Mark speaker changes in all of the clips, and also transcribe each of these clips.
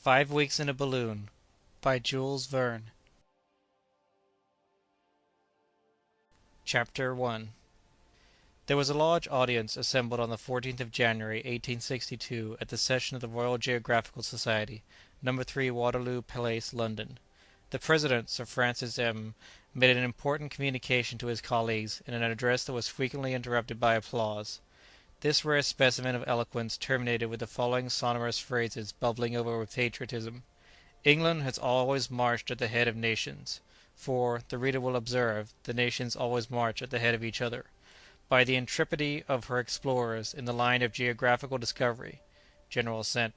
Speaker 1: 5 Weeks in a Balloon by Jules Verne. Chapter 1. There was a large audience assembled on the 14th of January, 1862, at the session of the Royal Geographical Society, No. 3 Waterloo Place, London. The President, Sir Francis made an important communication to his colleagues in an address that was frequently interrupted by applause. This rare specimen of eloquence terminated with the following sonorous phrases bubbling over with patriotism: "England has always marched at the head of nations; for, the reader will observe, the nations always march at the head of each other. By the intrepidity of her explorers in the line of geographical discovery." General assent.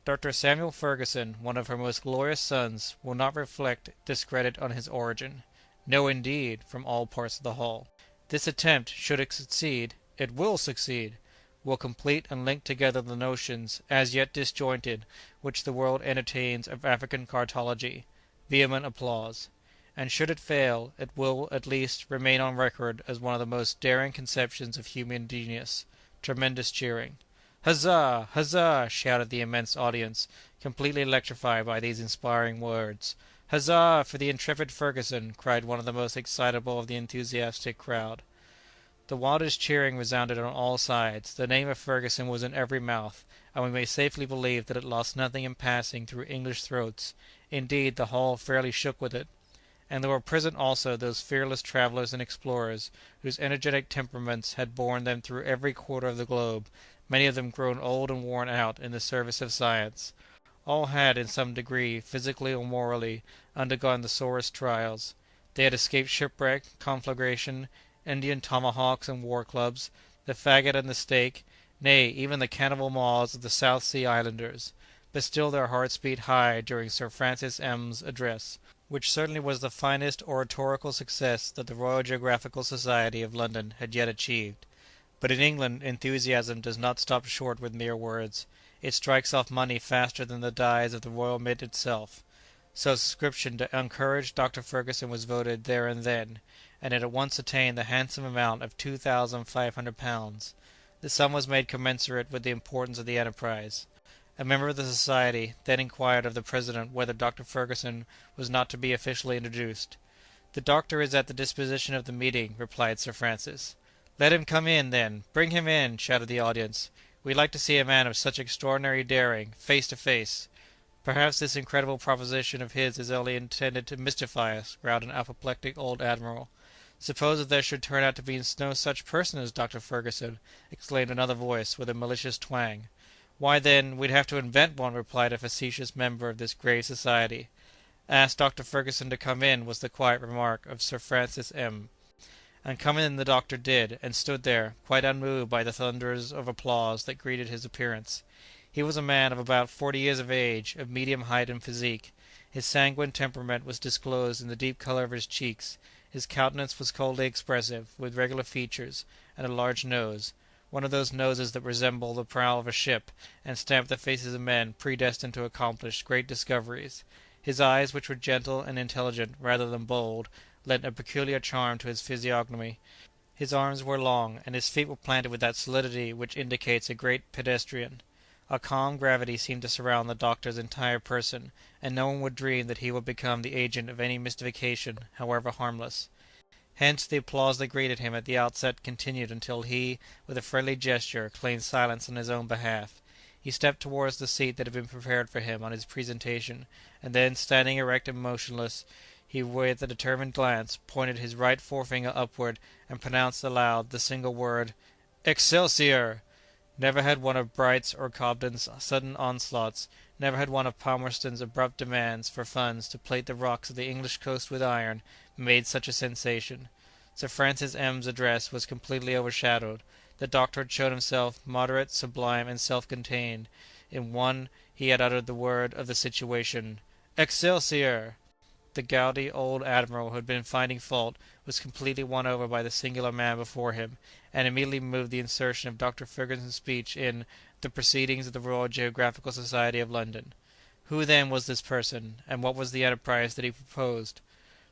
Speaker 1: "Dr. Samuel Fergusson, one of her most glorious sons, will not reflect discredit on his origin." "No, indeed," from all parts of the hall. "This attempt, should it succeed—" "It will succeed!" "Will complete and link together the notions, as yet disjointed, which the world entertains of African cartology." Vehement applause. "And should it fail, it will, at least, remain on record as one of the most daring conceptions of human genius." Tremendous cheering. "Huzza! huzza!" shouted the immense audience, completely electrified by these inspiring words. "Huzza for the intrepid Fergusson!" cried one of the most excitable of the enthusiastic crowd. The wildest cheering resounded on all sides. The name of Fergusson was in every mouth, and we may safely believe that it lost nothing in passing through English throats. Indeed, the hall fairly shook with it. And there were present also those fearless travellers and explorers, whose energetic temperaments had borne them through every quarter of the globe, many of them grown old and worn out in the service of science. All had, in some degree, physically or morally, undergone the sorest trials. They had escaped shipwreck, conflagration, Indian tomahawks and war clubs, the faggot and the stake, nay, even the cannibal maws of the South Sea Islanders. But still their hearts beat high during Sir Francis M.'s address, which certainly was the finest oratorical success that the Royal Geographical Society of London had yet achieved. But in England enthusiasm does not stop short with mere words. It strikes off money faster than the dies of the Royal Mint itself. So a subscription to encourage Dr. Fergusson was voted there and then, and it at once attained the handsome amount of £2,500. The sum was made commensurate with the importance of the enterprise. A member of the Society then inquired of the President whether Dr. Fergusson was not to be officially introduced. "The doctor is at the disposition of the meeting," replied Sir Francis. "Let him come in, then! Bring him in!" shouted the audience. "We like to see a man of such extraordinary daring, face to face." "Perhaps this incredible proposition of his is only intended to mystify us," growled an apoplectic old admiral. "Suppose that there should turn out to be no such person as Dr. Fergusson!" exclaimed another voice, with a malicious twang. "Why, then, we'd have to invent one," replied a facetious member of this grave society. "Ask Dr. Fergusson to come in," was the quiet remark of Sir Francis M. And come in the doctor did, and stood there, quite unmoved by the thunders of applause that greeted his appearance. He was a man of about 40 years of age, of medium height and physique. His sanguine temperament was disclosed in the deep colour of his cheeks. His countenance was coldly expressive, with regular features, and a large nose, one of those noses that resemble the prow of a ship, and stamp the faces of men predestined to accomplish great discoveries. His eyes, which were gentle and intelligent rather than bold, lent a peculiar charm to his physiognomy. His arms were long, and his feet were planted with that solidity which indicates a great pedestrian. A calm gravity seemed to surround the doctor's entire person, and no one would dream that he would become the agent of any mystification, however harmless. Hence the applause that greeted him at the outset continued until he, with a friendly gesture, claimed silence on his own behalf. He stepped towards the seat that had been prepared for him on his presentation, and then, standing erect and motionless, he with a determined glance pointed his right forefinger upward, and pronounced aloud the single word, "Excelsior!" Never had one of Bright's or Cobden's sudden onslaughts, never had one of Palmerston's abrupt demands for funds to plate the rocks of the English coast with iron, made such a sensation. Sir Francis M.'s address was completely overshadowed. The doctor had shown himself moderate, sublime, and self-contained. In one he had uttered the word of the situation, "Excelsior!" The gouty old admiral who had been finding fault was completely won over by the singular man before him, and immediately moved the insertion of Dr. Fergusson's speech in "The Proceedings of the Royal Geographical Society of London." Who, then, was this person, and what was the enterprise that he proposed?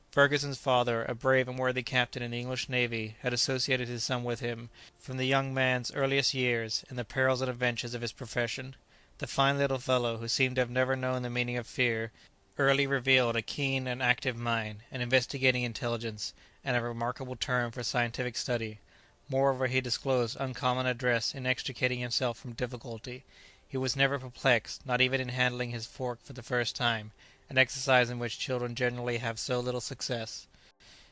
Speaker 1: Fergusson's father, a brave and worthy captain in the English navy, had associated his son with him, from the young man's earliest years, in the perils and adventures of his profession. The fine little fellow, who seemed to have never known the meaning of fear, early revealed a keen and active mind, an investigating intelligence, and a remarkable turn for scientific study. Moreover, he disclosed uncommon address in extricating himself from difficulty. He was never perplexed, not even in handling his fork for the first time, an exercise in which children generally have so little success.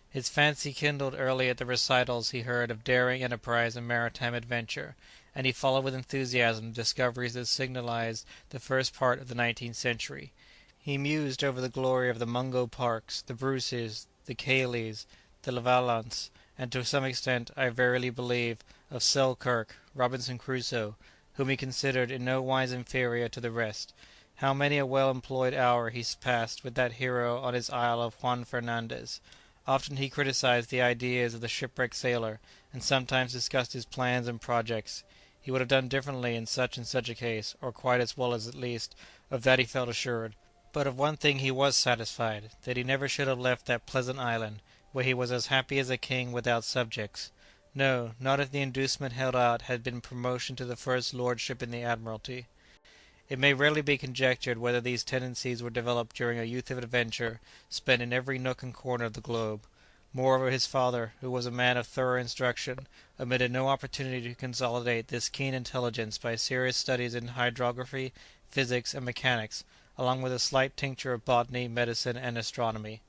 Speaker 1: His fancy kindled early at the recitals he heard of daring enterprise and maritime adventure, and he followed with enthusiasm discoveries that signalized the first part of the 19th century. He mused over the glory of the Mungo Parks, the Bruces, the Cayleys, the Levaillants, and to some extent, I verily believe, of Selkirk, Robinson Crusoe, whom he considered in no wise inferior to the rest. How many a well-employed hour he passed with that hero on his isle of Juan Fernandez! Often he criticized the ideas of the shipwrecked sailor, and sometimes discussed his plans and projects. He would have done differently in such and such a case, or quite as well at least, of that he felt assured. But of one thing he was satisfied, that he never should have left that pleasant island, where he was as happy as a king without subjects. No, not if the inducement held out had been promotion to the first lordship in the Admiralty. It may readily be conjectured whether these tendencies were developed during a youth of adventure, spent in every nook and corner of the globe. Moreover, his father, who was a man of thorough instruction, omitted no opportunity to consolidate this keen intelligence by serious studies in hydrography, physics, and mechanics, along with a slight tincture of botany, medicine, and astronomy.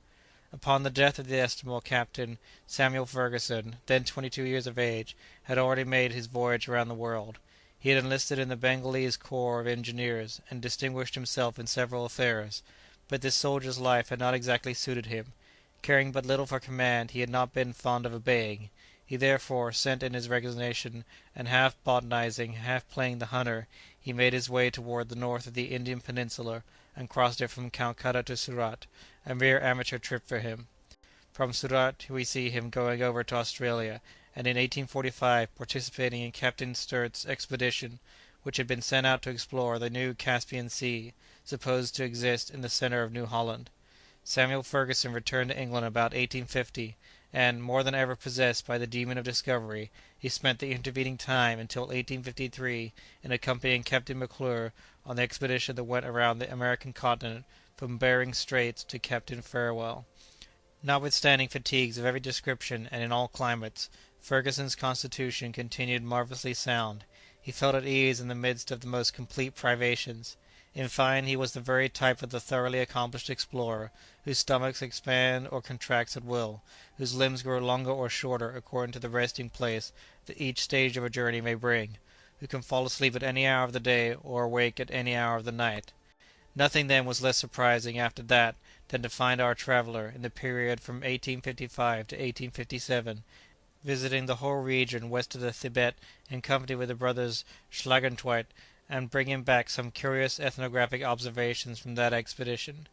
Speaker 1: Upon the death of the estimable captain, Samuel Fergusson, then 22 years of age, had already made his voyage around the world. He had enlisted in the Bengalese corps of engineers, and distinguished himself in several affairs, but this soldier's life had not exactly suited him. Caring but little for command, he had not been fond of obeying. He therefore sent in his resignation, and half botanizing, half playing the hunter, he made his way toward the north of the Indian peninsula, and crossed it from Calcutta to Surat, a mere amateur trip for him. From Surat we see him going over to Australia, and in 1845 participating in Captain Sturt's expedition, which had been sent out to explore the new Caspian Sea, supposed to exist in the centre of New Holland. Samuel Fergusson returned to England about 1850, and, more than ever possessed by the demon of discovery, he spent the intervening time until 1853 in accompanying Captain M'Clure on the expedition that went around the American continent from Behring Straits to Cape Farewell. Notwithstanding fatigues of every description and in all climates, Fergusson's constitution continued marvellously sound. He felt at ease in the midst of the most complete privations. In fine, he was the very type of the thoroughly accomplished explorer, whose stomach expands or contracts at will, whose limbs grow longer or shorter according to the resting place that each stage of a journey may bring, who can fall asleep at any hour of the day or awake at any hour of the night. Nothing then was less surprising after that than to find our traveller, in the period from 1855 to 1857, visiting the whole region west of the Thibet in company with the brothers Schlagentweit, and bringing back some curious ethnographic observations from that expedition.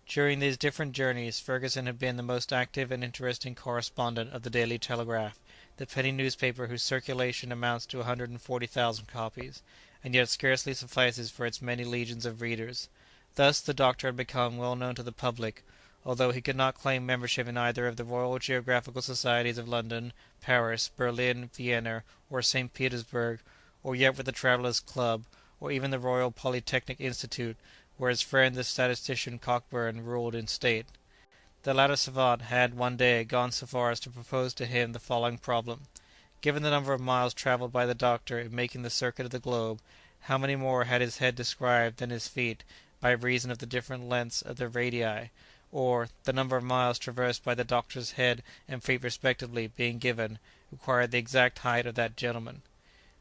Speaker 1: During these different journeys Fergusson had been the most active and interesting correspondent of the Daily Telegraph, the penny newspaper whose circulation amounts to 140,000 copies, and yet scarcely suffices for its many legions of readers. Thus the doctor had become well known to the public, although he could not claim membership in either of the Royal Geographical Societies of London, Paris, Berlin, Vienna, or St. Petersburg, or yet with the Travellers' Club, or even the Royal Polytechnic Institute, where his friend the statistician Cockburn ruled in state. The latter savant had, one day, gone so far as to propose to him the following problem. Given the number of miles travelled by the doctor in making the circuit of the globe, how many more had his head described than his feet, by reason of the different lengths of the radii, or, the number of miles traversed by the doctor's head and feet respectively being given, required the exact height of that gentleman.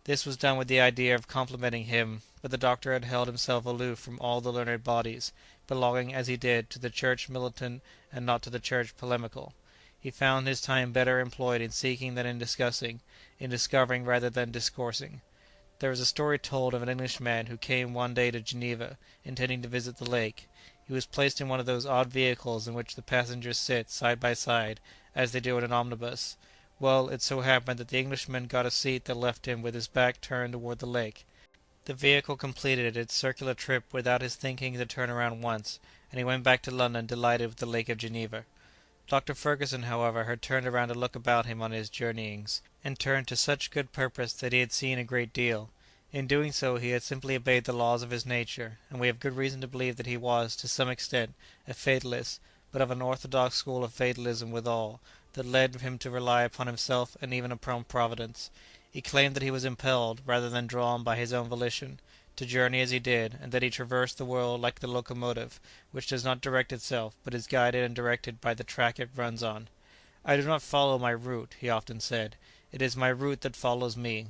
Speaker 1: This was done with the idea of complimenting him, but the doctor had held himself aloof from all the learned bodies, belonging, as he did, to the church militant and not to the church polemical. He found his time better employed in seeking than in discussing, in discovering rather than discoursing. There is a story told of an Englishman who came one day to Geneva, intending to visit the lake. He was placed in one of those odd vehicles in which the passengers sit side by side, as they do in an omnibus. Well, it so happened that the Englishman got a seat that left him with his back turned toward the lake. The vehicle completed its circular trip without his thinking to turn around once, and he went back to London delighted with the Lake of Geneva. Dr. Fergusson, however, had turned around to look about him on his journeyings, and turned to such good purpose that he had seen a great deal. In doing so he had simply obeyed the laws of his nature, and we have good reason to believe that he was, to some extent, a fatalist, but of an orthodox school of fatalism withal, that led him to rely upon himself and even upon Providence. He claimed that he was impelled, rather than drawn by his own volition, to journey as he did, and that he traversed the world like the locomotive, which does not direct itself, but is guided and directed by the track it runs on. "I do not follow my route," he often said; "it is my route that follows me."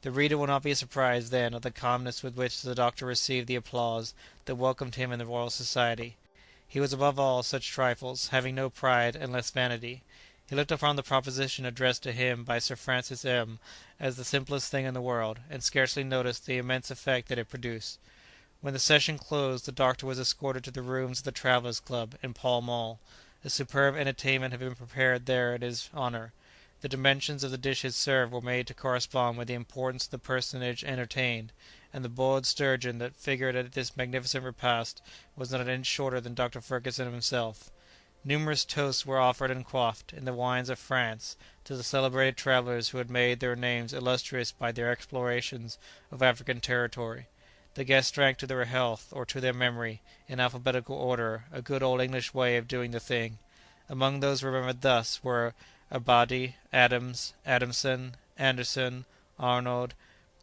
Speaker 1: The reader will not be surprised, then, at the calmness with which the doctor received the applause that welcomed him in the Royal Society. He was above all such trifles, having no pride and less vanity. He looked upon the proposition addressed to him by Sir Francis as the simplest thing in the world, and scarcely noticed the immense effect that it produced. When the session closed, the doctor was escorted to the rooms of the Travellers' Club in Pall Mall. A superb entertainment had been prepared there in his honour. The dimensions of the dishes served were made to correspond with the importance of the personage entertained, and the boiled sturgeon that figured at this magnificent repast was not an inch shorter than Dr. Fergusson himself. Numerous toasts were offered and quaffed, in the wines of France, to the celebrated travellers who had made their names illustrious by their explorations of African territory. The guests drank to their health, or to their memory, in alphabetical order, a good old English way of doing the thing. Among those remembered thus were Abadi, Adams, Adamson, Anderson, Arnold,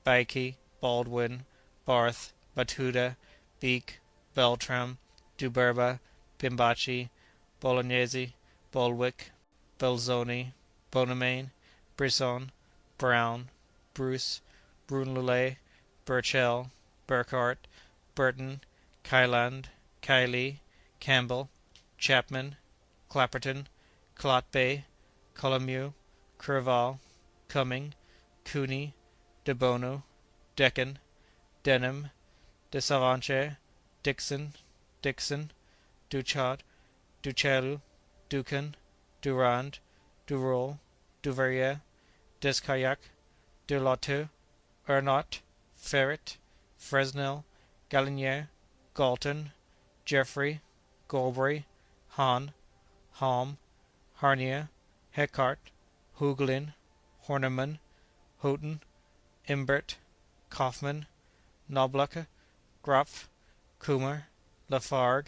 Speaker 1: Beike, Baldwin, Barth, Batuta, Beek, Beltram, Duberba, Bimbachi, Bolognese, Bolwick, Belzoni, Bonamain, Brisson, Brown, Bruce, Brunelay, Burchell, Burkhart, Burton, Kyland, Kiley, Campbell, Chapman, Clapperton, Clotbay, Colomieux, Curval, Cumming, Cooney, De Bono, Deccan, Denham, De Savanche, Dixon, Duchat, Duchaillu, Ducan, Durand, Duroll, Duverier, Descaillac, De Lotte, Ernott, Ferret, Fresnel, Galinier, Galton, Jeffrey, Golbery, Hahn, Halm, Harnier, Heckart, Houglin, Horneman, Houghton, Imbert, Kaufmann, Nobloch, Grapf, Kummer, Lafargue,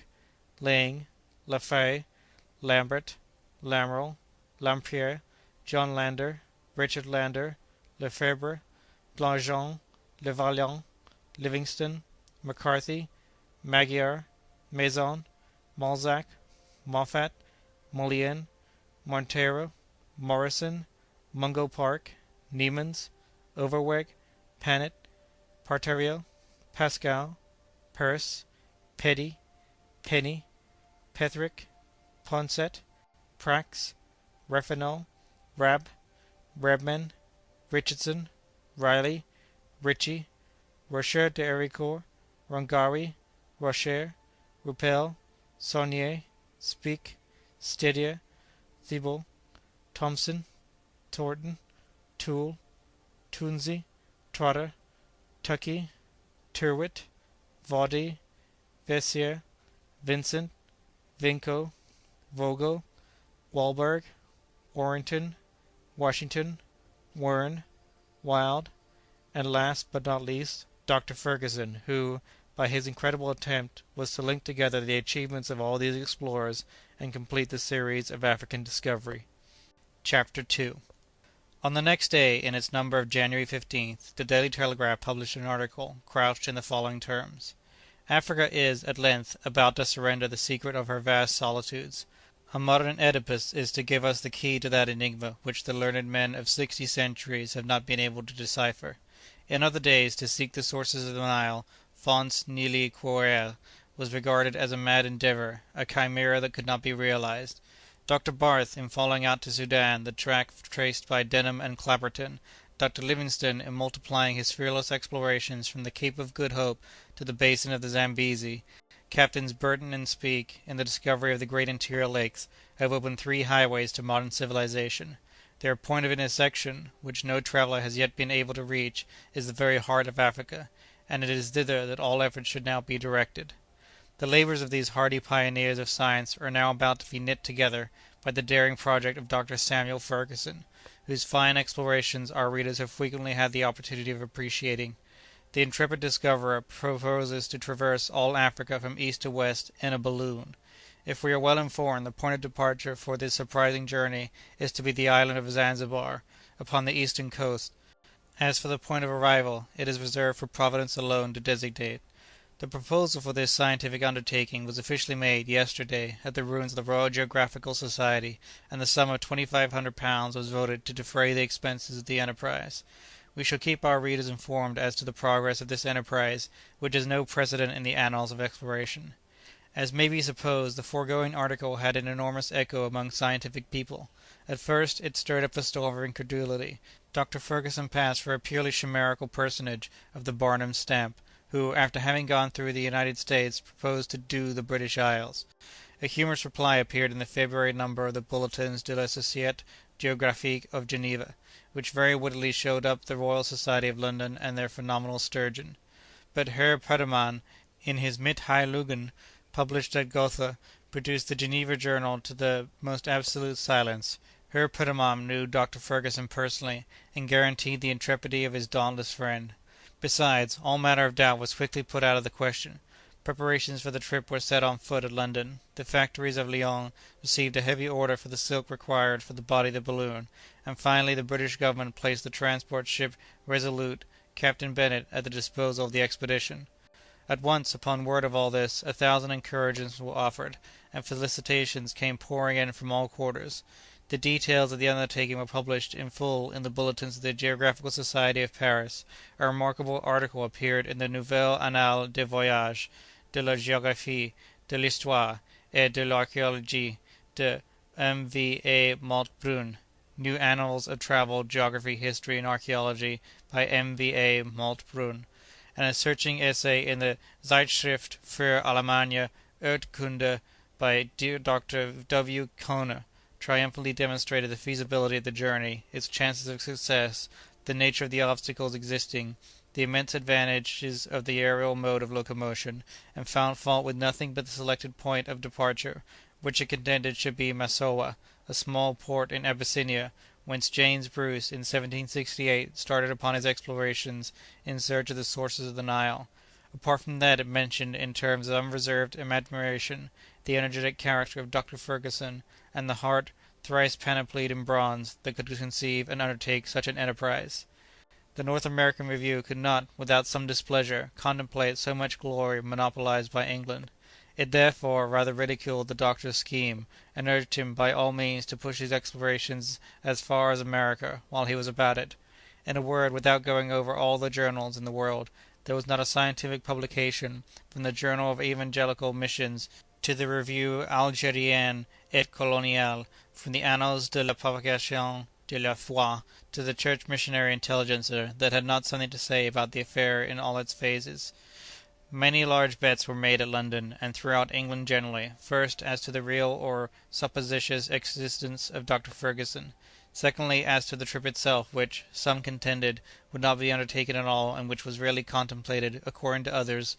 Speaker 1: Lang, Lafay, Lambert, Lamerle, Lampier, John Lander, Richard Lander, Lefebvre, Blancjean, Levaillant, Livingston, McCarthy, Magyar, Maison, Malzac, Moffat, Mollien, Montero, Morrison, Mungo Park, Niemans, Overweg, Panet, Parterville, Pascal, Peirce, Petty, Penny, Petherick, Poncet, Prax, Refenol, Rab, Rebman, Richardson, Riley, Ritchie, Rocher de Héricourt, Rongari, Rocher, Rupel, Saunier, Speke, Stedier, Thibault, Thomson, Thornton, Toole, Toonsey, Trotter, Tuckey, Tyrwhitt, Vaudie, Vessier, Vincent, Vinco, Vogel, Wahlberg, Orrington, Washington, Wern, Wild, and last but not least, Dr. Fergusson, who, by his incredible attempt, was to link together the achievements of all these explorers and complete the series of African discovery. Chapter 2. On the next day, in its number of January 15th, the Daily Telegraph published an article, couched in the following terms: "Africa is, at length, about to surrender the secret of her vast solitudes. A modern Oedipus is to give us the key to that enigma which the learned men of 60 centuries have not been able to decipher. In other days, to seek the sources of the Nile, Fons Nili Quaere, was regarded as a mad endeavour, a chimera that could not be realized. Dr. Barth, in following out to Soudan the track traced by Denham and Clapperton; Dr. Livingstone, in multiplying his fearless explorations from the Cape of Good Hope to the basin of the Zambesi; Captains Burton and Speke, in the discovery of the great interior lakes, have opened 3 highways to modern civilization. Their point of intersection, which no traveller has yet been able to reach, is the very heart of Africa, and it is thither that all efforts should now be directed. The labours of these hardy pioneers of science are now about to be knit together by the daring project of Dr. Samuel Fergusson, whose fine explorations our readers have frequently had the opportunity of appreciating. The intrepid discoverer proposes to traverse all Africa from east to west in a balloon. If we are well informed, the point of departure for this surprising journey is to be the island of Zanzibar, upon the eastern coast. As for the point of arrival, it is reserved for Providence alone to designate. The proposal for this scientific undertaking was officially made yesterday at the ruins of the Royal Geographical Society, and the sum of £2,500 was voted to defray the expenses of the enterprise. We shall keep our readers informed as to the progress of this enterprise, which has no precedent in the annals of exploration. As may be supposed, the foregoing article had an enormous echo among scientific people. At first, it stirred up a storm of incredulity. Dr. Fergusson passed for a purely chimerical personage of the Barnum stamp, who, after having gone through the United States, proposed to "do" the British Isles. A humorous reply appeared in the February number of the Bulletins de la Société Géographique of Geneva, which very wittily showed up the Royal Society of London and their phenomenal sturgeon. But Herr Petermann, in his Mitteilungen, published at Gotha, reduced the Geneva journal to the most absolute silence. Herr Petermann knew Dr. Fergusson personally, and guaranteed the intrepidity of his dauntless friend. Besides, all manner of doubt was quickly put out of the question. Preparations for the trip were set on foot at London. The factories of Lyons received a heavy order for the silk required for the body of the balloon, and finally the British government placed the transport ship Resolute, Captain Bennett, at the disposal of the expedition. At once, upon word of all this, 1,000 encouragements were offered, and felicitations came pouring in from all quarters. The details of the undertaking were published in full in the bulletins of the Geographical Society of Paris. A remarkable article appeared in the Nouvelles Annales des Voyages, de la Géographie, de l'Histoire, et de l'Archéologie de M.V.A. Maltbrun. New Annals of Travel, Geography, History, and Archaeology by M.V.A. Maltbrun, and a searching essay in the Zeitschrift für Allgemeine Erdkunde by Dr. W. Kohne triumphantly demonstrated the feasibility of the journey, its chances of success, the nature of the obstacles existing, the immense advantages of the aerial mode of locomotion, and found fault with nothing but the selected point of departure, which it contended should be Massowa, a small port in Abyssinia, whence James Bruce, in 1768, started upon his explorations in search of the sources of the Nile. Apart from that, it mentioned, in terms of unreserved admiration, the energetic character of Dr. Fergusson, and the heart, thrice panoplied in bronze, that could conceive and undertake such an enterprise. The North American Review could not, without some displeasure, contemplate so much glory monopolized by England. It therefore rather ridiculed the doctor's scheme, and urged him by all means to push his explorations as far as America while he was about it. In a word, without going over all the journals in the world, there was not a scientific publication, from the Journal of Evangelical Missions to the Revue Algérienne et Coloniale, from the Annales de la Propagation de la Foi to the Church Missionary Intelligencer, that had not something to say about the affair in all its phases. Many large bets were made at London, and throughout England generally, first, as to the real or supposititious existence of Dr. Fergusson; secondly, as to the trip itself, which, some contended, would not be undertaken at all, and which was really contemplated, according to others;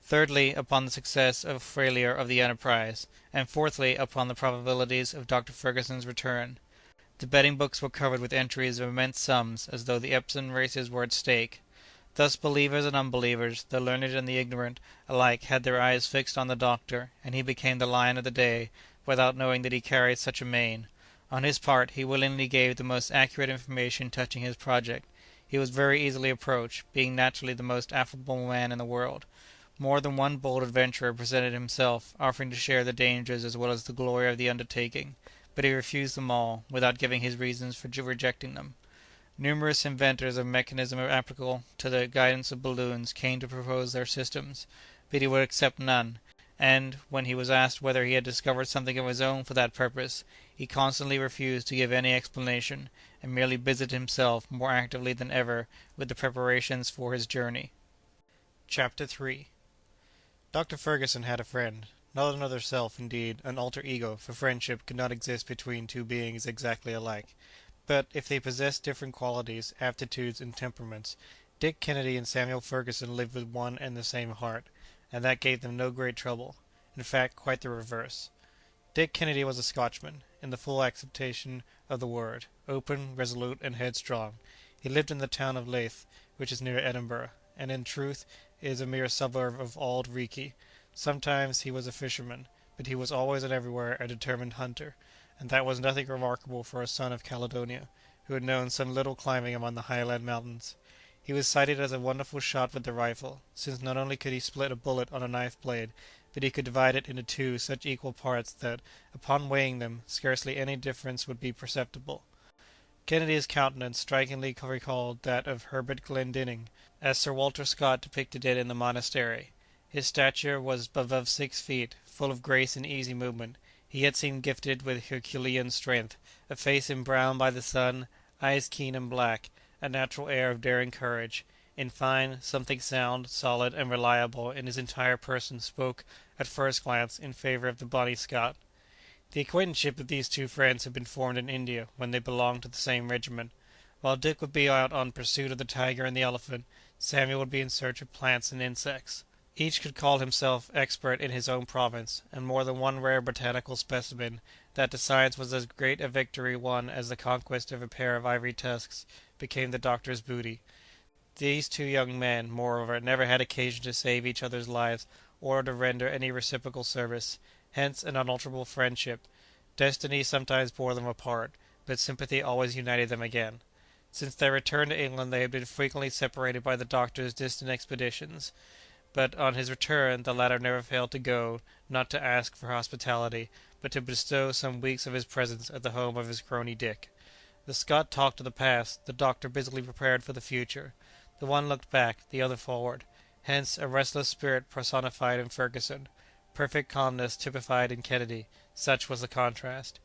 Speaker 1: thirdly, upon the success or failure of the enterprise; and fourthly, upon the probabilities of Dr. Fergusson's return. The betting books were covered with entries of immense sums, as though the Epsom races were at stake. Thus believers and unbelievers, the learned and the ignorant, alike had their eyes fixed on the doctor, and he became the lion of the day, without knowing that he carried such a mane. On his part, he willingly gave the most accurate information touching his project. He was very easily approached, being naturally the most affable man in the world. More than one bold adventurer presented himself, offering to share the dangers as well as the glory of the undertaking, but he refused them all, without giving his reasons for rejecting them. Numerous inventors of mechanism applicable to the guidance of balloons came to propose their systems, but he would accept none, and, when he was asked whether he had discovered something of his own for that purpose, he constantly refused to give any explanation, and merely busied himself more actively than ever with the preparations for his journey. Chapter 3. Dr. Fergusson had a friend. Not another self, indeed, an alter ego, for friendship could not exist between two beings exactly alike. But, if they possessed different qualities, aptitudes, and temperaments, Dick Kennedy and Samuel Fergusson lived with one and the same heart, and that gave them no great trouble. In fact, quite the reverse. Dick Kennedy was a Scotchman, in the full acceptation of the word, open, resolute, and headstrong. He lived in the town of Leith, which is near Edinburgh, and in truth is a mere suburb of Auld Reekie. Sometimes he was a fisherman, but he was always and everywhere a determined hunter, and that was nothing remarkable for a son of Caledonia, who had known some little climbing among the Highland mountains. He was cited as a wonderful shot with the rifle, since not only could he split a bullet on a knife blade, but he could divide it into two such equal parts that, upon weighing them, scarcely any difference would be perceptible. Kennedy's countenance strikingly recalled that of Herbert Glendinning, as Sir Walter Scott depicted it in the Monastery. His stature was above 6 feet, full of grace and easy movement. He yet seemed gifted with Herculean strength, a face embrowned by the sun, eyes keen and black, a natural air of daring courage. In fine, something sound, solid, and reliable in his entire person spoke, at first glance, in favour of the bonny Scot. The acquaintanceship of these two friends had been formed in India, when they belonged to the same regiment. While Dick would be out on pursuit of the tiger and the elephant, Samuel would be in search of plants and insects. Each could call himself expert in his own province, and more than one rare botanical specimen, that to science was as great a victory won as the conquest of a pair of ivory tusks, became the doctor's booty. These two young men, moreover, never had occasion to save each other's lives, or to render any reciprocal service; hence an unalterable friendship. Destiny sometimes bore them apart, but sympathy always united them again. Since their return to England they had been frequently separated by the doctor's distant expeditions, but on his return the latter never failed to go, not to ask for hospitality, but to bestow some weeks of his presence at the home of his crony Dick. The Scot talked of the past, the doctor busily prepared for the future. The one looked back, the other forward. Hence a restless spirit personified in Fergusson, perfect calmness typified in Kennedy. Such was the contrast.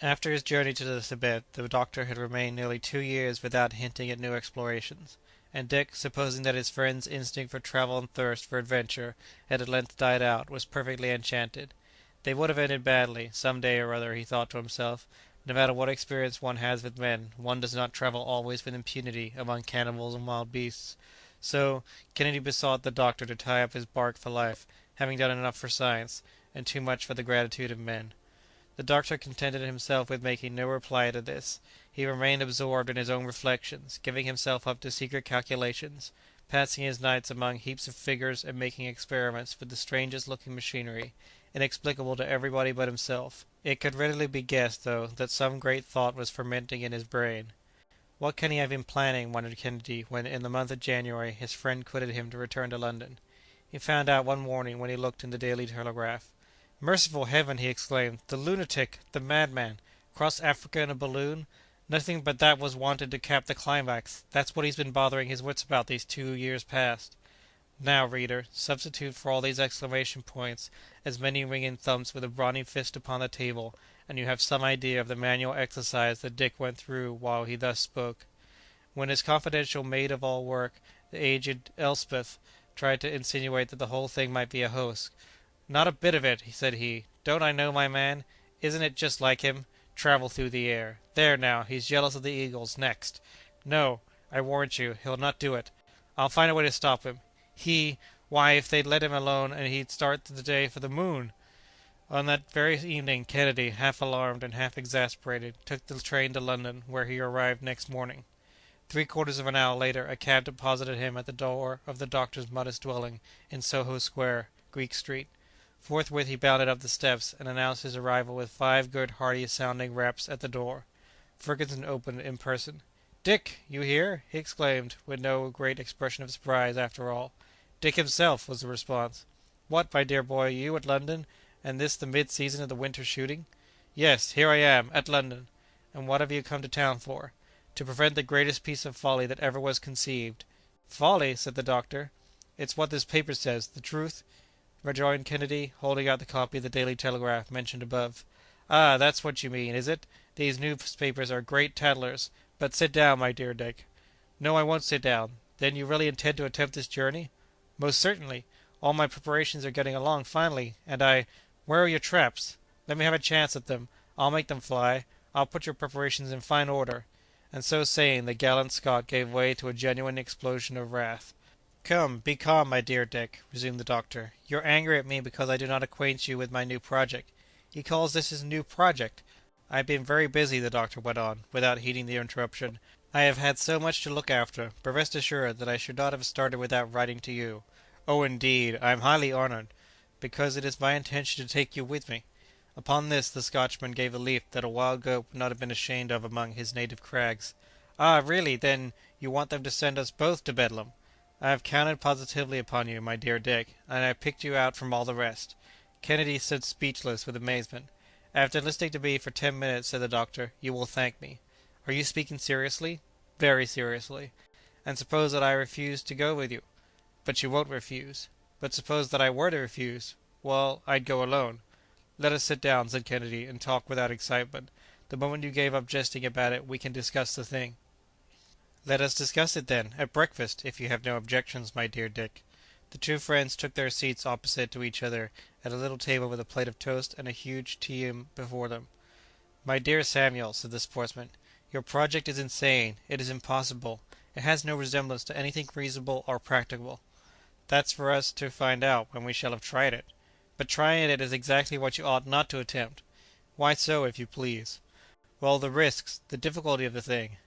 Speaker 1: After his journey to the Thibet, the doctor had remained nearly 2 years without hinting at new explorations, and Dick, supposing that his friend's instinct for travel and thirst for adventure had at length died out, was perfectly enchanted. They would have ended badly, some day or other, he thought to himself. No matter what experience one has with men, one does not travel always with impunity among cannibals and wild beasts. So Kennedy besought the doctor to tie up his bark for life, having done enough for science, and too much for the gratitude of men. The doctor contented himself with making no reply to this. He remained absorbed in his own reflections, giving himself up to secret calculations, passing his nights among heaps of figures and making experiments with the strangest looking machinery, inexplicable to everybody but himself. It could readily be guessed, though, that some great thought was fermenting in his brain. What can he have been planning, wondered Kennedy, when in the month of January his friend quitted him to return to London. He found out one morning when he looked in the Daily Telegraph. "Merciful heaven!" he exclaimed. "The lunatic! The madman! Cross Africa in a balloon! Nothing but that was wanted to cap the climax. That's what he's been bothering his wits about these 2 years past." Now, reader, substitute for all these exclamation points as many ringing thumps with a brawny fist upon the table, and you have some idea of the manual exercise that Dick went through while he thus spoke. When his confidential maid-of-all-work, the aged Elspeth, tried to insinuate that the whole thing might be a hoax, "Not a bit of it," said he. "Don't I know my man? Isn't it just like him? Travel through the air. There now, he's jealous of the eagles. Next. No, I warrant you, he'll not do it. I'll find a way to stop him. Why, if they'd let him alone, and he'd start the day for the moon." On that very evening Kennedy, half alarmed and half exasperated, took the train to London, where he arrived next morning. 3/4 of an hour later a cab deposited him at the door of the doctor's modest dwelling in Soho Square, Greek Street. Forthwith he bounded up the steps, and announced his arrival with 5 good hearty-sounding raps at the door. Fergusson opened in person. "Dick, you here?" he exclaimed, with no great expression of surprise, after all. "Dick himself," was the response. "What, my dear boy, you at London, and this the mid-season of the winter shooting?" "Yes, here I am, at London." "And what have you come to town for?" "To prevent the greatest piece of folly that ever was conceived." "Folly!" said the doctor. "It's what this paper says, the truth," rejoined Kennedy, holding out the copy of the Daily Telegraph mentioned above. "Ah, that's what you mean, is it? These newspapers are great tattlers. But sit down, my dear Dick." "No, I won't sit down. Then you really intend to attempt this journey?" "Most certainly. All my preparations are getting along finely, and Where are your traps? Let me have a chance at them. I'll make them fly. I'll put your preparations in fine order." And so saying, the gallant Scot gave way to a genuine explosion of wrath. "Come, be calm, my dear Dick," resumed the doctor. "You're angry at me because I do not acquaint you with my new project." "He calls this his new project!" "I have been very busy," the doctor went on, without heeding the interruption. I have had so much to look after, but rest assured that I should not have started without writing to you. Oh, indeed, I am highly honoured, because it is my intention to take you with me." Upon this the Scotchman gave a leap that a wild goat would not have been ashamed of among his native crags. "Ah, really, then, you want them to send us both to Bedlam? I have counted positively upon you, my dear Dick, and I have picked you out from all the rest." Kennedy stood speechless with amazement. "After listening to me for 10 minutes," said the doctor, "you will thank me." "Are you speaking seriously?" "Very seriously." "And suppose that I refuse to go with you?" "But you won't refuse." "But suppose that I were to refuse?" "Well, I'd go alone." "Let us sit down," said Kennedy, "and talk without excitement. The moment you gave up jesting about it, we can discuss the thing." "Let us discuss it, then, at breakfast, if you have no objections, my dear Dick." The two friends took their seats opposite to each other at a little table with a plate of toast and a huge tea before them. "My dear Samuel," said the sportsman, "your project is insane. It is impossible. It has no resemblance to anything reasonable or practicable." "That's for us to find out when we shall have tried it." "But trying it is exactly what you ought not to attempt." "Why so, if you please?" "Well, the risks, the difficulty of the thing."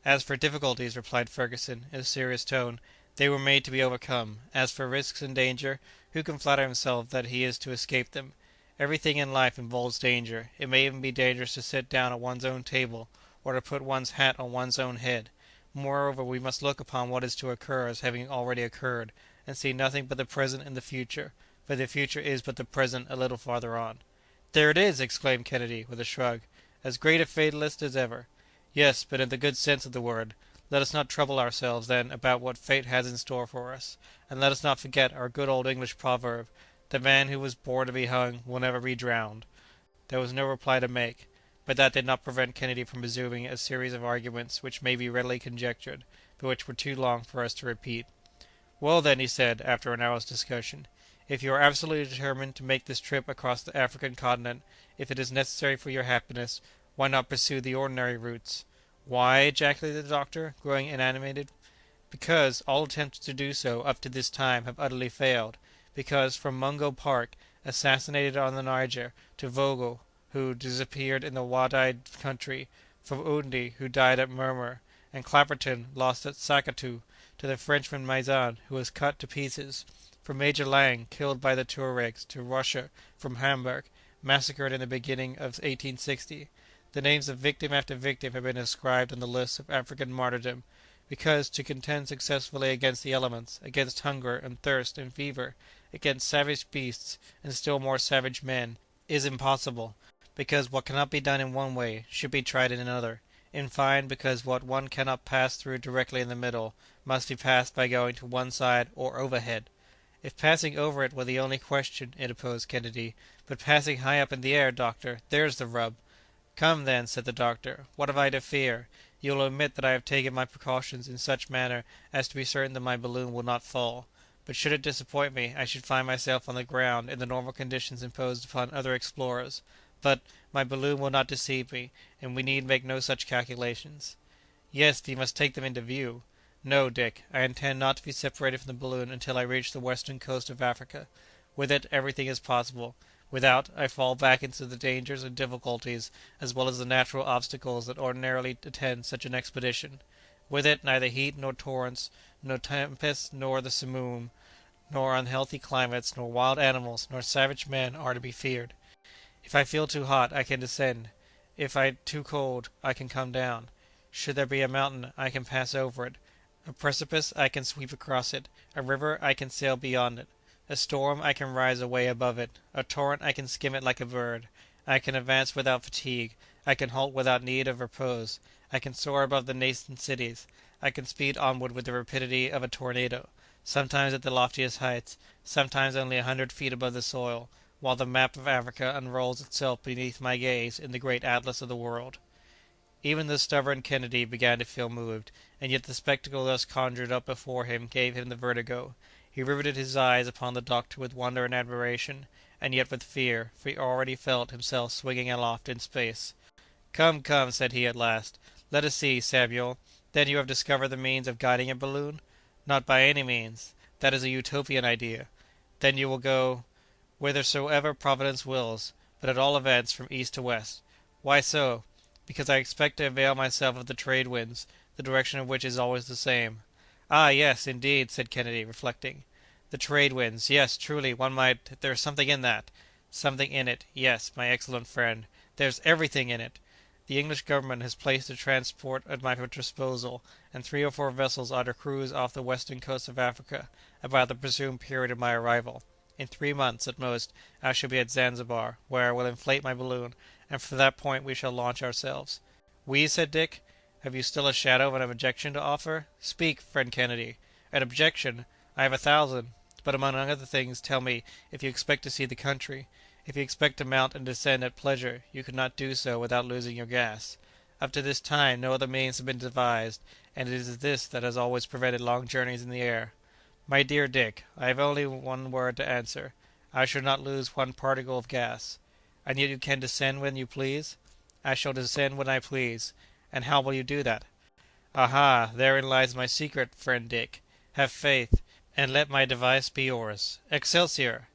Speaker 1: "As for difficulties," replied Fergusson, in a serious tone, "they were made to be overcome. As for risks and danger, who can flatter himself that he is to escape them? Everything in life involves danger. It may even be dangerous to sit down at one's own table, or to put one's hat on one's own head. Moreover, we must look upon what is to occur as having already occurred, and see nothing but the present and the future, for the future is but the present a little farther on." "There it is!" exclaimed Kennedy, with a shrug. "As great a fatalist as ever." "Yes, but in the good sense of the word. Let us not trouble ourselves, then, about what fate has in store for us, and let us not forget our good old English proverb, 'The man who was born to be hung will never be drowned.'" There was no reply to make, but that did not prevent Kennedy from resuming a series of arguments which may be readily conjectured, but which were too long for us to repeat. "Well, then," he said, after an hour's discussion, "if you are absolutely determined to make this trip across the African continent, if it is necessary for your happiness, why not pursue the ordinary routes?" "Why?" ejaculated the doctor, growing animated. "Because all attempts to do so up to this time have utterly failed; because, from Mungo Park, assassinated on the Niger, to Vogel, who disappeared in the Wadai country; from Oundi, who died at Murmur, and Clapperton, lost at Sakatu, to the Frenchman Maizan, who was cut to pieces; from Major Lang, killed by the Tuaregs, to Roscher, from Hamburg, massacred in the beginning of 1860, the names of victim after victim have been inscribed on the lists of African martyrdom; because to contend successfully against the elements, against hunger and thirst and fever, against savage beasts, and still more savage men, is impossible; because what cannot be done in one way should be tried in another; in fine, because what one cannot pass through directly in the middle, must be passed by going to one side or overhead." "If passing over it were the only question," interposed Kennedy; "but passing high up in the air, doctor, there's the rub." "Come, then," said the doctor, "what have I to fear? You will admit that I have taken my precautions in such manner as to be certain that my balloon will not fall; but should it disappoint me, I should find myself on the ground in the normal conditions imposed upon other explorers; but, my balloon will not deceive me, and we need make no such calculations." "Yes, but you must take them into view." "No, Dick, I intend not to be separated from the balloon until I reach the western coast of Africa. With it, everything is possible; without, I fall back into the dangers and difficulties, as well as the natural obstacles that ordinarily attend such an expedition. With it, neither heat nor torrents, nor tempests nor the simoom, nor unhealthy climates, nor wild animals, nor savage men are to be feared. If I feel too hot, I can descend; if too cold, I can come down. Should there be a mountain, I can pass over it; a precipice, I can sweep across it; a river, I can sail beyond it; a storm, I can rise away above it; a torrent, I can skim it like a bird; I can advance without fatigue; I can halt without need of repose; I can soar above the nascent cities; I can speed onward with the rapidity of a tornado, sometimes at the loftiest heights, sometimes only 100 feet above the soil, while the map of Africa unrolls itself beneath my gaze in the great atlas of the world." Even the stubborn Kennedy began to feel moved, and yet the spectacle thus conjured up before him gave him the vertigo. He riveted his eyes upon the doctor with wonder and admiration, and yet with fear, for he already felt himself swinging aloft in space. "Come, come," said he at last, "let us see, Samuel, then you have discovered the means of guiding a balloon?" "Not by any means; that is a Utopian idea." "Then you will go—" "Whithersoever Providence wills; but at all events from east to west." "Why so?" "Because I expect to avail myself of the trade winds. the direction of which is always the same." "Ah, yes, indeed," said Kennedy, reflecting. "The trade winds. Yes, truly, one might. There's something in that." "Something in it. Yes, my excellent friend. There's everything in it. The English government has placed a transport at my disposal, and 3 or 4 vessels are to cruise off the western coast of Africa about the presumed period of my arrival. In 3 months, at most, I shall be at Zanzibar, where I will inflate my balloon, and from that point we shall launch ourselves." "We?" said Dick. "Have you still a shadow of an objection to offer? Speak, friend Kennedy." "An objection! I have 1,000. But, among other things, tell me, if you expect to see the country. If you expect to mount and descend at pleasure, you could not do so without losing your gas. Up to this time no other means have been devised, and it is this that has always prevented long journeys in the air." "My dear Dick, I have only one word to answer. I shall not lose one particle of gas." "And yet you can descend when you please?" "I shall descend when I please." "And how will you do that?" "Aha! therein lies my secret, friend Dick. Have faith, and let my device be yours. Excelsior!"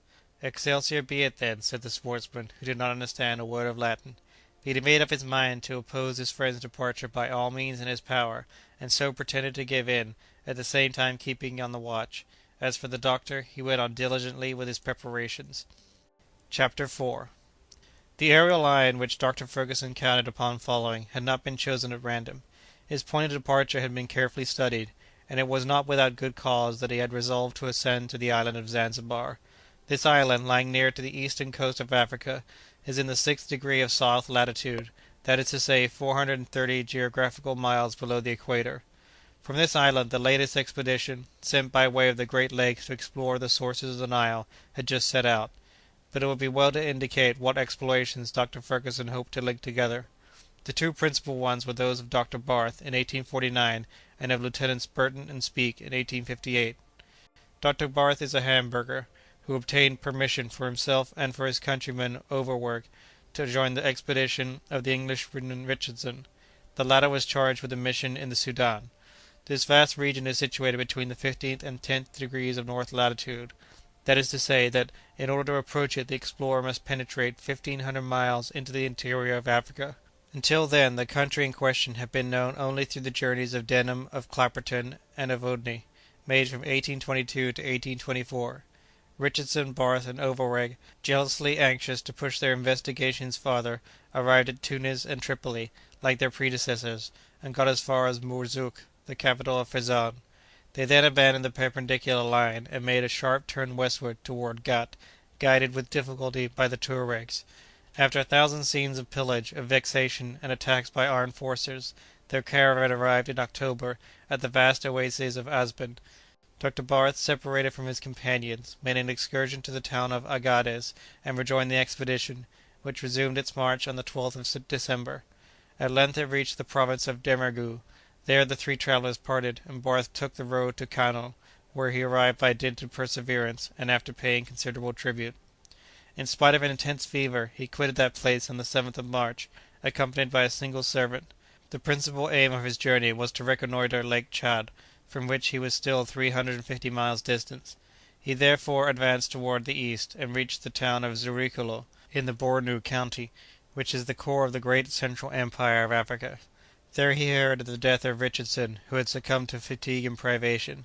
Speaker 1: "Excelsior be it then," said the sportsman, who did not understand a word of Latin. He had made up his mind to oppose his friend's departure by all means in his power, and so pretended to give in, at the same time keeping on the watch. As for the doctor, he went on diligently with his preparations. Chapter 4. The aerial line which Dr. Fergusson counted upon following had not been chosen at random. His point of departure had been carefully studied, and it was not without good cause that he had resolved to ascend to the island of Zanzibar. This island, lying near to the eastern coast of Africa, is in the 6th degree of south latitude, that is to say 430 geographical miles below the equator. From this island the latest expedition, sent by way of the Great Lakes to explore the sources of the Nile, had just set out. But it would be well to indicate what explorations Dr. Fergusson hoped to link together. The 2 principal ones were those of Dr. Barth in 1849 and of Lieutenants Burton and Speke in 1858. Dr. Barth is a Hamburger, who obtained permission for himself and for his countryman Overweg to join the expedition of the Englishman Richardson. The latter was charged with a mission in the Soudan. This vast region is situated between the 15th and 10th degrees of north latitude. That is to say, that in order to approach it the explorer must penetrate 1,500 miles into the interior of Africa. Until then the country in question had been known only through the journeys of Denham, of Clapperton, and of Oudney, made from 1822 to 1824. Richardson, Barth, and Overweg, jealously anxious to push their investigations farther, arrived at Tunis and Tripoli, like their predecessors, and got as far as Mourzouk, the capital of Fezzan. They then abandoned the perpendicular line, and made a sharp turn westward toward Ghât, guided with difficulty by the Touaregs. After 1,000 scenes of pillage, of vexation, and attacks by armed forces, their caravan arrived in October at the vast oasis of Asben. Dr. Barth, separated from his companions, made an excursion to the town of Agadez, and rejoined the expedition, which resumed its march on the 12th of December. At length it reached the province of Demerghou. There the 3 travellers parted, and Barth took the road to Kano, where he arrived by dint of perseverance, and after paying considerable tribute. In spite of an intense fever, he quitted that place on the 7th of March, accompanied by a single servant. The principal aim of his journey was to reconnoitre Lake Tchad, from which he was still 350 miles distant. He therefore advanced toward the east, and reached the town of Zurikolo, in the Bornu county, which is the core of the great central empire of Africa. There he heard of the death of Richardson, who had succumbed to fatigue and privation.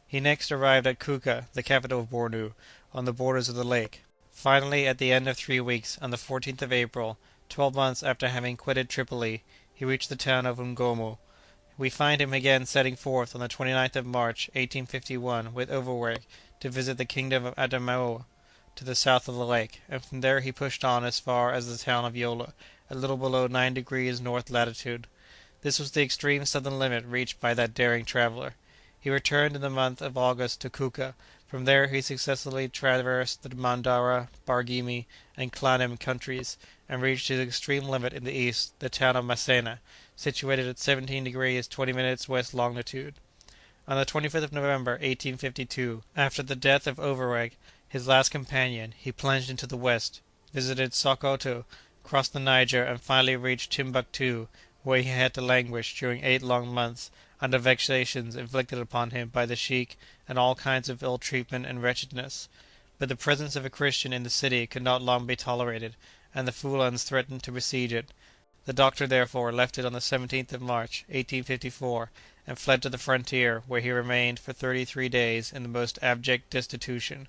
Speaker 1: He next arrived at Kuka, the capital of Bornu, on the borders of the lake. Finally, at the end of 3 weeks, on the 14th of April, 12 months after having quitted Tripoli, he reached the town of Ngomo. We find him again setting forth on the 29th of March, 1851, with Overweg, to visit the kingdom of Adamaoua, to the south of the lake, and from there he pushed on as far as the town of Yola, a little below 9 degrees north latitude. This was the extreme southern limit reached by that daring traveller. He returned in the month of August to Kuka. From there he successfully traversed the Mandara, Bargimi, and Klanem countries, and reached his extreme limit in the east, the town of Masena, situated at 17 degrees 20 minutes west longitude. On the 25th of November, 1852, after the death of Overweg, his last companion, he plunged into the west, visited Sokoto, crossed the Niger, and finally reached Timbuctoo, where he had to languish during 8 long months, under vexations inflicted upon him by the sheik and all kinds of ill treatment and wretchedness. But the presence of a Christian in the city could not long be tolerated, and the Foulons threatened to besiege it. The doctor, therefore, left it on the 17th of March, 1854, and fled to the frontier, where he remained for 33 days in the most abject destitution.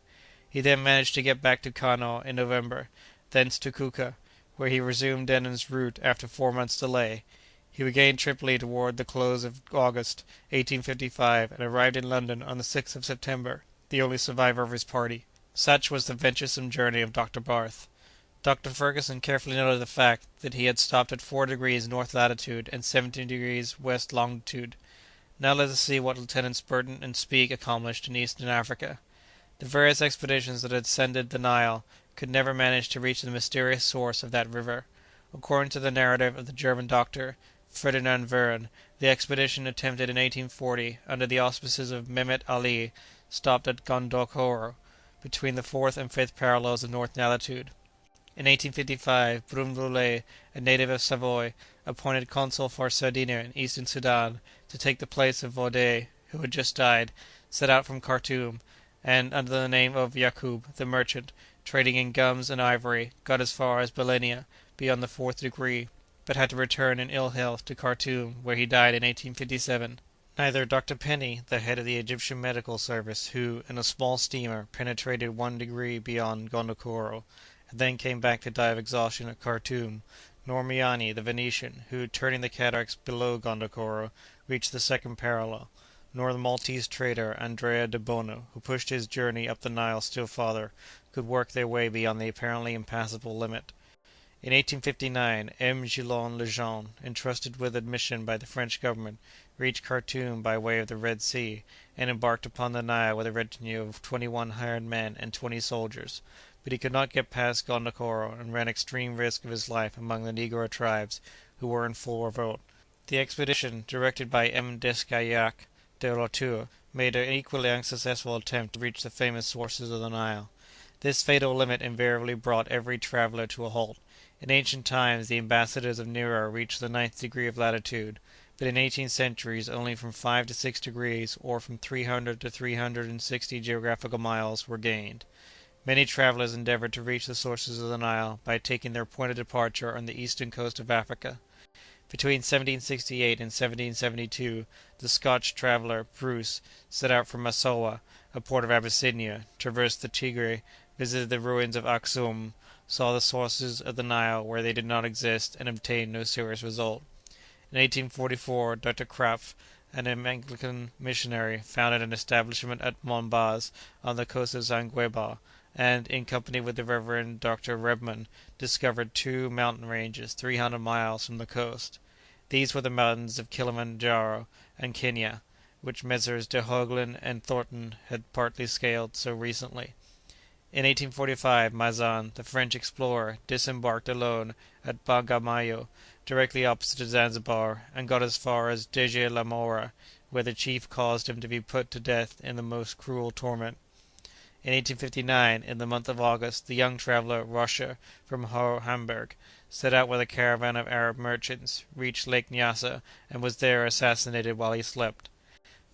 Speaker 1: He then managed to get back to Kano in November, thence to Kuka, where he resumed Denham's route after 4 months' delay. He regained Tripoli toward the close of August, 1855, and arrived in London on the 6th of September, the only survivor of his party. Such was the venturesome journey of Dr. Barth. Dr. Fergusson carefully noted the fact that he had stopped at 4 degrees north latitude and 17 degrees west longitude. Now let us see what Lieutenants Burton and Speke accomplished in Eastern Africa. The various expeditions that had ascended the Nile could never manage to reach the mysterious source of that river. According to the narrative of the German doctor, Ferdinand Verne, the expedition attempted in 1840, under the auspices of Mehemet Ali, stopped at Gondokoro, between the fourth and fifth parallels of north latitude. In 1855, Brun Brulé, a native of Savoy, appointed consul for Sardinia in eastern Sudan, to take the place of Vaudey, who had just died, set out from Khartoum, and, under the name of Yakub, the merchant, trading in gums and ivory, got as far as Belenia, beyond the fourth degree, but had to return in ill health to Khartoum, where he died in 1857. Neither Dr. Penny, the head of the Egyptian medical service, who, in a small steamer, penetrated 1 degree beyond Gondokoro, and then came back to die of exhaustion at Khartoum, nor Miani, the Venetian, who, turning the cataracts below Gondokoro, reached the second parallel, nor the Maltese trader Andrea de Bono, who pushed his journey up the Nile still farther, could work their way beyond the apparently impassable limit. In 1859, M. Guillaume Lejeune, entrusted with admission by the French government, reached Khartoum by way of the Red Sea, and embarked upon the Nile with a retinue of 21 hired men and 20 soldiers, but he could not get past Gondokoro, and ran extreme risk of his life among the Negro tribes, who were in full revolt. The expedition, directed by M. Descaillac de Lautour, made an equally unsuccessful attempt to reach the famous sources of the Nile. This fatal limit invariably brought every traveller to a halt. In ancient times the ambassadors of Nero reached the 9th degree of latitude, but in 18 centuries only from 5 to 6 degrees, or from 300 to 360 geographical miles, were gained. Many travellers endeavoured to reach the sources of the Nile by taking their point of departure on the eastern coast of Africa. Between 1768 and 1772, the Scotch traveller Bruce set out from Massawa, a port of Abyssinia, traversed the Tigre, visited the ruins of Aksum, saw the sources of the Nile where they did not exist, and obtained no serious result. In 1844, Dr. Krapf, an Anglican missionary, founded an establishment at Monbaz, on the coast of Zanguebar, and, in company with the Reverend Dr. Rebmann, discovered 2 mountain ranges 300 miles from the coast. These were the mountains of Kilimanjaro and Kenya, which Messrs. de Hooglen and Thornton had partly scaled so recently. In 1845, Mazan, the French explorer, disembarked alone at Bagamoyo, directly opposite to Zanzibar, and got as far as Deje la Mora, where the chief caused him to be put to death in the most cruel torment. In 1859, in the month of August, the young traveller Roscher, from Hamburg, set out with a caravan of Arab merchants, reached Lake Nyassa, and was there assassinated while he slept.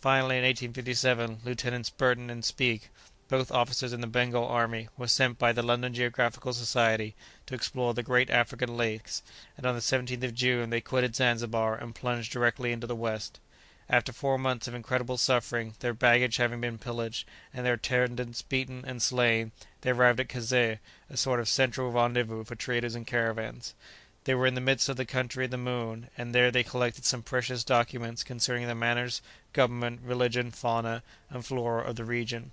Speaker 1: Finally, in 1857, Lieutenants Burton and Speke, both officers in the Bengal army, were sent by the London Geographical Society to explore the great African lakes, and on the 17th of June they quitted Zanzibar and plunged directly into the west. After 4 months of incredible suffering, their baggage having been pillaged, and their attendants beaten and slain, they arrived at Kazeh, a sort of central rendezvous for traders and caravans. They were in the midst of the country of the moon, and there they collected some precious documents concerning the manners, government, religion, fauna, and flora of the region.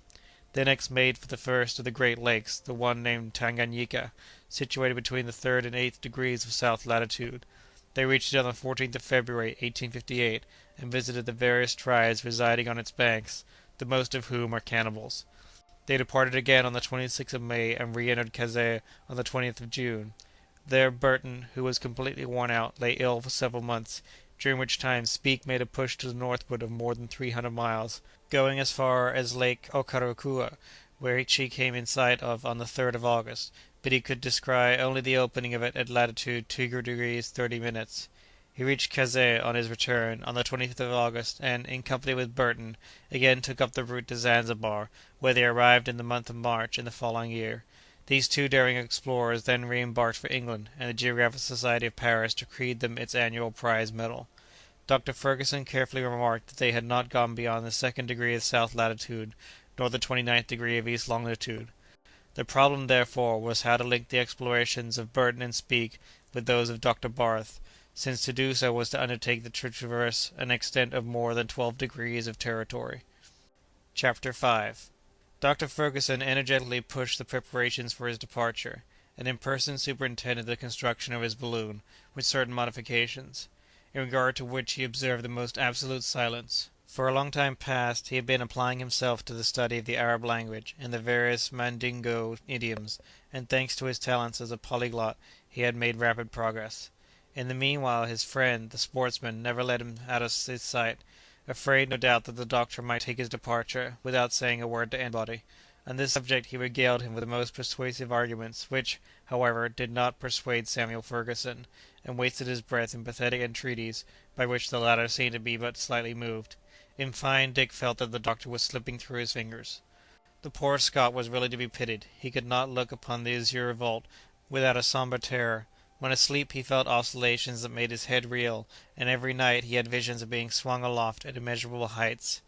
Speaker 1: They next made for the first of the great lakes, the one named Tanganyika, situated between the 3rd and 8th degrees of south latitude. They reached it on the 14th of February, 1858, and visited the various tribes residing on its banks, the most of whom are cannibals. They departed again on the 26th of May, and re-entered Kazeh on the 20th of June. There Burton, who was completely worn out, lay ill for several months, during which time Speke made a push to the northward of more than 300 miles, going as far as Lake Okarakua, which he came in sight of on the 3rd of August, but he could descry only the opening of it at latitude 2 degrees 30 minutes. He reached Kazeh on his return, on the 25th of August, and, in company with Burton, again took up the route to Zanzibar, where they arrived in the month of March in the following year. These two daring explorers then re-embarked for England, and the Geographical Society of Paris decreed them its annual prize medal. Dr. Fergusson carefully remarked that they had not gone beyond the second degree of south latitude, nor the 29th degree of east longitude. The problem, therefore, was how to link the explorations of Burton and Speke with those of Dr. Barth, since to do so was to undertake to traverse an extent of more than 12 degrees of territory. Chapter 5. Dr. Fergusson energetically pushed the preparations for his departure, and in person superintended the construction of his balloon, with certain modifications, in regard to which he observed the most absolute silence. For a long time past he had been applying himself to the study of the Arab language and the various Mandingo idioms, and thanks to his talents as a polyglot he had made rapid progress. In the meanwhile his friend, the sportsman, never let him out of his sight, afraid no doubt that the doctor might take his departure without saying a word to anybody. On this subject he regaled him with the most persuasive arguments, which, however, did not persuade Samuel Fergusson, and wasted his breath in pathetic entreaties, by which the latter seemed to be but slightly moved. In fine, Dick felt that the doctor was slipping through his fingers. The poor Scot was really to be pitied. He could not look upon the azure vault without a sombre terror. When asleep he felt oscillations that made his head reel, and every night he had visions of being swung aloft at immeasurable heights.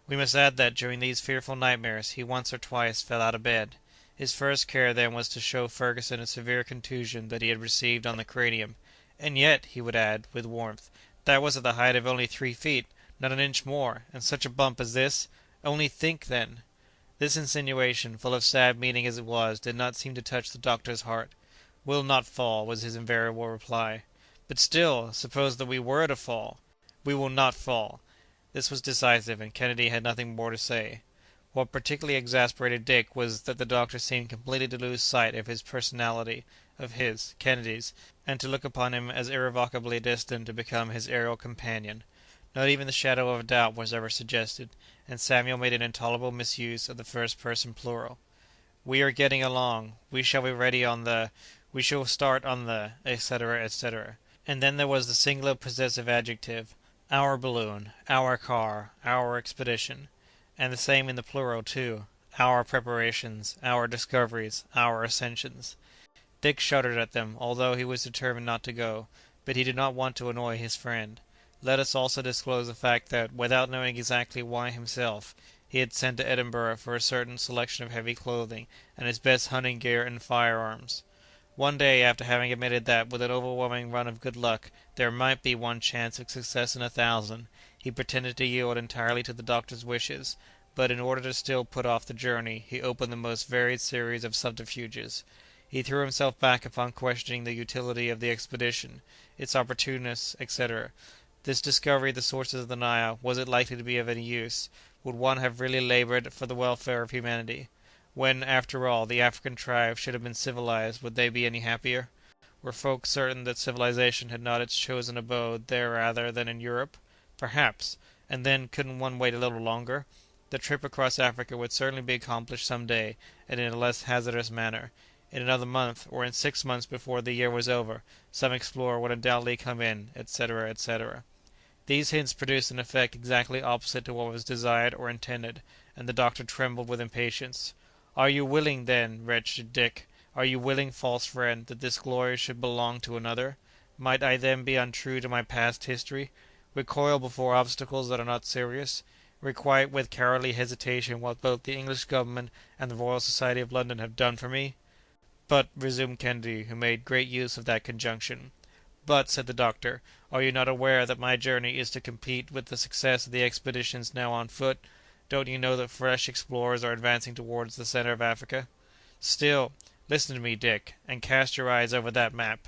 Speaker 1: We must add that, during these fearful nightmares, he once or twice fell out of bed. His first care then was to show Fergusson a severe contusion that he had received on the cranium. "And yet," he would add, with warmth, "that was at the height of only 3 feet, not an inch more, and such a bump as this! Only think, then!" This insinuation, full of sad meaning as it was, did not seem to touch the doctor's heart. "Will not fall," was his invariable reply. "But still, suppose that we were to fall?" "We will not fall." This was decisive, and Kennedy had nothing more to say. What particularly exasperated Dick was that the doctor seemed completely to lose sight of his personality, of his, Kennedy's, and to look upon him as irrevocably destined to become his aerial companion. Not even the shadow of a doubt was ever suggested, and Samuel made an intolerable misuse of the first person plural. "We are getting along. We shall be ready on the... we shall start on the... etc., etc." And then there was the singular possessive adjective, "our balloon," "our car," "our expedition," and the same in the plural too, "our preparations," "our discoveries," "our ascensions." Dick shuddered at them, although he was determined not to go, but he did not want to annoy his friend. Let us also disclose the fact that, without knowing exactly why himself, he had sent to Edinburgh for a certain selection of heavy clothing and his best hunting gear and firearms. One day, after having admitted that, with an overwhelming run of good luck, there might be one chance of success in 1,000, he pretended to yield entirely to the doctor's wishes, but, in order to still put off the journey, he opened the most varied series of subterfuges. He threw himself back upon questioning the utility of the expedition, its opportunists, etc. This discovery of the sources of the Nile, was it likely to be of any use? Would one have really laboured for the welfare of humanity? When, after all, the African tribes should have been civilized, would they be any happier? Were folk certain that civilization had not its chosen abode there rather than in Europe? Perhaps. And then, couldn't one wait a little longer? The trip across Africa would certainly be accomplished some day, and in a less hazardous manner. In another month, or in 6 months before the year was over, some explorer would undoubtedly come in, etc., etc. These hints produced an effect exactly opposite to what was desired or intended, and the doctor trembled with impatience. "Are you willing, then, wretched Dick, are you willing, false friend, that this glory should belong to another? Might I then be untrue to my past history? Recoil before obstacles that are not serious? Requite with cowardly hesitation what both the English government and the Royal Society of London have done for me?" "But," resumed Kennedy, who made great use of that conjunction. "But," said the doctor, "are you not aware that my journey is to compete with the success of the expeditions now on foot? Don't you know that fresh explorers are advancing towards the centre of Africa? Still, listen to me, Dick, and cast your eyes over that map."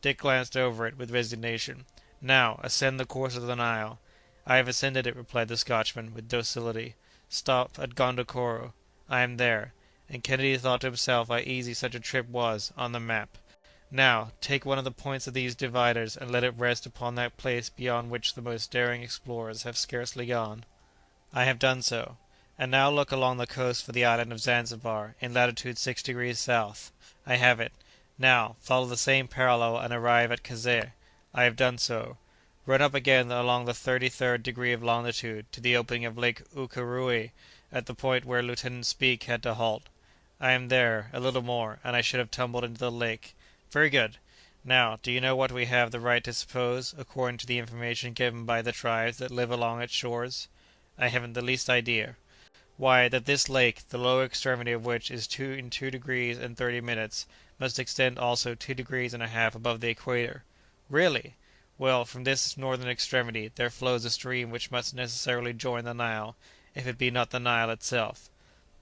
Speaker 1: Dick glanced over it with resignation. "Now, ascend the course of the Nile." "I have ascended it," replied the Scotchman, with docility. "Stop at Gondokoro." "I am there." And Kennedy thought to himself how easy such a trip was, on the map. "Now, take one of the points of these dividers, and let it rest upon that place beyond which the most daring explorers have scarcely gone." "I have done so." "And now look along the coast for the island of Zanzibar, in latitude 6 degrees south." "I have it." "Now, follow the same parallel and arrive at Kazeh." "I have done so." "Run up again along the 33rd degree of longitude, to the opening of Lake Ukéréoué, at the point where Lieutenant Speke had to halt." I am there, a little more, and I should have tumbled into the lake. Very good. Now, do you know what we have the right to suppose, according to the information given by the tribes that live along its shores? I haven't the least idea. Why, that this lake, the lower extremity of which is 2 degrees and 30 minutes, must extend also 2 degrees and a half above the equator. Really? Well, from this northern extremity there flows a stream which must necessarily join the Nile, if it be not the Nile itself.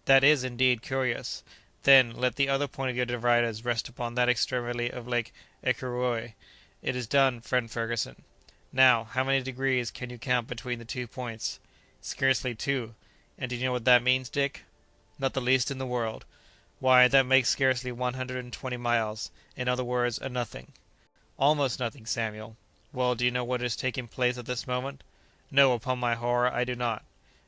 Speaker 1: That is indeed curious. Then let the other point of your dividers rest upon that extremity of Lake Ekuroi. It is done, friend Fergusson. Now, how many degrees can you count between the 2 points? Scarcely two. And do you know what that means, Dick? Not the least in the world. Why, that makes scarcely 120 miles. In other words, a nothing. Almost nothing, Samuel. Well, do you know what is taking place at this moment? No, upon my horror, I do not.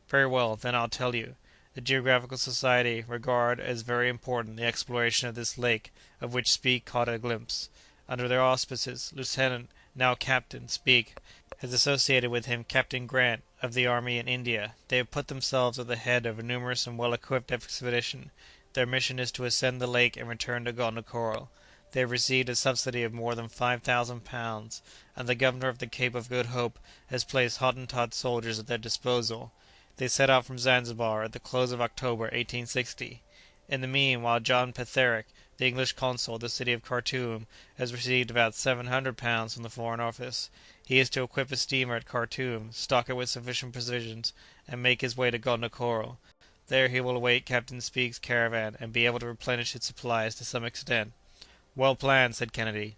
Speaker 1: Very well, then I'll tell you. The Geographical Society regard as very important the exploration of this lake, of which Speke caught a glimpse. Under their auspices, Lieutenant, now Captain, Speke has associated with him Captain Grant, of the army in India. They have put themselves at the head of a numerous and well-equipped expedition. Their mission is to ascend the lake and return to Gondokoro. They have received a subsidy of more than £5,000, and the governor of the Cape of Good Hope has placed Hottentot soldiers at their disposal. They set out from Zanzibar at the close of October, 1860. In the meanwhile, John Petherick, the English consul at the city of Khartoum, has received about £700 from the Foreign Office. He is to equip a steamer at Khartoum, stock it with sufficient provisions, and make his way to Gondokoro. There he will await Captain Speke's caravan, and be able to replenish its supplies to some extent. Well planned, said Kennedy.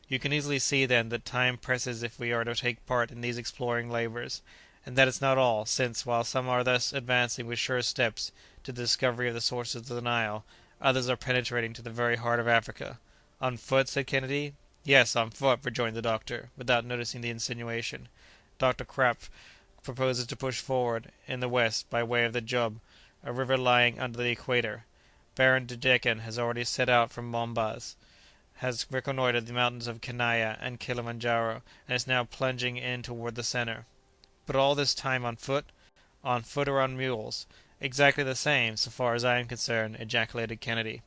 Speaker 1: You can easily see, then, that time presses if we are to take part in these exploring labours. And that is not all, since, while some are thus advancing with sure steps to the discovery of the sources of the Nile, others are penetrating to the very heart of Africa. On foot, said Kennedy. Yes, on foot, rejoined the doctor, without noticing the insinuation. Dr. Krapf proposes to push forward, in the west, by way of the Jub, a river lying under the equator. Baron de Decken has already set out from Mombaz, has reconnoitred the mountains of Kenaya and Kilimanjaro, and is now plunging in toward the centre. But all this time on foot? On foot or on mules? Exactly the same, so far as I am concerned, ejaculated Kennedy.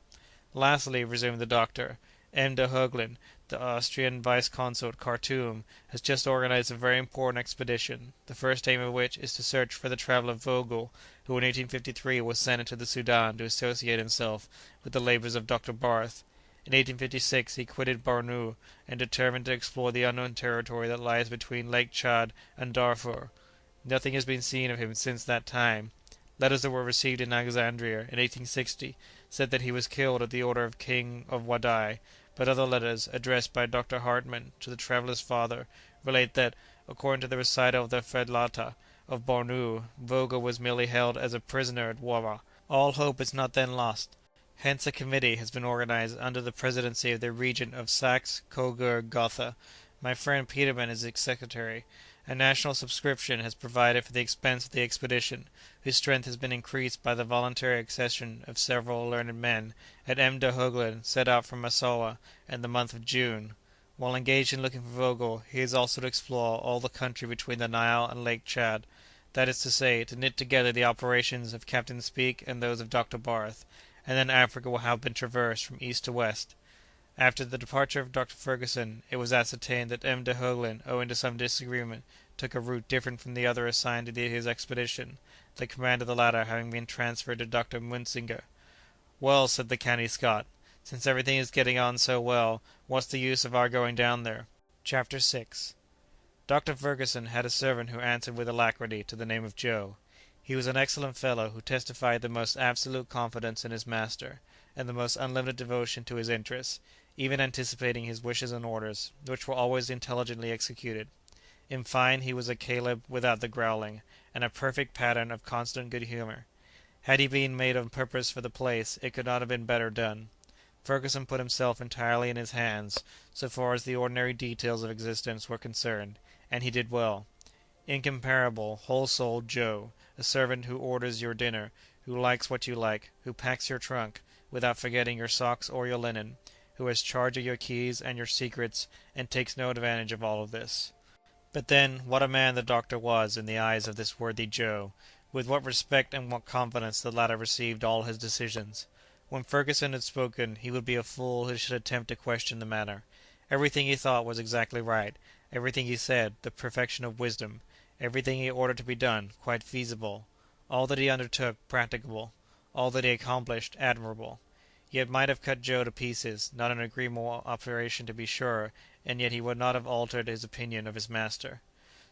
Speaker 1: Lastly, resumed the doctor, M. de Heuglin, the Austrian vice-consul at Khartoum, has just organized a very important expedition, the first aim of which is to search for the traveller Vogel, who in 1853 was sent into the Sudan to associate himself with the labours of Dr. Barth. In 1856 he quitted Bornu, and determined to explore the unknown territory that lies between Lake Chad and Darfur. Nothing has been seen of him since that time. Letters that were received in Alexandria in 1860 said that he was killed at the order of King of Wadai, but other letters, addressed by Dr. Hartmann to the traveller's father, relate that, according to the recital of the Fedlata of Bornu, Vogel was merely held as a prisoner at Wava. All hope is not then lost. Hence a committee has been organized under the presidency of the regent of Saxe-Coburg-Gotha. My friend Petermann is its secretary. A national subscription has provided for the expense of the expedition, whose strength has been increased by the voluntary accession of several learned men, and M. de Heuglin set out from Massawa in the month of June. While engaged in looking for Vogel, he is also to explore all the country between the Nile and Lake Chad, that is to say, to knit together the operations of Captain Speke and those of Dr. Barth, and then Africa will have been traversed from east to west. After the departure of Dr. Fergusson, it was ascertained that M. de Heuglin, owing to some disagreement, took a route different from the other assigned to his expedition, the command of the latter having been transferred to Dr. Munsinger. "Well," said the canny Scot, "since everything is getting on so well, what's the use of our going down there?" Chapter 6. Dr. Fergusson had a servant who answered with alacrity to the name of Joe. He was an excellent fellow who testified the most absolute confidence in his master, and the most unlimited devotion to his interests, even anticipating his wishes and orders, which were always intelligently executed. In fine, he was a Caleb without the growling, and a perfect pattern of constant good humour. Had he been made on purpose for the place, it could not have been better done. Fergusson put himself entirely in his hands, so far as the ordinary details of existence were concerned, and he did well. Incomparable, whole-souled Joe, a servant who orders your dinner, who likes what you like, who packs your trunk, without forgetting your socks or your linen, who has charge of your keys and your secrets, and takes no advantage of all of this. But then, what a man the doctor was in the eyes of this worthy Joe! With what respect and what confidence the latter received all his decisions! When Fergusson had spoken, he would be a fool who should attempt to question the matter. Everything he thought was exactly right; everything he said, the perfection of wisdom; everything he ordered to be done, quite feasible; all that he undertook, practicable; all that he accomplished, admirable. It might have cut Joe to pieces, not an agreeable operation to be sure, and yet he would not have altered his opinion of his master.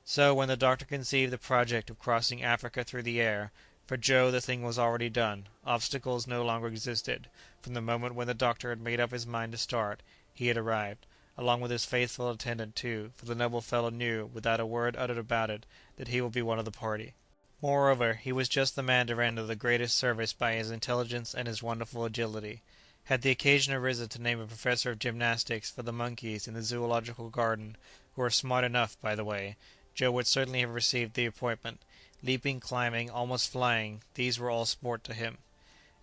Speaker 1: So, when the doctor conceived the project of crossing Africa through the air, for Joe the thing was already done; obstacles no longer existed; from the moment when the doctor had made up his mind to start, he had arrived, along with his faithful attendant too, for the noble fellow knew, without a word uttered about it, that he would be one of the party. Moreover, he was just the man to render the greatest service by his intelligence and his wonderful agility. Had the occasion arisen to name a professor of gymnastics for the monkeys in the Zoological Garden, who are smart enough, by the way, Joe would certainly have received the appointment. Leaping, climbing, almost flying, these were all sport to him.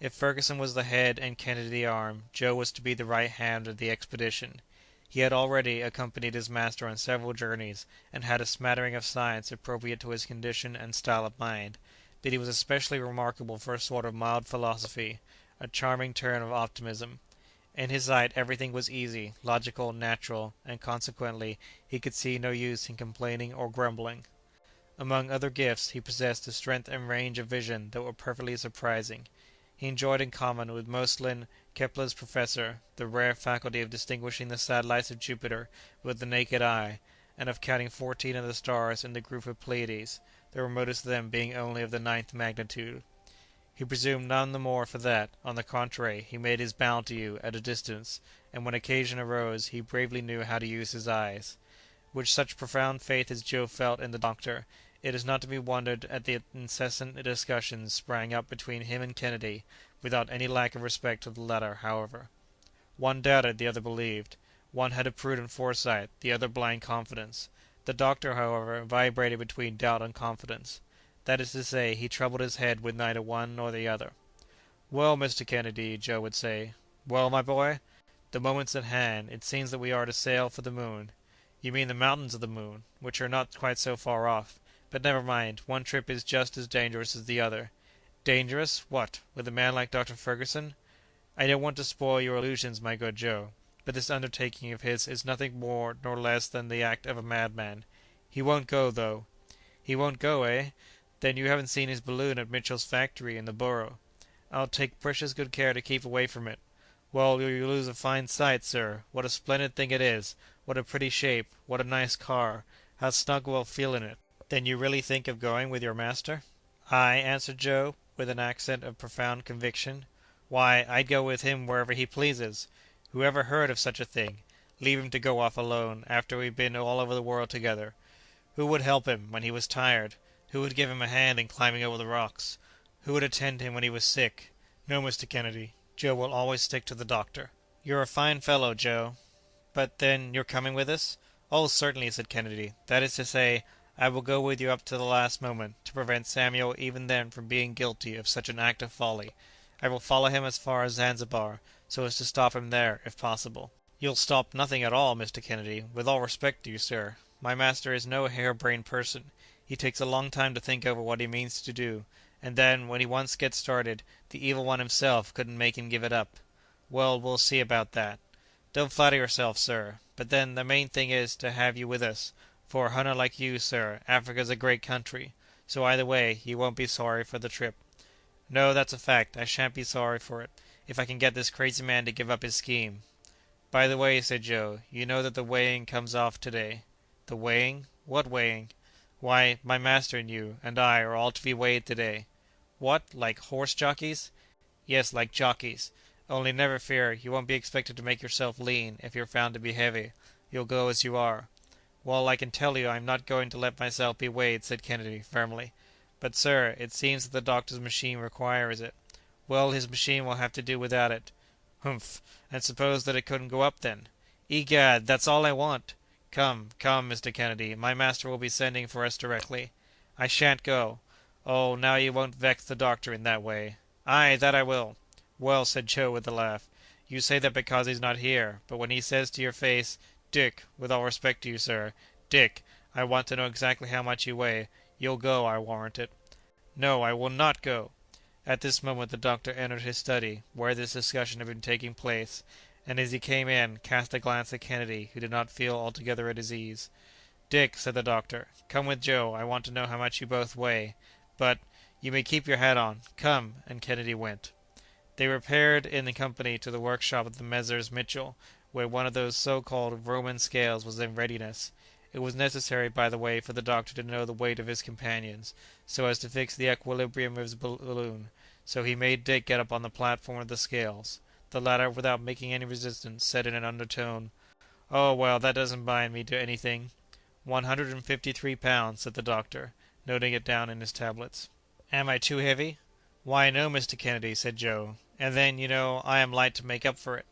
Speaker 1: If Fergusson was the head and Kennedy the arm, Joe was to be the right hand of the expedition. He had already accompanied his master on several journeys, and had a smattering of science appropriate to his condition and style of mind, but he was especially remarkable for a sort of mild philosophy, a charming turn of optimism. In his sight everything was easy, logical, natural, and consequently he could see no use in complaining or grumbling. Among other gifts, he possessed a strength and range of vision that were perfectly surprising. He enjoyed in common with Moestlin, Kepler's professor, the rare faculty of distinguishing the satellites of Jupiter with the naked eye, and of counting 14 of the stars in the group of Pleiades, the remotest of them being only of the 9th magnitude. He presumed none the more for that; on the contrary, he made his bow to you at a distance, and when occasion arose, he bravely knew how to use his eyes. With such profound faith as Joe felt in the doctor, it is not to be wondered at the incessant discussions sprang up between him and Kennedy, without any lack of respect to the latter, however. One doubted, the other believed; one had a prudent foresight, the other blind confidence. The doctor, however, vibrated between doubt and confidence. That is to say, he troubled his head with neither one nor the other. "Well, Mr. Kennedy," Joe would say. "Well, my boy?" "The moment's at hand. It seems that we are to sail for the moon." "You mean the mountains of the moon, which are not quite so far off. But never mind, one trip is just as dangerous as the other." "Dangerous? What, with a man like Dr. Fergusson?" "I don't want to spoil your illusions, my good Joe, but this undertaking of his is nothing more nor less than the act of a madman. He won't go, though." "He won't go, eh? Then you haven't seen his balloon at Mitchell's factory in the Borough?" "I'll take precious good care to keep away from it." "Well, you lose a fine sight, sir. What a splendid thing it is! What a pretty shape! What a nice car! How snug we'll feel in it!" "Then you really think of going with your master?" "I?" answered Joe, with an accent of profound conviction. "Why, I'd go with him wherever he pleases. Who ever heard of such a thing? Leave him to go off alone, after we've been all over the world together. Who would help him when he was tired? Who would give him a hand in climbing over the rocks? Who would attend him when he was sick? No, Mr. Kennedy, Joe will always stick to the doctor." "You're a fine fellow, Joe. But, then, you're coming with us?" "Oh, certainly," said Kennedy. "That is to say, I will go with you up to the last moment, to prevent Samuel even then from being guilty of such an act of folly. I will follow him as far as Zanzibar, so as to stop him there, if possible." "You'll stop nothing at all, Mr. Kennedy, with all respect to you, sir. My master is no hare-brained person. He takes a long time to think over what he means to do, and then, when he once gets started, the Evil One himself couldn't make him give it up." "Well, we'll see about that." "Don't flatter yourself, sir. But then, the main thing is, to have you with us. For a hunter like you, sir, Africa's a great country. So either way, you won't be sorry for the trip." "No, that's a fact. I shan't be sorry for it, if I can get this crazy man to give up his scheme." "By the way," said Joe, "you know that the weighing comes off to-day." "The weighing? What weighing?" "Why, my master and you, and I are all to be weighed to-day." "What, like horse-jockeys?" "Yes, like jockeys. Only never fear, you won't be expected to make yourself lean, if you're found to be heavy. You'll go as you are." "Well, I can tell you I'm not going to let myself be weighed," said Kennedy, firmly. "But, sir, it seems that the doctor's machine requires it." "Well, his machine will have to do without it." "Humph! And suppose that it couldn't go up, then?" "Egad, that's all I want." "Come, come, Mr. Kennedy, my master will be sending for us directly." "I shan't go." "Oh, now you won't vex the doctor in that way." "Aye, that I will." "Well," said Joe, with a laugh, "you say that because he's not here; but when he says to your face, 'Dick,' with all respect to you, sir, 'Dick, I want to know exactly how much you weigh,' you'll go, I warrant it." "No, I will not go." At this moment the doctor entered his study, where this discussion had been taking place, and as he came in, cast a glance at Kennedy, who did not feel altogether at his ease. "Dick," said the doctor, "come with Joe. I want to know how much you both weigh. But you may keep your hat on. Come," and Kennedy went. They repaired in company to the workshop of the Messrs. Mitchell, where one of those so-called Roman scales was in readiness. It was necessary, by the way, for the doctor to know the weight of his companions, so as to fix the equilibrium of his balloon, so he made Dick get up on the platform of the scales. The latter, without making any resistance, said in an undertone, "Oh, well, that doesn't bind me to anything." 153 pounds, said the doctor, noting it down in his tablets. "Am I too heavy?" "Why, no, Mr. Kennedy," said Joe. "And then, you know, I am light to make up for it."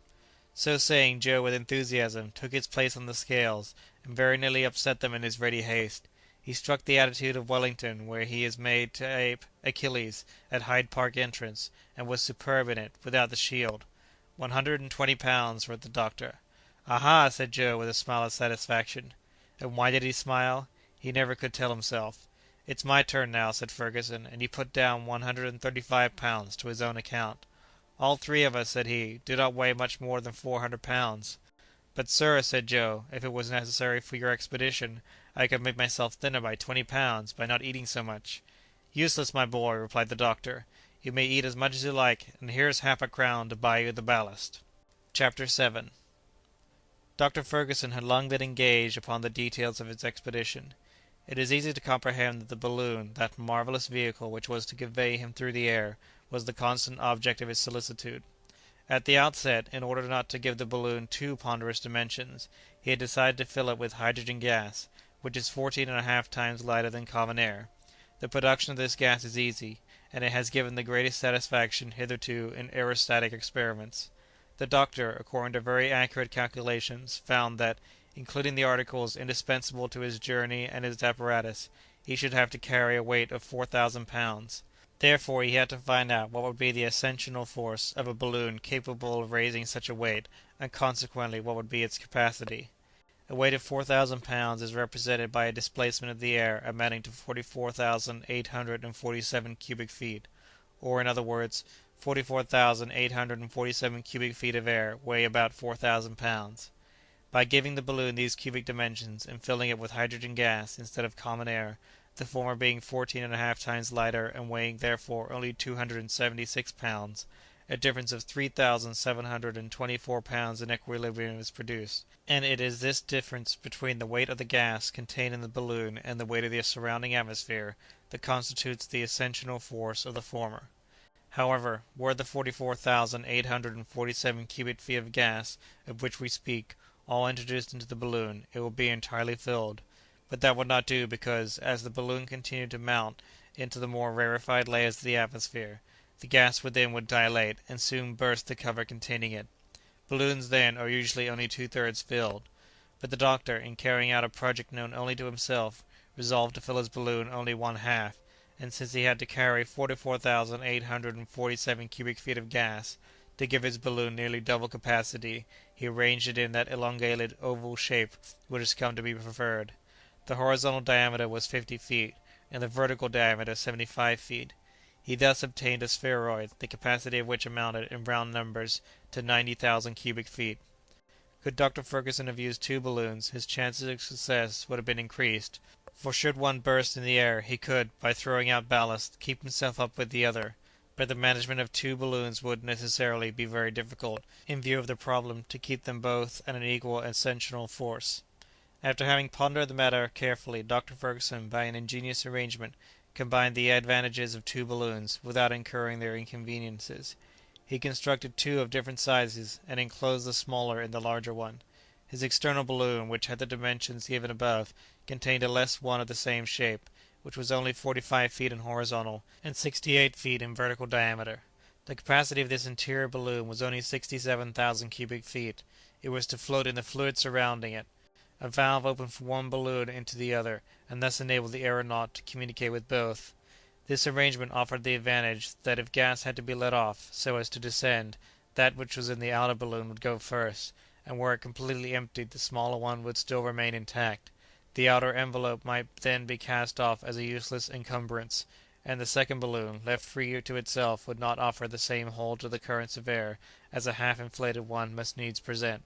Speaker 1: So saying, Joe, with enthusiasm, took his place on the scales, and very nearly upset them in his ready haste. He struck the attitude of Wellington, where he is made to ape Achilles at Hyde Park entrance, and was superb in it, without the shield. 120 pounds, wrote the doctor. "Aha!" said Joe, with a smile of satisfaction. And why did he smile? He never could tell himself. "It's my turn now," said Fergusson, and he put down 135 pounds to his own account. "All three of us," said he, "do not weigh much more than 400 pounds." "But, sir," said Joe, "if it was necessary for your expedition, I could make myself thinner by 20 pounds, by not eating so much." "Useless, my boy," replied the doctor. "You may eat as much as you like, and here's half a crown to buy you the ballast." Chapter 7. Dr. Fergusson had long been engaged upon the details of his expedition. It is easy to comprehend that the balloon, that marvellous vehicle which was to convey him through the air, was the constant object of his solicitude. At the outset, in order not to give the balloon too ponderous dimensions, he had decided to fill it with hydrogen gas, which is 14½ times lighter than common air. The production of this gas is easy, and it has given the greatest satisfaction hitherto in aerostatic experiments. The doctor, according to very accurate calculations, found that, including the articles indispensable to his journey and his apparatus, he should have to carry a weight of 4,000 pounds. Therefore he had to find out what would be the ascensional force of a balloon capable of raising such a weight, and consequently what would be its capacity. A weight of 4,000 pounds is represented by a displacement of the air amounting to 44,847 cubic feet, or, in other words, 44,847 cubic feet of air weigh about 4,000 pounds. By giving the balloon these cubic dimensions, and filling it with hydrogen gas instead of common air, the former being 14½ times lighter and weighing therefore only 276 pounds, a difference of 3,724 pounds in equilibrium is produced, and it is this difference between the weight of the gas contained in the balloon and the weight of the surrounding atmosphere that constitutes the ascensional force of the former. However, were the 44,847 cubic feet of gas of which we speak all introduced into the balloon, it would be entirely filled. But that would not do, because, as the balloon continued to mount into the more rarefied layers of the atmosphere, the gas within would dilate, and soon burst the cover containing it. Balloons, then, are usually only two-thirds filled. But the doctor, in carrying out a project known only to himself, resolved to fill his balloon only one-half, and since he had to carry 44,847 cubic feet of gas, to give his balloon nearly double capacity, he arranged it in that elongated oval shape which has come to be preferred. The horizontal diameter was 50 feet, and the vertical diameter 75 feet. He thus obtained a spheroid, the capacity of which amounted, in round numbers, to 90,000 cubic feet. Could Dr. Fergusson have used two balloons, his chances of success would have been increased, for should one burst in the air, he could, by throwing out ballast, keep himself up with the other. But the management of two balloons would, necessarily, be very difficult, in view of the problem to keep them both at an equal ascensional force. After having pondered the matter carefully, Dr. Fergusson, by an ingenious arrangement, combined the advantages of two balloons, without incurring their inconveniences. He constructed two of different sizes, and enclosed the smaller in the larger one. His external balloon, which had the dimensions given above, contained a less one of the same shape, which was only 45 feet in horizontal, and 68 feet in vertical diameter. The capacity of this interior balloon was only 67,000 cubic feet. It was to float in the fluid surrounding it. A valve opened from one balloon into the other, and thus enabled the aeronaut to communicate with both. This arrangement offered the advantage that if gas had to be let off, so as to descend, that which was in the outer balloon would go first, and were it completely emptied the smaller one would still remain intact. The outer envelope might then be cast off as a useless encumbrance, and the second balloon, left free to itself, would not offer the same hold to the currents of air as a half-inflated one must needs present.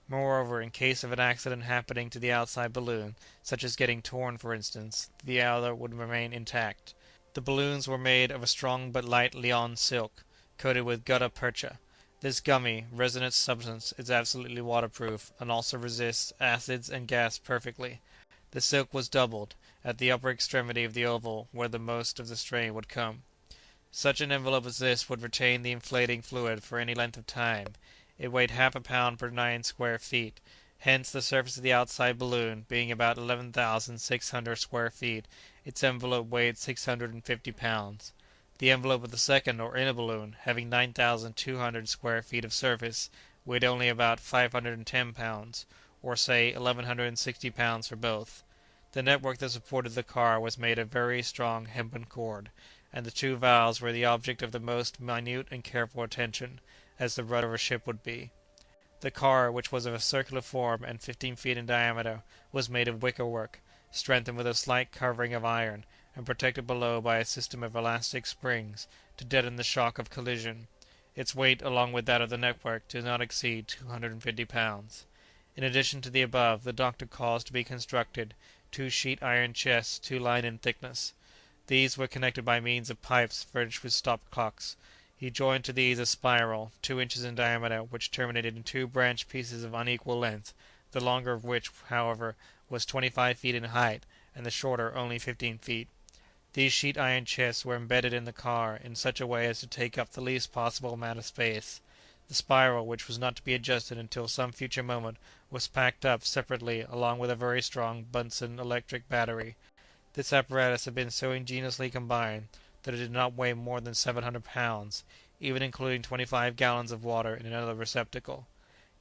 Speaker 1: Moreover, in case of an accident happening to the outside balloon, such as getting torn for instance, the other would remain intact. The balloons were made of a strong but light Lyons silk, coated with gutta percha. This gummy, resinous substance is absolutely waterproof, and also resists acids and gas perfectly. The silk was doubled, at the upper extremity of the oval, where the most of the strain would come. Such an envelope as this would retain the inflating fluid for any length of time. It weighed half a pound per 9 square feet. Hence, the surface of the outside balloon being about 11,600 square feet, its envelope weighed 650 pounds. The envelope of the second, or inner balloon, having 9,200 square feet of surface, weighed only about 510 pounds, or say 1,160 pounds for both. The network that supported the car was made of very strong hempen cord, and the two valves were the object of the most minute and careful attention, as the rudder of a ship would be. The car, which was of a circular form and 15 feet in diameter, was made of wicker work, strengthened with a slight covering of iron, and protected below by a system of elastic springs, to deaden the shock of collision. Its weight, along with that of the network, did not exceed 250 pounds. In addition to the above, the doctor caused to be constructed 2 sheet iron chests 2 line in thickness. These were connected by means of pipes furnished with stop-cocks. He joined to these a spiral, 2 inches in diameter, which terminated in 2 branched pieces of unequal length, the longer of which, however, was 25 feet in height, and the shorter only 15 feet. These sheet iron chests were embedded in the car in such a way as to take up the least possible amount of space. The spiral, which was not to be adjusted until some future moment, was packed up separately along with a very strong Bunsen electric battery. This apparatus had been so ingeniously combined that it did not weigh more than 700 pounds, even including 25 gallons of water in another receptacle.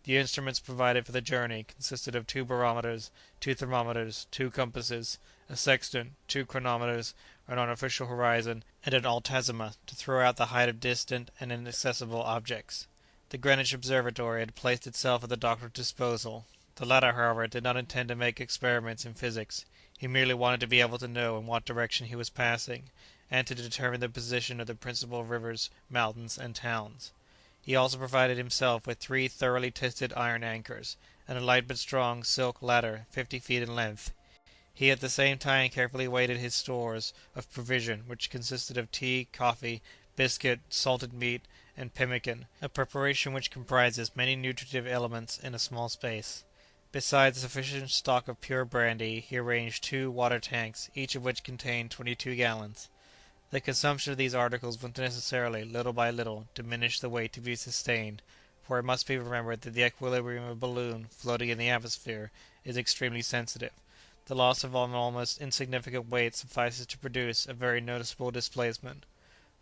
Speaker 1: The instruments provided for the journey consisted of 2 barometers, 2 thermometers, 2 compasses, a sextant, 2 chronometers, an artificial horizon, and an altazimuth to throw out the height of distant and inaccessible objects. The Greenwich Observatory had placed itself at the doctor's disposal. The latter, however, did not intend to make experiments in physics. He merely wanted to be able to know in what direction he was passing, and to determine the position of the principal rivers, mountains, and towns. He also provided himself with 3 thoroughly tested iron anchors, and a light but strong silk ladder 50 feet in length. He at the same time carefully weighed his stores of provision, which consisted of tea, coffee, biscuit, salted meat, and pemmican, a preparation which comprises many nutritive elements in a small space. Besides a sufficient stock of pure brandy, he arranged 2 water tanks, each of which contained 22 gallons. The consumption of these articles would necessarily, little by little, diminish the weight to be sustained, for it must be remembered that the equilibrium of a balloon floating in the atmosphere is extremely sensitive. The loss of an almost insignificant weight suffices to produce a very noticeable displacement.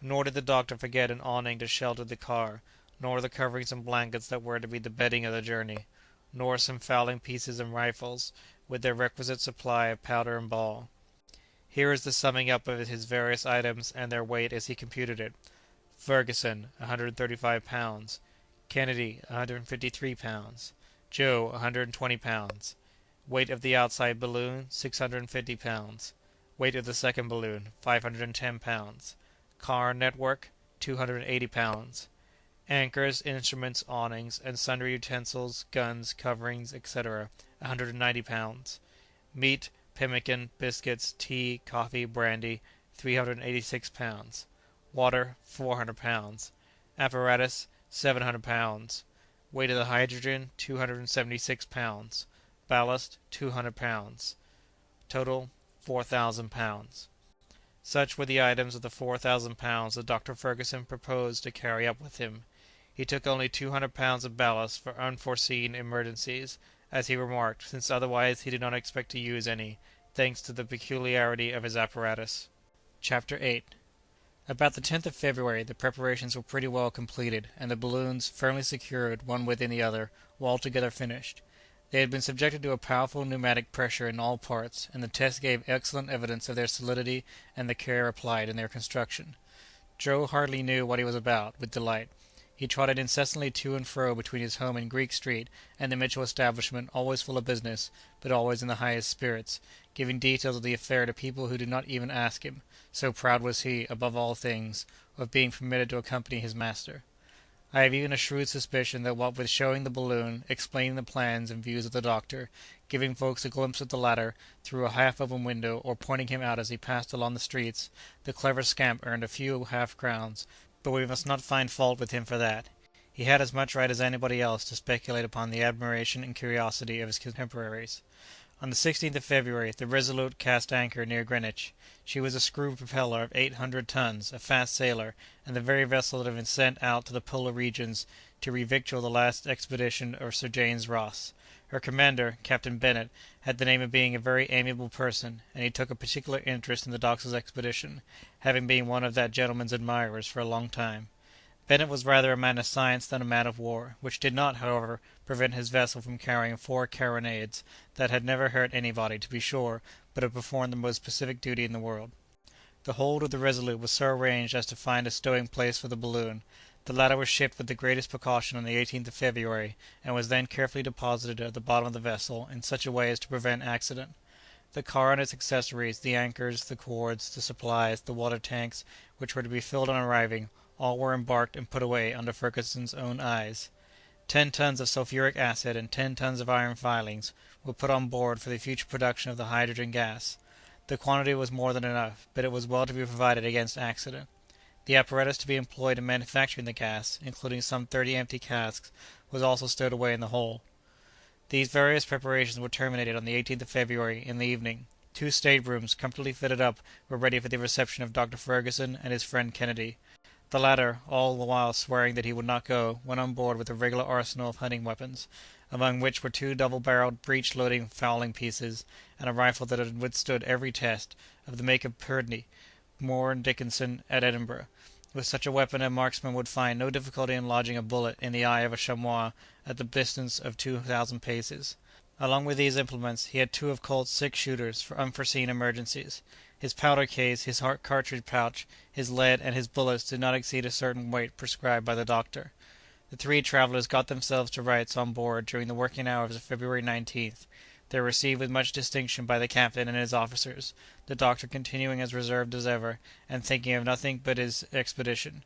Speaker 1: Nor did the doctor forget an awning to shelter the car, nor the coverings and blankets that were to be the bedding of the journey, nor some fowling pieces and rifles, with their requisite supply of powder and ball. Here is the summing up of his various items and their weight as he computed it. Fergusson, 135 pounds. Kennedy, 153 pounds. Joe, 120 pounds. Weight of the outside balloon, 650 pounds. Weight of the second balloon, 510 pounds. Car network, 280 pounds. Anchors, instruments, awnings, and sundry utensils, guns, coverings, etc., 190 pounds. Meat, pemmican, biscuits, tea, coffee, brandy, 386 pounds. Water, 400 pounds. Apparatus, 700 pounds. Weight of the hydrogen, 276 pounds. Ballast, 200 pounds. Total, 4,000 pounds. Such were the items of the 4,000 pounds that Dr. Fergusson proposed to carry up with him. He took only 200 pounds of ballast for unforeseen emergencies, as he remarked, since otherwise he did not expect to use any, thanks to the peculiarity of his apparatus. Chapter 8. About the 10th of February the preparations were pretty well completed, and the balloons, firmly secured one within the other, were altogether finished. They had been subjected to a powerful pneumatic pressure in all parts, and the test gave excellent evidence of their solidity and the care applied in their construction. Joe hardly knew what he was about, with delight. He trotted incessantly to and fro between his home in Greek Street and the Mitchell establishment, always full of business, but always in the highest spirits, giving details of the affair to people who did not even ask him, so proud was he, above all things, of being permitted to accompany his master. I have even a shrewd suspicion that what with showing the balloon, explaining the plans and views of the doctor, giving folks a glimpse of the latter through a half-open window, or pointing him out as he passed along the streets, the clever scamp earned a few half-crowns, but we must not find fault with him for that. He had as much right as anybody else to speculate upon the admiration and curiosity of his contemporaries. On the 16th of February, the Resolute cast anchor near Greenwich. She was a screw propeller of 800 tons, a fast sailer, and the very vessel that had been sent out to the polar regions to revictual the last expedition of Sir James Ross. Her commander, Captain Bennet, had the name of being a very amiable person, and he took a particular interest in the Doctor's expedition, having been one of that gentleman's admirers for a long time. Bennet was rather a man of science than a man of war, which did not, however, prevent his vessel from carrying 4 carronades that had never hurt anybody, to be sure, but had performed the most pacific duty in the world. The hold of the Resolute was so arranged as to find a stowing place for the balloon. The latter was shipped with the greatest precaution on the 18th of February, and was then carefully deposited at the bottom of the vessel in such a way as to prevent accident. The car and its accessories, the anchors, the cords, the supplies, the water tanks, which were to be filled on arriving, all were embarked and put away under Fergusson's own eyes. 10 tons of sulphuric acid and 10 tons of iron filings were put on board for the future production of the hydrogen gas. The quantity was more than enough, but it was well to be provided against accident. The apparatus to be employed in manufacturing the gas, including some 30 empty casks, was also stowed away in the hold. These various preparations were terminated on the 18th of February, in the evening. 2 state-rooms, comfortably fitted up, were ready for the reception of Dr. Fergusson and his friend Kennedy. The latter, all the while swearing that he would not go, went on board with a regular arsenal of hunting weapons, among which were 2 double-barreled breech-loading fowling pieces, and a rifle that had withstood every test, of the make of Purdey, Moore and Dickinson, at Edinburgh. With such a weapon a marksman would find no difficulty in lodging a bullet in the eye of a chamois at the distance of 2,000 paces. Along with these implements, he had 2 of Colt's 6-shooters for unforeseen emergencies. His powder case, his cartridge pouch, his lead, and his bullets did not exceed a certain weight prescribed by the doctor. The 3 travellers got themselves to rights on board during the working hours of February 19th. They were received with much distinction by the captain and his officers, the doctor continuing as reserved as ever, and thinking of nothing but his expedition.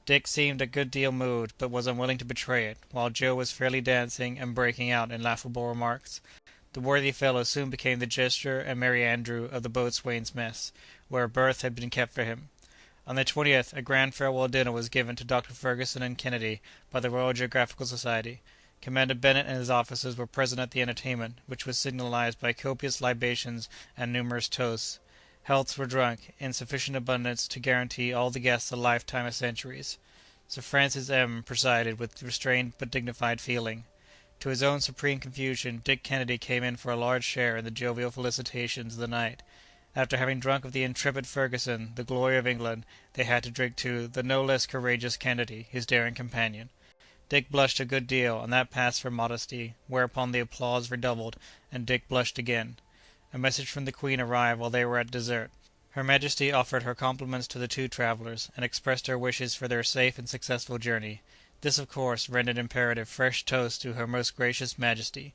Speaker 1: Dick seemed a good deal moved, but was unwilling to betray it, while Joe was fairly dancing and breaking out in laughable remarks. The worthy fellow soon became the jester and merry andrew of the boatswain's mess, where a berth had been kept for him. On the 20th, a grand farewell dinner was given to Dr. Fergusson and Kennedy by the Royal Geographical Society. Commander Bennet and his officers were present at the entertainment, which was signalized by copious libations and numerous toasts. Healths were drunk, in sufficient abundance to guarantee all the guests a lifetime of centuries. Sir Francis M. presided with restrained but dignified feeling. To his own supreme confusion, Dick Kennedy came in for a large share in the jovial felicitations of the night. After having drunk of the intrepid Fergusson, the glory of England, they had to drink to the no less courageous Kennedy, his daring companion. Dick blushed a good deal, and that passed for modesty, whereupon the applause redoubled, and Dick blushed again. A message from the Queen arrived while they were at dessert. Her Majesty offered her compliments to the 2 travellers, and expressed her wishes for their safe and successful journey. This, of course, rendered imperative fresh toasts to Her Most Gracious Majesty.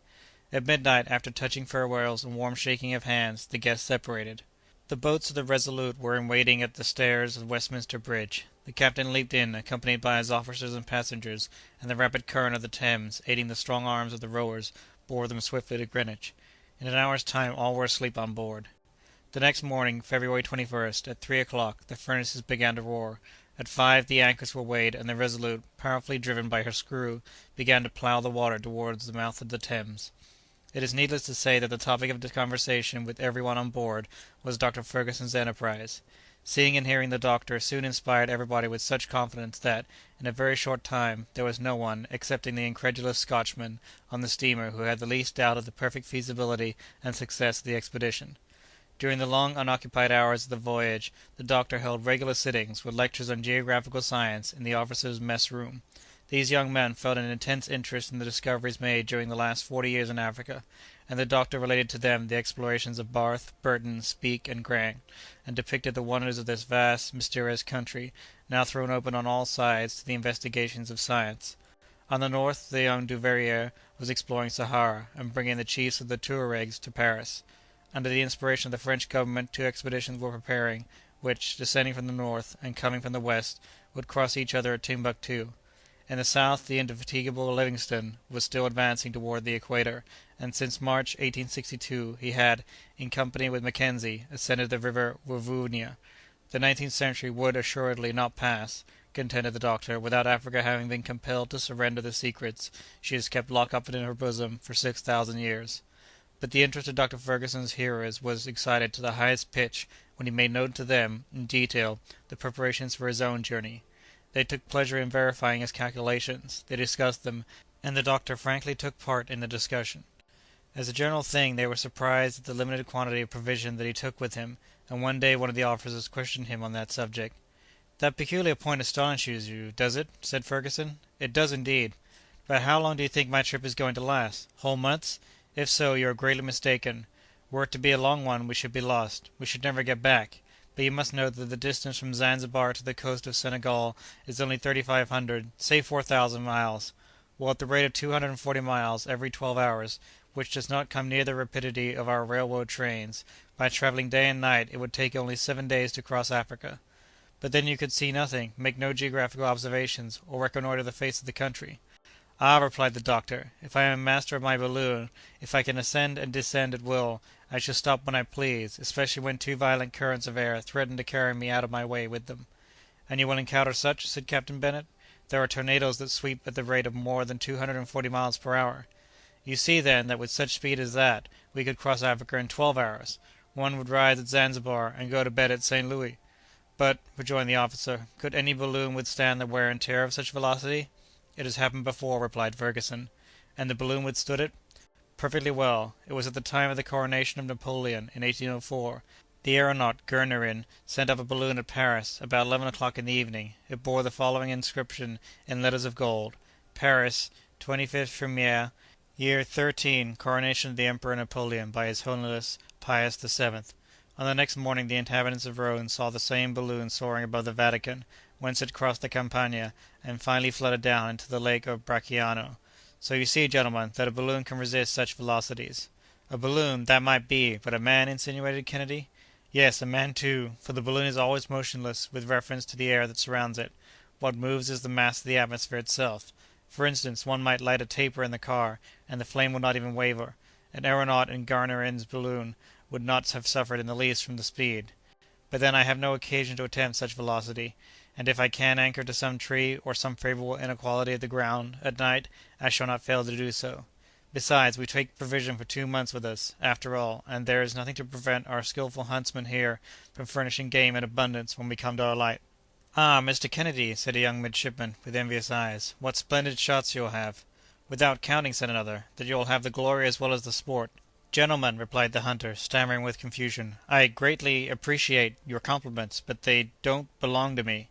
Speaker 1: At midnight, after touching farewells and warm shaking of hands, the guests separated. The boats of the Resolute were in waiting at the stairs of Westminster Bridge. The captain leaped in, accompanied by his officers and passengers, and the rapid current of the Thames, aiding the strong arms of the rowers, bore them swiftly to Greenwich. In an hour's time all were asleep on board. The next morning, February 21st, at 3 o'clock, the furnaces began to roar. At 5 the anchors were weighed, and the Resolute, powerfully driven by her screw, began to plough the water towards the mouth of the Thames. It is needless to say that the topic of conversation with every one on board was Dr. Fergusson's enterprise. Seeing and hearing the doctor soon inspired everybody with such confidence that, in a very short time, there was no one, excepting the incredulous Scotchman, on the steamer who had the least doubt of the perfect feasibility and success of the expedition. During the long unoccupied hours of the voyage, the doctor held regular sittings, with lectures on geographical science, in the officers' mess room. These young men felt an intense interest in the discoveries made during the last 40 years in Africa, and the doctor related to them the explorations of Barth, Burton, Speke, and Grant, and depicted the wonders of this vast, mysterious country, now thrown open on all sides to the investigations of science. On the north, the young Duveyrier was exploring Sahara, and bringing the chiefs of the Touaregs to Paris. Under the inspiration of the French government, two expeditions were preparing, which, descending from the north, and coming from the west, would cross each other at Timbuctoo. In the south, the indefatigable Livingstone was still advancing toward the equator, and since March, 1862, he had, in company with Mackenzie, ascended the river Wovonia. The 19th century would assuredly not pass, contended the doctor, without Africa having been compelled to surrender the secrets she has kept locked up in her bosom for 6,000 years. But the interest of Dr. Fergusson's hearers was excited to the highest pitch when he made known to them, in detail, the preparations for his own journey. They took pleasure in verifying his calculations, they discussed them, and the doctor frankly took part in the discussion. As a general thing, they were surprised at the limited quantity of provision that he took with him, and one day one of the officers questioned him on that subject. "That peculiar point astonishes you, does it?" said Fergusson. "It does indeed. But how long do you think my trip is going to last? Whole months? If so, you are greatly mistaken. Were it to be a long one, we should be lost. We should never get back. But you must know that the distance from Zanzibar to the coast of Senegal is only 3,500, say 4,000 miles. Well, at the rate of 240 miles every 12 hours, which does not come near the rapidity of our railroad trains, by travelling day and night it would take only 7 days to cross Africa." "But then you could see nothing, make no geographical observations, or reconnoitre the face of the country." "Ah," replied the doctor, "if I am master of my balloon, if I can ascend and descend at will, I shall stop when I please, especially when two violent currents of air threaten to carry me out of my way with them." "And you will encounter such?" said Captain Bennet. "There are tornadoes that sweep at the rate of more than 240 miles per hour." "You see, then, that with such speed as that, we could cross Africa in 12 hours. One would rise at Zanzibar and go to bed at St. Louis." "But," rejoined the officer, "could any balloon withstand the wear and tear of such velocity?" "It has happened before," replied Fergusson. "And the balloon withstood it?" "Perfectly well. It was at the time of the coronation of Napoleon, in 1804. The aeronaut Gernerin sent up a balloon at Paris, about 11 o'clock in the evening. It bore the following inscription in letters of gold: 'Paris, 25th Premier, year 13, coronation of the Emperor Napoleon by His Holiness Pius VII.' On the next morning the inhabitants of Rome saw the same balloon soaring above the Vatican, whence it crossed the Campagna, and finally flooded down into the lake of Bracciano. So you see, gentlemen, that a balloon can resist such velocities." "A balloon, that might be, but a man?" insinuated Kennedy. "Yes, a man too, for the balloon is always motionless with reference to the air that surrounds it. What moves is the mass of the atmosphere itself. For instance, one might light a taper in the car, and the flame would not even waver. An aeronaut in Garnerin's balloon would not have suffered in the least from the speed. But then I have no occasion to attempt such velocity, and if I can anchor to some tree, or some favorable inequality of the ground, at night, I shall not fail to do so. Besides, we take provision for 2 months with us, after all, and there is nothing to prevent our skilful huntsmen here from furnishing game in abundance when we come to our light." "Ah, Mr. Kennedy," said a young midshipman, with envious eyes, "what splendid shots you'll have!" "Without counting," said another, "that you'll have the glory as well as the sport." "Gentlemen," replied the hunter, stammering with confusion, "I greatly appreciate your compliments, but they don't belong to me."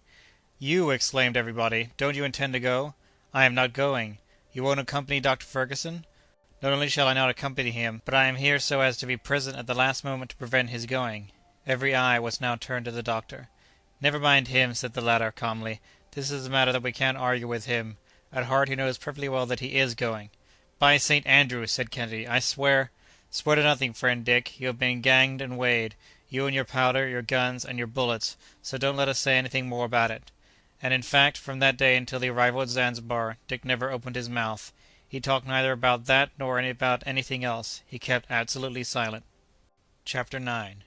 Speaker 1: "You!" exclaimed everybody. "Don't you intend to go?" "I am not going." "You won't accompany Dr. Fergusson?" "Not only shall I not accompany him, but I am here so as to be present at the last moment to prevent his going." Every eye was now turned to the doctor. "Never mind him," said the latter, calmly. "This is a matter that we can't argue with him. At heart he knows perfectly well that he is going." "By St. Andrew!" said Kennedy, "I swear—" "Swear to nothing, friend Dick. You have been ganged and weighed, you and your powder, your guns, and your bullets, so don't let us say anything more about it." And, in fact, from that day until the arrival at Zanzibar, Dick never opened his mouth. He talked neither about that nor about anything else. He kept absolutely silent. Chapter 9.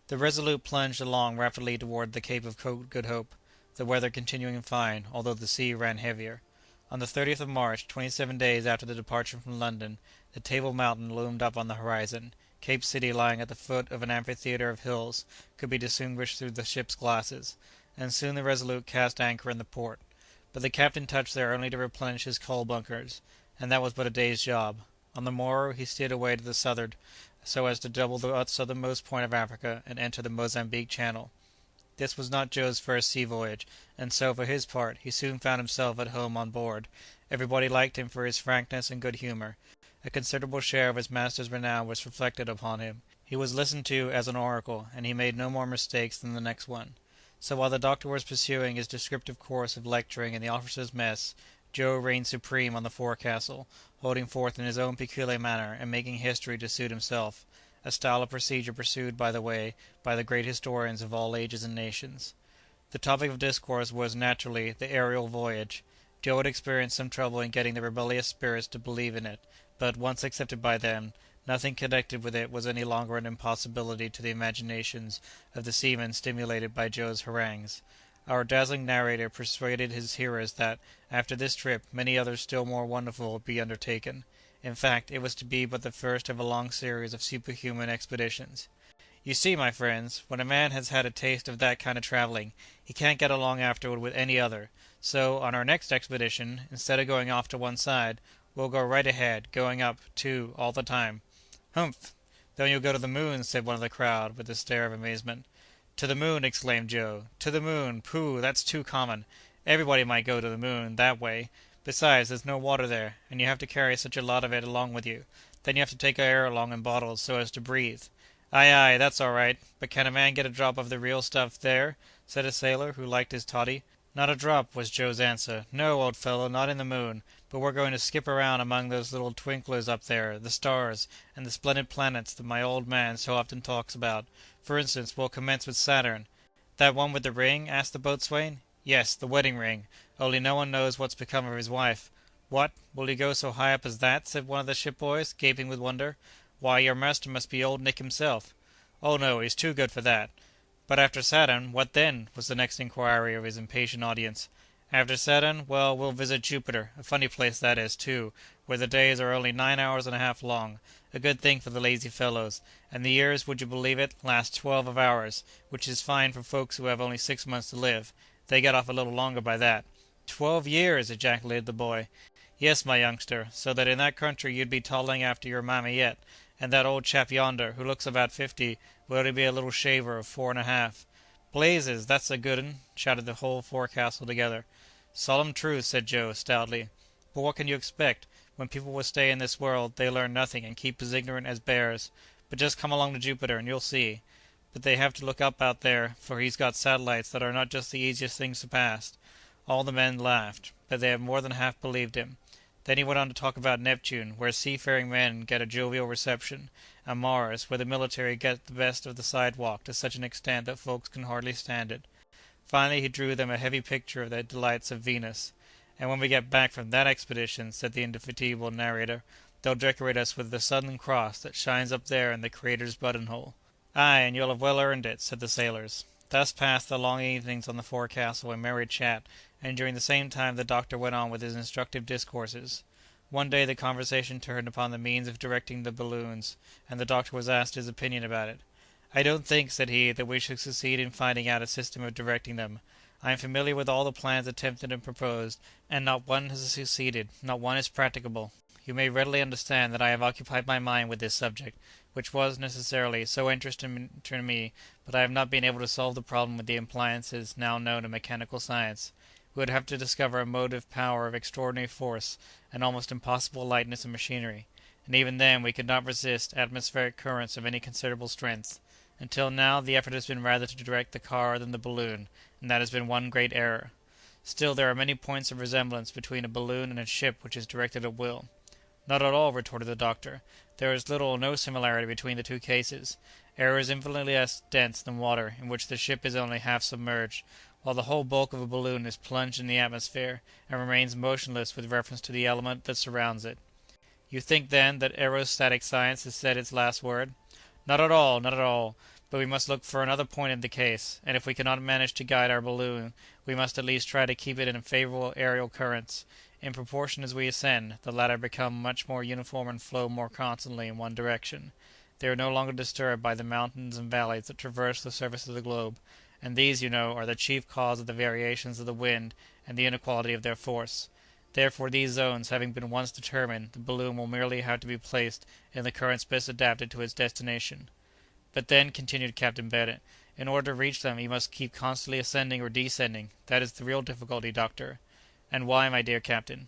Speaker 1: The Resolute plunged along rapidly toward the Cape of Good Hope, the weather continuing fine, although the sea ran heavier. On the 30th of March, 27 days after the departure from London, the Table Mountain loomed up on the horizon. Cape City, lying at the foot of an amphitheatre of hills, could be distinguished through the ship's glasses, and soon the Resolute cast anchor in the port. But the captain touched there only to replenish his coal bunkers, and that was but a day's job. On the morrow he steered away to the southward, so as to double the southernmost point of Africa and enter the Mozambique Channel. This was not Joe's first sea voyage, and so, for his part, he soon found himself at home on board. Everybody liked him for his frankness and good humour. A considerable share of his master's renown was reflected upon him. He was listened to as an oracle, and he made no more mistakes than the next one. So while the doctor was pursuing his descriptive course of lecturing in the officers' mess, Joe reigned supreme on the forecastle, holding forth in his own peculiar manner, and making history to suit himself, a style of procedure pursued, by the way, by the great historians of all ages and nations. The topic of discourse was, naturally, the aerial voyage. Joe had experienced some trouble in getting the rebellious spirits to believe in it, but, once accepted by them, nothing connected with it was any longer an impossibility to the imaginations of the seamen stimulated by Joe's harangues. Our dazzling narrator persuaded his hearers that, after this trip, many others still more wonderful would be undertaken. In fact, it was to be but the first of a long series of superhuman expeditions. "You see, my friends, when a man has had a taste of that kind of travelling, he can't get along afterward with any other. So, on our next expedition, instead of going off to one side, we'll go right ahead, going up, too, all the time." "Humph! Then you'll go to the moon," said one of the crowd, with a stare of amazement. "To the moon!" exclaimed Joe. "To the moon! Pooh! That's too common. Everybody might go to the moon, that way. Besides, there's no water there, and you have to carry such a lot of it along with you. Then you have to take air along in bottles, so as to breathe." "Ay, ay, that's all right. But can a man get a drop of the real stuff there?" said a sailor, who liked his toddy. "Not a drop," was Joe's answer. "No, old fellow, not in the moon. But we're going to skip around among those little twinklers up there, the stars, and the splendid planets that my old man so often talks about. For instance, we'll commence with Saturn." "That one with the ring?" asked the boatswain. "Yes, the wedding ring. Only no one knows what's become of his wife." "What! will he go so high up as that?" said one of the ship boys, gaping with wonder. "Why, your master must be old Nick himself." "Oh no, he's too good for that." "But after Saturn, what then?" was the next inquiry of his impatient audience. "After Saturn, well, we'll visit Jupiter, a funny place that is, too, where the days are only 9 hours and a half long, a good thing for the lazy fellows, and the years, would you believe it, last 12 of ours, which is fine for folks who have only 6 months to live. They get off a little longer by that." "12 years!" ejaculated the boy. "Yes, my youngster, so that in that country you'd be toddling after your mamma yet, and that old chap yonder, who looks about 50, would only be a little shaver of 4 and a half." "Blazes, that's a good un!" shouted the whole forecastle together. "Solemn truth," said Joe, stoutly. "But what can you expect? When people will stay in this world, they learn nothing, and keep as ignorant as bears. But just come along to Jupiter, and you'll see. But they have to look up out there, for he's got satellites that are not just the easiest things to pass." All the men laughed, but they had more than half believed him. Then he went on to talk about Neptune, where seafaring men get a jovial reception, and Mars, where the military get the best of the sidewalk to such an extent that folks can hardly stand it. Finally he drew them a heavy picture of the delights of Venus. "And when we get back from that expedition," said the indefatigable narrator, "they'll decorate us with the Southern Cross that shines up there in the Creator's buttonhole." "Ay, and you'll have well earned it," said the sailors. Thus passed the long evenings on the forecastle in merry chat, and during the same time the doctor went on with his instructive discourses. One day the conversation turned upon the means of directing the balloons, and the doctor was asked his opinion about it. "I don't think," said he, "that we should succeed in finding out a system of directing them. I am familiar with all the plans attempted and proposed, and not one has succeeded, not one is practicable. You may readily understand that I have occupied my mind with this subject, which was, necessarily, so interesting to me, but I have not been able to solve the problem with the appliances now known in mechanical science. We would have to discover a motive power of extraordinary force, and almost impossible lightness of machinery, and even then we could not resist atmospheric currents of any considerable strength. Until now the effort has been rather to direct the car than the balloon, and that has been one great error. Still there are many points of resemblance between a balloon and a ship which is directed at will." "Not at all," retorted the doctor. "There is little or no similarity between the two cases. Air is infinitely less dense than water, in which the ship is only half submerged, while the whole bulk of a balloon is plunged in the atmosphere, and remains motionless with reference to the element that surrounds it." "You think, then, that aerostatic science has said its last word?" "Not at all, not at all. But we must look for another point in the case, and if we cannot manage to guide our balloon, we must at least try to keep it in favourable aerial currents. In proportion as we ascend, the latter become much more uniform and flow more constantly in one direction. They are no longer disturbed by the mountains and valleys that traverse the surface of the globe, and these, you know, are the chief cause of the variations of the wind and the inequality of their force. Therefore, these zones having been once determined, the balloon will merely have to be placed in the currents best adapted to its destination." "But then," continued Captain Bennet, In order to reach them, you must keep constantly ascending or descending. That is the real difficulty, doctor." "And why, my dear captain?"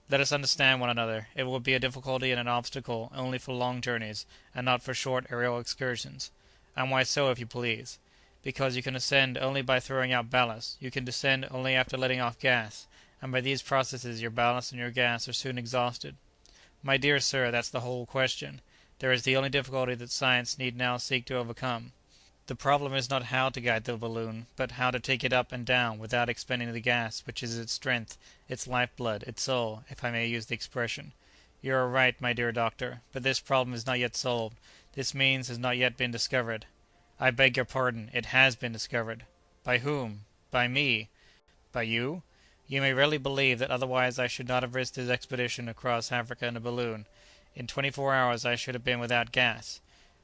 Speaker 1: "Let us understand one another. It will be a difficulty and an obstacle only for long journeys, and not for short aerial excursions." "And why so, if you please?" "Because you can ascend only by throwing out ballast; you can descend only after letting off gas, and by these processes your ballast and your gas are soon exhausted." "My dear sir, that's the whole question. There is the only difficulty that science need now seek to overcome. The problem is not how to guide the balloon, but how to take it up and down without expending the gas which is its strength, its life-blood, its soul, if I may use the expression. You are right, my dear doctor, but this problem is not yet solved. This means has not yet been discovered." "I beg your pardon, it has been discovered." "By whom?" "By me." "By you?" "You may readily believe that otherwise I should not have risked this expedition across Africa in a balloon. In 24 hours I should have been without gas."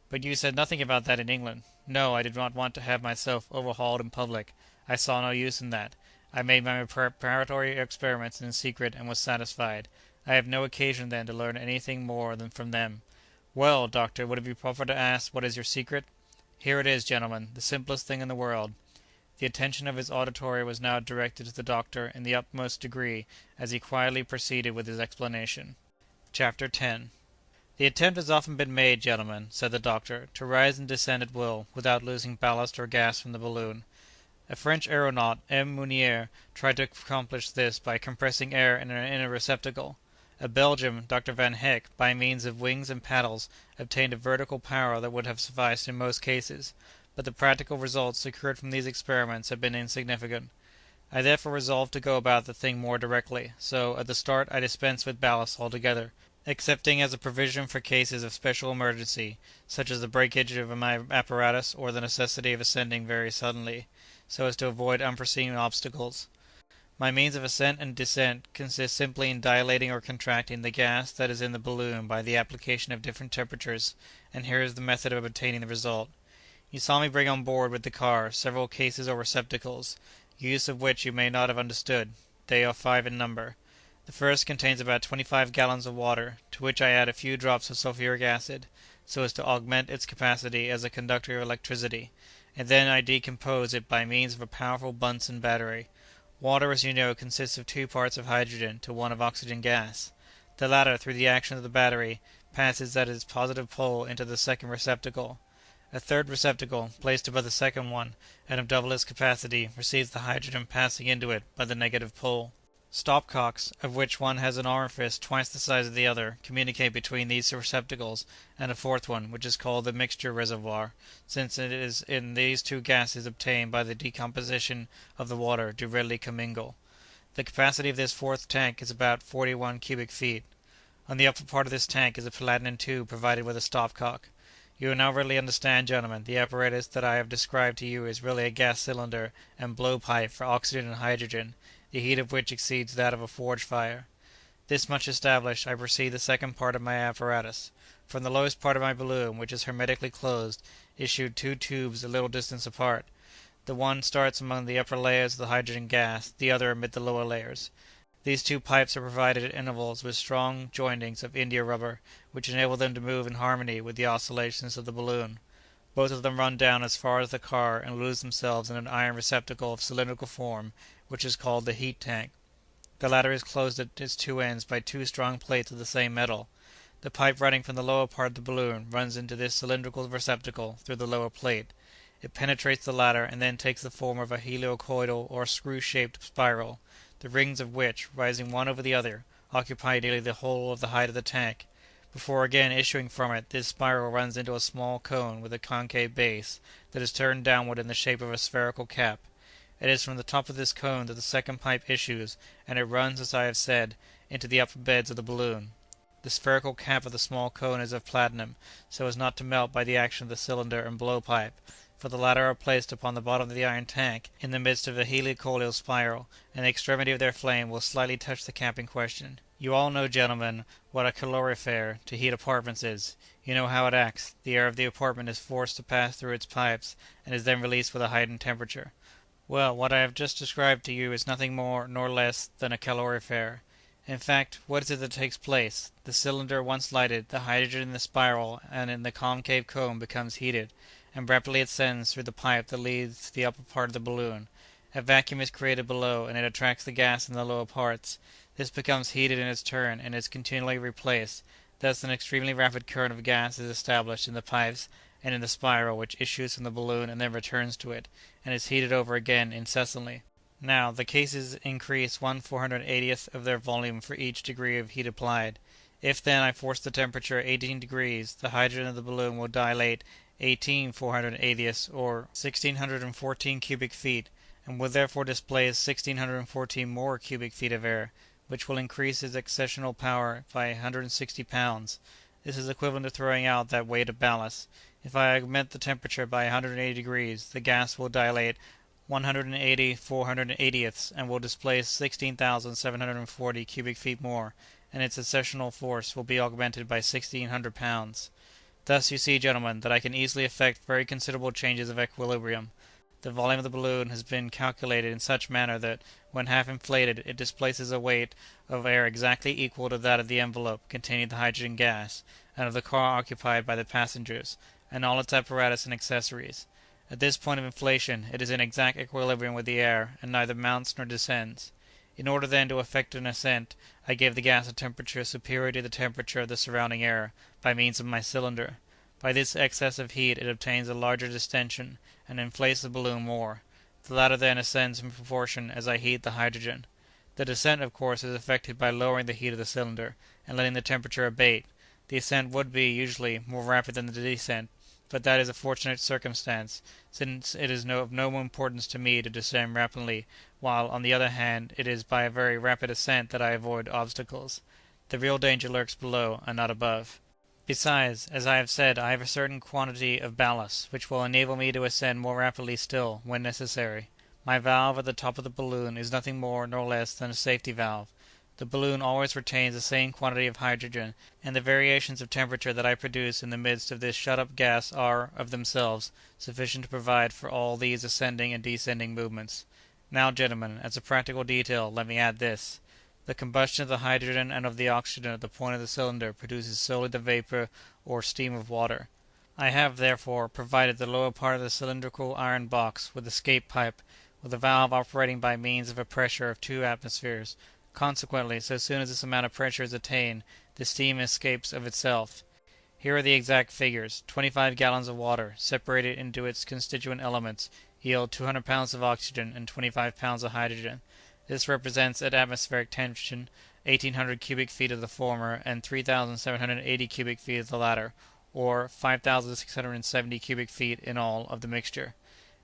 Speaker 1: "But you said nothing about that in England." "No, I did not want to have myself overhauled in public. I saw no use in that. I made my preparatory experiments in secret and was satisfied. I have no occasion then to learn anything more than from them." "Well, doctor, would it be proper to ask what is your secret?" "Here it is, gentlemen, the simplest thing in the world." The attention of his auditory was now directed to the doctor in the utmost degree as he quietly proceeded with his explanation. Chapter 10. "The attempt has often been made, gentlemen," said the doctor, "to rise and descend at will, without losing ballast or gas from the balloon. A French aeronaut, M. Meunier, tried to accomplish this by compressing air in a receptacle. A Belgian, Dr. Van Hecke, by means of wings and paddles, obtained a vertical power that would have sufficed in most cases, but the practical results secured from these experiments have been insignificant. I therefore resolved to go about the thing more directly, so, at the start, I dispensed with ballast altogether, excepting as a provision for cases of special emergency, such as the breakage of my apparatus or the necessity of ascending very suddenly, so as to avoid unforeseen obstacles. My means of ascent and descent consist simply in dilating or contracting the gas that is in the balloon by the application of different temperatures, and here is the method of obtaining the result. You saw me bring on board with the car several cases or receptacles, the use of which you may not have understood. They are 5 in number. The first contains about 25 gallons of water, to which I add a few drops of sulphuric acid, so as to augment its capacity as a conductor of electricity, and then I decompose it by means of a powerful Bunsen battery. Water, as you know, consists of 2 parts of hydrogen to 1 of oxygen gas. The latter, through the action of the battery, passes at its positive pole into the second receptacle. A third receptacle, placed above the second one, and of double its capacity, receives the hydrogen passing into it by the negative pole. Stopcocks, of which one has an orifice twice the size of the other, communicate between these receptacles, and a fourth one, which is called the mixture reservoir, since it is in these 2 gases obtained by the decomposition of the water do readily commingle. The capacity of this fourth tank is about 41 cubic feet. On the upper part of this tank is a platinum tube provided with a stopcock. You will now readily understand, gentlemen, the apparatus that I have described to you is really a gas cylinder and blowpipe for oxygen and hydrogen, the heat of which exceeds that of a forge fire. This much established, I proceed the second part of my apparatus. From the lowest part of my balloon, which is hermetically closed, issue 2 tubes a little distance apart. The one starts among the upper layers of the hydrogen gas, the other amid the lower layers. These 2 pipes are provided at intervals with strong jointings of india rubber, which enable them to move in harmony with the oscillations of the balloon. Both of them run down as far as the car and lose themselves in an iron receptacle of cylindrical form, which is called the heat tank. The latter is closed at its 2 ends by 2 strong plates of the same metal. The pipe running from the lower part of the balloon runs into this cylindrical receptacle through the lower plate. It penetrates the latter and then takes the form of a helicoidal or screw-shaped spiral, the rings of which, rising one over the other, occupy nearly the whole of the height of the tank. Before again issuing from it, this spiral runs into a small cone with a concave base, that is turned downward in the shape of a spherical cap. It is from the top of this cone that the second pipe issues, and it runs, as I have said, into the upper beds of the balloon. The spherical cap of the small cone is of platinum, so as not to melt by the action of the cylinder and blowpipe, for the latter are placed upon the bottom of the iron tank, in the midst of the helicoidal spiral, and the extremity of their flame will slightly touch the cap in question. You all know, gentlemen, what a calorifere, to heat apartments, is. You know how it acts. The air of the apartment is forced to pass through its pipes, and is then released with a heightened temperature. Well, what I have just described to you is nothing more nor less than a calorifere. In fact, what is it that takes place? The cylinder once lighted, the hydrogen in the spiral and in the concave cone becomes heated, and rapidly ascends through the pipe that leads to the upper part of the balloon. A vacuum is created below, and it attracts the gas in the lower parts. This becomes heated in its turn, and is continually replaced. Thus an extremely rapid current of gas is established in the pipes and in the spiral which issues from the balloon and then returns to it, and is heated over again incessantly. Now, the cases increase 1/480th of their volume for each degree of heat applied. If, then, I force the temperature 18 degrees, the hydrogen of the balloon will dilate 18/480ths, or 1614 cubic feet, and will therefore displace 1614 more cubic feet of air, which will increase its accessional power by 160 pounds. This is equivalent to throwing out that weight of ballast. If I augment the temperature by 180 degrees, the gas will dilate 180/480ths, and will displace 16,740 cubic feet more, and its accessional force will be augmented by 1,600 pounds. Thus you see, gentlemen, that I can easily effect very considerable changes of equilibrium. The volume of the balloon has been calculated in such manner that, when half inflated, it displaces a weight of air exactly equal to that of the envelope containing the hydrogen gas, and of the car occupied by the passengers, and all its apparatus and accessories. At this point of inflation it is in exact equilibrium with the air, and neither mounts nor descends. In order then to effect an ascent, I gave the gas a temperature superior to the temperature of the surrounding air, by means of my cylinder. By this excess of heat it obtains a larger distension, and inflates the balloon more. The latter then ascends in proportion as I heat the hydrogen. The descent, of course, is effected by lowering the heat of the cylinder, and letting the temperature abate. The ascent would be, usually, more rapid than the descent, but that is a fortunate circumstance, since it is of no importance to me to descend rapidly, while, on the other hand, it is by a very rapid ascent that I avoid obstacles. The real danger lurks below, and not above. Besides, as I have said, I have a certain quantity of ballast, which will enable me to ascend more rapidly still, when necessary. My valve at the top of the balloon is nothing more nor less than a safety valve. The balloon always retains the same quantity of hydrogen, and the variations of temperature that I produce in the midst of this shut-up gas are, of themselves, sufficient to provide for all these ascending and descending movements. Now, gentlemen, as a practical detail, let me add this. The combustion of the hydrogen and of the oxygen at the point of the cylinder produces solely the vapor or steam of water. I have, therefore, provided the lower part of the cylindrical iron box with escape pipe, with a valve operating by means of a pressure of 2 atmospheres. Consequently, so soon as this amount of pressure is attained, the steam escapes of itself. Here are the exact figures. 25 gallons of water, separated into its constituent elements, yield 200 pounds of oxygen and 25 pounds of hydrogen. This represents, at atmospheric tension, 1,800 cubic feet of the former and 3,780 cubic feet of the latter, or 5,670 cubic feet in all of the mixture.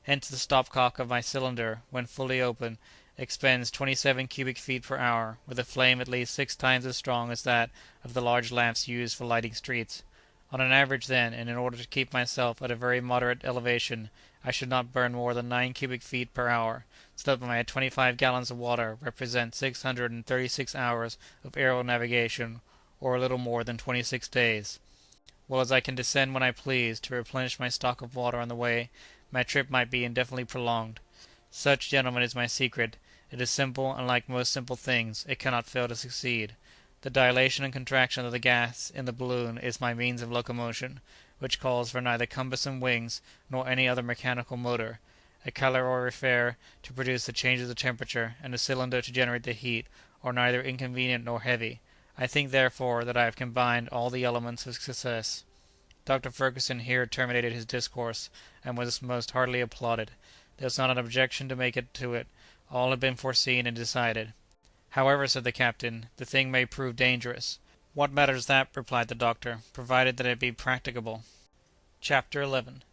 Speaker 1: Hence the stopcock of my cylinder, when fully open, expends 27 cubic feet per hour, with a flame at least 6 times as strong as that of the large lamps used for lighting streets. On an average, then, and in order to keep myself at a very moderate elevation, I should not burn more than 9 cubic feet per hour, so that my 25 gallons of water represent 636 hours of aerial navigation, or a little more than 26 days. Well, as I can descend when I please, to replenish my stock of water on the way, my trip might be indefinitely prolonged. Such, gentlemen, is my secret. It is simple, and like most simple things, it cannot fail to succeed. The dilation and contraction of the gas in the balloon is my means of locomotion, which calls for neither cumbersome wings nor any other mechanical motor. A calorifere to produce the changes of temperature, and a cylinder to generate the heat, are neither inconvenient nor heavy. I think, therefore, that I have combined all the elements of success." Dr. Fergusson here terminated his discourse, and was most heartily applauded. There was not an objection to make to it. All had been foreseen and decided. "However," said the captain, "the thing may prove dangerous." "What matters that?" replied the doctor, "provided that it be practicable." Chapter 11.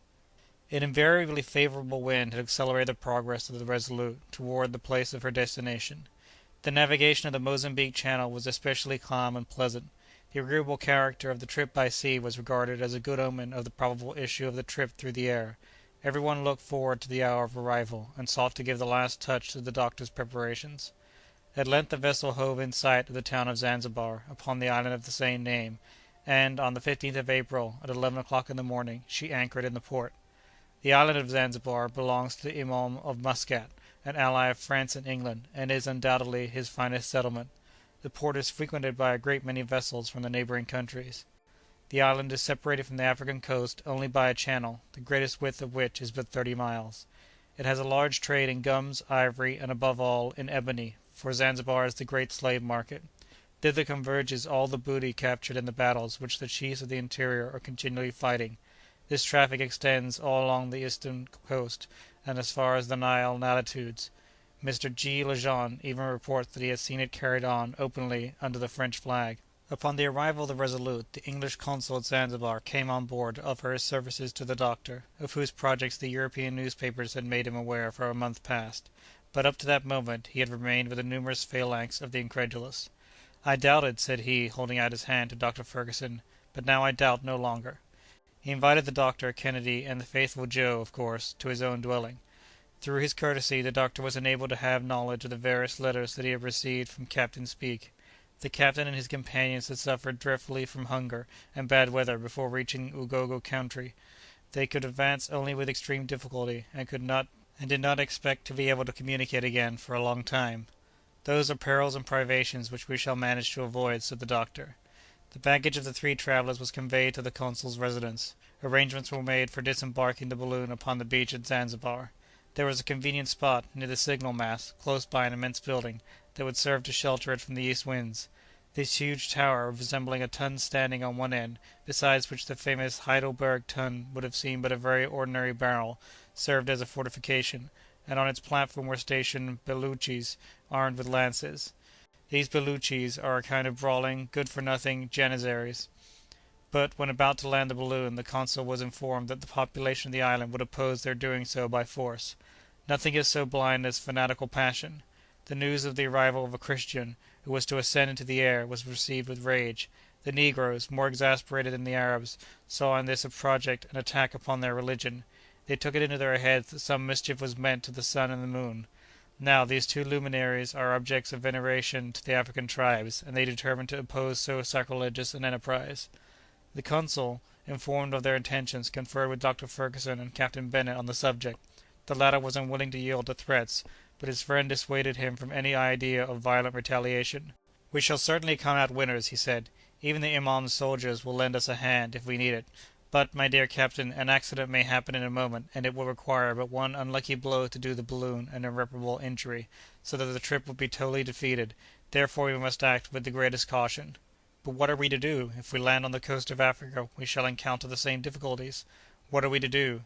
Speaker 1: An invariably favorable wind had accelerated the progress of the Resolute toward the place of her destination. The navigation of the Mozambique Channel was especially calm and pleasant. The agreeable character of the trip by sea was regarded as a good omen of the probable issue of the trip through the air. Every one looked forward to the hour of arrival, and sought to give the last touch to the doctor's preparations. At length the vessel hove in sight of the town of Zanzibar, upon the island of the same name, and, on the 15th of April, at 11 o'clock in the morning, she anchored in the port. The island of Zanzibar belongs to the Imam of Muscat, an ally of France and England, and is undoubtedly his finest settlement. The port is frequented by a great many vessels from the neighboring countries. The island is separated from the African coast only by a channel, the greatest width of which is but 30 miles. It has a large trade in gums, ivory, and, above all, in ebony, for Zanzibar is the great slave market. Thither converges all the booty captured in the battles which the chiefs of the interior are continually fighting. This traffic extends all along the eastern coast, and as far as the Nile latitudes. Mr. G. Lejean even reports that he has seen it carried on openly under the French flag. Upon the arrival of the Resolute, the English consul at Zanzibar came on board to offer his services to the doctor, of whose projects the European newspapers had made him aware for a month past; but up to that moment he had remained with the numerous phalanx of the incredulous. "I doubted," said he, holding out his hand to Dr. Fergusson, "but now I doubt no longer." He invited the doctor, Kennedy, and the faithful Joe, of course, to his own dwelling. Through his courtesy the doctor was enabled to have knowledge of the various letters that he had received from Captain Speke. The captain and his companions had suffered dreadfully from hunger and bad weather before reaching Ugogo country. They could advance only with extreme difficulty, and did not expect to be able to communicate again for a long time. "Those are perils and privations which we shall manage to avoid," said the doctor. The baggage of the three travellers was conveyed to the consul's residence. Arrangements were made for disembarking the balloon upon the beach at Zanzibar. There was a convenient spot, near the signal mast, close by an immense building, that would serve to shelter it from the east winds. This huge tower, resembling a tun standing on one end, besides which the famous Heidelberg tun would have seemed but a very ordinary barrel, served as a fortification, and on its platform were stationed Belootchees armed with lances. These Belootchees are a kind of brawling, good-for-nothing Janissaries. But, when about to land the balloon, the consul was informed that the population of the island would oppose their doing so by force. Nothing is so blind as fanatical passion. The news of the arrival of a Christian, who was to ascend into the air, was received with rage. The negroes, more exasperated than the Arabs, saw in this a project, an attack upon their religion. They took it into their heads that some mischief was meant to the sun and the moon. Now, these two luminaries are objects of veneration to the African tribes, and they determined to oppose so sacrilegious an enterprise. The consul, informed of their intentions, conferred with Dr. Fergusson and Captain Bennet on the subject. The latter was unwilling to yield to threats, but his friend dissuaded him from any idea of violent retaliation. "We shall certainly come out winners," he said. "Even the imam's soldiers will lend us a hand, if we need it. But, my dear captain, an accident may happen in a moment, and it will require but one unlucky blow to do the balloon an irreparable injury, so that the trip will be totally defeated. Therefore we must act with the greatest caution." "But what are we to do? If we land on the coast of Africa, we shall encounter the same difficulties. What are we to do?"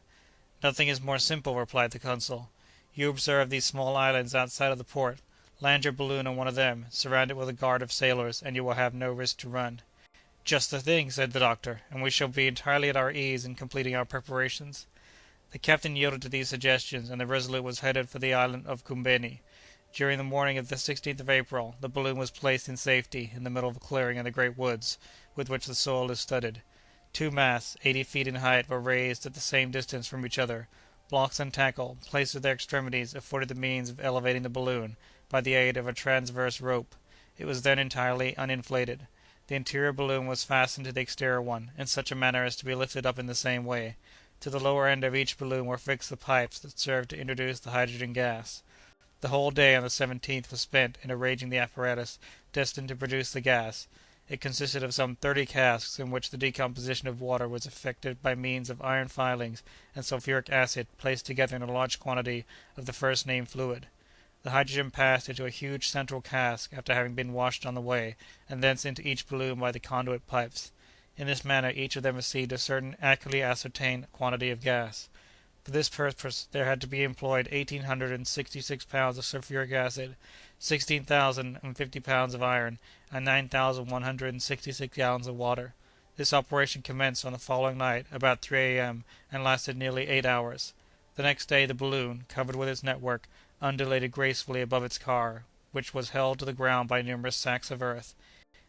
Speaker 1: "Nothing is more simple," replied the consul. "You observe these small islands outside of the port. Land your balloon on one of them, surround it with a guard of sailors, and you will have no risk to run." "Just the thing," said the doctor, "and we shall be entirely at our ease in completing our preparations." The captain yielded to these suggestions, and the Resolute was headed for the island of Koumbeni. During the morning of the 16th of April, the balloon was placed in safety in the middle of a clearing in the great woods, with which the soil is studded. Two masts, 80 feet in height, were raised at the same distance from each other. Blocks and tackle, placed at their extremities, afforded the means of elevating the balloon, by the aid of a transverse rope. It was then entirely uninflated. The interior balloon was fastened to the exterior one, in such a manner as to be lifted up in the same way. To the lower end of each balloon were fixed the pipes that served to introduce the hydrogen gas. The whole day on the 17th was spent in arranging the apparatus destined to produce the gas. It consisted of some 30 casks, in which the decomposition of water was effected by means of iron filings and sulphuric acid placed together in a large quantity of the first named fluid. The hydrogen passed into a huge central cask after having been washed on the way, and thence into each balloon by the conduit pipes. In this manner each of them received a certain accurately ascertained quantity of gas. For this purpose there had to be employed 1,866 pounds of sulphuric acid, 16,050 pounds of iron, and 9,166 gallons of water. This operation commenced on the following night, about 3 a.m., and lasted nearly 8 hours. The next day the balloon, covered with its network, undulated gracefully above its car, which was held to the ground by numerous sacks of earth.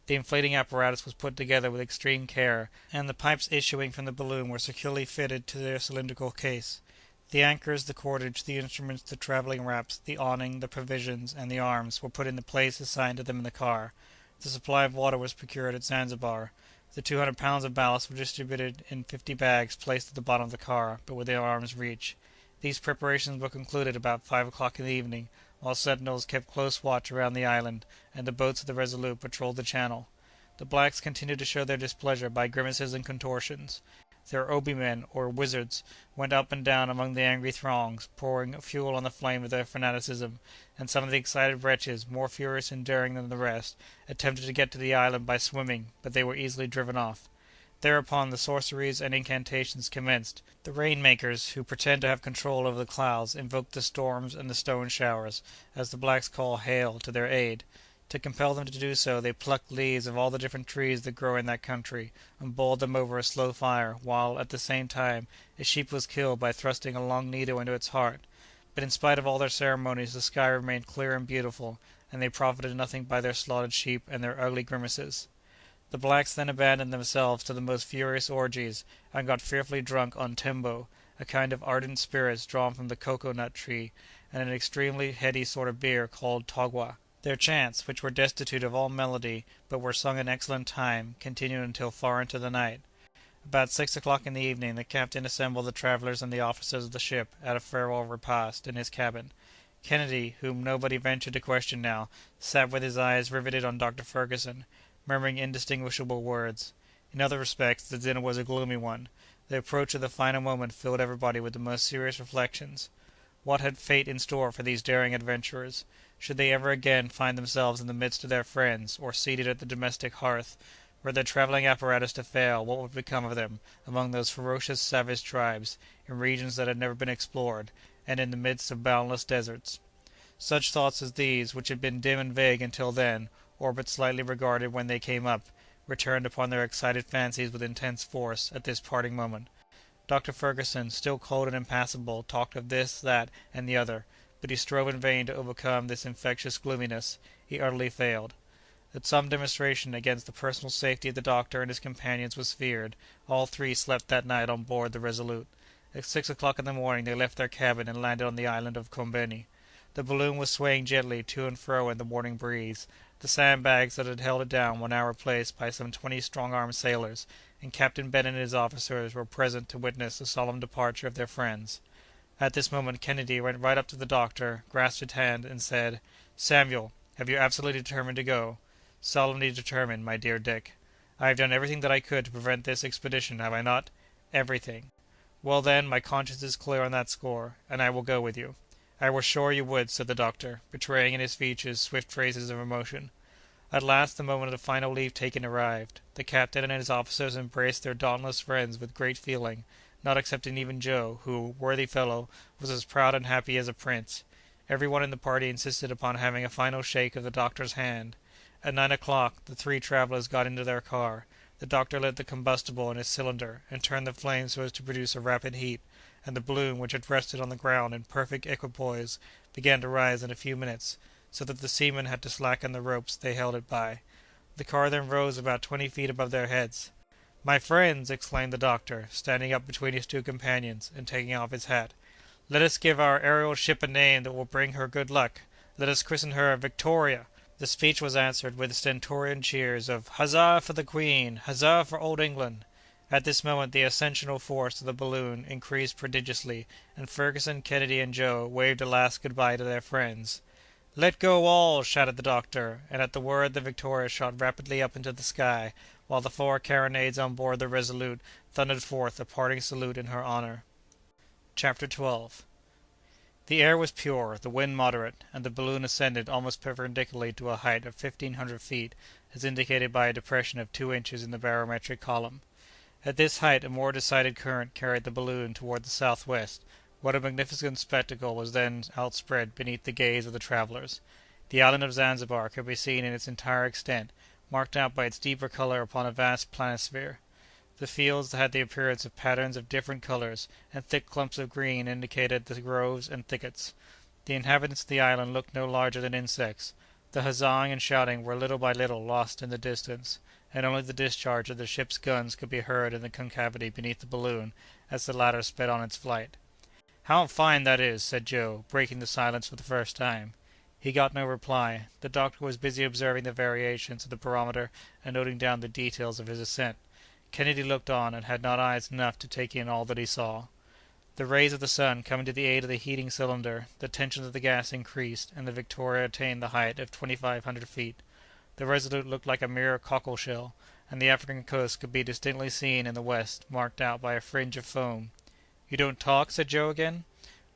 Speaker 1: The inflating apparatus was put together with extreme care, and the pipes issuing from the balloon were securely fitted to their cylindrical case. The anchors, the cordage, the instruments, the travelling wraps, the awning, the provisions, and the arms were put in the place assigned to them in the car. The supply of water was procured at Zanzibar. The 200 pounds of ballast were distributed in 50 bags placed at the bottom of the car, but within arm's reach. These preparations were concluded about 5 o'clock in the evening, while sentinels kept close watch around the island, and the boats of the Resolute patrolled the channel. The blacks continued to show their displeasure by grimaces and contortions. Their obi-men, or wizards, went up and down among the angry throngs, pouring fuel on the flame of their fanaticism, and some of the excited wretches, more furious and daring than the rest, attempted to get to the island by swimming, but they were easily driven off. Thereupon the sorceries and incantations commenced. The rain-makers, who pretend to have control over the clouds, invoked the storms and the stone showers, as the blacks call hail, to their aid. To compel them to do so, they plucked leaves of all the different trees that grow in that country, and boiled them over a slow fire, while, at the same time, a sheep was killed by thrusting a long needle into its heart. But in spite of all their ceremonies the sky remained clear and beautiful, and they profited nothing by their slaughtered sheep and their ugly grimaces. The blacks then abandoned themselves to the most furious orgies, and got fearfully drunk on tembo, a kind of ardent spirits drawn from the cocoa-nut tree, and an extremely heady sort of beer called togwa. Their chants, which were destitute of all melody, but were sung in excellent time, continued until far into the night. About 6 o'clock in the evening the captain assembled the travellers and the officers of the ship at a farewell repast in his cabin. Kennedy, whom nobody ventured to question now, sat with his eyes riveted on Dr. Fergusson, murmuring indistinguishable words. In other respects the dinner was a gloomy one. The approach of the final moment filled everybody with the most serious reflections. What had fate in store for these daring adventurers? Should they ever again find themselves in the midst of their friends, or seated at the domestic hearth? Were their travelling apparatus to fail, what would become of them, among those ferocious savage tribes, in regions that had never been explored, and in the midst of boundless deserts? Such thoughts as these, which had been dim and vague until then, or but slightly regarded when they came up, returned upon their excited fancies with intense force at this parting moment. Dr. Fergusson, still cold and impassible, talked of this, that, and the other, but he strove in vain to overcome this infectious gloominess. He utterly failed. That some demonstration against the personal safety of the doctor and his companions was feared, all three slept that night on board the Resolute. At 6 o'clock in the morning they left their cabin and landed on the island of Koumbeni. The balloon was swaying gently to and fro in the morning breeze. The sandbags that had held it down were now replaced by some 20 strong-armed sailors, and Captain Bennet and his officers were present to witness the solemn departure of their friends. At this moment Kennedy went right up to the doctor, grasped his hand, and said, "Samuel, have you absolutely determined to go?" "Solemnly determined, my dear Dick." "I have done everything that I could to prevent this expedition, have I not?" "Everything." "Well, then, my conscience is clear on that score, and I will go with you." "I was sure you would," said the doctor, betraying in his features swift traces of emotion. At last the moment of the final leave-taking arrived. The captain and his officers embraced their dauntless friends with great feeling, not excepting even Joe, who, worthy fellow, was as proud and happy as a prince. Every one in the party insisted upon having a final shake of the doctor's hand. At 9 o'clock the three travellers got into their car. The doctor lit the combustible in his cylinder, and turned the flame so as to produce a rapid heat, and the balloon, which had rested on the ground in perfect equipoise, began to rise in a few minutes, so that the seamen had to slacken the ropes they held it by. The car then rose about 20 feet above their heads. "My friends!" exclaimed the doctor, standing up between his two companions, and taking off his hat, "let us give our aerial ship a name that will bring her good luck. Let us christen her Victoria." The speech was answered with stentorian cheers of "Huzza for the Queen! Huzza for Old England!" At this moment the ascensional force of the balloon increased prodigiously, and Fergusson, Kennedy, and Joe waved a last good-bye to their friends. "Let go all!" shouted the doctor, and at the word the Victoria shot rapidly up into the sky, while the 4 carronades on board the Resolute thundered forth a parting salute in her honour. Chapter 12. The air was pure, the wind moderate, and the balloon ascended almost perpendicularly to a height of 1,500 feet, as indicated by a depression of 2 inches in the barometric column. At this height a more decided current carried the balloon toward the southwest. What a magnificent spectacle was then outspread beneath the gaze of the travellers! The island of Zanzibar could be seen in its entire extent, marked out by its deeper colour upon a vast planisphere. The fields had the appearance of patterns of different colours, and thick clumps of green indicated the groves and thickets. The inhabitants of the island looked no larger than insects. The huzzaing and shouting were little by little lost in the distance, and only the discharge of the ship's guns could be heard in the concavity beneath the balloon as the latter sped on its flight. "How fine that is!" said Joe, breaking the silence for the first time. He got no reply. The doctor was busy observing the variations of the barometer and noting down the details of his ascent. Kennedy looked on, and had not eyes enough to take in all that he saw. The rays of the sun coming to the aid of the heating cylinder, the tension of the gas increased, and the Victoria attained the height of 2,500 feet. The Resolute looked like a mere cockle shell, and the African coast could be distinctly seen in the west, marked out by a fringe of foam. "You don't talk?" said Joe again.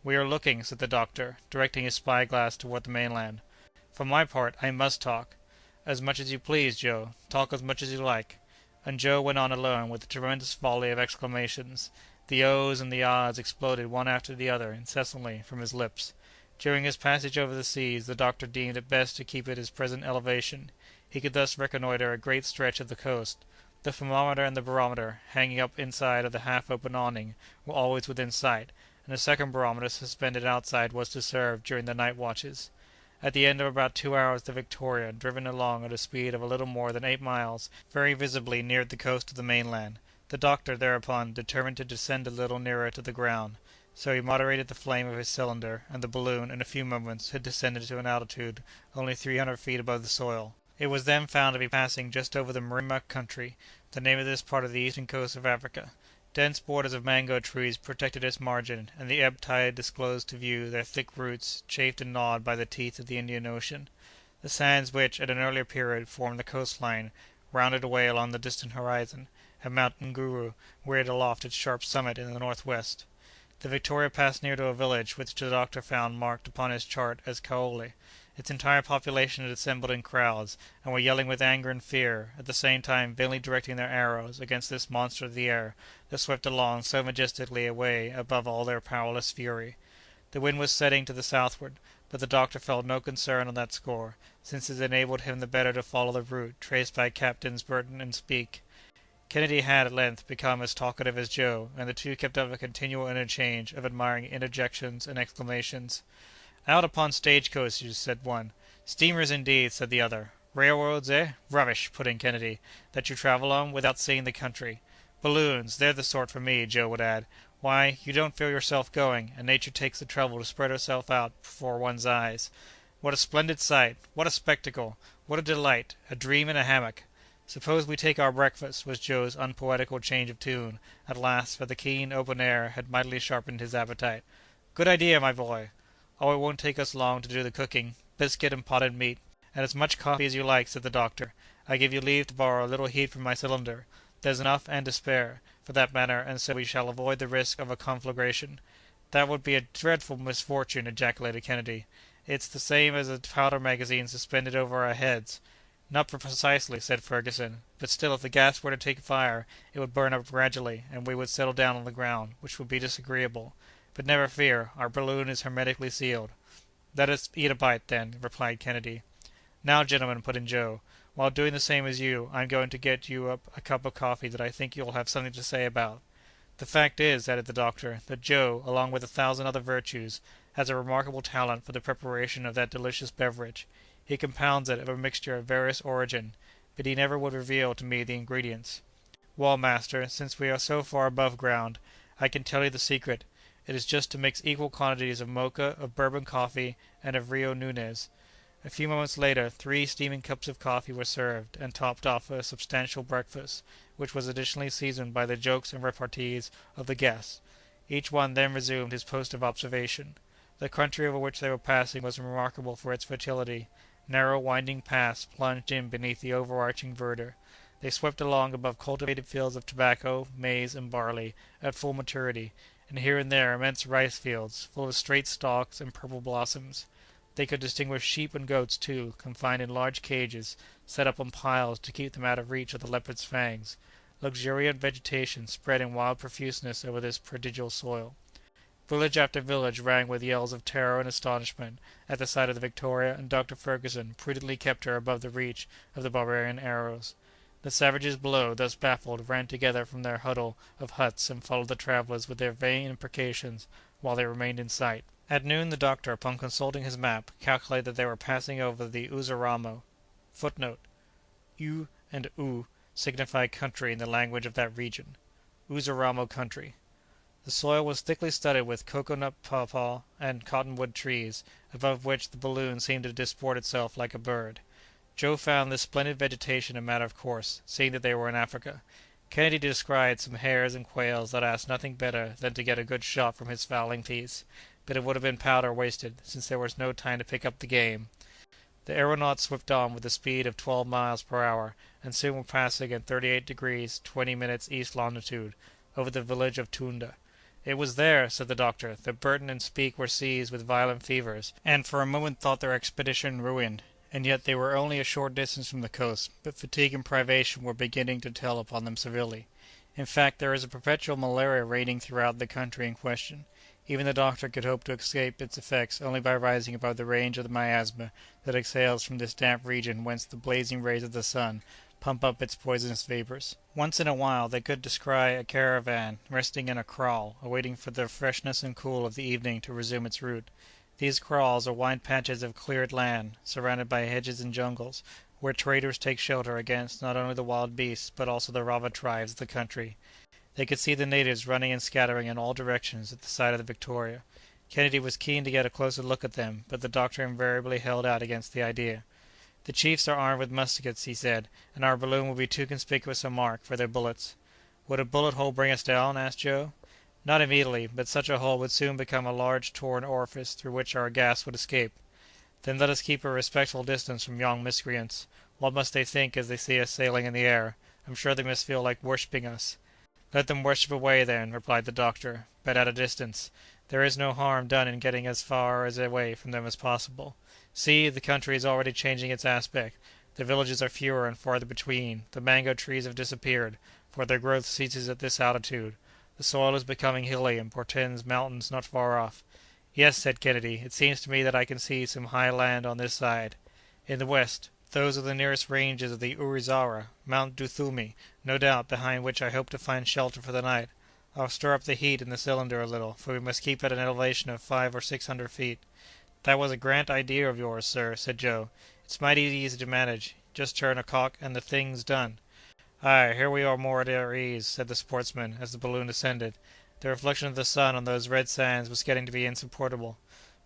Speaker 1: "We are looking," said the doctor, directing his spy-glass toward the mainland. "For my part, I must talk." "As much as you please, Joe. Talk as much as you like." And Joe went on alone with a tremendous volley of exclamations. The ohs and the ahs exploded one after the other incessantly from his lips. During his passage over the seas the doctor deemed it best to keep at his present elevation. He could thus reconnoitre a great stretch of the coast. The thermometer and the barometer, hanging up inside of the half-open awning, were always within sight, and a second barometer suspended outside was to serve during the night watches. At the end of about 2 hours the Victoria, driven along at a speed of a little more than 8 miles, very visibly neared the coast of the mainland. The doctor, thereupon, determined to descend a little nearer to the ground. So he moderated the flame of his cylinder, and the balloon, in a few moments, had descended to an altitude only 300 feet above the soil. It was then found to be passing just over the Marima country, the name of this part of the eastern coast of Africa. Dense borders of mango trees protected its margin, and the ebb tide disclosed to view their thick roots, chafed and gnawed by the teeth of the Indian Ocean. The sands which, at an earlier period, formed the coast-line, rounded away along the distant horizon, and Mount Nguru reared aloft its sharp summit in the northwest. The Victoria passed near to a village which the doctor found marked upon his chart as Kaole. Its entire population had assembled in crowds, and were yelling with anger and fear, at the same time vainly directing their arrows against this monster of the air that swept along so majestically away above all their powerless fury. The wind was setting to the southward, but the doctor felt no concern on that score, since it enabled him the better to follow the route traced by Captains Burton and Speke. Kennedy had, at length, become as talkative as Joe, and the two kept up a continual interchange of admiring interjections and exclamations. "Out upon stage-coaches," said one. "Steamers, indeed," said the other. "Railroads, eh? Rubbish!" put in Kennedy, "that you travel on without seeing the country." "Balloons, they're the sort for me," Joe would add. "Why, you don't feel yourself going, and nature takes the trouble to spread herself out before one's eyes. What a splendid sight! What a spectacle! What a delight! A dream in a hammock!" "Suppose we take our breakfast," was Joe's unpoetical change of tune, at last, for the keen, open air had mightily sharpened his appetite. "Good idea, my boy!" "Oh, it won't take us long to do the cooking. Biscuit and potted meat." "And as much coffee as you like," said the doctor. "I give you leave to borrow a little heat from my cylinder. There's enough and to spare, for that matter, and so we shall avoid the risk of a conflagration." "That would be a dreadful misfortune!" ejaculated Kennedy. "It's the same as a powder magazine suspended over our heads." "Not precisely," said Fergusson; "but still if the gas were to take fire, it would burn up gradually, and we would settle down on the ground, which would be disagreeable. But never fear, our balloon is hermetically sealed." "Let us eat a bite, then," replied Kennedy. "Now, gentlemen," put in Joe, "while doing the same as you, I'm going to get you up a cup of coffee that I think you'll have something to say about." "The fact is," added the doctor, "that Joe, along with 1,000 other virtues, has a remarkable talent for the preparation of that delicious beverage. He compounds it of a mixture of various origin, but he never would reveal to me the ingredients. Well, master, since we are so far above ground, I can tell you the secret. It is just to mix equal quantities of Mocha, of Bourbon coffee, and of Rio Nunez." A few moments later 3 steaming cups of coffee were served, and topped off a substantial breakfast, which was additionally seasoned by the jokes and repartees of the guests. Each one then resumed his post of observation. The country over which they were passing was remarkable for its fertility. Narrow winding paths plunged in beneath the overarching verdure. They swept along above cultivated fields of tobacco, maize, and barley, at full maturity, and here and there immense rice fields, full of straight stalks and purple blossoms. They could distinguish sheep and goats, too, confined in large cages, set up on piles to keep them out of reach of the leopard's fangs. Luxuriant vegetation spread in wild profuseness over this prodigal soil. Village after village rang with yells of terror and astonishment at the sight of the Victoria, and Dr. Fergusson prudently kept her above the reach of the barbarian arrows. The savages below, thus baffled, ran together from their huddle of huts and followed the travellers with their vain imprecations while they remained in sight. At noon the doctor, upon consulting his map, calculated that they were passing over the Uzaramo. [Footnote: U and U signify country in the language of that region. Uzaramo country. The soil was thickly studded with cocoa-nut papaw and cottonwood trees, above which the balloon seemed to disport itself like a bird. Joe found this splendid vegetation a matter of course, seeing that they were in Africa. Kennedy descried some hares and quails that asked nothing better than to get a good shot from his fowling piece, but it would have been powder wasted, since there was no time to pick up the game. The aeronauts swept on with the speed of 12 miles per hour, and soon were passing in 38 degrees 20 minutes east longitude, over the village of Tounda. "It was there," said the doctor, "that Burton and Speke were seized with violent fevers, and for a moment thought their expedition ruined. And yet they were only a short distance from the coast, but fatigue and privation were beginning to tell upon them severely. In fact, there is a perpetual malaria reigning throughout the country in question. Even the doctor could hope to escape its effects only by rising above the range of the miasma that exhales from this damp region whence the blazing rays of the sun pump up its poisonous vapors. Once in a while they could descry a caravan resting in a kraal, awaiting for the freshness and cool of the evening to resume its route. These kraals are wide patches of cleared land, surrounded by hedges and jungles, where traders take shelter against not only the wild beasts but also the Rava tribes of the country. They could see the natives running and scattering in all directions at the side of the Victoria. Kennedy was keen to get a closer look at them, but the doctor invariably held out against the idea. "The chiefs are armed with muskets," he said, "and our balloon will be too conspicuous a mark for their bullets." "Would a bullet hole bring us down?" asked Joe. "Not immediately, but such a hole would soon become a large torn orifice through which our gas would escape." "Then let us keep a respectful distance from yon miscreants. What must they think as they see us sailing in the air? I'm sure they must feel like worshipping us." "Let them worship away, then," replied the doctor, "but at a distance. There is no harm done in getting as far away from them as possible. See, the country is already changing its aspect. The villages are fewer and farther between. The mango trees have disappeared, for their growth ceases at this altitude. The soil is becoming hilly and portends mountains not far off." "Yes," said Kennedy, "it seems to me that I can see some high land on this side." "In the west. Those are the nearest ranges of the Urizara, Mount Duthumi, no doubt, behind which I hope to find shelter for the night. I'll stir up the heat in the cylinder a little, for we must keep at an elevation of 500 or 600 feet." "That was a grand idea of yours, sir," said Joe. "It's mighty easy to manage. Just turn a cock, and the thing's done." "Aye, here we are more at our ease," said the sportsman, as the balloon ascended. The reflection of the sun on those red sands was getting to be insupportable.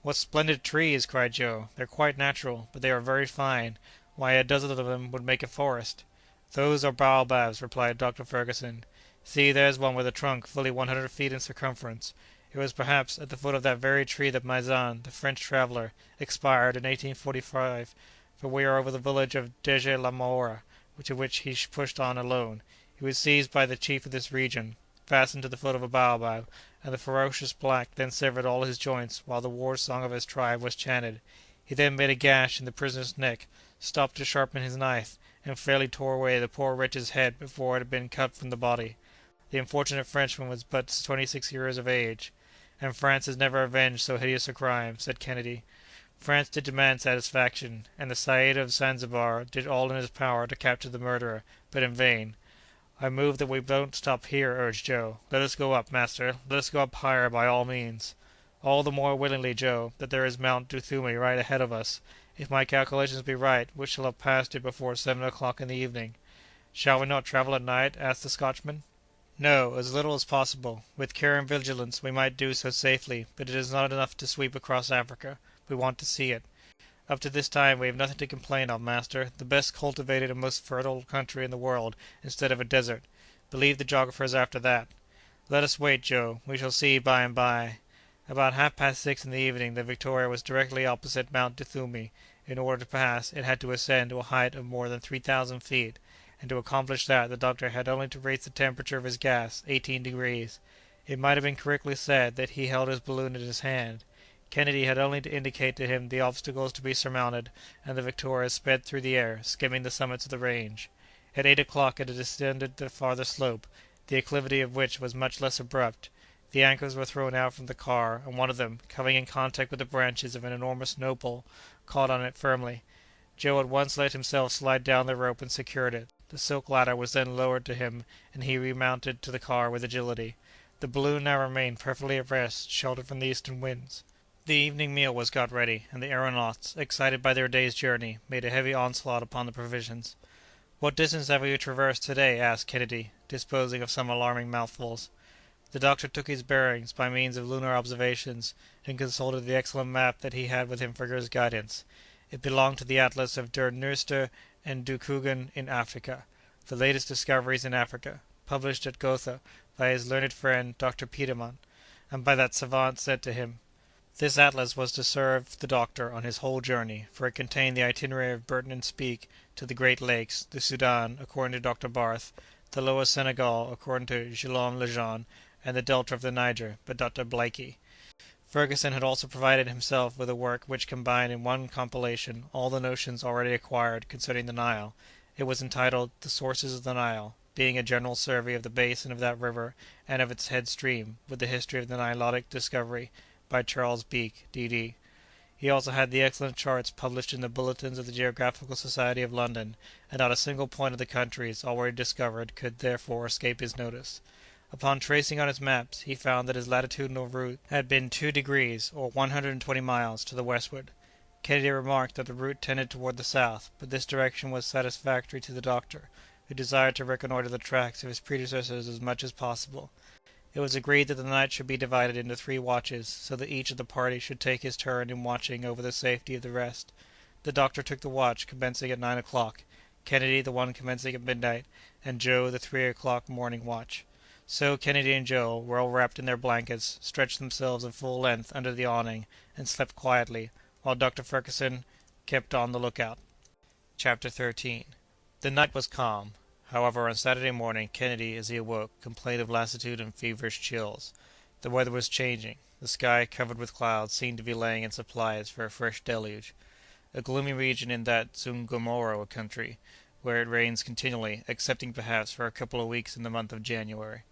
Speaker 1: "What splendid trees!" cried Joe. "They're quite natural, but they are very fine. Why, a dozen of them would make a forest." "Those are baobabs," replied Dr. Fergusson. "See, there's one with a trunk fully 100 feet in circumference. It was perhaps at the foot of that very tree that Maizan, the French traveller, expired in 1845, for we are over the village of Deje la Mhora, to which he pushed on alone. He was seized by the chief of this region, fastened to the foot of a baobab, and the ferocious black then severed all his joints while the war song of his tribe was chanted. He then made a gash in the prisoner's neck, stopped to sharpen his knife, and fairly tore away the poor wretch's head before it had been cut from the body. The unfortunate Frenchman was but 26 years of age." "And France has never avenged so hideous a crime," said Kennedy. "France did demand satisfaction, and the Said of Zanzibar did all in his power to capture the murderer, but in vain." "I move that we don't stop here," urged Joe. "Let us go up, master; let us go up higher by all means." "All the more willingly, Joe, that there is Mount Duthumi right ahead of us. If my calculations be right, we shall have passed it before 7 o'clock in the evening." "Shall we not travel at night?" asked the Scotchman. "No, as little as possible. With care and vigilance we might do so safely, but it is not enough to sweep across Africa. We want to see it. Up to this time we have nothing to complain of, master; the best cultivated and most fertile country in the world, instead of a desert. Believe the geographers after that." "Let us wait, Joe; we shall see by and by." About half-past 6 in the evening the Victoria was directly opposite Mount Duthumi. In order to pass, it had to ascend to a height of more than 3,000 feet, and to accomplish that the doctor had only to raise the temperature of his gas 18 degrees. It might have been correctly said that he held his balloon in his hand. Kennedy had only to indicate to him the obstacles to be surmounted, and the Victoria sped through the air, skimming the summits of the range. At 8 o'clock it had descended the farther slope, the acclivity of which was much less abrupt. The anchors were thrown out from the car, and one of them, coming in contact with the branches of an enormous nopal, caught on it firmly. Joe at once let himself slide down the rope and secured it. The silk ladder was then lowered to him, and he remounted to the car with agility. The balloon now remained perfectly at rest, sheltered from the eastern winds. The evening meal was got ready, and the aeronauts, excited by their day's journey, made a heavy onslaught upon the provisions. "What distance have we traversed to-day?" asked Kennedy, disposing of some alarming mouthfuls. The doctor took his bearings by means of lunar observations, and consulted the excellent map that he had with him for his guidance. It belonged to the atlas of Der Neuster and Du Kugen in Africa, the latest discoveries in Africa, published at Gotha by his learned friend Dr. Petermann, and by that savant sent to him. This atlas was to serve the doctor on his whole journey, for it contained the itinerary of Burton and Speke to the Great Lakes, the Soudan, according to Dr. Barth, the Lower Senegal, according to Guillaume Lejean, and the delta of the Niger, by Dr. Blaikie. Fergusson had also provided himself with a work which combined in one compilation all the notions already acquired concerning the Nile. It was entitled "The Sources of the Nile," being a general survey of the basin of that river and of its head stream, with the history of the Nilotic discovery, by Charles Beeke, D.D. He also had the excellent charts published in the Bulletins of the Geographical Society of London, and not a single point of the countries already discovered could therefore escape his notice. Upon tracing on his maps, he found that his latitudinal route had been 2°, or 120 miles, to the westward. Kennedy remarked that the route tended toward the south, but this direction was satisfactory to the doctor, who desired to reconnoitre the tracks of his predecessors as much as possible. It was agreed that the night should be divided into 3 watches, so that each of the party should take his turn in watching over the safety of the rest. The doctor took the watch commencing at 9 o'clock, Kennedy the one commencing at midnight, and Joe the 3 o'clock morning watch. So Kennedy and Joe, well wrapped in their blankets, stretched themselves at full length under the awning, and slept quietly, while Dr. Fergusson kept on the lookout. Chapter 13. The night was calm. However, on Saturday morning, Kennedy, as he awoke, complained of lassitude and feverish chills. The weather was changing. The sky, covered with clouds, seemed to be laying in supplies for a fresh deluge. A gloomy region in that Zungomoro country, where it rains continually, excepting perhaps for a couple of weeks in the month of January.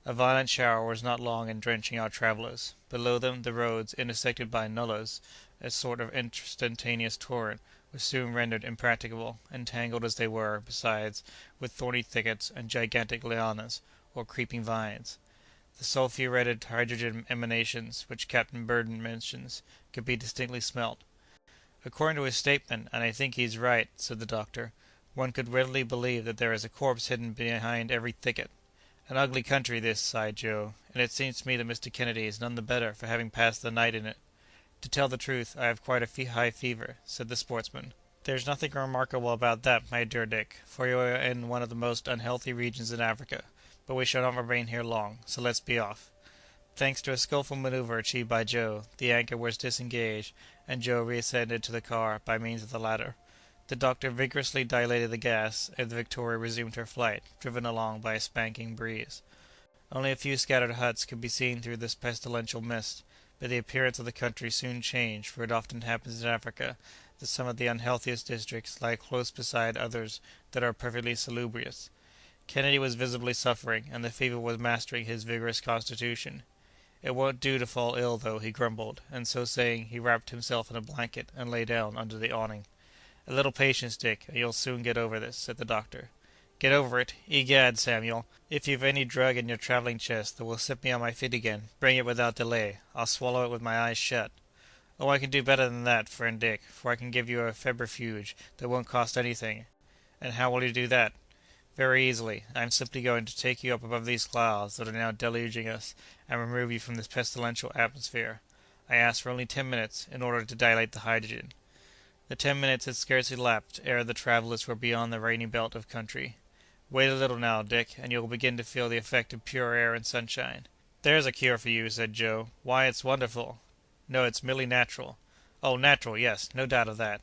Speaker 1: A violent shower was not long in drenching our travellers. Below them, the roads, intersected by nullahs, a sort of instantaneous torrent, were soon rendered impracticable, entangled as they were, besides, with thorny thickets and gigantic lianas, or creeping vines. The sulphuretted hydrogen emanations, which Captain Burden mentions, could be distinctly smelt. "According to his statement, and I think he's right," said the doctor, "one could readily believe that there is a corpse hidden behind every thicket." "An ugly country this," sighed Joe, "and it seems to me that Mr. Kennedy is none the better for having passed the night in it." "To tell the truth, I have quite a high fever," said the sportsman. "There's nothing remarkable about that, my dear Dick, for you are in one of the most unhealthy regions in Africa. But we shall not remain here long, so let's be off." Thanks to a skilful manoeuvre achieved by Joe, the anchor was disengaged, and Joe reascended to the car by means of the ladder. The doctor vigorously dilated the gas, and the Victoria resumed her flight, driven along by a spanking breeze. Only a few scattered huts could be seen through this pestilential mist, but the appearance of the country soon changed, for it often happens in Africa that some of the unhealthiest districts lie close beside others that are perfectly salubrious. Kennedy was visibly suffering, and the fever was mastering his vigorous constitution. "It won't do to fall ill, though," he grumbled, and so saying, he wrapped himself in a blanket and lay down under the awning. "A little patience, Dick, and you'll soon get over this," said the doctor. "Get over it? Egad, Samuel, if you've any drug in your travelling chest that will set me on my feet again, bring it without delay. I'll swallow it with my eyes shut." "Oh, I can do better than that, friend Dick, for I can give you a febrifuge that won't cost anything." "And how will you do that?" "Very easily. I am simply going to take you up above these clouds that are now deluging us, and remove you from this pestilential atmosphere. I ask for only 10 minutes, in order to dilate the hydrogen." The 10 minutes had scarcely elapsed ere the travellers were beyond the rainy belt of country. "Wait a little now, Dick, and you will begin to feel the effect of pure air and sunshine." "There's a cure for you," said Joe. "Why, it's wonderful." "No, it's merely natural." "Oh, natural, yes, no doubt of that.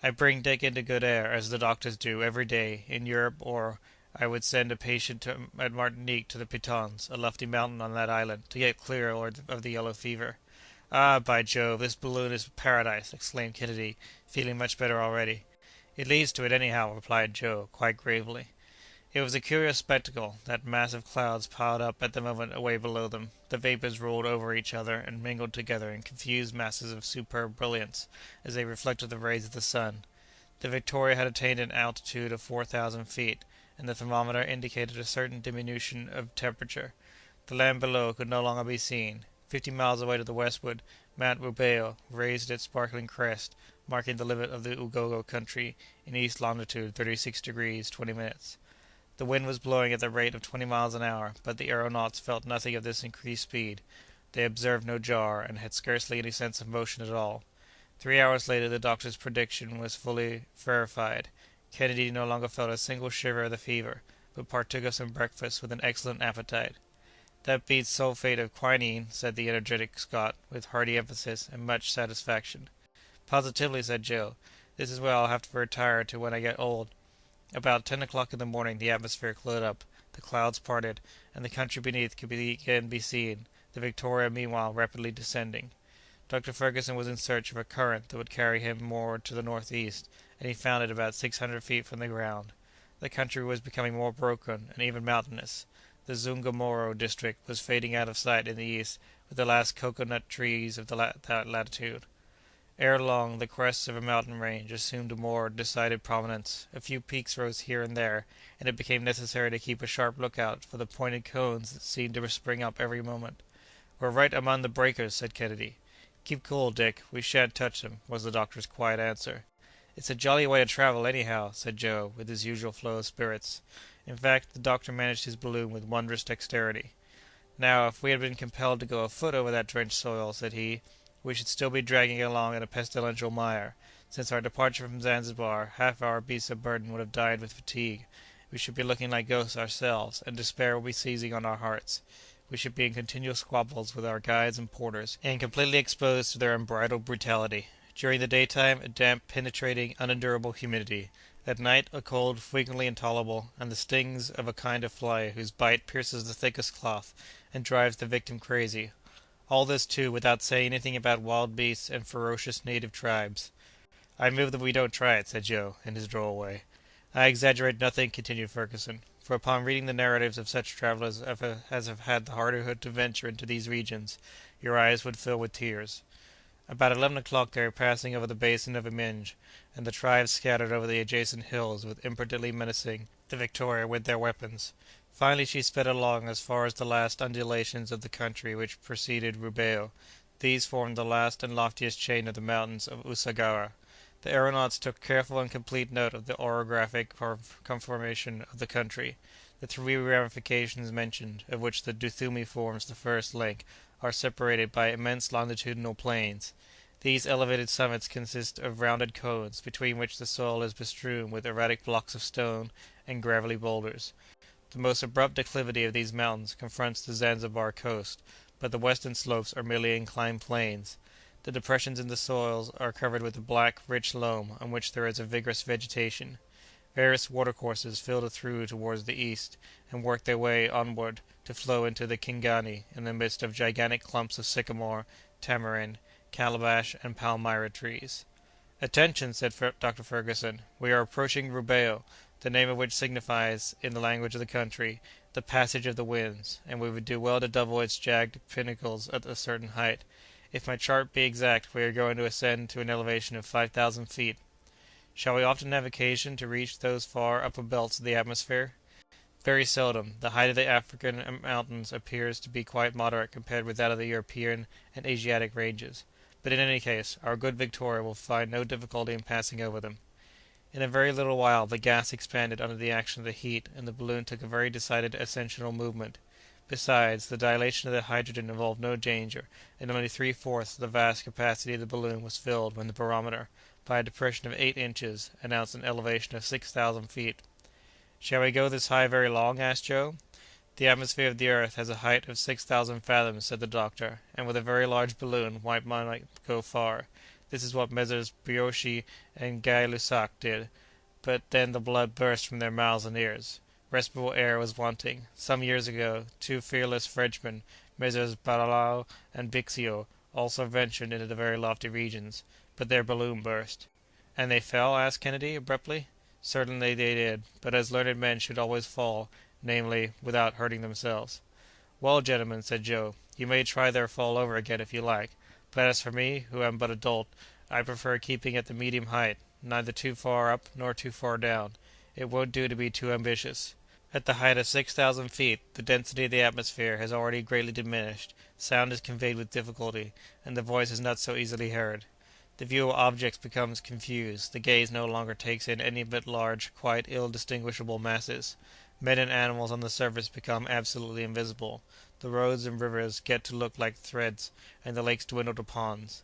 Speaker 1: I bring Dick into good air, as the doctors do, every day, in Europe, or I would send a patient at Martinique to the Pitons, a lofty mountain on that island, to get clear of the yellow fever." "Ah, by Jove, this balloon is paradise!" exclaimed Kennedy, feeling much better already. "It leads to it, anyhow," replied Joe, quite gravely. It was a curious spectacle, that mass of clouds piled up at the moment away below them. The vapors rolled over each other and mingled together in confused masses of superb brilliance, as they reflected the rays of the sun. The Victoria had attained an altitude of 4,000 feet, and the thermometer indicated a certain diminution of temperature. The land below could no longer be seen. 50 miles away to the westward, Mount Rubeho raised its sparkling crest, marking the limit of the Ugogo country in east longitude 36° 20'. The wind was blowing at the rate of 20 miles an hour, but the aeronauts felt nothing of this increased speed. They observed no jar, and had scarcely any sense of motion at all. 3 hours later the doctor's prediction was fully verified. Kennedy no longer felt a single shiver of the fever, but partook of some breakfast with an excellent appetite. "That beats sulphate of quinine," said the energetic Scot, with hearty emphasis and much satisfaction. "Positively," said Joe. "This is where I'll have to retire to when I get old." About 10 o'clock in the morning the atmosphere cleared up, the clouds parted, and the country beneath could again be seen, the Victoria meanwhile rapidly descending. Dr. Fergusson was in search of a current that would carry him more to the northeast, and he found it about 600 feet from the ground. The country was becoming more broken and even mountainous. The Zungomoro district was fading out of sight in the east with the last cocoa-nut trees of that latitude. Ere long the crests of a mountain range assumed a more decided prominence, a few peaks rose here and there, and it became necessary to keep a sharp lookout for the pointed cones that seemed to spring up every moment. "We're right among the breakers," said Kennedy. "Keep cool, Dick; we shan't touch them," was the doctor's quiet answer. "It's a jolly way to travel, anyhow," said Joe, with his usual flow of spirits. In fact, the doctor managed his balloon with wondrous dexterity. "Now, if we had been compelled to go afoot over that drenched soil," said he, "we should still be dragging along in a pestilential mire. Since our departure from Zanzibar, half our beasts of burden would have died with fatigue. We should be looking like ghosts ourselves, and despair would be seizing on our hearts. We should be in continual squabbles with our guides and porters, and completely exposed to their unbridled brutality. During the daytime, a damp, penetrating, unendurable humidity; at night, a cold frequently intolerable, and the stings of a kind of fly whose bite pierces the thickest cloth, and drives the victim crazy. All this, too, without saying anything about wild beasts and ferocious native tribes." "I move that we don't try it," said Joe, in his droll way. "I exaggerate nothing," continued Ferguson, "for upon reading the narratives of such travellers as have had the hardihood to venture into these regions, your eyes would fill with tears." About 11 o'clock they were passing over the basin of Imenge, and the tribes scattered over the adjacent hills were impotently menacing the Victoria with their weapons. Finally she sped along as far as the last undulations of the country which preceded Rubeho. These formed the last and loftiest chain of the mountains of Usagara. The aeronauts took careful and complete note of the orographic conformation of the country. The three ramifications mentioned, of which the Duthumi forms the first link, are separated by immense longitudinal plains. These elevated summits consist of rounded cones, between which the soil is bestrewn with erratic blocks of stone and gravelly boulders. The most abrupt declivity of these mountains confronts the Zanzibar coast, but the western slopes are merely inclined plains. The depressions in the soils are covered with a black, rich loam, on which there is a vigorous vegetation. Various watercourses filter through towards the east, and work their way onward to flow into the Kingani in the midst of gigantic clumps of sycamore, tamarind, calabash, and palmyra trees. "Attention!" said Dr. Fergusson; "we are approaching Rubeho, the name of which signifies, in the language of the country, the passage of the winds, and we would do well to double its jagged pinnacles at a certain height. If my chart be exact, we are going to ascend to an elevation of 5,000 feet." "Shall we often have occasion to reach those far upper belts of the atmosphere?" "Very seldom. The height of the African mountains appears to be quite moderate compared with that of the European and Asiatic ranges. But in any case, our good Victoria will find no difficulty in passing over them." In a very little while the gas expanded under the action of the heat, and the balloon took a very decided ascensional movement. Besides, the dilation of the hydrogen involved no danger, and only three-fourths of the vast capacity of the balloon was filled when the barometer, by a depression of 8 inches, announced an elevation of 6,000 feet. "Shall we go this high very long?" asked Joe. "The atmosphere of the earth has a height of 6,000 fathoms," said the doctor, "and with a very large balloon one might go far. This is what Messrs. Brioschi and Gay-Lussac did, but then the blood burst from their mouths and ears. Respirable air was wanting. Some years ago, two fearless Frenchmen, Messrs. Barral and Bixio, also ventured into the very lofty regions, but their balloon burst." "And they fell?" asked Kennedy, abruptly. "Certainly they did, but as learned men should always fall, namely, without hurting themselves." "Well, gentlemen," said Joe, "you may try their fall over again if you like; but as for me, who am but a dolt, I prefer keeping at the medium height, neither too far up nor too far down. It won't do to be too ambitious." At the height of 6,000 feet, the density of the atmosphere has already greatly diminished, sound is conveyed with difficulty, and the voice is not so easily heard. The view of objects becomes confused, the gaze no longer takes in any but large, quite ill distinguishable masses. Men and animals on the surface become absolutely invisible. The roads and rivers get to look like threads, and the lakes dwindle to ponds.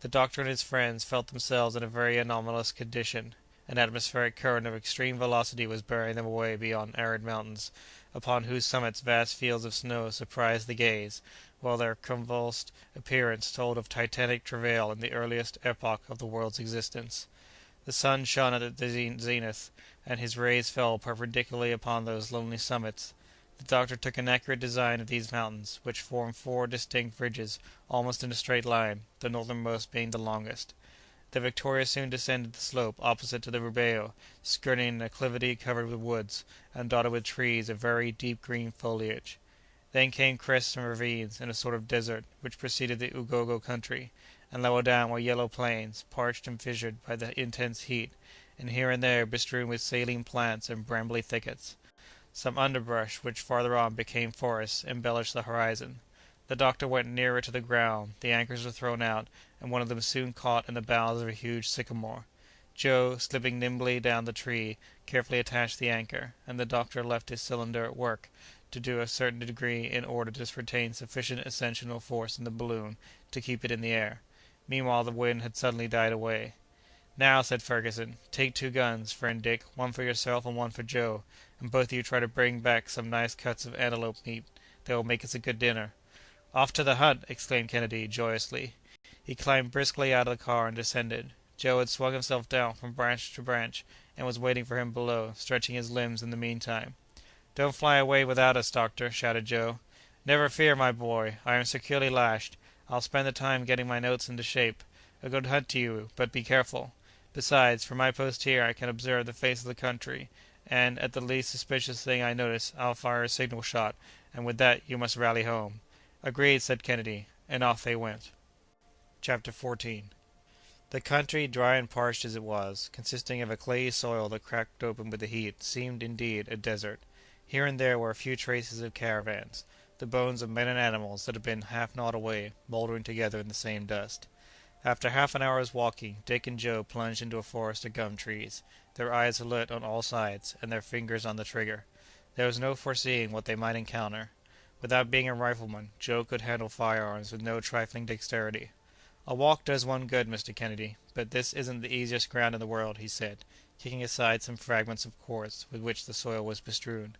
Speaker 1: The doctor and his friends felt themselves in a very anomalous condition. An atmospheric current of extreme velocity was bearing them away beyond arid mountains, upon whose summits vast fields of snow surprised the gaze, while their convulsed appearance told of titanic travail in the earliest epoch of the world's existence. The sun shone at the zenith, and his rays fell perpendicularly upon those lonely summits. The doctor took an accurate design of these mountains, which formed four distinct ridges, almost in a straight line, the northernmost being the longest. The Victoria soon descended the slope opposite to the Rubeho, skirting an acclivity covered with woods, and dotted with trees of very deep green foliage. Then came crests and ravines, and a sort of desert, which preceded the Ugogo country, and lower down were yellow plains, parched and fissured by the intense heat, and here and there bestrewn with saline plants and brambly thickets. Some underbrush, which farther on became forests, embellished the horizon. The doctor went nearer to the ground, the anchors were thrown out, and one of them soon caught in the boughs of a huge sycamore. Joe, slipping nimbly down the tree, carefully attached the anchor, and the doctor left his cylinder at work to do a certain degree in order to retain sufficient ascensional force in the balloon to keep it in the air. Meanwhile the wind had suddenly died away. "Now," said Fergusson, "take two guns, friend Dick, one for yourself and one for Joe, and both of you try to bring back some nice cuts of antelope meat. They will make us a good dinner." "Off to the hunt!" exclaimed Kennedy, joyously. He climbed briskly out of the car and descended. Joe had swung himself down from branch to branch, and was waiting for him below, stretching his limbs in the meantime. "Don't fly away without us, doctor," shouted Joe. "Never fear, my boy. I am securely lashed. I'll spend the time getting my notes into shape. A good hunt to you, but be careful. Besides, from my post here I can observe the face of the country, and, at the least suspicious thing I notice, I'll fire a signal shot, and with that you must rally home." "Agreed," said Kennedy, and off they went. Chapter 14. The country, dry and parched as it was, consisting of a clayey soil that cracked open with the heat, seemed, indeed, a desert. Here and there were a few traces of caravans, the bones of men and animals that had been half gnawed away, mouldering together in the same dust. After half an hour's walking, Dick and Joe plunged into a forest of gum trees, their eyes alert on all sides, and their fingers on the trigger. There was no foreseeing what they might encounter. Without being a rifleman, Joe could handle firearms with no trifling dexterity. "A walk does one good, Mr. Kennedy, but this isn't the easiest ground in the world," he said, kicking aside some fragments of quartz with which the soil was bestrewn.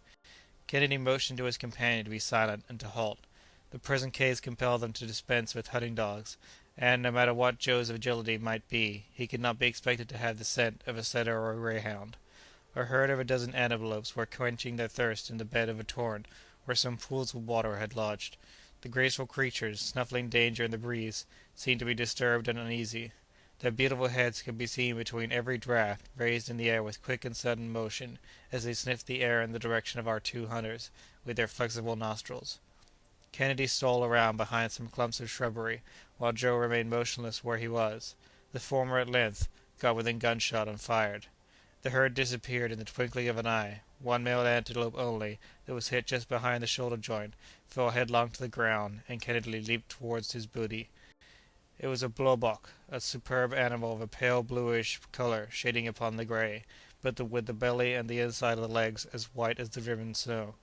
Speaker 1: Kennedy motioned to his companion to be silent and to halt. The present case compelled them to dispense with hunting dogs, and, no matter what Joe's agility might be, he could not be expected to have the scent of a setter or a greyhound. A herd of a dozen antelopes were quenching their thirst in the bed of a torrent where some pools of water had lodged. The graceful creatures, snuffing danger in the breeze, seemed to be disturbed and uneasy. Their beautiful heads could be seen between every draught, raised in the air with quick and sudden motion, as they sniffed the air in the direction of our two hunters, with their flexible nostrils. Kennedy stole around behind some clumps of shrubbery, while Joe remained motionless where he was. The former at length got within gunshot and fired. The herd disappeared in the twinkling of an eye. One male antelope only, that was hit just behind the shoulder joint, fell headlong to the ground, and Kennedy leaped towards his booty. It was a blobok, a superb animal of a pale bluish colour shading upon the grey, but with the belly and the inside of the legs as white as the driven snow.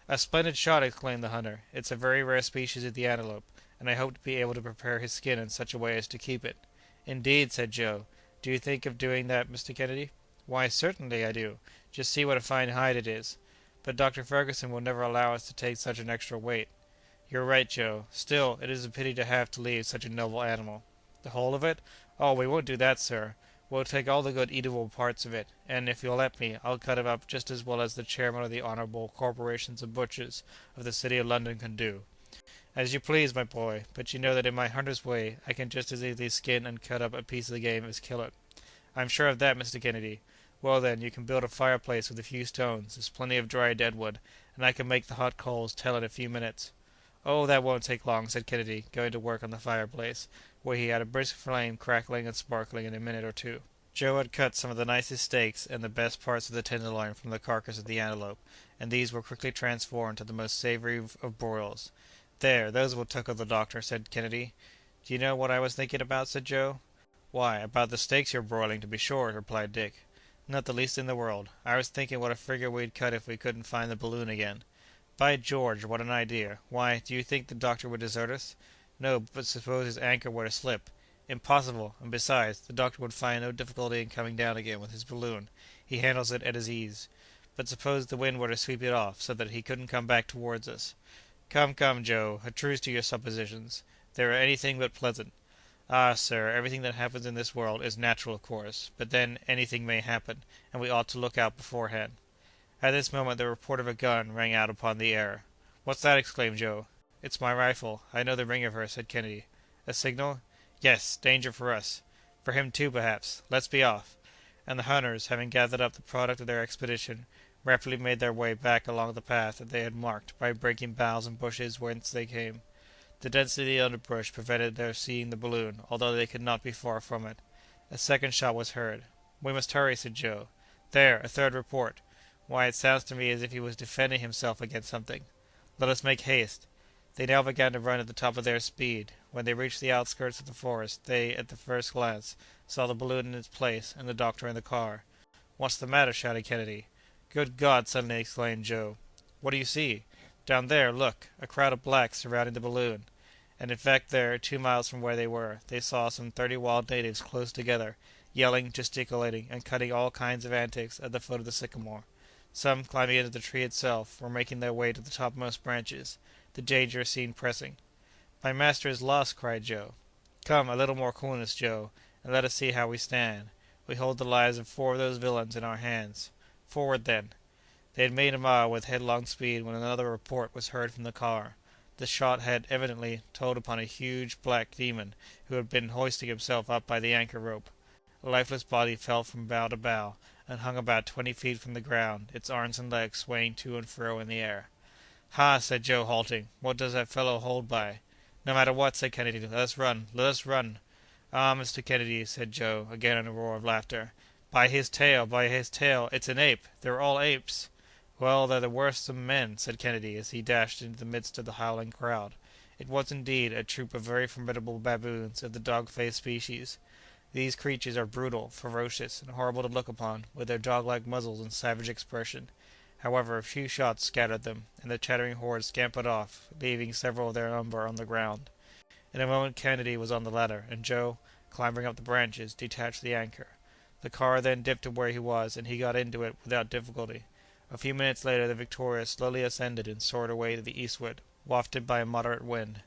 Speaker 1: "A splendid shot!" exclaimed the hunter. "It's a very rare species of the antelope, and I hope to be able to prepare his skin in such a way as to keep it." "Indeed!" said Joe. "Do you think of doing that, Mr. Kennedy?" "Why, certainly I do. Just see what a fine hide it is." "But Dr. Fergusson will never allow us to take such an extra weight." "You're right, Joe. Still, it is a pity to have to leave such a noble animal." "The whole of it? Oh, we won't do that, sir. We'll take all the good eatable parts of it, and, if you'll let me, I'll cut it up just as well as the chairman of the Honourable Corporations of Butchers of the City of London can do." "As you please, my boy, but you know that in my hunter's way I can just as easily skin and cut up a piece of the game as kill it." "I'm sure of that, Mr. Kennedy. Well, then, you can build a fireplace with a few stones, there's plenty of dry deadwood, and I can make the hot coals tell in a few minutes." "Oh, that won't take long," said Kennedy, going to work on the fireplace, where he had a brisk flame crackling and sparkling in a minute or two. Joe had cut some of the nicest steaks and the best parts of the tenderloin from the carcass of the antelope, and these were quickly transformed to the most savoury of broils. "There, those will tickle the doctor," said Kennedy. "Do you know what I was thinking about?" said Joe. "Why, about the steaks you're broiling, to be sure," replied Dick. "Not the least in the world. I was thinking what a figure we'd cut if we couldn't find the balloon again." "By George, what an idea! Why, do you think the doctor would desert us?" "No, but suppose his anchor were to slip?" "Impossible; and besides, the doctor would find no difficulty in coming down again with his balloon. He handles it at his ease." But suppose the wind were to sweep it off, so that he couldn't come back towards us? Come, come, Joe, a truce to your suppositions. They are anything but pleasant. Ah, sir, everything that happens in this world is natural, of course, but then anything may happen, and we ought to look out beforehand." At this moment the report of a gun rang out upon the air. "What's that?" exclaimed Joe. "It's my rifle. I know the ring of her," said Kennedy. "A signal?" "Yes, danger for us." "For him too, perhaps. Let's be off." And the hunters, having gathered up the product of their expedition, rapidly made their way back along the path that they had marked by breaking boughs and bushes whence they came. The density of the underbrush prevented their seeing the balloon, although they could not be far from it. A second shot was heard. "We must hurry," said Joe. "There, a third report. Why, it sounds to me as if he was defending himself against something. Let us make haste." They now began to run at the top of their speed. When they reached the outskirts of the forest, they, at the first glance, saw the balloon in its place and the doctor in the car. "What's the matter?" shouted Kennedy. "Good God!" suddenly exclaimed Joe. "What do you see?" "Down there, look! A crowd of blacks surrounding the balloon." And in fact there, 2 miles from where they were, they saw some 30 wild natives close together, yelling, gesticulating, and cutting all kinds of antics at the foot of the sycamore. Some, climbing into the tree itself, were making their way to the topmost branches. The danger seemed pressing. "My master is lost!" cried Joe. "Come, a little more coolness, Joe, and let us see how we stand. We hold the lives of 4 of those villains in our hands. Forward, then!" They had made a mile with headlong speed when another report was heard from the car. The shot had evidently told upon a huge black demon who had been hoisting himself up by the anchor rope. A lifeless body fell from bough to bough, and hung about 20 feet from the ground, its arms and legs swaying to and fro in the air. "Ha!" said Joe, halting. "What does that fellow hold by?" "No matter what," said Kennedy. "Let us run! Let us run!" "Ah, Mr. Kennedy," said Joe, again in a roar of laughter. "By his tail! By his tail! It's an ape! They're all apes!" "Well, they're the worst of men," said Kennedy, as he dashed into the midst of the howling crowd. It was, indeed, a troop of very formidable baboons of the dog-faced species. These creatures are brutal, ferocious, and horrible to look upon, with their dog-like muzzles and savage expression. However, a few shots scattered them, and the chattering horde scampered off, leaving several of their number on the ground. In a moment Kennedy was on the ladder, and Joe, clambering up the branches, detached the anchor. The car then dipped to where he was, and he got into it without difficulty. A few minutes later the Victoria slowly ascended and soared away to the eastward, wafted by a moderate wind.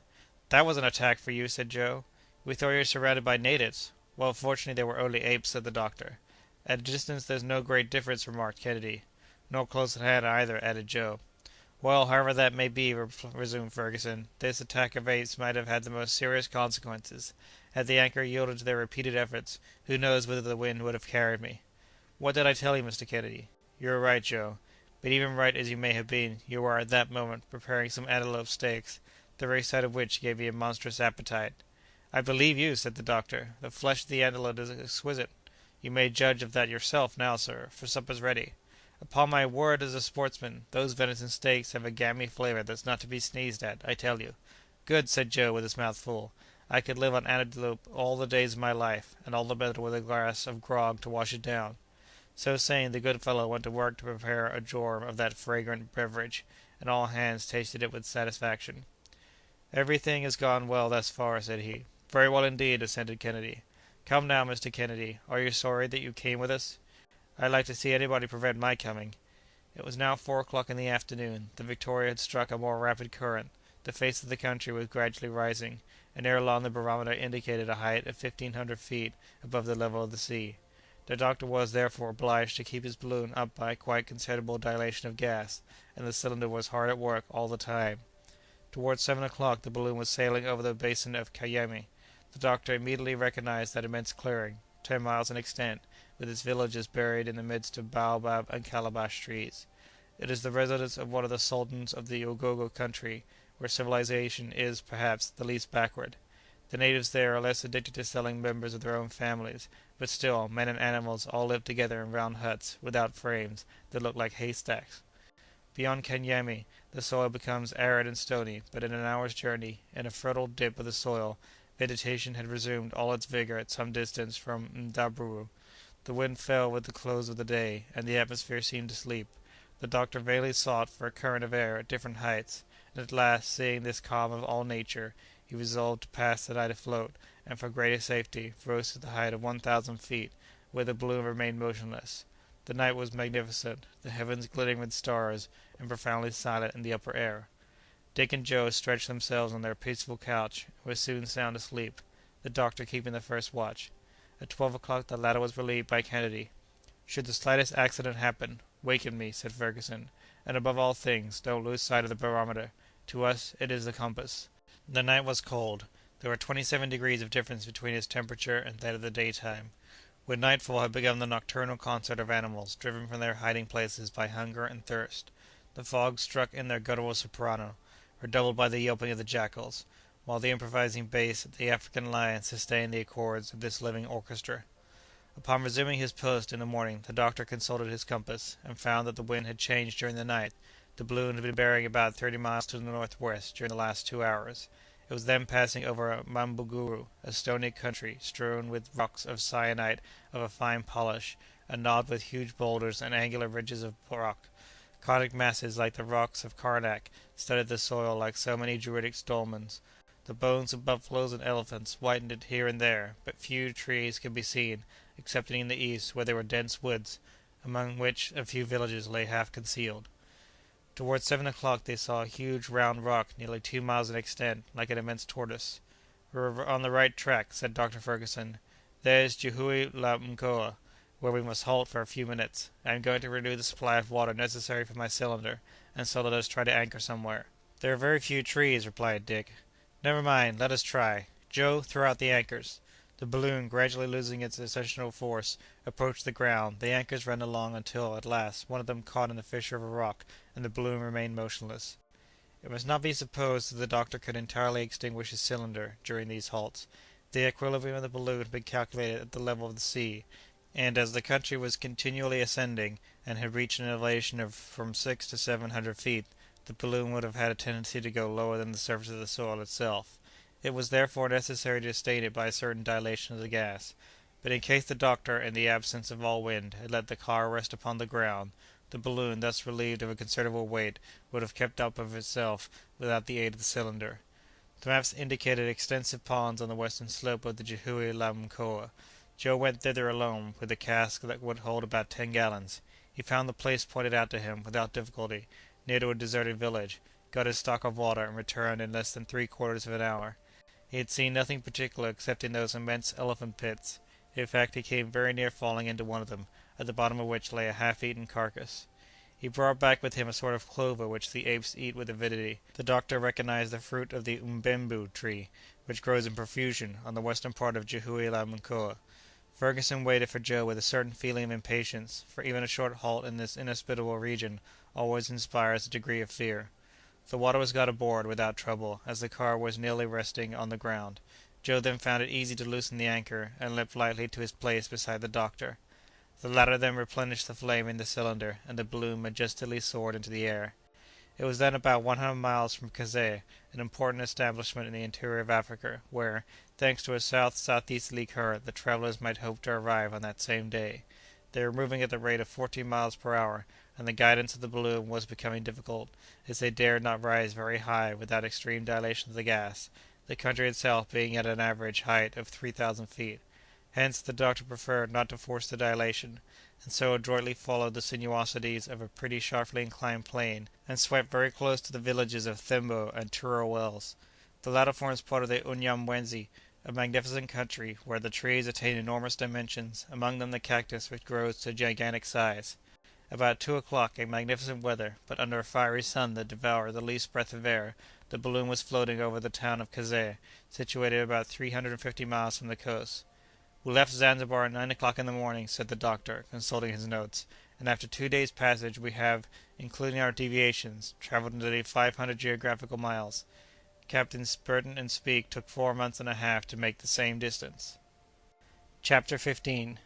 Speaker 1: "That was an attack for you!" said Joe. "We thought you were surrounded by natives." "Well, fortunately they were only apes," said the doctor. "At a distance there's no great difference," remarked Kennedy. "Nor close at hand either," added Joe. "Well, however that may be," resumed Fergusson, "this attack of apes might have had the most serious consequences. Had the anchor yielded to their repeated efforts, who knows whither the wind would have carried me?" "What did I tell you, Mr. Kennedy?" "You were right, Joe. But even right as you may have been, you were, at that moment, preparing some antelope steaks, the very sight of which gave you a monstrous appetite." "I believe you!" said the doctor. "The flesh of the antelope is exquisite. You may judge of that yourself now, sir, for supper's ready. Upon my word as a sportsman, those venison steaks have a gamey flavour that's not to be sneezed at, I tell you." "Good!" said Joe, with his mouth full. "I could live on antelope all the days of my life, and all the better with a glass of grog to wash it down." So saying, the good fellow went to work to prepare a jorum of that fragrant beverage, and all hands tasted it with satisfaction. "Everything has gone well thus far," said he. "Very well indeed," assented Kennedy. "Come now, Mr. Kennedy, are you sorry that you came with us?" "I'd like to see anybody prevent my coming." It was now 4 o'clock in the afternoon. The Victoria had struck a more rapid current. The face of the country was gradually rising, and ere long the barometer indicated a height of 1,500 feet above the level of the sea. The doctor was, therefore, obliged to keep his balloon up by a quite considerable dilation of gas, and the cylinder was hard at work all the time. Towards 7 o'clock the balloon was sailing over the basin of Cayame. The doctor immediately recognized that immense clearing, 10 miles in extent, with its villages buried in the midst of baobab and calabash trees. It is the residence of one of the sultans of the Ugogo country, where civilization is, perhaps, the least backward. The natives there are less addicted to selling members of their own families, but still, men and animals all live together in round huts, without frames, that look like haystacks. Beyond Kanyami the soil becomes arid and stony, but in an hour's journey, in a fertile dip of the soil, vegetation had resumed all its vigour at some distance from Mdaburu. The wind fell with the close of the day, and the atmosphere seemed to sleep. The doctor vainly sought for a current of air at different heights, and at last, seeing this calm of all nature, he resolved to pass the night afloat, and for greater safety rose to the height of 1,000 feet, where the balloon remained motionless. The night was magnificent, the heavens glittering with stars, and profoundly silent in the upper air. Dick and Joe stretched themselves on their peaceful couch, and were soon sound asleep, the doctor keeping the first watch. At 12 o'clock the latter was relieved by Kennedy. "Should the slightest accident happen, waken me," said Fergusson, "and above all things, don't lose sight of the barometer. To us it is the compass." The night was cold. There were 27 degrees of difference between its temperature and that of the daytime. With nightfall had begun the nocturnal concert of animals driven from their hiding places by hunger and thirst. The frogs struck in their guttural soprano, redoubled by the yelping of the jackals, while the improvising bass of the African lion sustained the accords of this living orchestra. Upon resuming his post in the morning, the doctor consulted his compass, and found that the wind had changed during the night. The balloon had been bearing about 30 miles to the northwest during the last 2 hours. It was then passing over Mambuguru, a stony country strewn with rocks of syenite of a fine polish, and knobbed with huge boulders and angular ridges of rock. Conic masses like the rocks of Karnak studded the soil like so many Druidic dolmens. The bones of buffaloes and elephants whitened it here and there, but few trees could be seen, excepting in the east, where there were dense woods, among which a few villages lay half concealed. Towards 7 o'clock they saw a huge round rock nearly 2 miles in extent, like an immense tortoise. "We're on the right track," said Dr. Fergusson. "There's Jihoue la Mkoa, where we must halt for a few minutes. I am going to renew the supply of water necessary for my cylinder, and so let us try to anchor somewhere." "There are very few trees," replied Dick. "Never mind, let us try. Joe, throw out the anchors." The balloon, gradually losing its ascensional force, approached the ground. The anchors ran along until, at last, one of them caught in the fissure of a rock, and the balloon remained motionless. It must not be supposed that the doctor could entirely extinguish his cylinder during these halts. The equilibrium of the balloon had been calculated at the level of the sea, and as the country was continually ascending, and had reached an elevation of from 600 to 700 feet, the balloon would have had a tendency to go lower than the surface of the soil itself. It was therefore necessary to sustain it by a certain dilation of the gas. But in case the doctor, in the absence of all wind, had let the car rest upon the ground, the balloon, thus relieved of a considerable weight, would have kept up of itself without the aid of the cylinder. The maps indicated extensive ponds on the western slope of the Jihoue la Mkoa. Joe went thither alone, with a cask that would hold about 10 gallons. He found the place pointed out to him, without difficulty, near to a deserted village, got his stock of water, and returned in less than 3/4 of an hour. He had seen nothing particular excepting those immense elephant pits. In fact, he came very near falling into one of them, at the bottom of which lay a half-eaten carcass. He brought back with him a sort of clover which the apes eat with avidity. The doctor recognized the fruit of the umbembu tree, which grows in profusion on the western part of Jihoue la Mkoa. Fergusson waited for Joe with a certain feeling of impatience, for even a short halt in this inhospitable region always inspires a degree of fear. The water was got aboard without trouble, as the car was nearly resting on the ground. Joe then found it easy to loosen the anchor, and leapt lightly to his place beside the doctor. The latter then replenished the flame in the cylinder, and the balloon majestically soared into the air. It was then about 100 miles from Kazeh, an important establishment in the interior of Africa, where, thanks to a south-southeasterly current, the travellers might hope to arrive on that same day. They were moving at the rate of 14 miles per hour, and the guidance of the balloon was becoming difficult, as they dared not rise very high without extreme dilation of the gas, the country itself being at an average height of 3,000 feet. Hence the doctor preferred not to force the dilation, and so adroitly followed the sinuosities of a pretty sharply inclined plane, and swept very close to the villages of Thembo and Turo Wells. The latter forms part of the Unyamwenzi, a magnificent country, where the trees attain enormous dimensions, among them the cactus, which grows to gigantic size. About 2 o'clock, in magnificent weather, but under a fiery sun that devoured the least breath of air, the balloon was floating over the town of Kazeh, situated about 350 miles from the coast. "We left Zanzibar at 9 o'clock in the morning," said the doctor, consulting his notes, "and after 2 days' passage we have, including our deviations, travelled nearly 500 geographical miles. Captains Burton and Speke took 4 months and a half to make the same distance." Chapter 15.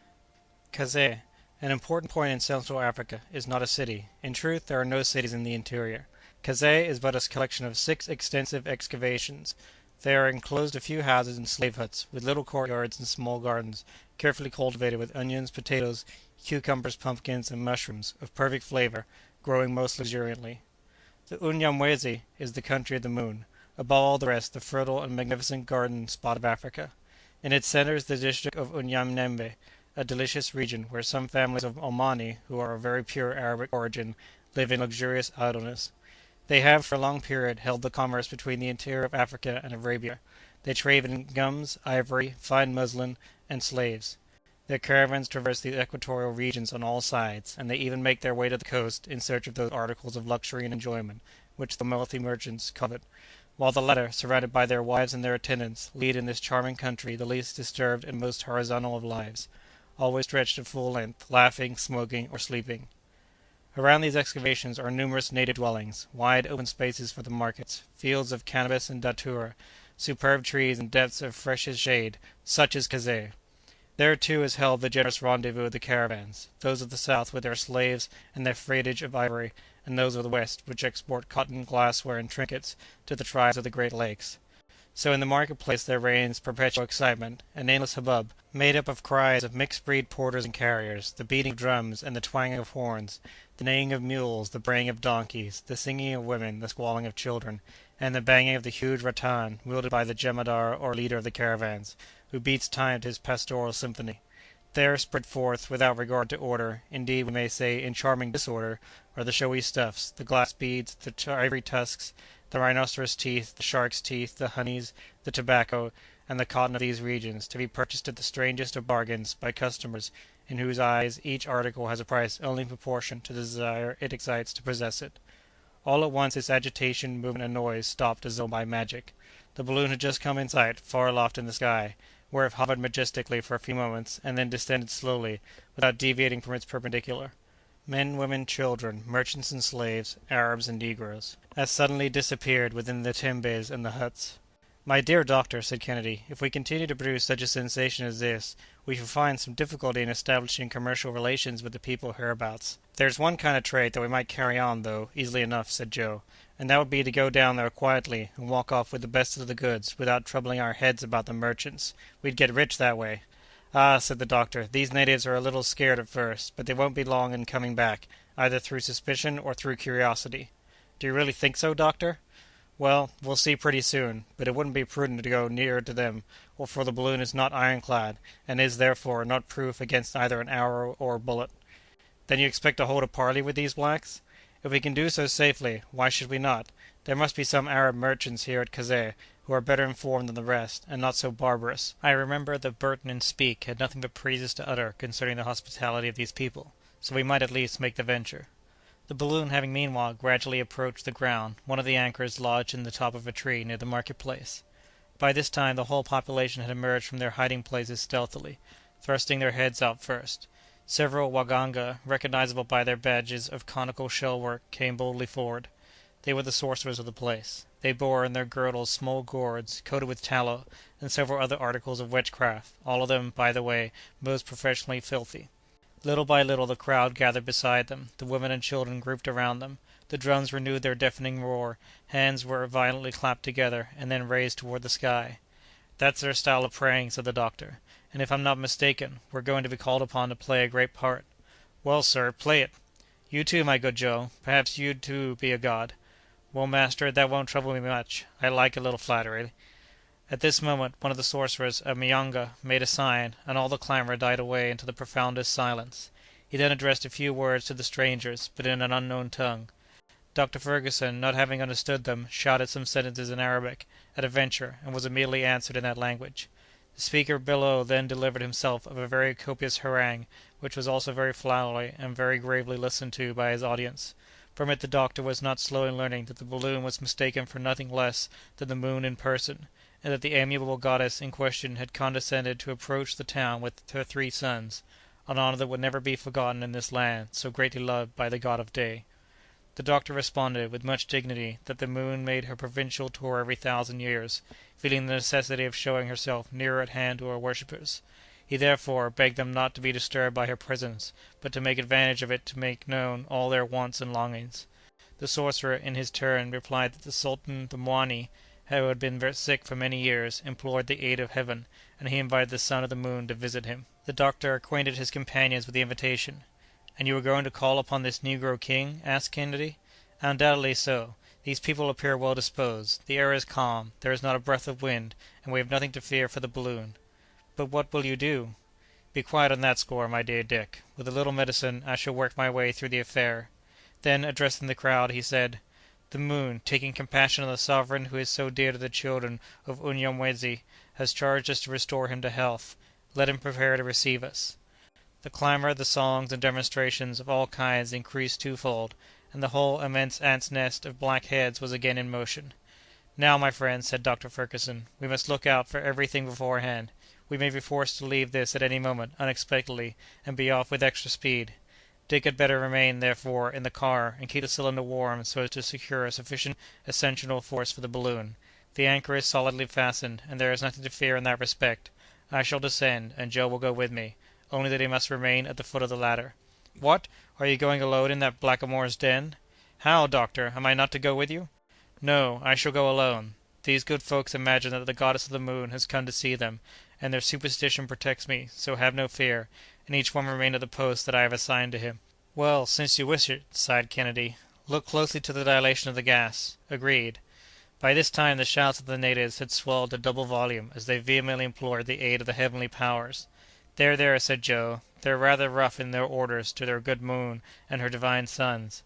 Speaker 1: Kazeh, an important point in Central Africa, is not a city. In truth, there are no cities in the interior. Kazeh is but a collection of 6 extensive excavations. There are enclosed a few houses and slave huts, with little courtyards and small gardens, carefully cultivated with onions, potatoes, cucumbers, pumpkins, and mushrooms, of perfect flavour, growing most luxuriantly. The Unyamwezi is the country of the moon, above all the rest the fertile and magnificent garden spot of Africa. In its centre is the district of Unyamnembe, a delicious region where some families of Omani, who are of very pure Arabic origin, live in luxurious idleness. They have for a long period held the commerce between the interior of Africa and Arabia. They trade in gums, ivory, fine muslin, and slaves. Their caravans traverse the equatorial regions on all sides, and they even make their way to the coast in search of those articles of luxury and enjoyment which the wealthy merchants covet, while the latter, surrounded by their wives and their attendants, lead in this charming country the least disturbed and most horizontal of lives, always stretched at full length, laughing, smoking, or sleeping. Around these excavations are numerous native dwellings, wide open spaces for the markets, fields of cannabis and datura, superb trees and depths of freshest shade, such is Kazeh. There, too, is held the generous rendezvous of the caravans, those of the south with their slaves and their freightage of ivory, and those of the west, which export cotton, glassware, and trinkets to the tribes of the Great Lakes. So in the market-place there reigns perpetual excitement, an endless hubbub, made up of cries of mixed-breed porters and carriers, the beating of drums and the twanging of horns, the neighing of mules, the braying of donkeys, the singing of women, the squalling of children, and the banging of the huge rattan wielded by the jemadar or leader of the caravans, who beats time to his pastoral symphony. There, spread forth, without regard to order, indeed we may say in charming disorder, are the showy stuffs, the glass beads, the ivory tusks, the rhinoceros teeth, the shark's teeth, the honeys, the tobacco, and the cotton of these regions, to be purchased at the strangest of bargains by customers in whose eyes each article has a price only in proportion to the desire it excites to possess it. All at once this agitation, movement, and noise stopped as though by magic. The balloon had just come in sight, far aloft in the sky, where it hovered majestically for a few moments, and then descended slowly, without deviating from its perpendicular. Men, women, children, merchants and slaves, Arabs and negroes, as suddenly disappeared within the tembes and the huts. "My dear doctor," said Kennedy, "if we continue to produce such a sensation as this, we shall find some difficulty in establishing commercial relations with the people hereabouts." "There's one kind of trade that we might carry on, though, easily enough," said Joe, "and that would be to go down there quietly and walk off with the best of the goods, without troubling our heads about the merchants. We'd get rich that way." "Ah," said the doctor, "these natives are a little scared at first, but they won't be long in coming back, either through suspicion or through curiosity." "Do you really think so, doctor?" "Well, we'll see pretty soon, but it wouldn't be prudent to go near to them, for the balloon is not ironclad, and is, therefore, not proof against either an arrow or a bullet." "Then you expect to hold a parley with these blacks?" "If we can do so safely, why should we not? There must be some Arab merchants here at Kazeh who are better informed than the rest, and not so barbarous. I remember that Burton and Speke had nothing but praises to utter concerning the hospitality of these people, so we might at least make the venture." The balloon having meanwhile gradually approached the ground, one of the anchors lodged in the top of a tree near the market-place. By this time the whole population had emerged from their hiding-places stealthily, thrusting their heads out first. Several Waganga, recognizable by their badges of conical shell-work, came boldly forward. They were the sorcerers of the place. They bore in their girdles small gourds, coated with tallow, and several other articles of witchcraft, all of them, by the way, most professionally filthy. Little by little the crowd gathered beside them, the women and children grouped around them. The drums renewed their deafening roar, hands were violently clapped together, and then raised toward the sky. "That's their style of praying," said the doctor, "and if I'm not mistaken, we're going to be called upon to play a great part." "Well, sir, play it." "You too, my good Joe. Perhaps you'd too be a god." "Well, master, that won't trouble me much. I like a little flattery." At this moment one of the sorcerers, a Myanga, made a sign, and all the clamor died away into the profoundest silence. He then addressed a few words to the strangers, but in an unknown tongue. Dr. Fergusson, not having understood them, shouted some sentences in Arabic, at a venture, and was immediately answered in that language. The speaker below then delivered himself of a very copious harangue, which was also very flowery and very gravely listened to by his audience. From it the doctor was not slow in learning that the balloon was mistaken for nothing less than the moon in person, and that the amiable goddess in question had condescended to approach the town with her 3 sons, an honor that would never be forgotten in this land, so greatly loved by the god of day. The doctor responded, with much dignity, that the moon made her provincial tour every 1,000 years, feeling the necessity of showing herself nearer at hand to her worshippers. He therefore begged them not to be disturbed by her presence, but to make advantage of it to make known all their wants and longings. The sorcerer, in his turn, replied that the Sultan the Mwani, who had been very sick for many years, implored the aid of heaven, and he invited the son of the moon to visit him. The doctor acquainted his companions with the invitation. "And you are going to call upon this negro king?" asked Kennedy. "Undoubtedly so. These people appear well disposed. The air is calm, there is not a breath of wind, and we have nothing to fear for the balloon." "But what will you do?" Be quiet on that score, my dear Dick. With a little medicine, I shall work my way through the affair." Then, addressing the crowd, he said, "The moon, taking compassion on the sovereign who is so dear to the children of Unyamwezi, has charged us to restore him to health. Let him prepare to receive us." The clamor, the songs, and demonstrations of all kinds increased twofold, and the whole immense ants' nest of black heads was again in motion. "Now, my friends," said Dr. Fergusson, "we must look out for every thing beforehand. We may be forced to leave this at any moment, unexpectedly, and be off with extra speed. Dick had better remain, therefore, in the car, and keep the cylinder warm so as to secure a sufficient ascensional force for the balloon. The anchor is solidly fastened, and there is nothing to fear in that respect. I shall descend, and Joe will go with me, only that he must remain at the foot of the ladder." "What! Are you going alone in that blackamoor's den?" "How, doctor! Am I not to go with you?" "No, I shall go alone. These good folks imagine that the goddess of the moon has come to see them, and their superstition protects me, so have no fear, and each one remain at the post that I have assigned to him." "Well, since you wish it," sighed Kennedy. "Look closely to the dilation of the gas." "Agreed." By this time the shouts of the natives had swelled to double volume as they vehemently implored the aid of the heavenly powers. "There, there," said Joe, "they're rather rough in their orders to their good moon and her divine sons."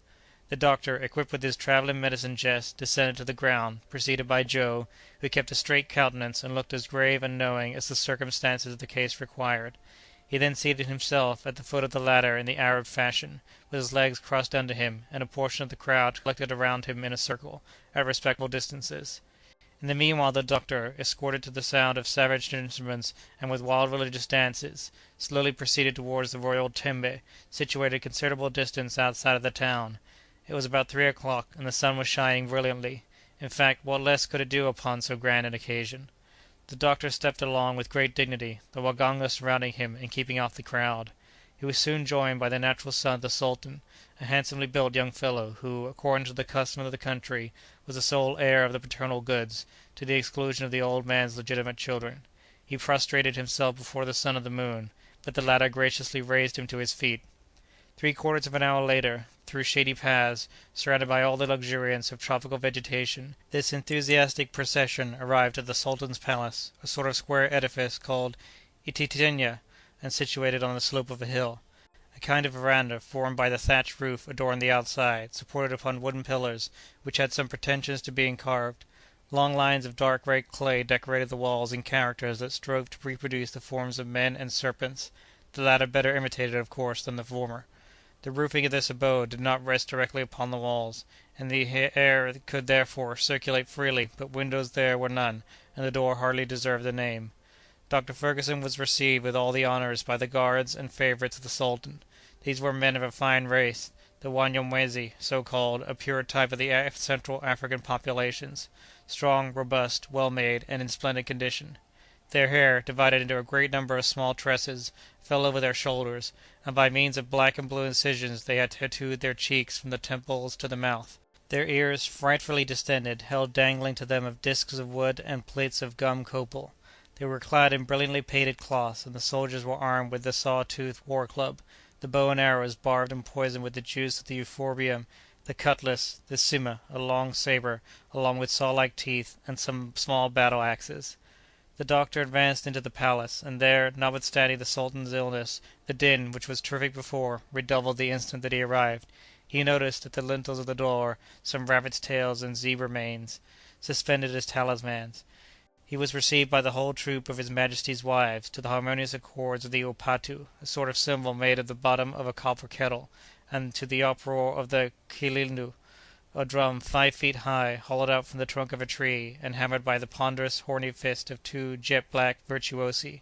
Speaker 1: The doctor, equipped with his travelling medicine chest, descended to the ground, preceded by Joe, who kept a straight countenance and looked as grave and knowing as the circumstances of the case required. He then seated himself at the foot of the ladder in the Arab fashion, with his legs crossed under him, and a portion of the crowd collected around him in a circle, at respectful distances. In the meanwhile the doctor, escorted to the sound of savage instruments and with wild religious dances, slowly proceeded towards the royal tembe, situated a considerable distance outside of the town. It was about 3 o'clock, and the sun was shining brilliantly. In fact, what less could it do upon so grand an occasion? The doctor stepped along with great dignity, the waganga surrounding him and keeping off the crowd. He was soon joined by the natural son of the sultan, a handsomely built young fellow, who, according to the custom of the country, was the sole heir of the paternal goods, to the exclusion of the old man's legitimate children. He prostrated himself before the son of the moon, but the latter graciously raised him to his feet. 3/4 of an hour later, through shady paths, surrounded by all the luxuriance of tropical vegetation, this enthusiastic procession arrived at the sultan's palace, a sort of square edifice called Ititenya, and situated on the slope of a hill. A kind of veranda, formed by the thatched roof, adorned the outside, supported upon wooden pillars, which had some pretensions to being carved. Long lines of dark red clay decorated the walls in characters that strove to reproduce the forms of men and serpents, the latter better imitated, of course, than the former. The roofing of this abode did not rest directly upon the walls, and the air could, therefore, circulate freely, but windows there were none, and the door hardly deserved the name. Dr. Fergusson was received with all the honors by the guards and favorites of the sultan. These were men of a fine race, the Wanyamwezi, so called, a pure type of the Central African populations, strong, robust, well-made, and in splendid condition. Their hair, divided into a great number of small tresses, fell over their shoulders, and by means of black and blue incisions they had tattooed their cheeks from the temples to the mouth. Their ears, frightfully distended, held dangling to them of discs of wood and plates of gum copal. They were clad in brilliantly painted cloths, and the soldiers were armed with the saw-toothed war-club, the bow and arrows barbed and poisoned with the juice of the euphorbium, the cutlass, the sima, a long saber, along with saw-like teeth, and some small battle-axes. The doctor advanced into the palace, and there, notwithstanding the sultan's illness, the din, which was terrific before, redoubled the instant that he arrived. He noticed, at the lintels of the door, some rabbits' tails and zebra manes, suspended as talismans. He was received by the whole troop of his Majesty's wives, to the harmonious accords of the upatu, a sort of cymbal made of the bottom of a copper kettle, and to the uproar of the kilindu, a drum 5 feet high, hollowed out from the trunk of a tree, and hammered by the ponderous, horny fist of two jet-black virtuosi.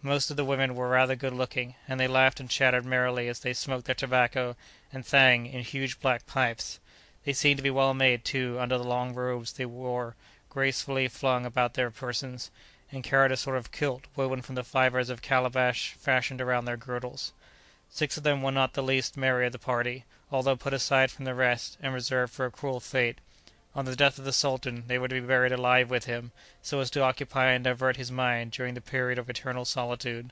Speaker 1: Most of the women were rather good-looking, and they laughed and chattered merrily as they smoked their tobacco and thang in huge black pipes. They seemed to be well made, too, under the long robes they wore gracefully flung about their persons, and carried a sort of kilt woven from the fibers of calabash fastened around their girdles. 6 of them were not the least merry of the party, although put aside from the rest, and reserved for a cruel fate. On the death of the sultan they were to be buried alive with him, so as to occupy and divert his mind during the period of eternal solitude.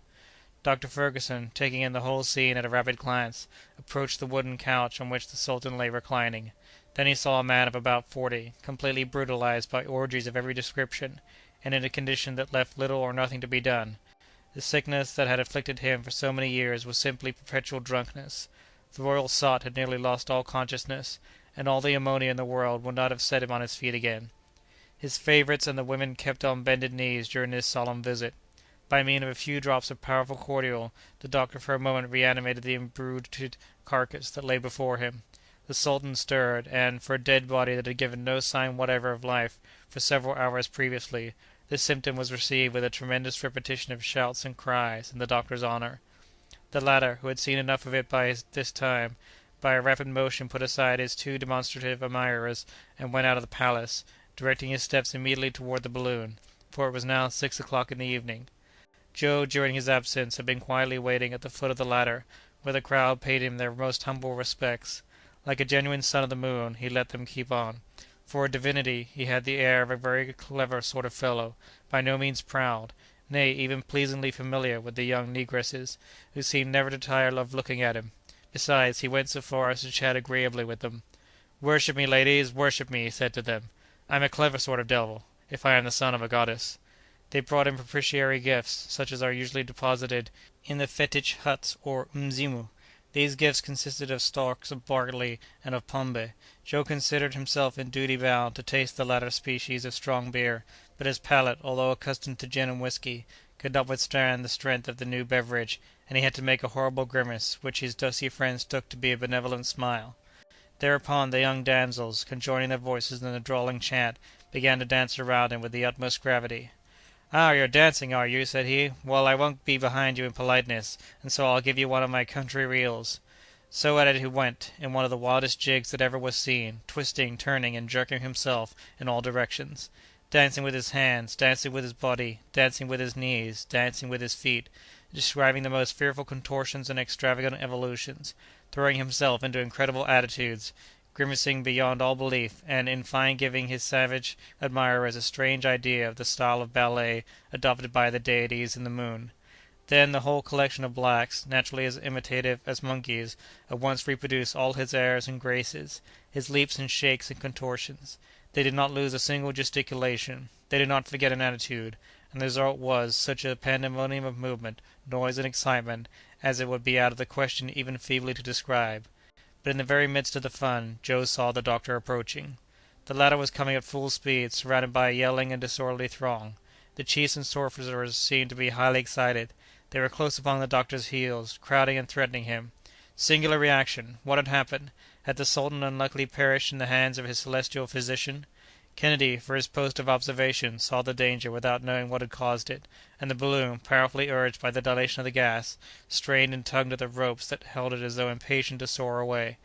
Speaker 1: Dr. Fergusson, taking in the whole scene at a rapid glance, approached the wooden couch on which the sultan lay reclining. Then he saw a man of about 40, completely brutalized by orgies of every description, and in a condition that left little or nothing to be done. The sickness that had afflicted him for so many years was simply perpetual drunkenness. The royal sot had nearly lost all consciousness, and all the ammonia in the world would not have set him on his feet again. His favorites and the women kept on bended knees during this solemn visit. By means of a few drops of powerful cordial, the doctor for a moment reanimated the imbruted carcass that lay before him. The sultan stirred, and, for a dead body that had given no sign whatever of life for several hours previously, this symptom was received with a tremendous repetition of shouts and cries in the doctor's honor. The latter, who had seen enough of it by this time, by a rapid motion put aside his two demonstrative admirers and went out of the palace, directing his steps immediately toward the balloon, for it was now 6 o'clock in the evening. Joe, during his absence, had been quietly waiting at the foot of the ladder, where the crowd paid him their most humble respects. Like a genuine son of the moon, he let them keep on. For a divinity, he had the air of a very clever sort of fellow, by no means proud, nay, even pleasingly familiar with the young negresses, who seemed never to tire of looking at him. Besides, he went so far as to chat agreeably with them. "Worship me, ladies, worship me," he said to them. "I'm a clever sort of devil, if I am the son of a goddess." They brought him propitiatory gifts, such as are usually deposited in the fetich huts or mzimu. These gifts consisted of stalks of barley and of pombe. Joe considered himself in duty bound to taste the latter species of strong beer, but his palate, although accustomed to gin and whiskey, could not withstand the strength of the new beverage, and he had to make a horrible grimace, which his dusky friends took to be a benevolent smile. Thereupon the young damsels, conjoining their voices in a drawling chant, began to dance around him with the utmost gravity. "Ah, you're dancing, are you?" said he. "Well, I won't be behind you in politeness, and so I'll give you one of my country reels." So at it he went, in one of the wildest jigs that ever was seen, twisting, turning, and jerking himself in all directions, dancing with his hands, dancing with his body, dancing with his knees, dancing with his feet, describing the most fearful contortions and extravagant evolutions, throwing himself into incredible attitudes, grimacing beyond all belief, and in fine giving his savage admirers a strange idea of the style of ballet adopted by the deities in the moon. Then the whole collection of blacks, naturally as imitative as monkeys, at once reproduced all his airs and graces, his leaps and shakes and contortions. They did not lose a single gesticulation. They did not forget an attitude, and the result was such a pandemonium of movement, noise, and excitement, as it would be out of the question even feebly to describe. But in the very midst of the fun, Joe saw the doctor approaching. The latter was coming at full speed, surrounded by a yelling and disorderly throng. The chiefs and sorcerers seemed to be highly excited. They were close upon the doctor's heels, crowding and threatening him. Singular reaction! What had happened? Had the Sultan unluckily perished in the hands of his celestial physician? Kennedy, for his post of observation, saw the danger without knowing what had caused it, and the balloon, powerfully urged by the dilation of the gas, strained and tugged at the ropes that held it as though impatient to soar away.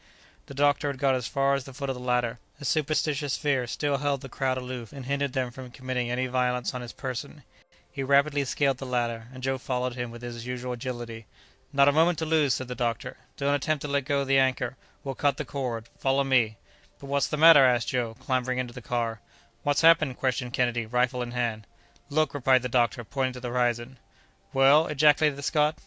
Speaker 1: The doctor had got as far as the foot of the ladder. A superstitious fear still held the crowd aloof and hindered them from committing any violence on his person. He rapidly scaled the ladder, and Joe followed him with his usual agility. "Not a moment to lose," said the doctor. "Don't attempt to let go the anchor. We'll cut the cord. Follow me." "But what's the matter?" asked Joe, clambering into the car. "What's happened?" questioned Kennedy, rifle in hand. "Look," replied the doctor, pointing to the horizon. "Well?" ejaculated the Scot.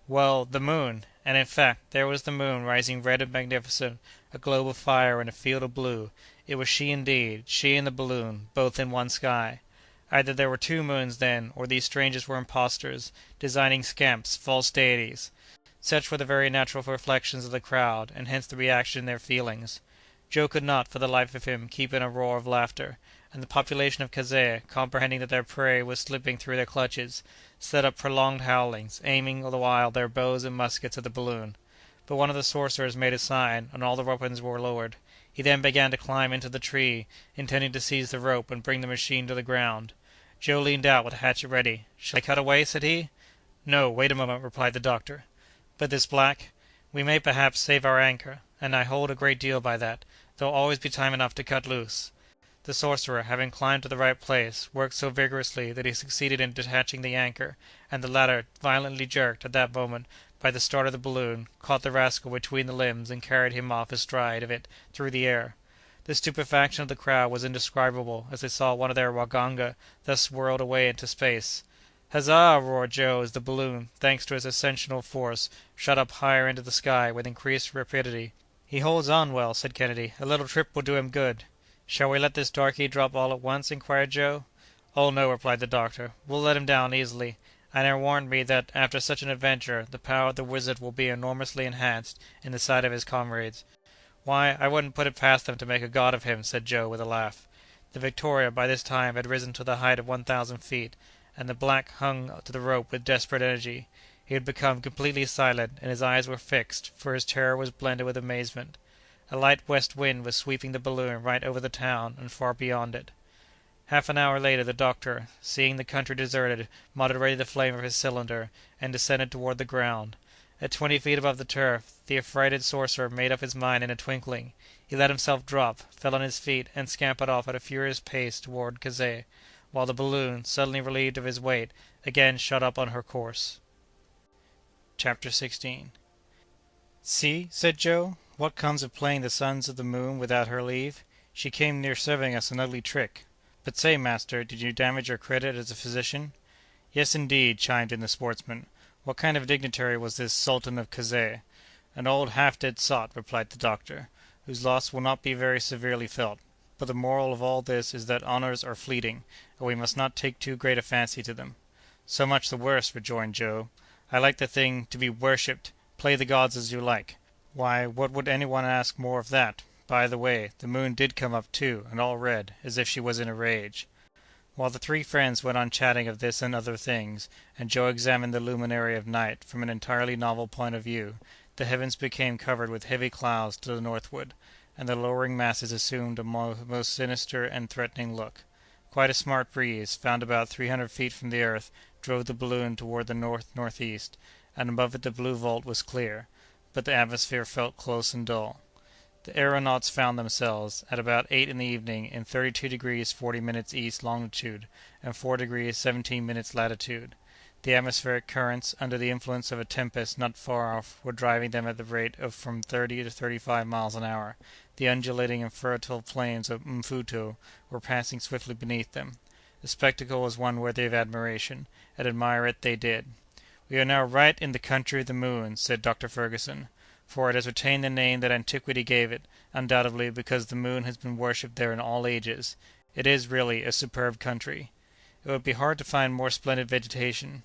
Speaker 1: "Well, the moon!" And, in fact, there was the moon rising red and magnificent, a globe of fire in a field of blue. It was she indeed, she and the balloon, both in one sky. Either there were two moons, then, or these strangers were impostors, designing scamps, false deities. Such were the very natural reflections of the crowd, and hence the reaction in their feelings. Joe could not, for the life of him, keep in a roar of laughter, and the population of Kazeh, comprehending that their prey was slipping through their clutches, set up prolonged howlings, aiming the while their bows and muskets at the balloon. But one of the sorcerers made a sign, and all the weapons were lowered. He then began to climb into the tree, intending to seize the rope and bring the machine to the ground. Joe leaned out with a hatchet ready. "Shall I cut away?" said he. "No, wait a moment," replied the doctor. "But this black—" "We may perhaps save our anchor, and I hold a great deal by that. There'll always be time enough to cut loose." The sorcerer, having climbed to the right place, worked so vigorously that he succeeded in detaching the anchor, and the latter, violently jerked, at that moment, by the start of the balloon, caught the rascal between the limbs and carried him off astride of it through the air. The stupefaction of the crowd was indescribable as they saw one of their waganga thus whirled away into space. "Huzza!" roared Joe as the balloon, thanks to its ascensional force, shot up higher into the sky with increased rapidity. "He holds on well," said Kennedy. "A little trip will do him good." "Shall we let this darky drop all at once?" inquired Joe. "Oh, no," replied the doctor. "We'll let him down easily. and are warned me that, after such an adventure, the power of the wizard will be enormously enhanced in the sight of his comrades. Why, I wouldn't put it past them to make a god of him," said Joe, with a laugh. The Victoria, by this time, had risen to the height of 1,000 feet, and the black hung to the rope with desperate energy. He had become completely silent, and his eyes were fixed, for his terror was blended with amazement. A light west wind was sweeping the balloon right over the town and far beyond it. Half an hour later the doctor, seeing the country deserted, moderated the flame of his cylinder, and descended toward the ground. At 20 feet above the turf, the affrighted sorcerer made up his mind in a twinkling. He let himself drop, fell on his feet, and scampered off at a furious pace toward Kazeh, while the balloon, suddenly relieved of his weight, again shot up on her course. Chapter 16. "See," said Joe, "what comes of playing the sons of the moon without her leave. She came near serving us an ugly trick. But say, master, did you damage your credit as a physician?" "Yes, indeed," chimed in the sportsman. "What kind of dignitary was this Sultan of Kazeh?" "An old half-dead sot," replied the doctor, "whose loss will not be very severely felt. But the moral of all this is that honors are fleeting, and we must not take too great a fancy to them." "So much the worse," rejoined Joe. "I like the thing to be worshipped. Play the gods as you like. Why, what would any one ask more of that? By the way, the moon did come up too, and all red, as if she was in a rage." While the three friends went on chatting of this and other things, and Joe examined the luminary of night from an entirely novel point of view, the heavens became covered with heavy clouds to the northward, and the lowering masses assumed a most sinister and threatening look. Quite a smart breeze, found about 300 feet from the earth, drove the balloon toward the north-northeast, and above it the blue vault was clear, but the atmosphere felt close and dull. The aeronauts found themselves, at about 8 in the evening, in 32 degrees 40 minutes east longitude, and 4 degrees 17 minutes latitude. The atmospheric currents, under the influence of a tempest not far off, were driving them at the rate of from 30 to 35 miles an hour. The undulating and fertile plains of Mfuto were passing swiftly beneath them. The spectacle was one worthy of admiration, and admire it they did. "We are now right in the country of the moon," said Dr. Fergusson, "for it has retained the name that antiquity gave it, undoubtedly because the moon has been worshipped there in all ages. It is, really, a superb country. It would be hard to find more splendid vegetation."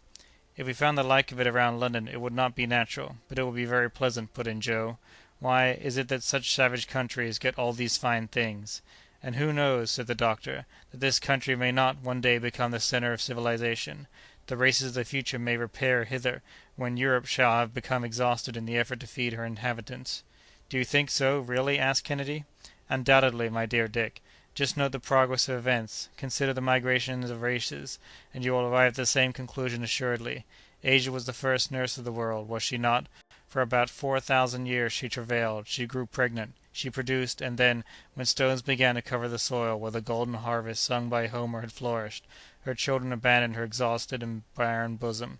Speaker 1: "If we found the like of it around London it would not be natural, but it would be very pleasant," put in Joe. "Why is it that such savage countries get all these fine things? And who knows," said the doctor, "that this country may not one day become the centre of civilization? The races of the future may repair hither, when Europe shall have become exhausted in the effort to feed her inhabitants." "Do you think so, really?" asked Kennedy. "Undoubtedly, my dear Dick. Just note the progress of events, consider the migrations of races, and you will arrive at the same conclusion assuredly. Asia was the first nurse of the world, was she not? For about 4,000 years she travailed, she grew pregnant, she produced, and then, when stones began to cover the soil where the golden harvest sung by Homer had flourished, her children abandoned her exhausted and barren bosom.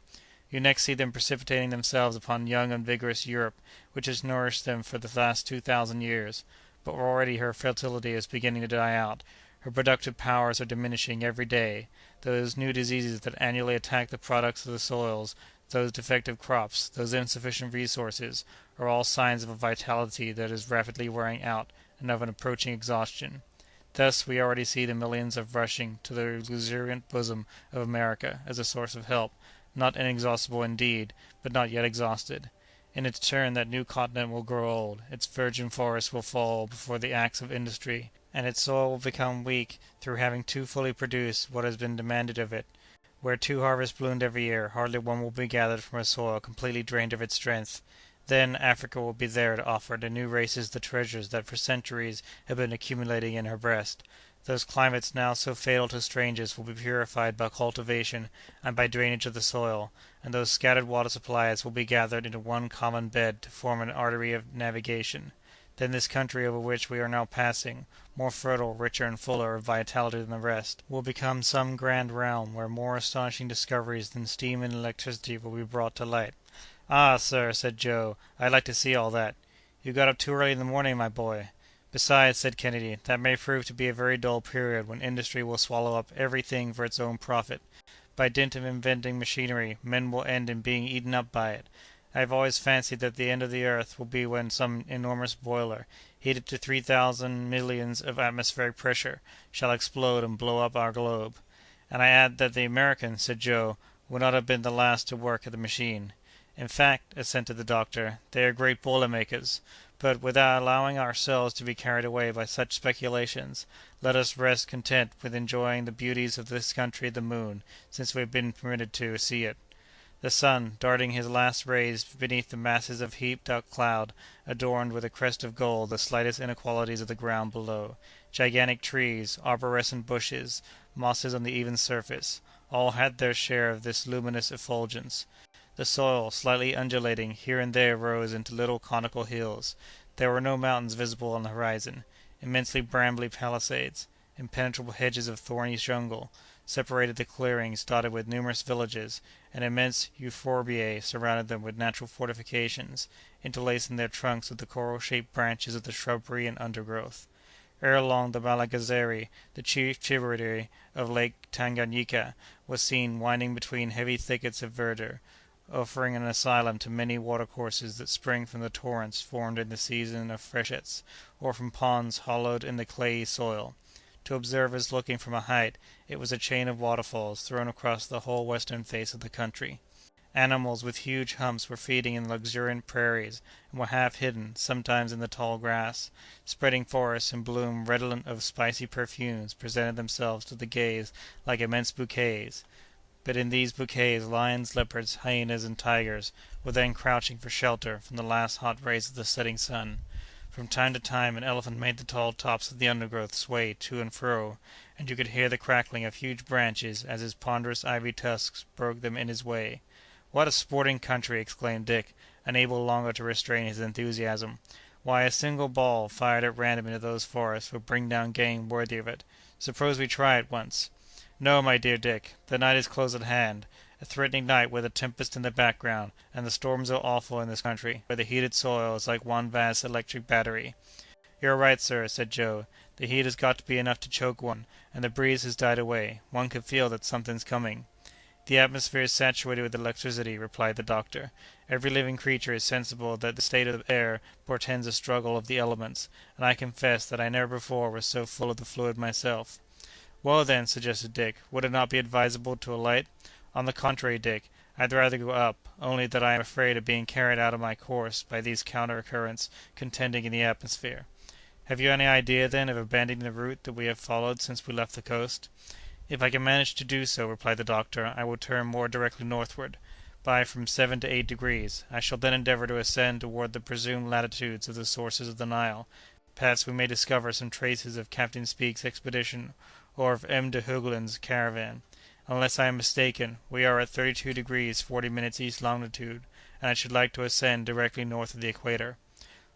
Speaker 1: You next see them precipitating themselves upon young and vigorous Europe, which has nourished them for the last 2,000 years. But already her fertility is beginning to die out, her productive powers are diminishing every day. Those new diseases that annually attack the products of the soils, those defective crops, those insufficient resources, are all signs of a vitality that is rapidly wearing out and of an approaching exhaustion. Thus we already see the millions of rushing to the luxuriant bosom of America as a source of help, not inexhaustible indeed, but not yet exhausted. In its turn that new continent will grow old, its virgin forests will fall before the axe of industry, and its soil will become weak through having too fully produced what has been demanded of it. Where 2 harvests bloomed every year, hardly one will be gathered from a soil completely drained of its strength. Then Africa will be there to offer to new races the treasures that for centuries have been accumulating in her breast. Those climates now so fatal to strangers will be purified by cultivation and by drainage of the soil, and those scattered water supplies will be gathered into one common bed to form an artery of navigation. Then this country over which we are now passing, more fertile, richer, and fuller of vitality than the rest, will become some grand realm where more astonishing discoveries than steam and electricity will be brought to light." "Ah, sir," said Joe, "I'd like to see all that." "You got up too early in the morning, my boy." "Besides," said Kennedy, "that may prove to be a very dull period when industry will swallow up every thing for its own profit. By dint of inventing machinery, men will end in being eaten up by it. I have always fancied that the end of the earth will be when some enormous boiler, heated to 3,000 millions of atmospheric pressure, shall explode and blow up our globe." "And I add that the Americans," said Joe, would not have been the last to work at the machine. In fact, assented the doctor, they are great boiler-makers. But, without allowing ourselves to be carried away by such speculations, let us rest content with enjoying the beauties of this country of the moon, since we have been permitted to see it. The sun, darting his last rays beneath the masses of heaped-up cloud, adorned with a crest of gold the slightest inequalities of the ground below. Gigantic trees, arborescent bushes, mosses on the even surface, all had their share of this luminous effulgence. The soil, slightly undulating, here and there rose into little conical hills. There were no mountains visible on the horizon. Immensely brambly palisades, impenetrable hedges of thorny jungle, separated the clearings dotted with numerous villages, and immense euphorbiae surrounded them with natural fortifications, interlacing their trunks with the coral-shaped branches of the shrubbery and undergrowth. Ere long the Malagazeri, the chief tributary of Lake Tanganyika, was seen winding between heavy thickets of verdure, offering an asylum to many watercourses that spring from the torrents formed in the season of freshets, or from ponds hollowed in the clayey soil. To observers looking from a height, it was a chain of waterfalls thrown across the whole western face of the country. Animals with huge humps were feeding in luxuriant prairies, and were half hidden, sometimes in the tall grass. Spreading forests in bloom redolent of spicy perfumes presented themselves to the gaze like immense bouquets. But in these bouquets lions, leopards, hyenas, and tigers were then crouching for shelter from the last hot rays of the setting sun. From time to time an elephant made the tall tops of the undergrowth sway to and fro, and you could hear the crackling of huge branches as his ponderous ivory tusks broke them in his way. "What a sporting country!" exclaimed Dick, unable longer to restrain his enthusiasm. "Why, a single ball fired at random into those forests would bring down game worthy of it. Suppose we try it once." "No, my dear Dick, the night is close at hand, a threatening night with a tempest in the background, and the storms are awful in this country, where the heated soil is like one vast electric battery." "You're right, sir," said Joe. "The heat has got to be enough to choke one, and the breeze has died away. One can feel that something's coming." "The atmosphere is saturated with electricity," replied the doctor. "Every living creature is sensible that the state of the air portends a struggle of the elements, and I confess that I never before was so full of the fluid myself." "Well, then," suggested Dick, "would it not be advisable to alight?" "On the contrary, Dick, I'd rather go up, only that I am afraid of being carried out of my course by these counter-currents contending in the atmosphere." "Have you any idea, then, of abandoning the route that we have followed since we left the coast?" "If I can manage to do so," replied the doctor, "I will turn more directly northward, by from 7 to 8 degrees. I shall then endeavor to ascend toward the presumed latitudes of the sources of the Nile. Perhaps we may discover some traces of Captain Speke's expedition, or of M. de Heugelin's caravan. Unless I am mistaken, we are at 32 degrees 40 minutes east longitude, and I should like to ascend directly north of the equator."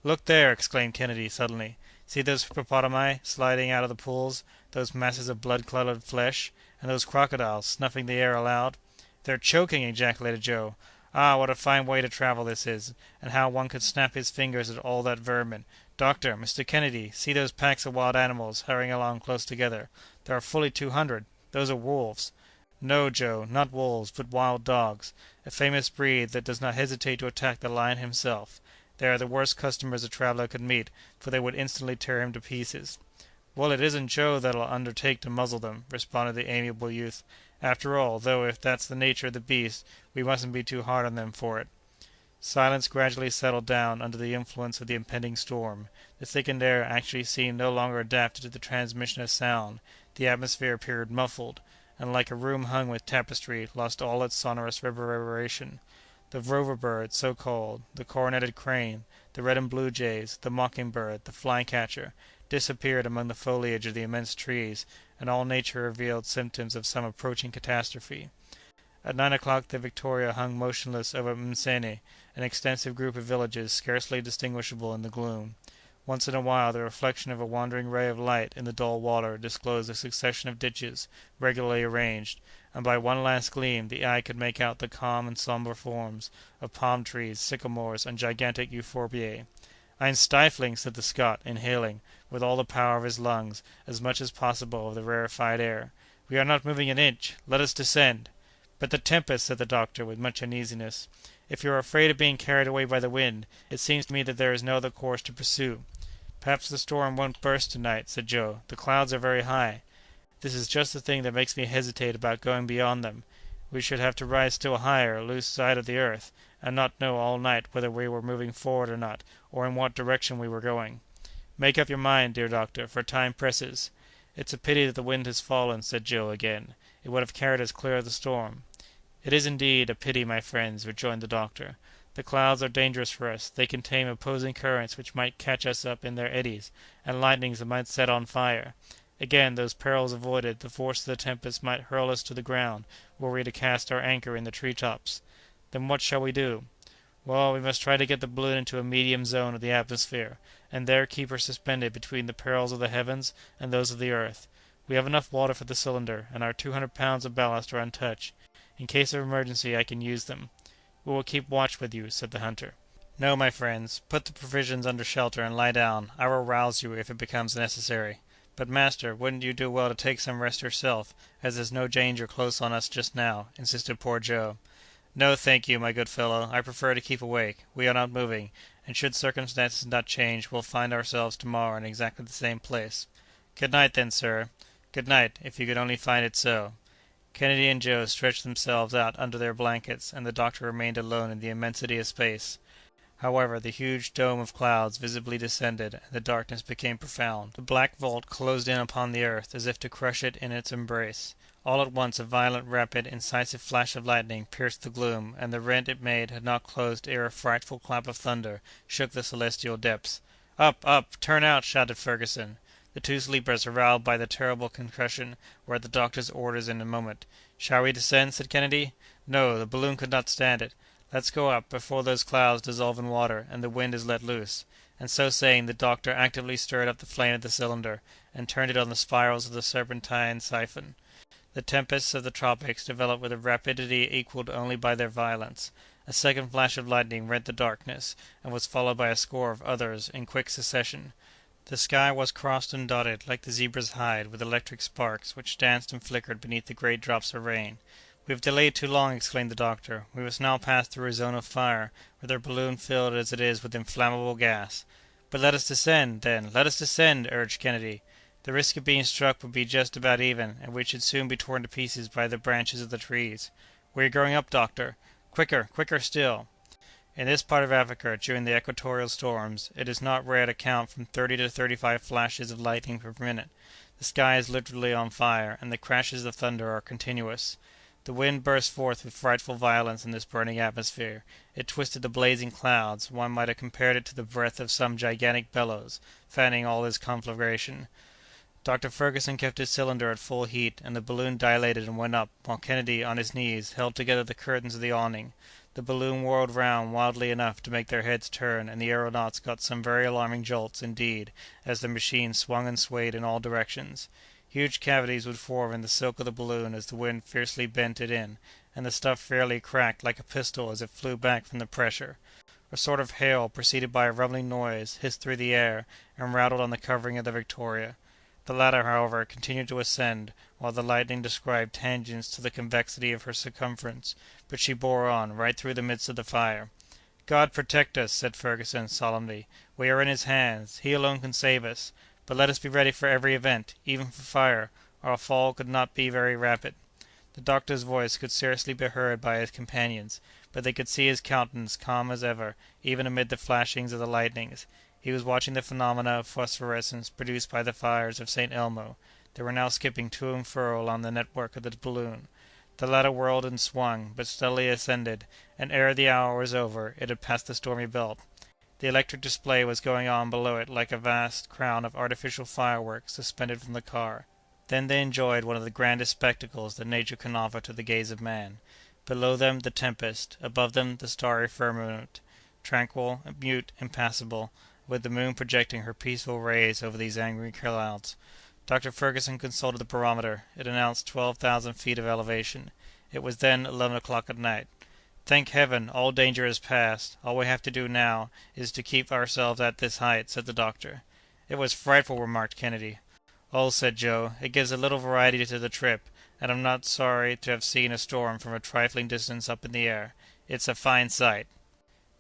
Speaker 1: "Look there!" exclaimed Kennedy, suddenly. "See those hippopotami sliding out of the pools, those masses of blood-colored flesh, and those crocodiles snuffing the air aloud." "They're choking!" ejaculated Joe. "Ah, what a fine way to travel this is, and how one could snap his fingers at all that vermin! Doctor, Mr. Kennedy, see those packs of wild animals hurrying along close together. There are fully 200. Those are wolves." "No, Joe, not wolves, but wild dogs, a famous breed that does not hesitate to attack the lion himself. They are the worst customers a traveler could meet, for they would instantly tear him to pieces." "Well, it isn't Joe that'll undertake to muzzle them," responded the amiable youth. "After all, though, if that's the nature of the beast, we mustn't be too hard on them for it." Silence gradually settled down under the influence of the impending storm. The thickened air actually seemed no longer adapted to the transmission of sound. The atmosphere appeared muffled, and, like a room hung with tapestry, lost all its sonorous reverberation. The rover bird, so called, the coroneted crane, the red and blue jays, the mocking bird, the flycatcher, disappeared among the foliage of the immense trees, and all nature revealed symptoms of some approaching catastrophe. At 9 o'clock the Victoria hung motionless over Msene, an extensive group of villages scarcely distinguishable in the gloom. Once in a while the reflection of a wandering ray of light in the dull water disclosed a succession of ditches, regularly arranged, and by one last gleam the eye could make out the calm and sombre forms of palm-trees, sycamores, and gigantic euphorbiae. "I'm stifling," said the Scot, inhaling, with all the power of his lungs, as much as possible of the rarefied air. "We are not moving an inch. Let us descend." "But the tempest," said the doctor, with much uneasiness. "If you are afraid of being carried away by the wind, it seems to me that there is no other course to pursue." "Perhaps the storm won't burst to-night," said Joe. "The clouds are very high." "This is just the thing that makes me hesitate about going beyond them. we should have to rise still higher, lose sight of the earth, and not know all night whether we were moving forward or not, or in what direction we were going. Make up your mind, dear doctor, for time presses." "It's a pity that the wind has fallen," said Joe again. "It would have carried us clear of the storm." "It is indeed a pity, my friends," rejoined the doctor. "The clouds are dangerous for us; they contain opposing currents which might catch us up in their eddies, and lightnings that might set on fire. Again, those perils avoided, the force of the tempest might hurl us to the ground, were we to cast our anchor in the tree tops." "Then what shall we do?" "Well, we must try to get the balloon into a medium zone of the atmosphere, and there keep her suspended between the perils of the heavens and those of the earth. We have enough water for the cylinder, and our 200 pounds of ballast are untouched. In case of emergency I can use them." "We will keep watch with you," said the hunter. "No, my friends, put the provisions under shelter and lie down. I will rouse you if it becomes necessary." "But, master, wouldn't you do well to take some rest yourself, as there's no danger close on us just now?" insisted poor Joe. "No, thank you, my good fellow, I prefer to keep awake. We are not moving, and should circumstances not change, we'll find ourselves to-morrow in exactly the same place." "Good night, then, sir." "Good night, if you could only find it so." Kennedy and Joe stretched themselves out under their blankets, and the doctor remained alone in the immensity of space. However, the huge dome of clouds visibly descended, and the darkness became profound. The black vault closed in upon the earth, as if to crush it in its embrace. All at once a violent, rapid, incisive flash of lightning pierced the gloom, and the rent it made had not closed ere a frightful clap of thunder shook the celestial depths. "Up! up! Turn out!" shouted Fergusson. The two sleepers, aroused by the terrible concussion, were at the doctor's orders in a moment. "Shall we descend?" said Kennedy. "No, the balloon could not stand it. Let's go up, before those clouds dissolve in water, and the wind is let loose." And so saying, the doctor actively stirred up the flame of the cylinder, and turned it on the spirals of the serpentine siphon. The tempests of the tropics developed with a rapidity equalled only by their violence. A second flash of lightning rent the darkness, and was followed by a score of others in quick succession. The sky was crossed and dotted, like the zebra's hide, with electric sparks, which danced and flickered beneath the great drops of rain. "We have delayed too long!" exclaimed the doctor. "We must now pass through a zone of fire, with our balloon filled as it is with inflammable gas." "But let us descend, then, let us descend!" urged Kennedy. "The risk of being struck would be just about even, and we should soon be torn to pieces by the branches of the trees." "We are going up, doctor!" "Quicker! quicker still!" In this part of Africa, during the equatorial storms, it is not rare to count from 30 to 35 flashes of lightning per minute. The sky is literally on fire, and the crashes of thunder are continuous. The wind burst forth with frightful violence in this burning atmosphere. It twisted the blazing clouds; one might have compared it to the breath of some gigantic bellows, fanning all this conflagration. Dr. Fergusson kept his cylinder at full heat, and the balloon dilated and went up, while Kennedy, on his knees, held together the curtains of the awning. The balloon whirled round wildly enough to make their heads turn, and the aeronauts got some very alarming jolts, indeed, as the machine swung and swayed in all directions. Huge cavities would form in the silk of the balloon as the wind fiercely bent it in, and the stuff fairly cracked like a pistol as it flew back from the pressure. A sort of hail, preceded by a rumbling noise, hissed through the air, and rattled on the covering of the Victoria. The latter, however, continued to ascend, while the lightning described tangents to the convexity of her circumference, but she bore on, right through the midst of the fire. "God protect us!" said Fergusson, solemnly. "We are in His hands. He alone can save us. But let us be ready for every event, even for fire. Our fall could not be very rapid." The doctor's voice could scarcely be heard by his companions, but they could see his countenance calm as ever, even amid the flashings of the lightnings. He was watching the phenomena of phosphorescence produced by the fires of St. Elmo. They were now skipping to and fro along the network of the balloon. The latter whirled and swung, but steadily ascended, and ere the hour was over it had passed the stormy belt. The electric display was going on below it like a vast crown of artificial fireworks suspended from the car. Then they enjoyed one of the grandest spectacles that nature can offer to the gaze of man. Below them the tempest, above them the starry firmament, tranquil, mute, impassible, with the moon projecting her peaceful rays over these angry clouds. Dr. Fergusson consulted the barometer. It announced 12,000 feet of elevation. It was then 11 o'clock at night. "Thank Heaven, all danger is past. All we have to do now is to keep ourselves at this height," said the doctor. "It was frightful," remarked Kennedy. "Oh," said Joe, "it gives a little variety to the trip, and I'm not sorry to have seen a storm from a trifling distance up in the air. It's a fine sight."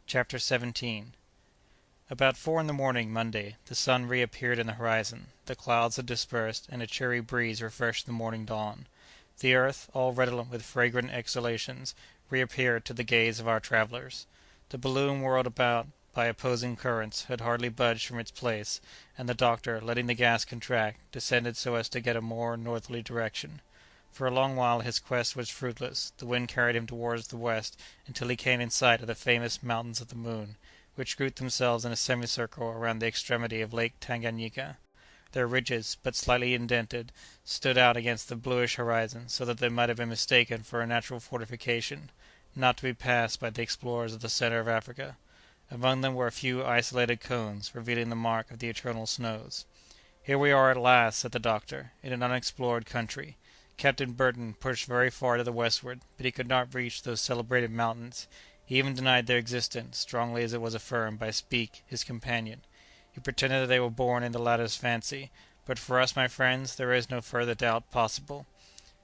Speaker 1: Chapter 17. About 4 in the morning, Monday, the sun reappeared in the horizon. The clouds had dispersed, and a cheery breeze refreshed the morning dawn. The earth, all redolent with fragrant exhalations, reappeared to the gaze of our travellers. The balloon, whirled about by opposing currents, had hardly budged from its place, and the doctor, letting the gas contract, descended so as to get a more northerly direction. For a long while his quest was fruitless. The wind carried him towards the west until he came in sight of the famous Mountains of the Moon, which grouped themselves in a semicircle around the extremity of Lake Tanganyika. Their ridges, but slightly indented, stood out against the bluish horizon, so that they might have been mistaken for a natural fortification, not to be passed by the explorers of the centre of Africa. Among them were a few isolated cones, revealing the mark of the eternal snows. "Here we are at last," said the doctor, "in an unexplored country. Captain Burton pushed very far to the westward, but he could not reach those celebrated mountains. He even denied their existence, strongly as it was affirmed by Speke, his companion. He pretended that they were born in the latter's fancy. But for us, my friends, there is no further doubt possible."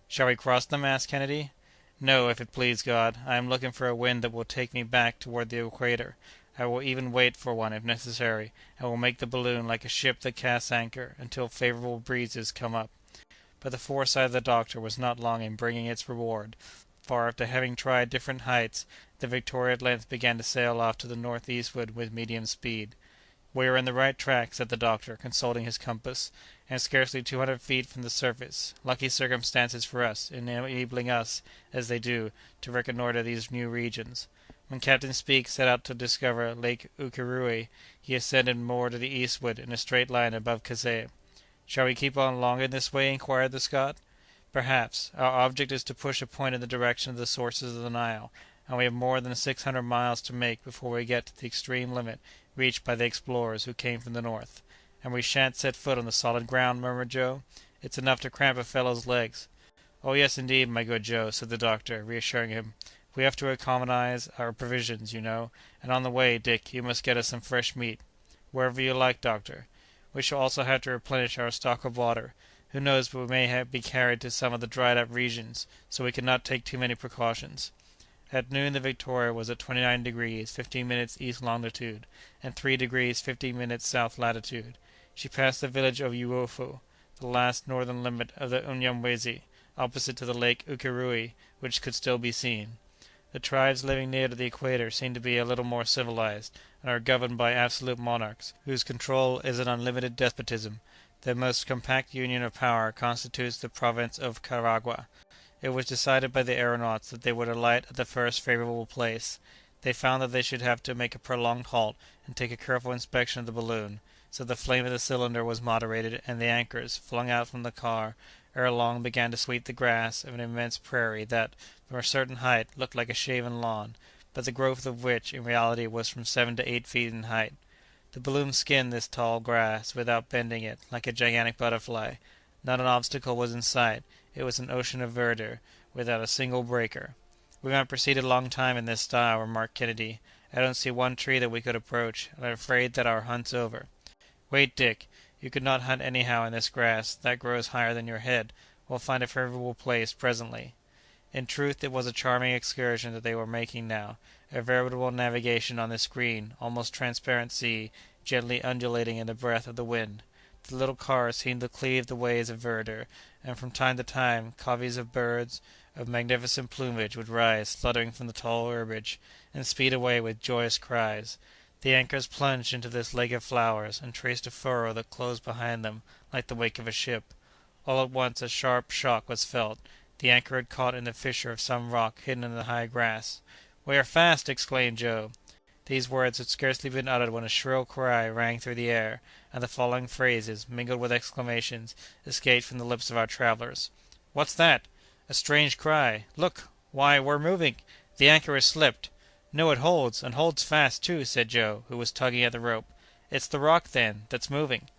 Speaker 1: "Shall we cross them?" asked Kennedy. "No, if it please God. I am looking for a wind that will take me back toward the equator. I will even wait for one, if necessary, and will make the balloon like a ship that casts anchor, until favorable breezes come up." But the foresight of the doctor was not long in bringing its reward, for, after having tried different heights, the Victoria at length began to sail off to the northeastward with medium speed. "We are in the right track," said the doctor, consulting his compass, "and scarcely 200 feet from the surface. Lucky circumstances for us, in enabling us, as they do, to reconnoitre these new regions. When Captain Speke set out to discover Lake Ukéréoué, he ascended more to the eastward in a straight line above Kazeh." "Shall we keep on long in this way?" inquired the Scot. "Perhaps. Our object is to push a point in the direction of the sources of the Nile, and we have more than 600 miles to make before we get to the extreme limit reached by the explorers who came from the north." "And we shan't set foot on the solid ground?" murmured Joe. "It's enough to cramp a fellow's legs." "Oh yes, indeed, my good Joe," said the doctor, reassuring him. "We have to economize our provisions, you know, and on the way, Dick, you must get us some fresh meat." "Wherever you like, doctor." "We shall also have to replenish our stock of water. Who knows but we may be carried to some of the dried-up regions, so we cannot take too many precautions." At noon the Victoria was at 29 degrees 15 minutes east longitude, and 3 degrees 15 minutes south latitude. She passed the village of Uofu, the last northern limit of the Unyamwezi, opposite to the Lake Ukéréoué, which could still be seen. The tribes living near to the equator seem to be a little more civilized, and are governed by absolute monarchs, whose control is an unlimited despotism. Their most compact union of power constitutes the province of Karagwah. It was decided by the aeronauts that they would alight at the first favorable place. They found that they should have to make a prolonged halt and take a careful inspection of the balloon, so the flame of the cylinder was moderated, and the anchors, flung out from the car, ere long began to sweep the grass of an immense prairie that, from a certain height, looked like a shaven lawn, but the growth of which, in reality, was from 7 to 8 feet in height. The balloon skimmed this tall grass without bending it, like a gigantic butterfly. Not an obstacle was in sight. It was an ocean of verdure, without a single breaker. "We might proceed a long time in this style," remarked Kennedy. "I don't see one tree that we could approach, and I'm afraid that our hunt's over." "Wait, Dick. You could not hunt anyhow in this grass; that grows higher than your head. We'll find a favorable place presently." In truth, it was a charming excursion that they were making now, a veritable navigation on this green, almost transparent sea, gently undulating in the breath of the wind. The little car seemed to cleave the ways of verdure, and from time to time coveys of birds of magnificent plumage would rise fluttering from the tall herbage, and speed away with joyous cries. The anchors plunged into this lake of flowers, and traced a furrow that closed behind them like the wake of a ship. All at once a sharp shock was felt. The anchor had caught in the fissure of some rock hidden in the high grass. "We are fast!" exclaimed Joe. These words had scarcely been uttered when a shrill cry rang through the air, and the following phrases, mingled with exclamations, escaped from the lips of our travellers. "What's that?" "A strange cry!" "Look!" "Why, we're moving!" "The anchor has slipped!" "No, it holds, and holds fast, too," said Joe, who was tugging at the rope. "It's the rock, then, that's moving."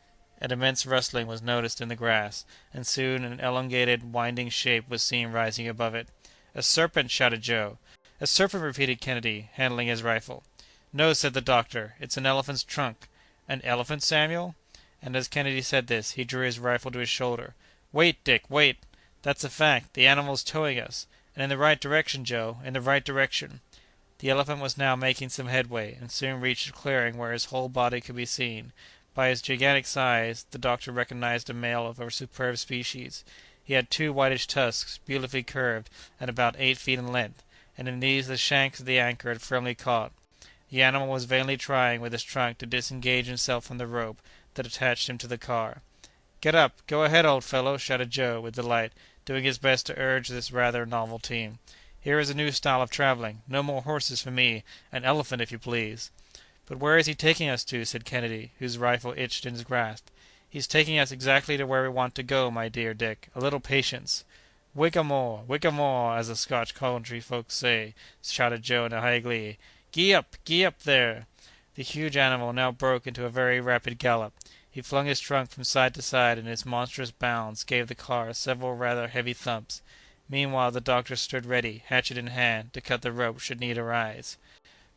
Speaker 1: An immense rustling was noticed in the grass, and soon an elongated, winding shape was seen rising above it. "A serpent!" shouted Joe. "A serpent!" repeated Kennedy, handling his rifle. "No," said the doctor, "it's an elephant's trunk." "An elephant, Samuel?" And as Kennedy said this, he drew his rifle to his shoulder. "Wait, Dick, wait! That's a fact. The animal's towing us. And in the right direction, Joe, in the right direction." The elephant was now making some headway, and soon reached a clearing where his whole body could be seen. By his gigantic size, the doctor recognized a male of a superb species. He had two whitish tusks, beautifully curved, and about 8 feet in length, and in these the shanks of the anchor had firmly caught. The animal was vainly trying with his trunk to disengage himself from the rope that attached him to the car. "Get up! Go ahead, old fellow!" shouted Joe, with delight, doing his best to urge this rather novel team. "Here is a new style of travelling. No more horses for me. An elephant, if you please." "But where is he taking us to?" said Kennedy, whose rifle itched in his grasp. "He's taking us exactly to where we want to go, my dear Dick. A little patience." "Whickamore! Whickamore! as the Scotch country folks say," shouted Joe in high glee. "Gee up! Gee up, there!" The huge animal now broke into a very rapid gallop. He flung his trunk from side to side, and his monstrous bounds gave the car several rather heavy thumps. Meanwhile the doctor stood ready, hatchet in hand, to cut the rope should need arise.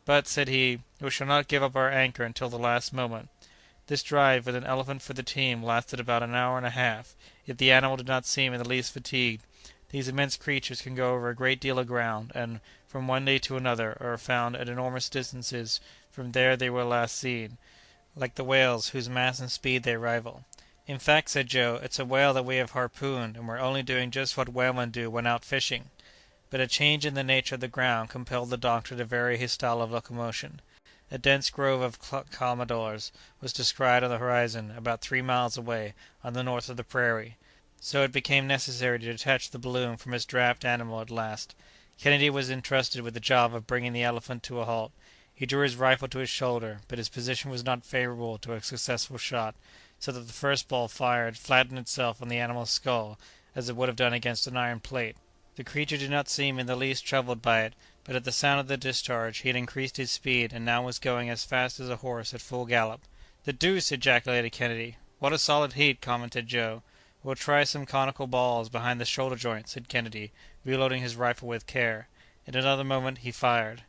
Speaker 1: "But," said he, "we shall not give up our anchor until the last moment." This drive, with an elephant for the team, lasted about an hour and a half, yet the animal did not seem in the least fatigued. These immense creatures can go over a great deal of ground, and, from one day to another, are found at enormous distances from where they were last seen, like the whales whose mass and speed they rival. "In fact," said Joe, "it's a whale that we have harpooned, and we're only doing just what whalemen do when out fishing." But a change in the nature of the ground compelled the doctor to vary his style of locomotion. A dense grove of calmadores was descried on the horizon, about 3 miles away, on the north of the prairie. So it became necessary to detach the balloon from its draft animal at last. Kennedy was entrusted with the job of bringing the elephant to a halt. He drew his rifle to his shoulder, but his position was not favorable to a successful shot, so that the first ball fired flattened itself on the animal's skull, as it would have done against an iron plate. The creature did not seem in the least troubled by it, but at the sound of the discharge he had increased his speed, and now was going as fast as a horse at full gallop. "The deuce!" ejaculated Kennedy. "What a solid heat!" commented Joe. "We'll try some conical balls behind the shoulder joint," said Kennedy, reloading his rifle with care. In another moment he fired.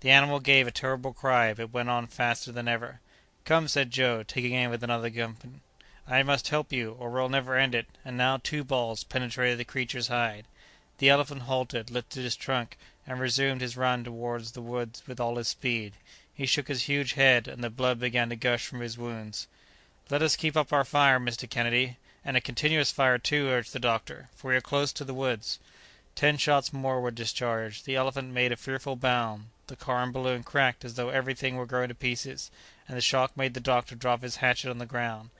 Speaker 1: The animal gave a terrible cry, but went on faster than ever. "Come," said Joe, taking aim with another gun. "I must help you, or we'll never end it," and now two balls penetrated the creature's hide. The elephant halted, lifted his trunk, and resumed his run towards the woods with all his speed. He shook his huge head, and the blood began to gush from his wounds. "Let us keep up our fire, Mr. Kennedy, and a continuous fire, too," urged the doctor, "for we are close to the woods." 10 shots more were discharged. The elephant made a fearful bound. The car and balloon cracked as though everything were going to pieces, and the shock made the doctor drop his hatchet on the ground.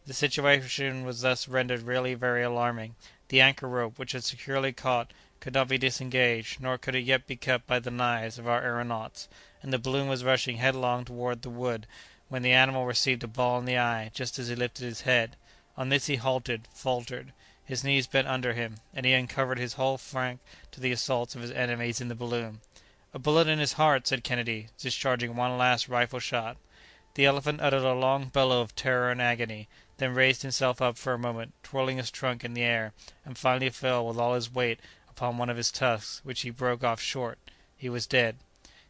Speaker 1: The situation was thus rendered really very alarming. The anchor rope, which had securely caught, could not be disengaged, nor could it yet be cut by the knives of our aeronauts, and the balloon was rushing headlong toward the wood, when the animal received a ball in the eye just as he lifted his head. On this he halted, faltered. His knees bent under him, and he uncovered his whole flank to the assaults of his enemies in the balloon. "A bullet in his heart!" said Kennedy, discharging one last rifle shot. The elephant uttered a long bellow of terror and agony, then raised himself up for a moment, twirling his trunk in the air, and finally fell with all his weight upon one of his tusks, which he broke off short. He was dead.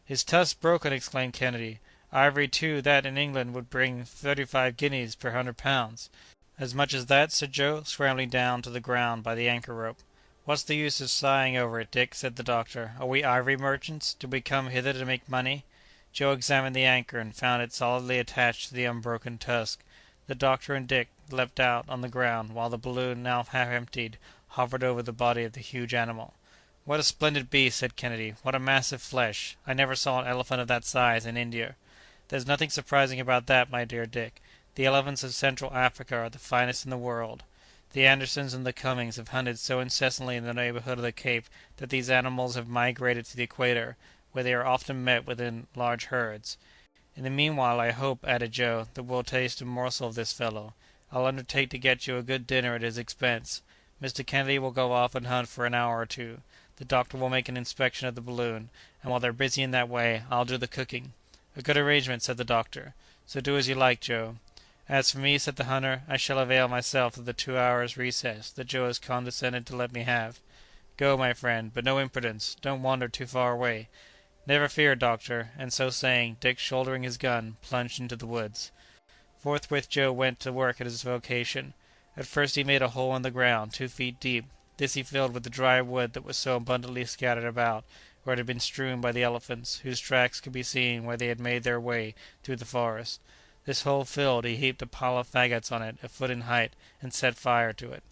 Speaker 1: "His tusks broken!" exclaimed Kennedy. "Ivory, too, that in England would bring 35 guineas per 100 pounds." "As much as that?" said Joe, scrambling down to the ground by the anchor rope. "What's the use of sighing over it, Dick?" said the doctor. "Are we ivory merchants? Did we come hither to make money?" Joe examined the anchor, and found it solidly attached to the unbroken tusk. The doctor and Dick leapt out on the ground, while the balloon, now half emptied, hovered over the body of the huge animal. "What a splendid beast!" said Kennedy. "What a mass of flesh! I never saw an elephant of that size in India." "There's nothing surprising about that, my dear Dick. The elephants of Central Africa are the finest in the world. The Andersons and the Cummings have hunted so incessantly in the neighborhood of the Cape that these animals have migrated to the equator, where they are often met with in large herds. In the meanwhile, I hope," added Joe, "that we'll taste a morsel of this fellow. I'll undertake to get you a good dinner at his expense. Mr. Kennedy will go off and hunt for an hour or two. The doctor will make an inspection of the balloon, and while they're busy in that way, I'll do the cooking." "A good arrangement," said the doctor. "So do as you like, Joe." "As for me," said the hunter, "I shall avail myself of the 2 hours' recess that Joe has condescended to let me have. Go, my friend, but no imprudence. Don't wander too far away." "Never fear, doctor," and so saying, Dick, shouldering his gun, plunged into the woods. Forthwith Joe went to work at his vocation. At first he made a hole in the ground 2 feet deep. This he filled with the dry wood that was so abundantly scattered about, where it had been strewn by the elephants, whose tracks could be seen where they had made their way through the forest. This hole filled, he heaped a pile of faggots on it, a foot in height, and set fire to it.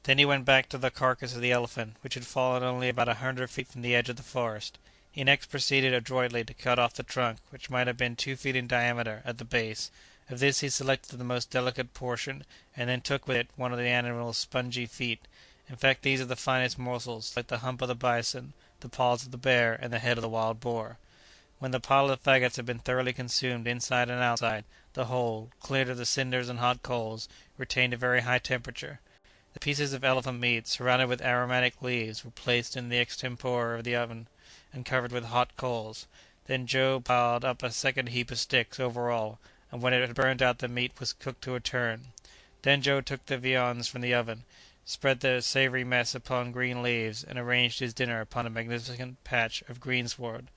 Speaker 1: Then he went back to the carcass of the elephant, which had fallen only about 100 feet from the edge of the forest. He next proceeded adroitly to cut off the trunk, which might have been 2 feet in diameter at the base. Of this he selected the most delicate portion, and then took with it one of the animal's spongy feet. In fact, these are the finest morsels, like the hump of the bison, the paws of the bear, and the head of the wild boar. When the pile of fagots had been thoroughly consumed inside and outside, the whole, cleared of the cinders and hot coals, retained a very high temperature. The pieces of elephant meat, surrounded with aromatic leaves, were placed in the extempore of the oven, and covered with hot coals. Then Joe piled up a second heap of sticks over all, and when it had burned out the meat was cooked to a turn. Then Joe took the viands from the oven, spread the savory mess upon green leaves, and arranged his dinner upon a magnificent patch of greensward.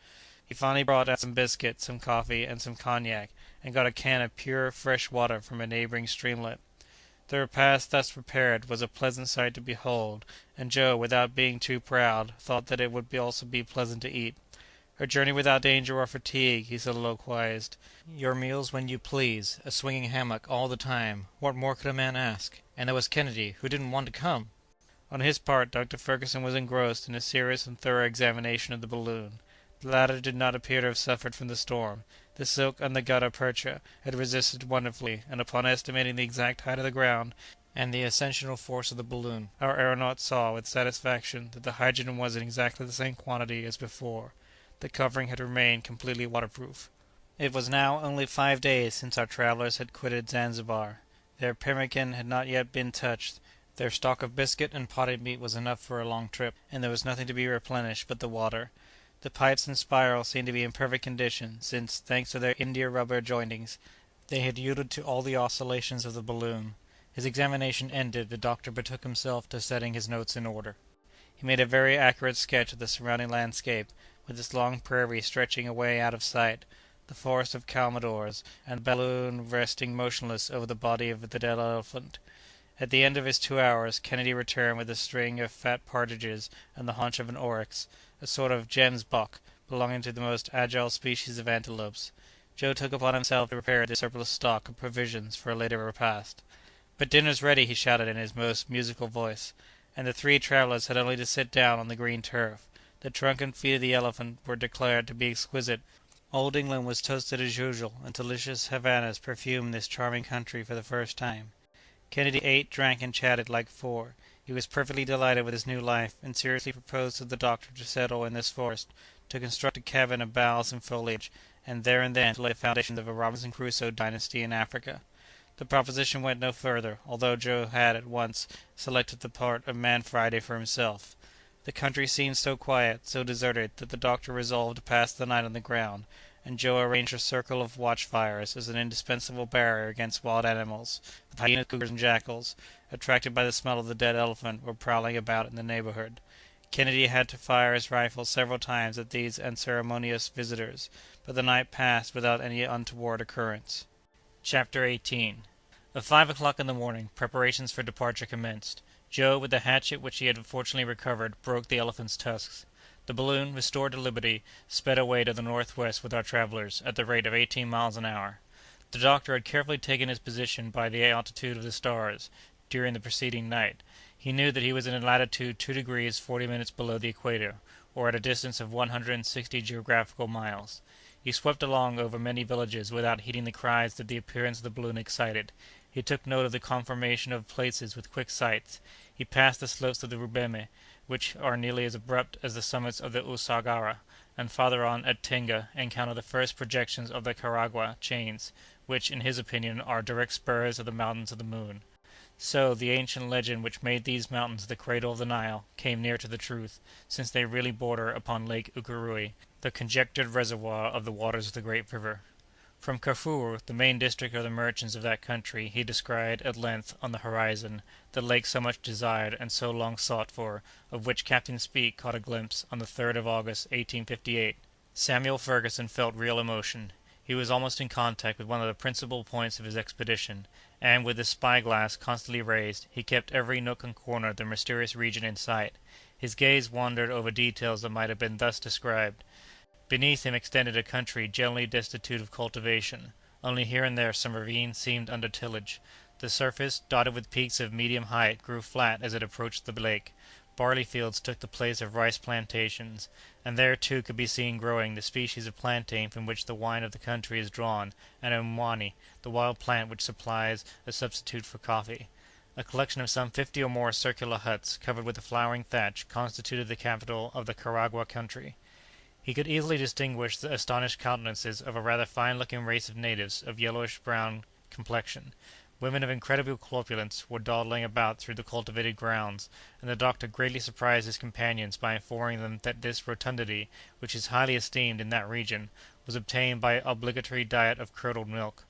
Speaker 1: He finally brought out some biscuit, some coffee, and some cognac, and got a can of pure, fresh water from a neighboring streamlet. The repast thus prepared was a pleasant sight to behold, and Joe, without being too proud, thought that it would also be pleasant to eat. "A journey without danger or fatigue," he soliloquized. "Your meals when you please, a swinging hammock all the time. What more could a man ask? And there was Kennedy, who didn't want to come!" On his part, Dr. Fergusson was engrossed in a serious and thorough examination of the balloon. The latter did not appear to have suffered from the storm. The silk and the gutta percha had resisted wonderfully, and upon estimating the exact height of the ground and the ascensional force of the balloon, our aeronaut saw with satisfaction that the hydrogen was in exactly the same quantity as before. The covering had remained completely waterproof. It was now only 5 days since our travellers had quitted Zanzibar. Their pemmican had not yet been touched. Their stock of biscuit and potted meat was enough for a long trip, and there was nothing to be replenished but the water. The pipes and spiral seemed to be in perfect condition, since, thanks to their india-rubber jointings, they had yielded to all the oscillations of the balloon. His examination ended, the doctor betook himself to setting his notes in order. He made a very accurate sketch of the surrounding landscape, with its long prairie stretching away out of sight, the forest of calmadores, and the balloon resting motionless over the body of the dead elephant. At the end of his 2 hours, Kennedy returned with a string of fat partridges and the haunch of an oryx, a sort of gemsbok, belonging to the most agile species of antelopes. Joe took upon himself to prepare the surplus stock of provisions for a later repast. "But dinner's ready!" he shouted in his most musical voice, and the three travellers had only to sit down on the green turf. The trunk and feet of the elephant were declared to be exquisite. Old England was toasted as usual, and delicious Havanas perfumed this charming country for the first time. Kennedy ate, drank, and chatted like four. He was perfectly delighted with his new life, and seriously proposed to the doctor to settle in this forest, to construct a cabin of boughs and foliage, and there and then to lay the foundation of a Robinson Crusoe dynasty in Africa. The proposition went no further, although Joe had at once selected the part of Man Friday for himself. The country seemed so quiet, so deserted, that the doctor resolved to pass the night on the ground, and Joe arranged a circle of watch-fires as an indispensable barrier against wild animals. The hyenas, cougars, and jackals, attracted by the smell of the dead elephant, were prowling about in the neighborhood. Kennedy had to fire his rifle several times at these unceremonious visitors, but the night passed without any untoward occurrence. Chapter 18. At 5 o'clock in the morning, preparations for departure commenced. Joe, with the hatchet which he had fortunately recovered, broke the elephant's tusks. The balloon, restored to liberty, sped away to the northwest with our travellers, at the rate of 18 miles an hour. The doctor had carefully taken his position by the altitude of the stars, during the preceding night. He knew that he was in latitude 2 degrees 40 minutes below the equator, or at a distance of 160 geographical miles. He swept along over many villages without heeding the cries that the appearance of the balloon excited. He took note of the conformation of places with quick sights. He passed the slopes of the Rubeme, which are nearly as abrupt as the summits of the Usagara, and farther on, at Tenga, encountered the first projections of the Karagwa chains, which, in his opinion, are direct spurs of the mountains of the moon. So, the ancient legend which made these mountains the cradle of the Nile came near to the truth, since they really border upon Lake Ukurui, the conjectured reservoir of the waters of the great river. From Kafur, the main district of the merchants of that country, he descried, at length, on the horizon, the lake so much desired and so long sought for, of which Captain Speke caught a glimpse on the 3rd of August, 1858. Samuel Fergusson felt real emotion. He was almost in contact with one of the principal points of his expedition, and, with his spy-glass constantly raised, he kept every nook and corner of the mysterious region in sight. His gaze wandered over details that might have been thus described. Beneath him extended a country generally destitute of cultivation. Only here and there some ravine seemed under tillage. The surface, dotted with peaks of medium height, grew flat as it approached the lake. Barley fields took the place of rice plantations, and there too could be seen growing the species of plantain from which the wine of the country is drawn, and umwani, the wild plant which supplies a substitute for coffee. A collection of some 50 or more circular huts, covered with a flowering thatch, constituted the capital of the Karagwah country. He could easily distinguish the astonished countenances of a rather fine-looking race of natives of yellowish-brown complexion. Women of incredible corpulence were dawdling about through the cultivated grounds, and the doctor greatly surprised his companions by informing them that this rotundity, which is highly esteemed in that region, was obtained by obligatory diet of curdled milk.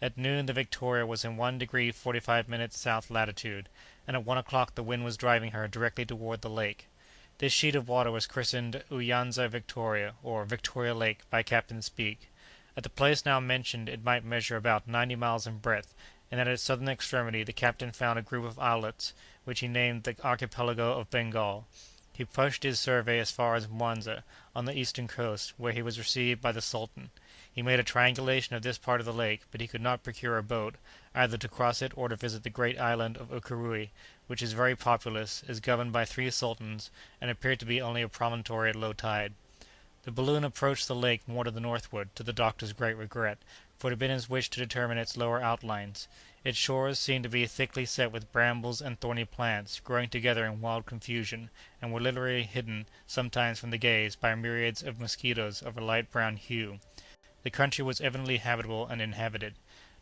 Speaker 1: At noon the Victoria was in 1° 45' south latitude, and at 1 o'clock the wind was driving her directly toward the lake. This sheet of water was christened Uyanza Victoria, or Victoria Lake, by Captain Speke. At the place now mentioned it might measure about 90 miles in breadth, and at its southern extremity the captain found a group of islets, which he named the Archipelago of Bengal. He pushed his survey as far as Mwanza, on the eastern coast, where he was received by the Sultan. He made a triangulation of this part of the lake, but he could not procure a boat, either to cross it or to visit the great island of Ukurui, which is very populous, is governed by 3 sultans, and appeared to be only a promontory at low tide. The balloon approached the lake more to the northward, to the doctor's great regret, for it had been his wish to determine its lower outlines. Its shores seemed to be thickly set with brambles and thorny plants, growing together in wild confusion, and were literally hidden, sometimes from the gaze, by myriads of mosquitoes of a light brown hue. The country was evidently habitable and inhabited.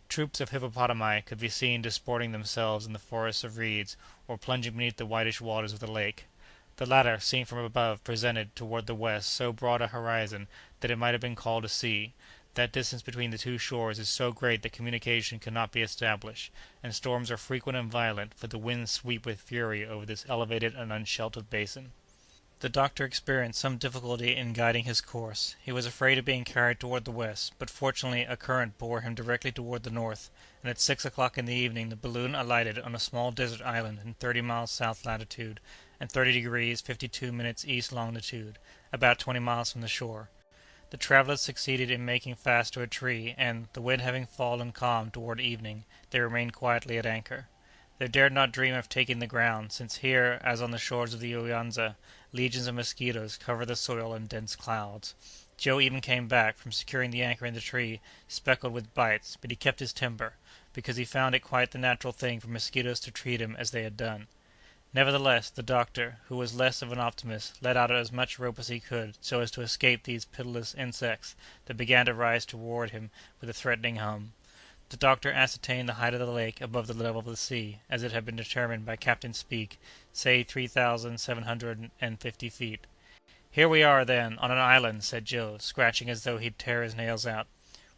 Speaker 1: Troops of hippopotami could be seen disporting themselves in the forests of reeds, or plunging beneath the whitish waters of the lake. The latter, seen from above, presented, toward the west, so broad a horizon that it might have been called a sea. That distance between the two shores is so great that communication cannot be established, and storms are frequent and violent, for the winds sweep with fury over this elevated and unsheltered basin. The doctor experienced some difficulty in guiding his course. He was afraid of being carried toward the west, but fortunately a current bore him directly toward the north, and at 6 o'clock in the evening the balloon alighted on a small desert island in 30 miles south latitude, and 30° 52' east longitude, about 20 miles from the shore. The travellers succeeded in making fast to a tree, and, the wind having fallen calm toward evening, they remained quietly at anchor. They dared not dream of taking the ground, since here, as on the shores of the Uyanza, legions of mosquitoes cover the soil in dense clouds. Joe even came back, from securing the anchor in the tree, speckled with bites, but he kept his temper, because he found it quite the natural thing for mosquitoes to treat him as they had done. Nevertheless, the doctor, who was less of an optimist, let out as much rope as he could, so as to escape these pitiless insects that began to rise toward him with a threatening hum. The doctor ascertained the height of the lake above the level of the sea, as it had been determined by Captain Speke, say 3,750 feet. "Here we are, then, on an island," said Joe, scratching as though he'd tear his nails out.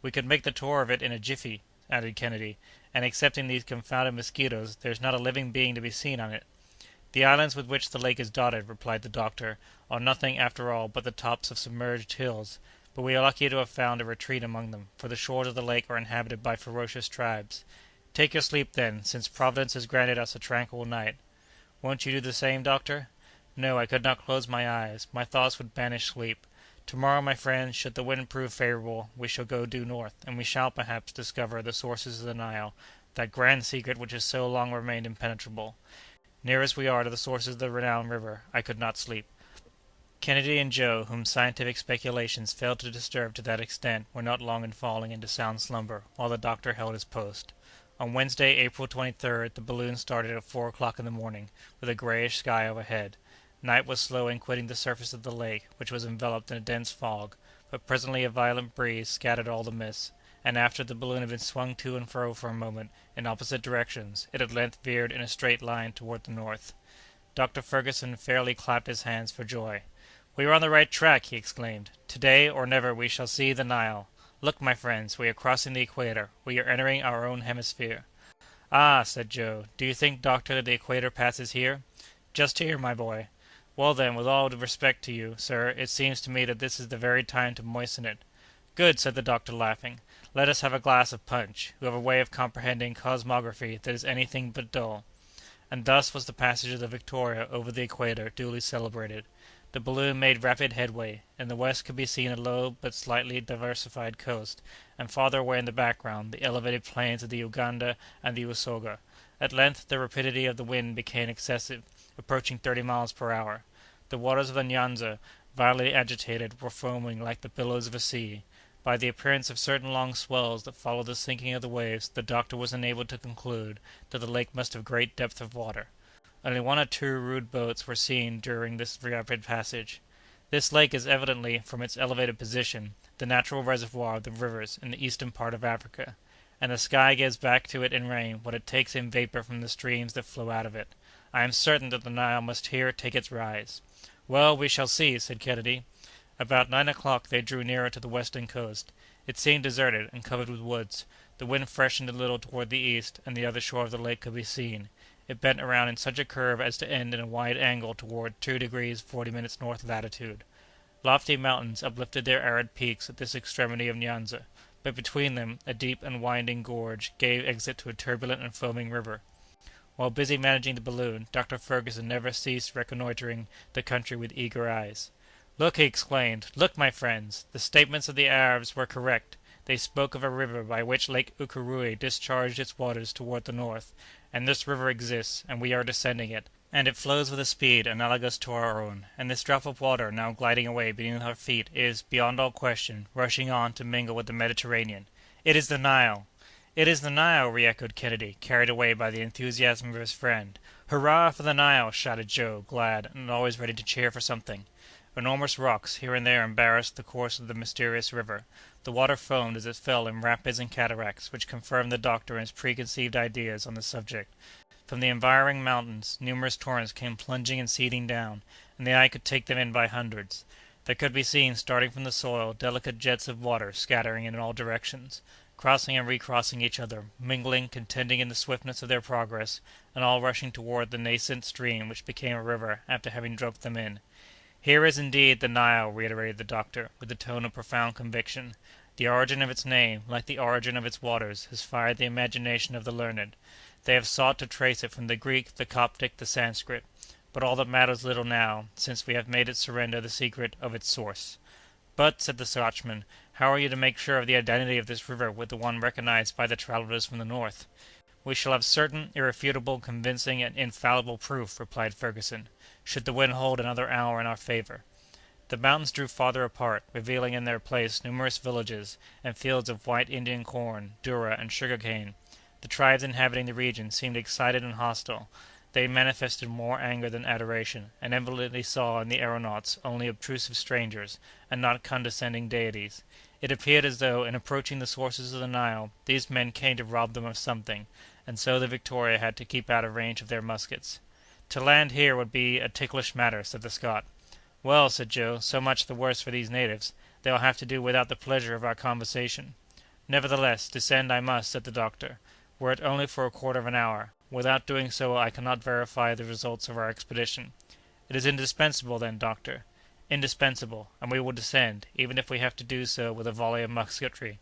Speaker 1: "We could make the tour of it in a jiffy," added Kennedy, "and, excepting these confounded mosquitoes, there's not a living being to be seen on it." "The islands with which the lake is dotted," replied the doctor, "are nothing, after all, but the tops of submerged hills, but we are lucky to have found a retreat among them, for the shores of the lake are inhabited by ferocious tribes. Take your sleep, then, since Providence has granted us a tranquil night. Won't you do the same, doctor?" "No, I could not close my eyes. My thoughts would banish sleep. To-morrow, my friends, should the wind prove favorable, we shall go due north, and we shall, perhaps, discover the sources of the Nile, that grand secret which has so long remained impenetrable. Near as we are to the sources of the renowned river, I could not sleep." Kennedy and Joe, whom scientific speculations failed to disturb to that extent, were not long in falling into sound slumber, while the doctor held his post. On Wednesday, April 23rd, the balloon started at 4 o'clock in the morning, with a grayish sky overhead. Night was slow in quitting the surface of the lake, which was enveloped in a dense fog, but presently a violent breeze scattered all the mists, and after the balloon had been swung to and fro for a moment, in opposite directions, it at length veered in a straight line toward the north. Dr. Fergusson fairly clapped his hands for joy. "We are on the right track!" he exclaimed. "To-day or never we shall see the Nile. Look, my friends, we are crossing the equator. We are entering our own hemisphere." "Ah!" said Joe. "Do you think, doctor, that the equator passes here?" "Just here, my boy." "Well, then, with all due respect to you, sir, it seems to me that this is the very time to moisten it." "Good!" said the doctor, laughing. "Let us have a glass of punch. You have a way of comprehending cosmography that is anything but dull." And thus was the passage of the Victoria over the equator duly celebrated. The balloon made rapid headway. In the west could be seen a low but slightly diversified coast, and farther away in the background the elevated plains of the Uganda and the Usoga. At length the rapidity of the wind became excessive, approaching 30 miles per hour. The waters of the Nyanza, violently agitated, were foaming like the billows of a sea. By the appearance of certain long swells that followed the sinking of the waves, the doctor was enabled to conclude that the lake must have great depth of water. Only one or two rude boats were seen during this rapid passage. This lake is evidently, from its elevated position, the natural reservoir of the rivers in the eastern part of Africa, and the sky gives back to it in rain what it takes in vapor from the streams that flow out of it. I am certain that the Nile must here take its rise." "Well, we shall see," said Kennedy. About 9 o'clock they drew nearer to the western coast. It seemed deserted and covered with woods. The wind freshened a little toward the east, and the other shore of the lake could be seen. It bent around in such a curve as to end in a wide angle toward 2° 40' north latitude. Lofty mountains uplifted their arid peaks at this extremity of Nyanza, but between them a deep and winding gorge gave exit to a turbulent and foaming river. While busy managing the balloon, Dr. Fergusson never ceased reconnoitering the country with eager eyes. "Look!" he exclaimed. "Look, my friends! The statements of the Arabs were correct. They spoke of a river by which Lake Ukéréoué discharged its waters toward the north, and this river exists, and we are descending it, and it flows with a speed analogous to our own, and this drop of water now gliding away beneath our feet is, beyond all question, rushing on to mingle with the Mediterranean. It is the Nile!" "It is the Nile!" re-echoed Kennedy, carried away by the enthusiasm of his friend. "Hurrah for the Nile!" shouted Joe, glad, and always ready to cheer for something. Enormous rocks here and there embarrassed the course of the mysterious river. The water foamed as it fell in rapids and cataracts, which confirmed the doctor in his preconceived ideas on the subject. From the environing mountains numerous torrents came plunging and seething down, and the eye could take them in by hundreds. There could be seen, starting from the soil, delicate jets of water scattering in all directions, crossing and recrossing each other, mingling, contending in the swiftness of their progress, and all rushing toward the nascent stream which became a river after having dropped them in. "Here is indeed the Nile," reiterated the doctor, with a tone of profound conviction. "The origin of its name, like the origin of its waters, has fired the imagination of the learned. They have sought to trace it from the Greek, the Coptic, the Sanskrit. But all that matters little now, since we have made it surrender the secret of its source." "But," said the Scotchman, "how are you to make sure of the identity of this river with the one recognized by the travelers from the north?" "We shall have certain, irrefutable, convincing, and infallible proof," replied Fergusson, "should the wind hold another hour in our favor." The mountains drew farther apart, revealing in their place numerous villages, and fields of white Indian corn, doura, and sugar-cane. The tribes inhabiting the region seemed excited and hostile. They manifested more anger than adoration, and evidently saw in the aeronauts only obtrusive strangers, and not condescending deities. It appeared as though, in approaching the sources of the Nile, these men came to rob them of something, and so the Victoria had to keep out of range of their muskets. "To land here would be a ticklish matter," said the Scot. "Well," said Joe, "so much the worse for these natives. They'll have to do without the pleasure of our conversation." "Nevertheless, descend I must," said the doctor, "were it only for a quarter of an hour. Without doing so I cannot verify the results of our expedition." "It is indispensable, then, doctor?" "Indispensable, and we will descend, even if we have to do so with a volley of musketry."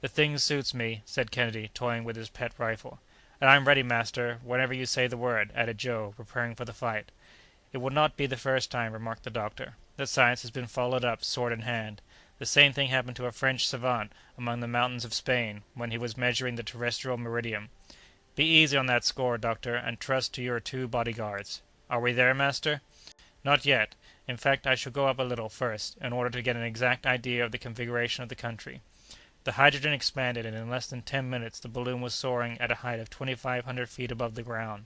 Speaker 1: "The thing suits me," said Kennedy, toying with his pet rifle. "And I'm ready, master, whenever you say the word," added Joe, preparing for the fight. "It will not be the first time," remarked the doctor, "that science has been followed up, sword in hand. The same thing happened to a French savant among the mountains of Spain, when he was measuring the terrestrial meridian. Be easy on that score, doctor, and trust to your 2 bodyguards. Are we there, master?" "Not yet. In fact, I shall go up a little, first, in order to get an exact idea of the configuration of the country." The hydrogen expanded, and in less than 10 minutes the balloon was soaring at a height of 2,500 feet above the ground.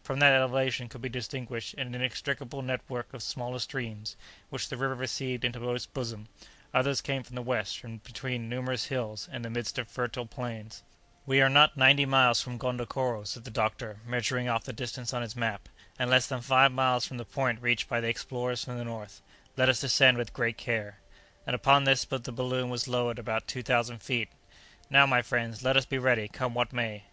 Speaker 1: From that elevation could be distinguished an inextricable network of smaller streams, which the river received into its bosom. Others came from the west, from between numerous hills, in the midst of fertile plains. "We are not 90 miles from Gondokoro," said the doctor, measuring off the distance on his map, "and less than 5 miles from the point reached by the explorers from the north. Let us descend with great care." And upon this the balloon was lowered about 2,000 feet. "Now, my friends, let us be ready, come what may."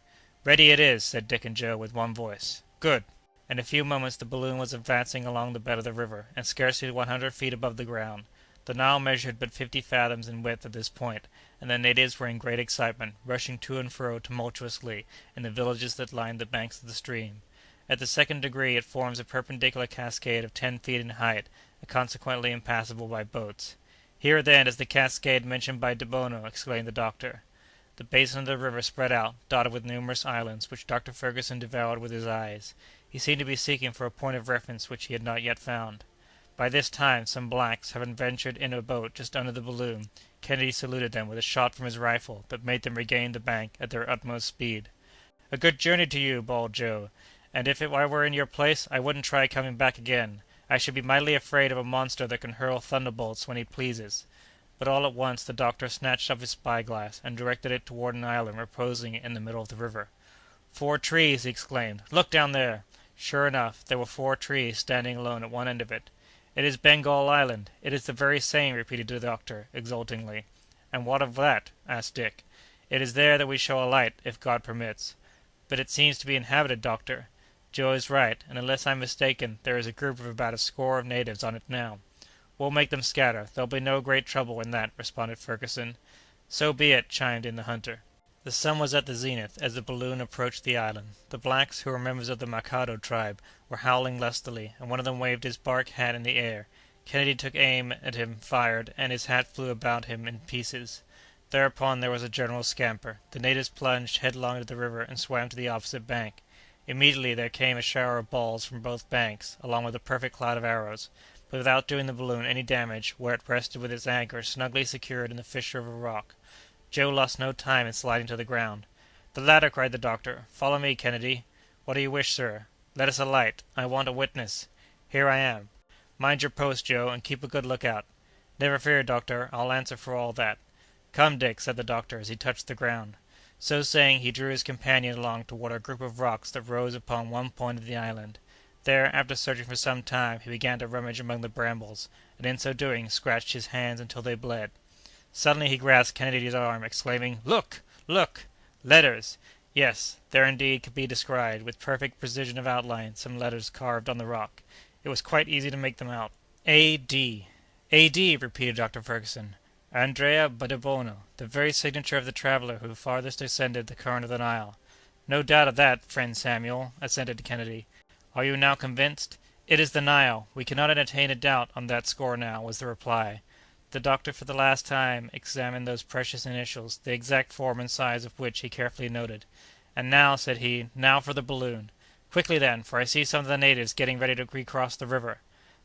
Speaker 1: "Ready it is!" said Dick and Joe with one voice. "Good!" In a few moments the balloon was advancing along the bed of the river, and scarcely 100 feet above the ground. The Nile measured but 50 fathoms in width at this point, and the natives were in great excitement, rushing to and fro tumultuously in the villages that lined the banks of the stream. At the second degree it forms a perpendicular cascade of 10 feet in height, and consequently impassable by boats. "Here, then, is the cascade mentioned by Debono!" exclaimed the doctor. The basin of the river spread out, dotted with numerous islands, which Dr. Fergusson devoured with his eyes. He seemed to be seeking for a point of reference which he had not yet found. By this time, some blacks, having ventured in a boat just under the balloon, Kennedy saluted them with a shot from his rifle that made them regain the bank at their utmost speed. "A good journey to you!" bawled Joe, "and if I were in your place, I wouldn't try coming back again. I should be mightily afraid of a monster that can hurl thunderbolts when he pleases." But all at once the doctor snatched up his spy-glass and directed it toward an island reposing in the middle of the river. "Four trees!" he exclaimed. "Look down there!" Sure enough, there were four trees standing alone at one end of it. "It is Bengal Island! It is the very same!" repeated the doctor, exultingly. "And what of that?" asked Dick. "It is there that we shall alight, if God permits." "But it seems to be inhabited, doctor." "Joe is right, and unless I'm mistaken, there is a group of about a score of natives on it now." "We'll make them scatter. There'll be no great trouble in that," responded Fergusson. "So be it," chimed in the hunter. The sun was at the zenith as the balloon approached the island. The blacks, who were members of the Makado tribe, were howling lustily, and one of them waved his bark hat in the air. Kennedy took aim at him, fired, and his hat flew about him in pieces. Thereupon there was a general scamper. The natives plunged headlong into the river and swam to the opposite bank. Immediately there came a shower of balls from both banks, along with a perfect cloud of arrows, but without doing the balloon any damage, where it rested with its anchor snugly secured in the fissure of a rock. Joe lost no time in sliding to the ground. "The ladder!" cried the doctor. "Follow me, Kennedy." "What do you wish, sir?" "Let us alight. I want a witness." "Here I am." "Mind your post, Joe, and keep a good lookout." "Never fear, doctor. I'll answer for all that." "Come, Dick," said the doctor, as he touched the ground. So saying, he drew his companion along toward a group of rocks that rose upon one point of the island. There, after searching for some time, he began to rummage among the brambles, and in so doing scratched his hands until they bled. Suddenly he grasped Kennedy's arm, exclaiming, "Look! Look! Letters!" Yes, there indeed could be descried, with perfect precision of outline, some letters carved on the rock. It was quite easy to make them out. A.D. "A.D.!" repeated Dr. Fergusson. "Andrea Debono, the very signature of the traveller who farthest ascended the current of the Nile." "No doubt of that, friend Samuel," assented Kennedy. "Are you now convinced?" "It is the Nile. We cannot entertain a doubt on that score now," was the reply. The doctor for the last time examined those precious initials, the exact form and size of which he carefully noted. "And now," said he, "now for the balloon. Quickly, then, for I see some of the natives getting ready to recross the river.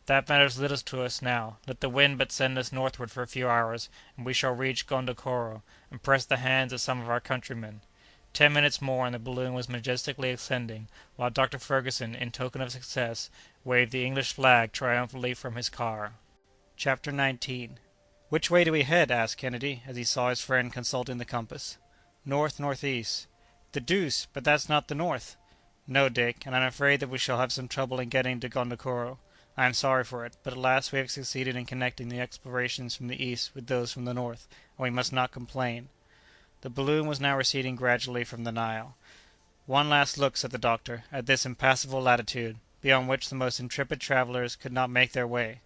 Speaker 1: That matters little to us now. Let the wind but send us northward for a few hours, and we shall reach Gondokoro, and press the hands of some of our countrymen." 10 minutes more, and the balloon was majestically ascending, while Dr. Fergusson, in token of success, waved the English flag triumphantly from his car. Chapter 19. "Which way do we head?" asked Kennedy, as he saw his friend consulting the compass. "North-northeast." "The deuce! But that's not the north." "No, Dick, and I'm afraid that we shall have some trouble in getting to Gondokoro. I am sorry for it, but at last we have succeeded in connecting the explorations from the east with those from the north, and we must not complain." The balloon was now receding gradually from the Nile. "One last look," said the doctor, "at this impassable latitude, beyond which the most intrepid travellers could not make their way.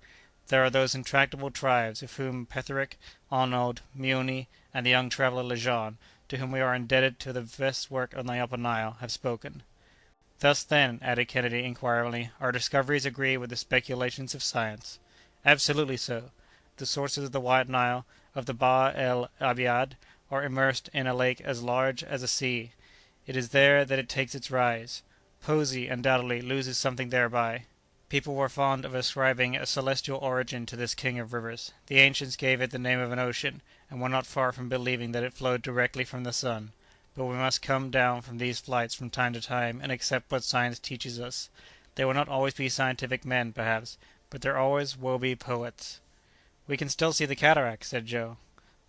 Speaker 1: There are those intractable tribes, of whom Petherick, Arnaud, Meuni, and the young traveller Lejean, to whom we are indebted to the best work on the Upper Nile, have spoken." "Thus, then," added Kennedy, inquiringly, "our discoveries agree with the speculations of science." "Absolutely so. The sources of the White Nile, of the Bahr el Abiad, are immersed in a lake as large as a sea. It is there that it takes its rise. Poesy, undoubtedly, loses something thereby. People were fond of ascribing a celestial origin to this king of rivers. The ancients gave it the name of an ocean, and were not far from believing that it flowed directly from the sun. But we must come down from these flights from time to time and accept what science teaches us. There will not always be scientific men, perhaps, but there always will be poets." "We can still see the cataracts," said Joe.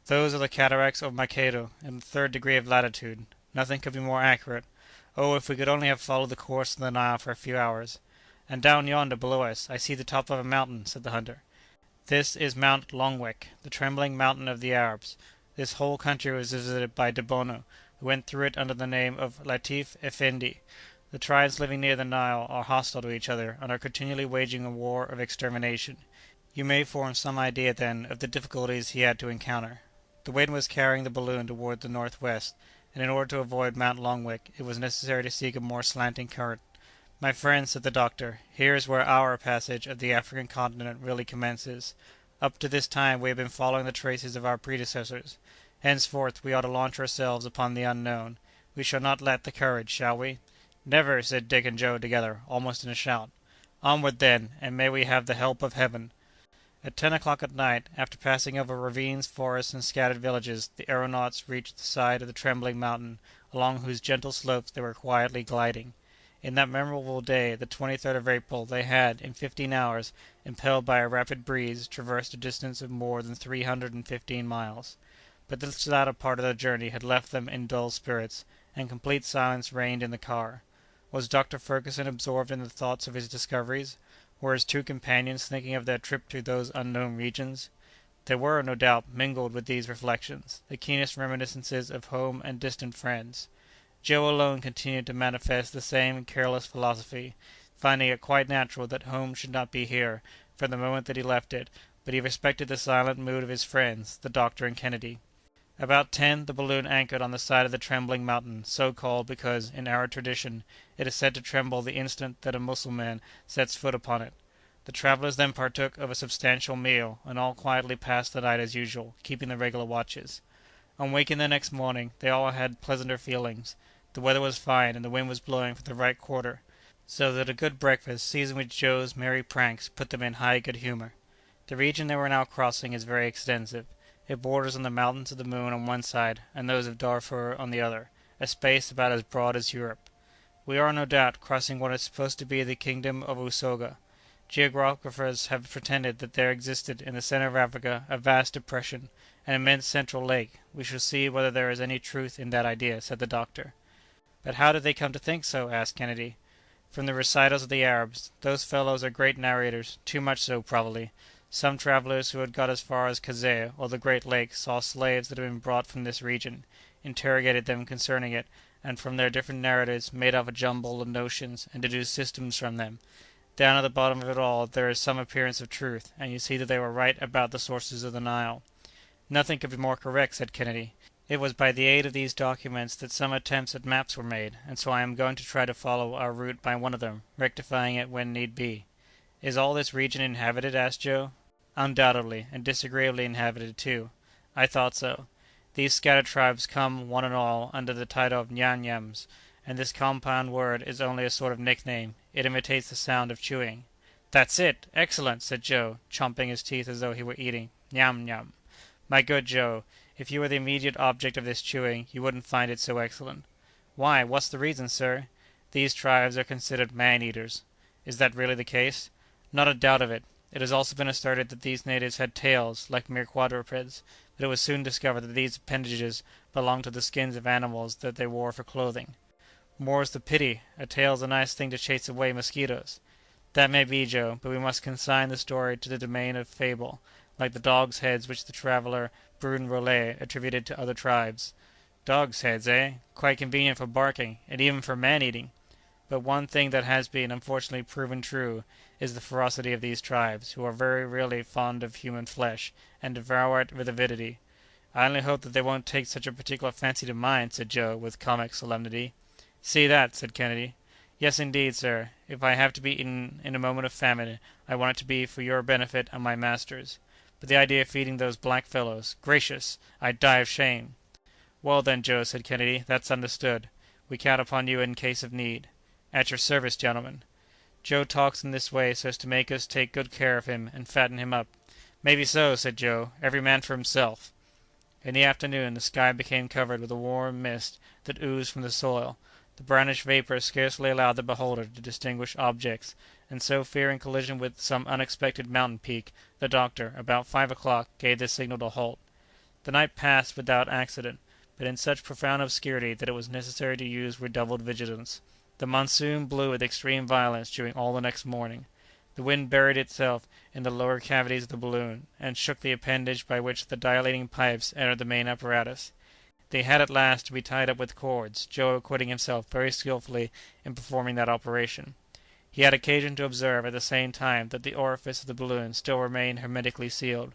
Speaker 1: "Those are the cataracts of Makedo, in the third degree of latitude. Nothing could be more accurate. Oh, if we could only have followed the course of the Nile for a few hours!" "And down yonder, below us, I see the top of a mountain," said the hunter. "This is Mount Longwek, the trembling mountain of the Arabs. This whole country was visited by Debono, who went through it under the name of Latif Effendi. The tribes living near the Nile are hostile to each other, and are continually waging a war of extermination. You may form some idea, then, of the difficulties he had to encounter. The wind was carrying the balloon toward the northwest, and in order to avoid Mount Longwek it was necessary to seek a more slanting current. "My friend," said the doctor, "here is where our passage of the African continent really commences. Up to this time we have been following the traces of our predecessors. Henceforth we are to launch ourselves upon the unknown. We shall not lack the courage, shall we?" "Never!" said Dick and Joe together, almost in a shout. "Onward, then, and may we have the help of Heaven!" At 10 o'clock at night, after passing over ravines, forests, and scattered villages, the aëronauts reached the side of the trembling mountain, along whose gentle slopes they were quietly gliding. In that memorable day, the 23rd of April, they had, in 15 hours, impelled by a rapid breeze, traversed a distance of more than 315 miles. But this latter part of the journey had left them in dull spirits, and complete silence reigned in the car. Was Dr. Fergusson absorbed in the thoughts of his discoveries? Were his two companions thinking of their trip to those unknown regions? There were, no doubt, mingled with these reflections, the keenest reminiscences of home and distant friends. Joe alone continued to manifest the same careless philosophy, finding it quite natural that home should not be here, from the moment that he left it, but he respected the silent mood of his friends, the doctor and Kennedy. About 10 the balloon anchored on the side of the trembling mountain, so called because, in Arab tradition, it is said to tremble the instant that a Mussulman sets foot upon it. The travellers then partook of a substantial meal, and all quietly passed the night as usual, keeping the regular watches. On waking the next morning, they all had pleasanter feelings. The weather was fine, and the wind was blowing from the right quarter, so that a good breakfast, seasoned with Joe's merry pranks, put them in high good humor. The region they were now crossing is very extensive. It borders on the Mountains of the Moon on one side, and those of Darfur on the other, a space about as broad as Europe. We are, no doubt, crossing what is supposed to be the kingdom of Usoga. Geographers have pretended that there existed in the center of Africa a vast depression, an immense central lake. We shall see whether there is any truth in that idea," said the doctor. "But how did they come to think so?" asked Kennedy. "From the recitals of the Arabs. Those fellows are great narrators, too much so, probably. Some travellers who had got as far as Kazeh, or the Great Lake, saw slaves that had been brought from this region, interrogated them concerning it, and from their different narratives made up a jumble of notions and deduced systems from them. Down at the bottom of it all there is some appearance of truth, and you see that they were right about the sources of the Nile." "Nothing could be more correct," said Kennedy. "It was by the aid of these documents that some attempts at maps were made, and so I am going to try to follow our route by one of them, rectifying it when need be." "Is all this region inhabited?" asked Joe. "Undoubtedly, and disagreeably inhabited, too." "I thought so. These scattered tribes come, one and all, under the title of Nyam-Nyams, and this compound word is only a sort of nickname. It imitates the sound of chewing." "That's it! Excellent!" said Joe, champing his teeth as though he were eating. "Nyam, nyam." "My good Joe, if you were the immediate object of this chewing, you wouldn't find it so excellent." "Why, what's the reason, sir?" "These tribes are considered man-eaters." "Is that really the case?" "Not a doubt of it. It has also been asserted that these natives had tails, like mere quadrupeds, but it was soon discovered that these appendages belonged to the skins of animals that they wore for clothing." "More's the pity! A tail's a nice thing to chase away mosquitoes." "That may be, Joe, but we must consign the story to the domain of fable, like the dogs' heads which the traveller Brun Rollet attributed to other tribes." "Dogs' heads, eh? Quite convenient for barking, and even for man-eating." "But one thing that has been, unfortunately, proven true, is the ferocity of these tribes, who are very really fond of human flesh, and devour it with avidity." "I only hope that they won't take such a particular fancy to mine," said Joe, with comic solemnity. "See that?" said Kennedy. "Yes, indeed, sir. If I have to be eaten in a moment of famine, I want it to be for your benefit and my master's. But the idea of feeding those black fellows! Gracious! I'd die of shame." "Well, then, Joe," said Kennedy, "that's understood. We count upon you in case of need." "At your service, gentlemen." "Joe talks in this way so as to make us take good care of him and fatten him up." "Maybe so," said Joe. "Every man for himself." In the afternoon the sky became covered with a warm mist that oozed from the soil. The brownish vapor scarcely allowed the beholder to distinguish objects, and so, fearing collision with some unexpected mountain peak, the doctor, about 5 o'clock, gave the signal to halt. The night passed without accident, but in such profound obscurity that it was necessary to use redoubled vigilance. The monsoon blew with extreme violence during all the next morning. The wind buried itself in the lower cavities of the balloon, and shook the appendage by which the dilating pipes entered the main apparatus. They had at last to be tied up with cords, Joe acquitting himself very skilfully in performing that operation. He had occasion to observe at the same time that the orifice of the balloon still remained hermetically sealed.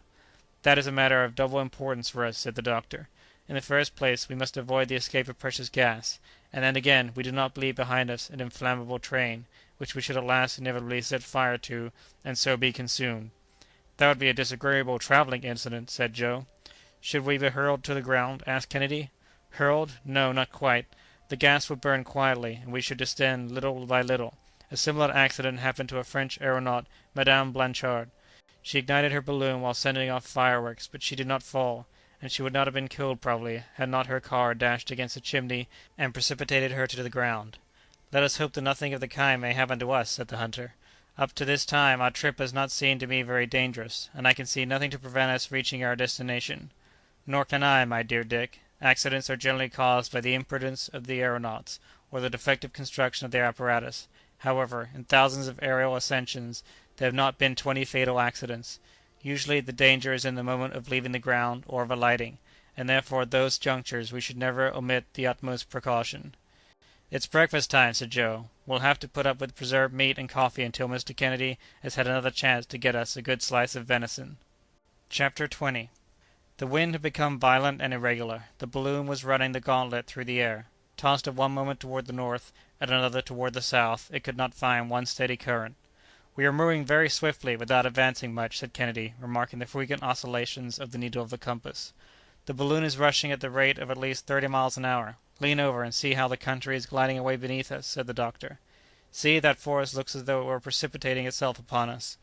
Speaker 1: "That is a matter of double importance for us," said the doctor. "In the first place, we must avoid the escape of precious gas, and then again we do not leave behind us an inflammable train, which we should at last inevitably set fire to, and so be consumed." "That would be a disagreeable travelling incident," said Joe. "Should we be hurled to the ground?" asked Kennedy. "Hurled? No, not quite. The gas would burn quietly, and we should descend little by little. A similar accident happened to a French aeronaut, Madame Blanchard. She ignited her balloon while sending off fireworks, but she did not fall, and she would not have been killed probably, had not her car dashed against a chimney and precipitated her to the ground." "Let us hope that nothing of the kind may happen to us," said the hunter. "Up to this time our trip has not seemed to me very dangerous, and I can see nothing to prevent us reaching our destination." "Nor can I, my dear Dick. Accidents are generally caused by the imprudence of the aeronauts, or the defective construction of their apparatus. However, in thousands of aerial ascensions there have not been 20 fatal accidents. Usually the danger is in the moment of leaving the ground or of alighting, and therefore at those junctures we should never omit the utmost precaution." "It's breakfast time," said Joe. "We'll have to put up with preserved meat and coffee until Mr. Kennedy has had another chance to get us a good slice of venison." Chapter 20. The wind had become violent and irregular. The balloon was running the gauntlet through the air. Tossed at one moment toward the north, at another toward the south, it could not find one steady current. "We are moving very swiftly, without advancing much," said Kennedy, remarking the frequent oscillations of the needle of the compass. "The balloon is rushing at the rate of at least 30 miles an hour. Lean over and see how the country is gliding away beneath us," said the doctor. "See, that forest looks as though it were precipitating itself upon us."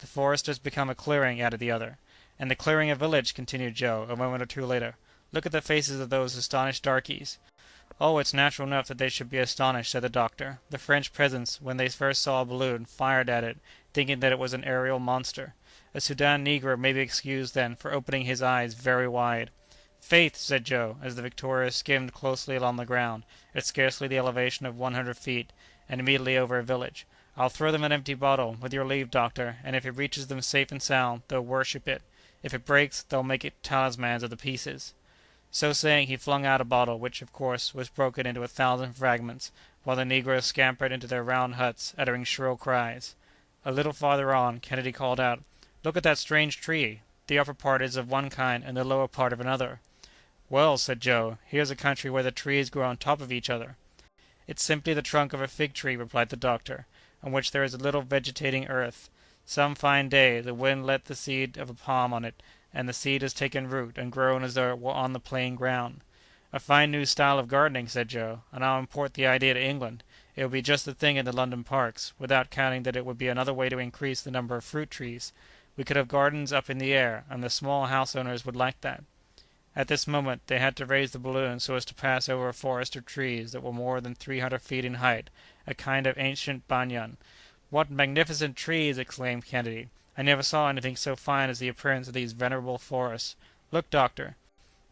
Speaker 1: "The forest has become a clearing," added the other. "And the clearing a village," continued Joe, a moment or two later. "Look at the faces of those astonished darkies." "Oh, it's natural enough that they should be astonished," said the doctor. "The French peasants, when they first saw a balloon, fired at it, thinking that it was an aerial monster. A Soudan negro may be excused, then, for opening his eyes very wide." "Faith!" said Joe, as the Victoria skimmed closely along the ground, at scarcely the elevation of 100 feet, and immediately over a village, "I'll throw them an empty bottle, with your leave, doctor, and if it reaches them safe and sound, they'll worship it. If it breaks, they'll make it talismans of the pieces." So saying, he flung out a bottle, which, of course, was broken into 1,000 fragments, while the negroes scampered into their round huts, uttering shrill cries. A little farther on, Kennedy called out, "Look at that strange tree! The upper part is of one kind and the lower part of another." "Well," said Joe, "here's a country where the trees grow on top of each other." "It's simply the trunk of a fig tree," replied the doctor, "on which there is a little vegetating earth. Some fine day the wind let the seed of a palm on it, and the seed has taken root and grown as though it were on the plain ground." "A fine new style of gardening," said Joe, "and I'll import the idea to England. It would be just the thing in the London parks, without counting that it would be another way to increase the number of fruit trees. We could have gardens up in the air, and the small house owners would like that." At this moment they had to raise the balloon so as to pass over a forest of trees that were more than 300 feet in height, a kind of ancient banyan. "What magnificent trees!" exclaimed Kennedy. "I never saw anything so fine as the appearance of these venerable forests. Look, doctor!"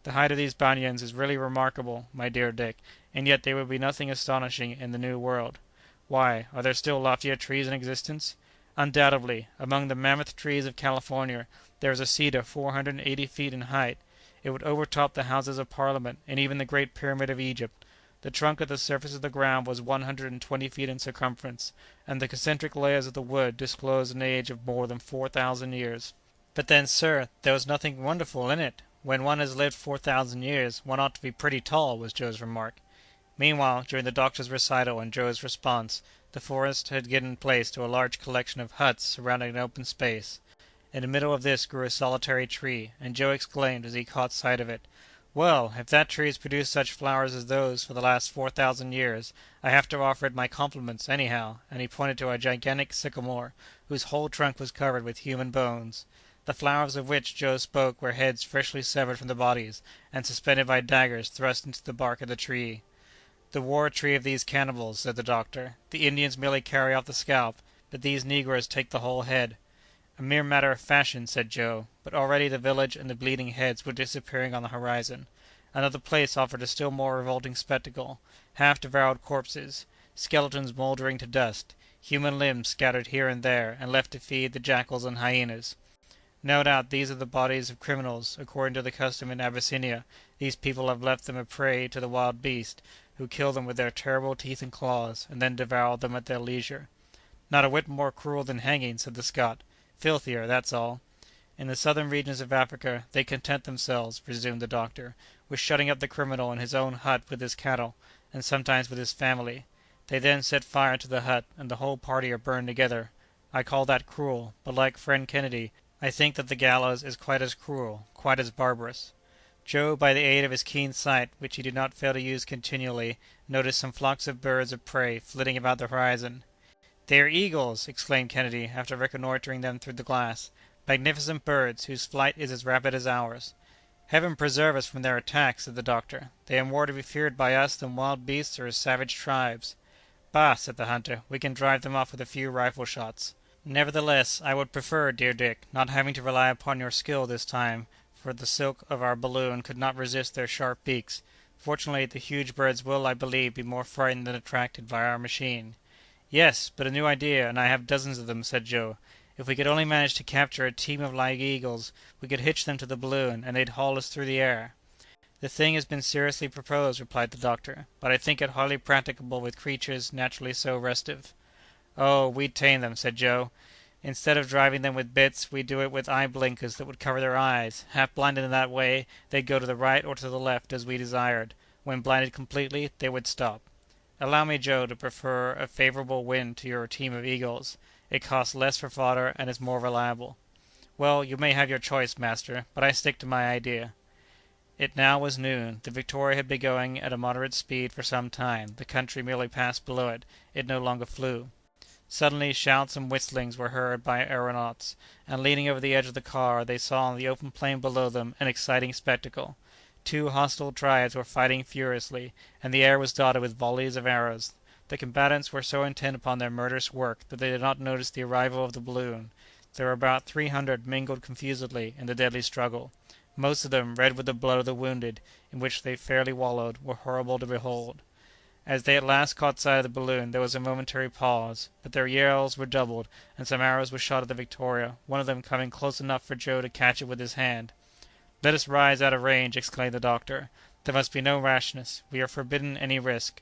Speaker 1: "The height of these banyans is really remarkable, my dear Dick, and yet they would be nothing astonishing in the New World." "Why, are there still loftier trees in existence?" "Undoubtedly. Among the mammoth trees of California there is a cedar 480 feet in height. It would overtop the Houses of Parliament and even the Great Pyramid of Egypt. The trunk at the surface of the ground was 120 feet in circumference, and the concentric layers of the wood disclosed an age of more than 4,000 years." "But then, sir, there was nothing wonderful in it. When one has lived 4,000 years, one ought to be pretty tall," was Joe's remark. Meanwhile, during the doctor's recital and Joe's response, the forest had given place to a large collection of huts surrounding an open space. In the middle of this grew a solitary tree, and Joe exclaimed as he caught sight of it, "Well, if that tree has produced such flowers as those for the last 4,000 years, I have to offer it my compliments, anyhow," and he pointed to a gigantic sycamore, whose whole trunk was covered with human bones. The flowers of which Joe spoke were heads freshly severed from the bodies, and suspended by daggers thrust into the bark of the tree. "The war tree of these cannibals," said the doctor. "The Indians merely carry off the scalp, but these negroes take the whole head." "A mere matter of fashion," said Joe, but already the village and the bleeding heads were disappearing on the horizon. Another place offered a still more revolting spectacle: half-devoured corpses, skeletons mouldering to dust, human limbs scattered here and there, and left to feed the jackals and hyenas. "No doubt these are the bodies of criminals. According to the custom in Abyssinia, these people have left them a prey to the wild beasts, who kill them with their terrible teeth and claws, and then devour them at their leisure." "Not a whit more cruel than hanging," said the Scot. "Filthier, that's all." "In the southern regions of Africa they content themselves," resumed the doctor, "with shutting up the criminal in his own hut with his cattle, and sometimes with his family. They then set fire to the hut, and the whole party are burned together. I call that cruel, but like friend Kennedy, I think that the gallows is quite as cruel, quite as barbarous." Joe, by the aid of his keen sight, which he did not fail to use continually, noticed some flocks of birds of prey flitting about the horizon. "They are eagles!" exclaimed Kennedy, after reconnoitring them through the glass. "Magnificent birds, whose flight is as rapid as ours." "Heaven preserve us from their attacks!" said the doctor. "They are more to be feared by us than wild beasts or savage tribes." "Bah!" said the hunter, "we can drive them off with a few rifle shots." "Nevertheless, I would prefer, dear Dick, not having to rely upon your skill this time, for the silk of our balloon could not resist their sharp beaks. Fortunately, the huge birds will, I believe, be more frightened than attracted by our machine." "Yes, but a new idea, and I have dozens of them," said Joe. "If we could only manage to capture a team of live eagles, we could hitch them to the balloon, and they'd haul us through the air." "The thing has been seriously proposed," replied the doctor, "but I think it hardly practicable with creatures naturally so restive." "Oh, we'd tame them," said Joe. "Instead of driving them with bits, we'd do it with eye blinkers that would cover their eyes. Half blinded in that way, they'd go to the right or to the left as we desired. When blinded completely, they would stop." "Allow me, Joe, to prefer a favorable wind to your team of eagles. It costs less for fodder, and is more reliable." "Well, you may have your choice, master, but I stick to my idea." It now was noon. The Victoria had been going at a moderate speed for some time; the country merely passed below it; it no longer flew. Suddenly shouts and whistlings were heard by aeronauts, and leaning over the edge of the car, they saw on the open plain below them an exciting spectacle. Two hostile tribes were fighting furiously, and the air was dotted with volleys of arrows. The combatants were so intent upon their murderous work that they did not notice the arrival of the balloon. There were about 300 mingled confusedly in the deadly struggle. Most of them, red with the blood of the wounded, in which they fairly wallowed, were horrible to behold. As they at last caught sight of the balloon, there was a momentary pause, but their yells were doubled, and some arrows were shot at the Victoria, one of them coming close enough for Joe to catch it with his hand. "Let us rise out of range!" exclaimed the doctor. "There must be no rashness. We are forbidden any risk."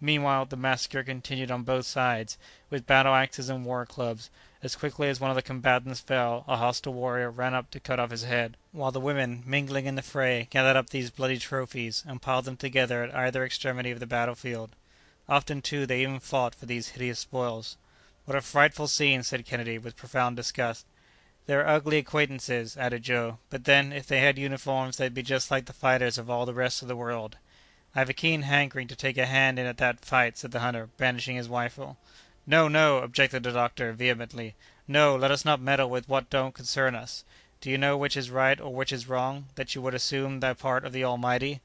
Speaker 1: Meanwhile, the massacre continued on both sides, with battle-axes and war-clubs. As quickly as one of the combatants fell, a hostile warrior ran up to cut off his head, while the women, mingling in the fray, gathered up these bloody trophies, and piled them together at either extremity of the battle-field. Often, too, they even fought for these hideous spoils. "What a frightful scene!" said Kennedy, with profound disgust. "They're ugly acquaintances," added Joe; "but then, if they had uniforms, they'd be just like the fighters of all the rest of the world." "I've a keen hankering to take a hand in at that fight," said the hunter, brandishing his rifle. "No, no!" objected the doctor, vehemently. "No, let us not meddle with what don't concern us. Do you know which is right or which is wrong, that you would assume the part of the Almighty?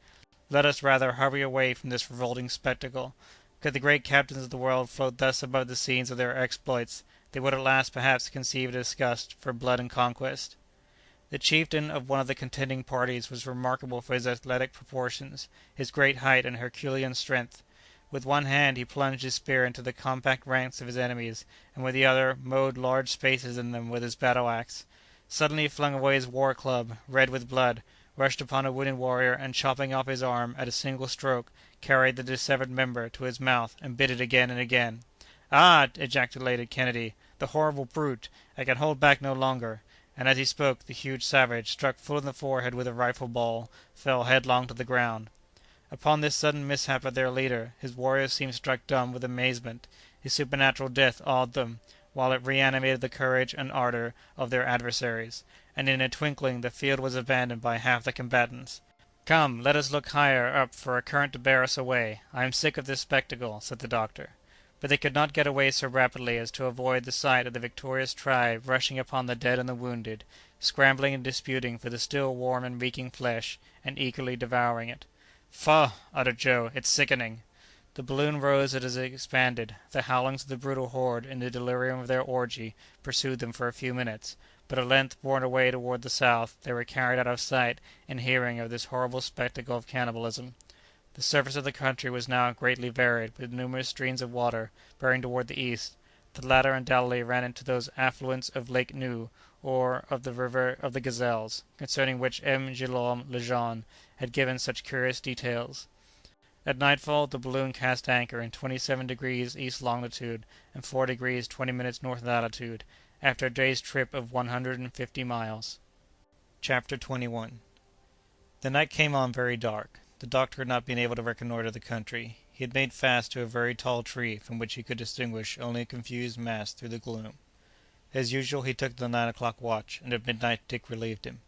Speaker 1: Let us rather hurry away from this revolting spectacle. Could the great captains of the world float thus above the scenes of their exploits, they would at last perhaps conceive a disgust for blood and conquest." The chieftain of one of the contending parties was remarkable for his athletic proportions, his great height and herculean strength. With one hand he plunged his spear into the compact ranks of his enemies, and with the other mowed large spaces in them with his battle-axe. Suddenly he flung away his war-club, red with blood, rushed upon a wounded warrior, and chopping off his arm at a single stroke, carried the dissevered member to his mouth and bit it again and again. "Ah!" ejaculated Kennedy, "the horrible brute! I can hold back no longer!" And as he spoke, the huge savage, struck full in the forehead with a rifle ball, fell headlong to the ground. Upon this sudden mishap of their leader, his warriors seemed struck dumb with amazement. His supernatural death awed them, while it reanimated the courage and ardor of their adversaries, and in a twinkling the field was abandoned by half the combatants. "Come, let us look higher up for a current to bear us away. I am sick of this spectacle," said the doctor. But they could not get away so rapidly as to avoid the sight of the victorious tribe rushing upon the dead and the wounded, scrambling and disputing for the still warm and reeking flesh, and eagerly devouring it. "Faugh!" uttered Joe, "it's sickening!" The balloon rose as it expanded. The howlings of the brutal horde, in the delirium of their orgy, pursued them for a few minutes, but at length, borne away toward the south, they were carried out of sight and hearing of this horrible spectacle of cannibalism. The surface of the country was now greatly varied, with numerous streams of water bearing toward the east. The latter undoubtedly ran into those affluents of Lake Nu, or of the River of the Gazelles, concerning which M. Guillaume Lejean had given such curious details. At nightfall the balloon cast anchor in 27 degrees east longitude and 4 degrees 20 minutes north latitude, after a day's trip of 150 miles. Chapter 21. The night came on very dark. The doctor had not been able to reconnoitre the country. He had made fast to a very tall tree from which he could distinguish only a confused mass through the gloom. As usual, he took the 9 o'clock watch, and at midnight Dick relieved him.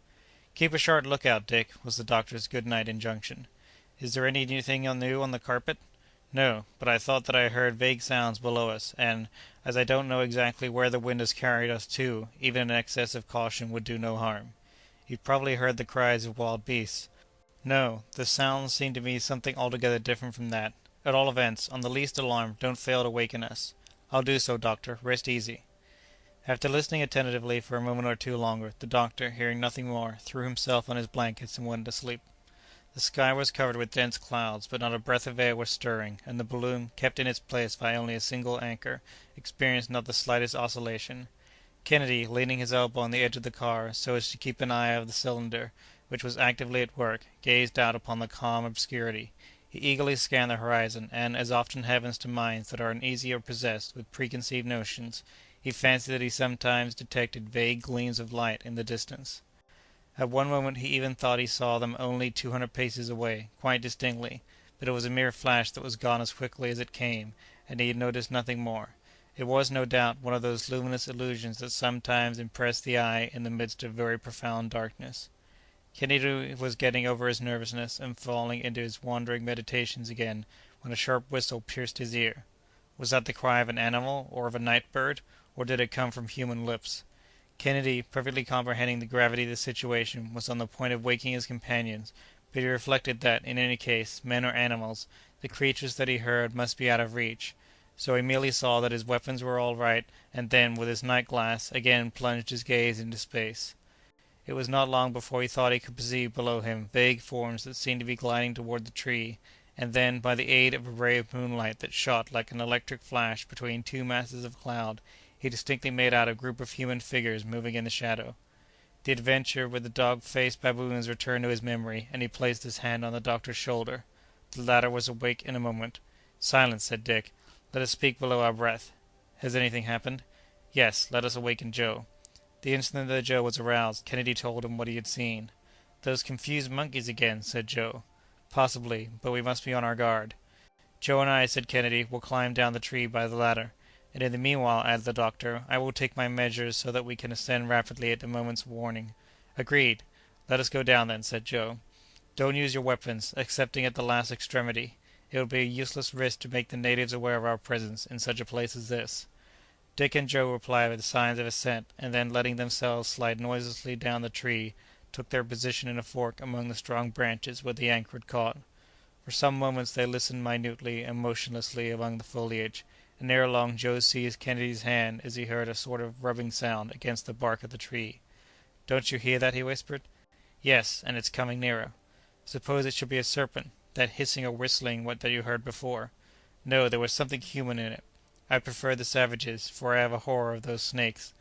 Speaker 1: "Keep a sharp lookout, Dick," was the doctor's good-night injunction. "Is there anything new on the carpet?" "No, but I thought that I heard vague sounds below us, and, as I don't know exactly where the wind has carried us to, even an excess of caution would do no harm." "You've probably heard the cries of wild beasts." "No, the sounds seem to me something altogether different from that. At all events, on the least alarm, don't fail to waken us." "I'll do so, doctor. Rest easy." After listening attentively for a moment or two longer, the doctor, hearing nothing more, threw himself on his blankets and went to sleep. The sky was covered with dense clouds, but not a breath of air was stirring, and the balloon, kept in its place by only a single anchor, experienced not the slightest oscillation. Kennedy, leaning his elbow on the edge of the car, so as to keep an eye of the cylinder, which was actively at work, gazed out upon the calm obscurity. He eagerly scanned the horizon, and, as often happens to minds that are uneasy or possessed with preconceived notions, he fancied that he sometimes detected vague gleams of light in the distance. At one moment he even thought he saw them only 200 paces away, quite distinctly, but it was a mere flash that was gone as quickly as it came, and he had noticed nothing more. It was, no doubt, one of those luminous illusions that sometimes impress the eye in the midst of very profound darkness. Kennedy was getting over his nervousness and falling into his wandering meditations again, when a sharp whistle pierced his ear. Was that the cry of an animal, or of a night bird, or did it come from human lips? Kennedy, perfectly comprehending the gravity of the situation, was on the point of waking his companions, but he reflected that, in any case, men or animals, the creatures that he heard must be out of reach. So he merely saw that his weapons were all right, and then, with his night-glass, again plunged his gaze into space. It was not long before he thought he could perceive below him vague forms that seemed to be gliding toward the tree, and then, by the aid of a ray of moonlight that shot like an electric flash between two masses of cloud, he distinctly made out a group of human figures moving in the shadow. The adventure with the dog-faced baboons returned to his memory, and he placed his hand on the doctor's shoulder. The latter was awake in a moment. "Silence," said Dick. "Let us speak below our breath. Has anything happened?" "Yes, let us awaken Joe." The instant that Joe was aroused, Kennedy told him what he had seen. "Those confused monkeys again," said Joe. "Possibly, but we must be on our guard." "Joe and I," said Kennedy, "will climb down the tree by the ladder. And in the meanwhile," added the doctor, "I will take my measures so that we can ascend rapidly at a moment's warning." "Agreed." "Let us go down, then," said Joe. "Don't use your weapons, excepting at the last extremity. It would be a useless risk to make the natives aware of our presence in such a place as this." Dick and Joe replied with signs of assent, and then, letting themselves slide noiselessly down the tree, took their position in a fork among the strong branches where the anchor had caught. For some moments they listened minutely and motionlessly among the foliage, and ere long Joe seized Kennedy's hand as he heard a sort of rubbing sound against the bark of the tree. "Don't you hear that?" he whispered. "Yes, and it's coming nearer." "Suppose it should be a serpent, that hissing or whistling that you heard before?" "No, there was something human in it. I prefer the savages, for I have a horror of those snakes."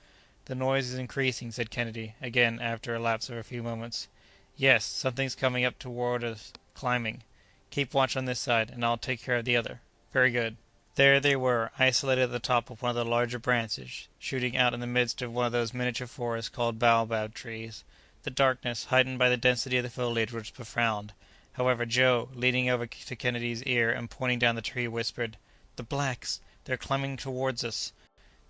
Speaker 1: "The noise is increasing," said Kennedy, again after a lapse of a few moments. "Yes, something's coming up toward us, climbing. Keep watch on this side, and I'll take care of the other." "Very good." There they were, isolated at the top of one of the larger branches, shooting out in the midst of one of those miniature forests called baobab trees. The darkness, heightened by the density of the foliage, was profound. However, Joe, leaning over to Kennedy's ear and pointing down the tree, whispered, "The blacks! They're climbing towards us!"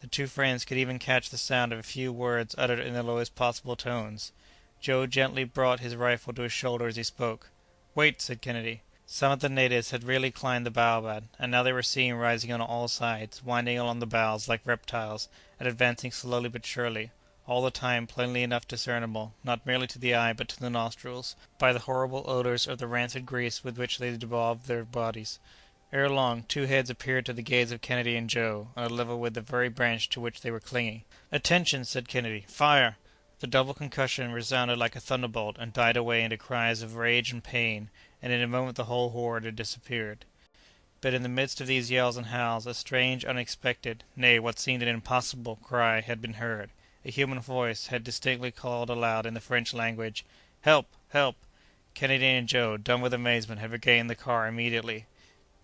Speaker 1: The two friends could even catch the sound of a few words uttered in the lowest possible tones. Joe gently brought his rifle to his shoulder as he spoke. "Wait!" said Kennedy. Some of the natives had really climbed the baobab, and now they were seen rising on all sides, winding along the boughs like reptiles, and advancing slowly but surely, all the time plainly enough discernible, not merely to the eye but to the nostrils, by the horrible odors of the rancid grease with which they daubed their bodies. Ere long, two heads appeared to the gaze of Kennedy and Joe, on a level with the very branch to which they were clinging. "Attention!" said Kennedy. "Fire!" The double concussion resounded like a thunderbolt, and died away into cries of rage and pain, and in a moment the whole horde had disappeared. But in the midst of these yells and howls, a strange, unexpected, nay, what seemed an impossible cry had been heard. A human voice had distinctly called aloud in the French language, "Help! help!" Kennedy and Joe, dumb with amazement, had regained the car immediately.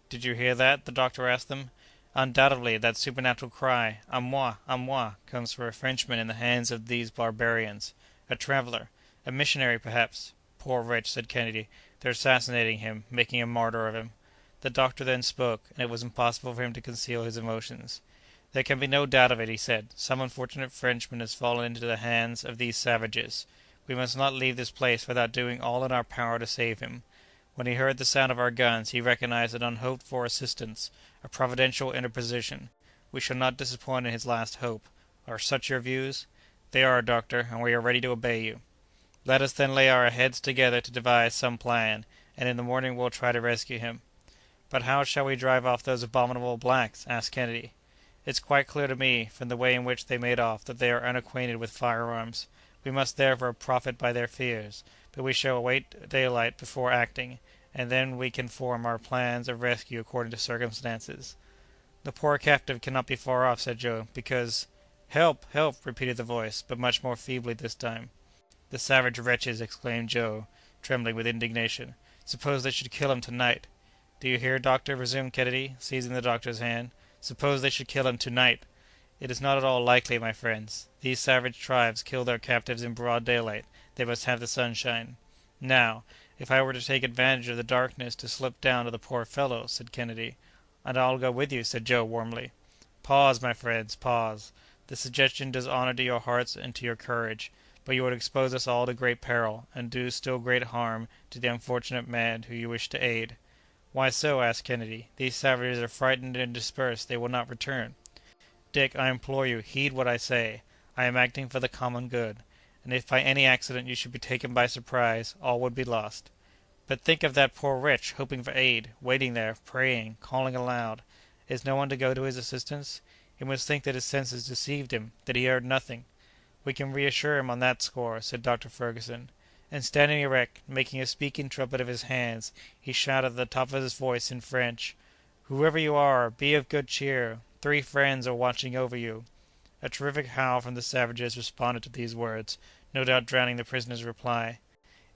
Speaker 1: "Did you hear that?" the doctor asked them. "Undoubtedly that supernatural cry, 'A moi! à moi!' comes from a Frenchman in the hands of these barbarians. A traveller! A missionary, perhaps." "Poor wretch!" said Kennedy. "They're assassinating him, making a martyr of him." The doctor then spoke, and it was impossible for him to conceal his emotions. "There can be no doubt of it," he said. "Some unfortunate Frenchman has fallen into the hands of these savages. We must not leave this place without doing all in our power to save him. When he heard the sound of our guns, he recognized an unhoped-for assistance, a providential interposition. We shall not disappoint in his last hope. Are such your views?" "They are, doctor, and we are ready to obey you." "Let us then lay our heads together to devise some plan, and in the morning we'll try to rescue him." "But how shall we drive off those abominable blacks?" asked Kennedy. "It's quite clear to me, from the way in which they made off, that they are unacquainted with firearms. We must therefore profit by their fears, but we shall await daylight before acting, and then we can form our plans of rescue according to circumstances." "The poor captive cannot be far off," said Joe, "because—" "Help! help!" repeated the voice, but much more feebly this time. "The savage wretches!" exclaimed Joe, trembling with indignation. "Suppose they should kill him to night!" "Do you hear, doctor?" resumed Kennedy, seizing the doctor's hand. "Suppose they should kill him to night!" "It is not at all likely, my friends. These savage tribes kill their captives in broad daylight. They must have the sunshine." "Now, if I were to take advantage of the darkness to slip down to the poor fellow," said Kennedy. "And I'll go with you," said Joe warmly. "Pause, my friends, pause. The suggestion does honor to your hearts and to your courage, but you would expose us all to great peril, and do still greater harm to the unfortunate man whom you wish to aid." "Why so?" asked Kennedy. "These savages are frightened and dispersed. They will not return." "Dick, I implore you, heed what I say. I am acting for the common good, and if by any accident you should be taken by surprise, all would be lost." "But think of that poor wretch, hoping for aid, waiting there, praying, calling aloud. Is no one to go to his assistance? He must think that his senses deceived him, that he heard nothing." "We can reassure him on that score," said Dr. Fergusson; and standing erect, making a speaking trumpet of his hands, he shouted at the top of his voice in French: "Whoever you are, be of good cheer. 3 friends are watching over you." A terrific howl from the savages responded to these words, no doubt drowning the prisoner's reply.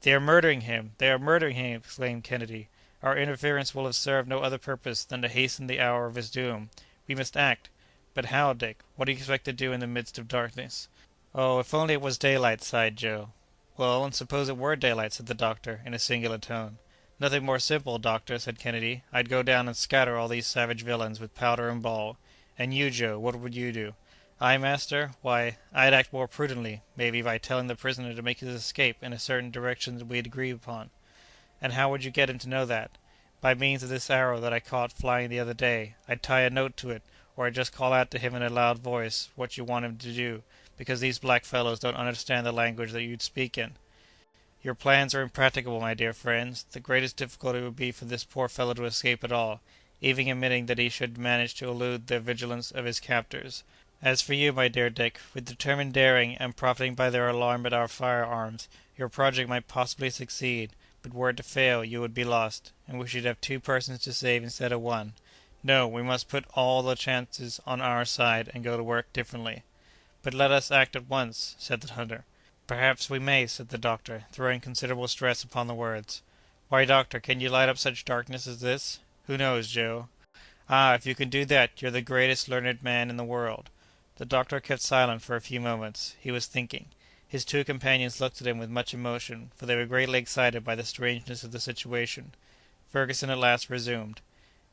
Speaker 1: "They are murdering him! They are murdering him!" exclaimed Kennedy. "Our interference will have served no other purpose than to hasten the hour of his doom. We must act." "But how, Dick? What do you expect to do in the midst of darkness?" "Oh, if only it was daylight!" sighed Joe. "Well, and suppose it were daylight?" said the doctor, in a singular tone. "Nothing more simple, doctor," said Kennedy. "I'd go down and scatter all these savage villains with powder and ball. And you, Joe, what would you do?" "I, master? Why, I'd act more prudently, maybe, by telling the prisoner to make his escape in a certain direction that we'd agree upon." "And how would you get him to know that?" "By means of this arrow that I caught flying the other day. I'd tie a note to it, or I'd just call out to him in a loud voice what you want him to do, because these black fellows don't understand the language that you'd speak in." "Your plans are impracticable, my dear friends. The greatest difficulty would be for this poor fellow to escape at all, even admitting that he should manage to elude the vigilance of his captors. As for you, my dear Dick, with determined daring, and profiting by their alarm at our firearms, your project might possibly succeed, but were it to fail, you would be lost, and we should have 2 persons to save instead of 1. No, we must put all the chances on our side, and go to work differently." "But let us act at once," said the hunter. "Perhaps we may," said the doctor, throwing considerable stress upon the words. "Why, doctor, can you light up such darkness as this?" "Who knows, Joe?" "Ah, if you can do that, you're the greatest learned man in the world." The doctor kept silent for a few moments. He was thinking. His 2 companions looked at him with much emotion, for they were greatly excited by the strangeness of the situation. Fergusson at last resumed: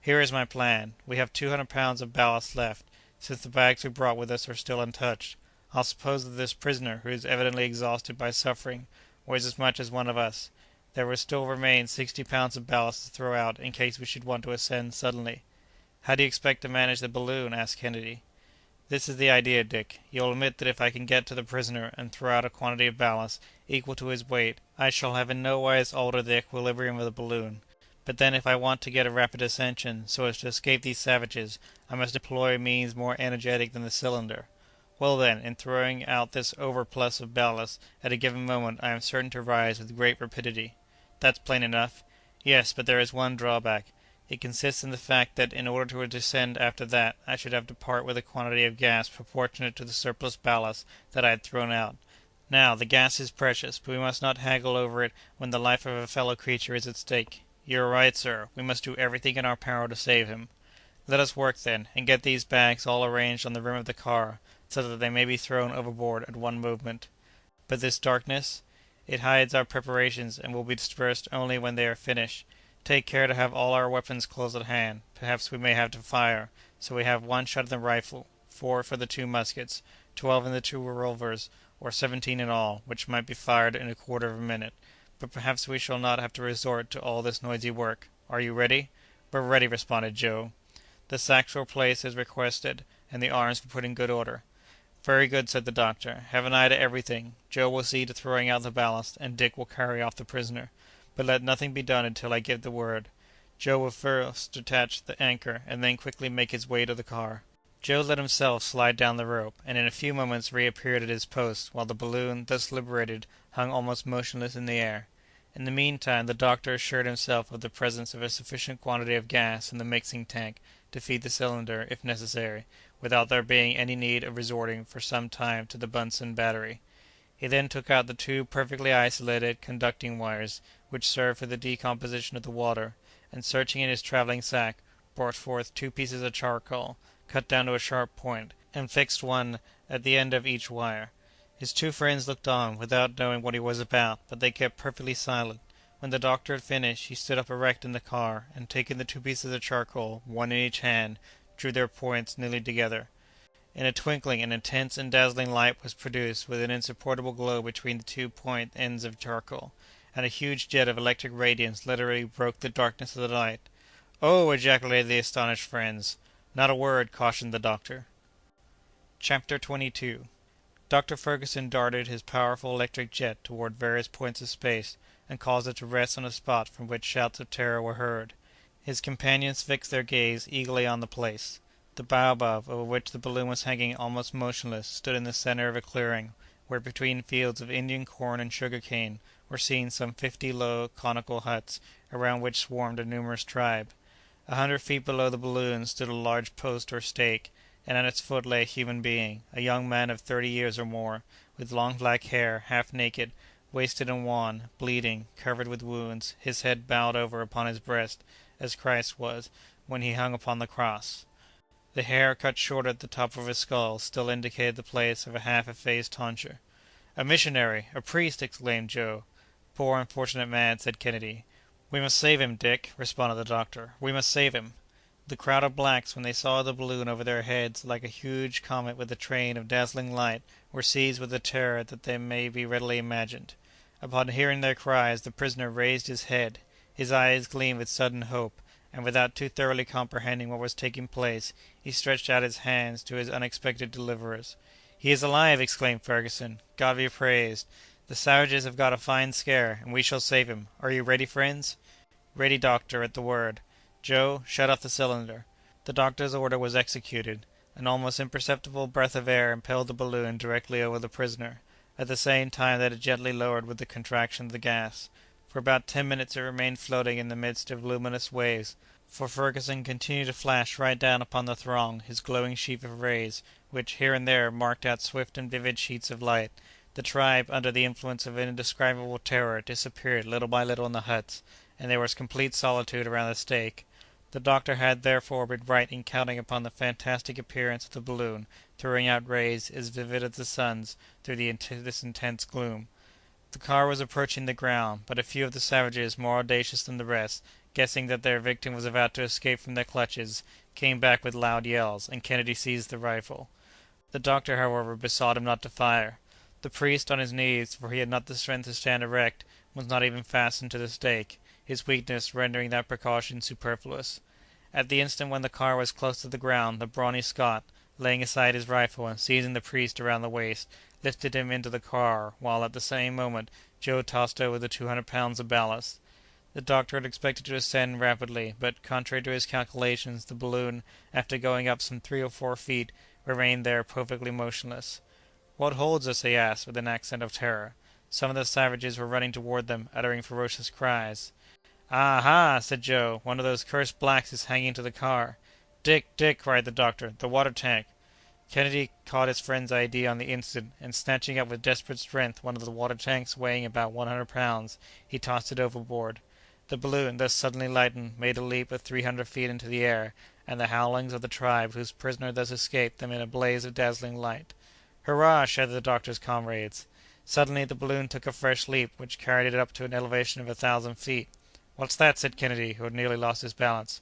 Speaker 1: "Here is my plan. We have 200 pounds of ballast left, since the bags we brought with us are still untouched. I'll suppose that this prisoner, who is evidently exhausted by suffering, weighs as much as one of us. There will still remain 60 pounds of ballast to throw out in case we should want to ascend suddenly." "How do you expect to manage the balloon?" asked Kennedy. "This is the idea, Dick. You'll admit that if I can get to the prisoner and throw out a quantity of ballast equal to his weight, I shall have in no wise altered the equilibrium of the balloon. But then if I want to get a rapid ascension, so as to escape these savages, I must employ means more energetic than the cylinder. Well, then, in throwing out this overplus of ballast, at a given moment I am certain to rise with great rapidity." "That's plain enough." "Yes, but there is one drawback. It consists in the fact that, in order to descend after that, I should have to part with a quantity of gas proportionate to the surplus ballast that I had thrown out. Now, the gas is precious, but we must not haggle over it when the life of a fellow creature is at stake." "You're right, sir. We must do everything in our power to save him." "Let us work, then, and get these bags all arranged on the rim of the car, so that they may be thrown overboard at one movement." "But this darkness?" "It hides our preparations, and will be dispersed only when they are finished. Take care to have all our weapons close at hand. Perhaps we may have to fire, so we have one shot at the rifle, four for the two muskets, 12 in the two revolvers, or 17 in all, which might be fired in a quarter of a minute. But perhaps we shall not have to resort to all this noisy work. Are you ready?" "We're ready," responded Joe. The sacks were placed as requested, and the arms were put in good order. "Very good," said the doctor. "Have an eye to everything. Joe will see to throwing out the ballast, and Dick will carry off the prisoner. But let nothing be done until I give the word. Joe will first attach the anchor, and then quickly make his way to the car." Joe let himself slide down the rope, and in a few moments reappeared at his post, while the balloon, thus liberated, hung almost motionless in the air. In the meantime, the doctor assured himself of the presence of a sufficient quantity of gas in the mixing tank to feed the cylinder, if necessary, without there being any need of resorting for some time to the Bunsen battery. He then took out the two perfectly isolated conducting wires which served for the decomposition of the water, and searching in his travelling sack, brought forth two pieces of charcoal, cut down to a sharp point, and fixed one at the end of each wire. His two friends looked on, without knowing what he was about, but they kept perfectly silent. When the doctor had finished, he stood up erect in the car, and taking the two pieces of charcoal, one in each hand, drew their points nearly together. In a twinkling an intense and dazzling light was produced, with an insupportable glow between the two point ends of charcoal, and a huge jet of electric radiance literally broke the darkness of the night. "Oh!" ejaculated the astonished friends. "Not a word," cautioned the doctor. Chapter 22. Dr. Fergusson darted his powerful electric jet toward various points of space, and caused it to rest on a spot from which shouts of terror were heard. His companions fixed their gaze eagerly on the place. The baobab, over which the balloon was hanging almost motionless, stood in the centre of a clearing, where, between fields of Indian corn and sugar cane, were seen some 50 low, conical huts, around which swarmed a numerous tribe. 100 feet below the balloon stood a large post or stake, and at its foot lay a human being, a young man of 30 years or more, with long black hair, half naked, wasted and wan, bleeding, covered with wounds, his head bowed over upon his breast, as Christ was when he hung upon the cross. The hair, cut short at the top of his skull, still indicated the place of a half-effaced tonsure. "A missionary! A priest!" exclaimed Joe. "Poor unfortunate man!" said Kennedy. "We must save him, Dick!" responded the doctor. "We must save him!" The crowd of blacks, when they saw the balloon over their heads like a huge comet with a train of dazzling light, were seized with a terror that may be readily imagined. Upon hearing their cries, the prisoner raised his head. His eyes gleamed with sudden hope, and without too thoroughly comprehending what was taking place, he stretched out his hands to his unexpected deliverers. "He is alive!" exclaimed Fergusson. "God be praised! The savages have got a fine scare, and we shall save him. Are you ready, friends?" "Ready, doctor, at the word. Joe, shut off the cylinder." The doctor's order was executed. An almost imperceptible breath of air impelled the balloon directly over the prisoner, at the same time that it gently lowered with the contraction of the gas. For about 10 minutes it remained floating in the midst of luminous waves, for Fergusson continued to flash right down upon the throng his glowing sheaf of rays, which, here and there, marked out swift and vivid sheets of light. The tribe, under the influence of indescribable terror, disappeared little by little in the huts, and there was complete solitude around the stake. The doctor had, therefore, been right in counting upon the fantastic appearance of the balloon throwing out rays as vivid as the sun's through this intense gloom. The car was approaching the ground, but a few of the savages, more audacious than the rest, guessing that their victim was about to escape from their clutches, came back with loud yells, and Kennedy seized the rifle. The doctor, however, besought him not to fire. The priest, on his knees, for he had not the strength to stand erect, was not even fastened to the stake, his weakness rendering that precaution superfluous. At the instant when the car was close to the ground, the brawny Scot, laying aside his rifle and seizing the priest around the waist, lifted him into the car, while at the same moment Joe tossed over the 200 pounds of ballast. The doctor had expected to ascend rapidly, but, contrary to his calculations, the balloon, after going up some 3 or 4 feet, remained there perfectly motionless. "What holds us?" he asked, with an accent of terror. Some of the savages were running toward them, uttering ferocious cries. "Ah, ha!" said Joe. "One of those cursed blacks is hanging to the car." "Dick, Dick!" cried the doctor. "The water tank!" Kennedy caught his friend's idea on the instant, and snatching up with desperate strength one of the water tanks weighing about 100 pounds, he tossed it overboard. The balloon, thus suddenly lightened, made a leap of 300 feet into the air, and the howlings of the tribe whose prisoner thus escaped them in a blaze of dazzling light. "Hurrah!" shouted the doctor's comrades. Suddenly the balloon took a fresh leap, which carried it up to an elevation of 1,000 feet. "What's that?" said Kennedy, who had nearly lost his balance.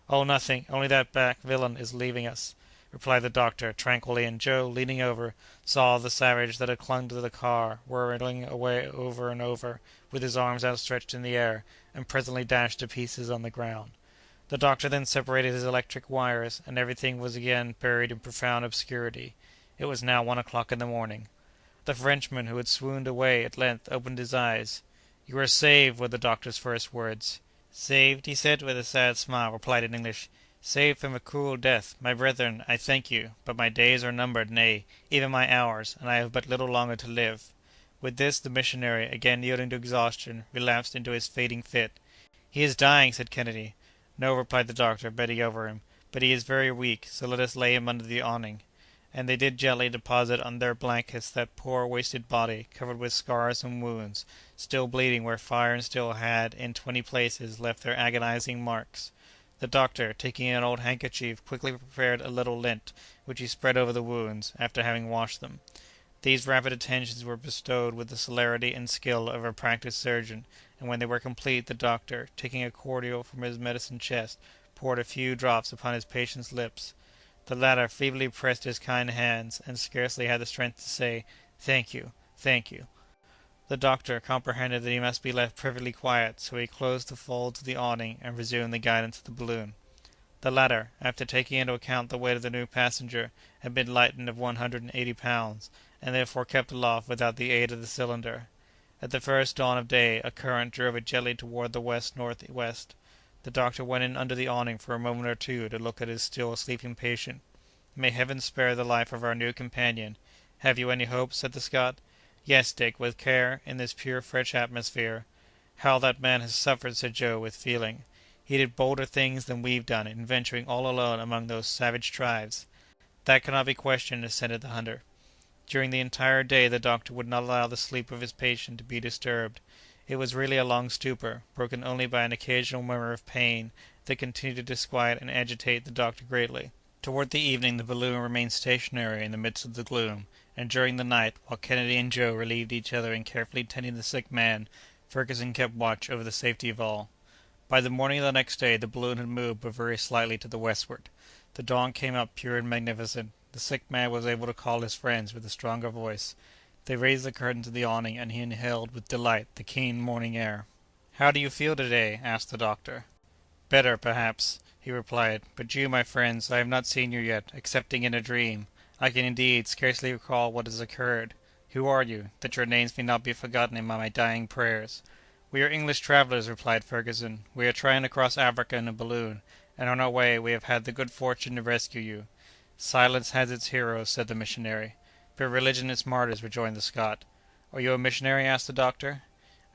Speaker 1: "Oh, nothing; only that black villain is leaving us," replied the doctor, tranquilly, and Joe, leaning over, saw the savage that had clung to the car whirling away over and over, with his arms outstretched in the air, and presently dashed to pieces on the ground. The doctor then separated his electric wires, and everything was again buried in profound obscurity. It was now 1 o'clock in the morning. The Frenchman, who had swooned away, at length opened his eyes. "You are saved," were the doctor's first words. "Saved?" he said, with a sad smile, replied in English. "Saved from a cruel death! My brethren, I thank you; but my days are numbered, nay, even my hours, and I have but little longer to live." With this, the missionary, again yielding to exhaustion, relapsed into his fading fit. "He is dying," said Kennedy. "No," replied the doctor, bending over him, "but he is very weak, so let us lay him under the awning." And they did gently deposit on their blankets that poor wasted body, covered with scars and wounds, still bleeding where fire and steel had, in 20 places, left their agonizing marks. The doctor, taking an old handkerchief, quickly prepared a little lint, which he spread over the wounds, after having washed them. These rapid attentions were bestowed with the celerity and skill of a practised surgeon, and when they were complete, the doctor, taking a cordial from his medicine chest, poured a few drops upon his patient's lips. The latter feebly pressed his kind hands, and scarcely had the strength to say, "Thank you, thank you." The doctor comprehended that he must be left perfectly quiet, so he closed the folds of the awning and resumed the guidance of the balloon. The latter, after taking into account the weight of the new passenger, had been lightened of 180 pounds, and therefore kept aloft without the aid of the cylinder. At the first dawn of day a current drove it gently toward the west-northwest. The doctor went in under the awning for a moment or two to look at his still sleeping patient. "May Heaven spare the life of our new companion! Have you any hope?" said the Scot. "Yes, Dick, with care, in this pure fresh atmosphere." "How that man has suffered!" said Joe, with feeling. "He did bolder things than we've done in venturing all alone among those savage tribes." "That cannot be questioned," assented the hunter. During the entire day the doctor would not allow the sleep of his patient to be disturbed. It was really a long stupor, broken only by an occasional murmur of pain, that continued to disquiet and agitate the doctor greatly. Toward the evening the balloon remained stationary in the midst of the gloom, and during the night, while Kennedy and Joe relieved each other in carefully tending the sick man, Fergusson kept watch over the safety of all. By the morning of the next day the balloon had moved but very slightly to the westward. The dawn came up pure and magnificent. The sick man was able to call his friends with a stronger voice. They raised the curtains of the awning, and he inhaled with delight the keen morning air. "How do you feel to-day?" asked the doctor. "Better, perhaps," he replied; "but you, my friends, I have not seen you yet, excepting in a dream. I can, indeed, scarcely recall what has occurred. Who are you, that your names may not be forgotten in my dying prayers?" "We are English travelers," replied Fergusson. "We are trying to cross Africa in a balloon, and on our way we have had the good fortune to rescue you." "Silence has its heroes," said the missionary. "But religion its martyrs," rejoined the Scot. "Are you a missionary?" asked the doctor.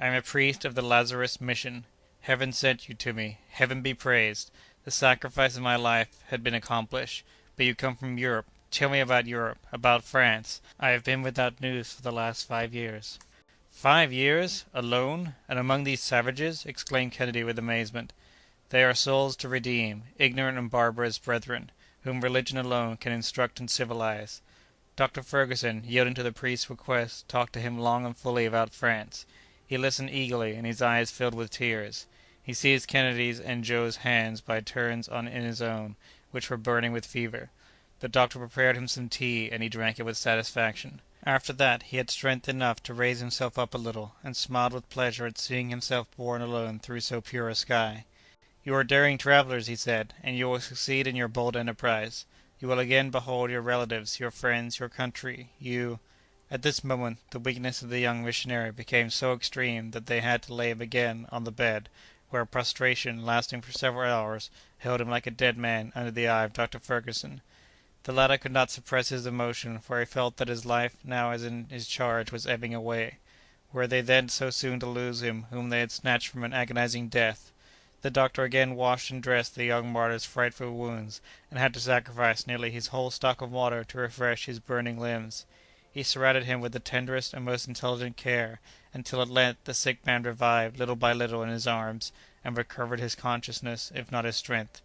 Speaker 1: "I am a priest of the Lazarist mission. Heaven sent you to me. Heaven be praised! The sacrifice of my life had been accomplished. But you come from Europe. Tell me about Europe, about France. I have been without news for the last 5 years." "5 years? Alone? And among these savages?" exclaimed Kennedy with amazement. "They are souls to redeem, ignorant and barbarous brethren, whom religion alone can instruct and civilize." Dr. Fergusson, yielding to the priest's request, talked to him long and fully about France. He listened eagerly, and his eyes filled with tears. He seized Kennedy's and Joe's hands by turns in his own, which were burning with fever. The doctor prepared him some tea, and he drank it with satisfaction. After that he had strength enough to raise himself up a little, and smiled with pleasure at seeing himself borne alone through so pure a sky. "You are daring travelers," he said, "and you will succeed in your bold enterprise. You will again behold your relatives, your friends, your country. You—" At this moment the weakness of the young missionary became so extreme that they had to lay him again on the bed, where prostration, lasting for several hours, held him like a dead man under the eye of Dr. Fergusson. The latter could not suppress his emotion, for he felt that his life now as in his charge was ebbing away. Were they then so soon to lose him whom they had snatched from an agonizing death? The doctor again washed and dressed the young martyr's frightful wounds, and had to sacrifice nearly his whole stock of water to refresh his burning limbs. He surrounded him with the tenderest and most intelligent care, until at length the sick man revived little by little in his arms, and recovered his consciousness, if not his strength.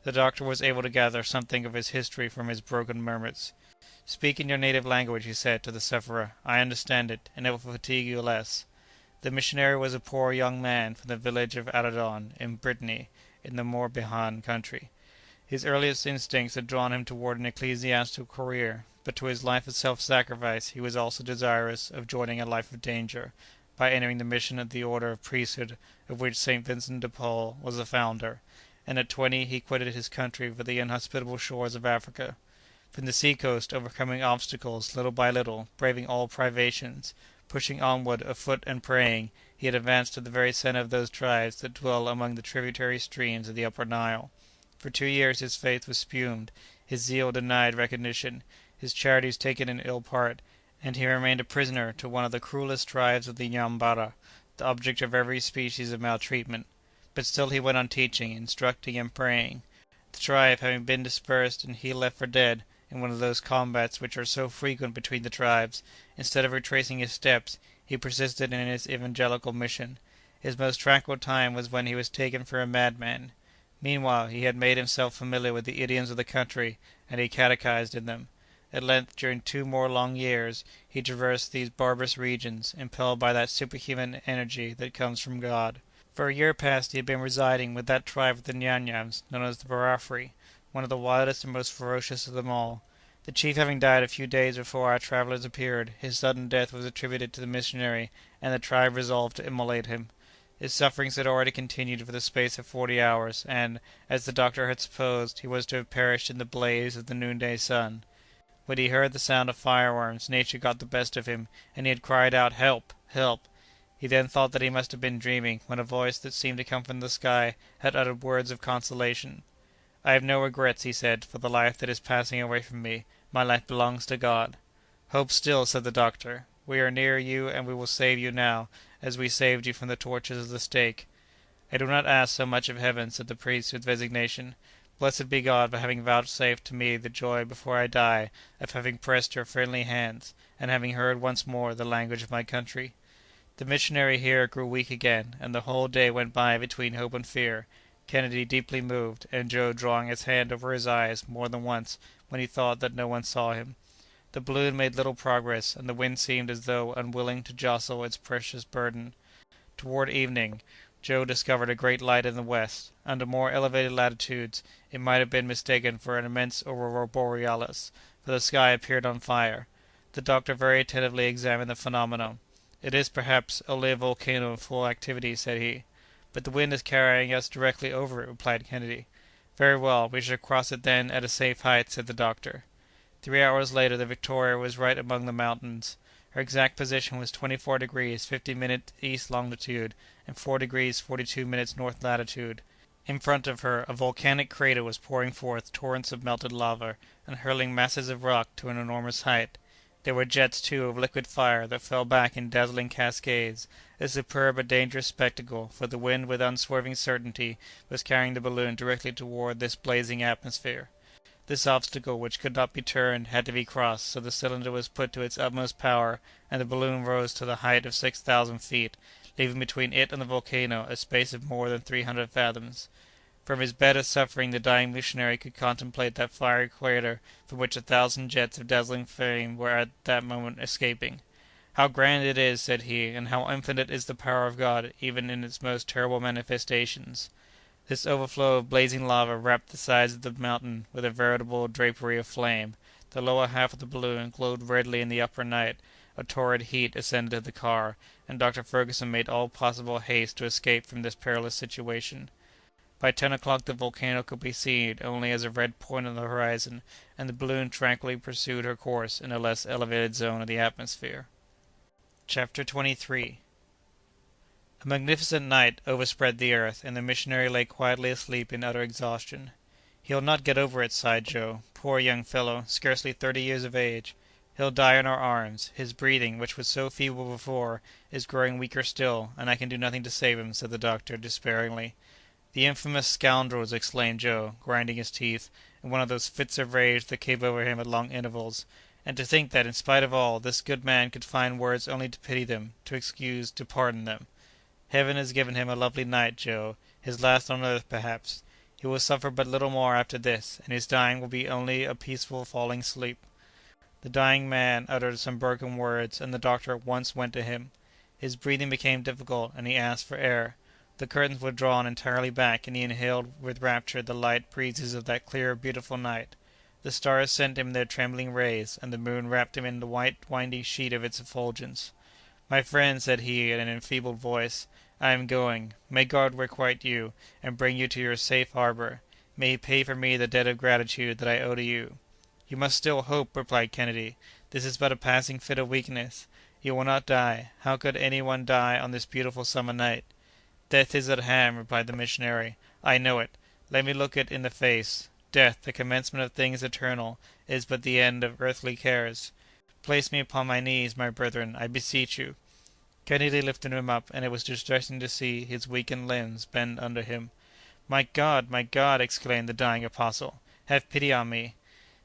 Speaker 1: The doctor was able to gather something of his history from his broken murmurs. "Speak in your native language," he said to the sufferer. "I understand it, and it will fatigue you less." The missionary was a poor young man from the village of Aradon, in Brittany, in the Morbihan country. His earliest instincts had drawn him toward an ecclesiastical career, but to his life of self-sacrifice he was also desirous of joining a life of danger, by entering the mission of the order of priesthood of which St. Vincent de Paul was the founder, and at 20 he quitted his country for the inhospitable shores of Africa. From the sea-coast, overcoming obstacles little by little, braving all privations, pushing onward afoot and praying, he had advanced to the very centre of those tribes that dwell among the tributary streams of the upper Nile. For 2 years his faith was spumed, his zeal denied recognition, his charities taken in ill part, and he remained a prisoner to one of the cruelest tribes of the Nyambara, the object of every species of maltreatment. But still he went on teaching, instructing, and praying. The tribe having been dispersed and he left for dead, in one of those combats which are so frequent between the tribes, instead of retracing his steps, he persisted in his evangelical mission. His most tranquil time was when he was taken for a madman. Meanwhile, he had made himself familiar with the idioms of the country, and he catechized in them. At length, during 2 more long years, he traversed these barbarous regions, impelled by that superhuman energy that comes from God. For a year past he had been residing with that tribe of the Nyanyams, known as the Barafri, one of the wildest and most ferocious of them all. The chief having died a few days before our travellers appeared, his sudden death was attributed to the missionary, and the tribe resolved to immolate him. His sufferings had already continued for the space of 40 hours, and, as the doctor had supposed, he was to have perished in the blaze of the noonday sun. When he heard the sound of firearms, nature got the best of him, and he had cried out, "Help! Help!" He then thought that he must have been dreaming, when a voice that seemed to come from the sky had uttered words of consolation. "I have no regrets," he said, "for the life that is passing away from me. My life belongs to God." "Hope still," said the doctor. "We are near you, and we will save you now, as we saved you from the tortures of the stake." "I do not ask so much of Heaven," said the priest with resignation. "Blessed be God for having vouchsafed to me the joy before I die of having pressed your friendly hands, and having heard once more the language of my country." The missionary here grew weak again, and the whole day went by between hope and fear, Kennedy deeply moved, and Joe drawing his hand over his eyes more than once when he thought that no one saw him. The balloon made little progress, and the wind seemed as though unwilling to jostle its precious burden. Toward evening, Joe discovered a great light in the west. Under more elevated latitudes it might have been mistaken for an immense aurora borealis, for the sky appeared on fire. The doctor very attentively examined the phenomenon. "It is, perhaps, only a volcano in full activity," said he. "But the wind is carrying us directly over it," replied Kennedy. "Very well, we shall cross it then at a safe height," said the doctor. 3 hours later the Victoria was right among the mountains. Her exact position was 24 degrees 50 minutes east longitude, and 4 degrees 42 minutes north latitude. In front of her a volcanic crater was pouring forth torrents of melted lava, and hurling masses of rock to an enormous height. There were jets, too, of liquid fire that fell back in dazzling cascades, a superb but dangerous spectacle, for the wind with unswerving certainty was carrying the balloon directly toward this blazing atmosphere. This obstacle, which could not be turned, had to be crossed, so the cylinder was put to its utmost power, and the balloon rose to the height of 6,000 feet, leaving between it and the volcano a space of more than 300 fathoms. From his bed of suffering the dying missionary could contemplate that fiery crater from which 1,000 jets of dazzling flame were at that moment escaping. "How grand it is," said he, "and how infinite is the power of God even in its most terrible manifestations!" This overflow of blazing lava wrapped the sides of the mountain with a veritable drapery of flame. The lower half of the balloon glowed redly in the upper night. A torrid heat ascended to the car, and Dr. Fergusson made all possible haste to escape from this perilous situation. By 10 o'clock the volcano could be seen only as a red point on the horizon, and the balloon tranquilly pursued her course in a less elevated zone of the atmosphere. Chapter 23. A magnificent night overspread the earth, and the missionary lay quietly asleep in utter exhaustion. "He'll not get over it," sighed Joe. "Poor young fellow, scarcely 30 years of age. He'll die in our arms. His breathing, which was so feeble before, is growing weaker still, and I can do nothing to save him," said the doctor, despairingly. "The infamous scoundrels!" exclaimed Joe, grinding his teeth, in one of those fits of rage that came over him at long intervals. "And to think that, in spite of all, this good man could find words only to pity them, to excuse, to pardon them! Heaven has given him a lovely night, Joe, his last on earth, perhaps. He will suffer but little more after this, and his dying will be only a peaceful falling asleep." The dying man uttered some broken words, and the doctor at once went to him. His breathing became difficult, and he asked for air. The curtains were drawn entirely back, and he inhaled with rapture the light breezes of that clear, beautiful night. The stars sent him their trembling rays, and the moon wrapped him in the white, winding sheet of its effulgence. "My friend," said he, in an enfeebled voice, "I am going. May God requite you, and bring you to your safe harbor. May He pay for me the debt of gratitude that I owe to you." "You must still hope," replied Kennedy. "This is but a passing fit of weakness. You will not die. How could any one die on this beautiful summer night?" "Death is at hand," replied the missionary. "I know it. Let me look it in the face. Death, the commencement of things eternal, is but the end of earthly cares. Place me upon my knees, my brethren, I beseech you." Kennedy lifted him up, and it was distressing to see his weakened limbs bend under him. "My God! My God!" exclaimed the dying apostle, "have pity on me!"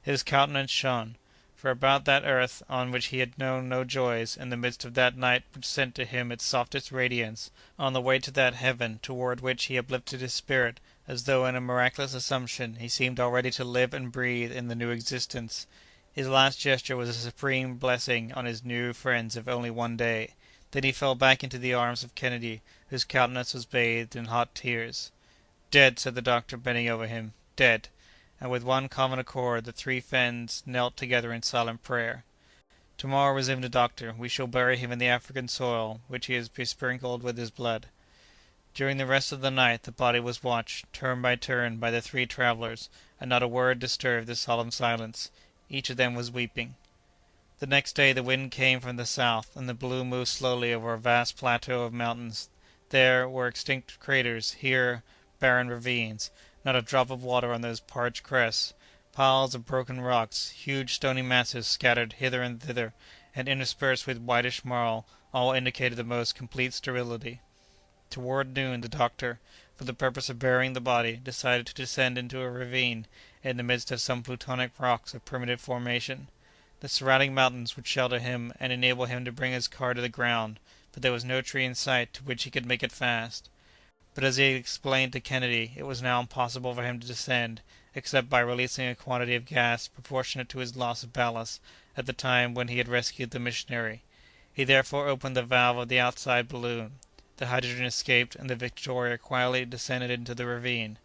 Speaker 1: His countenance shone, for about that earth on which he had known no joys, in the midst of that night which sent to him its softest radiance, on the way to that heaven toward which he uplifted his spirit, as though in a miraculous assumption, he seemed already to live and breathe in the new existence. His last gesture was a supreme blessing on his new friends of only one day. Then he fell back into the arms of Kennedy, whose countenance was bathed in hot tears. "Dead!" said the doctor, bending over him. "Dead!" And with one common accord the three friends knelt together in silent prayer. "To-morrow," resumed the doctor, "we shall bury him in the African soil which he has besprinkled with his blood." During the rest of the night the body was watched, turn by turn, by the three travellers, and not a word disturbed the solemn silence. Each of them was weeping. The next day the wind came from the south, and the balloon moved slowly over a vast plateau of mountains. There were extinct craters; here, barren ravines; not a drop of water on those parched crests; piles of broken rocks; huge stony masses scattered hither and thither, and interspersed with whitish marl, all indicated the most complete sterility. Toward noon the doctor, for the purpose of burying the body, decided to descend into a ravine in the midst of some plutonic rocks of primitive formation. The surrounding mountains would shelter him and enable him to bring his car to the ground, but there was no tree in sight to which he could make it fast. But, as he had explained to Kennedy, it was now impossible for him to descend, except by releasing a quantity of gas proportionate to his loss of ballast at the time when he had rescued the missionary. He therefore opened the valve of the outside balloon. The hydrogen escaped, and the Victoria quietly descended into the ravine.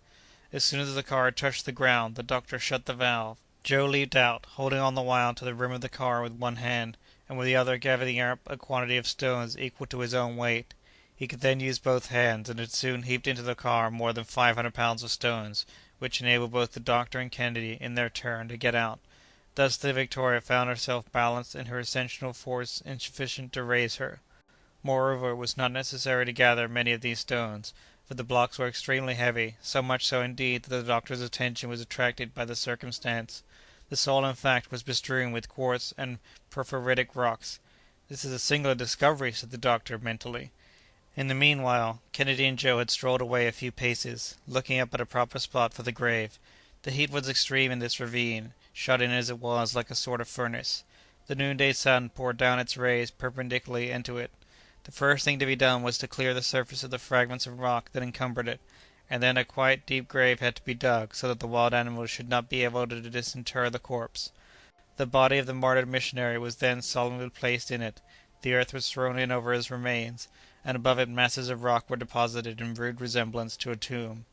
Speaker 1: As soon as the car touched the ground, the doctor shut the valve. Joe leaped out, holding on the while to the rim of the car with one hand, and with the other gathering up a quantity of stones equal to his own weight. He could then use both hands, and had soon heaped into the car more than 500 pounds of stones, which enabled both the doctor and Kennedy, in their turn, to get out. Thus the Victoria found herself balanced in her ascensional force insufficient to raise her. Moreover, it was not necessary to gather many of these stones, for the blocks were extremely heavy, so much so indeed that the doctor's attention was attracted by the circumstance. The soil, in fact, was bestrewn with quartz and porphyritic rocks. "This is a singular discovery," said the doctor, mentally. In the meanwhile, Kennedy and Joe had strolled away a few paces, looking up at a proper spot for the grave. The heat was extreme in this ravine, shut in as it was like a sort of furnace. The noonday sun poured down its rays perpendicularly into it. The first thing to be done was to clear the surface of the fragments of rock that encumbered it, and then a quite deep grave had to be dug, so that the wild animals should not be able to disinter the corpse. The body of the martyred missionary was then solemnly placed in it. The earth was thrown in over his remains, and above it masses of rock were deposited in rude resemblance to a tomb.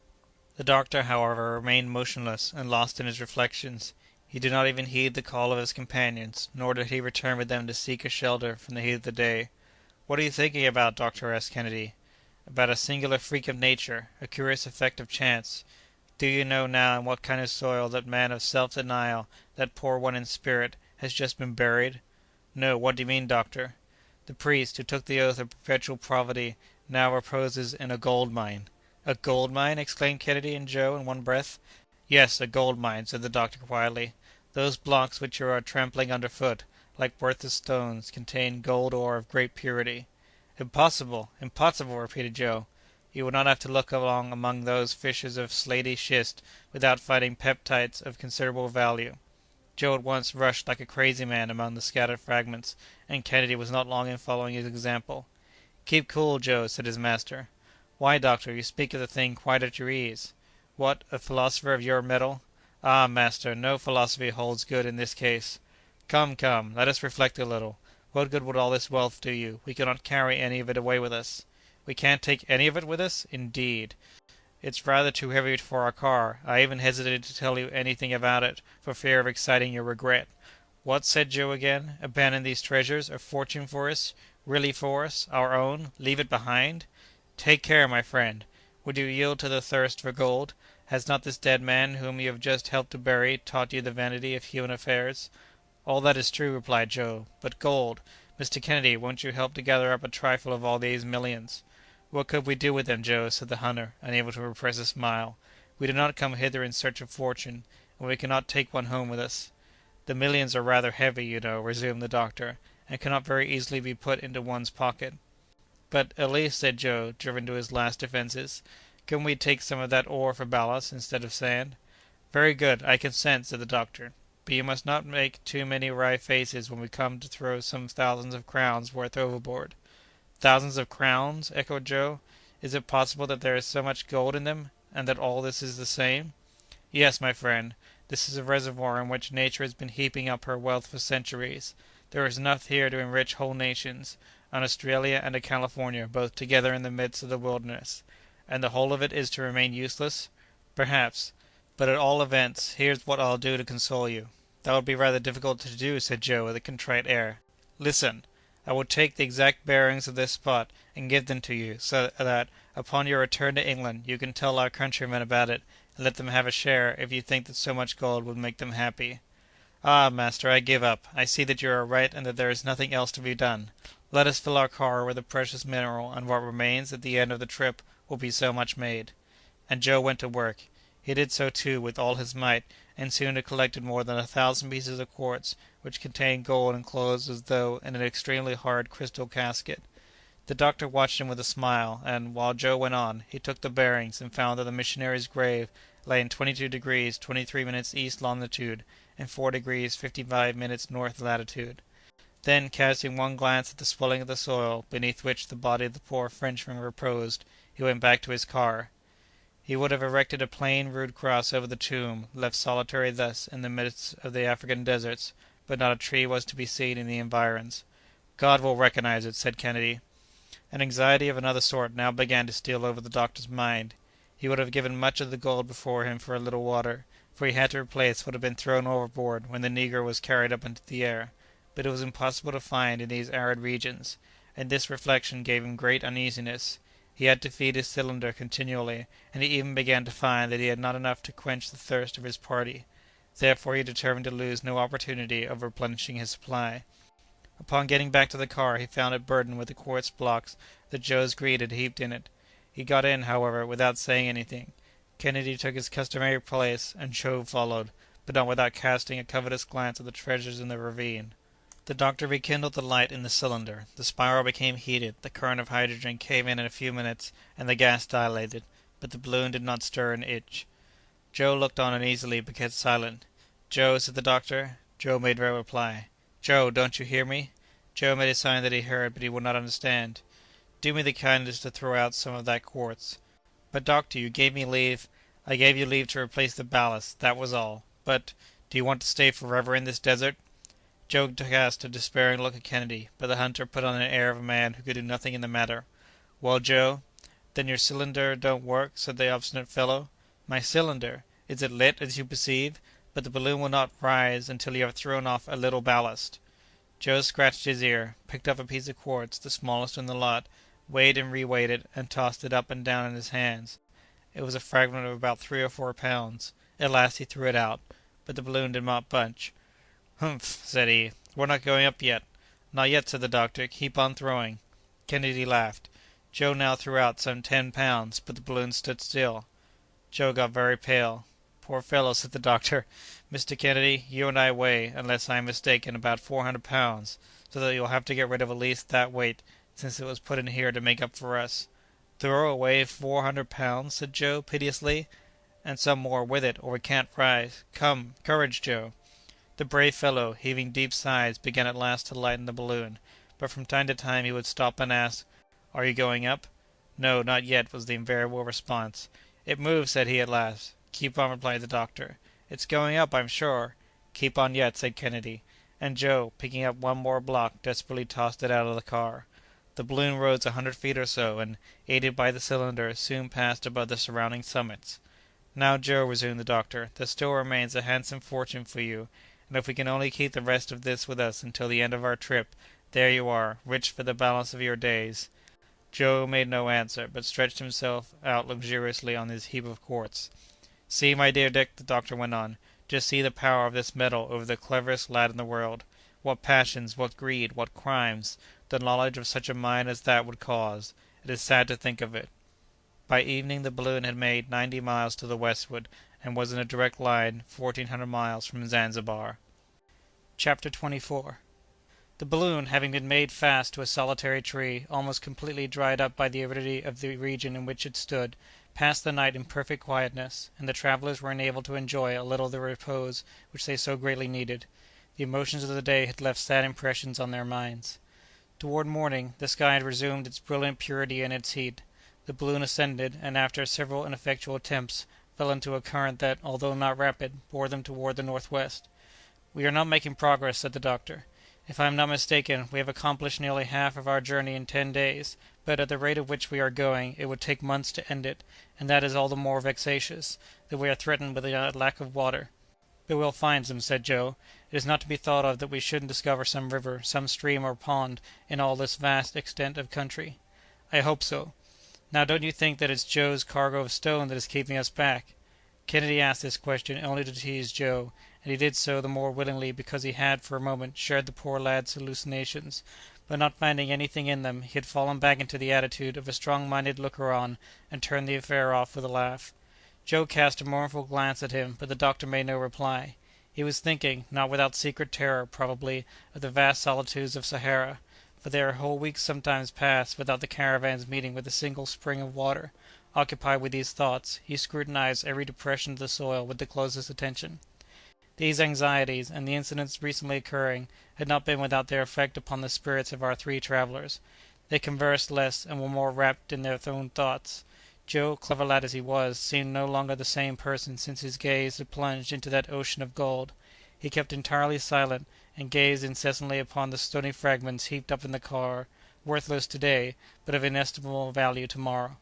Speaker 1: The doctor, however, remained motionless and lost in his reflections. He did not even heed the call of his companions, nor did he return with them to seek a shelter from the heat of the day. "What are you thinking about, doctor?" asked Kennedy. "About a singular freak of nature, a curious effect of chance. Do you know now in what kind of soil that man of self-denial, that poor one in spirit, has just been buried?" "No, what do you mean, doctor?" "The priest, who took the oath of perpetual poverty, now reposes in a gold mine." "A gold mine!" exclaimed Kennedy and Joe in one breath. "Yes, a gold mine," said the doctor quietly. "Those blocks which you are trampling under foot, like worthless stones, contain gold ore of great purity." "Impossible! Impossible!" repeated Joe. "You would not have to look along among those fissures of slaty schist without finding peptites of considerable value." Joe at once rushed like a crazy man among the scattered fragments, and Kennedy was not long in following his example. "Keep cool, Joe," said his master. "Why, doctor, you speak of the thing quite at your ease." "What, a philosopher of your mettle?" "Ah, master, no philosophy holds good in this case." "Come, come, let us reflect a little. What good would all this wealth do you? We cannot carry any of it away with us." "We can't take any of it with us? Indeed!" "It's rather too heavy for our car. I even hesitated to tell you anything about it, for fear of exciting your regret." "What!" said Joe again. "Abandon these treasures, a fortune for us, really for us, our own? Leave it behind?" "Take care, my friend! Would you yield to the thirst for gold? Has not this dead man, whom you have just helped to bury, taught you the vanity of human affairs?" "All that is true," replied Joe. "But gold! Mr. Kennedy, won't you help to gather up a trifle of all these millions?" "What could we do with them, Joe?" said the hunter, unable to repress a smile. "We did not come hither in search of fortune, and we cannot take one home with us." "The millions are rather heavy, you know," resumed the doctor, "and cannot very easily be put into one's pocket." "But, at least," said Joe, driven to his last defences, "couldn't we take some of that ore for ballast, instead of sand?" "Very good, I consent," said the doctor. "But you must not make too many wry faces when we come to throw some thousands of crowns' worth overboard." "Thousands of crowns!" echoed Joe. "Is it possible that there is so much gold in them, and that all this is the same?" "Yes, my friend. This is a reservoir in which Nature has been heaping up her wealth for centuries. There is enough here to enrich whole nations, an Australia and a California both together in the midst of the wilderness." "And the whole of it is to remain useless?" "Perhaps. But, at all events, here's what I'll do to console you." "That would be rather difficult to do," said Joe, with a contrite air. "Listen! I will take the exact bearings of this spot, and give them to you, so that, upon your return to England, you can tell our countrymen about it, and let them have a share, if you think that so much gold would make them happy." "Ah, master, I give up. I see that you are right, and that there is nothing else to be done. Let us fill our car with the precious mineral, and what remains, at the end of the trip, will be so much made." And Joe went to work. He did so, too, with all his might, and soon had collected more than 1,000 pieces of quartz, which contained gold enclosed as though in an extremely hard crystal casket. The doctor watched him with a smile, and, while Joe went on, he took the bearings, and found that the missionary's grave lay in 22 degrees 23 minutes east longitude, and 4 degrees 55 minutes north latitude. Then, casting one glance at the swelling of the soil, beneath which the body of the poor Frenchman reposed, he went back to his car. He would have erected a plain, rude cross over the tomb, left solitary thus in the midst of the African deserts, but not a tree was to be seen in the environs. "God will recognize it," said Kennedy. An anxiety of another sort now began to steal over the doctor's mind. He would have given much of the gold before him for a little water, for he had to replace what had been thrown overboard when the negro was carried up into the air; but it was impossible to find in these arid regions, and this reflection gave him great uneasiness. He had to feed his cylinder continually, and he even began to find that he had not enough to quench the thirst of his party. Therefore he determined to lose no opportunity of replenishing his supply. Upon getting back to the car he found it burdened with the quartz blocks that Joe's greed had heaped in it. He got in, however, without saying anything. Kennedy took his customary place, and Joe followed, but not without casting a covetous glance at the treasures in the ravine. The doctor rekindled the light in the cylinder. The spiral became heated, the current of hydrogen came in a few minutes, and the gas dilated, but the balloon did not stir an inch. Joe looked on uneasily, but kept silent. "Joe," said the doctor. Joe made no reply. "Joe, don't you hear me?" Joe made a sign that he heard, but he would not understand. "Do me the kindness to throw out some of that quartz." "But, doctor, you gave me leave—" "I gave you leave to replace the ballast, that was all. But, do you want to stay forever in this desert?" Joe cast a despairing look at Kennedy, but the hunter put on an air of a man who could do nothing in the matter. "Well, Joe?" "Then your cylinder don't work?" said the obstinate fellow. "My cylinder? Is it lit, as you perceive? But the balloon will not rise until you have thrown off a little ballast." Joe scratched his ear, picked up a piece of quartz, the smallest in the lot, weighed and reweighed it, and tossed it up and down in his hands. It was a fragment of about 3 or 4 pounds. At last he threw it out, but the balloon did not budge. "Humph!" said he. "We're not going up yet." "Not yet," said the doctor. "Keep on throwing." Kennedy laughed. Joe now threw out some 10 pounds, but the balloon stood still. Joe got very pale. "Poor fellow!" said the doctor. "Mr. Kennedy, you and I weigh, unless I am mistaken, about 400 pounds, so that you'll have to get rid of at least that weight, since it was put in here to make up for us." "Throw away 400 pounds!" said Joe, piteously. "And some more with it, or we can't rise. Come, courage, Joe!" The brave fellow, heaving deep sighs, began at last to lighten the balloon, but from time to time he would stop and ask, "Are you going up?" "No, not yet," was the invariable response. "It moves," said he at last. "Keep on," replied the doctor. "It's going up, I'm sure." "Keep on yet," said Kennedy. and Joe, picking up one more block, desperately tossed it out of the car. The balloon rose 100 feet or so, and, aided by the cylinder, soon passed above the surrounding summits. "Now, Joe," resumed the doctor, "there still remains a handsome fortune for you, and if we can only keep the rest of this with us until the end of our trip, there you are, rich for the balance of your days." Joe made no answer, but stretched himself out luxuriously on his heap of quartz. "See, my dear Dick," the doctor went on, "just see the power of this metal over the cleverest lad in the world. What passions, what greed, what crimes, the knowledge of such a mind as that would cause! It is sad to think of it." By evening the balloon had made 90 miles to the westward, and was in a direct line 1,400 miles from Zanzibar. Chapter 24. The balloon, having been made fast to a solitary tree, almost completely dried up by the aridity of the region in which it stood, passed the night in perfect quietness, and the travellers were enabled to enjoy a little the repose which they so greatly needed. The emotions of the day had left sad impressions on their minds. Toward morning, the sky had resumed its brilliant purity and its heat. The balloon ascended, and after several ineffectual attempts, fell into a current that, although not rapid, bore them toward the northwest. "We are not making progress," said the doctor. "If I am not mistaken, we have accomplished nearly half of our journey in 10 days, but at the rate at which we are going, it would take months to end it, and that is all the more vexatious, that we are threatened with a lack of water." "But we'll find some," said Joe. "It is not to be thought of that we shouldn't discover some river, some stream or pond, in all this vast extent of country." "I hope so. Now, don't you think that it's Joe's cargo of stone that is keeping us back?" Kennedy asked this question only to tease Joe, and he did so the more willingly because he had, for a moment, shared the poor lad's hallucinations; but not finding anything in them, he had fallen back into the attitude of a strong-minded looker-on, and turned the affair off with a laugh. Joe cast a mournful glance at him, but the doctor made no reply. He was thinking, not without secret terror, probably, of the vast solitudes of Sahara, for there whole weeks sometimes passed without the caravans meeting with a single spring of water. Occupied with these thoughts, he scrutinized every depression of the soil with the closest attention. These anxieties, and the incidents recently occurring, had not been without their effect upon the spirits of our three travellers. They conversed less, and were more wrapped in their own thoughts. Joe, clever lad as he was, seemed no longer the same person since his gaze had plunged into that ocean of gold. He kept entirely silent, and gazed incessantly upon the stony fragments heaped up in the car, worthless to-day, but of inestimable value to-morrow.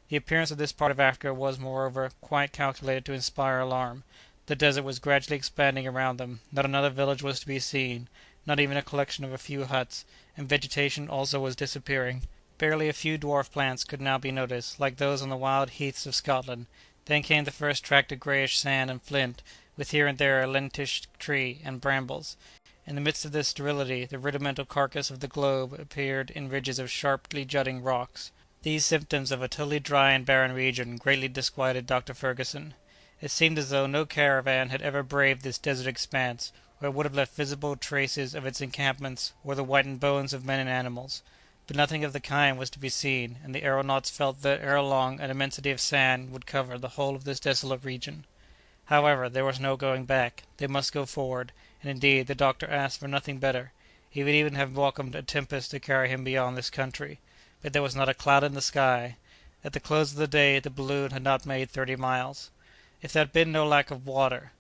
Speaker 1: The appearance of this part of Africa was, moreover, quite calculated to inspire alarm. The desert was gradually expanding around them; not another village was to be seen, not even a collection of a few huts, and vegetation also was disappearing. Barely a few dwarf plants could now be noticed, like those on the wild heaths of Scotland. Then came the first tract of greyish sand and flint, with here and there a lentish tree, and brambles. In the midst of this sterility, the rudimental carcass of the globe appeared in ridges of sharply jutting rocks. These symptoms of a totally dry and barren region greatly disquieted Dr. Fergusson. It seemed as though no caravan had ever braved this desert expanse, or it would have left visible traces of its encampments, or the whitened bones of men and animals. But nothing of the kind was to be seen, and the aeronauts felt that ere long an immensity of sand would cover the whole of this desolate region. However, there was no going back. They must go forward, and indeed the doctor asked for nothing better. He would even have welcomed a tempest to carry him beyond this country. But there was not a cloud in the sky. At the close of the day the balloon had not made 30 miles. If there had been no lack of water!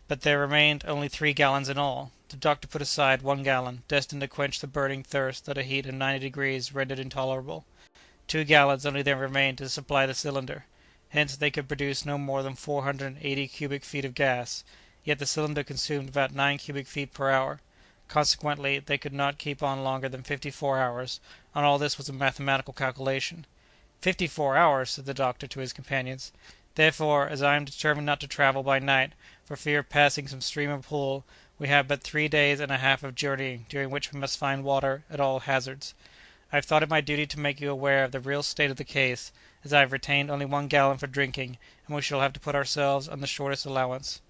Speaker 1: But there remained only 3 gallons in all. The doctor put aside 1 gallon, destined to quench the burning thirst that a heat of 90° rendered intolerable. 2 gallons only then remained to supply the cylinder. Hence they could produce no more than 480 cubic feet of gas, yet the cylinder consumed about 9 cubic feet per hour. Consequently, they could not keep on longer than 54 hours, and all this was a mathematical calculation. 54 hours! Said the doctor to his companions. Therefore, as I am determined not to travel by night, for fear of passing some stream or pool, we have but 3 days and a half of journeying, during which we must find water at all hazards. I have thought it my duty to make you aware of the real state of the case, as I have retained only 1 gallon for drinking, and we shall have to put ourselves on the shortest allowance."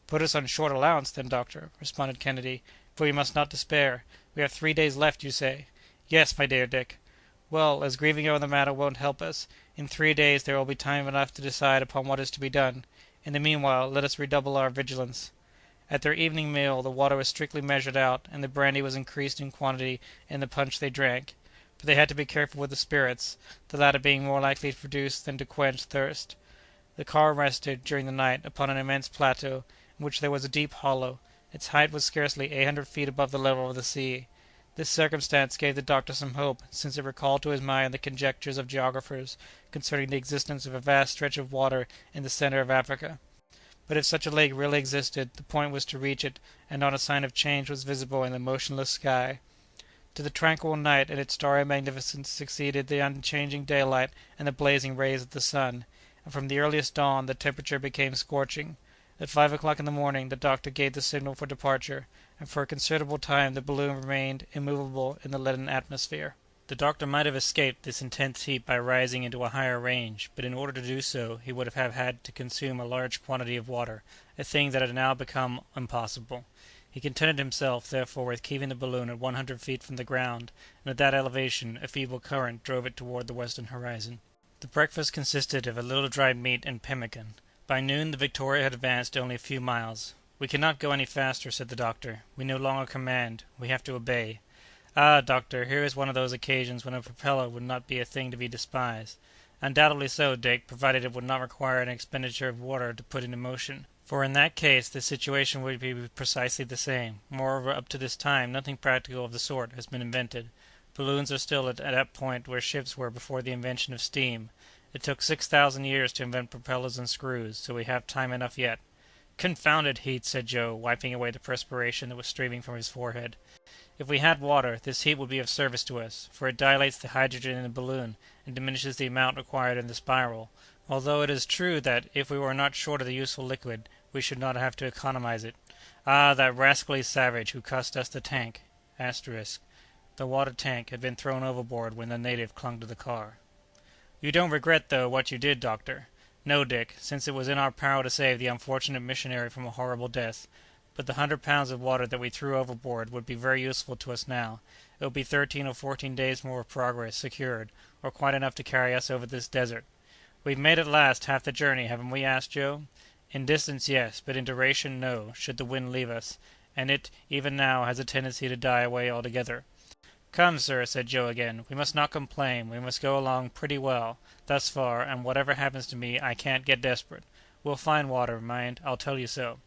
Speaker 1: "Put us on short allowance, then, doctor," responded Kennedy, "for we must not despair. We have 3 days left, you say?" "Yes, my dear Dick." "Well, as grieving over the matter won't help us, in 3 days there will be time enough to decide upon what is to be done. In the meanwhile, let us redouble our vigilance." At their evening meal the water was strictly measured out, and the brandy was increased in quantity in the punch they drank. But they had to be careful with the spirits, the latter being more likely to produce than to quench thirst. The car rested, during the night, upon an immense plateau, in which there was a deep hollow, Its height was scarcely 800 feet above the level of the sea. This circumstance gave the doctor some hope, since it recalled to his mind the conjectures of geographers concerning the existence of a vast stretch of water in the centre of Africa. But if such a lake really existed, the point was to reach it, and not a sign of change was visible in the motionless sky. To the tranquil night and its starry magnificence succeeded the unchanging daylight and the blazing rays of the sun, and from the earliest dawn the temperature became scorching. At 5 o'clock in the morning the doctor gave the signal for departure, and for a considerable time the balloon remained immovable in the leaden atmosphere. The doctor might have escaped this intense heat by rising into a higher range, but in order to do so he would have had to consume a large quantity of water, a thing that had now become impossible. He contented himself, therefore, with keeping the balloon at 100 feet from the ground, and at that elevation a feeble current drove it toward the western horizon. The breakfast consisted of a little dried meat and pemmican. By noon the Victoria had advanced only a few miles. "We cannot go any faster," said the doctor. "We no longer command. We have to obey." "Ah, doctor, here is one of those occasions when a propeller would not be a thing to be despised." "Undoubtedly so, Dick, provided it would not require an expenditure of water to put it in motion, for in that case the situation would be precisely the same. Moreover, up to this time nothing practical of the sort has been invented. Balloons are still at that point where ships were before the invention of steam. It took 6,000 years to invent propellers and screws, so we have time enough yet." "Confounded heat!" said Joe, wiping away the perspiration that was streaming from his forehead. "If we had water, this heat would be of service to us, for it dilates the hydrogen in the balloon and diminishes the amount required in the spiral, although it is true that, if we were not short of the useful liquid, we should not have to economize it. Ah, that rascally savage who cost us the tank." The water tank had been thrown overboard when the native clung to the car. "You don't regret, though, what you did, doctor?" "No, Dick, since it was in our power to save the unfortunate missionary from a horrible death. But the 100 pounds of water that we threw overboard would be very useful to us now. It will be 13 or 14 days more of progress secured, or quite enough to carry us over this desert." "We've made at last half the journey, haven't we?" asked Joe. "In distance, yes, but in duration, no, should the wind leave us, and it, even now, has a tendency to die away altogether." "Come, sir," said Joe again, "we must not complain. We must go along pretty well, thus far, and whatever happens to me, I can't get desperate. We'll find water, mind, I'll tell you so."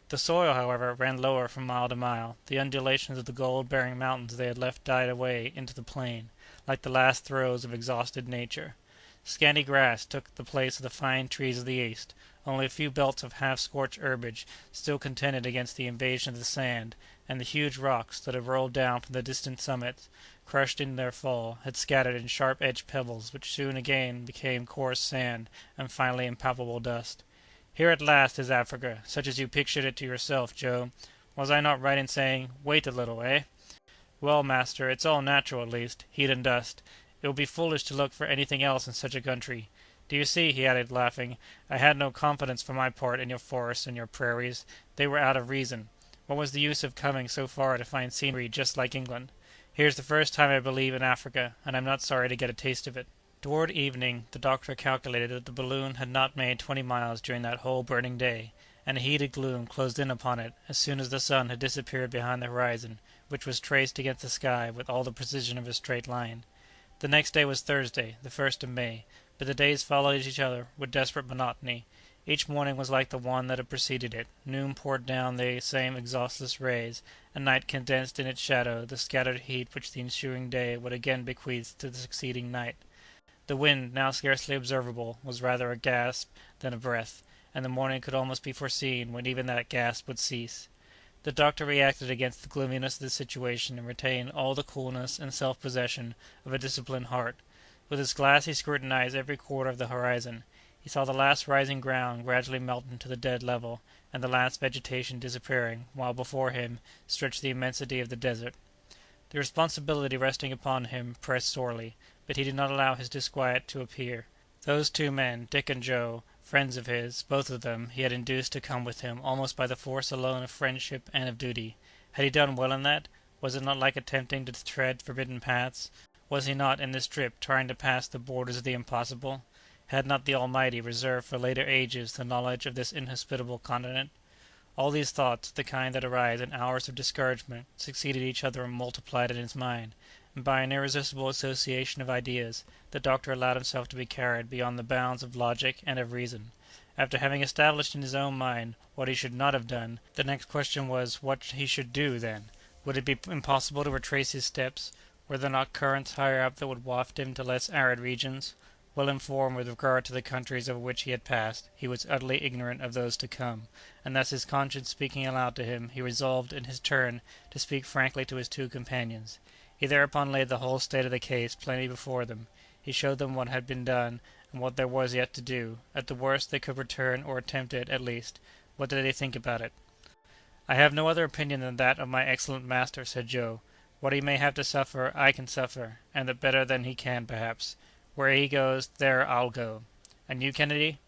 Speaker 1: The soil, however, ran lower from mile to mile. The undulations of the gold-bearing mountains they had left died away into the plain, like the last throes of exhausted nature. Scanty grass took the place of the fine trees of the east. Only a few belts of half-scorched herbage still contended against the invasion of the sand, and the huge rocks that had rolled down from the distant summits, crushed in their fall, had scattered in sharp-edged pebbles which soon again became coarse sand and finally impalpable dust. "Here at last is Africa, such as you pictured it to yourself, Joe. Was I not right in saying, 'Wait a little,' eh?" "Well, master, it's all natural at least, heat and dust. It would be foolish to look for anything else in such a country. Do you see," he added, laughing, "I had no confidence for my part in your forests and your prairies. They were out of reason. What was the use of coming so far to find scenery just like England? Here's the first time I believe in Africa, and I'm not sorry to get a taste of it." Toward evening the doctor calculated that the balloon had not made 20 miles during that whole burning day, and a heated gloom closed in upon it as soon as the sun had disappeared behind the horizon, which was traced against the sky with all the precision of a straight line. The next day was Thursday, the 1st of May, but the days followed each other with desperate monotony. Each morning was like the one that had preceded it. Noon poured down the same exhaustless rays, and night condensed in its shadow the scattered heat which the ensuing day would again bequeath to the succeeding night. The wind, now scarcely observable, was rather a gasp than a breath, and the morning could almost be foreseen when even that gasp would cease. The doctor reacted against the gloominess of the situation and retained all the coolness and self-possession of a disciplined heart. With his glass he scrutinized every quarter of the horizon. He saw the last rising ground gradually melt into the dead level, and the last vegetation disappearing, while before him stretched the immensity of the desert. The responsibility resting upon him pressed sorely, but he did not allow his disquiet to appear. Those two men, Dick and Joe, friends of his, both of them, he had induced to come with him almost by the force alone of friendship and of duty. Had he done well in that? Was it not like attempting to tread forbidden paths? Was he not, in this trip, trying to pass the borders of the impossible? Had not the Almighty reserved for later ages the knowledge of this inhospitable continent? All these thoughts, the kind that arise in hours of discouragement, succeeded each other and multiplied in his mind, and by an irresistible association of ideas, the doctor allowed himself to be carried beyond the bounds of logic and of reason. After having established in his own mind what he should not have done, the next question was what he should do then. Would it be impossible to retrace his steps? Were there not currents higher up that would waft him to less arid regions? Well informed with regard to the countries over which he had passed, he was utterly ignorant of those to come, and thus his conscience speaking aloud to him, he resolved, in his turn, to speak frankly to his two companions. He thereupon laid the whole state of the case plainly before them. He showed them what had been done, and what there was yet to do. At the worst they could return, or attempt it, at least. What did they think about it? "I have no other opinion than that of my excellent master," said Joe. "What he may have to suffer, I can suffer, and that better than he can, perhaps. Where he goes, there I'll go. And you, Kennedy?"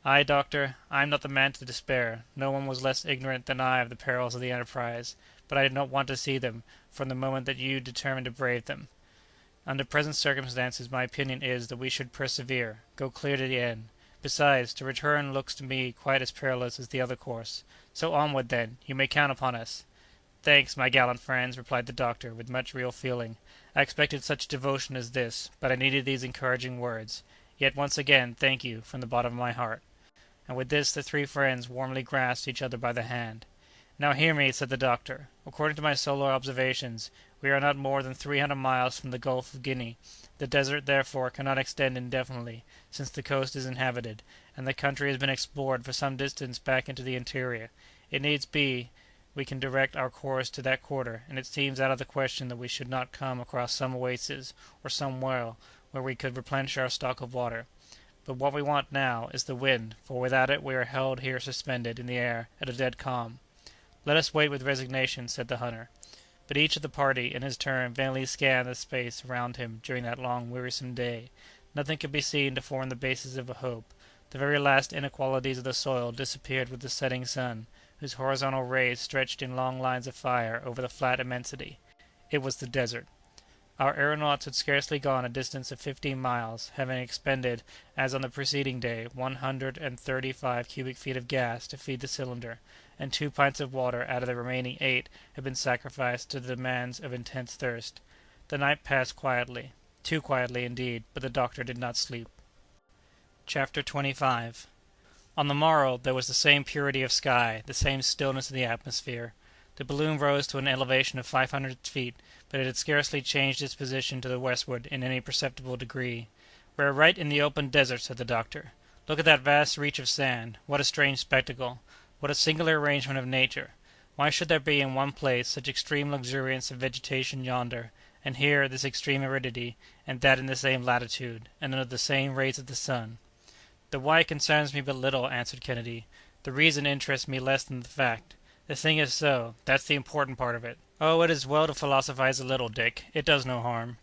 Speaker 1: "I, doctor, I am not the man to despair. No one was less ignorant than I of the perils of the enterprise, but I did not want to see them, from the moment that you determined to brave them. Under present circumstances my opinion is that we should persevere, go clear to the end. Besides, to return looks to me quite as perilous as the other course. So onward, then! You may count upon us." "Thanks, my gallant friends," replied the doctor, with much real feeling. "I expected such devotion as this, but I needed these encouraging words. Yet once again, thank you, from the bottom of my heart." And with this the three friends warmly grasped each other by the hand. "Now hear me," said the doctor. "According to my solar observations, we are not more than 300 miles from the Gulf of Guinea. The desert, therefore, cannot extend indefinitely, since the coast is inhabited, and the country has been explored for some distance back into the interior. It needs be we can direct our course to that quarter, and it seems out of the question that we should not come across some oasis, or some well, where we could replenish our stock of water. But what we want now is the wind, for without it we are held here suspended in the air at a dead calm." "Let us wait with resignation," said the hunter. But each of the party, in his turn, vainly scanned the space around him during that long, wearisome day. Nothing could be seen to form the basis of a hope. The very last inequalities of the soil disappeared with the setting sun, whose horizontal rays stretched in long lines of fire over the flat immensity. It was the desert. Our aeronauts had scarcely gone a distance of 15 miles, having expended, as on the preceding day, 135 cubic feet of gas to feed the cylinder, and 2 pints of water out of the remaining 8 had been sacrificed to the demands of intense thirst. The night passed quietly. Too quietly, indeed, but the doctor did not sleep. Chapter 25. On the morrow there was the same purity of sky, the same stillness of the atmosphere. The balloon rose to an elevation of 500 feet, but it had scarcely changed its position to the westward in any perceptible degree. "We are right in the open desert," said the doctor. "Look at that vast reach of sand. What a strange spectacle! What a singular arrangement of nature! Why should there be in one place such extreme luxuriance of vegetation yonder, and here this extreme aridity, and that in the same latitude, and under the same rays of the sun?" "The why concerns me but little," answered Kennedy. "The reason interests me less than the fact. The thing is so, that's the important part of it." "Oh, it is well to philosophize a little, Dick. It does no harm."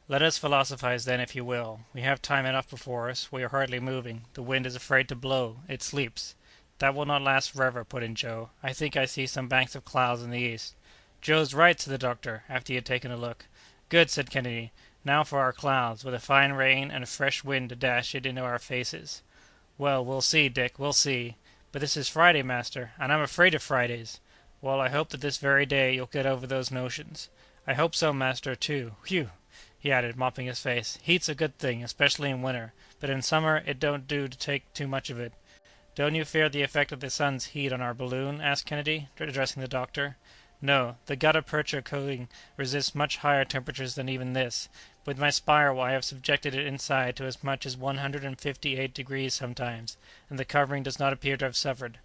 Speaker 1: "Let us philosophize, then, if you will. We have time enough before us. We are hardly moving. The wind is afraid to blow. It sleeps." "That will not last forever," put in Joe. "I think I see some banks of clouds in the east." "Joe's right," said the doctor, after he had taken a look. "Good," said Kennedy. "Now for our clouds, with a fine rain and a fresh wind to dash it into our faces." "Well, we'll see, Dick, we'll see. But this is Friday, master, and I'm afraid of Fridays. Well, I hope that this very day you'll get over those notions." "I hope so, master, too. Whew!" he added, mopping his face. "Heat's a good thing, especially in winter, but in summer it don't do to take too much of it." "Don't you fear the effect of the sun's heat on our balloon?" asked Kennedy, addressing the doctor. "No, the gutta percha coating resists much higher temperatures than even this. With my spiral I have subjected it inside to as much as 158 degrees sometimes, and the covering does not appear to have suffered."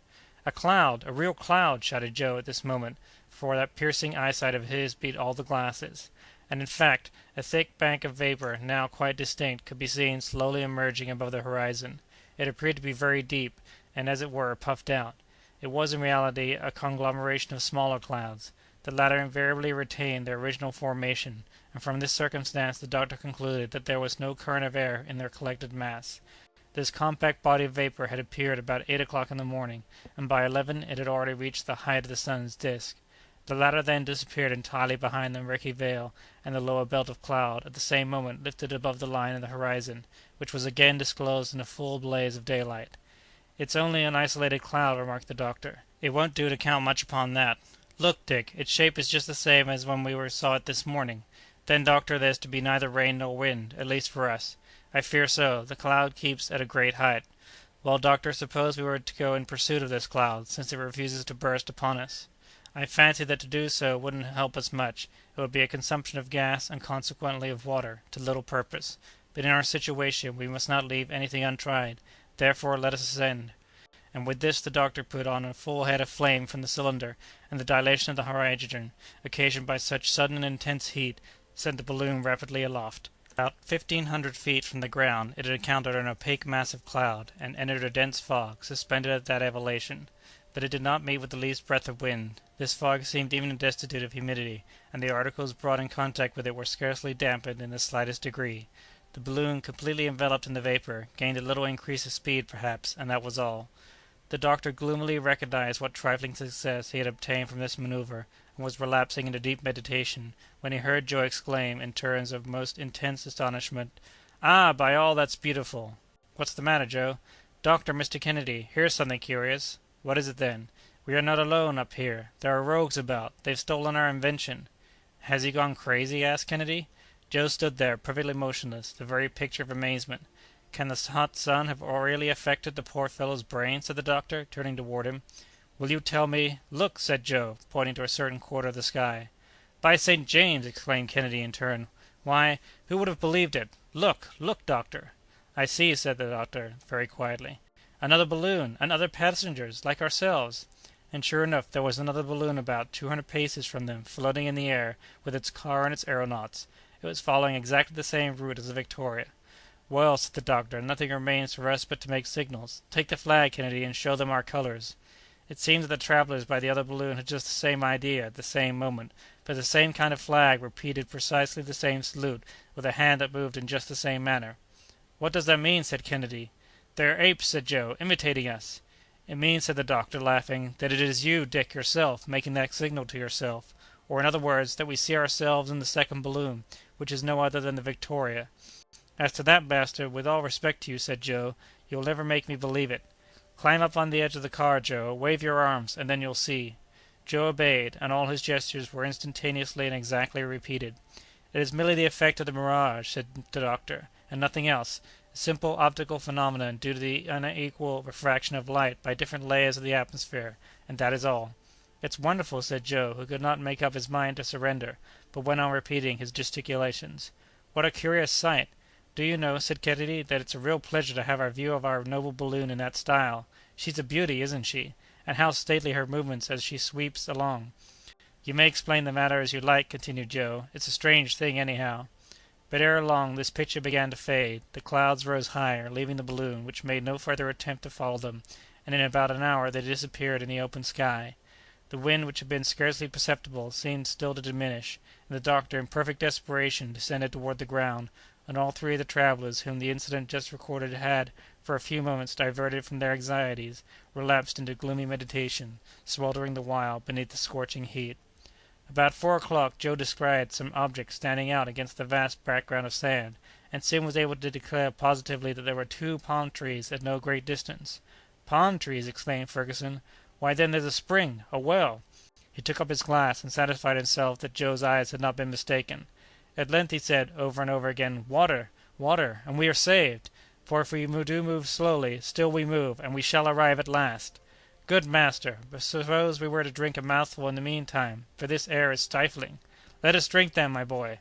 Speaker 1: "A cloud! A real cloud!" shouted Joe at this moment, for that piercing eyesight of his beat all the glasses. And in fact, a thick bank of vapor, now quite distinct, could be seen slowly emerging above the horizon. It appeared to be very deep, and as it were puffed out. It was in reality a conglomeration of smaller clouds. The latter invariably retained their original formation, and from this circumstance the doctor concluded that there was no current of air in their collected mass. This compact body of vapor had appeared about 8 o'clock in the morning, and by 11 it had already reached the height of the sun's disk. The latter then disappeared entirely behind the murky veil, and the lower belt of cloud at the same moment lifted above the line of the horizon, which was again disclosed in a full blaze of daylight. "It's only an isolated cloud," remarked the doctor. "It won't do to count much upon that. Look, Dick, its shape is just the same as when we saw it this morning. Then, doctor, there's to be neither rain nor wind, at least for us." "I fear so. The cloud keeps at a great height." "Well, doctor, suppose we were to go in pursuit of this cloud, since it refuses to burst upon us?" "I fancy that to do so wouldn't help us much. It would be a consumption of gas, and consequently of water, to little purpose. But in our situation we must not leave anything untried. Therefore let us ascend." And with this the doctor put on a full head of flame from the cylinder, and the dilation of the hydrogen, occasioned by such sudden and intense heat, sent the balloon rapidly aloft. About 1,500 feet from the ground it had encountered an opaque mass of cloud, and entered a dense fog, suspended at that elevation. But it did not meet with the least breath of wind. This fog seemed even destitute of humidity, and the articles brought in contact with it were scarcely dampened in the slightest degree. The balloon, completely enveloped in the vapor, gained a little increase of speed perhaps, and that was all. The doctor gloomily recognized what trifling success he had obtained from this maneuver, and was relapsing into deep meditation, when he heard Joe exclaim, in tones of most intense astonishment, "Ah, by all that's beautiful!" "What's the matter, Joe?" "Doctor, Mr. Kennedy, here's something curious." "What is it, then?" "We are not alone up here. There are rogues about. They've stolen our invention." "Has he gone crazy?" asked Kennedy. Joe stood there, perfectly motionless, the very picture of amazement. "Can the hot sun have really affected the poor fellow's brain?" said the doctor, turning toward him. "Will you tell me—" "Look!" said Joe, pointing to a certain quarter of the sky. "By St. James!" exclaimed Kennedy in turn. "Why, who would have believed it? Look, look, doctor!" "I see," said the doctor, very quietly. "Another balloon, and other passengers, like ourselves." And sure enough there was another balloon about 200 paces from them, floating in the air, with its car and its aeronauts. It was following exactly the same route as the Victoria. "Well," said the doctor, "nothing remains for us but to make signals. Take the flag, Kennedy, and show them our colors." It seems that the travelers by the other balloon had just the same idea at the same moment, but the same kind of flag repeated precisely the same salute, with a hand that moved in just the same manner. "What does that mean?" said Kennedy. "They are apes," said Joe, "imitating us." "It means," said the doctor, laughing, "that it is you, Dick, yourself, making that signal to yourself; or, in other words, that we see ourselves in the second balloon, which is no other than the Victoria." "As to that, master, with all respect to you," said Joe, "you'll never make me believe it." "Climb up on the edge of the car, Joe, wave your arms, and then you'll see." Joe obeyed, and all his gestures were instantaneously and exactly repeated. "It is merely the effect of the mirage," said the doctor, "and nothing else; a simple optical phenomenon due to the unequal refraction of light by different layers of the atmosphere, and that is all." "It's wonderful," said Joe, who could not make up his mind to surrender, but went on repeating his gesticulations. "What a curious sight! Do you know," said Kennedy, "that it's a real pleasure to have our view of our noble balloon in that style? She's a beauty, isn't she? And how stately her movements as she sweeps along!" "You may explain the matter as you like," continued Joe. "It's a strange thing, anyhow." But ere long this picture began to fade. The clouds rose higher, leaving the balloon, which made no further attempt to follow them, and in about an hour they disappeared in the open sky. The wind, which had been scarcely perceptible, seemed still to diminish, and the doctor, in perfect desperation, descended toward the ground, and all three of the travelers, whom the incident just recorded had, for a few moments, diverted from their anxieties, relapsed into gloomy meditation, sweltering the while beneath the scorching heat. About 4 o'clock Joe descried some object standing out against the vast background of sand, and soon was able to declare positively that there were 2 palm-trees at no great distance. "Palm-trees!" exclaimed Fergusson. "Why, then there's a spring, a well!" He took up his glass, and satisfied himself that Joe's eyes had not been mistaken. At length he said, over and over again, "Water! Water! and we are saved! For if we do move slowly, still we move, and we shall arrive at last." "Good master! But suppose we were to drink a mouthful in the meantime, for this air is stifling." "Let us drink, then, my boy."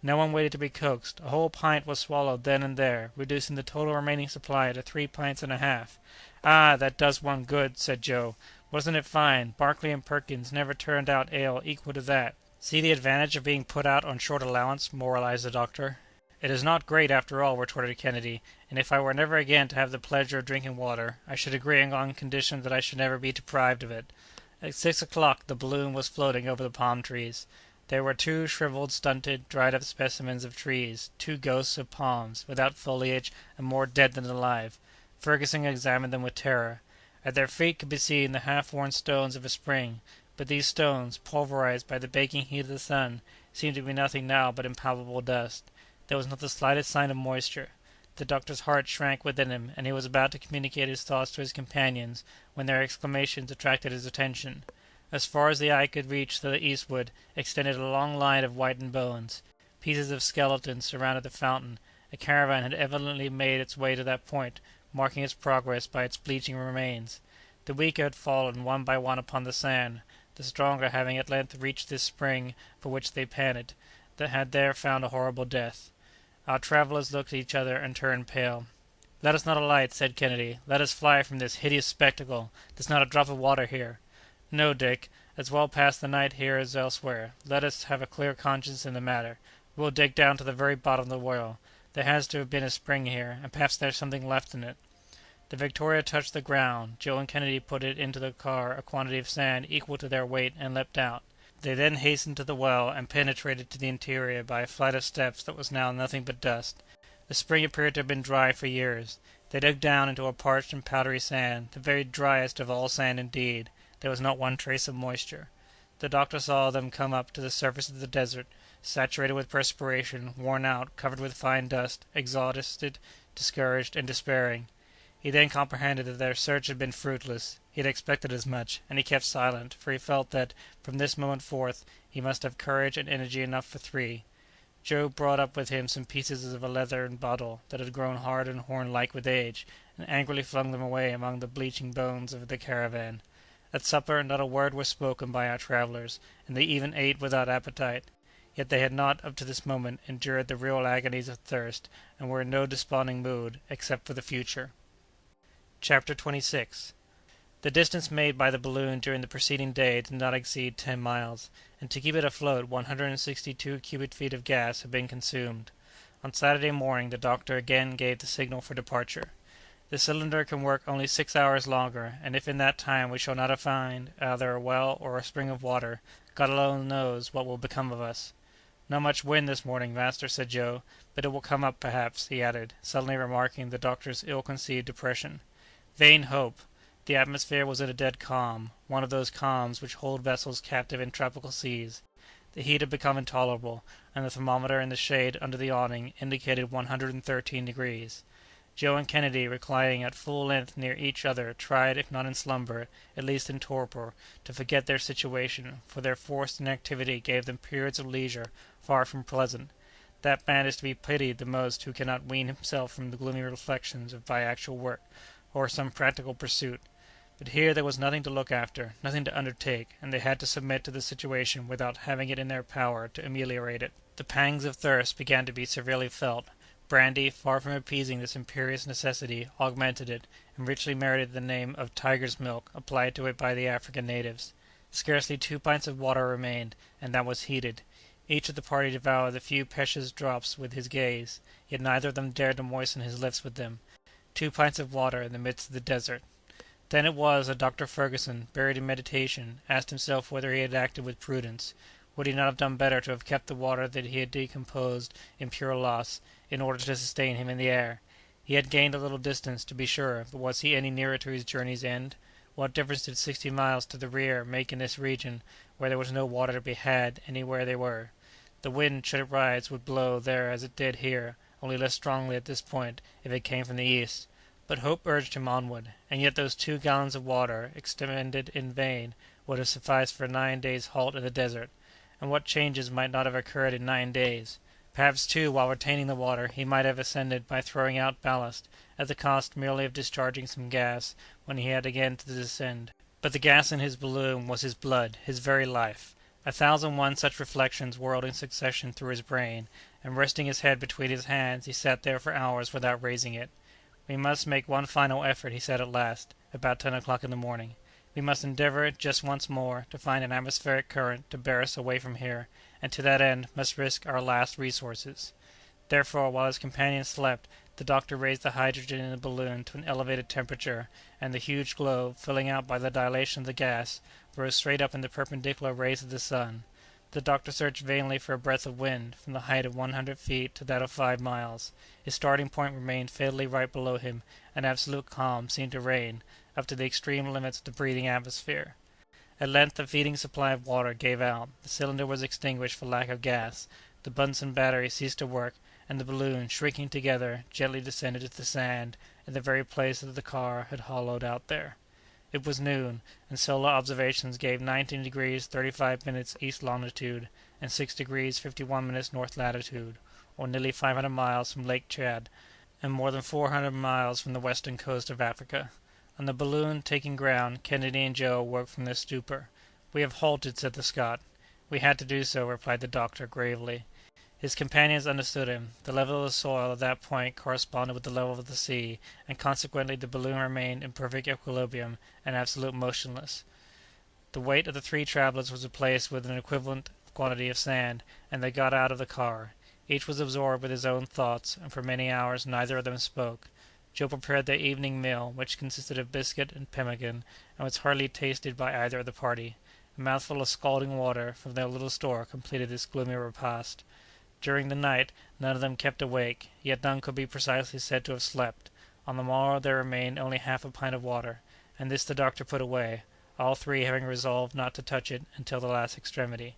Speaker 1: No one waited to be coaxed. A whole pint was swallowed then and there, reducing the total remaining supply to 3 pints and a half. "Ah, that does one good!" said Joe. "Wasn't it fine? Barclay and Perkins never turned out ale equal to that." "See the advantage of being put out on short allowance," moralized the doctor. "It is not great, after all," retorted Kennedy, "and if I were never again to have the pleasure of drinking water, I should agree on condition that I should never be deprived of it." At 6 o'clock the balloon was floating over the palm-trees. There were 2 shriveled, stunted, dried-up specimens of trees, 2 ghosts of palms, without foliage and more dead than alive. Fergusson examined them with terror. At their feet could be seen the half-worn stones of a spring, but these stones, pulverized by the baking heat of the sun, seemed to be nothing now but impalpable dust. There was not the slightest sign of moisture. The doctor's heart shrank within him, and he was about to communicate his thoughts to his companions, when their exclamations attracted his attention. As far as the eye could reach to the eastward extended a long line of whitened bones. Pieces of skeletons surrounded the fountain. A caravan had evidently made its way to that point, marking its progress by its bleaching remains. The weaker had fallen one by one upon the sand, the stronger having at length reached this spring for which they panted, that had there found a horrible death. Our travellers looked at each other and turned pale. "Let us not alight," said Kennedy. "Let us fly from this hideous spectacle. There's not a drop of water here." "No, Dick. As well pass the night here as elsewhere. Let us have a clear conscience in the matter. We'll dig down to the very bottom of the well. There has to have been a spring here, and perhaps there's something left in it." The Victoria touched the ground. Joe and Kennedy put into the car a quantity of sand equal to their weight and leapt out. They then hastened to the well and penetrated to the interior by a flight of steps that was now nothing but dust. The spring appeared to have been dry for years. They dug down into a parched and powdery sand, the very driest of all sand indeed. There was not one trace of moisture. The doctor saw them come up to the surface of the desert, saturated with perspiration, worn out, covered with fine dust, exhausted, discouraged, and despairing. He then comprehended that their search had been fruitless. He had expected as much, and he kept silent, for he felt that, from this moment forth, he must have courage and energy enough for three. Joe brought up with him some pieces of a leathern bottle that had grown hard and horn-like with age, and angrily flung them away among the bleaching bones of the caravan. At supper not a word was spoken by our travellers, and they even ate without appetite. Yet they had not, up to this moment, endured the real agonies of thirst, and were in no desponding mood, except for the future. Chapter 26. The distance made by the balloon during the preceding day did not exceed 10 miles, and to keep it afloat 162 cubic feet of gas had been consumed. On Saturday morning the doctor again gave the signal for departure. "The cylinder can work only 6 hours longer, and if in that time we shall not find either a well or a spring of water, God alone knows what will become of us." "Not much wind this morning, master," said Joe, "but it will come up, perhaps," he added, suddenly remarking the doctor's ill-concealed depression. Vain hope! The atmosphere was in a dead calm, one of those calms which hold vessels captive in tropical seas. The heat had become intolerable, and the thermometer in the shade under the awning indicated 113 degrees. Joe and Kennedy, reclining at full length near each other, tried, if not in slumber, at least in torpor, to forget their situation, for their forced inactivity gave them periods of leisure far from pleasant. That man is to be pitied the most who cannot wean himself from the gloomy reflections by actual work, or some practical pursuit. But here there was nothing to look after, nothing to undertake, and they had to submit to the situation without having it in their power to ameliorate it. The pangs of thirst began to be severely felt. Brandy, far from appeasing this imperious necessity, augmented it, and richly merited the name of tiger's milk applied to it by the African natives. Scarcely 2 pints of water remained, and that was heated. Each of the party devoured the few precious drops with his gaze, yet neither of them dared to moisten his lips with them. 2 pints of water in the midst of the desert! Then it was that Dr. Fergusson, buried in meditation, asked himself whether he had acted with prudence. Would he not have done better to have kept the water that he had decomposed in pure loss, in order to sustain him in the air? He had gained a little distance, to be sure, but was he any nearer to his journey's end? What difference did 60 miles to the rear make in this region, where there was no water to be had anywhere they were? The wind, should it rise, would blow there as it did here, only less strongly at this point, if it came from the east. But hope urged him onward, and yet those 2 gallons of water, expended in vain, would have sufficed for a 9 days' halt in the desert. And what changes might not have occurred in 9 days? Perhaps, too, while retaining the water, he might have ascended by throwing out ballast, at the cost merely of discharging some gas when he had again to descend. But the gas in his balloon was his blood, his very life. 1,001 such reflections whirled in succession through his brain, and resting his head between his hands, he sat there for hours without raising it. "We must make one final effort," he said at last, about 10 o'clock in the morning. "We must endeavor, just once more, to find an atmospheric current to bear us away from here, and to that end must risk our last resources." Therefore, while his companions slept, the doctor raised the hydrogen in the balloon to an elevated temperature, and the huge globe, filling out by the dilation of the gas, rose straight up in the perpendicular rays of the sun. The doctor searched vainly for a breath of wind, from the height of 100 feet to that of 5 miles. His starting point remained fatally right below him, and absolute calm seemed to reign, up to the extreme limits of the breathing atmosphere. At length the feeding supply of water gave out, the cylinder was extinguished for lack of gas, the Bunsen battery ceased to work, and the balloon, shrinking together, gently descended to the sand, in the very place that the car had hollowed out there. It was noon, and solar observations gave 19 degrees 35 minutes east longitude, and 6 degrees 51 minutes north latitude, or nearly 500 miles from Lake Chad. and more than 400 miles from the western coast of Africa. On the balloon taking ground, Kennedy and Joe woke from their stupor. "We have halted," said the Scot. "We had to do so," replied the doctor, gravely. His companions understood him. The level of the soil at that point corresponded with the level of the sea, and consequently the balloon remained in perfect equilibrium and absolute motionless. The weight of the three travellers was replaced with an equivalent quantity of sand, and they got out of the car. Each was absorbed with his own thoughts, and for many hours neither of them spoke. Joe prepared their evening meal, which consisted of biscuit and pemmican, and was hardly tasted by either of the party. A mouthful of scalding water from their little store completed this gloomy repast. During the night none of them kept awake, yet none could be precisely said to have slept. On the morrow there remained only half a pint of water, and this the doctor put away, all three having resolved not to touch it until the last extremity.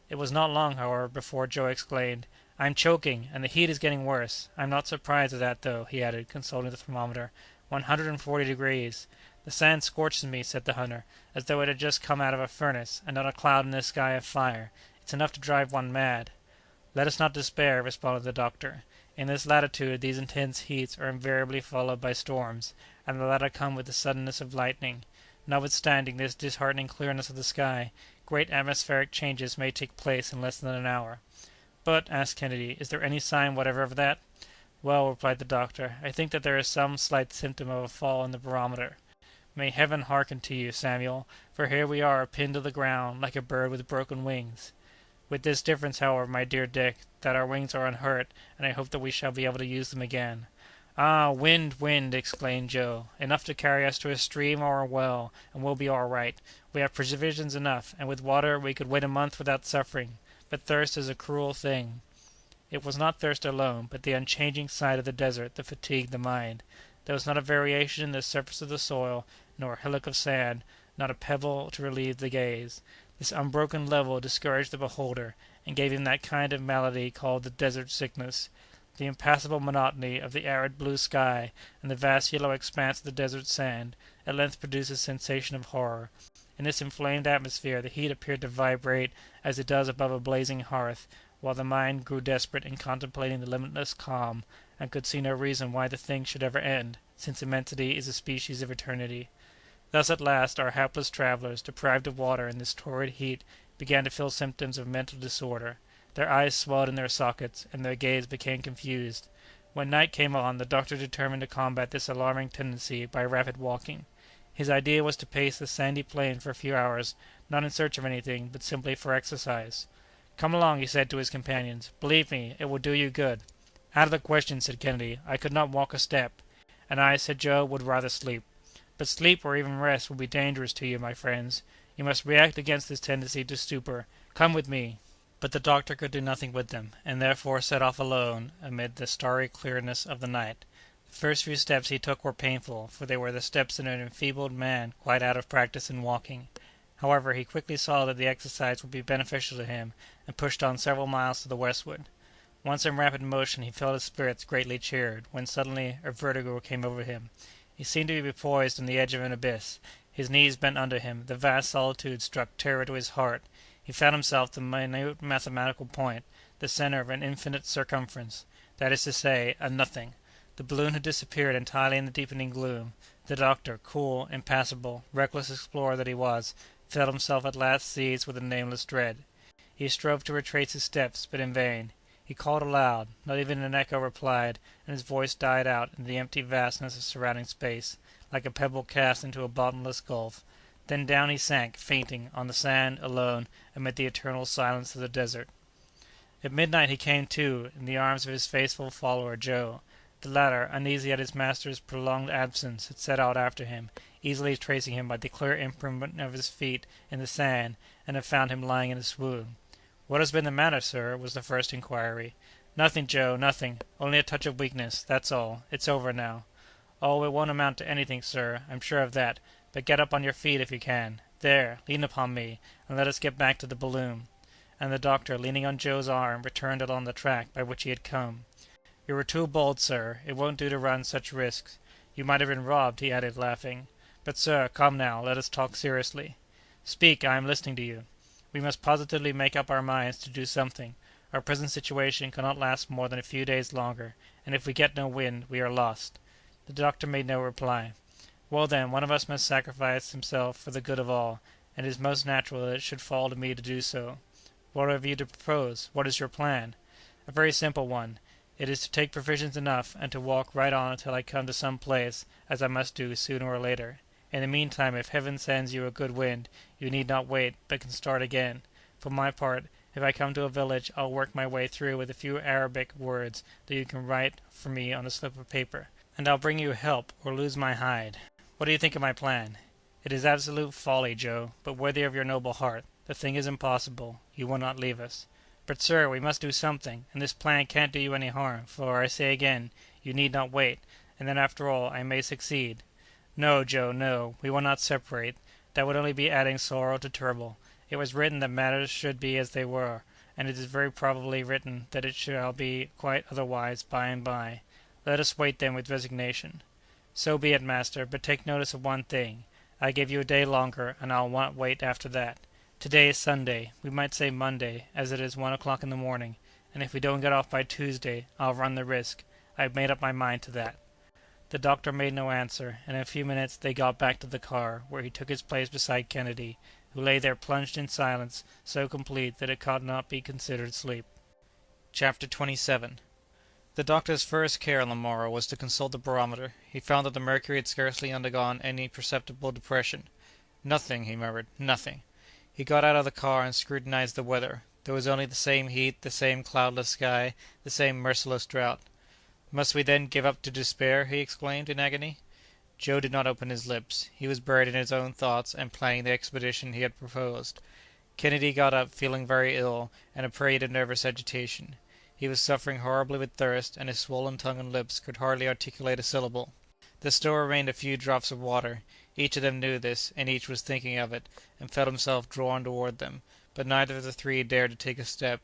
Speaker 1: It was not long, however, before Joe exclaimed, "I'm choking, and the heat is getting worse. I'm not surprised at that, though," he added, consulting the thermometer. 140 degrees. "The sand scorches me," said the hunter, "as though it had just come out of a furnace, and not a cloud in this sky of fire. It's enough to drive one mad." "Let us not despair," responded the doctor. "In this latitude these intense heats are invariably followed by storms, and the latter come with the suddenness of lightning. Notwithstanding this disheartening clearness of the sky, great atmospheric changes may take place in less than an hour." "But," asked Kennedy, "is there any sign whatever of that?" "Well," replied the doctor, "I think that there is some slight symptom of a fall in the barometer." "May Heaven hearken to you, Samuel, for here we are pinned to the ground like a bird with broken wings." "With this difference, however, my dear Dick, that our wings are unhurt, and I hope that we shall be able to use them again." "Ah, wind, wind!" exclaimed Joe. "Enough to carry us to a stream or a well, and we'll be all right. We have provisions enough, and with water we could wait a month without suffering. But thirst is a cruel thing." It was not thirst alone, but the unchanging sight of the desert that fatigued the mind. There was not a variation in the surface of the soil, nor a hillock of sand, not a pebble to relieve the gaze. This unbroken level discouraged the beholder, and gave him that kind of malady called the desert sickness. The impassable monotony of the arid blue sky, and the vast yellow expanse of the desert sand, at length produced a sensation of horror. In this inflamed atmosphere the heat appeared to vibrate as it does above a blazing hearth, while the mind grew desperate in contemplating the limitless calm, and could see no reason why the thing should ever end, since immensity is a species of eternity. Thus at last our hapless travellers, deprived of water in this torrid heat, began to feel symptoms of mental disorder. Their eyes swelled in their sockets, and their gaze became confused. When night came on, the doctor determined to combat this alarming tendency by rapid walking. His idea was to pace the sandy plain for a few hours, not in search of anything, but simply for exercise. "Come along," he said to his companions. "Believe me, it will do you good." "Out of the question," said Kennedy. "I could not walk a step." "And I," said Joe, "would rather sleep." "But sleep or even rest will be dangerous to you, my friends. You must react against this tendency to stupor. Come with me." But the doctor could do nothing with them, and therefore set off alone amid the starry clearness of the night. The first few steps he took were painful, for they were the steps of an enfeebled man quite out of practice in walking. However, he quickly saw that the exercise would be beneficial to him, and pushed on several miles to the westward. Once in rapid motion he felt his spirits greatly cheered, when suddenly a vertigo came over him. He seemed to be poised on the edge of an abyss. His knees bent under him. The vast solitude struck terror to his heart. He found himself the minute mathematical point, the centre of an infinite circumference, that is to say, a nothing. The balloon had disappeared entirely in the deepening gloom. The doctor, cool, impassible, reckless explorer that he was, felt himself at last seized with a nameless dread. He strove to retrace his steps, but in vain. He called aloud. Not even an echo replied, and his voice died out in the empty vastness of surrounding space, like a pebble cast into a bottomless gulf. Then down he sank, fainting, on the sand, alone, amid the eternal silence of the desert. At midnight he came to, in the arms of his faithful follower Joe. The latter, uneasy at his master's prolonged absence, had set out after him, easily tracing him by the clear imprint of his feet in the sand, and had found him lying in a swoon. "What has been the matter, sir?" was the first inquiry. "Nothing, Joe, nothing. Only a touch of weakness, that's all. It's over now." "Oh, it won't amount to anything, sir, I'm sure of that. But get up on your feet if you can. There, lean upon me, and let us get back to the balloon." And the doctor, leaning on Joe's arm, returned along the track by which he had come. "You were too bold, sir. It won't do to run such risks. You might have been robbed," he added, laughing. "But, sir, come now, let us talk seriously." "Speak, I am listening to you." "We must positively make up our minds to do something.
Speaker 2: Our present situation cannot last more than a few days longer, and if we get no wind, we are lost." The doctor made no reply. "Well, then, one of us must sacrifice himself for the good of all, and it is most natural that it should fall to me to do so. What have you to propose? What is your plan?" "A very simple one. It is to take provisions enough, and to walk right on until I come to some place, as I must do sooner or later. In the meantime, if Heaven sends you a good wind, you need not wait, but can start again. For my part, if I come to a village, I'll work my way through with a few Arabic words that you can write for me on a slip of paper, and I'll bring you help or lose my hide. What do you think of my plan?" "It is absolute folly, Joe, but worthy of your noble heart. The thing is impossible. You will not leave us." "But, sir, we must do something, and this plan can't do you any harm, for, I say again, you need not wait, and then after all I may succeed." "No, Joe, no, we will not separate. That would only be adding sorrow to trouble. It was written that matters should be as they were, and it is very probably written that it shall be quite otherwise by and by. Let us wait then with resignation." "So be it, master, but take notice of one thing. I give you a day longer, and I'll not wait after that. To-day is Sunday, we might say Monday, as it is 1 o'clock in the morning, and if we don't get off by Tuesday, I'll run the risk. I've made up my mind to that." The doctor made no answer, and in a few minutes they got back to the car, where he took his place beside Kennedy, who lay there plunged in silence so complete that it could not be considered sleep.
Speaker 1: Chapter 27. The doctor's first care on the morrow was to consult the barometer. He found that the mercury had scarcely undergone any perceptible depression. "Nothing," he murmured, "nothing." He got out of the car and scrutinized the weather. There was only the same heat, the same cloudless sky, the same merciless drought. "Must we then give up to despair?" he exclaimed, in agony. Joe did not open his lips. He was buried in his own thoughts and planning the expedition he had proposed. Kennedy got up, feeling very ill, and a prey to nervous agitation. He was suffering horribly with thirst, and his swollen tongue and lips could hardly articulate a syllable. There still remained a few drops of water. Each of them knew this, and each was thinking of it, and felt himself drawn toward them, but neither of the three dared to take a step.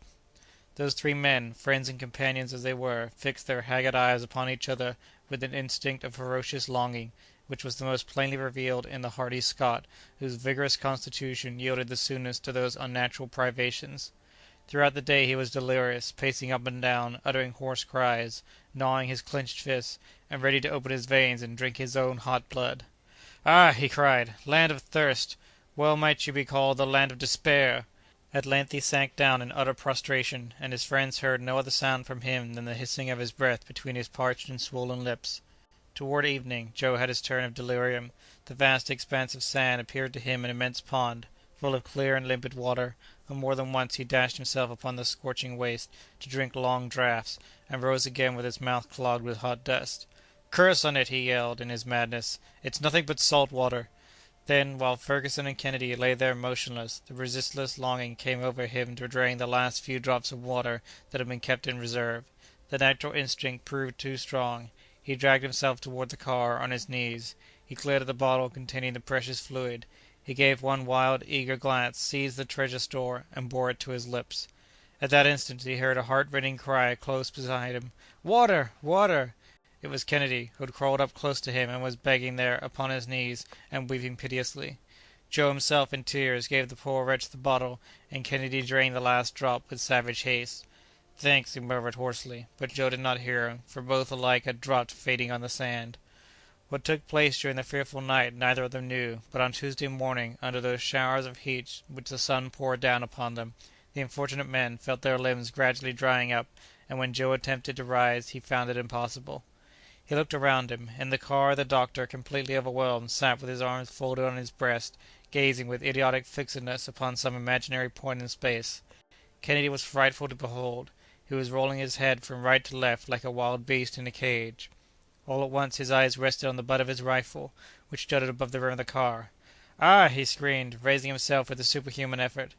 Speaker 1: Those three men, friends and companions as they were, fixed their haggard eyes upon each other with an instinct of ferocious longing, which was the most plainly revealed in the hardy Scot, whose vigorous constitution yielded the soonest to those unnatural privations. Throughout the day he was delirious, pacing up and down, uttering hoarse cries, gnawing his clenched fists, and ready to open his veins and drink his own hot blood. "Ah!" he cried, "land of thirst! Well might you be called the land of despair!" At length he sank down in utter prostration, and his friends heard no other sound from him than the hissing of his breath between his parched and swollen lips. Toward evening, Joe had his turn of delirium. The vast expanse of sand appeared to him an immense pond, full of clear and limpid water, and more than once he dashed himself upon the scorching waste to drink long draughts, and rose again with his mouth clogged with hot dust. "Curse on it!" he yelled, in his madness. "It's nothing but salt water!" Then, while Fergusson and Kennedy lay there motionless, the resistless longing came over him to drain the last few drops of water that had been kept in reserve. The natural instinct proved too strong. He dragged himself toward the car on his knees. He glared at the bottle containing the precious fluid. He gave one wild, eager glance, seized the treasure store, and bore it to his lips. At that instant he heard a heart-rending cry close beside him. "Water! Water!" It was Kennedy, who had crawled up close to him and was begging there upon his knees and weeping piteously. Joe himself, in tears, gave the poor wretch the bottle, and Kennedy drained the last drop with savage haste. "Thanks," he murmured hoarsely, but Joe did not hear him, for both alike had dropped fading on the sand. What took place during the fearful night neither of them knew, but on Tuesday morning, under those showers of heat which the sun poured down upon them, the unfortunate men felt their limbs gradually drying up, and when Joe attempted to rise he found it impossible. He looked around him. In the car the doctor, completely overwhelmed, sat with his arms folded on his breast, gazing with idiotic fixedness upon some imaginary point in space. Kennedy was frightful to behold. He was rolling his head from right to left like a wild beast in a cage. All at once his eyes rested on the butt of his rifle, which jutted above the rim of the car. "Ah!" he screamed, raising himself with a superhuman effort.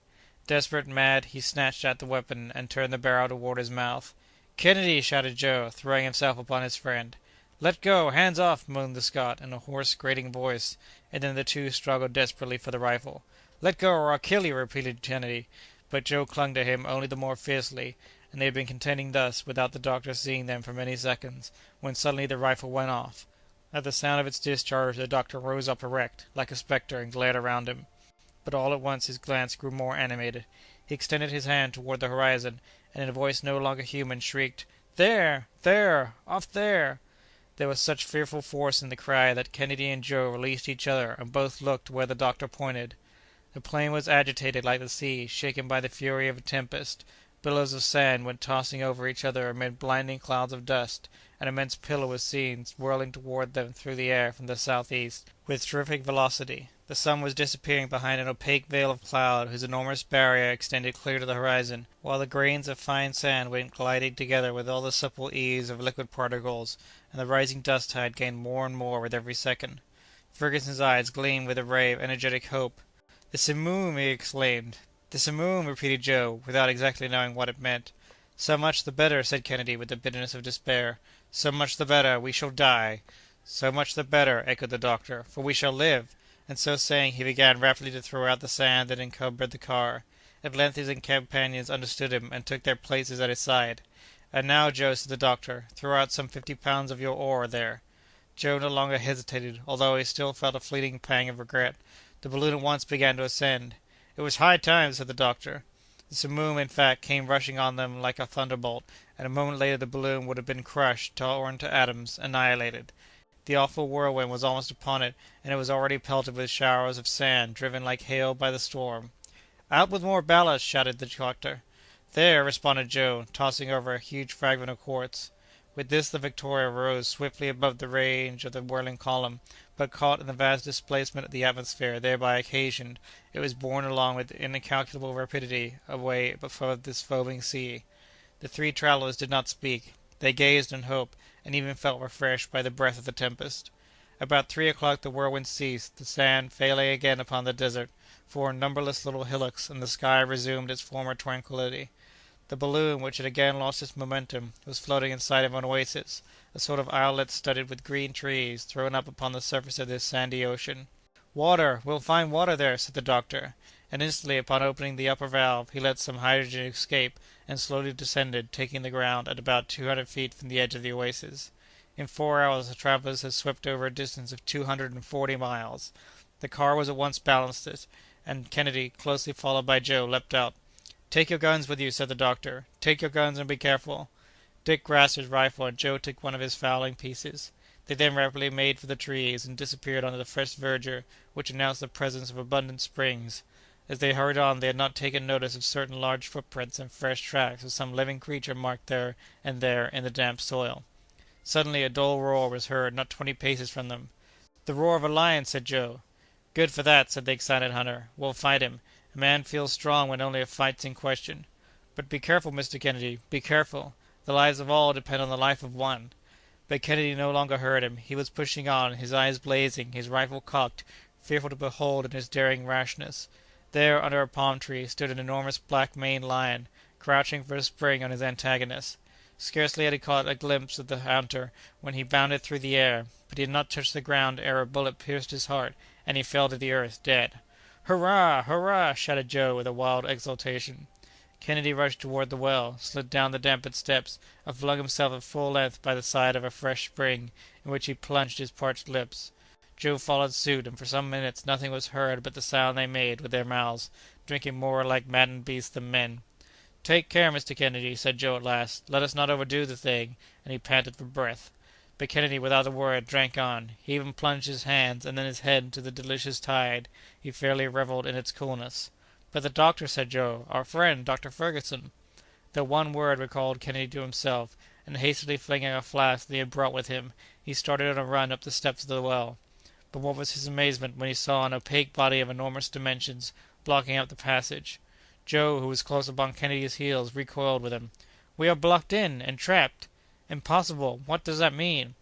Speaker 1: Desperate and mad, he snatched at the weapon and turned the barrel toward his mouth. "Kennedy!" shouted Joe, throwing himself upon his friend. "Let go! Hands off!" moaned the Scot, in a hoarse, grating voice, and then the two struggled desperately for the rifle. "Let go, or I'll kill you!" repeated Kennedy, but Joe clung to him only the more fiercely, and they had been contending thus, without the doctor seeing them for many seconds, when suddenly the rifle went off. At the sound of its discharge the doctor rose up erect, like a spectre, and glared around him. But all at once his glance grew more animated. He extended his hand toward the horizon, and in a voice no longer human, shrieked, "There! There! Off there!" There was such fearful force in the cry that Kennedy and Joe released each other and both looked where the doctor pointed. The plain was agitated like the sea, shaken by the fury of a tempest. Billows of sand went tossing over each other amid blinding clouds of dust. An immense pillar was seen whirling toward them through the air from the southeast, with terrific velocity. The sun was disappearing behind an opaque veil of cloud whose enormous barrier extended clear to the horizon, while the grains of fine sand went gliding together with all the supple ease of liquid particles, and the rising dust tide gained more and more with every second. Fergusson's eyes gleamed with a ray of energetic hope. "The simoom!" he exclaimed. "The simoom!" repeated Joe, without exactly knowing what it meant. "So much the better," said Kennedy, with the bitterness of despair. "So much the better. We shall die." "So much the better," echoed the doctor, "for we shall live." And so saying, he began rapidly to throw out the sand that encumbered the car. At length his companions understood him, and took their places at his side. "And now, Joe," said the doctor, "throw out some 50 pounds of your ore there." Joe no longer hesitated, although he still felt a fleeting pang of regret. The balloon at once began to ascend. "It was high time," said the doctor. The simoom, in fact, came rushing on them like a thunderbolt, and a moment later the balloon would have been crushed, torn to atoms, annihilated. The awful whirlwind was almost upon it, and it was already pelted with showers of sand, driven like hail by the storm. "Out with more ballast!" shouted the doctor. "There!" responded Joe, tossing over a huge fragment of quartz. With this the Victoria rose swiftly above the range of the whirling column, but caught in the vast displacement of the atmosphere thereby occasioned, it was borne along with incalculable rapidity away above this foaming sea. The three travellers did not speak. They gazed in hope, and even felt refreshed by the breath of the tempest. About 3 o'clock the whirlwind ceased, the sand failing again upon the desert, formed numberless little hillocks, and the sky resumed its former tranquillity. The balloon, which had again lost its momentum, was floating in sight of an oasis, a sort of islet studded with green trees, thrown up upon the surface of this sandy ocean. "Water! We'll find water there," said the doctor, and instantly, upon opening the upper valve, he let some hydrogen escape, and slowly descended, taking the ground at about 200 feet from the edge of the oasis. In 4 hours the travellers had swept over a distance of 240 miles. The car was at once balanced, and Kennedy, closely followed by Joe, leapt out. "Take your guns with you," said the doctor. "Take your guns and be careful." Dick grasped his rifle, and Joe took one of his fowling pieces. They then rapidly made for the trees, and disappeared under the fresh verdure, which announced the presence of abundant springs. As they hurried on, they had not taken notice of certain large footprints and fresh tracks of some living creature marked there and there in the damp soil. Suddenly a dull roar was heard not 20 paces from them. "The roar of a lion," said Joe. "Good for that," said the excited hunter. "We'll fight him. A man feels strong when only a fight's in question. But be careful, Mr. Kennedy, be careful. The lives of all depend on the life of one." But Kennedy no longer heard him. He was pushing on, his eyes blazing, his rifle cocked, fearful to behold in his daring rashness. There, under a palm tree, stood an enormous black-maned lion, crouching for a spring on his antagonist. Scarcely had he caught a glimpse of the hunter when he bounded through the air, but he had not touched the ground ere a bullet pierced his heart, and he fell to the earth dead. "Hurrah! hurrah!" shouted Joe, with a wild exultation. Kennedy rushed toward the well, slid down the dampened steps, and flung himself at full length by the side of a fresh spring, in which he plunged his parched lips. Joe followed suit, and for some minutes nothing was heard but the sound they made with their mouths, drinking more like maddened beasts than men. "Take care, Mr. Kennedy," said Joe at last. "Let us not overdo the thing," and he panted for breath. But Kennedy, without a word, drank on. He even plunged his hands and then his head into the delicious tide. He fairly revelled in its coolness. "But the doctor," said Joe, "our friend, Dr. Fergusson." The one word recalled Kennedy to himself, and hastily flinging a flask that he had brought with him, he started on a run up the steps of the well. But what was his amazement when he saw an opaque body of enormous dimensions blocking up the passage! Joe, who was close upon Kennedy's heels, recoiled with him. "We are blocked in, and trapped!" "Impossible! What does that mean?"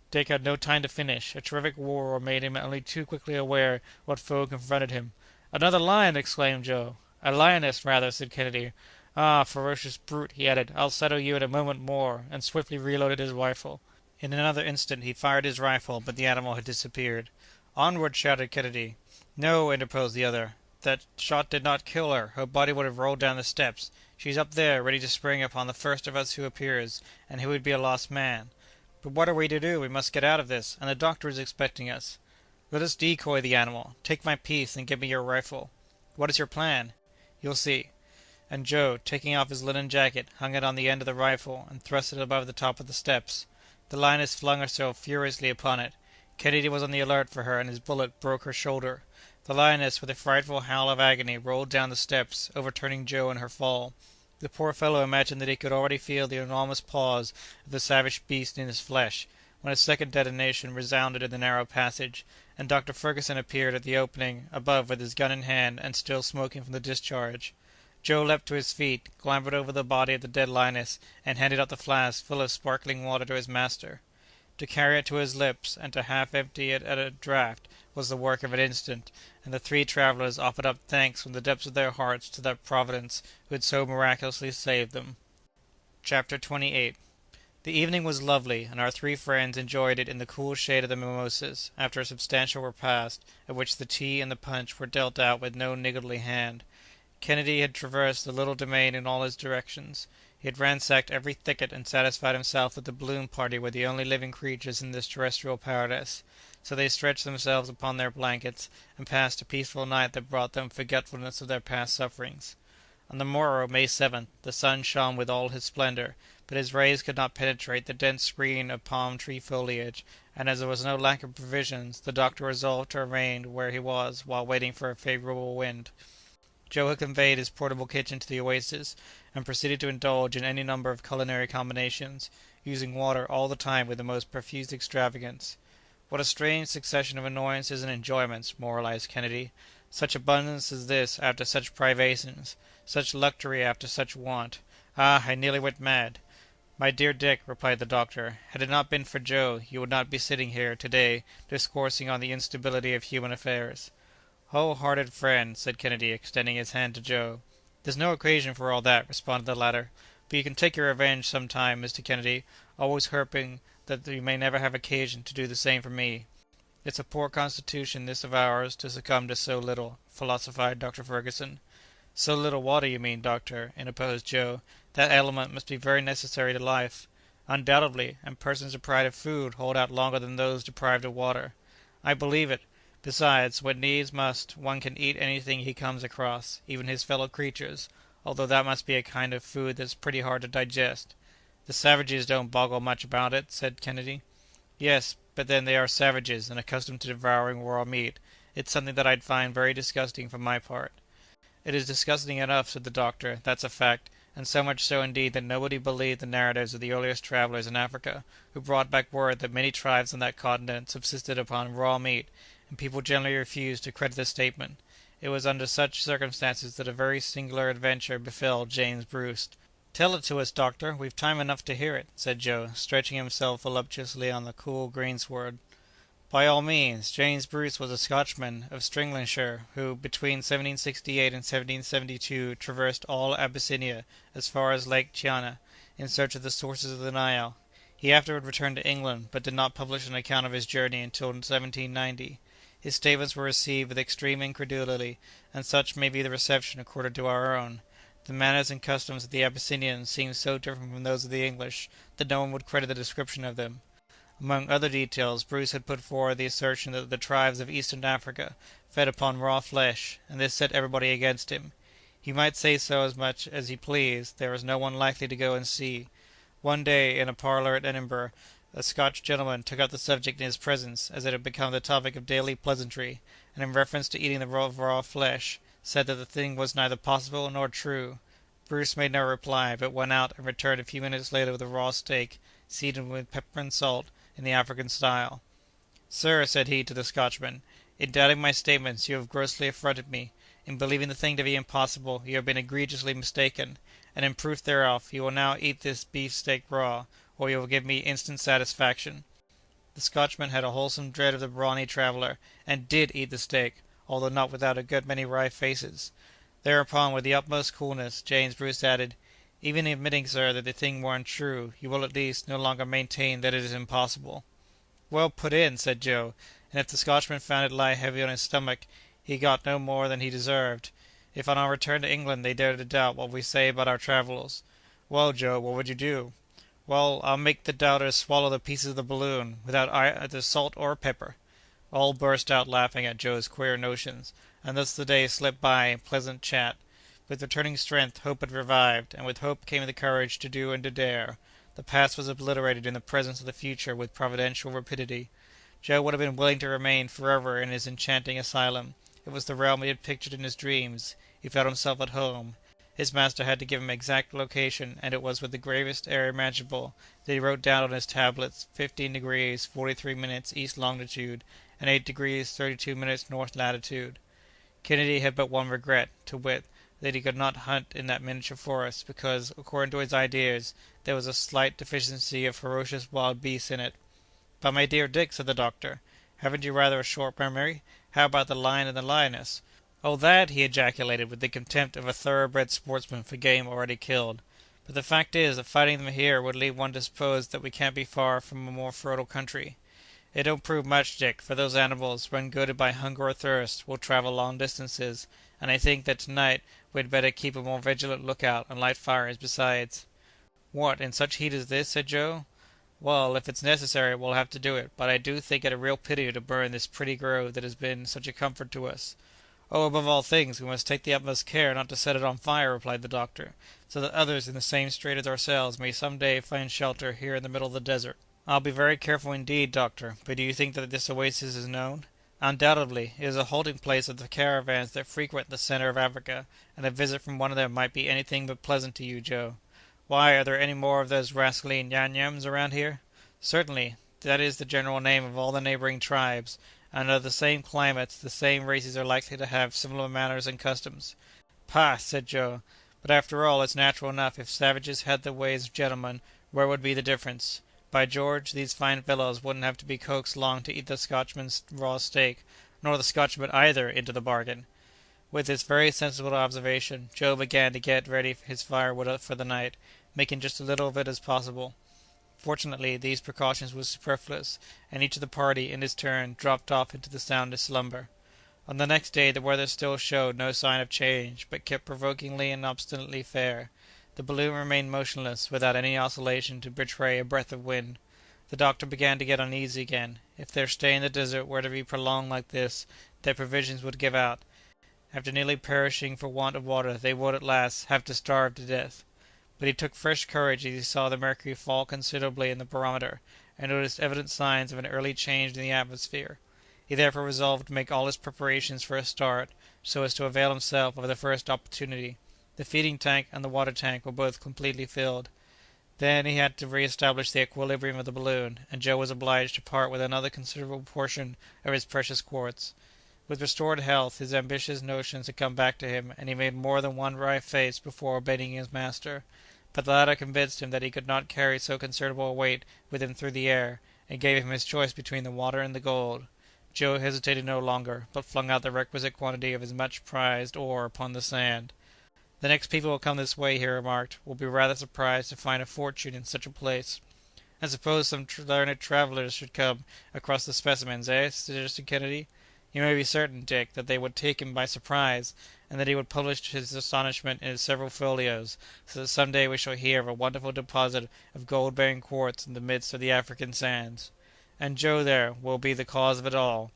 Speaker 1: Dick had no time to finish. A terrific roar made him only too quickly aware what foe confronted him. "Another lion!" exclaimed Joe. "A lioness, rather," said Kennedy. "Ah, ferocious brute!" he added. "I'll settle you in a moment more," and swiftly reloaded his rifle. In another instant he fired his rifle, but the animal had disappeared. "Onward!" shouted Kennedy. "No," interposed the other. "That shot did not kill her. Her body would have rolled down the steps. She's up there, ready to spring upon the first of us who appears, and he would be a lost man. But what are we to do? We must get out of this, and the doctor is expecting us." "Let us decoy the animal. Take my piece, and give me your rifle." "What is your plan?" "You'll see." and Joe, taking off his linen jacket, hung it on the end of the rifle and thrust it above the top of the steps. The lioness flung herself furiously upon it. Kennedy was on the alert for her, and his bullet broke her shoulder. The lioness, with a frightful howl of agony, rolled down the steps, overturning Joe in her fall. The poor fellow imagined that he could already feel the enormous paws of the savage beast in his flesh, when a second detonation resounded in the narrow passage, and Dr. Fergusson appeared at the opening above with his gun in hand and still smoking from the discharge. Joe leapt to his feet, clambered over the body of the dead lioness, and handed up the flask full of sparkling water to his master. To carry it to his lips, and to half empty it at a draught, was the work of an instant, and the three travellers offered up thanks from the depths of their hearts to that Providence who had so miraculously saved them. Chapter 28. The evening was lovely, and our three friends enjoyed it in the cool shade of the mimosas, after a substantial repast, at which the tea and the punch were dealt out with no niggardly hand. Kennedy had traversed the little domain in all its directions. He had ransacked every thicket and satisfied himself that the balloon party were the only living creatures in this terrestrial paradise. So they stretched themselves upon their blankets, and passed a peaceful night that brought them forgetfulness of their past sufferings. On the morrow, May 7th, the sun shone with all his splendor, but his rays could not penetrate the dense screen of palm-tree foliage, and as there was no lack of provisions, the doctor resolved to remain where he was while waiting for a favorable wind. Joe had conveyed his portable kitchen to the oasis, and proceeded to indulge in any number of culinary combinations, using water all the time with the most profuse extravagance. "What a strange succession of annoyances and enjoyments!" moralized Kennedy. "Such abundance as this after such privations! Such luxury after such want! Ah, I nearly went mad!" "My dear Dick," replied the doctor, "had it not been for Joe, you would not be sitting here, to‐day, discoursing on the instability of human affairs." "Whole‐hearted friend!" said Kennedy, extending his hand to Joe. "There's no occasion for all that," responded the latter; "but you can take your revenge some time, Mr. Kennedy, always hoping that you may never have occasion to do the same for me." "It's a poor constitution, this of ours, to succumb to so little," philosophized Dr. Fergusson. "So little water, you mean, doctor," interposed Joe. "That element must be very necessary to life." "Undoubtedly, and persons deprived of food hold out longer than those deprived of water." "I believe it. Besides, when needs must, one can eat anything he comes across, even his fellow creatures, although that must be a kind of food that's pretty hard to digest." "The savages don't boggle much about it," said Kennedy. "Yes, but then they are savages, and accustomed to devouring raw meat. It's something that I'd find very disgusting for my part." "It is disgusting enough," said the doctor, "that's a fact, and so much so indeed that nobody believed the narratives of the earliest travellers in Africa, who brought back word that many tribes on that continent subsisted upon raw meat, and people generally refused to credit the statement. It was under such circumstances that a very singular adventure befell James Bruce." "Tell it to us, doctor; we've time enough to hear it," said Joe, stretching himself voluptuously on the cool greensward. "By all means. James Bruce was a Scotchman of Stirlingshire, who, between 1768 and 1772, traversed all Abyssinia, as far as Lake Chiana, in search of the sources of the Nile. He afterward returned to England, but did not publish an account of his journey until 1790. His statements were received with extreme incredulity, and such may be the reception accorded to our own. The manners and customs of the Abyssinians seemed so different from those of the English, that no one would credit the description of them. Among other details, Bruce had put forward the assertion that the tribes of Eastern Africa fed upon raw flesh, and this set everybody against him. He might say so as much as he pleased, there was no one likely to go and see. One day, in a parlour at Edinburgh, a Scotch gentleman took up the subject in his presence, as it had become the topic of daily pleasantry, and in reference to eating the raw flesh, said that the thing was neither possible nor true. Bruce made no reply, but went out and returned a few minutes later with a raw steak, seasoned with pepper and salt, in the African style. "Sir," said he to the Scotchman, "in doubting my statements you have grossly affronted me. In believing the thing to be impossible you have been egregiously mistaken, and in proof thereof you will now eat this beef-steak raw, or you will give me instant satisfaction." The Scotchman had a wholesome dread of the brawny traveller, and did eat the steak, although not without a good many wry faces. Thereupon, with the utmost coolness, James Bruce added, "Even admitting, sir, that the thing were untrue, you will at least no longer maintain that it is impossible." "Well put in," said Joe; "and if the Scotchman found it lie heavy on his stomach, he got no more than he deserved. If on our return to England they dare to doubt what we say about our travels—" "Well, Joe, what would you do?" "Well, I'll make the doubters swallow the pieces of the balloon, without either salt or pepper." All burst out laughing at Joe's queer notions, and thus the day slipped by in pleasant chat. With returning strength, hope had revived, and with hope came the courage to do and to dare. The past was obliterated in the presence of the future with providential rapidity. Joe would have been willing to remain forever in his enchanting asylum. It was the realm he had pictured in his dreams. He felt himself at home. His master had to give him exact location, and it was with the gravest air imaginable that he wrote down on his tablets 15 degrees 43 minutes east longitude and 8 degrees 32 minutes north latitude. Kennedy had but one regret, to wit, that he could not hunt in that miniature forest, because, according to his ideas, there was a slight deficiency of ferocious wild beasts in it. "But, my dear Dick," said the doctor, "haven't you rather a short memory? How about the lion and the lioness?" "Oh, that!" he ejaculated, with the contempt of a thoroughbred sportsman for game already killed. "But the fact is, that fighting them here would lead one to suppose that we can't be far from a more fertile country." "It don't prove much, Dick, for those animals, when goaded by hunger or thirst, will travel long distances, and I think that to-night we had better keep a more vigilant lookout and light fires besides." "What, in such heat as this?" said Joe. "Well, if it's necessary, we'll have to do it, but I do think it a real pity to burn this pretty grove that has been such a comfort to us." "Oh, above all things, we must take the utmost care not to set it on fire," replied the doctor, "so that others in the same strait as ourselves may some day find shelter here in the middle of the desert." "I'll be very careful indeed, doctor; but do you think that this oasis is known?" "Undoubtedly. It is a halting place of the caravans that frequent the centre of Africa, and a visit from one of them might be anything but pleasant to you, Joe." "Why, are there any more of those rascally Nyam-Nyams around here?" "Certainly; that is the general name of all the neighboring tribes. Under the same climates, the same races are likely to have similar manners and customs." "Pah!" said Joe; "but after all, it's natural enough. If savages had the ways of gentlemen, where would be the difference? By George, these fine fellows wouldn't have to be coaxed long to eat the Scotchman's raw steak, nor the Scotchman either, into the bargain." With this very sensible observation, Joe began to get ready his firewood for the night, making just as little of it as possible. Fortunately, these precautions were superfluous, and each of the party, in his turn, dropped off into the soundest slumber. On the next day the weather still showed no sign of change, but kept provokingly and obstinately fair. The balloon remained motionless, without any oscillation to betray a breath of wind. The doctor began to get uneasy again. If their stay in the desert were to be prolonged like this, their provisions would give out. After nearly perishing for want of water, they would, at last, have to starve to death. But he took fresh courage as he saw the mercury fall considerably in the barometer, and noticed evident signs of an early change in the atmosphere. He therefore resolved to make all his preparations for a start, so as to avail himself of the first opportunity. The feeding tank and the water tank were both completely filled. Then he had to re-establish the equilibrium of the balloon, and Joe was obliged to part with another considerable portion of his precious quartz. With restored health, his ambitious notions had come back to him, and he made more than one wry face before obeying his master. But the latter convinced him that he could not carry so considerable a weight with him through the air, and gave him his choice between the water and the gold. Joe hesitated no longer, but flung out the requisite quantity of his much prized ore upon the sand. "The next people who come this way," he remarked, "will be rather surprised to find a fortune in such a place." "And suppose some learned travellers should come across the specimens, eh?" suggested Kennedy. "You may be certain, Dick, that they would take him by surprise, and that he would publish his astonishment in several folios, so that some day we shall hear of a wonderful deposit of gold-bearing quartz in the midst of the African sands. And Joe there will be the cause of it all."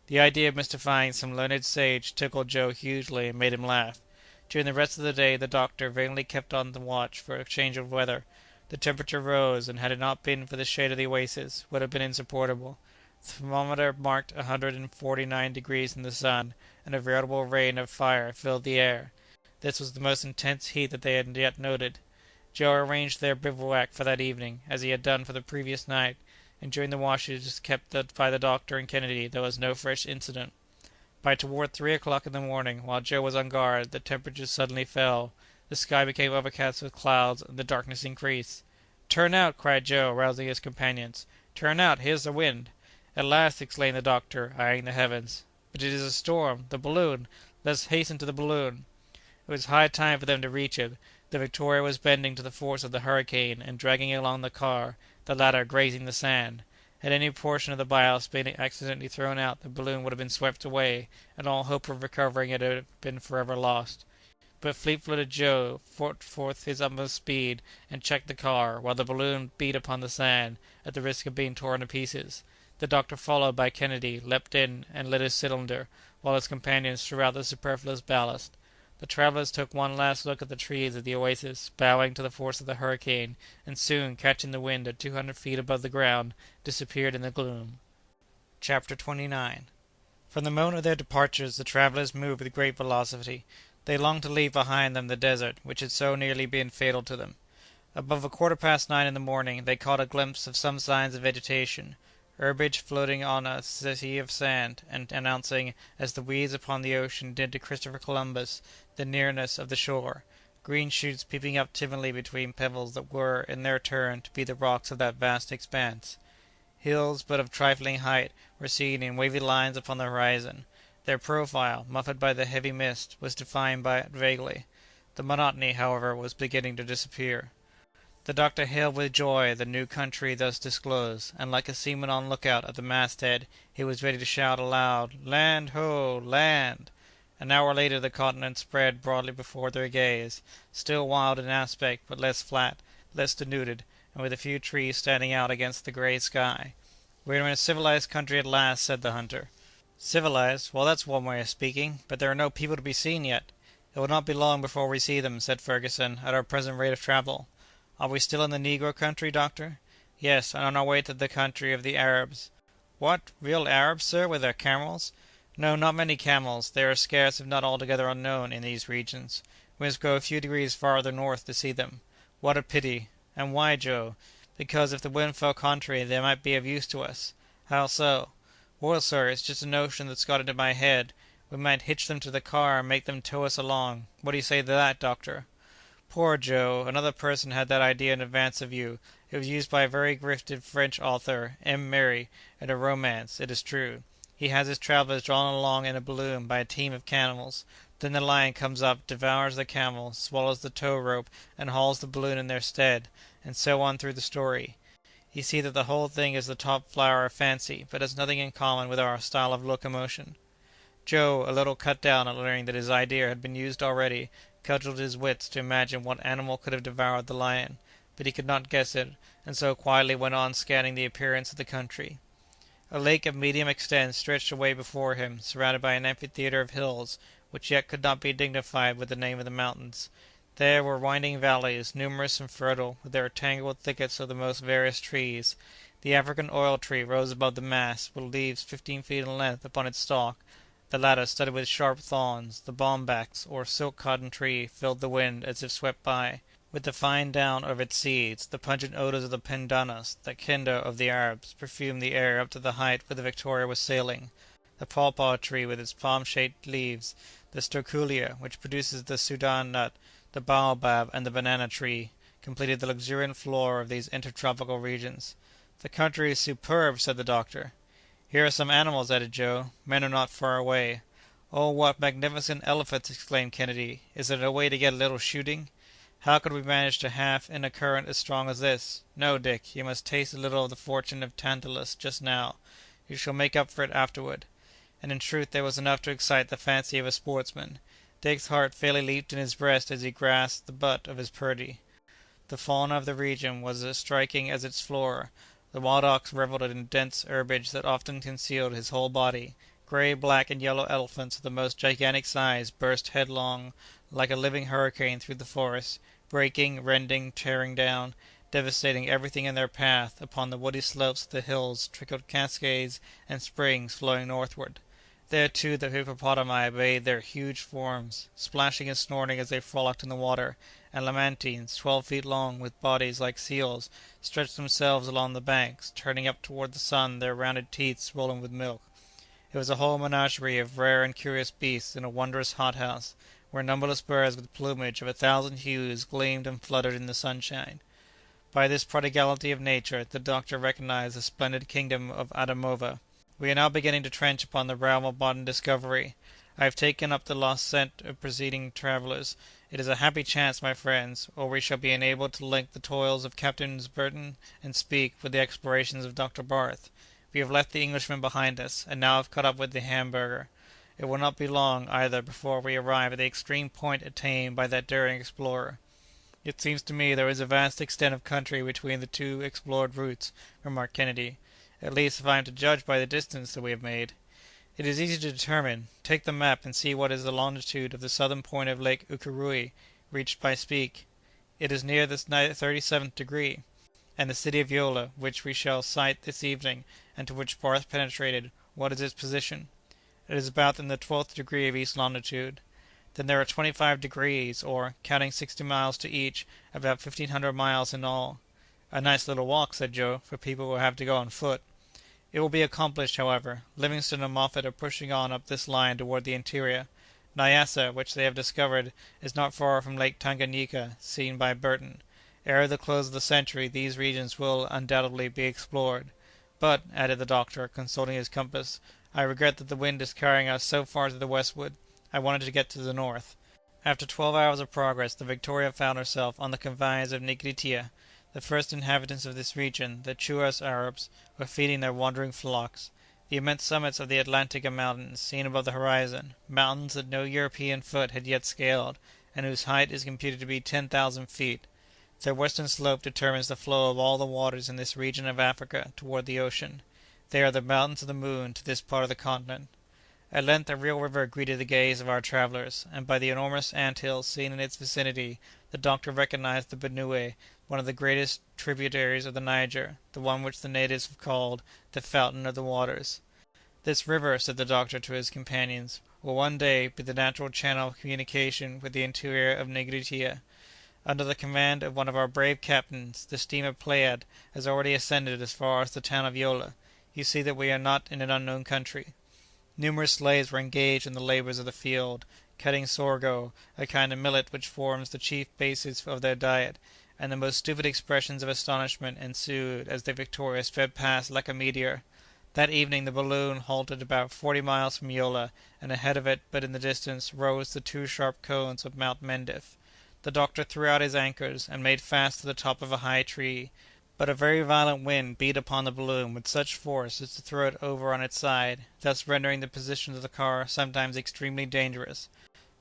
Speaker 1: The idea of mystifying some learned sage tickled Joe hugely and made him laugh. During the rest of the day the doctor vainly kept on the watch for a change of weather. The temperature rose, and had it not been for the shade of the oasis, would have been insupportable. The thermometer marked 149 degrees in the sun, and a veritable rain of fire filled the air. This was the most intense heat that they had yet noted. Joe arranged their bivouac for that evening, as he had done for the previous night, and during the watches kept by the doctor and Kennedy there was no fresh incident. Toward 3 o'clock in the morning, while Joe was on guard, the temperature suddenly fell. The sky became overcast with clouds, and the darkness increased. "Turn out!" cried Joe, rousing his companions. "Turn out! Here's the wind!" "At last!" exclaimed the doctor, eyeing the heavens. "But it is a storm! The balloon! Let's hasten to the balloon!" It was high time for them to reach it. The Victoria was bending to the force of the hurricane, and dragging along the car, the latter grazing the sand. Had any portion of the ballast been accidentally thrown out, the balloon would have been swept away, and all hope of recovering it had been forever lost. But fleet-footed Joe put forth his utmost speed, and checked the car, while the balloon beat upon the sand, at the risk of being torn to pieces. The doctor, followed by Kennedy, leapt in and lit his cylinder, while his companions threw out the superfluous ballast.
Speaker 2: The travellers took one last look at the trees of the oasis, bowing to the force of the hurricane, and soon, catching the wind at 200 feet above the ground, disappeared in the gloom.
Speaker 1: Chapter 29. From the moment of their departures the travellers moved with great velocity. They longed to leave behind them the desert which had so nearly been fatal to them. Above a quarter past 9 in the morning they caught a glimpse of some signs of vegetation, herbage floating on a sea of sand, and announcing, as the weeds upon the ocean did to Christopher Columbus, the nearness of the shore, green shoots peeping up timidly between pebbles that were, in their turn, to be the rocks of that vast expanse. Hills, but of trifling height, were seen in wavy lines upon the horizon. Their profile, muffled by the heavy mist, was defined by it vaguely. The monotony, however, was beginning to disappear. The doctor hailed with joy the new country thus disclosed, and like a seaman on lookout at the masthead, he was ready to shout aloud, "Land ho! Land!" An hour later the continent spread broadly before their gaze, still wild in aspect, but less flat, less denuded, and with a few trees standing out against the grey sky. "We are in a civilized country at last," said the hunter. "Civilized? Well, that's one way of speaking, but there are no people to be seen yet." "It will not be long before we see them," said Fergusson, "at our present rate of travel." "Are we still in the negro country, doctor?" "Yes, and on our way to the country of the Arabs." "What! real Arabs, sir, with their camels?" "No, not many camels; they are scarce if not altogether unknown in these regions. We must go a few degrees farther north to see them." "What a pity!" "And why, Joe?" "Because, if the wind fell contrary, they might be of use to us." "How so?" "Well, sir, it's just a notion that's got into my head. We might hitch them to the car and make them tow us along. What do you say to that, doctor?" "Poor Joe! Another person had that idea in advance of you. It was used by a very gifted French author, M. Méry, in a romance, it is true. He has his travellers drawn along in a balloon by a team of camels. Then the lion comes up, devours the camel, swallows the tow rope, and hauls the balloon in their stead, and so on through the story. You see that the whole thing is the top flower of fancy, but has nothing in common with our style of locomotion." Joe, a little cut down at learning that his idea had been used already, cudgelled his wits to imagine what animal could have devoured the lion, but he could not guess it, and so quietly went on scanning the appearance of the country. A lake of medium extent stretched away before him, surrounded by an amphitheatre of hills, which yet could not be dignified with the name of the mountains. There were winding valleys, numerous and fertile, with their tangled thickets of the most various trees. The African oil tree rose above the mass, with leaves 15 feet in length upon its stalk, the latter studded with sharp thorns. The bombax, or silk-cotton tree, filled the wind as if swept by, with the fine down of its seeds. The pungent odors of the pandanus, the kenda of the Arabs, perfumed the air up to the height where the Victoria was sailing. The papaw tree with its palm-shaped leaves, the sterculia, which produces the Sudan nut, the baobab, and the banana tree, completed the luxuriant flora of these intertropical regions. "The country is superb!" said the doctor. "Here are some animals," added Joe. "Men are not far away." "Oh, what magnificent elephants!" exclaimed Kennedy. "Is there no way to get a little shooting?" "How could we manage to half in a current as strong as this? No, Dick, you must taste a little of the fortune of Tantalus just now. You shall make up for it afterward." And in truth there was enough to excite the fancy of a sportsman. Dick's heart fairly leaped in his breast as he grasped the butt of his Purdy. The fauna of the region was as striking as its flora. The wild ox revelled in dense herbage that often concealed his whole body. Gray, black, and yellow elephants of the most gigantic size burst headlong like a living hurricane through the forest, breaking, rending, tearing down, devastating everything in their path. Upon the woody slopes of the hills trickled cascades and springs flowing northward. There, too, the hippopotami bathed their huge forms, splashing and snorting as they frolicked in the water, and lamantines, 12 feet long, with bodies like seals, stretched themselves along the banks, turning up toward the sun their rounded teeth swollen with milk. It was a whole menagerie of rare and curious beasts in a wondrous hothouse, where numberless birds with plumage of 1,000 hues gleamed and fluttered in the sunshine. By this prodigality of nature the doctor recognized the splendid kingdom of Adamova. We are now beginning to trench upon the realm of modern discovery. I have taken up the lost scent of preceding travellers. It is a happy chance, my friends, or we shall be enabled to link the toils of Captains Burton and Speke with the explorations of Dr. Barth. We have left the Englishman behind us, and now have caught up with the Hamburger. It will not be long, either, before we arrive at the extreme point attained by that daring explorer." "It seems to me there is a vast extent of country between the two explored routes," remarked Kennedy. "At least, if I am to judge by the distance that we have made."
Speaker 2: "It is easy to determine. Take the map and see what is the longitude of the southern point of Lake Ukéréoué, reached by Speke. It is near the 37th degree. And the city of Yola, which we shall sight this evening, and to which Barth penetrated, what is its position?" "It is about in the 12th degree of east longitude." "Then there are 25 degrees, or, counting 60 miles to each, about 1,500 miles in all." "A nice little walk," said Joe, "for people who have to go on foot." "It will be accomplished, however. Livingstone and Moffat are pushing on up this line toward the interior. Nyassa, which they have discovered, is not far from Lake Tanganyika, seen by Burton. Ere the close of the century these regions will, undoubtedly, be explored. But," added the doctor, consulting his compass, "I regret that the wind is carrying us so far to the westward. I wanted to get to the north." After 12 hours of progress the Victoria found herself on the confines of Nigritia. The first inhabitants of this region, the Chouas Arabs, were feeding their wandering flocks. The immense summits of the Atlantika Mountains, seen above the horizon, mountains that no European foot had yet scaled, and whose height is computed to be 10,000 feet. Their western slope determines the flow of all the waters in this region of Africa toward the ocean. They are the mountains of the moon to this part of the continent. At length a real river greeted the gaze of our travellers, and by the enormous ant hills seen in its vicinity, the doctor recognized the Benoué, one of the greatest tributaries of the Niger, the one which the natives have called the Fountain of the Waters. "This river," said the doctor to his companions, "will one day be the natural channel of communication with the interior of Nigritia. Under the command of one of our brave captains, the steamer Pleiad has already ascended as far as the town of Yola. You see that we are not in an unknown country." Numerous slaves were engaged in the labours of the field, cutting sorgho, a kind of millet which forms the chief basis of their diet, and the most stupid expressions of astonishment ensued as the Victoria sped past like a meteor. That evening the balloon halted about 40 miles from Yola, and ahead of it, but in the distance, rose the two sharp cones of Mount Mendif. The doctor threw out his anchors, and made fast to the top of a high tree, but a very violent wind beat upon the balloon with such force as to throw it over on its side, thus rendering the position of the car sometimes extremely dangerous.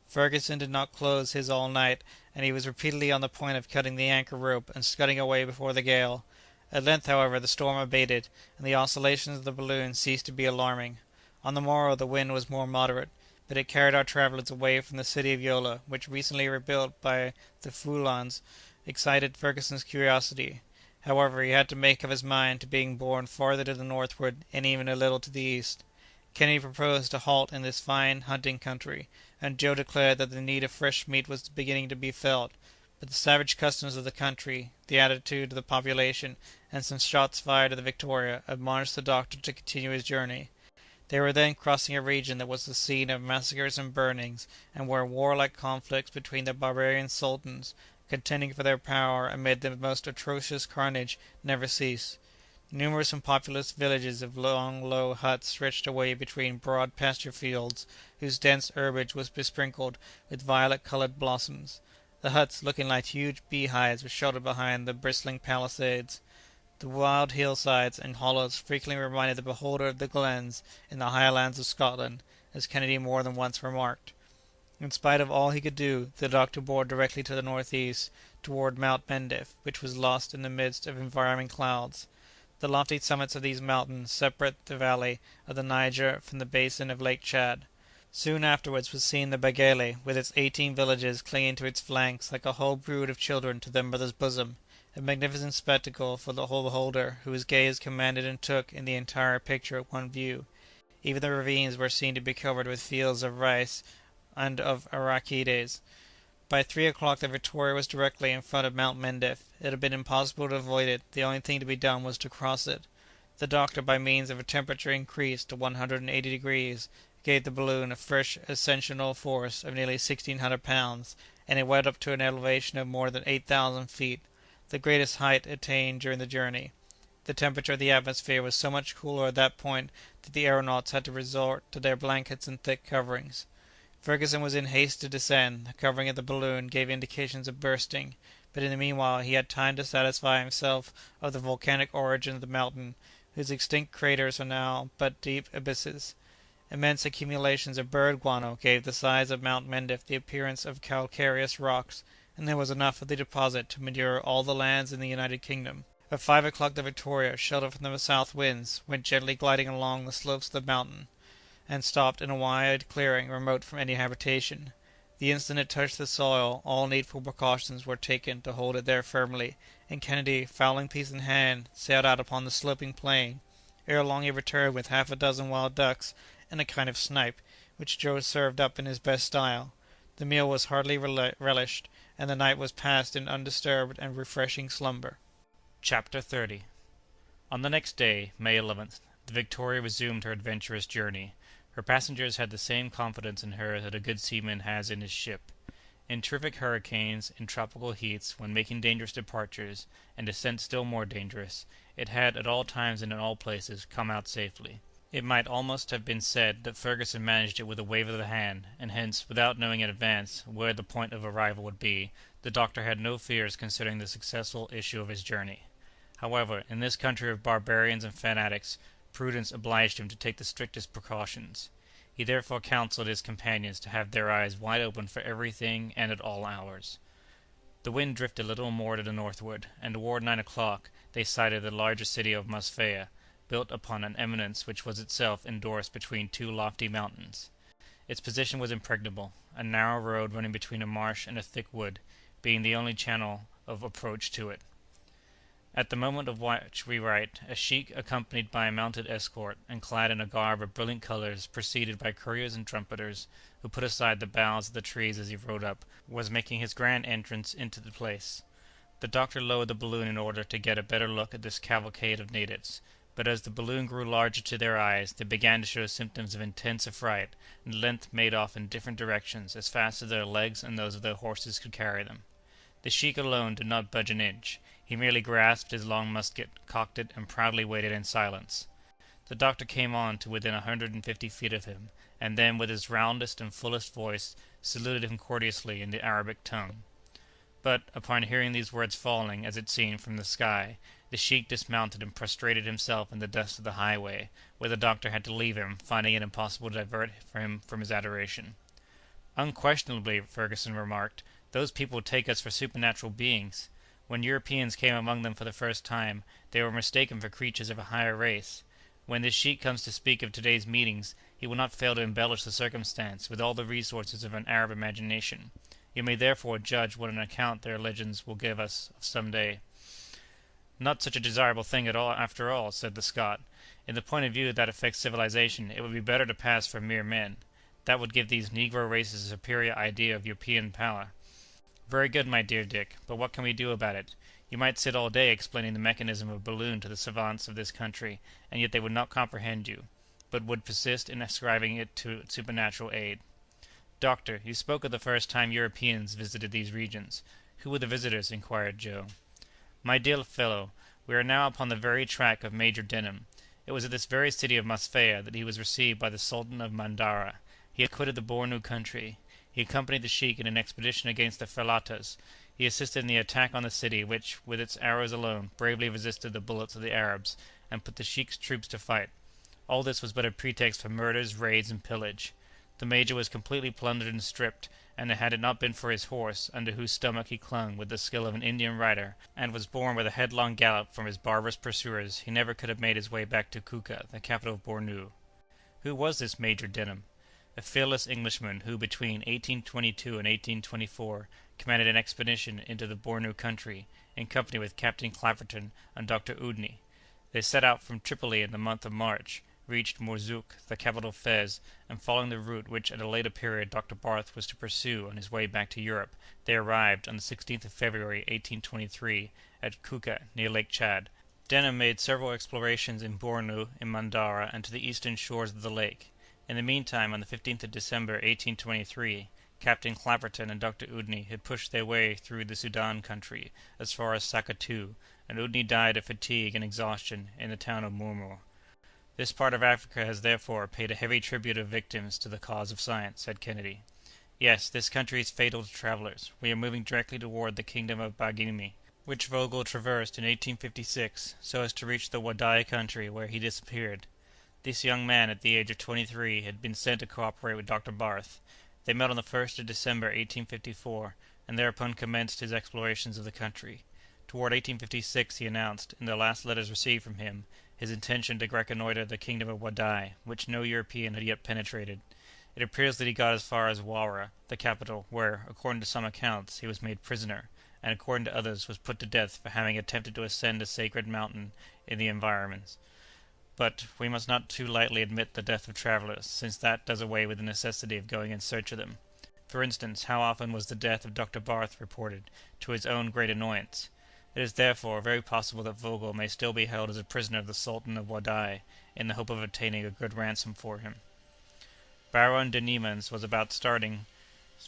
Speaker 2: Fergusson did not close his all night, and he was repeatedly on the point of cutting the anchor rope and scudding away before the gale. At length, however, the storm abated, and the oscillations of the balloon ceased to be alarming. On the morrow the wind was more moderate, but it carried our travellers away from the city of Yola, which, recently rebuilt by the Foulons, excited Fergusson's curiosity. However, he had to make up his mind to being borne farther to the northward and even a little to the east. Kennedy proposed to halt in this fine hunting country, and Joe declared that the need of fresh meat was beginning to be felt; but the savage customs of the country, the attitude of the population, and some shots fired at the Victoria, admonished the doctor to continue his journey. They were then crossing a region that was the scene of massacres and burnings, and where warlike conflicts between the barbarian sultans, contending for their power amid the most atrocious carnage, never ceased. Numerous and populous villages of long low huts stretched away between broad pasture fields, whose dense herbage was besprinkled with violet-coloured blossoms. The huts, looking like huge beehives, were sheltered behind the bristling palisades. The wild hillsides and hollows frequently reminded the beholder of the glens in the Highlands of Scotland, as Kennedy more than once remarked. In spite of all he could do, the doctor bore directly to the northeast, toward Mount Mendif, which was lost in the midst of environing clouds. The lofty summits of these mountains separate the valley of the Niger from the basin of Lake Chad. Soon afterwards was seen the Bagélé, with its 18 villages clinging to its flanks like a whole brood of children to their mother's bosom, a magnificent spectacle for the whole beholder, whose gaze commanded and took in the entire picture at one view. Even the ravines were seen to be covered with fields of rice and of arachides. By 3 o'clock the Victoria was directly in front of Mount Mendif. It had been impossible to avoid it; the only thing to be done was to cross it. The doctor, by means of a temperature increased to 180 degrees, gave the balloon a fresh ascensional force of nearly 1,600 pounds, and it went up to an elevation of more than 8,000 feet, the greatest height attained during the journey. The temperature of the atmosphere was so much cooler at that point that the aeronauts had to resort to their blankets and thick coverings. Fergusson was in haste to descend; the covering of the balloon gave indications of bursting, but in the meanwhile he had time to satisfy himself of the volcanic origin of the mountain, whose extinct craters are now but deep abysses. Immense accumulations of bird guano gave the sides of Mount Mendif the appearance of calcareous rocks, and there was enough of the deposit to manure all the lands in the United Kingdom. At 5 o'clock the Victoria, sheltered from the south winds, went gently gliding along the slopes of the mountain.
Speaker 1: and stopped in a wide clearing remote from any habitation. The instant it touched the soil, all needful precautions were taken to hold it there firmly, and Kennedy, fowling piece in hand, sailed out upon the sloping plain. Ere long he returned with half a dozen wild ducks and a kind of snipe, which Joe served up in his best style. The meal was heartily relished, and the night was passed in undisturbed and refreshing slumber.
Speaker 2: Chapter 30. On the next day, May 11th, the Victoria resumed her adventurous journey. Her passengers had the same confidence in her that a good seaman has in his ship. In terrific hurricanes, in tropical heats, when making dangerous departures, and descents still more dangerous, it had at all times and in all places come out safely. It might almost have been said that Fergusson managed it with a wave of the hand, and hence, without knowing in advance where the point of arrival would be, the doctor had no fears concerning the successful issue of his journey. However, in this country of barbarians and fanatics, prudence obliged him to take the strictest precautions. He therefore counselled his companions to have their eyes wide open for everything and at all hours. The wind drifted a little more to the northward, and toward 9 o'clock they sighted the larger city of Mosfeia, built upon an eminence which was itself endorsed between two lofty mountains. Its position was impregnable, a narrow road running between a marsh and a thick wood, being the only channel of approach to it. At the moment of which we write, a sheik, accompanied by a mounted escort, and clad in a garb of brilliant colours, preceded by couriers and trumpeters, who put aside the boughs of the trees as he rode up, was making his grand entrance into the place. The doctor lowered the balloon in order to get a better look at this cavalcade of natives, but as the balloon grew larger to their eyes, they began to show symptoms of intense affright, and at length made off in different directions as fast as their legs and those of their horses could carry them. The sheik alone did not budge an inch. He merely grasped his long musket, cocked it, and proudly waited in silence. The doctor came on to within 150 feet of him, and then, with his roundest and fullest voice, saluted him courteously in the Arabic tongue. But, upon hearing these words falling, as it seemed, from the sky, the sheik dismounted and prostrated himself in the dust of the highway, where the doctor had to leave him, finding it impossible to divert him from his adoration. "Unquestionably," Fergusson remarked, "those people take us for supernatural beings. When Europeans came among them for the first time, they were mistaken for creatures of a higher race. When this sheik comes to speak of today's meetings, he will not fail to embellish the circumstance with all the resources of an Arab imagination. You may therefore judge what an account their legends will give us of some day." "Not such a desirable thing at all, after all," said the Scot. "In the point of view that affects civilization, it would be better to pass for mere men. That would give these negro races a superior idea of European power." "Very good, my dear Dick, but what can we do about it? You might sit all day explaining the mechanism of a balloon to the savants of this country, and yet they would not comprehend you, but would persist in ascribing it to supernatural aid. Doctor, you spoke of the first time Europeans visited these regions. Who were the visitors?" inquired Joe. "My dear fellow, we are now upon the very track of Major Denham. It was at this very city of Mosfeia that he was received by the Sultan of Mandara. He had quitted the Bornu country. He accompanied the sheik in an expedition against the Fellatahs. He assisted in the attack on the city, which, with its arrows alone, bravely resisted the bullets of the Arabs, and put the sheik's troops to flight. All this was but a pretext for murders, raids, and pillage. The major was completely plundered and stripped, and had it not been for his horse, under whose stomach he clung with the skill of an Indian rider, and was borne with a headlong gallop from his barbarous pursuers, he never could have made his way back to Kuka, the capital of Bornu." "Who was this Major Denham?" "A fearless Englishman, who, between 1822 and 1824, commanded an expedition into the Bornu country, in company with Captain Clapperton and Dr. Oudney. They set out from Tripoli in the month of March, reached Mourzouk, the capital of Fez, and following the route which at a later period Dr. Barth was to pursue on his way back to Europe, they arrived, on the 16th of February, 1823, at Kuka, near Lake Chad. Denham made several explorations in Bornu, in Mandara, and to the eastern shores of the lake. In the meantime, on the 15th of December, 1823, Captain Clapperton and Dr. Oudney had pushed their way through the Soudan country as far as Sakatu, and Oudney died of fatigue and exhaustion in the town of Murmur. "This part of Africa has therefore paid a heavy tribute of victims to the cause of science," said Kennedy. "Yes, this country is fatal to travellers. We are moving directly toward the kingdom of Bagimi, which Vogel traversed in 1856, so as to reach the Wadai country, where he disappeared. This young man, at the age of 23, had been sent to cooperate with Dr. Barth. They met on the 1st of December, 1854, and thereupon commenced his explorations of the country. Toward 1856 he announced, in the last letters received from him, his intention to reconnoitre the kingdom of Wadai, which no European had yet penetrated. It appears that he got as far as Wara, the capital, where, according to some accounts, he was made prisoner, and according to others was put to death for having attempted to ascend a sacred mountain in the environs. But we must not too lightly admit the death of travellers, since that does away with the necessity of going in search of them. For instance, how often was the death of Dr. Barth reported, to his own great annoyance? It is therefore very possible that Vogel may still be held as a prisoner of the Sultan of Wadai, in the hope of obtaining a good ransom for him. Baron de Niemans was about starting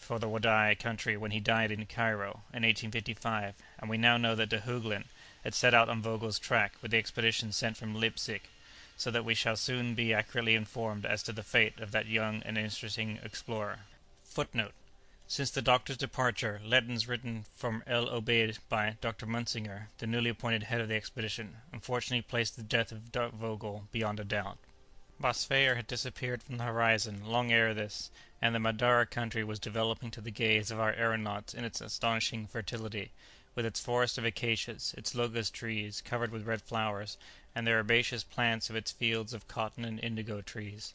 Speaker 2: for the Wadai country when he died in Cairo, in 1855, and we now know that de Heuglin had set out on Vogel's track with the expedition sent from Leipzig, so that we shall soon be accurately informed as to the fate of that young and interesting explorer. Footnote: Since the doctor's departure, letters written from El Obeid by Dr. Munsinger, the newly appointed head of the expedition, unfortunately placed the death of Vogel beyond a doubt. Bosphère had disappeared from the horizon long ere this, and the Mandara country was developing to the gaze of our aeronauts in its astonishing fertility, with its forest of acacias, its locust trees covered with red flowers, and the herbaceous plants of its fields of cotton and indigo trees.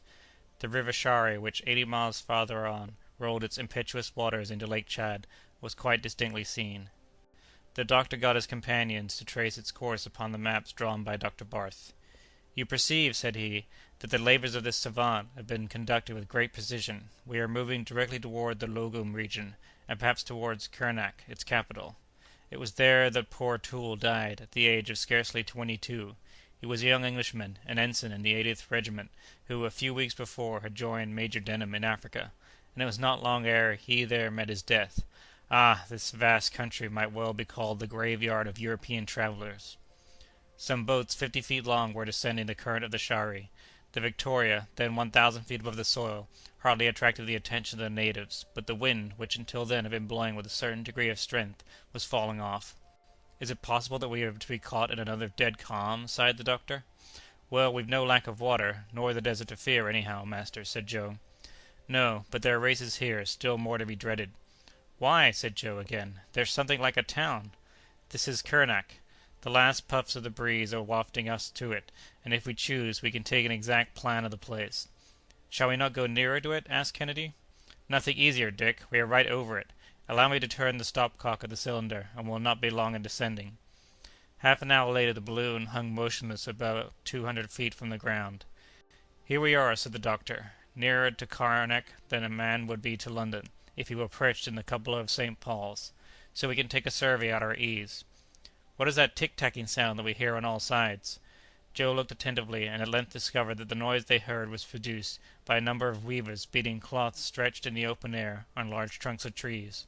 Speaker 2: The river Shari, which 80 miles farther on rolled its impetuous waters into Lake Chad, was quite distinctly seen. The doctor got his companions to trace its course upon the maps drawn by Dr. Barth. "You perceive," said he, "that the labours of this savant have been conducted with great precision. We are moving directly toward the Logum region, and perhaps towards Kernak, its capital. It was there that poor Toole died, at the age of scarcely 22. He was a young Englishman, an ensign in the 80th Regiment, who, a few weeks before, had joined Major Denham in Africa, and it was not long ere he there met his death. Ah, this vast country might well be called the graveyard of European travellers." Some boats 50 feet long were descending the current of the Shari. The Victoria, then 1,000 feet above the soil, hardly attracted the attention of the natives, but the wind, which until then had been blowing with a certain degree of strength, was falling off. "Is it possible that we are to be caught in another dead calm?" sighed the doctor. "Well, we've no lack of water, nor the desert to fear, anyhow, master," said Joe. "No, but there are races here still more to be dreaded." "Why?" said Joe again. "There's something like a town." "This is Kernak. The last puffs of the breeze are wafting us to it, and if we choose, we can take an exact plan of the place." "Shall we not go nearer to it?" asked Kennedy. "Nothing easier, Dick. We are right over it. Allow me to turn the stopcock of the cylinder, and we'll not be long in descending." Half an hour later the balloon hung motionless about 200 feet from the ground. "Here we are," said the doctor, "nearer to Kernak than a man would be to London, if he were perched in the cupola of St. Paul's, so we can take a survey at our ease. What is that tick-tacking sound that we hear on all sides?" Joe looked attentively, and at length discovered that the noise they heard was produced by a number of weavers beating cloth stretched in the open air on large trunks of trees.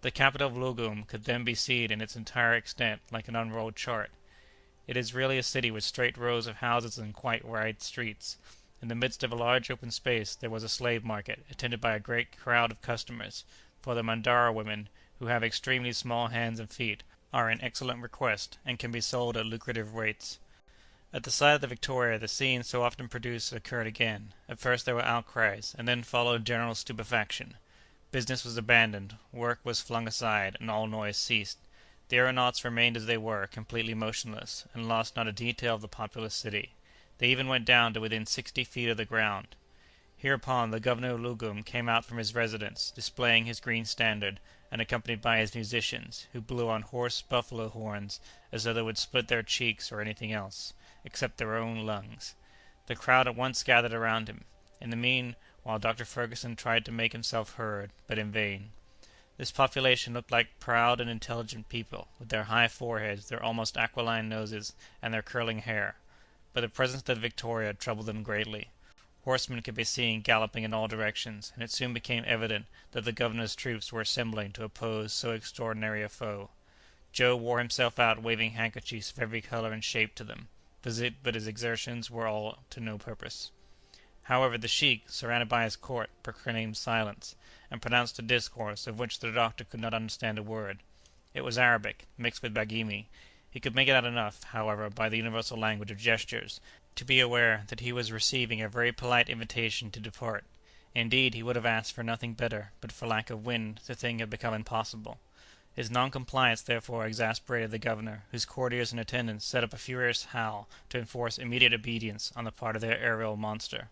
Speaker 2: The capital of Logum could then be seen in its entire extent, like an unrolled chart. It is really a city with straight rows of houses and quite wide streets. In the midst of a large open space there was a slave market, attended by a great crowd of customers, for the Mandara women, who have extremely small hands and feet, are in excellent request, and can be sold at lucrative rates. At the sight of the Victoria the scene so often produced occurred again. At first there were outcries, and then followed general stupefaction. Business was abandoned, work was flung aside, and all noise ceased. The aeronauts remained as they were, completely motionless, and lost not a detail of the populous city. They even went down to within 60 feet of the ground. Hereupon the governor of Logum came out from his residence, displaying his green standard, and accompanied by his musicians, who blew on hoarse buffalo horns as though they would split their cheeks or anything else, except their own lungs. The crowd at once gathered around him. In the meanwhile Dr. Fergusson tried to make himself heard, but in vain. This population looked like proud and intelligent people, with their high foreheads, their almost aquiline noses, and their curling hair. But the presence of the Victoria troubled them greatly. Horsemen could be seen galloping in all directions, and it soon became evident that the governor's troops were assembling to oppose so extraordinary a foe. Joe wore himself out waving handkerchiefs of every color and shape to them, but his exertions were all to no purpose. However, the sheik, surrounded by his court, proclaimed silence, and pronounced a discourse of which the doctor could not understand a word. It was Arabic, mixed with Baghini. He could make it out enough, however, by the universal language of gestures, to be aware that he was receiving a very polite invitation to depart. Indeed, he would have asked for nothing better, but for lack of wind the thing had become impossible. His non-compliance therefore exasperated the governor, whose courtiers and attendants set up a furious howl to enforce immediate obedience on the part of their aerial monster.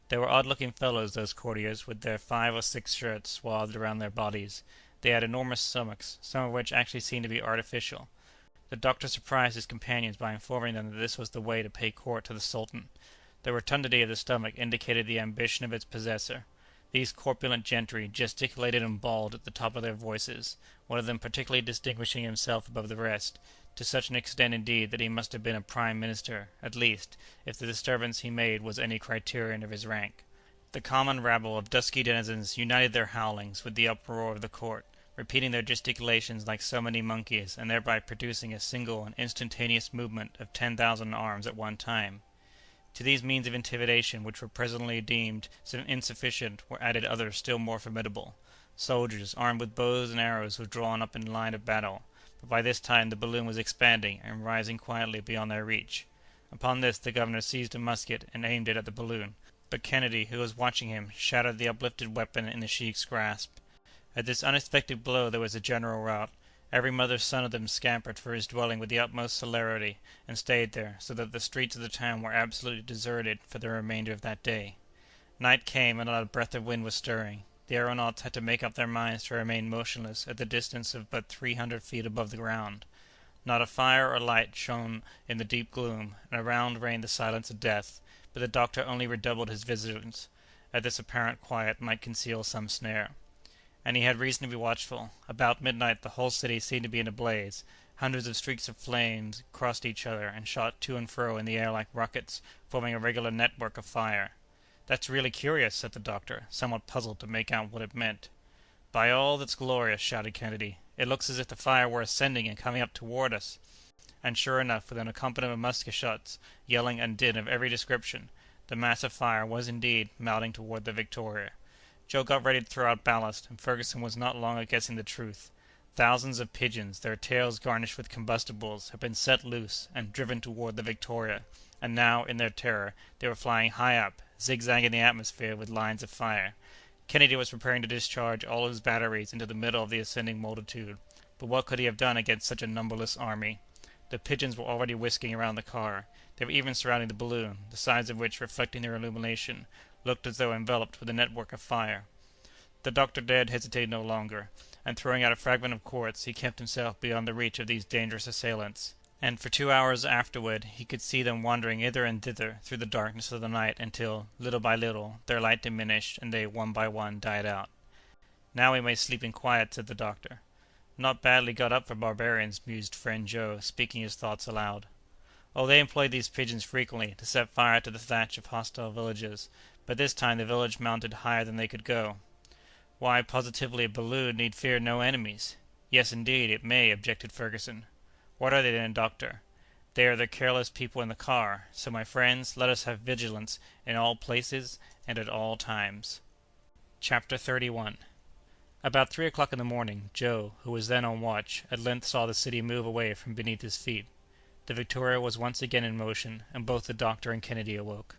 Speaker 2: They were odd-looking fellows, those courtiers, with their 5 or 6 shirts swathed around their bodies. They had enormous stomachs, some of which actually seemed to be artificial. The doctor surprised his companions by informing them that this was the way to pay court to the Sultan. The rotundity of the stomach indicated the ambition of its possessor. These corpulent gentry gesticulated and bawled at the top of their voices, one of them particularly distinguishing himself above the rest, to such an extent indeed that he must have been a prime minister, at least, if the disturbance he made was any criterion of his rank. The common rabble of dusky denizens united their howlings with the uproar of the court, repeating their gesticulations like so many monkeys, and thereby producing a single and instantaneous movement of 10,000 arms at one time. To these means of intimidation, which were presently deemed insufficient, were added others still more formidable. Soldiers, armed with bows and arrows, were drawn up in line of battle, but by this time the balloon was expanding and rising quietly beyond their reach. Upon this the governor seized a musket and aimed it at the balloon, but Kennedy, who was watching him, shattered the uplifted weapon in the sheik's grasp. At this unexpected blow there was a general rout. Every mother's son of them scampered for his dwelling with the utmost celerity, and stayed there, so that the streets of the town were absolutely deserted for the remainder of that day. Night came, and not a breath of wind was stirring. The aeronauts had to make up their minds to remain motionless at the distance of but 300 feet above the ground. Not a fire or light shone in the deep gloom, and around reigned the silence of death, but the doctor only redoubled his vigilance, as this apparent quiet might conceal some snare. And he had reason to be watchful. About midnight the whole city seemed to be in a blaze. Hundreds of streaks of flames crossed each other and shot to and fro in the air like rockets, forming a regular network of fire. "That's really curious," said the doctor, somewhat puzzled to make out what it meant. "By all that's glorious," shouted Kennedy, "it looks as if the fire were ascending and coming up toward us." And sure enough, with an accompaniment of musket shots, yelling and din of every description, the mass of fire was indeed mounting toward the Victoria. Joe got ready to throw out ballast, and Fergusson was not long at guessing the truth. Thousands of pigeons, their tails garnished with combustibles, had been set loose and driven toward the Victoria, and now, in their terror, they were flying high up, zigzagging the atmosphere with lines of fire. Kennedy was preparing to discharge all his batteries into the middle of the ascending multitude, but what could he have done against such a numberless army? The pigeons were already whisking around the car. They were even surrounding the balloon, the sides of which, reflecting their illumination, looked as though enveloped with a network of fire. The doctor dared hesitate no longer, and throwing out a fragment of quartz, he kept himself beyond the reach of these dangerous assailants, and for 2 hours afterward he could see them wandering hither and thither through the darkness of the night until, little by little, their light diminished and they one by one died out. "Now we may sleep in quiet," said the doctor. "Not badly got up for barbarians," mused friend Joe, speaking his thoughts aloud. "Oh, they employed these pigeons frequently to set fire to the thatch of hostile villages, but this time the village mounted higher than they could go." "Why, positively a balloon need fear no enemies." "Yes, indeed, it may," objected Fergusson. "What are they then, doctor?" "They are the careless people in the car. So, my friends, let us have vigilance in all places and at all times." Chapter 31. About 3 o'clock in the morning, Joe, who was then on watch, at length saw the city move away from beneath his feet. The Victoria was once again in motion, and both the doctor and Kennedy awoke.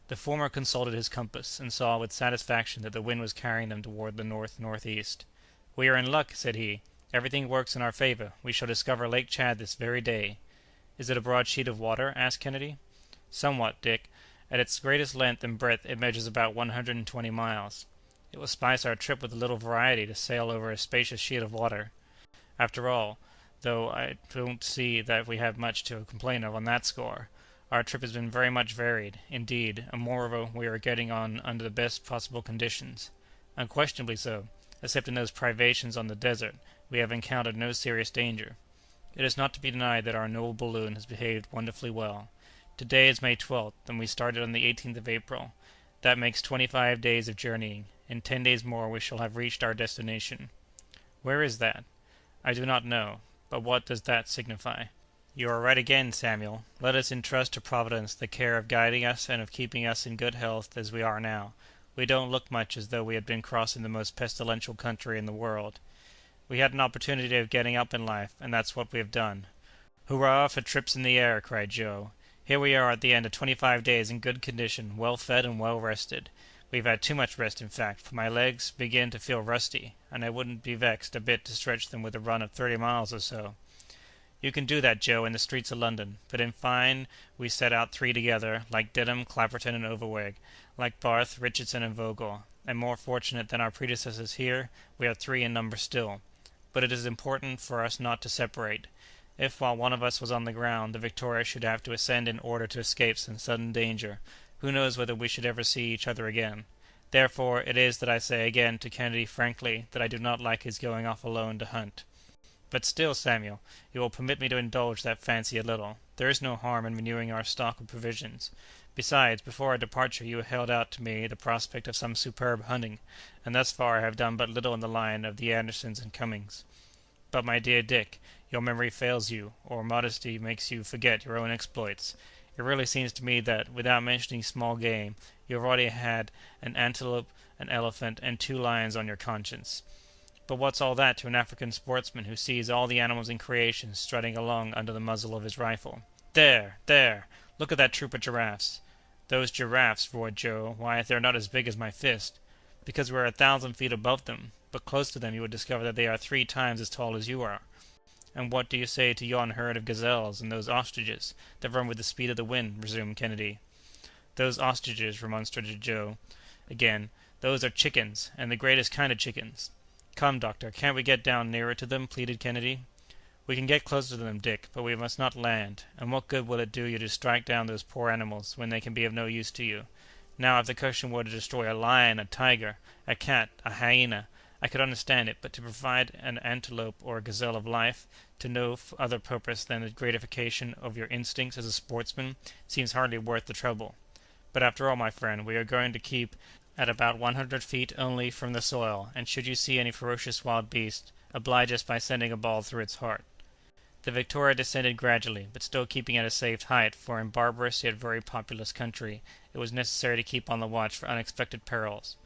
Speaker 2: The former consulted his compass, and saw with satisfaction that the wind was carrying them toward the north-northeast. "We are in luck," said he. "Everything works in our favor. We shall discover Lake Chad this very day." "Is it a broad sheet of water?" asked Kennedy. "Somewhat, Dick. At its greatest length and breadth it measures about 120 miles. It will spice our trip with a little variety to sail over a spacious sheet of water. After all, though I don't see that we have much to complain of on that score, our trip has been very much varied, indeed, and moreover we are getting on under the best possible conditions." "Unquestionably so. Except in those privations on the desert, we have encountered no serious danger. It is not to be denied that our noble balloon has behaved wonderfully well. To-day is May 12th, and we started on the 18th of April. That makes 25 days of journeying. In 10 days more we shall have reached our destination." "Where is that?" "I do not know. But what does that signify?" "You are right again, Samuel. Let us entrust to Providence the care of guiding us and of keeping us in good health as we are now. We don't look much as though we had been crossing the most pestilential country in the world. We had an opportunity of getting up in life, and that's what we have done." "Hurrah for trips in the air!" cried Joe. "Here we are at the end of 25 days in good condition, well fed and well rested. We've had too much rest, in fact, for my legs begin to feel rusty, and I wouldn't be vexed a bit to stretch them with a run of 30 miles or so." "You can do that, Joe, in the streets of London. But in fine we set out three together, like Denham, Clapperton, and Overweg, like Barth, Richardson, and Vogel, and more fortunate than our predecessors here, we are three in number still. But it is important for us not to separate. If, while one of us was on the ground, the Victoria should have to ascend in order to escape some sudden danger, who knows whether we should ever see each other again? Therefore it is that I say again to Kennedy frankly that I do not like his going off alone to hunt. But still, Samuel, you will permit me to indulge that fancy a little. There is no harm in renewing our stock of provisions. Besides, before our departure you held out to me the prospect of some superb hunting, and thus far I have done but little in the line of the Andersons and Cummings. But, my dear Dick, your memory fails you, or modesty makes you forget your own exploits. It really seems to me that, without mentioning small game, you have already had an antelope, an elephant, and 2 lions on your conscience. But what's all that to an African sportsman who sees all the animals in creation strutting along under the muzzle of his rifle? There, there! Look at that troop of giraffes!" "Those giraffes," roared Joe, "why, they're not as big as my fist." "Because we are 1,000 feet above them. But close to them you would discover that they are 3 times as tall as you are." "And what do you say to yon herd of gazelles, and those ostriches, that run with the speed of the wind?" resumed Kennedy. "Those ostriches," remonstrated Joe again, "those are chickens, and the greatest kind of chickens." "Come, doctor, can't we get down nearer to them?" pleaded Kennedy. "We can get closer to them, Dick, but we must not land. And what good will it do you to strike down those poor animals, when they can be of no use to you? Now, if the question were to destroy a lion, a tiger, a cat, a hyena, I could understand it, but to provide an antelope or a gazelle of life, to no other purpose than the gratification of your instincts as a sportsman, seems hardly worth the trouble. But after all, my friend, we are going to keep at about 100 feet only from the soil, and should you see any ferocious wild beast, oblige us by sending a ball through its heart." The Victoria descended gradually, but still keeping at a safe height, for in barbarous yet very populous country it was necessary to keep on the watch for unexpected perils.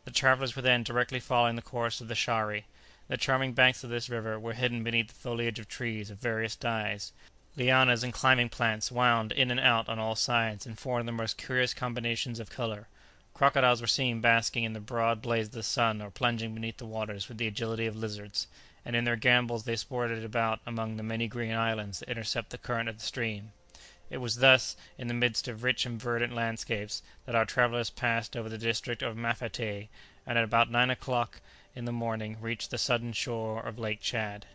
Speaker 2: The travellers were then directly following the course of the Shari. The charming banks of this river were hidden beneath the foliage of trees of various dyes. Lianas and climbing plants wound in and out on all sides, and formed the most curious combinations of colour. Crocodiles were seen basking in the broad blaze of the sun, or plunging beneath the waters with the agility of lizards, and in their gambols they sported about among the many green islands that intercept the current of the stream. It was thus, in the midst of rich and verdant landscapes, that our travellers passed over the district of Mafate, and at about 9 o'clock in the morning reached the southern shore of Lake Chad.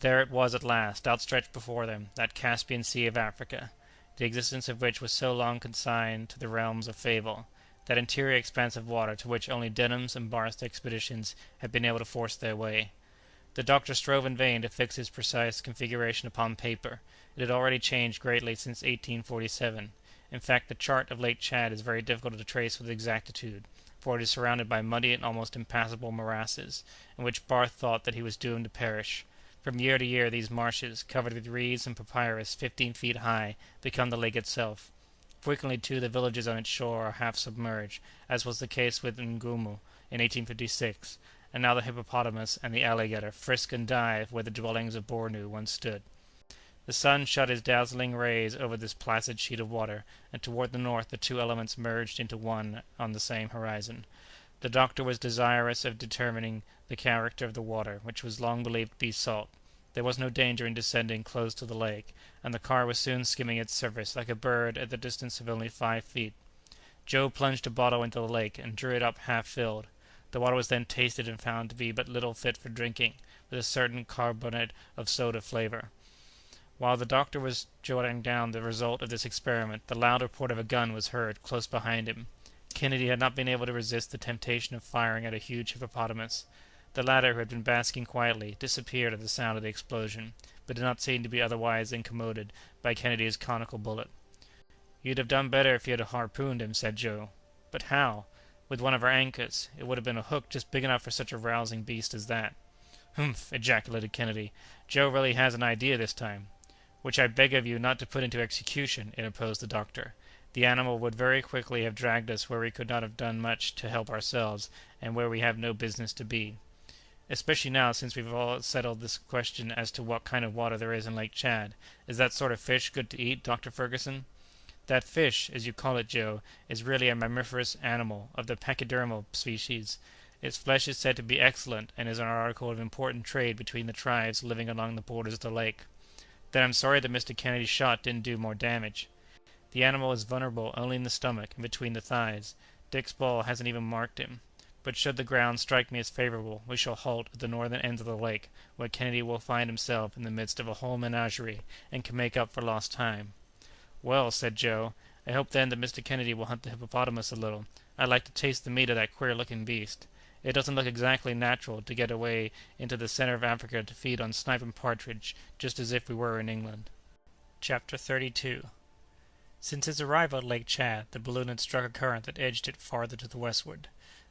Speaker 2: There it was at last, outstretched before them, that Caspian Sea of Africa, the existence of which was so long consigned to the realms of fable, that interior expanse of water to which only Denham's and Barth's expeditions had been able to force their way. The doctor strove in vain to fix its precise configuration upon paper. It had already changed greatly since 1847. In fact, the chart of Lake Chad is very difficult to trace with exactitude, for it is surrounded by muddy and almost impassable morasses, in which Barth thought that he was doomed to perish. From year to year these marshes, covered with reeds and papyrus 15 feet high, become the lake itself. Frequently, too, the villages on its shore are half submerged, as was the case with Ngumu in 1856, and now the hippopotamus and the alligator frisk and dive where the dwellings of Bornu once stood. The sun shot his dazzling rays over this placid sheet of water, and toward the north the 2 elements merged into one on the same horizon. The doctor was desirous of determining the character of the water, which was long believed to be salt. There was no danger in descending close to the lake, and the car was soon skimming its surface like a bird at the distance of only 5 feet. Joe plunged a bottle into the lake, and drew it up half filled. The water was then tasted and found to be but little fit for drinking, with a certain carbonate of soda flavour. While the doctor was jotting down the result of this experiment, the loud report of a gun was heard close behind him. Kennedy had not been able to resist the temptation of firing at a huge hippopotamus. The latter, who had been basking quietly, disappeared at the sound of the explosion, but did not seem to be otherwise incommoded by Kennedy's conical bullet. "You'd have done better if you had harpooned him," said Joe. "But how?" "With one of our anchors. It would have been a hook just big enough for such a rousing beast as that." "Humph!" ejaculated Kennedy. "Joe really has an idea this time." "Which I beg of you not to put into execution," interposed the doctor. "The animal would very quickly have dragged us where we could not have done much to help ourselves, and where we have no business to be." "Especially now, since we've all settled this question as to what kind of water there is in Lake Chad. Is that sort of fish good to eat, Dr. Fergusson?" That fish, as you call it, Joe, is really a mammiferous animal of the pachydermal species. Its flesh is said to be excellent, and is an article of important trade between the tribes living along the borders of the lake." "Then I'm sorry that Mr. Kennedy's shot didn't do more damage." "The animal is vulnerable only in the stomach and between the thighs. Dick's ball hasn't even marked him. But should the ground strike me as favorable, we shall halt at the northern end of the lake, where Kennedy will find himself in the midst of a whole menagerie, and can make up for lost time." "Well," said Joe, "I hope then that Mr. Kennedy will hunt the hippopotamus a little. I'd like to taste the meat of that queer-looking beast. It doesn't look exactly natural to get away into the centre of Africa to feed on snipe and partridge, just as if we were in England." Chapter 32. Since his arrival at Lake Chad, the balloon had struck a current that edged it farther to the westward.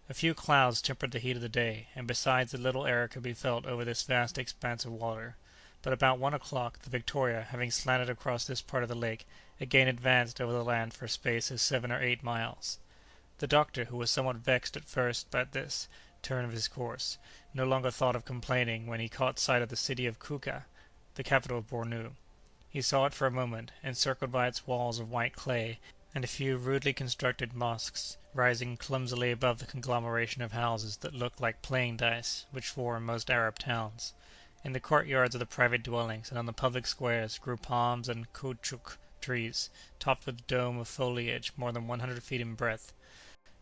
Speaker 2: A few clouds tempered the heat of the day, and besides a little air could be felt over this vast expanse of water. But about 1 o'clock, the Victoria, having slanted across this part of the lake, again advanced over the land for a space of 7 or 8 miles. The doctor, who was somewhat vexed at first at this turn of his course, no longer thought of complaining when he caught sight of the city of Kuka, the capital of Bornu. He saw it for a moment, encircled by its walls of white clay, and a few rudely constructed mosques rising clumsily above the conglomeration of houses that looked like playing dice which form most Arab towns. In the courtyards of the private dwellings and on the public squares grew palms and caoutchouc trees, topped with a dome of foliage more than 100 feet in breadth.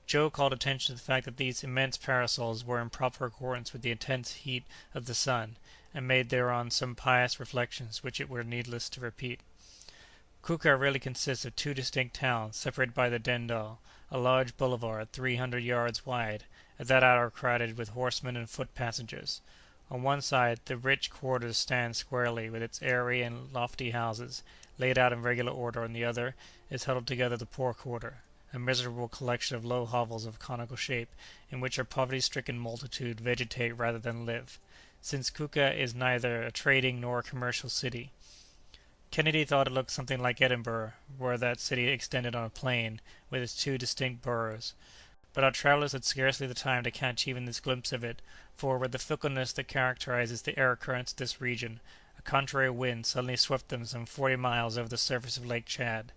Speaker 2: Joe called attention to the fact that these immense parasols were in proper accordance with the intense heat of the sun, and made thereon some pious reflections which it were needless to repeat. Kuka really consists of two distinct towns, separated by the Dendal, a large boulevard 300 yards wide, at that hour crowded with horsemen and foot passengers. On one side the rich quarters stand squarely, with its airy and lofty houses laid out in regular order; on the other is huddled together the poor quarter, a miserable collection of low hovels of conical shape, in which a poverty-stricken multitude vegetate rather than live, since Kuka is neither a trading nor a commercial city. Kennedy thought it looked something like Edinburgh, were that city extended on a plain, with its two distinct boroughs. But our travellers had scarcely the time to catch even this glimpse of it, for, with the fickleness that characterizes the air currents of this region, a contrary wind suddenly swept them some 40 miles over the surface of Lake Chad.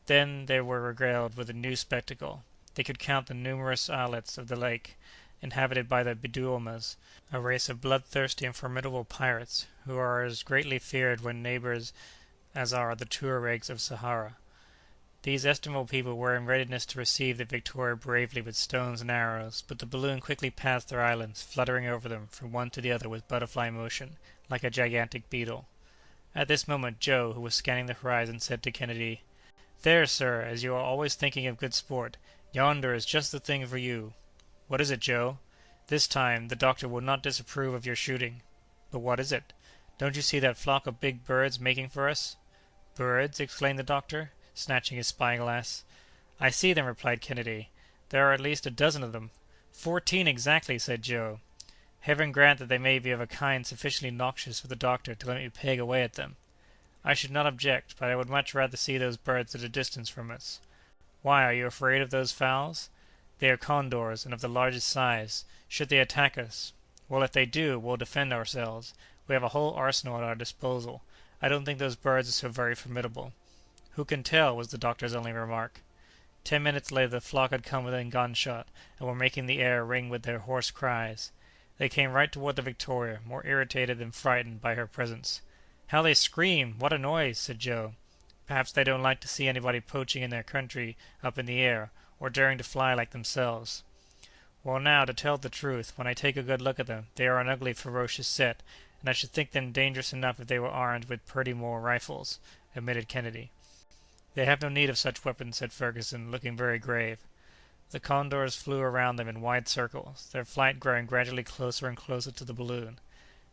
Speaker 2: Then they were regaled with a new spectacle. They could count the numerous islets of the lake, inhabited by the Bidulmas, a race of bloodthirsty and formidable pirates, who are as greatly feared when neighbours as are the Tuaregs of Sahara. These estimable people were in readiness to receive the Victoria bravely with stones and arrows, but the balloon quickly passed their islands, fluttering over them from one to the other with butterfly motion, like a gigantic beetle. At this moment Joe, who was scanning the horizon, said to Kennedy, "There, sir, as you are always thinking of good sport, yonder is just the thing for you." "What is it, Joe?" "This time the doctor will not disapprove of your shooting." "But what is it?" "Don't you see that flock of big birds making for us?" "Birds?" exclaimed the doctor, snatching his spy-glass. "I see them," replied Kennedy. "There are at least a dozen of them." "14 exactly," said Joe. "Heaven grant that they may be of a kind sufficiently noxious for the doctor to let me peg away at them." "I should not object, but I would much rather see those birds at a distance from us." "Why, are you afraid of those fowls?" "They are condors, and of the largest size. Should they attack us—" "Well, if they do, we'll defend ourselves. We have a whole arsenal at our disposal. I don't think those birds are so very formidable." "Who can tell?" was the doctor's only remark. 10 minutes later the flock had come within gunshot, and were making the air ring with their hoarse cries. They came right toward the Victoria, more irritated than frightened by her presence. "How they scream! What a noise!" said Joe. "Perhaps they don't like to see anybody poaching in their country up in the air, or daring to fly like themselves." "Well, now, to tell the truth, when I take a good look at them, they are an ugly, ferocious set, and I should think them dangerous enough if they were armed with Purdy Moore rifles," admitted Kennedy. "They have no need of such weapons," said Fergusson, looking very grave. The condors flew around them in wide circles, their flight growing gradually closer and closer to the balloon.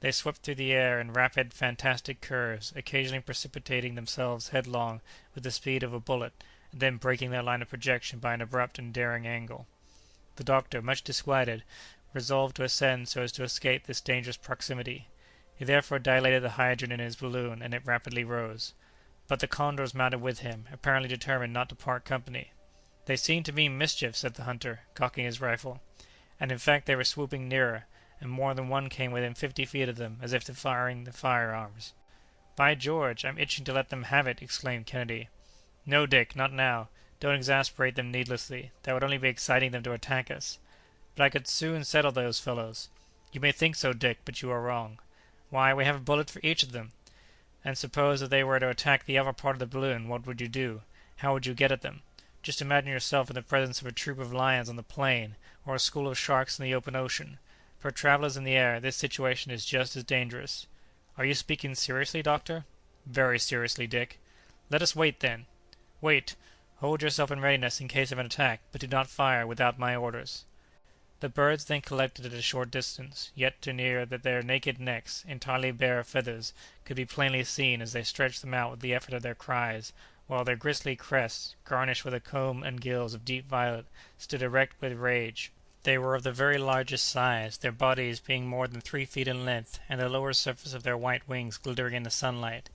Speaker 2: They swept through the air in rapid, fantastic curves, occasionally precipitating themselves headlong with the speed of a bullet, and then breaking their line of projection by an abrupt and daring angle. The doctor, much disquieted, resolved to ascend so as to escape this dangerous proximity. He therefore dilated the hydrogen in his balloon, and it rapidly rose. But the condors mounted with him, apparently determined not to part company. "They seem to mean mischief," said the hunter, cocking his rifle. And in fact they were swooping nearer, and more than one came within 50 feet of them, as if firing the firearms. "By George, I'm itching to let them have it!" exclaimed Kennedy. "No, Dick, not now. Don't exasperate them needlessly. That would only be exciting them to attack us." "But I could soon settle those fellows." "You may think so, Dick, but you are wrong." "Why, we have a bullet for each of them." "And suppose that they were to attack the upper part of the balloon, what would you do? How would you get at them? Just imagine yourself in the presence of a troop of lions on the plain, or a school of sharks in the open ocean. For travellers in the air this situation is just as dangerous." "Are you speaking seriously, doctor?" "Very seriously, Dick." "Let us wait, then." "Wait. Hold yourself in readiness in case of an attack, but do not fire without my orders." The birds then collected at a short distance, yet too near that their naked necks, entirely bare of feathers, could be plainly seen as they stretched them out with the effort of their cries, while their gristly crests, garnished with a comb and gills of deep violet, stood erect with rage. They were of the very largest size, their bodies being more than 3 feet in length, and the lower surface of their white wings glittering in the sunlight.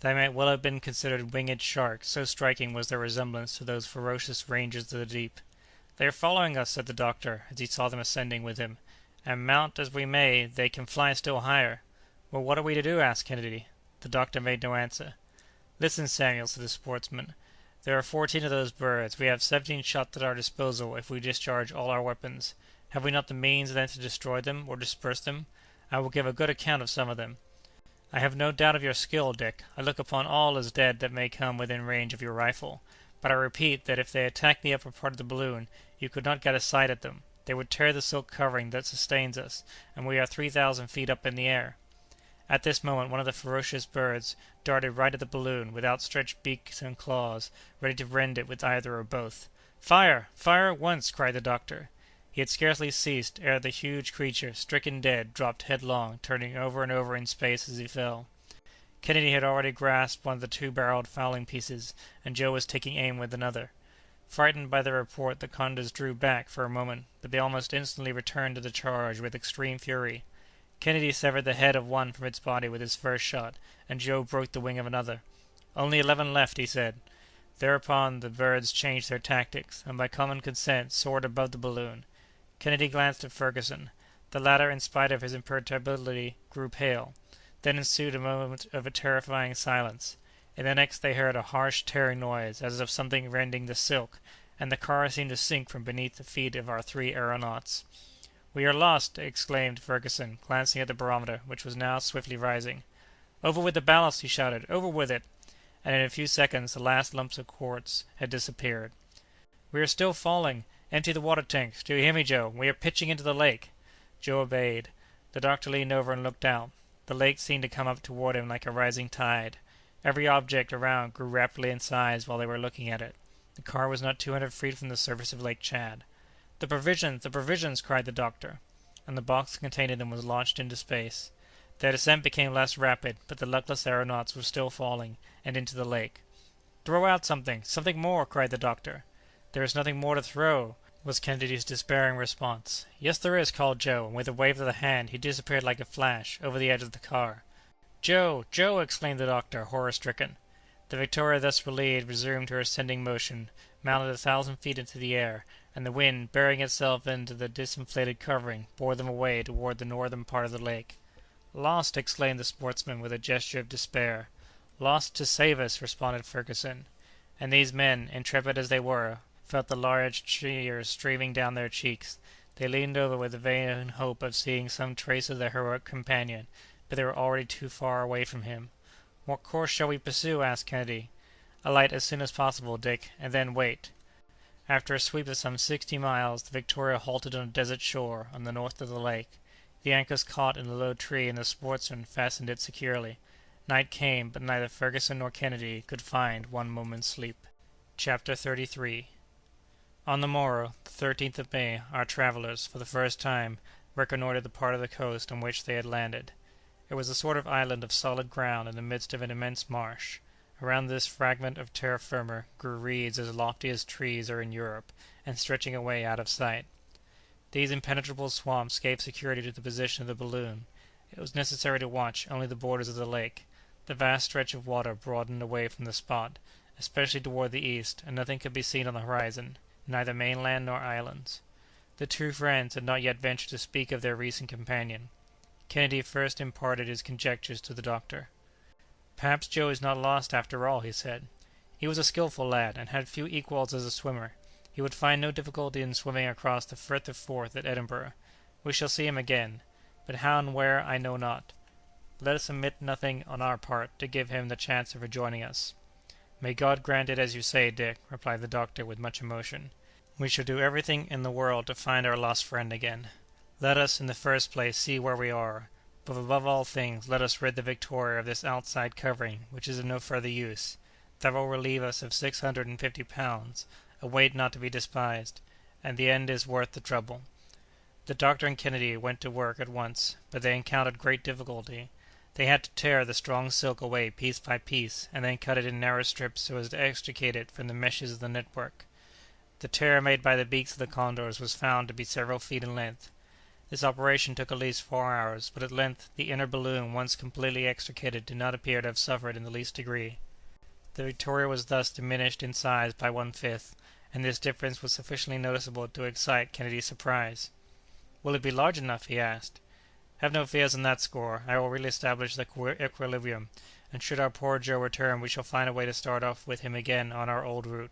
Speaker 2: They might well have been considered winged sharks, so striking was their resemblance to those ferocious rangers of the deep. "They are following us," said the doctor, as he saw them ascending with him, "and mount as we may, they can fly still higher." "Well, what are we to do?" asked Kennedy. The doctor made no answer. "Listen, Samuel," said the sportsman. "There are 14 of those birds. We have 17 shots at our disposal if we discharge all our weapons. Have we not the means then to destroy them, or disperse them? I will give a good account of some of them." "I have no doubt of your skill, Dick. I look upon all as dead that may come within range of your rifle. But I repeat that if they attack the upper part of the balloon, you could not get a sight at them. They would tear the silk covering that sustains us, and we are 3,000 feet up in the air." At this moment one of the ferocious birds darted right at the balloon, with outstretched beaks and claws, ready to rend it with either or both. "Fire! Fire at once!" cried the doctor. He had scarcely ceased ere the huge creature, stricken dead, dropped headlong, turning over and over in space as he fell. Kennedy had already grasped one of the two-barreled fowling pieces, and Joe was taking aim with another. Frightened by the report, the condors drew back for a moment, but they almost instantly returned to the charge with extreme fury. Kennedy severed the head of one from its body with his first shot, and Joe broke the wing of another. "Only 11 left," he said. Thereupon the birds changed their tactics, and by common consent soared above the balloon. Kennedy glanced at Fergusson. The latter, in spite of his imperturbability, grew pale. Then ensued a moment of a terrifying silence. In the next they heard a harsh tearing noise, as of something rending the silk, and the car seemed to sink from beneath the feet of our 3 aeronauts. "We are lost!" exclaimed Fergusson, glancing at the barometer, which was now swiftly rising. "Over with the ballast!" he shouted. "Over with it!" And in a few seconds the last lumps of quartz had disappeared. "We are still falling! Empty the water tanks! Do you hear me, Joe? We are pitching into the lake!" Joe obeyed. The doctor leaned over and looked out. The lake seemed to come up toward him like a rising tide. Every object around grew rapidly in size while they were looking at it. The car was not 200 feet from the surface of Lake Chad. "The provisions! The provisions!" cried the doctor. And the box containing them was launched into space. Their descent became less rapid, but the luckless aeronauts were still falling, and into the lake. "Throw out something! Something more!" cried the doctor. "There is nothing more to throw," was Kennedy's despairing response. "Yes, there is!" called Joe, and with a wave of the hand he disappeared like a flash over the edge of the car. "Joe! Joe!" exclaimed the doctor, horror-stricken. The Victoria, thus relieved, resumed her ascending motion, mounted 1,000 feet into the air, and the wind, burying itself into the disinflated covering, bore them away toward the northern part of the lake. "Lost!" exclaimed the sportsman with a gesture of despair. "Lost to save us!" responded Fergusson. And these men, intrepid as they were, felt the large tears streaming down their cheeks. They leaned over with the vain hope of seeing some trace of their heroic companion, but they were already too far away from him. "What course shall we pursue?" asked Kennedy. "Alight as soon as possible, Dick, and then wait." After a sweep of some 60 miles, the Victoria halted on a desert shore on the north of the lake. The anchors caught in a low tree, and the sportsman fastened it securely. Night came, but neither Fergusson nor Kennedy could find one moment's sleep. Chapter 33. On the morrow, the 13th of May, our travellers, for the first time, reconnoitred the part of the coast on which they had landed. It was a sort of island of solid ground in the midst of an immense marsh. Around this fragment of terra firma grew reeds as lofty as trees are in Europe, and stretching away out of sight. These impenetrable swamps gave security to the position of the balloon. It was necessary to watch only the borders of the lake. The vast stretch of water broadened away from the spot, especially toward the east, and nothing could be seen on the horizon, neither mainland nor islands. The two friends had not yet ventured to speak of their recent companion. Kennedy first imparted his conjectures to the doctor. "Perhaps Joe is not lost after all," he said. He was a skilful lad, and had few equals as a swimmer. He would find no difficulty in swimming across the Firth of Forth at Edinburgh. We shall see him again, but how and where I know not. Let us omit nothing on our part to give him the chance of rejoining us." "May God grant it as you say, Dick," replied the doctor with much emotion. "We shall do everything in the world to find our lost friend again. Let us, in the first place, see where we are, but above all things let us rid the Victoria of this outside covering, which is of no further use. That will relieve us of £650, a weight not to be despised, and the end is worth the trouble." The doctor and Kennedy went to work at once, but they encountered great difficulty. They had to tear the strong silk away piece by piece, and then cut it in narrow strips so as to extricate it from the meshes of the network. The tear made by the beaks of the condors was found to be several feet in length. This operation took at least 4 hours, but at length the inner balloon, once completely extricated, did not appear to have suffered in the least degree. The Victoria was thus diminished in size by 1/5, and this difference was sufficiently noticeable to excite Kennedy's surprise. "Will it be large enough?" he asked. "Have no fears on that score. I will re-establish the equilibrium, and should our poor Joe return we shall find a way to start off with him again on our old route.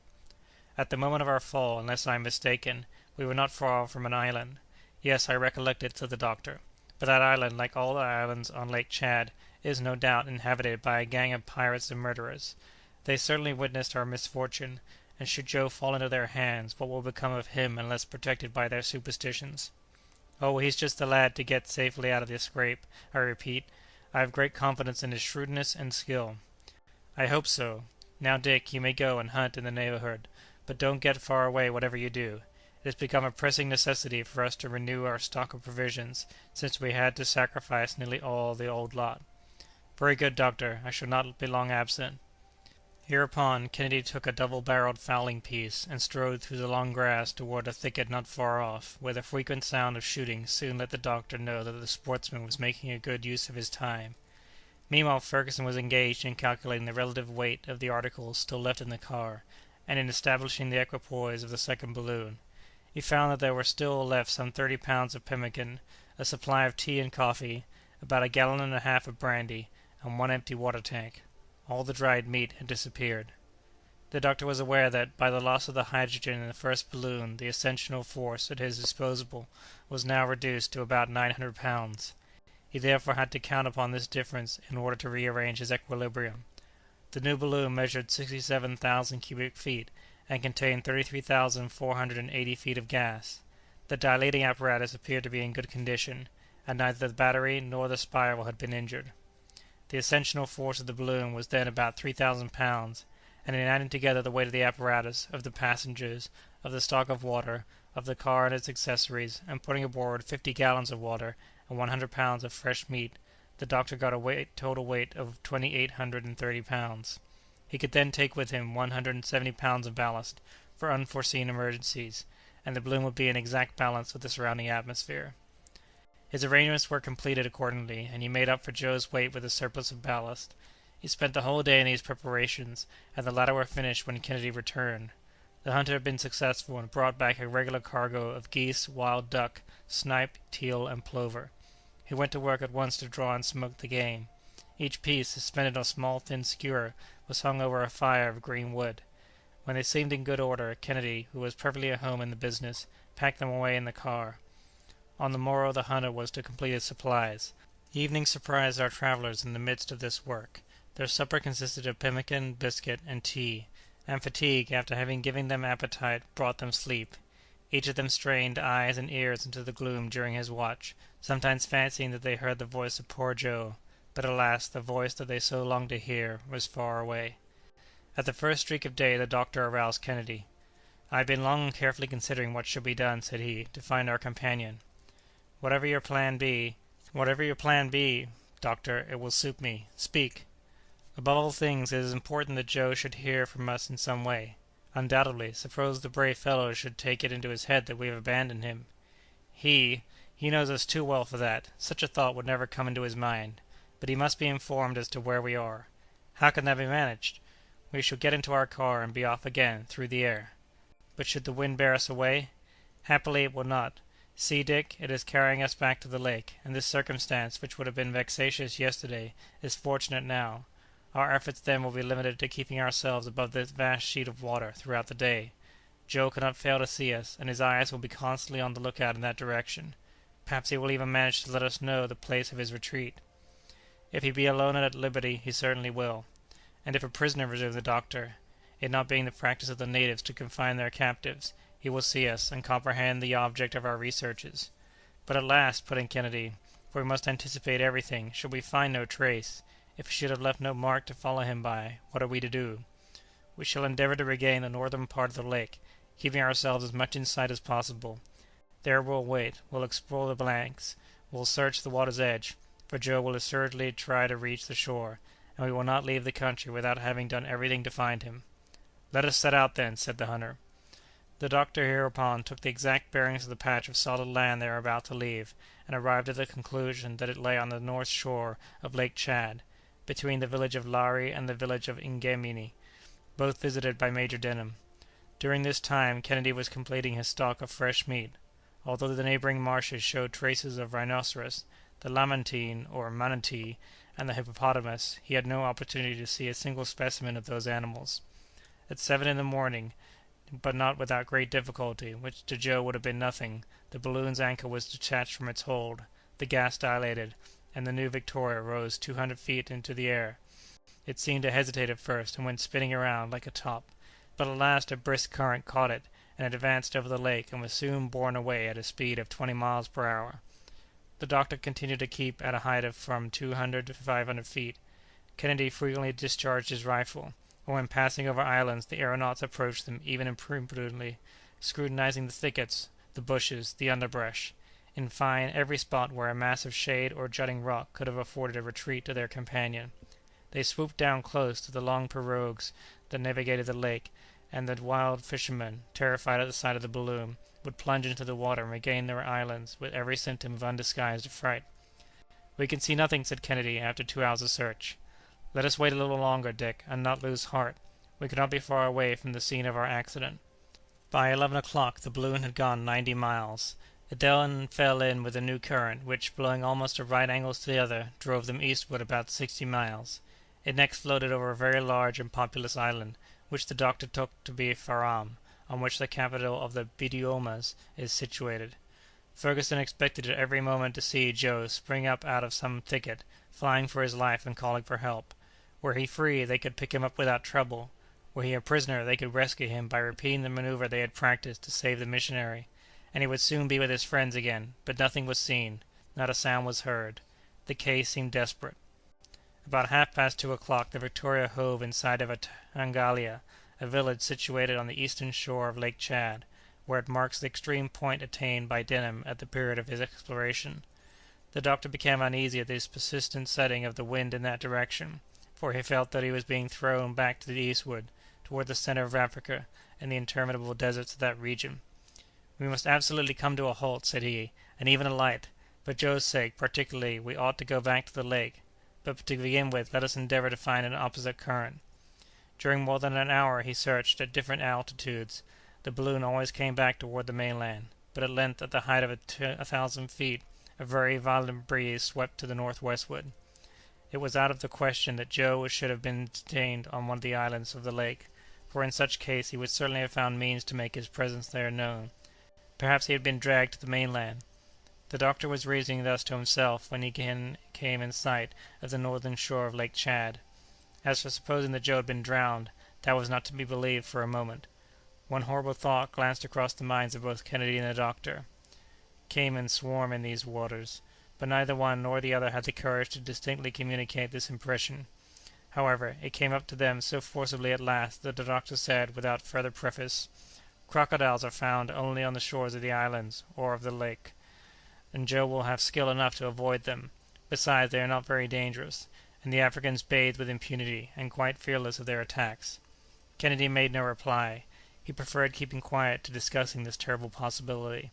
Speaker 2: At the moment of our fall, unless I am mistaken, we were not far from an island." "Yes, I recollect it," said the doctor. "But that island, like all the islands on Lake Chad, is, no doubt, inhabited by a gang of pirates and murderers. They certainly witnessed our misfortune, and should Joe fall into their hands, what will become of him unless protected by their superstitions?" "Oh, he's just the lad to get safely out of the scrape, I repeat. I have great confidence in his shrewdness and skill." "I hope so. Now, Dick, you may go and hunt in the neighborhood, but don't get far away whatever you do. It has become a pressing necessity for us to renew our stock of provisions, since we had to sacrifice nearly all the old lot." "Very good, doctor. I shall not be long absent." Hereupon Kennedy took a double-barreled fowling-piece and strode through the long grass toward a thicket not far off, where the frequent sound of shooting soon let the doctor know that the sportsman was making a good use of his time. Meanwhile Fergusson was engaged in calculating the relative weight of the articles still left in the car, and in establishing the equipoise of the second balloon. He found that there were still left some 30 pounds of pemmican, a supply of tea and coffee, about 1.5 gallons of brandy, and one empty water-tank. All the dried meat had disappeared. The doctor was aware that, by the loss of the hydrogen in the first balloon, the ascensional force at his disposal was now reduced to about 900 pounds. He therefore had to count upon this difference in order to rearrange his equilibrium. The new balloon measured 67,000 cubic feet, and contained 33,480 feet of gas. The dilating apparatus appeared to be in good condition, and neither the battery nor the spiral had been injured. The ascensional force of the balloon was then about 3,000 pounds, and in adding together the weight of the apparatus, of the passengers, of the stock of water, of the car and its accessories, and putting aboard 50 gallons of water and 100 pounds of fresh meat, the doctor got a total weight of 2,830 pounds. He could then take with him 170 pounds of ballast for unforeseen emergencies, and the balloon would be in exact balance with the surrounding atmosphere. His arrangements were completed accordingly, and he made up for Joe's weight with a surplus of ballast. He spent the whole day in these preparations, and the latter were finished when Kennedy returned. The hunter had been successful and brought back a regular cargo of geese, wild duck, snipe, teal, and plover. He went to work at once to draw and smoke the game. Each piece, suspended on a small thin skewer, was hung over a fire of green wood. When they seemed in good order, Kennedy, who was perfectly at home in the business, packed them away in the car. On the morrow the hunter was to complete his supplies. Evening surprised our travellers in the midst of this work. Their supper consisted of pemmican, biscuit, and tea, and fatigue, after having given them appetite, brought them sleep. Each of them strained eyes and ears into the gloom during his watch, sometimes fancying that they heard the voice of poor Joe, but alas, the voice that they so longed to hear was far away. At the first streak of day the doctor aroused Kennedy. "I have been long and carefully considering what should be done," said he, "to find our companion. Whatever your plan be, doctor, it will suit me. Speak." "Above all things, it is important that Joe should hear from us in some way." "Undoubtedly. Suppose the brave fellow should take it into his head that we have abandoned him?" He knows us too well for that. Such a thought would never come into his mind. But he must be informed as to where we are." "How can that be managed?" "We shall get into our car and be off again, through the air." "But should the wind bear us away?" "Happily it will not. See, Dick, it is carrying us back to the lake, and this circumstance, which would have been vexatious yesterday, is fortunate now. Our efforts then will be limited to keeping ourselves above this vast sheet of water throughout the day. Joe cannot fail to see us, and his eyes will be constantly on the lookout in that direction. Perhaps he will even manage to let us know the place of his retreat. If he be alone and at liberty, he certainly will. And if a prisoner, resumed the doctor, it not being the practice of the natives to confine their captives, he will see us, and comprehend the object of our researches. But at last, put in Kennedy, for we must anticipate everything, should we find no trace, if we should have left no mark to follow him by, what are we to do? We shall endeavor to regain the northern part of the lake, keeping ourselves as much in sight as possible. There we'll wait, we'll explore the banks, we'll search the water's edge, for Joe will assuredly try to reach the shore, and we will not leave the country without having done everything to find him. "Let us set out, then," said the hunter. The doctor hereupon took the exact bearings of the patch of solid land they were about to leave, and arrived at the conclusion that it lay on the north shore of Lake Chad, between the village of Lari and the village of Ingemini, both visited by Major Denham. During this time Kennedy was completing his stock of fresh meat. Although the neighboring marshes showed traces of rhinoceros, the lamantine or manatee, and the hippopotamus, he had no opportunity to see a single specimen of those animals. At 7 in the morning, but not without great difficulty, which to Joe would have been nothing, the balloon's anchor was detached from its hold, the gas dilated, and the new Victoria rose 200 feet into the air. It seemed to hesitate at first, and went spinning around like a top, but at last a brisk current caught it, and it advanced over the lake and was soon borne away at a speed of 20 miles per hour. The doctor continued to keep at a height of from 200 to 500 feet. Kennedy frequently discharged his rifle, or when passing over islands the aeronauts approached them even imprudently, scrutinizing the thickets, the bushes, the underbrush, in fine, every spot where a mass of shade or jutting rock could have afforded a retreat to their companion. They swooped down close to the long pirogues that navigated the lake, and the wild fishermen, terrified at the sight of the balloon, would plunge into the water and regain their islands with every symptom of undisguised affright. "We can see nothing," said Kennedy, after 2 hours of search. "Let us wait a little longer, Dick, and not lose heart. We cannot be far away from the scene of our accident." By 11 o'clock the balloon had gone 90 miles. It then fell in with a new current, which, blowing almost at right angles to the other, drove them eastward about 60 miles. It next floated over a very large and populous island, which the doctor took to be Faram, on which the capital of the Bidiomas is situated. Fergusson expected at every moment to see Joe spring up out of some thicket, flying for his life and calling for help. Were he free, they could pick him up without trouble. Were he a prisoner, they could rescue him by repeating the maneuver they had practiced to save the missionary, and he would soon be with his friends again. But nothing was seen, not a sound was heard. The case seemed desperate. About 2:30 o'clock the Victoria hove in sight of Tangalia, a village situated on the eastern shore of Lake Chad, where it marks the extreme point attained by Denham at the period of his exploration. The doctor became uneasy at this persistent setting of the wind in that direction, for he felt that he was being thrown back to the eastward, toward the centre of Africa and the interminable deserts of that region. "We must absolutely come to a halt," said he, "and even alight. For Joe's sake, particularly, we ought to go back to the lake. But to begin with, let us endeavor to find an opposite current." During more than an hour he searched at different altitudes. The balloon always came back toward the mainland, but at length, at the height of 1,000 feet, a very violent breeze swept to the northwestward. It was out of the question that Joe should have been detained on one of the islands of the lake, for in such case he would certainly have found means to make his presence there known. Perhaps he had been dragged to the mainland. The doctor was reasoning thus to himself when he again came in sight of the northern shore of Lake Chad. As for supposing that Joe had been drowned, that was not to be believed for a moment. One horrible thought glanced across the minds of both Kennedy and the doctor. Cayman swarm in these waters, but neither one nor the other had the courage to distinctly communicate this impression. However, it came up to them so forcibly at last that the doctor said, without further preface, "Crocodiles are found only on the shores of the islands or of the lake, and Joe will have skill enough to avoid them. Besides, they are not very dangerous, and the Africans bathe with impunity, and quite fearless of their attacks." Kennedy made no reply. He preferred keeping quiet to discussing this terrible possibility.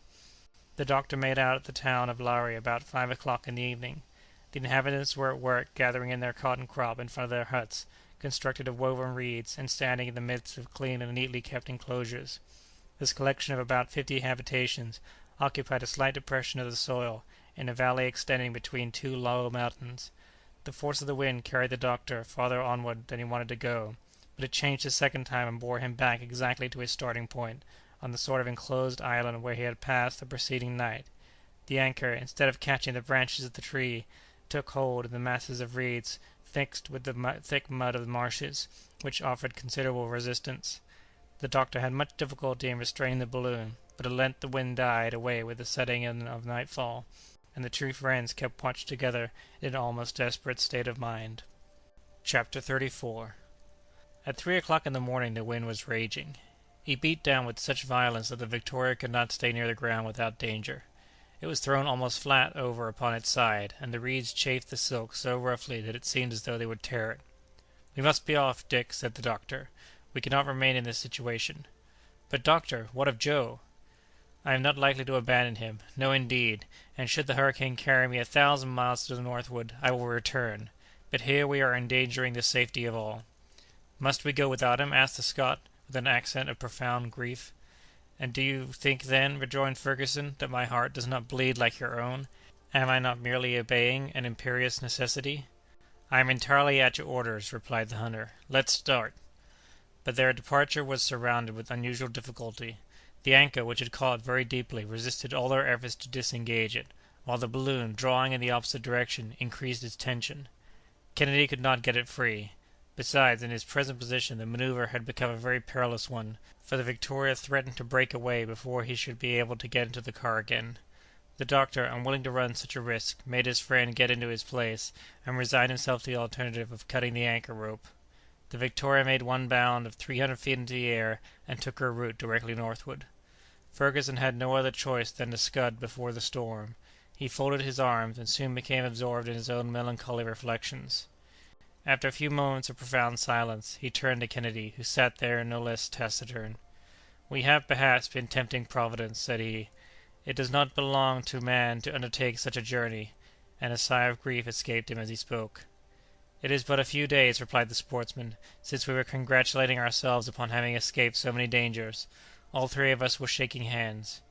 Speaker 2: The doctor made out at the town of Lari about 5 o'clock in the evening. The inhabitants were at work gathering in their cotton crop in front of their huts, constructed of woven reeds, and standing in the midst of clean and neatly kept enclosures. This collection of about 50 habitations occupied a slight depression of the soil, in a valley extending between two low mountains. The The force of the wind carried the doctor farther onward than he wanted to go, but it changed a second time and bore him back exactly to his starting point, on the sort of enclosed island where he had passed the preceding night. The anchor, instead of catching the branches of the tree, took hold in the masses of reeds fixed with the thick mud of the marshes, which offered considerable resistance. The doctor had much difficulty in restraining the balloon, but at length the wind died away with the setting in of nightfall, and the two friends kept watch together in an almost desperate state of mind. Chapter 34. At 3 o'clock in the morning the wind was raging. It beat down with such violence that the Victoria could not stay near the ground without danger. It was thrown almost flat over upon its side, and the reeds chafed the silk so roughly that it seemed as though they would tear it. "We must be off, Dick," said the doctor. "We cannot remain in this situation." "But, doctor, what of Joe?" "I am not likely to abandon him. No, indeed, and should the hurricane carry me 1,000 miles to the northward, I will return. But here we are endangering the safety of all." "Must we go without him?" asked the Scot, with an accent of profound grief. "And do you think, then," rejoined Fergusson, "that my heart does not bleed like your own? Am I not merely obeying an imperious necessity?" "I am entirely at your orders," replied the hunter. "Let's start." But their departure was surrounded with unusual difficulty. The anchor, which had caught very deeply, resisted all their efforts to disengage it, while the balloon, drawing in the opposite direction, increased its tension. Kennedy could not get it free. Besides, in his present position the manoeuvre had become a very perilous one, for the Victoria threatened to break away before he should be able to get into the car again. The doctor, unwilling to run such a risk, made his friend get into his place, and resigned himself to the alternative of cutting the anchor rope. The Victoria made one bound of 300 feet into the air, and took her route directly northward. Fergusson had no other choice than to scud before the storm. He folded his arms, and soon became absorbed in his own melancholy reflections. After a few moments of profound silence, he turned to Kennedy, who sat there no less taciturn. "We have, perhaps, been tempting Providence," said he. "It does not belong to man to undertake such a journey," and a sigh of grief escaped him as he spoke. "It is but a few days," replied the sportsman, "since we were congratulating ourselves upon having escaped so many dangers. All three of us were shaking hands.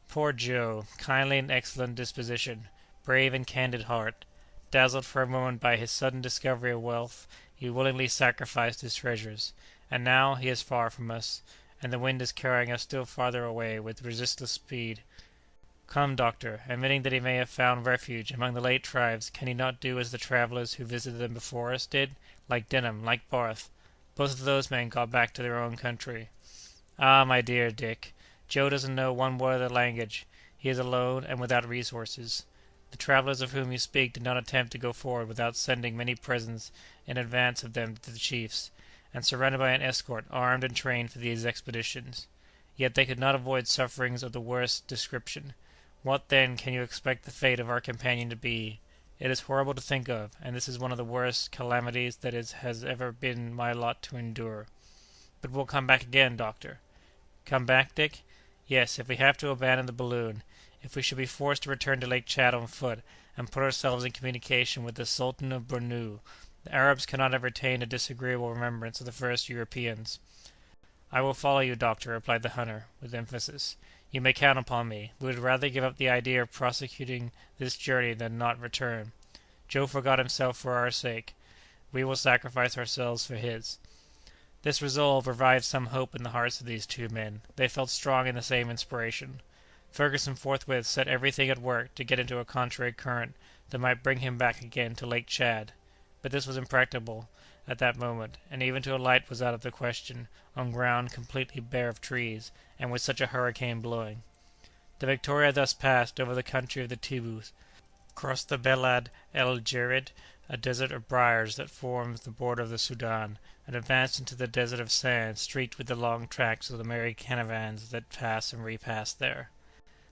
Speaker 2: Poor Joe! Kindly and excellent disposition, brave and candid heart. Dazzled for a moment by his sudden discovery of wealth, he willingly sacrificed his treasures. And now he is far from us, and the wind is carrying us still farther away with resistless speed. Come, doctor, admitting that he may have found refuge among the late tribes, can he not do as the travellers who visited them before us did? Like Denham, like Barth. Both of those men got back to their own country." "Ah, my dear Dick, Joe doesn't know one word of the language. He is alone and without resources. The travellers of whom you speak did not attempt to go forward without sending many presents in advance of them to the chiefs, and surrounded by an escort armed and trained for these expeditions. Yet they could not avoid sufferings of the worst description. What, then, can you expect the fate of our companion to be? It is horrible to think of, and this is one of the worst calamities that it has ever been my lot to endure." "But we'll come back again, doctor." "Come back, Dick? Yes, if we have to abandon the balloon. If we should be forced to return to Lake Chad on foot, and put ourselves in communication with the Sultan of Bornu, the Arabs cannot have retained a disagreeable remembrance of the first Europeans." "I will follow you, doctor," replied the hunter, with emphasis. "You may count upon me. We would rather give up the idea of prosecuting this journey than not return. Joe forgot himself for our sake. We will sacrifice ourselves for his." This resolve revived some hope in the hearts of these two men. They felt strong in the same inspiration. Fergusson forthwith set everything at work to get into a contrary current that might bring him back again to Lake Chad. But this was impracticable at that moment, and even to alight was out of the question, on ground completely bare of trees, and with such a hurricane blowing. The Victoria thus passed over the country of the Tibus, crossed the Belad el Jerid, a desert of briars that forms the border of the Soudan, and advanced into the desert of sand streaked with the long tracks of the merry caravans that pass and repass there.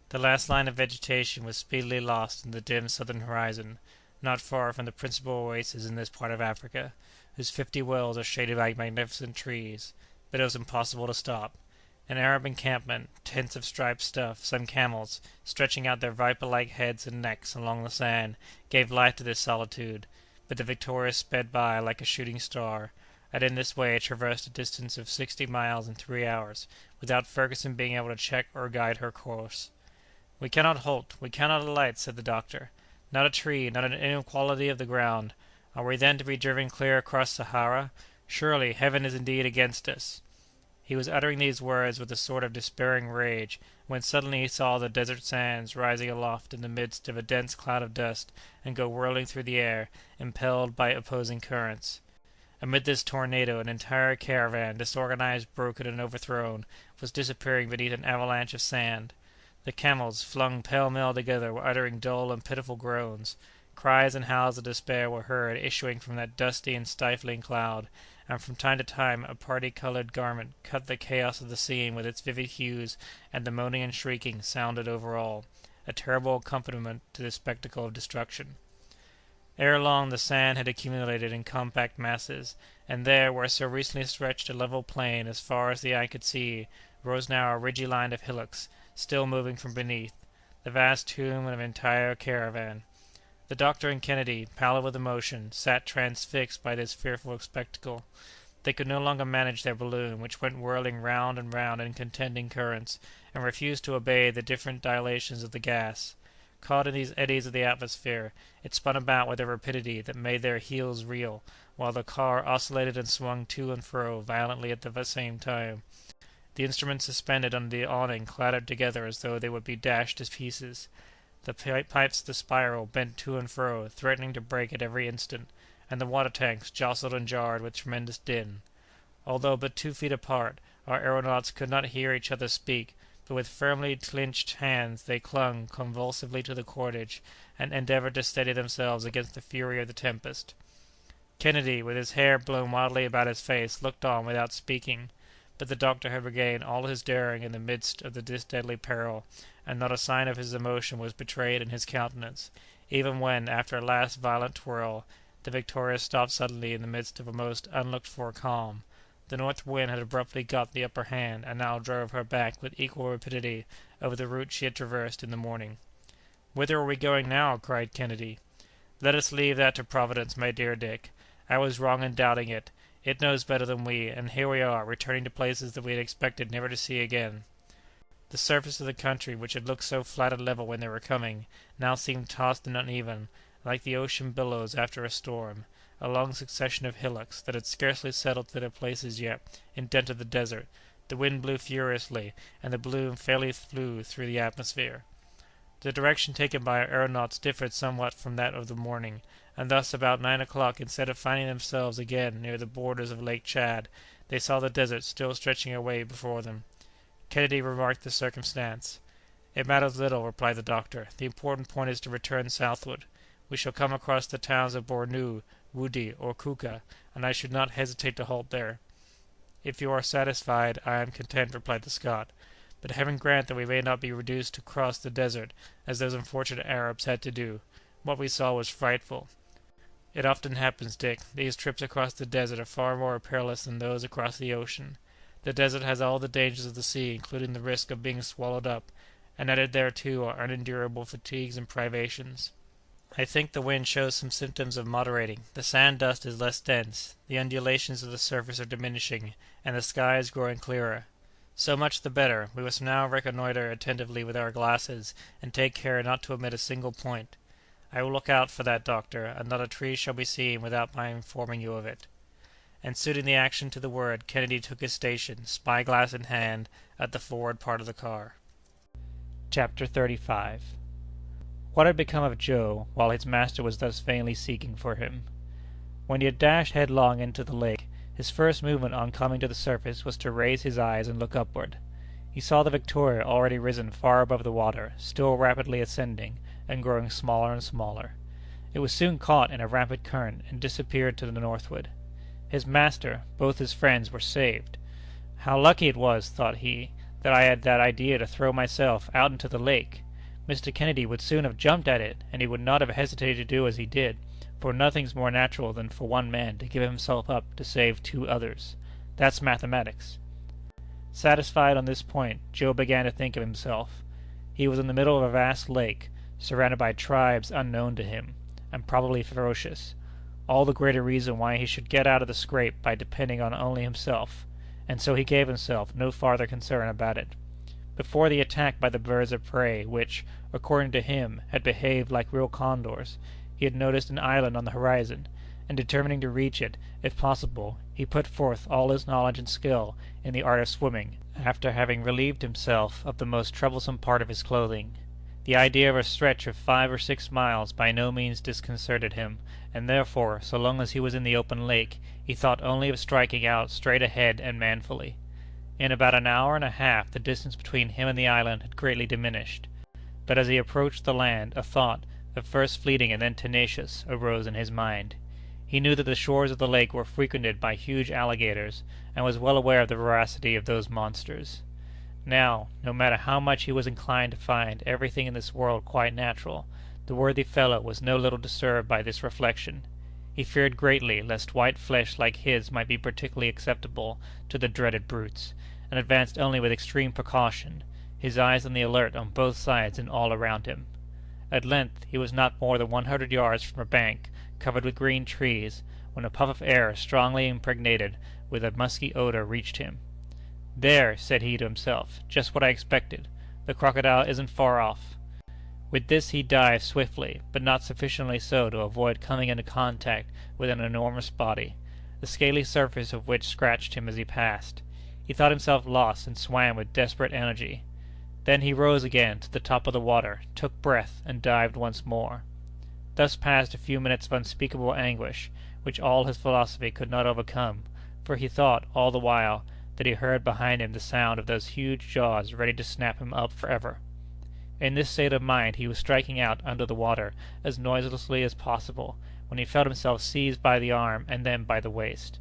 Speaker 2: The last line of vegetation was speedily lost in the dim southern horizon, not far from the principal oasis in this part of Africa, whose 50 wells are shaded by magnificent trees. But it was impossible to stop. An Arab encampment, tents of striped stuff, some camels, stretching out their viper-like heads and necks along the sand, gave life to this solitude, but the Victoria sped by like a shooting star, and in this way traversed a distance of 60 miles in 3 hours, without Fergusson being able to check or guide her course. "We cannot halt, we cannot alight," said the doctor. "Not a tree, not an inequality of the ground. Are we then to be driven clear across Sahara? Surely, heaven is indeed against us!" He was uttering these words with a sort of despairing rage, when suddenly he saw the desert sands rising aloft in the midst of a dense cloud of dust, and go whirling through the air, impelled by opposing currents. Amid this tornado an entire caravan, disorganized, broken, and overthrown, was disappearing beneath an avalanche of sand. The camels, flung pell-mell together, were uttering dull and pitiful groans. Cries and howls of despair were heard issuing from that dusty and stifling cloud, and from time to time a party-colored garment cut the chaos of the scene with its vivid hues, and the moaning and shrieking sounded over all, a terrible accompaniment to the spectacle of destruction. Ere long the sand had accumulated in compact masses, and there, where so recently stretched a level plain as far as the eye could see, rose now a ridgy line of hillocks, still moving from beneath, the vast tomb of an entire caravan. The doctor and Kennedy, pallid with emotion, sat transfixed by this fearful spectacle. They could no longer manage their balloon, which went whirling round and round in contending currents, and refused to obey the different dilations of the gas. Caught in these eddies of the atmosphere, it spun about with a rapidity that made their heels reel, while the car oscillated and swung to and fro violently at the same time. The instruments suspended under the awning clattered together as though they would be dashed to pieces. The pipes of the spiral bent to and fro, threatening to break at every instant, and the water tanks jostled and jarred with tremendous din. Although but 2 feet apart, our aeronauts could not hear each other speak, but with firmly clinched hands they clung convulsively to the cordage, and endeavored to steady themselves against the fury of the tempest. Kennedy, with his hair blown wildly about his face, looked on without speaking, but the doctor had regained all his daring in the midst of this deadly peril, and not a sign of his emotion was betrayed in his countenance, even when, after a last violent twirl, the Victoria stopped suddenly in the midst of a most unlooked-for calm. The north wind had abruptly got the upper hand, and now drove her back with equal rapidity over the route she had traversed in the morning. "Whither are we going now?" cried Kennedy. "Let us leave that to Providence, my dear Dick. I was wrong in doubting it. It knows better than we, and here we are, returning to places that we had expected never to see again." The surface of the country, which had looked so flat and level when they were coming, now seemed tossed and uneven, like the ocean billows after a storm. A long succession of hillocks, that had scarcely settled to their places yet, indented the desert. The wind blew furiously, and the balloon fairly flew through the atmosphere. The direction taken by our aeronauts differed somewhat from that of the morning, and thus about 9 o'clock, instead of finding themselves again near the borders of Lake Chad, they saw the desert still stretching away before them. Kennedy remarked the circumstance. "It matters little," replied the doctor. "The important point is to return southward. We shall come across the towns of Bornu, Wudi, or Kuka, and I should not hesitate to halt there." "If you are satisfied, I am content," replied the Scot. "But heaven grant that we may not be reduced to cross the desert, as those unfortunate Arabs had to do. What we saw was frightful." "It often happens, Dick. These trips across the desert are far more perilous than those across the ocean. The desert has all the dangers of the sea, including the risk of being swallowed up, and added thereto are unendurable fatigues and privations. I think the wind shows some symptoms of moderating. The sand dust is less dense, the undulations of the surface are diminishing, and the sky is growing clearer. So much the better. We must now reconnoitre attentively with our glasses, and take care not to omit a single point. I will look out for that, doctor, and not a tree shall be seen without my informing you of it." And suiting the action to the word, Kennedy took his station, spy-glass in hand, at the forward part of the car. Chapter 35. What had become of Joe while his master was thus vainly seeking for him? When he had dashed headlong into the lake, his first movement on coming to the surface was to raise his eyes and look upward. He saw the Victoria already risen far above the water, still rapidly ascending, and growing smaller and smaller. It was soon caught in a rapid current, and disappeared to the northward. His master, both his friends, were saved. "How lucky it was," thought he, "that I had that idea to throw myself out into the lake! Mr. Kennedy would soon have jumped at it, and he would not have hesitated to do as he did, for nothing's more natural than for one man to give himself up to save 2 others. That's mathematics." Satisfied on this point, Joe began to think of himself. He was in the middle of a vast lake, surrounded by tribes unknown to him, and probably ferocious. All the greater reason why he should get out of the scrape by depending on only himself, and so he gave himself no farther concern about it. Before the attack by the birds of prey, which, according to him, had behaved like real condors, he had noticed an island on the horizon, and determining to reach it, if possible, he put forth all his knowledge and skill in the art of swimming, after having relieved himself of the most troublesome part of his clothing. The idea of a stretch of 5 or 6 miles by no means disconcerted him, and therefore, so long as he was in the open lake, he thought only of striking out straight ahead and manfully. In about an hour and a half the distance between him and the island had greatly diminished. But as he approached the land, a thought, at first fleeting and then tenacious, arose in his mind. He knew that the shores of the lake were frequented by huge alligators, and was well aware of the voracity of those monsters. Now, no matter how much he was inclined to find everything in this world quite natural, the worthy fellow was no little disturbed by this reflection. He feared greatly lest white flesh like his might be particularly acceptable to the dreaded brutes, and advanced only with extreme precaution, his eyes on the alert on both sides and all around him. At length he was not more than 100 yards from a bank covered with green trees, when a puff of air strongly impregnated with a musky odor reached him. "There," said he to himself, "just what I expected. The crocodile isn't far off." With this he dived swiftly, but not sufficiently so to avoid coming into contact with an enormous body, the scaly surface of which scratched him as he passed. He thought himself lost, and swam with desperate energy. Then he rose again to the top of the water, took breath, and dived once more. Thus passed a few minutes of unspeakable anguish, which all his philosophy could not overcome, for he thought, all the while, that he heard behind him the sound of those huge jaws ready to snap him up for ever. In this state of mind he was striking out under the water as noiselessly as possible, when he felt himself seized by the arm and then by the waist.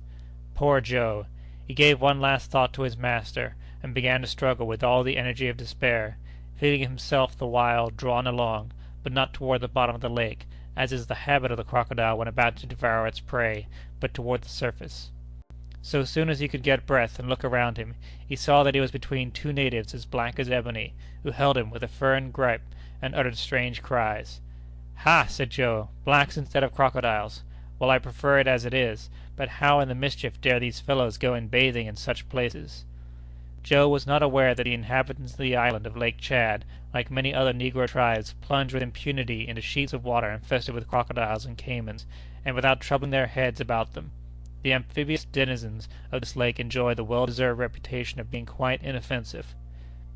Speaker 2: Poor Joe! He gave one last thought to his master, and began to struggle with all the energy of despair, feeling himself the while drawn along, but not toward the bottom of the lake, as is the habit of the crocodile when about to devour its prey, but toward the surface. So soon as he could get breath and look around him, he saw that he was between two natives as black as ebony, who held him with a firm gripe and uttered strange cries. "Ha!" said Joe, "blacks instead of crocodiles. Well, I prefer it as it is, but how in the mischief dare these fellows go in bathing in such places?" Joe was not aware that the inhabitants of the island of Lake Chad, like many other negro tribes, plunge with impunity into sheets of water infested with crocodiles and caimans, and without troubling their heads about them. The amphibious denizens of this lake enjoy the well-deserved reputation of being quite inoffensive.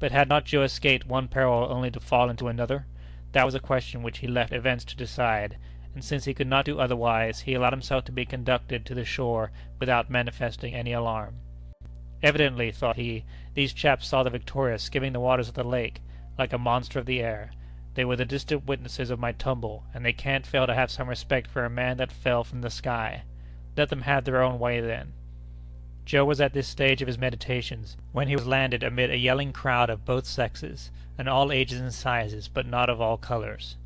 Speaker 2: But had not Joe escaped one peril only to fall into another? That was a question which he left events to decide, and since he could not do otherwise, he allowed himself to be conducted to the shore without manifesting any alarm. Evidently, thought he, these chaps saw the Victoria skimming the waters of the lake, like a monster of the air. They were the distant witnesses of my tumble, and they can't fail to have some respect for a man that fell from the sky. Let them have their own way, then. Joe was at this stage of his meditations, when he was landed amid a yelling crowd of both sexes, and all ages and sizes, but not of all colors.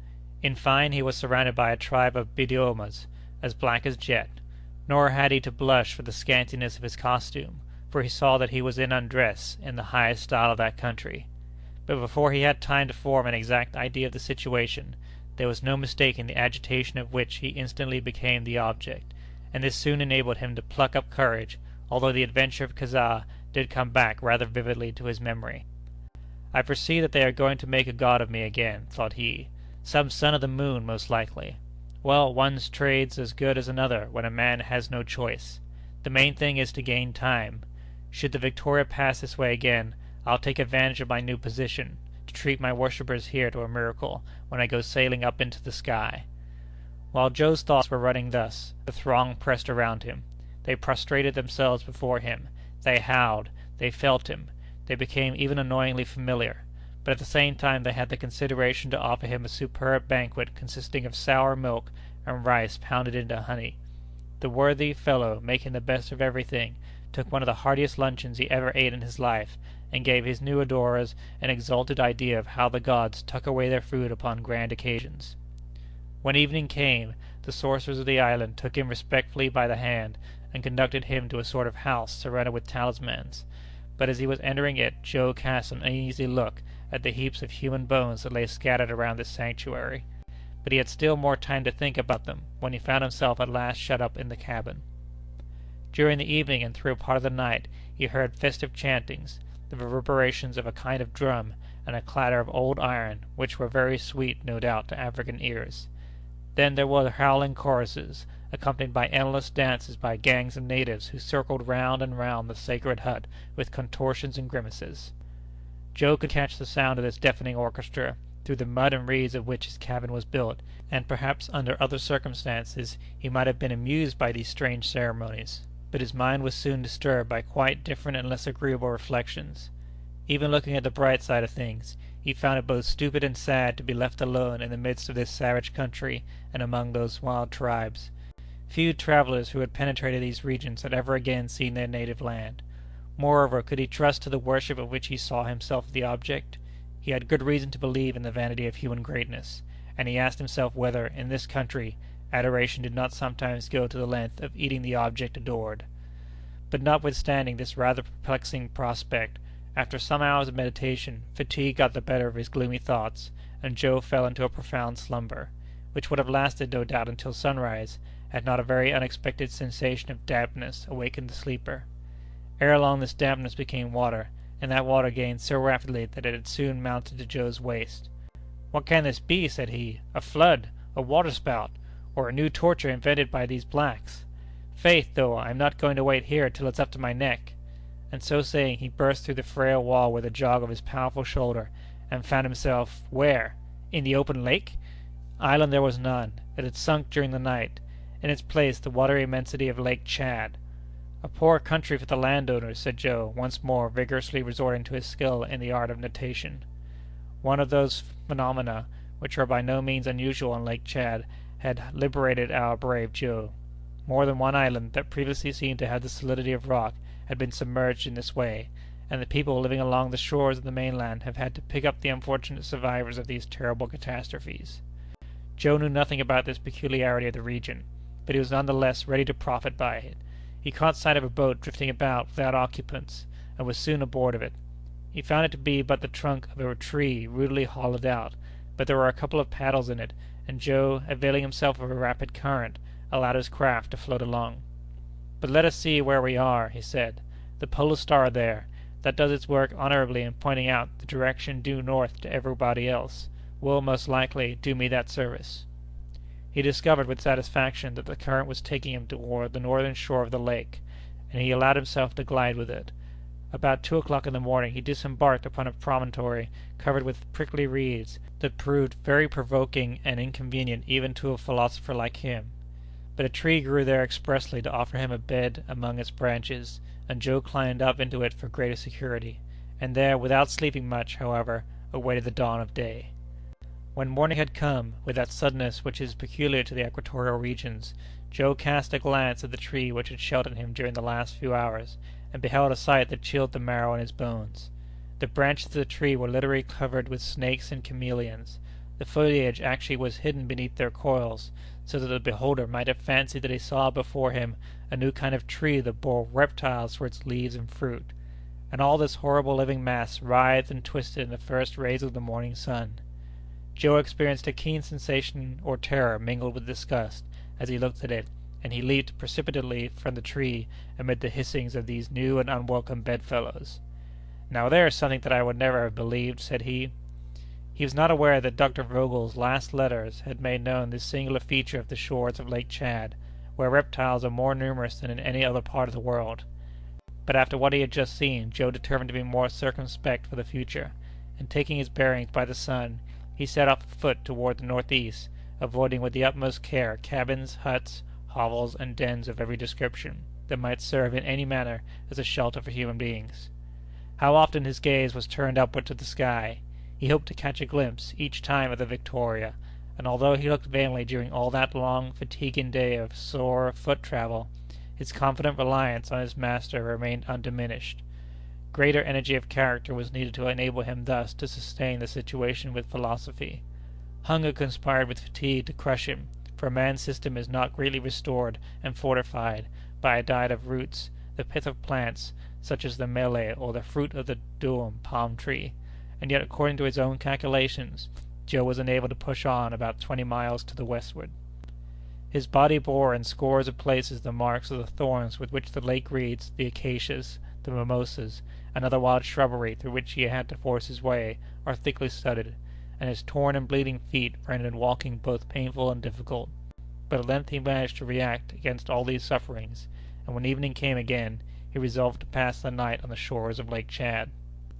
Speaker 2: In fine, he was surrounded by a tribe of Bidiomas, as black as jet. Nor had he to blush for the scantiness of his costume, for he saw that he was in undress, in the highest style of that country. But before he had time to form an exact idea of the situation, there was no mistaking the agitation of which he instantly became the object, and this soon enabled him to pluck up courage, although the adventure of Kazah did come back rather vividly to his memory. "I foresee that they are going to make a god of me again," thought he. "Some son of the moon, most likely. Well, one's trade's as good as another when a man has no choice. The main thing is to gain time. Should the Victoria pass this way again, I'll take advantage of my new position to treat my worshippers here to a miracle when I go sailing up into the sky." While Joe's thoughts were running thus, the throng pressed around him. They prostrated themselves before him. They howled. They felt him. They became even annoyingly familiar. But at the same time they had the consideration to offer him a superb banquet consisting of sour milk and rice pounded into honey. The worthy fellow, making the best of everything, took one of the heartiest luncheons he ever ate in his life, and gave his new adorers an exalted idea of how the gods tuck away their food upon grand occasions. When evening came, the sorcerers of the island took him respectfully by the hand, and conducted him to a sort of house surrounded with talismans. But as he was entering it, Joe cast an uneasy look at the heaps of human bones that lay scattered around this sanctuary. But he had still more time to think about them when he found himself at last shut up in the cabin. During the evening and through part of the night he heard festive chantings, the reverberations of a kind of drum, and a clatter of old iron, which were very sweet, no doubt, to African ears. Then there were howling choruses, accompanied by endless dances by gangs of natives who circled round and round the sacred hut with contortions and grimaces. Joe could catch the sound of this deafening orchestra through the mud and reeds of which his cabin was built, and perhaps under other circumstances he might have been amused by these strange ceremonies. But his mind was soon disturbed by quite different and less agreeable reflections. Even looking at the bright side of things, he found it both stupid and sad to be left alone in the midst of this savage country and among those wild tribes. Few travellers who had penetrated these regions had ever again seen their native land. Moreover, could he trust to the worship of which he saw himself the object? He had good reason to believe in the vanity of human greatness, and he asked himself whether, in this country, adoration did not sometimes go to the length of eating the object adored. But notwithstanding this rather perplexing prospect, after some hours of meditation, fatigue got the better of his gloomy thoughts, and Joe fell into a profound slumber, which would have lasted no doubt until sunrise, had not a very unexpected sensation of dampness awakened the sleeper. Ere long this dampness became water, and that water gained so rapidly that it had soon mounted to Joe's waist. "What can this be?" said he. "A flood, a waterspout, or a new torture invented by these blacks? Faith, though, I'm not going to wait here till it's up to my neck." And so saying, he burst through the frail wall with a jog of his powerful shoulder, and found himself where? In the open lake? Island there was none. It had sunk during the night. In its place the watery immensity of Lake Chad. "A poor country for the landowners," said Joe, once more vigorously resorting to his skill in the art of natation. One of those phenomena which are by no means unusual on Lake Chad had liberated our brave Joe. More than one island that previously seemed to have the solidity of rock had been submerged in this way, and the people living along the shores of the mainland have had to pick up the unfortunate survivors of these terrible catastrophes. Joe knew nothing about this peculiarity of the region, but he was none the less ready to profit by it. He caught sight of a boat drifting about without occupants, and was soon aboard of it. He found it to be but the trunk of a tree rudely hollowed out, but there were a couple of paddles in it, and Joe, availing himself of a rapid current, allowed his craft to float along. "But let us see where we are," he said. "The polar star there, that does its work honorably in pointing out the direction due north to everybody else, will, most likely, do me that service." He discovered with satisfaction that the current was taking him toward the northern shore of the lake, and he allowed himself to glide with it. About 2 o'clock in the morning he disembarked upon a promontory covered with prickly reeds that proved very provoking and inconvenient even to a philosopher like him. But a tree grew there expressly to offer him a bed among its branches, and Joe climbed up into it for greater security, and there, without sleeping much, however, awaited the dawn of day. When morning had come, with that suddenness which is peculiar to the equatorial regions, Joe cast a glance at the tree which had sheltered him during the last few hours, and beheld a sight that chilled the marrow in his bones. The branches of the tree were literally covered with snakes and chameleons. The foliage actually was hidden beneath their coils, so that the beholder might have fancied that he saw before him a new kind of tree that bore reptiles for its leaves and fruit. And all this horrible living mass writhed and twisted in the first rays of the morning sun. Joe experienced a keen sensation or terror mingled with disgust as he looked at it, and he leaped precipitately from the tree amid the hissings of these new and unwelcome bedfellows. "Now there's something that I would never have believed," said he. He was not aware that Dr. Vogel's last letters had made known this singular feature of the shores of Lake Chad, where reptiles are more numerous than in any other part of the world. But after what he had just seen, Joe determined to be more circumspect for the future, and taking his bearings by the sun, he set off afoot toward the northeast, avoiding with the utmost care cabins, huts, hovels, and dens of every description, that might serve in any manner as a shelter for human beings. How often his gaze was turned upward to the sky! He hoped to catch a glimpse, each time, of the Victoria, and although he looked vainly during all that long, fatiguing day of sore foot travel, his confident reliance on his master remained undiminished. Greater energy of character was needed to enable him thus to sustain the situation with philosophy. Hunger conspired with fatigue to crush him, for a man's system is not greatly restored and fortified by a diet of roots, the pith of plants, such as the mele or the fruit of the duum palm tree, and yet, according to his own calculations, Joe was enabled to push on about 20 miles to the westward. His body bore in scores of places the marks of the thorns with which the lake reeds, the acacias, the mimosas, and other wild shrubbery through which he had to force his way, are thickly studded, and his torn and bleeding feet rendered walking both painful and difficult. but at length he managed to react against all these sufferings, and when evening came again, he resolved to pass the night on the shores of Lake Chad.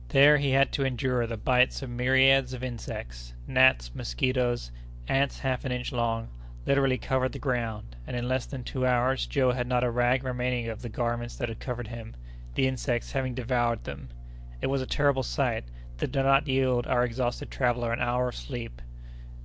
Speaker 2: There he had to endure the bites of myriads of insects. Gnats, mosquitoes, ants half an inch long, literally covered the ground, and in less than 2 hours Joe had not a rag remaining of the garments that had covered him, the insects having devoured them. It was a terrible sight that did not yield our exhausted traveller an hour of sleep.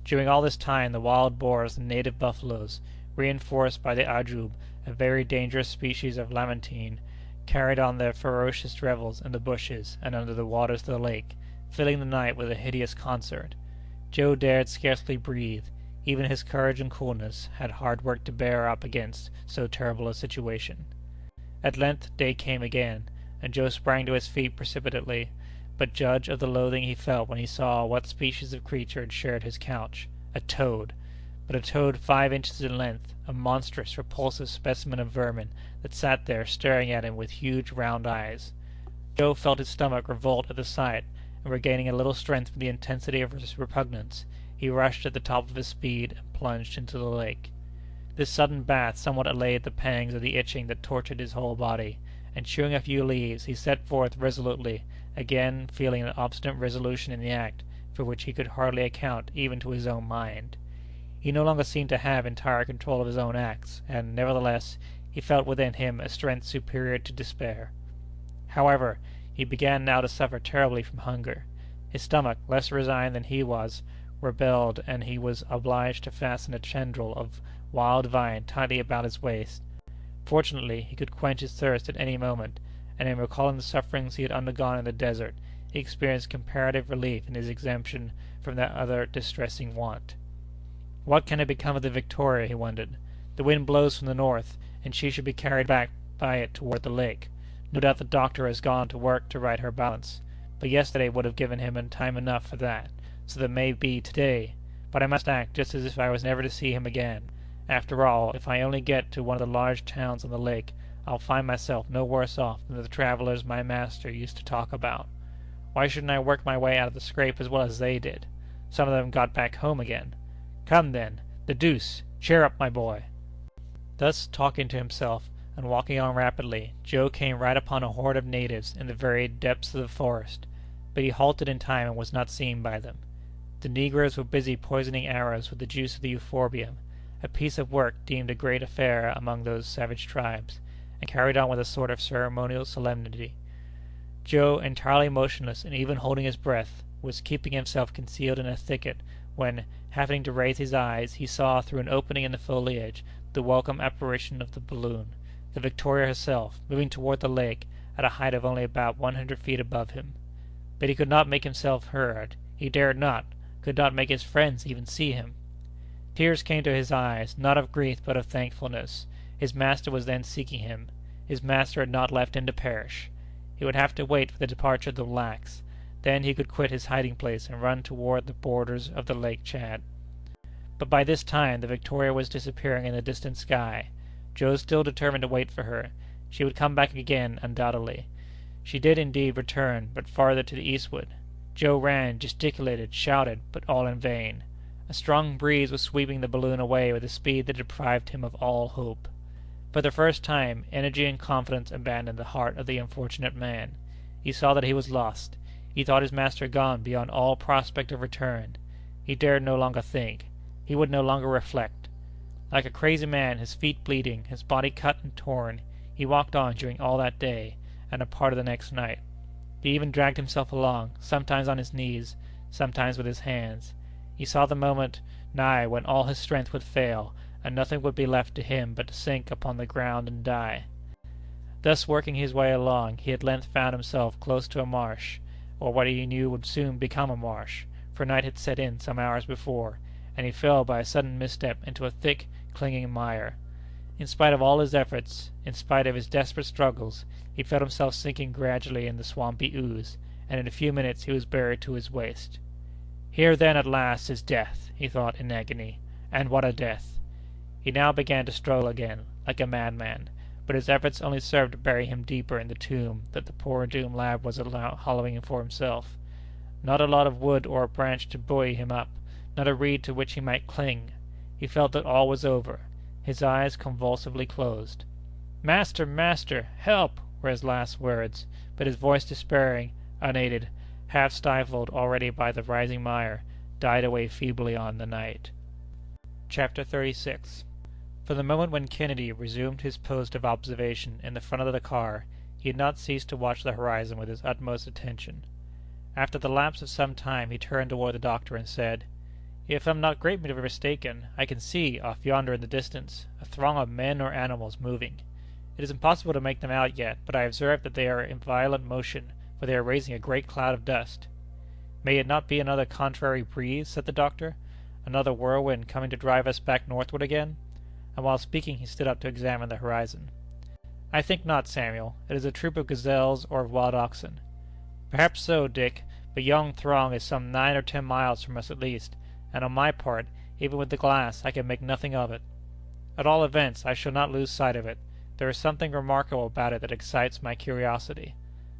Speaker 2: During all this time the wild boars and native buffaloes, reinforced by the ajub, a very dangerous species of lamantine, carried on their ferocious revels in the bushes and under the waters of the lake, filling the night with a hideous concert. Joe dared scarcely breathe. Even his courage and coolness had hard work to bear up against so terrible a situation. At length day came again, and Joe sprang to his feet precipitately, but judge of the loathing he felt when he saw what species of creature had shared his couch. A toad! But a toad 5 inches in length, a monstrous, repulsive specimen of vermin that sat there staring at him with huge round eyes. Joe felt his stomach revolt at the sight, and regaining a little strength from the intensity of his repugnance, he rushed at the top of his speed and plunged into the lake. This sudden bath somewhat allayed the pangs of the itching that tortured his whole body, and chewing a few leaves, he set forth resolutely, again feeling an obstinate resolution in the act, for which he could hardly account even to his own mind. He no longer seemed to have entire control of his own acts, and, nevertheless, he felt within him a strength superior to despair. However, he began now to suffer terribly from hunger. His stomach, less resigned than he was, rebelled, and he was obliged to fasten a tendril of wild vine tightly about his waist. Fortunately, he could quench his thirst at any moment, and in recalling the sufferings he had undergone in the desert, he experienced comparative relief in his exemption from that other distressing want. What can have become of the Victoria, he wondered. The wind blows from the north, and she should be carried back by it toward the lake. No doubt the doctor has gone to work to right her balance, but yesterday would have given him time enough for that, so that may be today. But I must act just as if I was never to see him again. After all, if I only get to one of the large towns on the lake, I'll find myself no worse off than the travellers my master used to talk about. Why shouldn't I work my way out of the scrape as well as they did? Some of them got back home again. Come, then, the deuce! Cheer up, my boy!" Thus talking to himself, and walking on rapidly, Joe came right upon a horde of natives in the very depths of the forest, but he halted in time and was not seen by them. The negroes were busy poisoning arrows with the juice of the euphorbium, a piece of work deemed a great affair among those savage tribes, and carried on with a sort of ceremonial solemnity. Joe, entirely motionless and even holding his breath, was keeping himself concealed in a thicket, when, happening to raise his eyes, he saw through an opening in the foliage the welcome apparition of the balloon, the Victoria herself, moving toward the lake at a height of only about 100 feet above him. But he could not make himself heard. He dared not, could not make his friends even see him. Tears came to his eyes, not of grief but of thankfulness. His master was then seeking him. His master had not left him to perish. He would have to wait for the departure of the blacks. Then he could quit his hiding-place and run toward the borders of the Lake Chad. But by this time the Victoria was disappearing in the distant sky. Joe still determined to wait for her. She would come back again, undoubtedly. She did indeed return, but farther to the eastward. Joe ran, gesticulated, shouted, but all in vain. A strong breeze was sweeping the balloon away with a speed that deprived him of all hope. For the first time, energy and confidence abandoned the heart of the unfortunate man. He saw that he was lost. He thought his master gone beyond all prospect of return. He dared no longer think. He would no longer reflect. Like a crazy man, his feet bleeding, his body cut and torn, he walked on during all that day, and a part of the next night. He even dragged himself along, sometimes on his knees, sometimes with his hands. He saw the moment nigh when all his strength would fail, and nothing would be left to him but to sink upon the ground and die. Thus working his way along, he at length found himself close to a marsh, or what he knew would soon become a marsh, for night had set in some hours before, and he fell by a sudden misstep into a thick, clinging mire. In spite of all his efforts, in spite of his desperate struggles, he felt himself sinking gradually in the swampy ooze, and in a few minutes he was buried to his waist. Here then at last is death, he thought in agony, and what a death! He now began to struggle again, like a madman, but his efforts only served to bury him deeper in the tomb that the poor doomed lad was hollowing for himself. Not a lot of wood or a branch to buoy him up, not a reed to which he might cling. He felt that all was over. His eyes convulsively closed. "Master! Master! Help!" were his last words, but his voice despairing, unaided, half stifled already by the rising mire, died away feebly on the night. Chapter 36. From the moment when Kennedy resumed his post of observation in the front of the car, he had not ceased to watch the horizon with his utmost attention. After the lapse of some time he turned toward the doctor and said, "If I'm not greatly mistaken, I can see, off yonder in the distance, a throng of men or animals moving. It is impossible to make them out yet, but I observe that they are in violent motion, for they are raising a great cloud of dust." "May it not be another contrary breeze?" said the doctor. "Another whirlwind coming to drive us back northward again?" And while speaking he stood up to examine the horizon. "I think not, Samuel. It is a troop of gazelles or of wild oxen." "Perhaps so, Dick, but yon throng is some 9 or 10 miles from us at least, and on my part, even with the glass, I can make nothing of it. At all events, I shall not lose sight of it. There is something remarkable about it that excites my curiosity.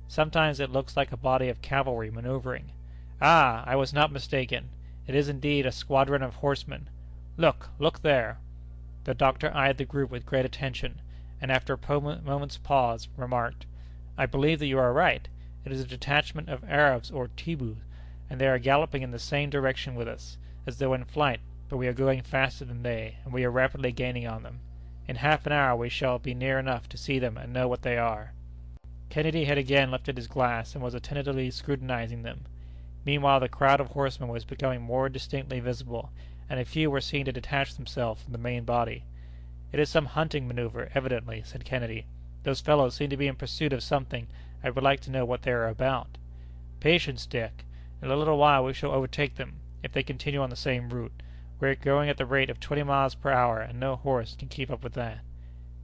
Speaker 2: Sometimes it looks like a body of cavalry manoeuvring. Ah! I was not mistaken. It is indeed a squadron of horsemen. Look! Look there!" The doctor eyed the group with great attention, and after a moment's pause, remarked, "I believe that you are right. It is a detachment of Arabs or Tibus, and they are galloping in the same direction with us, as though in flight, but we are going faster than they, and we are rapidly gaining on them. In half an hour we shall be near enough to see them and know what they are." Kennedy had again lifted his glass and was attentively scrutinizing them. Meanwhile the crowd of horsemen was becoming more distinctly visible, and a few were seen to detach themselves from the main body. "It is some hunting maneuver, evidently," said Kennedy. "Those fellows seem to be in pursuit of something. I would like to know what they are about." "Patience, Dick. In a little while we shall overtake them, if they continue on the same route. We are going at the rate of 20 miles per hour, and no horse can keep up with that."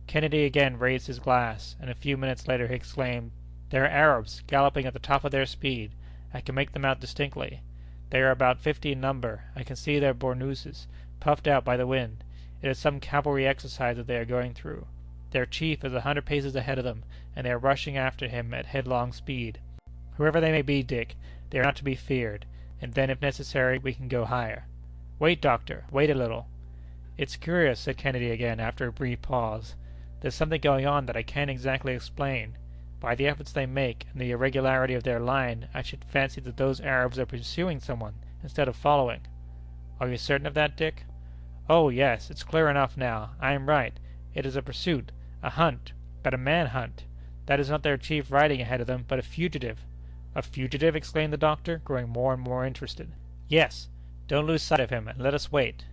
Speaker 2: Kennedy again raised his glass, and a few minutes later he exclaimed, "They are Arabs, galloping at the top of their speed. I can make them out distinctly. They are about 50 in number. I can see their bournouses, puffed out by the wind. It is some cavalry exercise that they are going through. Their chief is 100 paces ahead of them, and they are rushing after him at headlong speed. Whoever they may be, Dick, they are not to be feared, and then, if necessary, we can go higher. Wait, doctor, wait a little." "It's curious," said Kennedy again, after a brief pause. "There's something going on that I can't exactly explain. By the efforts they make, and the irregularity of their line, I should fancy that those Arabs are pursuing someone, instead of following." "Are you certain of that, Dick?" "Oh, yes, it's clear enough now. I am right. It is a pursuit, a hunt, but a man-hunt. That is not their chief riding ahead of them, but a fugitive." "A fugitive!" exclaimed the doctor, growing more and more interested. "Yes. Don't lose sight of him, and let us wait."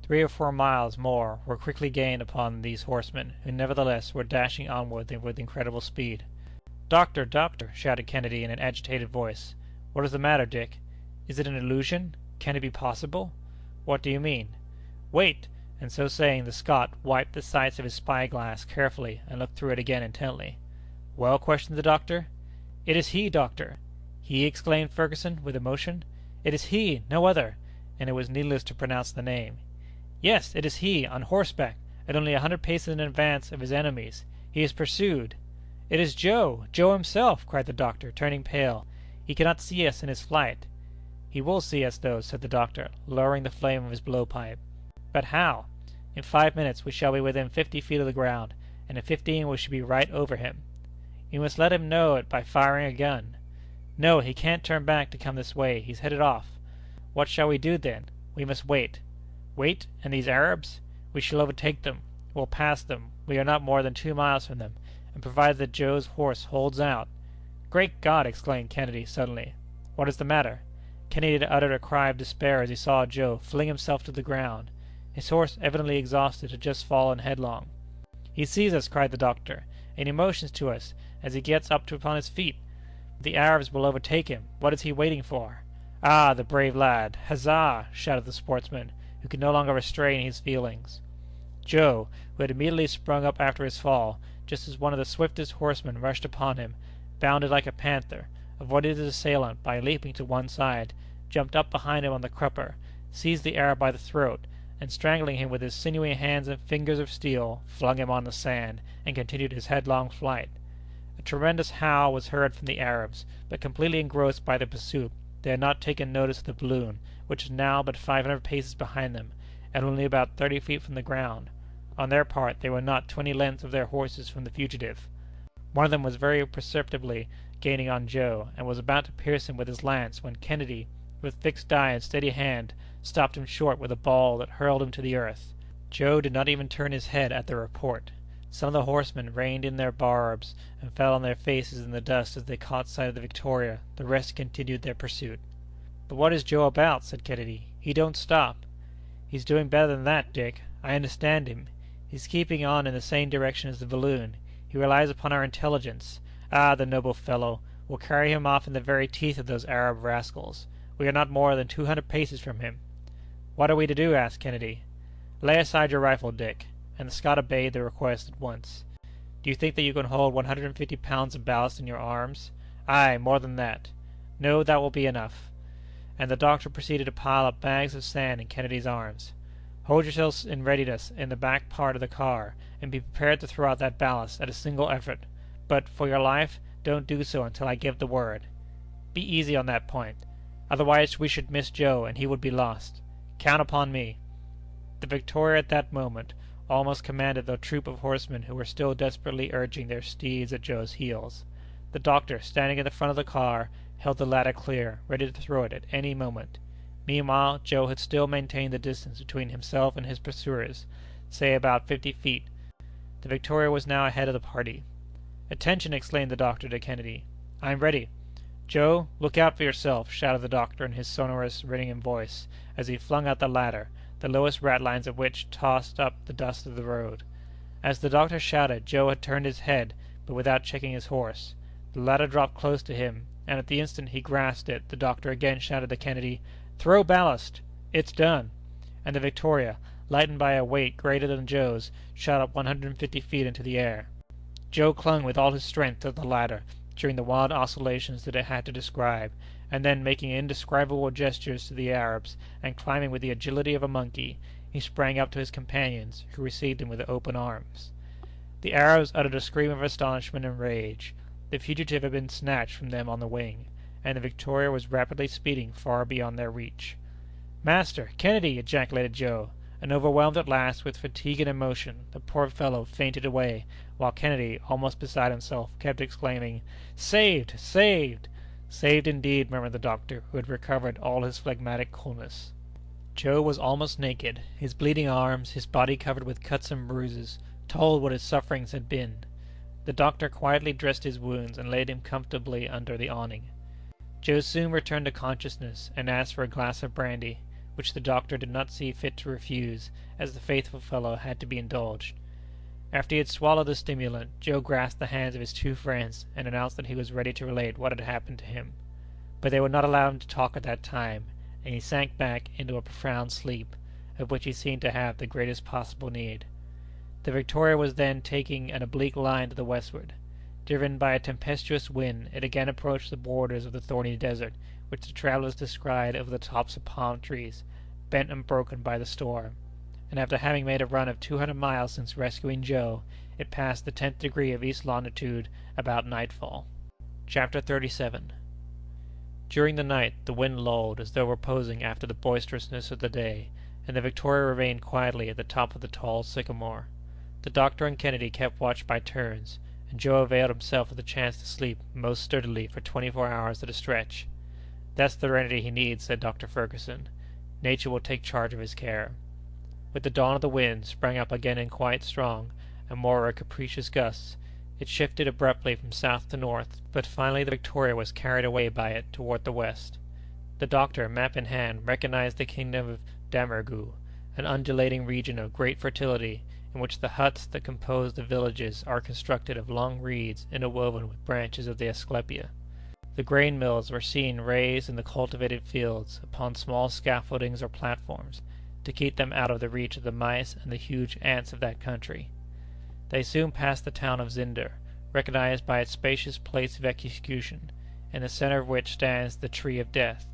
Speaker 2: 3 or 4 miles more were quickly gained upon these horsemen, who nevertheless were dashing onward with incredible speed. "Doctor! Doctor!" shouted Kennedy in an agitated voice. "What is the matter, Dick? Is it an illusion? Can it be possible?" "What do you mean?" "Wait!" And so saying, the Scot wiped the sights of his spy-glass carefully and looked through it again intently. "Well?" questioned the doctor. "It is he, doctor!" "He!" exclaimed Fergusson, with emotion. "It is he, no other!" and it was needless to pronounce the name. "Yes, it is he, on horseback, at only 100 paces in advance of his enemies. He is pursued." "It is Joe! Joe himself!" cried the doctor, turning pale. "He cannot see us in his flight." "He will see us, though," said the doctor, lowering the flame of his blow-pipe. "But how?" "In 5 minutes we shall be within 50 feet of the ground, and in 15 we shall be right over him." "You must let him know it by firing a gun." "No, he can't turn back to come this way. He's headed off." "What shall we do, then?" "We must wait." "Wait? And these Arabs?" "We shall overtake them. We'll pass them. We are not more than 2 miles from them, and provided that Joe's horse holds out—" "Great God!" exclaimed Kennedy, suddenly. "What is the matter?" Kennedy uttered a cry of despair as he saw Joe fling himself to the ground. His horse, evidently exhausted, had just fallen headlong. "He sees us!" cried the doctor, "and he motions to us as he gets up upon his feet. The Arabs will overtake him. What is he waiting for?" "Ah, the brave lad! Huzza!" shouted the sportsman, who could no longer restrain his feelings. Joe, who had immediately sprung up after his fall, just as one of the swiftest horsemen rushed upon him, bounded like a panther, avoided his assailant by leaping to one side, jumped up behind him on the crupper, seized the Arab by the throat, and strangling him with his sinewy hands and fingers of steel, flung him on the sand, and continued his headlong flight. A tremendous howl was heard from the Arabs, but completely engrossed by the pursuit, they had not taken notice of the balloon, which was now but 500 paces behind them, and only about 30 feet from the ground. On their part, they were not 20 lengths of their horses from the fugitive. One of them was very perceptibly gaining on Joe, and was about to pierce him with his lance, when Kennedy, with fixed eye and steady hand, stopped him short with a ball that hurled him to the earth. Joe did not even turn his head at the report. Some of the horsemen reined in their barbs and fell on their faces in the dust as they caught sight of the Victoria. The rest continued their pursuit. "But what is Joe about?" said Kennedy. "He don't stop." "He's doing better than that, Dick. I understand him. He's keeping on in the same direction as the balloon. He relies upon our intelligence. Ah, the noble fellow! We'll carry him off in the very teeth of those Arab rascals. We are not more than 200 paces from him." "What are we to do?" asked Kennedy. "Lay aside your rifle, Dick," and the Scot obeyed the request at once. "Do you think that you can hold 150 pounds of ballast in your arms?" "Aye, more than that." "No, that will be enough." And the doctor proceeded to pile up bags of sand in Kennedy's arms. "Hold yourselves in readiness in the back part of the car, and be prepared to throw out that ballast at a single effort. But, for your life, don't do so until I give the word. Be easy on that point. Otherwise we should miss Joe, and he would be lost. Count upon me." The Victoria at that moment almost commanded the troop of horsemen who were still desperately urging their steeds at Joe's heels. The doctor, standing in the front of the car, held the ladder clear, ready to throw it at any moment. Meanwhile, Joe had still maintained the distance between himself and his pursuers, say about 50 feet. The Victoria was now ahead of the party. "Attention!" exclaimed the doctor to Kennedy. "I am ready." "Joe, look out for yourself!" shouted the doctor in his sonorous, ringing voice, as he flung out the ladder, the lowest ratlines of which tossed up the dust of the road. As the doctor shouted, Joe had turned his head, but without checking his horse. The ladder dropped close to him, and at the instant he grasped it the doctor again shouted to Kennedy, "Throw ballast!" "It's done!" And the Victoria, lightened by a weight greater than Joe's, shot up 150 feet into the air. Joe clung with all his strength to the ladder during the wild oscillations that it had to describe, and then, making indescribable gestures to the Arabs, and climbing with the agility of a monkey, he sprang up to his companions, who received him with open arms. The Arabs uttered a scream of astonishment and rage. The fugitive had been snatched from them on the wing, and the Victoria was rapidly speeding far beyond their reach. "Master! Kennedy!" ejaculated Joe, and, overwhelmed at last with fatigue and emotion, the poor fellow fainted away, while Kennedy, almost beside himself, kept exclaiming, "Saved! Saved!" "Saved, indeed!" murmured the doctor, who had recovered all his phlegmatic coolness. Joe was almost naked. His bleeding arms, his body covered with cuts and bruises, told what his sufferings had been. The doctor quietly dressed his wounds and laid him comfortably under the awning. Joe soon returned to consciousness, and asked for a glass of brandy, which the doctor did not see fit to refuse, as the faithful fellow had to be indulged. After he had swallowed the stimulant, Joe grasped the hands of his two friends, and announced that he was ready to relate what had happened to him. But they would not allow him to talk at that time, and he sank back into a profound sleep, of which he seemed to have the greatest possible need. The Victoria was then taking an oblique line to the westward. Driven by a tempestuous wind, it again approached the borders of the thorny desert, which the travellers descried over the tops of palm trees, bent and broken by the storm, and after having made a run of 200 miles since rescuing Joe, it passed the 10th degree of east longitude about nightfall. Chapter 37. During the night the wind lulled as though reposing after the boisterousness of the day, and the Victoria remained quietly at the top of the tall sycamore. The doctor and Kennedy kept watch by turns, and Joe availed himself of the chance to sleep most sturdily for 24 hours at a stretch. "That's the serenity he needs," said Dr. Fergusson. "Nature will take charge of his care." With the dawn of the wind sprang up again in quite strong, and more capricious gusts. It shifted abruptly from south to north, but finally the Victoria was carried away by it toward the west. The doctor, map in hand, recognized the kingdom of Damerghou, an undulating region of great fertility, in which the huts that compose the villages are constructed of long reeds interwoven with branches of the asclepia. The grain mills were seen raised in the cultivated fields upon small scaffoldings or platforms, to keep them out of the reach of the mice and the huge ants of that country. They soon passed the town of Zinder, recognized by its spacious place of execution, in the center of which stands the tree of death.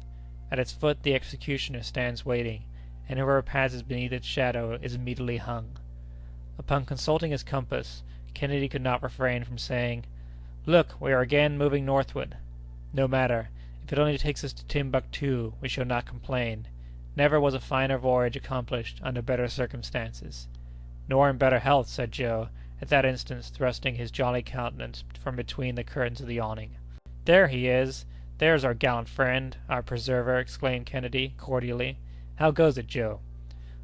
Speaker 2: At its foot the executioner stands waiting, and whoever passes beneath its shadow is immediately hung. Upon consulting his compass, Kennedy could not refrain from saying, "Look, we are again moving northward. No matter. If it only takes us to Timbuctoo, we shall not complain. Never was a finer voyage accomplished under better circumstances. "Nor in better health," said Joe, at that instant thrusting his jolly countenance from between the curtains of the awning. "There he is! There's our gallant friend, our preserver!" exclaimed Kennedy, cordially. "How goes it, Joe?"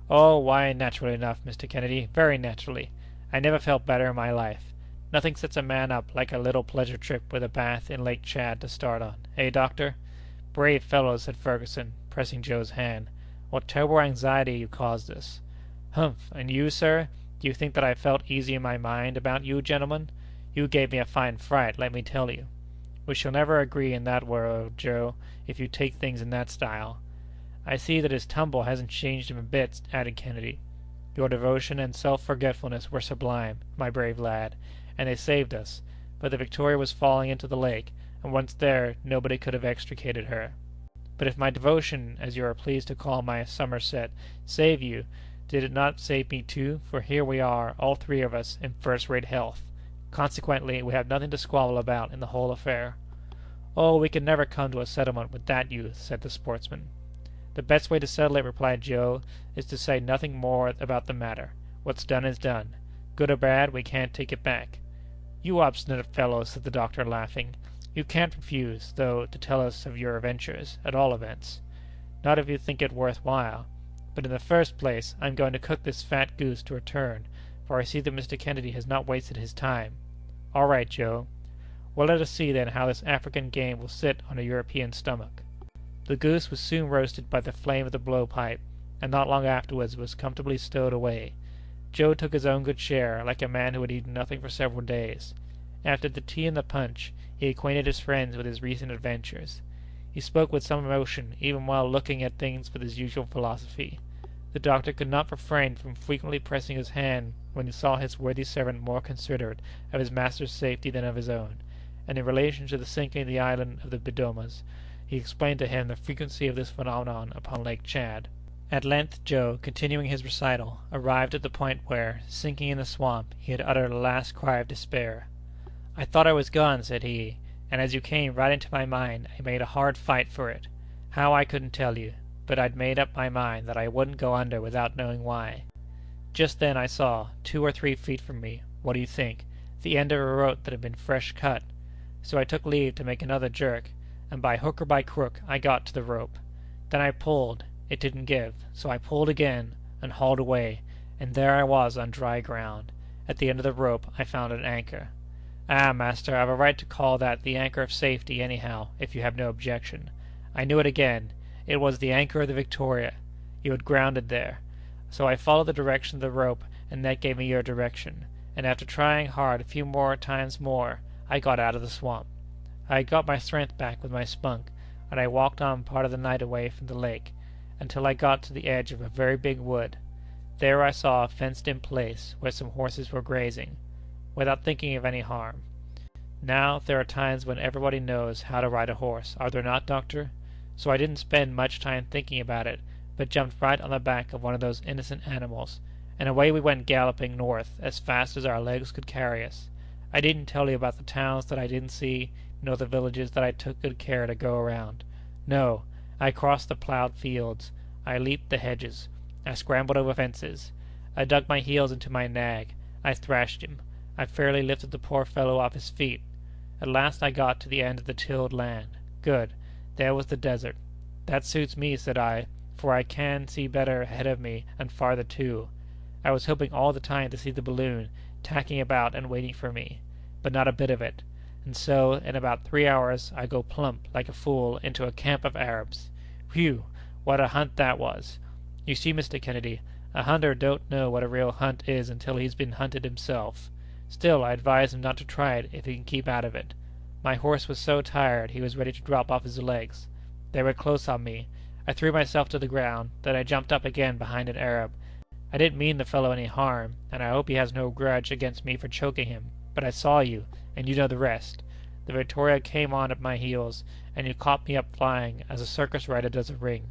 Speaker 2: "Oh, why, naturally enough, Mr. Kennedy, very naturally. I never felt better in my life. Nothing sets a man up like a little pleasure trip with a bath in Lake Chad to start on, eh, doctor?" "Brave fellow!" said Fergusson, pressing Joe's hand. "What terrible anxiety you caused us!" "Humph! And you, sir? Do you think that I felt easy in my mind about you gentlemen? You gave me a fine fright, let me tell you." "We shall never agree in that world, Joe, if you take things in that style." "I see that his tumble hasn't changed him a bit," added Kennedy. "Your devotion and self-forgetfulness were sublime, my brave lad, and they saved us; but the Victoria was falling into the lake, and once there, nobody could have extricated her." "But if my devotion, as you are pleased to call my Somerset, saved you, did it not save me too? For here we are, all three of us, in first-rate health. Consequently, we have nothing to squabble about in the whole affair." "Oh, we can never come to a settlement with that youth," said the sportsman. "The best way to settle it," replied Joe, "is to say nothing more about the matter. What's done is done. Good or bad, we can't take it back." "You obstinate fellow!" said the doctor, laughing. "You can't refuse, though, to tell us of your adventures, at all events." "Not if you think it worth while. But in the first place, I'm going to cook this fat goose to a turn, for I see that Mr. Kennedy has not wasted his time." "All right, Joe." "Well, let us see, then, how this African game will sit on a European stomach." The goose was soon roasted by the flame of the blow-pipe, and not long afterwards was comfortably stowed away. Joe took his own good share, like a man who had eaten nothing for several days. After the tea and the punch, he acquainted his friends with his recent adventures. He spoke with some emotion, even while looking at things with his usual philosophy. The doctor could not refrain from frequently pressing his hand when he saw his worthy servant more considerate of his master's safety than of his own, and in relation to the sinking of the island of the Bidomas, he explained to him the frequency of this phenomenon upon Lake Chad. At length Joe, continuing his recital, arrived at the point where, sinking in the swamp, he had uttered a last cry of despair. "I thought I was gone," said he, "and as you came right into my mind, I made a hard fight for it. How, I couldn't tell you, but I'd made up my mind that I wouldn't go under without knowing why. Just then I saw, 2 or 3 feet from me, what do you think? The end of a rope that had been fresh cut. So I took leave to make another jerk, and by hook or by crook I got to the rope. Then I pulled. It didn't give, so I pulled again, and hauled away, and there I was on dry ground. At the end of the rope I found an anchor. Ah, master, I've a right to call that the anchor of safety, anyhow, if you have no objection. I knew it again. It was the anchor of the Victoria. You had grounded there. So I followed the direction of the rope, and that gave me your direction, and after trying hard a few times more, I got out of the swamp. I had got my strength back with my spunk, and I walked on part of the night away from the lake, until I got to the edge of a very big wood. There I saw a fenced-in place where some horses were grazing, without thinking of any harm. Now, there are times when everybody knows how to ride a horse, are there not, doctor? So I didn't spend much time thinking about it, but jumped right on the back of one of those innocent animals, and away we went galloping north as fast as our legs could carry us. I didn't tell you about the towns that I didn't see, nor the villages that I took good care to go around. No, I crossed the plowed fields. I leaped the hedges. I scrambled over fences. I dug my heels into my nag. I thrashed him. I fairly lifted the poor fellow off his feet. At last I got to the end of the tilled land. Good. There was the desert. That suits me, said I, for I can see better ahead of me and farther too. I was hoping all the time to see the balloon, tacking about and waiting for me, but not a bit of it. And so, in about 3 hours, I go plump, like a fool, into a camp of Arabs. Whew! What a hunt that was! You see, Mr. Kennedy, a hunter don't know what a real hunt is until he's been hunted himself. Still, I advise him not to try it if he can keep out of it. My horse was so tired he was ready to drop off his legs. They were close on me. I threw myself to the ground, then I jumped up again behind an Arab. I didn't mean the fellow any harm, and I hope he has no grudge against me for choking him, but I saw you, and you know the rest. The Victoria came on at my heels, and you caught me up flying, as a circus rider does a ring.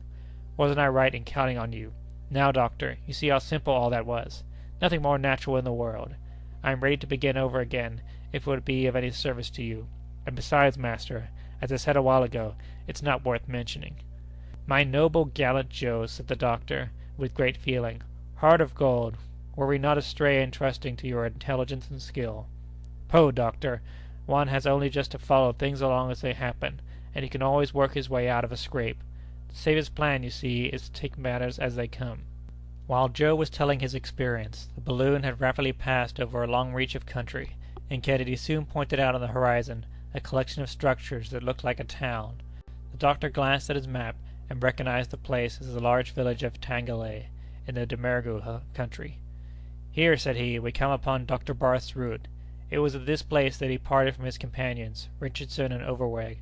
Speaker 2: Wasn't I right in counting on you? Now, doctor, you see how simple all that was. Nothing more natural in the world. I am ready to begin over again, if it would be of any service to you. And besides, master, as I said a while ago, it's not worth mentioning." "My noble, gallant Joe," said the doctor, with great feeling, "heart of gold, Were we not astray in trusting to your intelligence and skill? Poh, doctor! One has only just to follow things along as they happen, and he can always work his way out of a scrape. The safest plan, you see, is to take matters as they come." While Joe was telling his experience, the balloon had rapidly passed over a long reach of country, and Kennedy soon pointed out on the horizon a collection of structures that looked like a town. The doctor glanced at his map and recognized the place as the large village of Tangale, in the Damergu country. "Here," said he, "we come upon Dr. Barth's route. It was at this place that he parted from his companions, Richardson and Overweg.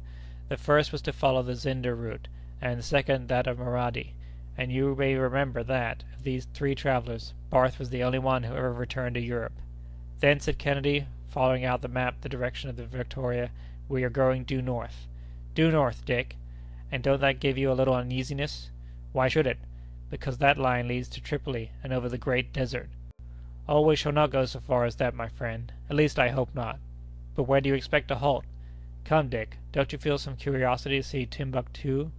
Speaker 2: The first was to follow the Zinder route, and the second that of Maradi, and you may remember that, of these three travelers, Barth was the only one who ever returned to Europe. Then," said Kennedy, following out the map the direction of the Victoria, "we are going due north." "Due north, Dick! And don't that give you a little uneasiness?" "Why should it?" "Because that line leads to Tripoli and over the great desert." "Oh, we shall not go so far as that, my friend. At least, I hope not. But where do you expect to halt? Come, Dick, don't you feel some curiosity to see Timbuctoo?"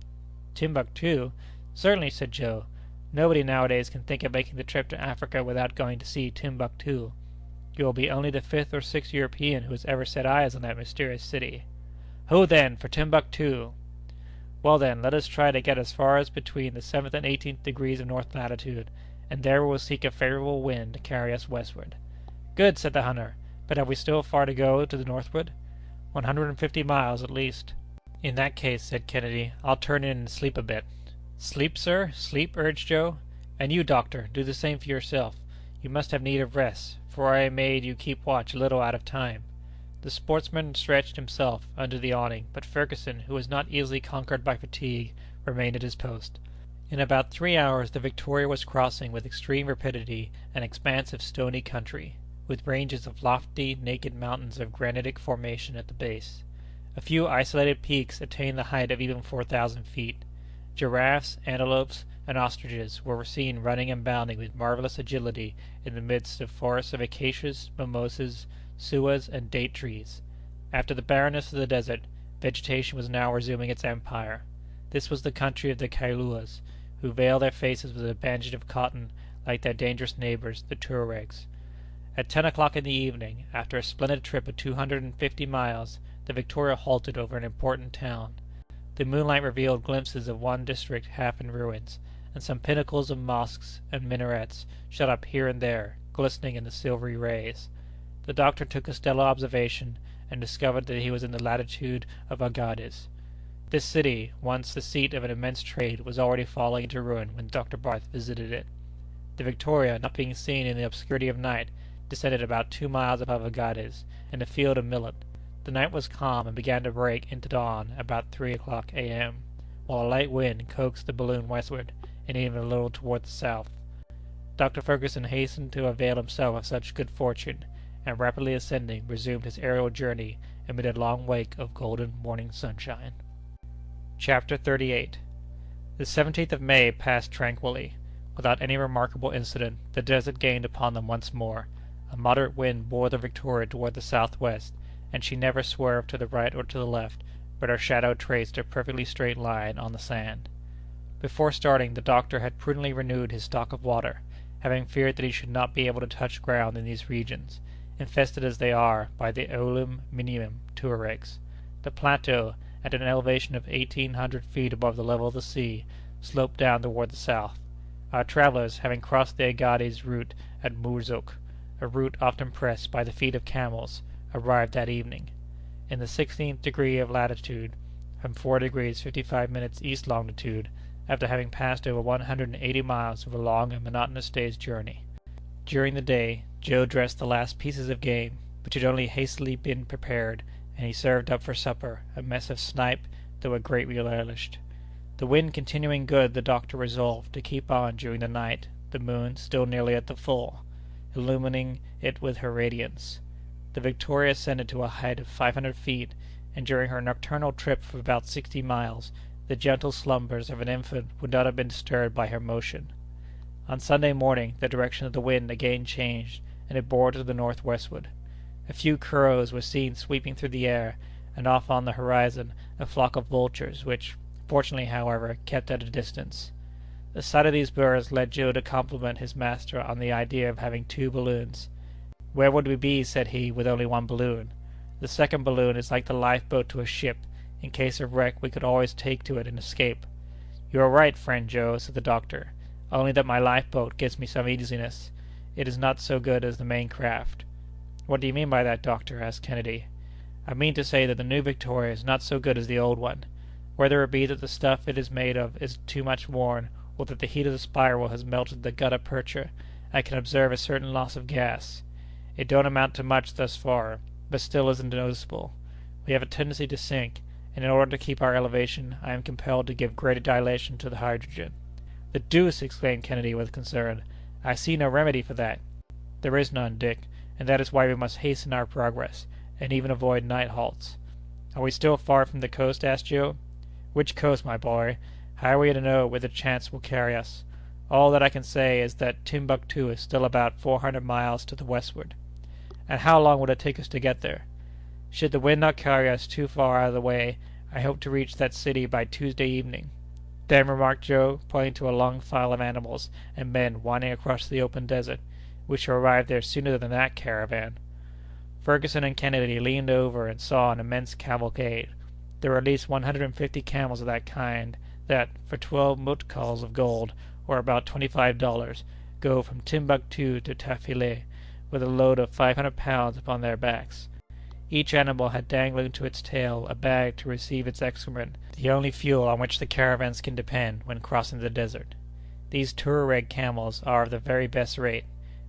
Speaker 2: "Timbuctoo? Certainly," said Joe. "Nobody nowadays can think of making the trip to Africa without going to see Timbuctoo. You will be only the fifth or sixth European who has ever set eyes on that mysterious city." "Ho, then, for Timbuctoo!" "Well, then, let us try to get as far as between the 7th and 18th degrees of north latitude, and there we will seek a favorable wind to carry us westward." "Good!" said the hunter. "But have we still far to go to the northward?" 150 miles, at least." "In that case," said Kennedy, "I'll turn in and sleep a bit." "Sleep, sir, sleep?" urged Joe. "And you, doctor, do the same for yourself. You must have need of rest, for I made you keep watch a little out of time." The sportsman stretched himself under the awning, but Fergusson, who was not easily conquered by fatigue, remained at his post. In about 3 hours the Victoria was crossing with extreme rapidity an expanse of stony country, with ranges of lofty, naked mountains of granitic formation at the base. A few isolated peaks attained the height of even 4,000 feet. Giraffes, antelopes, and ostriches were seen running and bounding with marvelous agility in the midst of forests of acacias, mimosas, suas, and date trees. After the barrenness of the desert, vegetation was now resuming its empire. This was the country of the Kailuas, who veil their faces with a bandage of cotton, like their dangerous neighbors, the Tuaregs. At 10 o'clock in the evening, after a splendid trip of 250 miles, the Victoria halted over an important town. The moonlight revealed glimpses of one district half in ruins, and some pinnacles of mosques and minarets shot up here and there, glistening in the silvery rays. The doctor took a stellar observation, and discovered that he was in the latitude of Agadez. This city, once the seat of an immense trade, was already falling into ruin when Dr. Barth visited it. The Victoria, not being seen in the obscurity of night, descended about 2 miles above Agadez, in a field of millet. The night was calm, and began to break into dawn about 3 o'clock a.m., while a light wind coaxed the balloon westward, and even a little toward the south. Dr. Fergusson hastened to avail himself of such good fortune, and rapidly ascending, resumed his aerial journey amid a long wake of golden morning sunshine. Chapter 38. The 17th of May passed tranquilly. Without any remarkable incident, the desert gained upon them once more. A moderate wind bore the Victoria toward the southwest, and she never swerved to the right or to the left, but her shadow traced a perfectly straight line on the sand. Before starting, the doctor had prudently renewed his stock of water, having feared that he should not be able to touch ground in these regions, infested as they are by the Eolum minium Tuaregs. The plateau, at an elevation of 1,800 feet above the level of the sea, sloped down toward the south. Our travellers, having crossed the Agadez route at Murzuk, a route often pressed by the feet of camels, arrived that evening. In the 16th degree of latitude, from 4 degrees 55 minutes east longitude, after having passed over 180 miles of a long and monotonous day's journey. During the day, Joe dressed the last pieces of game, which had only hastily been prepared, and he served up for supper a mess of snipe that were greatly relished. The wind continuing good, the doctor resolved to keep on during the night, the moon still nearly at the full, illumining it with her radiance. The Victoria ascended to a height of 500 feet, and during her nocturnal trip of about 60 miles, the gentle slumbers of an infant would not have been disturbed by her motion. On Sunday morning the direction of the wind again changed, and it bore to the northwestward. A few crows were seen sweeping through the air, and off on the horizon a flock of vultures, which, fortunately, however, kept at a distance. The sight of these birds led Joe to compliment his master on the idea of having two balloons. "Where would we be," said he, "with only one balloon? The second balloon is like the lifeboat to a ship. In case of wreck we could always take to it and escape." "You are right, friend Joe," said the doctor, "only that my lifeboat gives me some uneasiness. It is not so good as the main craft." "What do you mean by that, doctor?" asked Kennedy. "I mean to say that the new Victoria is not so good as the old one. Whether it be that the stuff it is made of is too much worn, or that the heat of the spiral has melted the gutta percha, I can observe a certain loss of gas. It don't amount to much thus far, but still isn't noticeable. We have a tendency to sink, and in order to keep our elevation, I am compelled to give greater dilation to the hydrogen." "The deuce!" exclaimed Kennedy with concern. "I see no remedy for that." "There is none, Dick, and that is why we must hasten our progress, and even avoid night halts." "Are we still far from the coast?" asked Joe. "Which coast, my boy? How are we to know where the chance will carry us? All that I can say is that Timbuctoo is still about 400 miles to the westward." "And how long would it take us to get there?" "Should the wind not carry us too far out of the way, I hope to reach that city by Tuesday evening." "Then," remarked Joe, pointing to a long file of animals and men winding across the open desert, "we shall arrive there sooner than that caravan." Fergusson and Kennedy leaned over and saw an immense cavalcade. There were at least 150 camels of that kind that, for 12 mutkals of gold, or about $25, go from Timbuctoo to Tafile, with a load of 500 pounds upon their backs. Each animal had dangling to its tail a bag to receive its excrement, the only fuel on which the caravans can depend when crossing the desert. These Touareg camels are of the very best rate.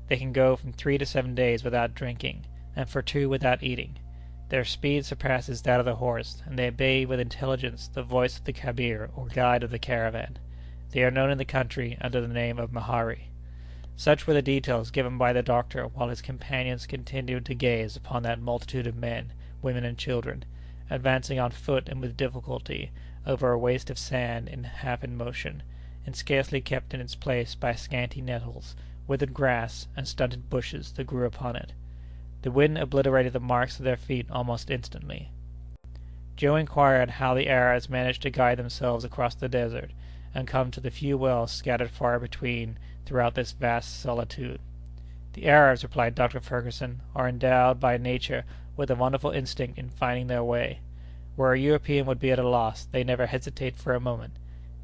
Speaker 2: They can go from 3 to 7 days without drinking, and for 2 without eating. Their speed surpasses that of the horse, and they obey with intelligence the voice of the Kabir, or guide of the caravan. They are known in the country under the name of Mahari. Such were the details given by the doctor while his companions continued to gaze upon that multitude of men, women, and children, advancing on foot and with difficulty over a waste of sand half in motion, and scarcely kept in its place by scanty nettles, withered grass, and stunted bushes that grew upon it. The wind obliterated the marks of their feet almost instantly. Joe inquired how the Arabs managed to guide themselves across the desert, and come to the few wells scattered far between throughout this vast solitude. "The Arabs," replied Dr. Fergusson, "are endowed by nature with a wonderful instinct in finding their way. Where a European would be at a loss, they never hesitate for a moment.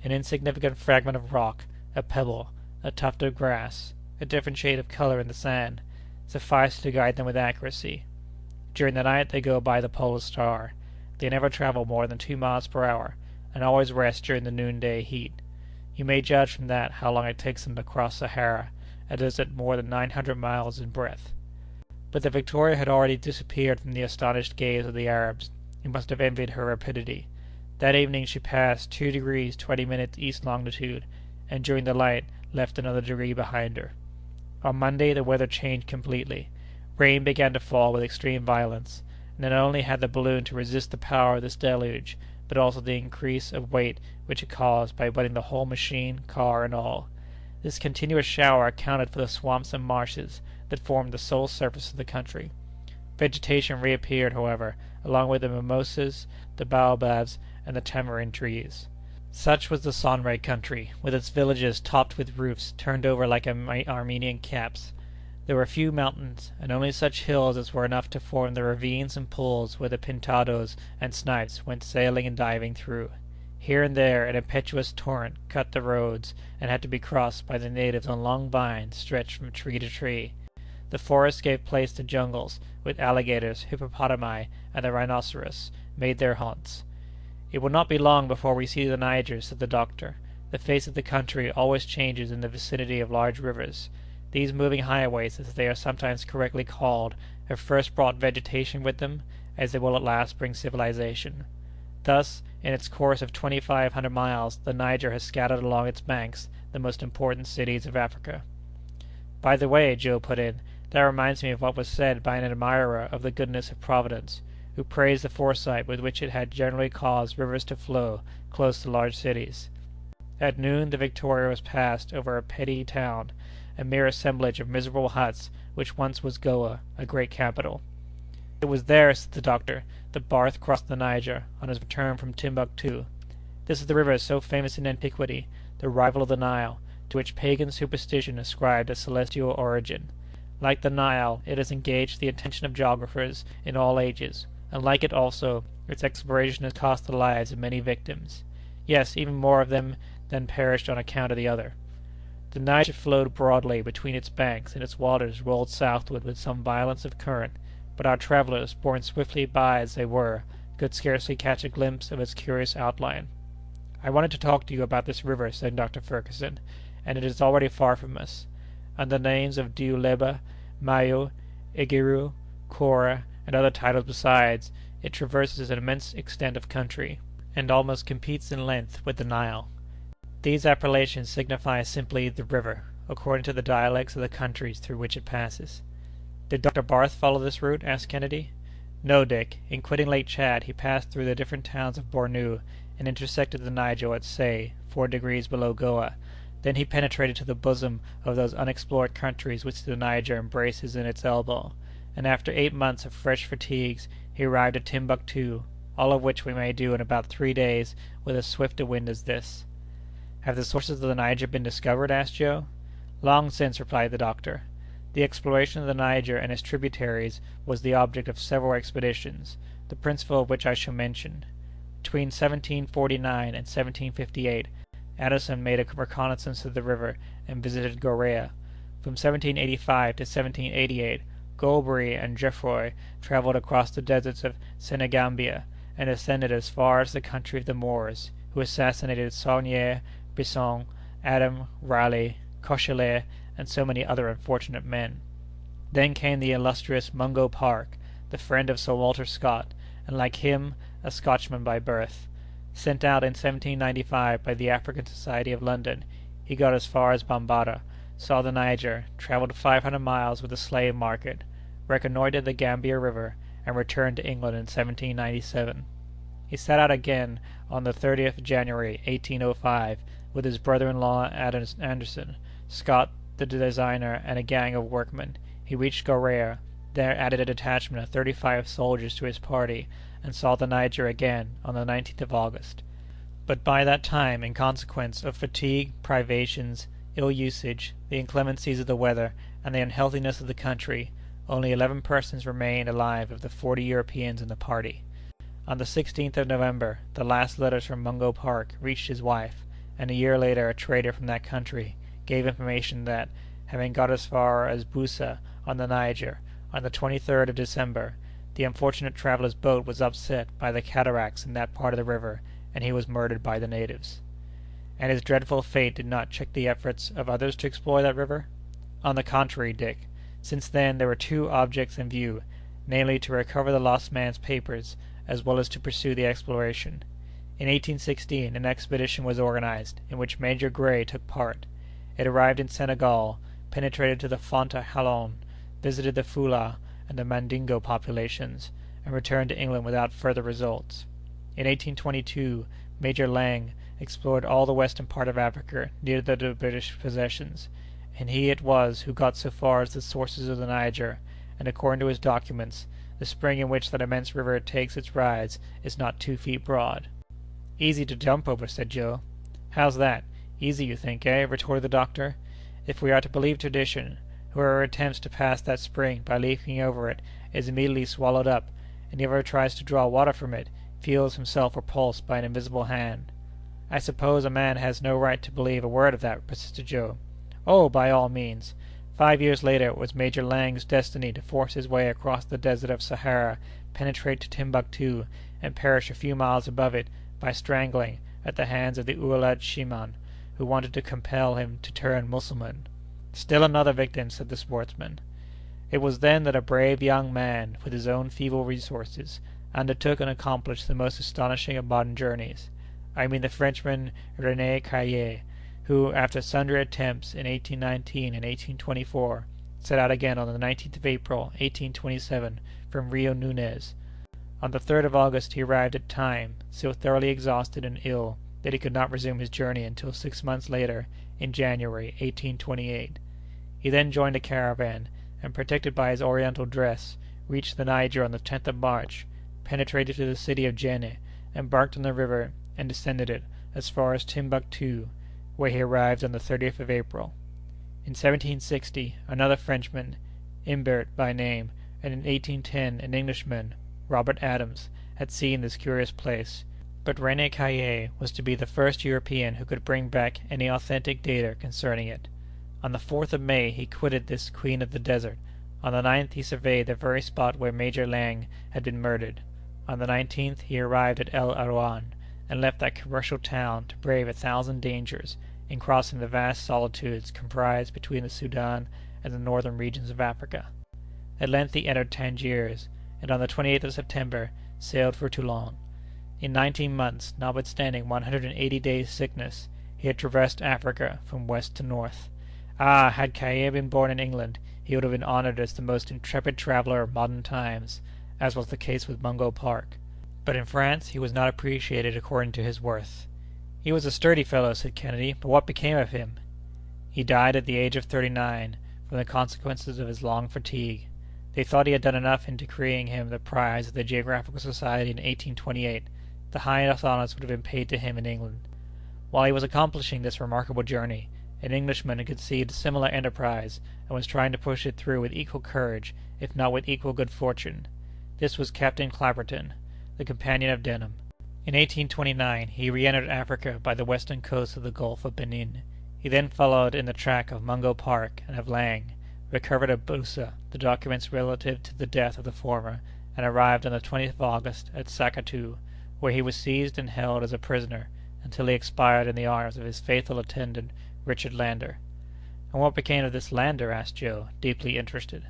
Speaker 2: An insignificant fragment of rock, a pebble, a tuft of grass, a different shade of color in the sand, suffice to guide them with accuracy. During the night they go by the polar star. They never travel more than 2 miles per hour, and always rest during the noonday heat. You may judge from that how long it takes them to cross Sahara, a desert more than 900 miles in breadth." But the Victoria had already disappeared from the astonished gaze of the Arabs, who must have envied her rapidity. That evening she passed 2 degrees 20 minutes east longitude, and during the night left another degree behind her. On Monday the weather changed completely. Rain began to fall with extreme violence, and not only had the balloon to resist the power of this deluge, but also the increase of weight which it caused by wetting the whole machine, car, and all. This continuous shower accounted for the swamps and marshes that formed the sole surface of the country. Vegetation reappeared, however, along with the mimosas, the baobabs, and the tamarind trees. Such was the Sonray country, with its villages topped with roofs turned over like Armenian caps. There were few mountains, and only such hills as were enough to form the ravines and pools where the pintados and snipes went sailing and diving through. Here and there an impetuous torrent cut the roads, and had to be crossed by the natives on long vines stretched from tree to tree. The forests gave place to jungles, with alligators, hippopotami, and the rhinoceros made their haunts. "It will not be long before we see the Niger," said the doctor. "The face of the country always changes in the vicinity of large rivers. These moving highways, as they are sometimes correctly called, have first brought vegetation with them, as they will at last bring civilization. Thus, in its course of 2,500 miles, the Niger has scattered along its banks the most important cities of Africa." "By the way," Joe put in, "that reminds me of what was said by an admirer of the goodness of Providence, who praised the foresight with which it had generally caused rivers to flow close to large cities. At noon the Victoria was passed over a petty town, a mere assemblage of miserable huts, which once was Goa, a great capital. It was there, said the doctor, that Barth crossed the Niger, on his return from Timbuctoo. This is the river so famous in antiquity, the rival of the Nile, to which pagan superstition ascribed a celestial origin. Like the Nile, it has engaged the attention of geographers in all ages, and like it also, its exploration has cost the lives of many victims. Yes, even more of them than perished on account of the other. The Niger flowed broadly between its banks, and its waters rolled southward with some violence of current, but our travellers, borne swiftly by as they were, could scarcely catch a glimpse of its curious outline. "I wanted to talk to you about this river," said Dr. Fergusson, "and it is already far from us. Under the names of Diuleba, Mayo, Egeru, Kora, and other titles besides, it traverses an immense extent of country, and almost competes in length with the Nile. These appellations signify simply the river, according to the dialects of the countries through which it passes." "Did Dr. Barth follow this route?" asked Kennedy. "No, Dick. In quitting Lake Tchad he passed through the different towns of Bornu, and intersected the Niger at Say, 4 degrees below Goa. Then he penetrated to the bosom of those unexplored countries which the Niger embraces in its elbow, and after 8 months of fresh fatigues he arrived at Timbuctoo, all of which we may do in about 3 days with as swift a wind as this." "Have the sources of the Niger been discovered?" asked Joe. "Long since," replied the doctor. "The exploration of the Niger and its tributaries was the object of several expeditions, the principal of which I shall mention. Between 1749 and 1758, Addison made a reconnaissance of the river and visited Gorea. From 1785 to 1788, Golbery and Geoffroy travelled across the deserts of Senegambia, and ascended as far as the country of the Moors, who assassinated Saunier, Brisson, Adam, Raleigh, Cochelet, and so many other unfortunate men. Then came the illustrious Mungo Park, the friend of Sir Walter Scott, and like him, a Scotchman by birth. Sent out in 1795 by the African Society of London, he got as far as Bambara, saw the Niger, travelled 500 miles with a slave market, reconnoitred the Gambia River, and returned to England in 1797. He set out again on the 30th January, 1805, with his brother-in-law Anderson, Scott the designer, and a gang of workmen. He reached Gorea, there added a detachment of 35 soldiers to his party, and saw the Niger again on the 19th of August. But by that time, in consequence of fatigue, privations, ill usage, the inclemencies of the weather, and the unhealthiness of the country, only 11 persons remained alive of the 40 Europeans in the party. On the 16th of November, the last letters from Mungo Park reached his wife, and a year later a trader from that country gave information that, having got as far as Boussa on the Niger, on the 23rd of December, the unfortunate traveller's boat was upset by the cataracts in that part of the river, and he was murdered by the natives. And his dreadful fate did not check the efforts of others to explore that river? On the contrary, Dick. Since then there were two objects in view, namely to recover the lost man's papers, as well as to pursue the exploration. In 1816 an expedition was organized, in which Major Gray took part. It arrived in Senegal, penetrated to the Fonta Halon, visited the Fula and the Mandingo populations, and returned to England without further results. In 1822 Major Lang explored all the western part of Africa near the British possessions, and he it was who got so far as the sources of the Niger, and according to his documents, the spring in which that immense river takes its rise is not 2 feet broad. "Easy to jump over," said Joe. "How's that? Easy, you think, eh?" retorted the doctor. "If we are to believe tradition, whoever attempts to pass that spring by leaping over it is immediately swallowed up, and whoever tries to draw water from it feels himself repulsed by an invisible hand." "I suppose a man has no right to believe a word of that," persisted Joe. "Oh, by all means. 5 years later it was Major Lang's destiny to force his way across the desert of Sahara, penetrate to Timbuctoo, and perish a few miles above it by strangling at the hands of the Ouelad Shiman, who wanted to compel him to turn Mussulman." "Still another victim," said the sportsman. "It was then that a brave young man, with his own feeble resources, undertook and accomplished the most astonishing of modern journeys. I mean the Frenchman René Caillié, who, after sundry attempts in 1819 and 1824, set out again on the 19th of April, 1827, from Rio Nunez. On the 3rd of August he arrived at Time, so thoroughly exhausted and ill that he could not resume his journey until 6 months later, in January, 1828. He then joined a caravan, and, protected by his Oriental dress, reached the Niger on the 10th of March, penetrated to the city of Djenné, embarked on the river, and descended it as far as Timbuctoo, where he arrived on the 30th of April. In 1760, another Frenchman, Imbert by name, and in 1810 an Englishman, Robert Adams, had seen this curious place, but René Caillié was to be the first European who could bring back any authentic data concerning it. On the 4th of May he quitted this queen of the desert. On the 9th he surveyed the very spot where Major Lang had been murdered. On the 19th he arrived at El Arouan, and left that commercial town to brave 1,000 dangers in crossing the vast solitudes comprised between the Soudan and the northern regions of Africa. At length he entered Tangiers, and on the 28th of September sailed for Toulon. In 19 months, notwithstanding 180 days' sickness, he had traversed Africa from west to north. Ah! had Caillié been born in England, he would have been honored as the most intrepid traveller of modern times, as was the case with Mungo Park. But in France he was not appreciated according to his worth. "He was a sturdy fellow," said Kennedy, "but what became of him?" "He died at the age of 39, from the consequences of his long fatigue. They thought he had done enough in decreeing him the prize of the Geographical Society in 1828. The highest honors would have been paid to him in England. While he was accomplishing this remarkable journey, an Englishman had conceived a similar enterprise, and was trying to push it through with equal courage, if not with equal good fortune. This was Captain Clapperton, the companion of Denham. In 1829 he re-entered Africa by the western coast of the Gulf of Benin. He then followed in the track of Mungo Park and of Lang, recovered at Bussa the documents relative to the death of the former, and arrived on the 20th of August at Sakatou, where he was seized and held as a prisoner until he expired in the arms of his faithful attendant, Richard Lander. "And what became of this Lander?" asked Joe, deeply interested.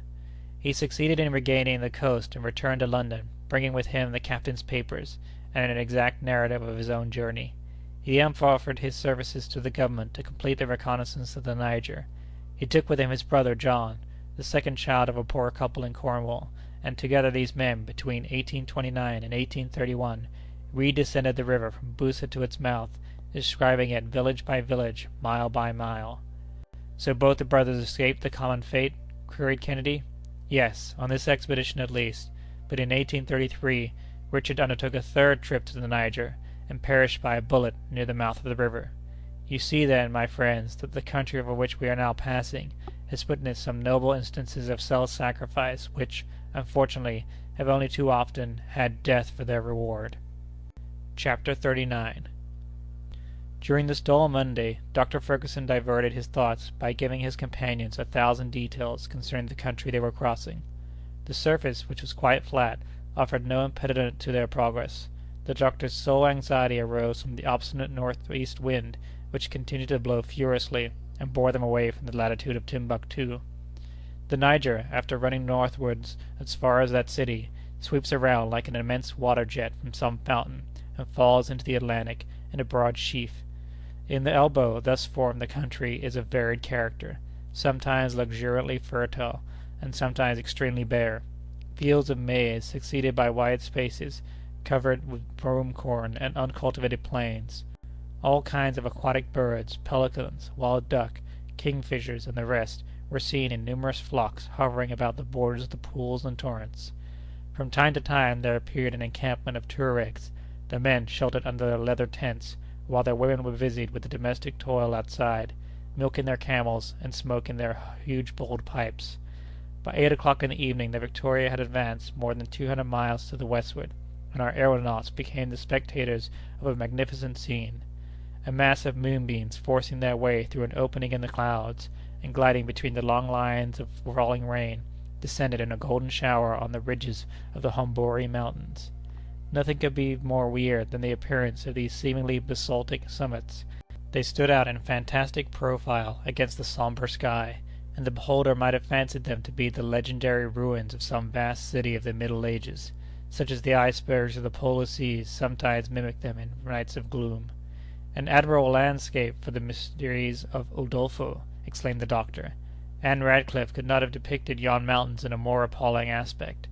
Speaker 2: "He succeeded in regaining the coast and returned to London, bringing with him the captain's papers, and an exact narrative of his own journey. He then offered his services to the government to complete the reconnaissance of the Niger. He took with him his brother John, the second child of a poor couple in Cornwall, and together these men, between 1829 and 1831, redescended the river from Bussa to its mouth, describing it village by village, mile by mile." "So both the brothers escaped the common fate?" queried Kennedy. "Yes, on this expedition at least, but in 1833 Richard undertook a third trip to the Niger, and perished by a bullet near the mouth of the river. You see, then, my friends, that the country over which we are now passing has witnessed some noble instances of self-sacrifice which, unfortunately, have only too often had death for their reward." Chapter 39. During this dull Monday, Dr. Fergusson diverted his thoughts by giving his companions 1,000 details concerning the country they were crossing. The surface, which was quite flat, offered no impediment to their progress. The doctor's sole anxiety arose from the obstinate northeast wind, which continued to blow furiously, and bore them away from the latitude of Timbuktu. The Niger, after running northwards as far as that city, sweeps around like an immense water-jet from some fountain, and falls into the Atlantic in a broad sheaf. In the elbow thus formed the country is of varied character, sometimes luxuriantly fertile, and sometimes extremely bare. Fields of maize succeeded by wide spaces covered with broom corn and uncultivated plains. All kinds of aquatic birds, pelicans, wild duck, kingfishers, and the rest, were seen in numerous flocks hovering about the borders of the pools and torrents. From time to time there appeared an encampment of Tuaregs, the men sheltered under their leather tents, while their women were busied with the domestic toil outside, milking their camels and smoking their huge bowled pipes. By 8 o'clock in the evening the Victoria had advanced more than 200 miles to the westward, and our aeronauts became the spectators of a magnificent scene. A mass of moonbeams forcing their way through an opening in the clouds, and gliding between the long lines of falling rain, descended in a golden shower on the ridges of the Hombori Mountains. Nothing could be more weird than the appearance of these seemingly basaltic summits. They stood out in fantastic profile against the sombre sky, and the beholder might have fancied them to be the legendary ruins of some vast city of the Middle Ages, such as the icebergs of the polar seas sometimes mimic them in nights of gloom. "An admirable landscape for the mysteries of Udolpho!" exclaimed the doctor. "Anne Radcliffe could not have depicted yon mountains in a more appalling aspect."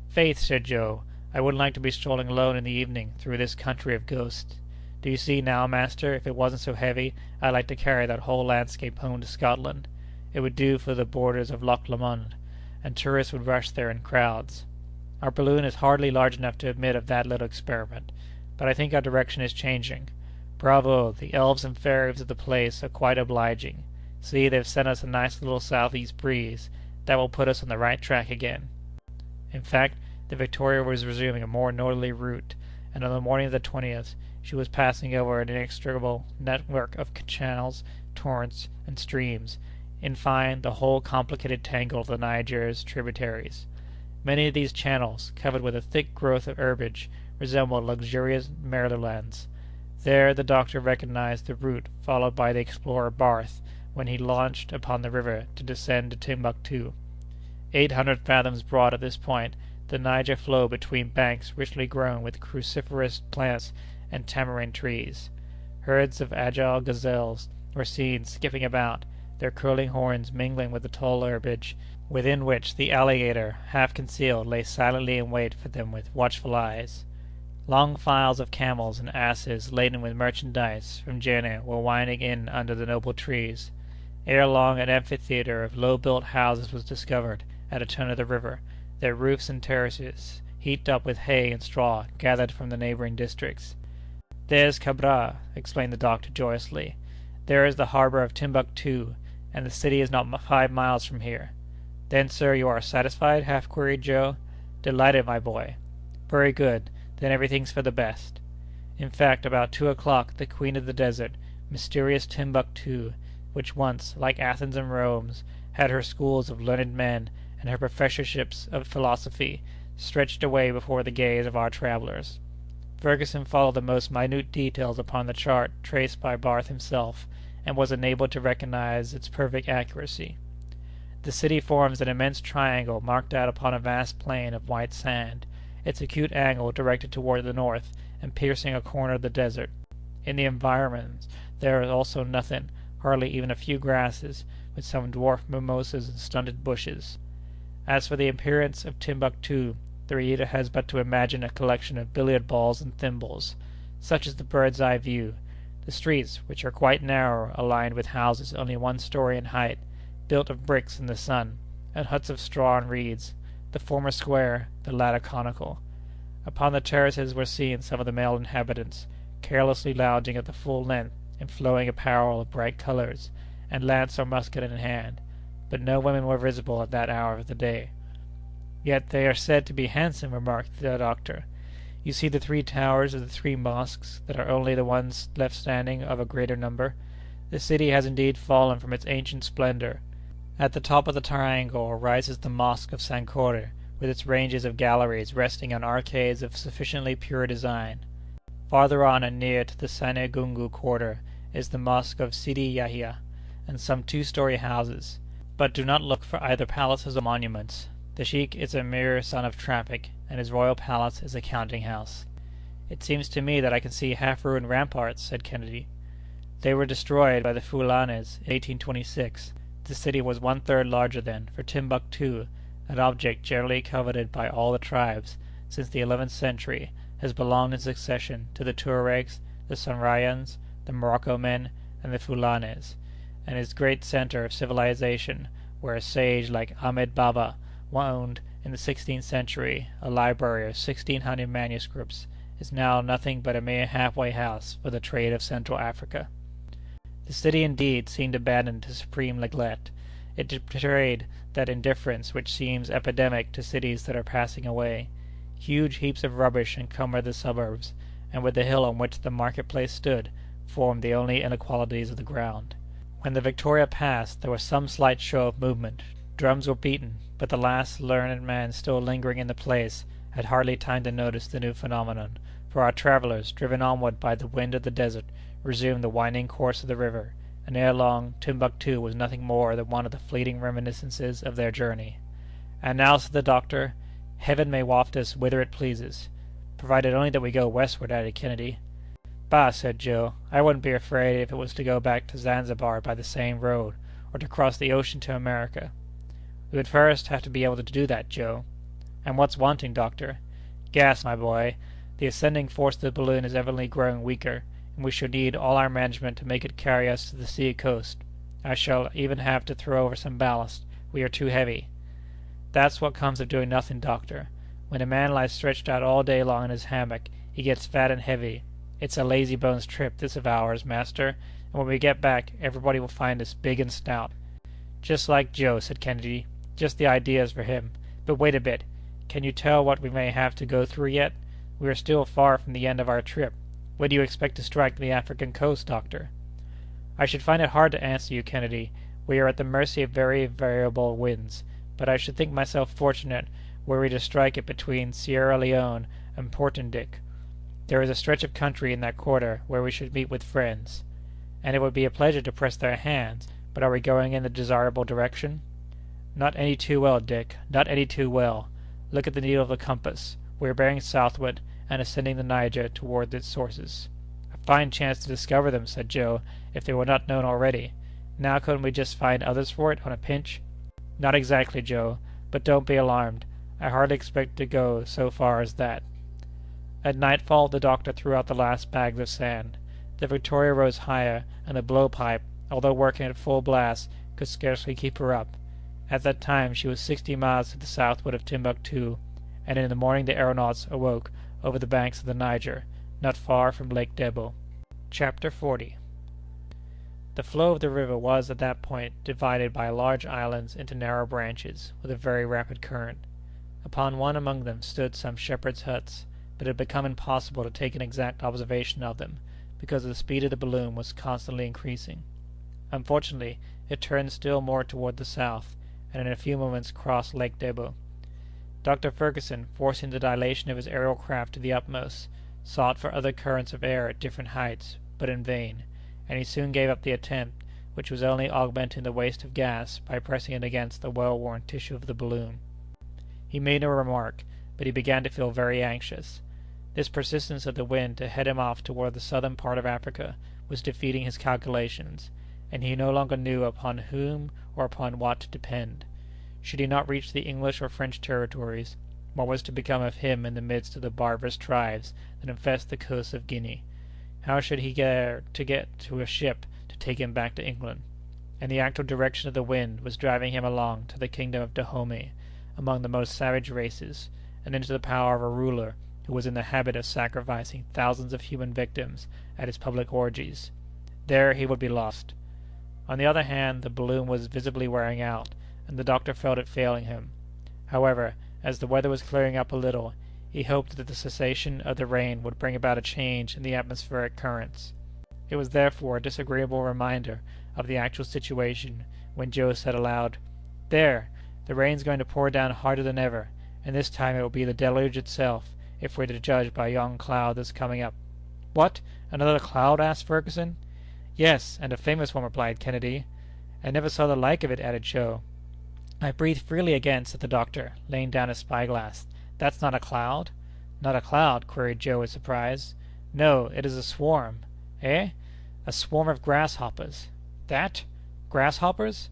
Speaker 2: "Faith," said Joe, "I wouldn't like to be strolling alone in the evening through this country of ghosts. Do you see now, master, if it wasn't so heavy, I'd like to carry that whole landscape home to Scotland. It would do for the borders of Loch Lomond, and tourists would rush there in crowds. Our balloon is hardly large enough to admit of that little experiment, but I think our direction is changing. "Bravo! The elves and fairies of the place are quite obliging. See, they've sent us a nice little southeast breeze, that will put us on the right track again." In fact, the Victoria was resuming a more northerly route, and on the morning of the 20th she was passing over an inextricable network of channels, torrents, and streams, in fine, the whole complicated tangle of the Niger's tributaries. Many of these channels, covered with a thick growth of herbage, resembled luxuriant meadowlands. There the doctor recognized the route followed by the explorer Barth when he launched upon the river to descend to Timbuktu. 800 fathoms broad at this point, the Niger flowed between banks richly grown with cruciferous plants and tamarind trees. Herds of agile gazelles were seen skipping about, their curling horns mingling with the tall herbage, within which the alligator, half concealed, lay silently in wait for them with watchful eyes. Long files of camels and asses laden with merchandise from Jenné were winding in under the noble trees. Ere long an amphitheatre of low-built houses was discovered at a turn of the river, their roofs and terraces heaped up with hay and straw gathered from the neighboring districts. "There's Kabra," explained the doctor joyously. "There is the harbor of Timbuktu, and the city is not 5 miles from here." "Then, sir, you are satisfied?" half queried Joe. "Delighted, my boy." "Very good. Then everything's for the best." In fact, about 2 o'clock, the queen of the desert, mysterious Timbuktu, which once, like Athens and Rome, had her schools of learned men and her professorships of philosophy, stretched away before the gaze of our travellers. Fergusson followed the most minute details upon the chart traced by Barth himself, and was enabled to recognize its perfect accuracy. The city forms an immense triangle marked out upon a vast plain of white sand, its acute angle directed toward the north and piercing a corner of the desert. In the environs there is also nothing, hardly even a few grasses, with some dwarf mimosas and stunted bushes. As for the appearance of Timbuktu, the reader has but to imagine a collection of billiard balls and thimbles. Such is the bird's-eye view. The streets, which are quite narrow, are lined with houses only 1 story in height, built of bricks in the sun, and huts of straw and reeds, the former square, the latter conical. Upon the terraces were seen some of the male inhabitants, carelessly lounging at the full length in flowing apparel of bright colors, and lance or musket in hand, but no women were visible at that hour of the day. "Yet they are said to be handsome," remarked the doctor. "You see the 3 towers of the 3 mosques that are only the ones left standing of a greater number. The city has indeed fallen from its ancient splendor. At the top of the triangle rises the Mosque of Sankore, with its ranges of galleries resting on arcades of sufficiently pure design. Farther on and near to the Sanegungu quarter is the Mosque of Sidi Yahia, and some 2 story houses. But do not look for either palaces or monuments. The sheik is a mere son of traffic, and his royal palace is a counting-house." "It seems to me that I can see half-ruined ramparts," said Kennedy. "They were destroyed by the Fulanes in 1826. The city was 1/3 larger then, for Timbuktu, an object generally coveted by all the tribes, since the 11th century, has belonged in succession to the Tuaregs, the Sonrayans, the Morocco men, and the Fulanes, and is great centre of civilization, where a sage like Ahmed Baba owned, in the 16th century, a library of 1,600 manuscripts, is now nothing but a mere half-way house for the trade of Central Africa." The city, indeed, seemed abandoned to supreme neglect. It betrayed that indifference which seems epidemic to cities that are passing away. Huge heaps of rubbish encumbered the suburbs, and with the hill on which the market-place stood, formed the only inequalities of the ground. When the Victoria passed, there was some slight show of movement. Drums were beaten, but the last learned man still lingering in the place had hardly time to notice the new phenomenon, for our travellers, driven onward by the wind of the desert, resumed the winding course of the river, and ere long Timbuktu was nothing more than one of the fleeting reminiscences of their journey. "And now," said the doctor, "Heaven may waft us whither it pleases." "Provided only that we go westward," added Kennedy. "Bah!" said Joe, "I wouldn't be afraid if it was to go back to Zanzibar by the same road, or to cross the ocean to America." "We would first have to be able to do that, Joe." "And what's wanting, doctor?" "Gas, my boy. The ascending force of the balloon is evidently growing weaker, and we shall need all our management to make it carry us to the sea coast. I shall even have to throw over some ballast. We are too heavy." "That's what comes of doing nothing, doctor. When a man lies stretched out all day long in his hammock, he gets fat and heavy, It's a lazy-bones trip, this of ours, master, and when we get back, everybody will find us big and stout." "Just like Joe," said Kennedy. "Just the ideas for him. But wait a bit. Can you tell what we may have to go through yet? We are still far from the end of our trip. When do you expect to strike the African coast, doctor?" "I should find it hard to answer you, Kennedy. We are at the mercy of very variable winds, but I should think myself fortunate were we to strike it between Sierra Leone and Portendick. There is a stretch of country in that quarter where we should meet with friends." "And it would be a pleasure to press their hands. But are we going in the desirable direction?" "Not any too well, Dick, not any too well. Look at the needle of the compass. We are bearing southward, and ascending the Niger toward its sources." "A fine chance to discover them," said Joe, "if they were not known already. Now couldn't we just find others for it, on a pinch?" "Not exactly, Joe. But don't be alarmed. I hardly expect to go so far as that." At nightfall the doctor threw out the last bags of sand. The Victoria rose higher, and the blowpipe, although working at full blast, could scarcely keep her up. At that time she was 60 miles to the southward of Timbuktu, and in the morning the aeronauts awoke over the banks of the Niger, not far from Lake Debo. Chapter 40. The flow of the river was, at that point, divided by large islands into narrow branches, with a very rapid current. Upon one among them stood some shepherds' huts, but it had become impossible to take an exact observation of them, because the speed of the balloon was constantly increasing. Unfortunately, it turned still more toward the south, and in a few moments crossed Lake Debo. Dr. Fergusson, forcing the dilation of his aerial craft to the utmost, sought for other currents of air at different heights, but in vain, and he soon gave up the attempt, which was only augmenting the waste of gas by pressing it against the well-worn tissue of the balloon. He made no remark, but he began to feel very anxious. This persistence of the wind to head him off toward the southern part of Africa was defeating his calculations, and he no longer knew upon whom or upon what to depend. Should he not reach the English or French territories, what was to become of him in the midst of the barbarous tribes that infest the coasts of Guinea? How should he get to a ship to take him back to England? And the actual direction of the wind was driving him along to the kingdom of Dahomey, among the most savage races, and into the power of a ruler who was in the habit of sacrificing thousands of human victims at his public orgies. There he would be lost. On the other hand, the balloon was visibly wearing out, and the doctor felt it failing him. However, as the weather was clearing up a little, he hoped that the cessation of the rain would bring about a change in the atmospheric currents. It was therefore a disagreeable reminder of the actual situation when Joe said aloud, "There! The rain's going to pour down harder than ever, and this time it will be the deluge itself, if we're to judge by yon cloud that's coming up." "What! Another cloud?" asked Fergusson. "Yes, and a famous one," replied Kennedy. "I never saw the like of it," added Joe. "I breathe freely again," said the doctor, laying down his spy-glass. "That's not a cloud?" "Not a cloud?" queried Joe with surprise. "No, it is a swarm." "Eh?" "A swarm of grasshoppers." "That? Grasshoppers?"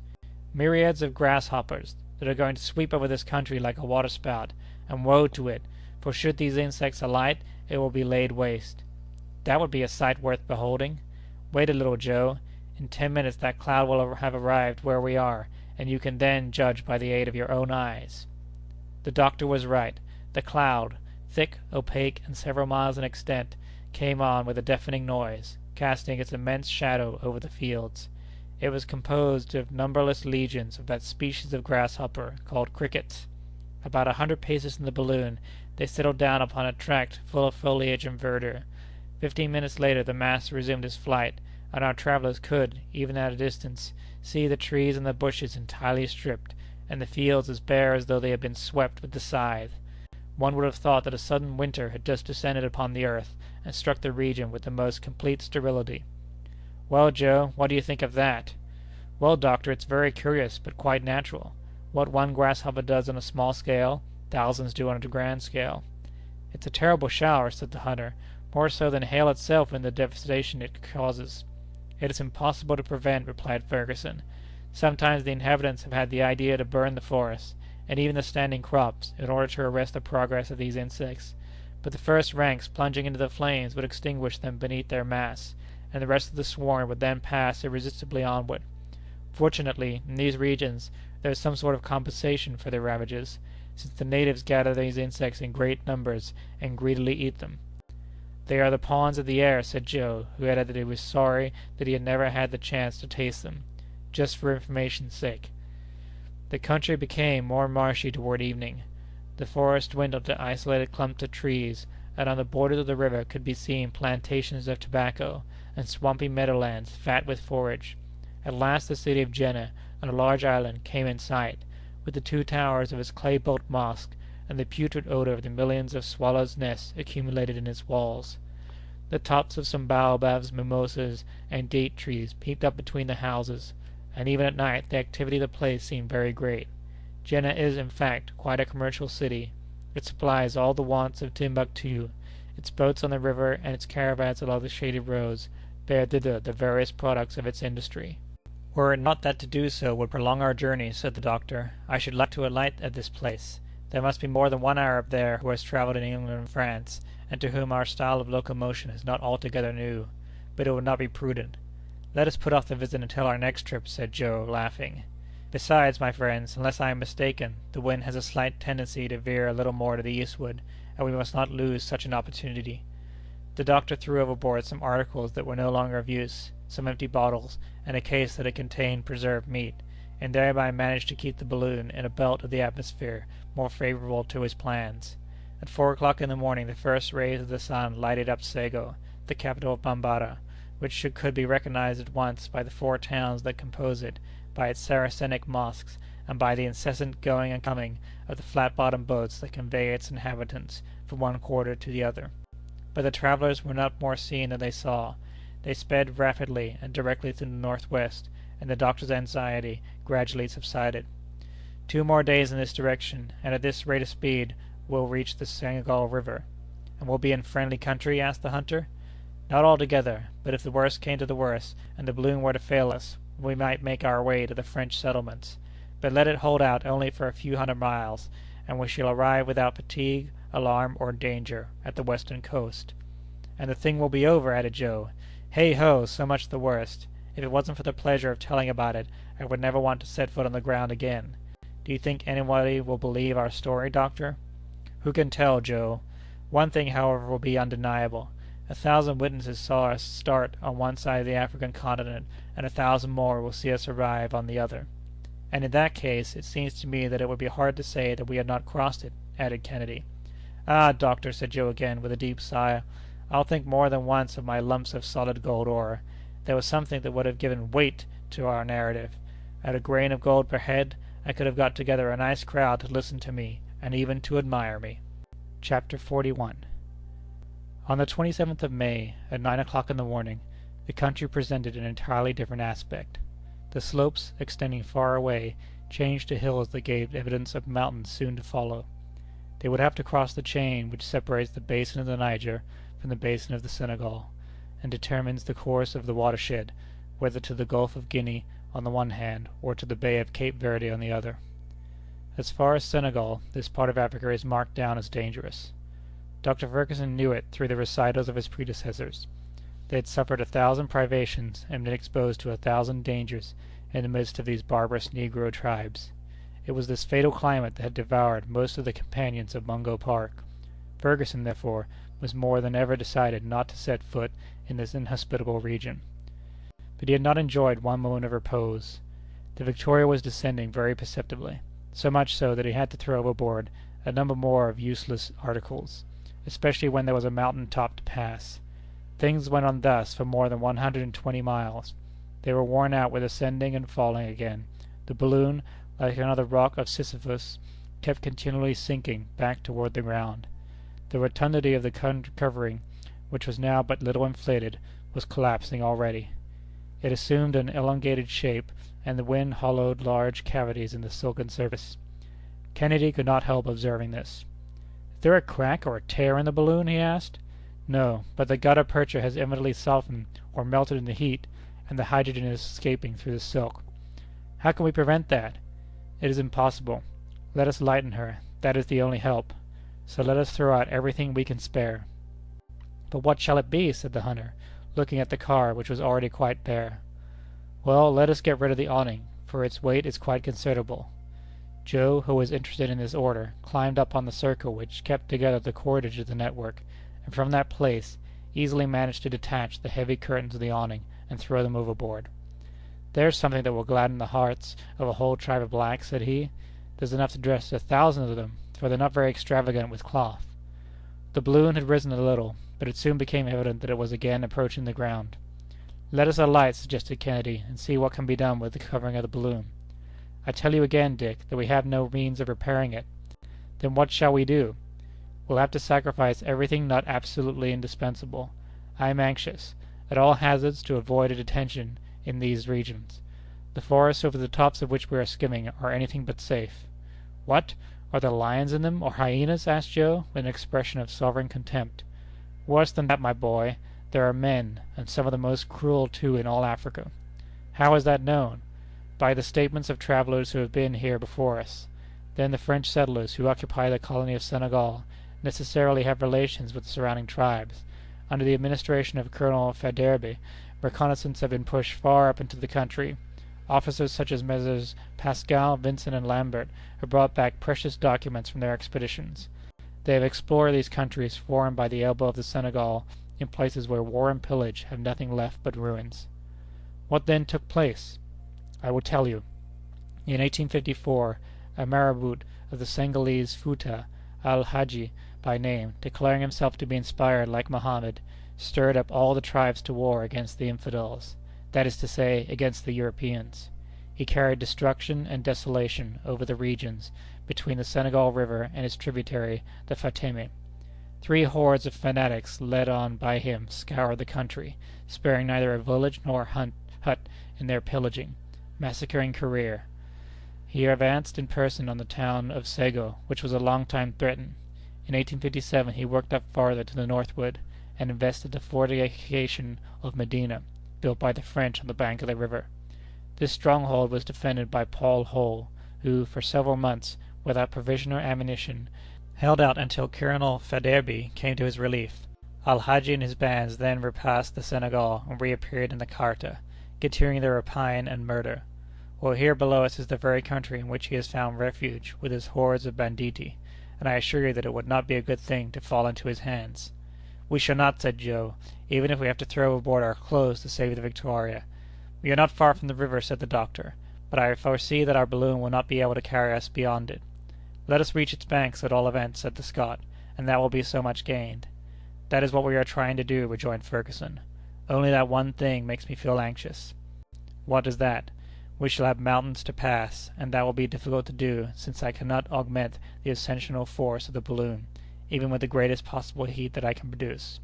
Speaker 2: "Myriads of grasshoppers that are going to sweep over this country like a waterspout, and woe to it, for should these insects alight, it will be laid waste." "That would be a sight worth beholding." "Wait a little, Joe. In 10 minutes that cloud will have arrived where we are, and you can then judge by the aid of your own eyes." The doctor was right. The cloud, thick, opaque, and several miles in extent, came on with a deafening noise, casting its immense shadow over the fields. It was composed of numberless legions of that species of grasshopper called crickets. About 100 paces from the balloon, they settled down upon a tract full of foliage and verdure. 15 minutes later the mass resumed its flight, and our travellers could, even at a distance, see the trees and the bushes entirely stripped, and the fields as bare as though they had been swept with the scythe. One would have thought that a sudden winter had just descended upon the earth, and struck the region with the most complete sterility. "Well, Joe, what do you think of that?" "Well, doctor, it's very curious, but quite natural. What one grasshopper does on a small scale, thousands do on a grand scale." "It's a terrible shower," said the hunter, "more so than hail itself in the devastation it causes." "It is impossible to prevent," replied Fergusson. "Sometimes the inhabitants have had the idea to burn the forests, and even the standing crops, in order to arrest the progress of these insects. But the first ranks plunging into the flames would extinguish them beneath their mass, and the rest of the swarm would then pass irresistibly onward. Fortunately, in these regions there is some sort of compensation for their ravages, since the natives gather these insects in great numbers and greedily eat them." "They are the pawns of the air," said Joe, who added that he was sorry that he had never had the chance to taste them, just for information's sake. The country became more marshy toward evening. The forest dwindled to isolated clumps of trees, and on the borders of the river could be seen plantations of tobacco, and swampy meadowlands fat with forage. At last the city of Jenné, on a large island, came in sight, with the two towers of its clay-built mosque, and the putrid odor of the millions of swallows' nests accumulated in its walls. The tops of some baobabs, mimosas, and date trees peeped up between the houses, and even at night the activity of the place seemed very great. Jenné is, in fact, quite a commercial city. It supplies all the wants of Timbuktu. Its boats on the river and its caravans along the shaded roads bear thither the various products of its industry. "Were it not that to do so would prolong our journey," said the doctor, "I should like to alight at this place. There must be more than one Arab there who has travelled in England and France, and to whom our style of locomotion is not altogether new. But it would not be prudent. Let us put off the visit until our next trip," said Joe, laughing. "Besides, my friends, unless I am mistaken, the wind has a slight tendency to veer a little more to the eastward, and we must not lose such an opportunity." The doctor threw overboard some articles that were no longer of use, some empty bottles, and a case that had contained preserved meat, and thereby managed to keep the balloon in a belt of the atmosphere more favorable to his plans. At 4 o'clock in the morning the first rays of the sun lighted up Sego, the capital of Bambara, which could be recognized at once by the 4 towns that compose it, by its Saracenic mosques, and by the incessant going and coming of the flat-bottomed boats that convey its inhabitants from one quarter to the other. But the travellers were not more seen than they saw. They sped rapidly and directly to the northwest, and the doctor's anxiety gradually subsided. 2 more days in this direction, and at this rate of speed we'll reach the Senegal River. "And we'll be in friendly country?" asked the hunter. "Not altogether; but if the worst came to the worst, and the balloon were to fail us, we might make our way to the French settlements. But let it hold out only for a few hundred miles, and we shall arrive without fatigue, alarm, or danger, at the western coast." "And the thing will be over," added Joe. "Hey ho! So much the worst. If it wasn't for the pleasure of telling about it, I would never want to set foot on the ground again. Do you think anybody will believe our story, doctor?" "Who can tell, Joe? One thing, however, will be undeniable. 1,000 witnesses saw us start on one side of the African continent, and 1,000 more will see us arrive on the other." "And in that case, it seems to me that it would be hard to say that we had not crossed it," added Kennedy. "Ah, doctor," said Joe again, with a deep sigh, "I'll think more than once of my lumps of solid gold ore. There was something that would have given weight to our narrative. At a grain of gold per head, I could have got together a nice crowd to listen to me, and even to admire me." Chapter 41. On the 27th of May, at 9 o'clock in the morning, the country presented an entirely different aspect. The slopes, extending far away, changed to hills that gave evidence of mountains soon to follow. They would have to cross the chain which separates the basin of the Niger from the basin of the Senegal, and determines the course of the watershed, whether to the Gulf of Guinea on the one hand, or to the Bay of Cape Verde on the other. As far as Senegal, this part of Africa is marked down as dangerous. Dr. Fergusson knew it through the recitals of his predecessors. They had suffered 1,000 privations and been exposed to 1,000 dangers in the midst of these barbarous negro tribes. It was this fatal climate that had devoured most of the companions of Mungo Park. Fergusson, therefore, was more than ever decided not to set foot in this inhospitable region. But he had not enjoyed one moment of repose. The Victoria was descending very perceptibly, so much so that he had to throw overboard a number more of useless articles, especially when there was a mountain top to pass. Things went on thus for more than 120 miles. They were worn out with ascending and falling again. The balloon, like another rock of Sisyphus, kept continually sinking back toward the ground. The rotundity of the covering, which was now but little inflated, was collapsing already. It assumed an elongated shape, and the wind hollowed large cavities in the silken surface. Kennedy could not help observing this. "Is there a crack or a tear in the balloon?" he asked. "No, but the gutta percha has evidently softened or melted in the heat, and the hydrogen is escaping through the silk." "How can we prevent that?" "It is impossible. Let us lighten her. That is the only help. So let us throw out everything we can spare." "But what shall it be?" said the hunter, looking at the car, which was already quite bare. "Well, let us get rid of the awning, for its weight is quite considerable." Joe, who was interested in this order, climbed up on the circle which kept together the cordage of the network, and from that place easily managed to detach the heavy curtains of the awning and throw them overboard. "There's something that will gladden the hearts of a whole tribe of blacks," said he. "There's enough to dress 1,000 of them, for they're not very extravagant with cloth." The balloon had risen a little, but it soon became evident that it was again approaching the ground. "Let us alight," suggested Kennedy, "and see what can be done with the covering of the balloon." "I tell you again, Dick, that we have no means of repairing it." "Then what shall we do?" "We'll have to sacrifice everything not absolutely indispensable. I am anxious, at all hazards, to avoid a detention in these regions. The forests over the tops of which we are skimming are anything but safe." "What! Are there lions in them, or hyenas?" asked Joe, with an expression of sovereign contempt. "Worse than that, my boy. There are men, and some of the most cruel, too, in all Africa." "How is that known?" "By the statements of travelers who have been here before us. Then the French settlers who occupy the colony of Senegal necessarily have relations with the surrounding tribes. Under the administration of Colonel Faidherbe, reconnaissance have been pushed far up into the country. Officers such as Messrs. Pascal, Vincent, and Lambert have brought back precious documents from their expeditions. They have explored these countries formed by the elbow of the Senegal in places where war and pillage have nothing left but ruins." "What then took place?" "I will tell you. In 1854, a marabout of the Senegalese Fouta, Al-Hadji by name, declaring himself to be inspired like Mohammed, stirred up all the tribes to war against the infidels, that is to say, against the Europeans. He carried destruction and desolation over the regions between the Senegal River and its tributary, the Fateme. 3 hordes of fanatics led on by him scoured the country, sparing neither a village nor a hut in their pillaging, massacring career. He advanced in person on the town of Sego, which was a long time threatened. In 1857 he worked up farther to the northward, and invested the fortification of Medina, built by the French on the bank of the river. This stronghold was defended by Paul Hole, who, for several months, without provision or ammunition, held out until Colonel Faidherbe came to his relief. Al-Hadji and his bands then repassed the Senegal and reappeared in the Carta, continuing their rapine and murder. Well, here below us is the very country in which he has found refuge with his hordes of banditti, and I assure you that it would not be a good thing to fall into his hands." "We shall not," said Joe, "even if we have to throw overboard our clothes to save the Victoria." "We are not far from the river," said the doctor, "but I foresee that our balloon will not be able to carry us beyond it." "Let us reach its banks, at all events," said the Scot, "and that will be so much gained." "That is what we are trying to do," rejoined Fergusson. "Only that one thing makes me feel anxious." "What is that?" "We shall have mountains to pass, and that will be difficult to do, since I cannot augment the ascensional force of the balloon, even with the greatest possible heat that I can produce."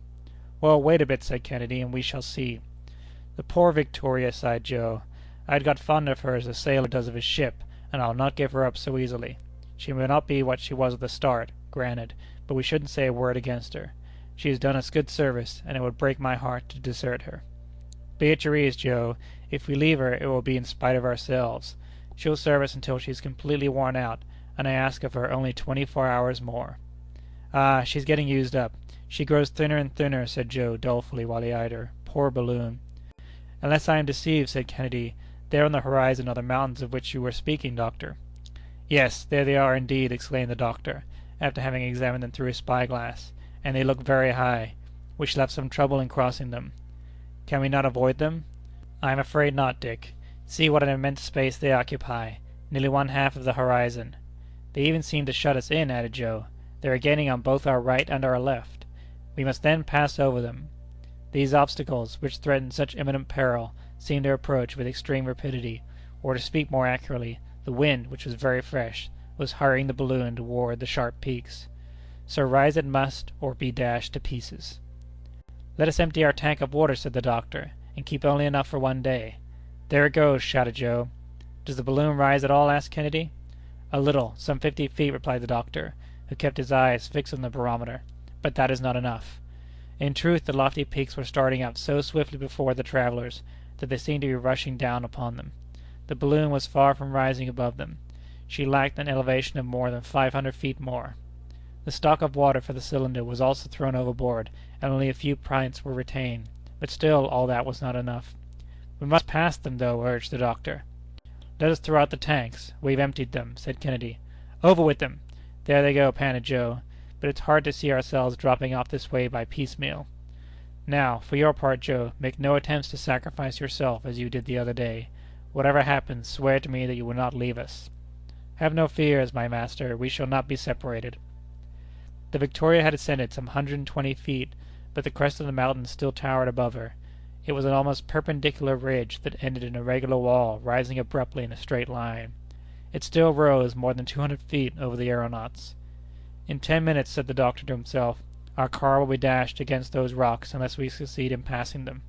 Speaker 2: "Well, wait a bit," said Kennedy, "and we shall see." "The poor Victoria!" sighed Joe. "I had got fond of her as a sailor does of his ship, and I'll not give her up so easily. She may not be what she was at the start, granted, but we shouldn't say a word against her. She has done us good service, and it would break my heart to desert her." "Be at your ease, Joe. If we leave her, it will be in spite of ourselves. She'll serve us until she's completely worn out, and I ask of her only 24 hours more." "Ah, she's getting used up. She grows thinner and thinner," said Joe dolefully while he eyed her. "Poor balloon!" "Unless I am deceived," said Kennedy, "there on the horizon are the mountains of which you were speaking, doctor." "Yes, there they are indeed!" exclaimed the doctor, after having examined them through his spy-glass, "and they look very high. We shall have some trouble in crossing them." "Can we not avoid them?" "I am afraid not, Dick. See what an immense space they occupy, nearly 1/2 of the horizon." "They even seem to shut us in," added Joe. "They are gaining on both our right and our left. We must then pass over them." These obstacles, which threatened such imminent peril, seemed to approach with extreme rapidity, or, to speak more accurately, the wind, which was very fresh, was hurrying the balloon toward the sharp peaks. So rise it must, or be dashed to pieces. "Let us empty our tank of water," said the doctor, "and keep only enough for one day." "There it goes!" shouted Joe. "Does the balloon rise at all?" asked Kennedy. "A little, some 50 feet," replied the doctor, who kept his eyes fixed on the barometer, "but that is not enough." In truth, the lofty peaks were starting up so swiftly before the travellers that they seemed to be rushing down upon them. The balloon was far from rising above them. She lacked an elevation of more than 500 feet more. The stock of water for the cylinder was also thrown overboard, and only a few pints were retained, but still all that was not enough. "We must pass them, though," urged the doctor. "Let us throw out the tanks. We've emptied them," said Kennedy. "Over with them!" "There they go," panted Joe, "but it's hard to see ourselves dropping off this way by piecemeal." Now, for your part, Joe, make no attempts to sacrifice yourself as you did the other day. Whatever happens, swear to me that you will not leave us." "Have no fears, my master, we shall not be separated." The Victoria had ascended some 120 feet, but the crest of the mountain still towered above her. It was an almost perpendicular ridge that ended in a regular wall rising abruptly in a straight line. It still rose more than 200 feet over the aeronauts. "In 10 minutes," said the doctor to himself, "our car will be dashed against those rocks unless we succeed in passing them."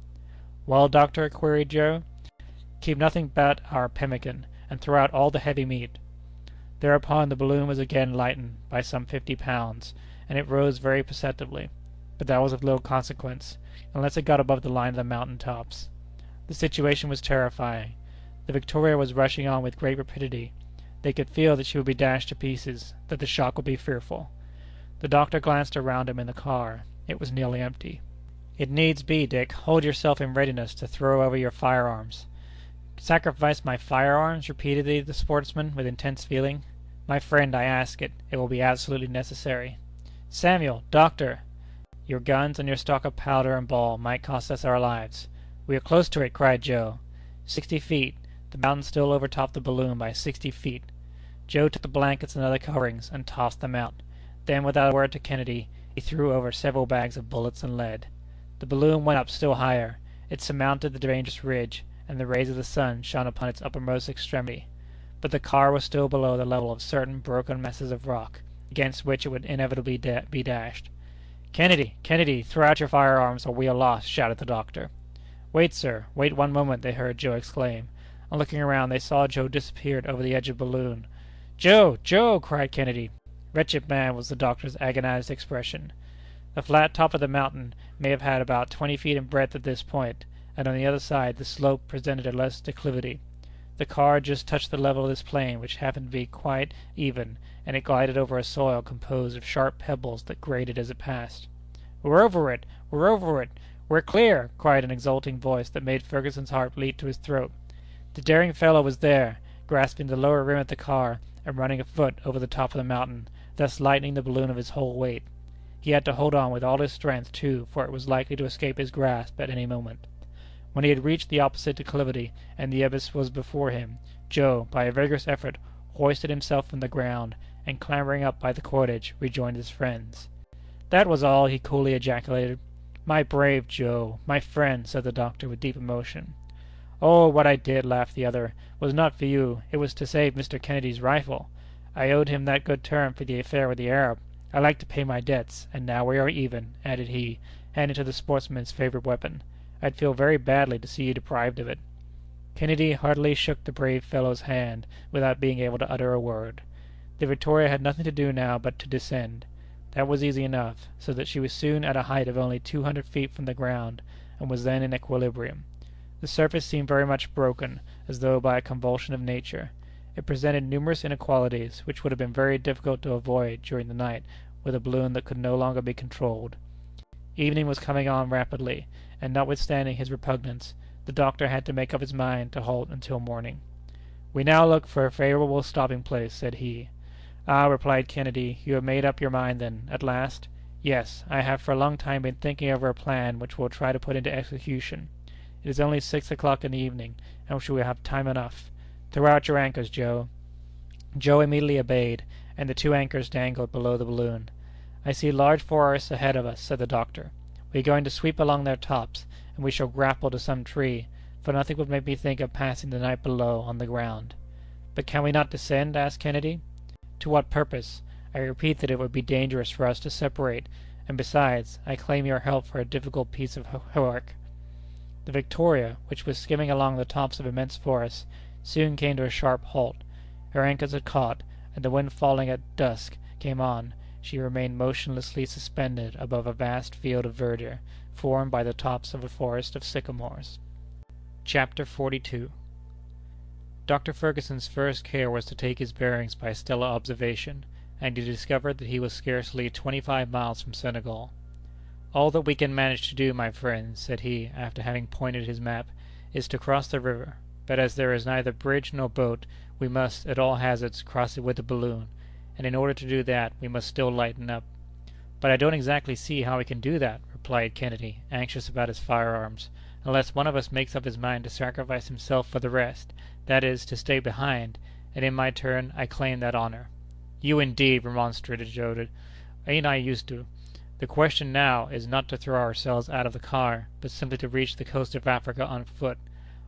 Speaker 2: "Well, doctor?" queried Joe. "Keep nothing but our pemmican, and throw out all the heavy meat." Thereupon the balloon was again lightened by some 50 pounds, and it rose very perceptibly. But that was of little consequence, unless it got above the line of the mountain tops. The situation was terrifying. The Victoria was rushing on with great rapidity. They could feel that she would be dashed to pieces, that the shock would be fearful. The doctor glanced around him in the car. It was nearly empty. "It needs be, Dick. Hold yourself in readiness to throw over your firearms." "Sacrifice my firearms?" repeated the sportsman, with intense feeling. "My friend, I ask it. It will be absolutely necessary." "Samuel! Doctor!" "Your guns and your stock of powder and ball might cost us our lives." "We are close to it!" cried Joe. 60 feet! The mountain still overtopped the balloon by 60 feet. Joe took the blankets and other coverings, and tossed them out. Then, without a word to Kennedy, he threw over several bags of bullets and lead. The balloon went up still higher. It surmounted the dangerous ridge, and the rays of the sun shone upon its uppermost extremity. But the car was still below the level of certain broken masses of rock, against which it would inevitably be dashed. "Kennedy! Kennedy! Throw out your firearms, or we are lost!" shouted the doctor. "Wait, sir! Wait one moment!" they heard Joe exclaim. On looking around, they saw Joe disappear over the edge of the balloon. "Joe! Joe!" cried Kennedy. "Wretched man!" was the doctor's agonized expression. The flat top of the mountain may have had about 20 feet in breadth at this point, and on the other side the slope presented a less declivity. The car just touched the level of this plain, which happened to be quite even, and it glided over a soil composed of sharp pebbles that grated as it passed. "We're over it! We're over it! We're clear!" cried an exulting voice that made Fergusson's heart leap to his throat. The daring fellow was there, grasping the lower rim of the car, and running afoot over the top of the mountain, thus lightening the balloon of his whole weight. He had to hold on with all his strength, too, for it was likely to escape his grasp at any moment. When he had reached the opposite declivity, and the abyss was before him, Joe, by a vigorous effort, hoisted himself from the ground, and, clambering up by the cordage, rejoined his friends. "That was all!" he coolly ejaculated. "My brave Joe! My friend!" said the doctor, with deep emotion. "Oh, what I did," laughed the other, "was not for you. It was to save Mr. Kennedy's rifle. I owed him that good turn for the affair with the Arab. I like to pay my debts, and now we are even," added he, handing to the sportsman his favorite weapon. "I'd feel very badly to see you deprived of it." Kennedy heartily shook the brave fellow's hand, without being able to utter a word. The Victoria had nothing to do now but to descend. That was easy enough, so that she was soon at a height of only 200 feet from the ground, and was then in equilibrium. The surface seemed very much broken, as though by a convulsion of nature. It presented numerous inequalities, which would have been very difficult to avoid during the night with a balloon that could no longer be controlled. Evening was coming on rapidly, and, notwithstanding his repugnance, the doctor had to make up his mind to halt until morning. "We now look for a favorable stopping place," said he. "Ah," replied Kennedy, "you have made up your mind, then, at last?" "Yes, I have for a long time been thinking over a plan which we'll try to put into execution. It is only 6 o'clock in the evening, and we shall have time enough. Throw out your anchors, Joe." Joe immediately obeyed, and the two anchors dangled below the balloon. "I see large forests ahead of us," said the doctor. "We are going to sweep along their tops, and we shall grapple to some tree, for nothing would make me think of passing the night below on the ground." "But can we not descend?" asked Kennedy. "To what purpose? I repeat that it would be dangerous for us to separate, and besides, I claim your help for a difficult piece of work." The Victoria, which was skimming along the tops of immense forests, soon came to a sharp halt. Her anchors had caught, and the wind falling at dusk came on. She remained motionlessly suspended above a vast field of verdure, formed by the tops of a forest of sycamores. Chapter 42. Dr. Fergusson's first care was to take his bearings by stellar observation, and he discovered that he was scarcely 25 miles from Senegal. "All that we can manage to do, my friends," said he, after having pointed his map, "is to cross the river; but as there is neither bridge nor boat, we must, at all hazards, cross it with the balloon, and in order to do that we must still lighten up." "But I don't exactly see how we can do that," replied Kennedy, anxious about his firearms, "unless one of us makes up his mind to sacrifice himself for the rest, that is, to stay behind, and in my turn I claim that honor." "You indeed!" remonstrated Joe. "Ain't I used to? The question now is not to throw ourselves out of the car, but simply to reach the coast of Africa on foot.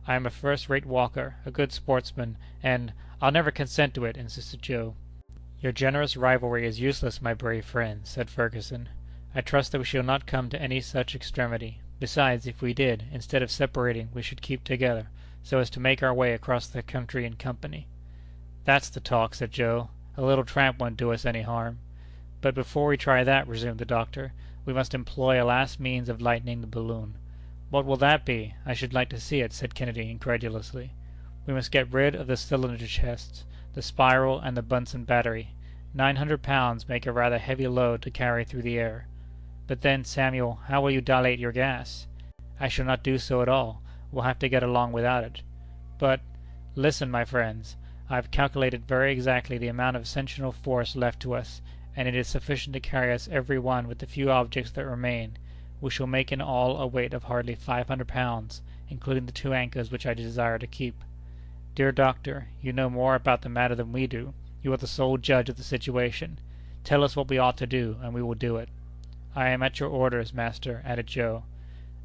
Speaker 2: I am a first-rate walker, a good sportsman, and—" "I'll never consent to it!" insisted Joe. "Your generous rivalry is useless, my brave friend," said Fergusson. "I trust that we shall not come to any such extremity. Besides, if we did, instead of separating, we should keep together, so as to make our way across the country in company." "That's the talk," said Joe. "A little tramp won't do us any harm." "But before we try that," resumed the doctor, "we must employ a last means of lightening the balloon." "What will that be? I should like to see it," said Kennedy, incredulously. "We must get rid of the cylinder chests, the spiral, and the Bunsen battery. 900 pounds make a rather heavy load to carry through the air." "But then, Samuel, how will you dilate your gas?" "I shall not do so at all. We'll have to get along without it." "But—" "Listen, my friends. I have calculated very exactly the amount of ascensional force left to us, and it is sufficient to carry us every one with the few objects that remain. We shall make in all a weight of hardly 500 pounds, including the 2 anchors which I desire to keep. Dear doctor, you know more about the matter than we do. You are the sole judge of the situation. Tell us what we ought to do, and we will do it." "I am at your orders, master," added Joe.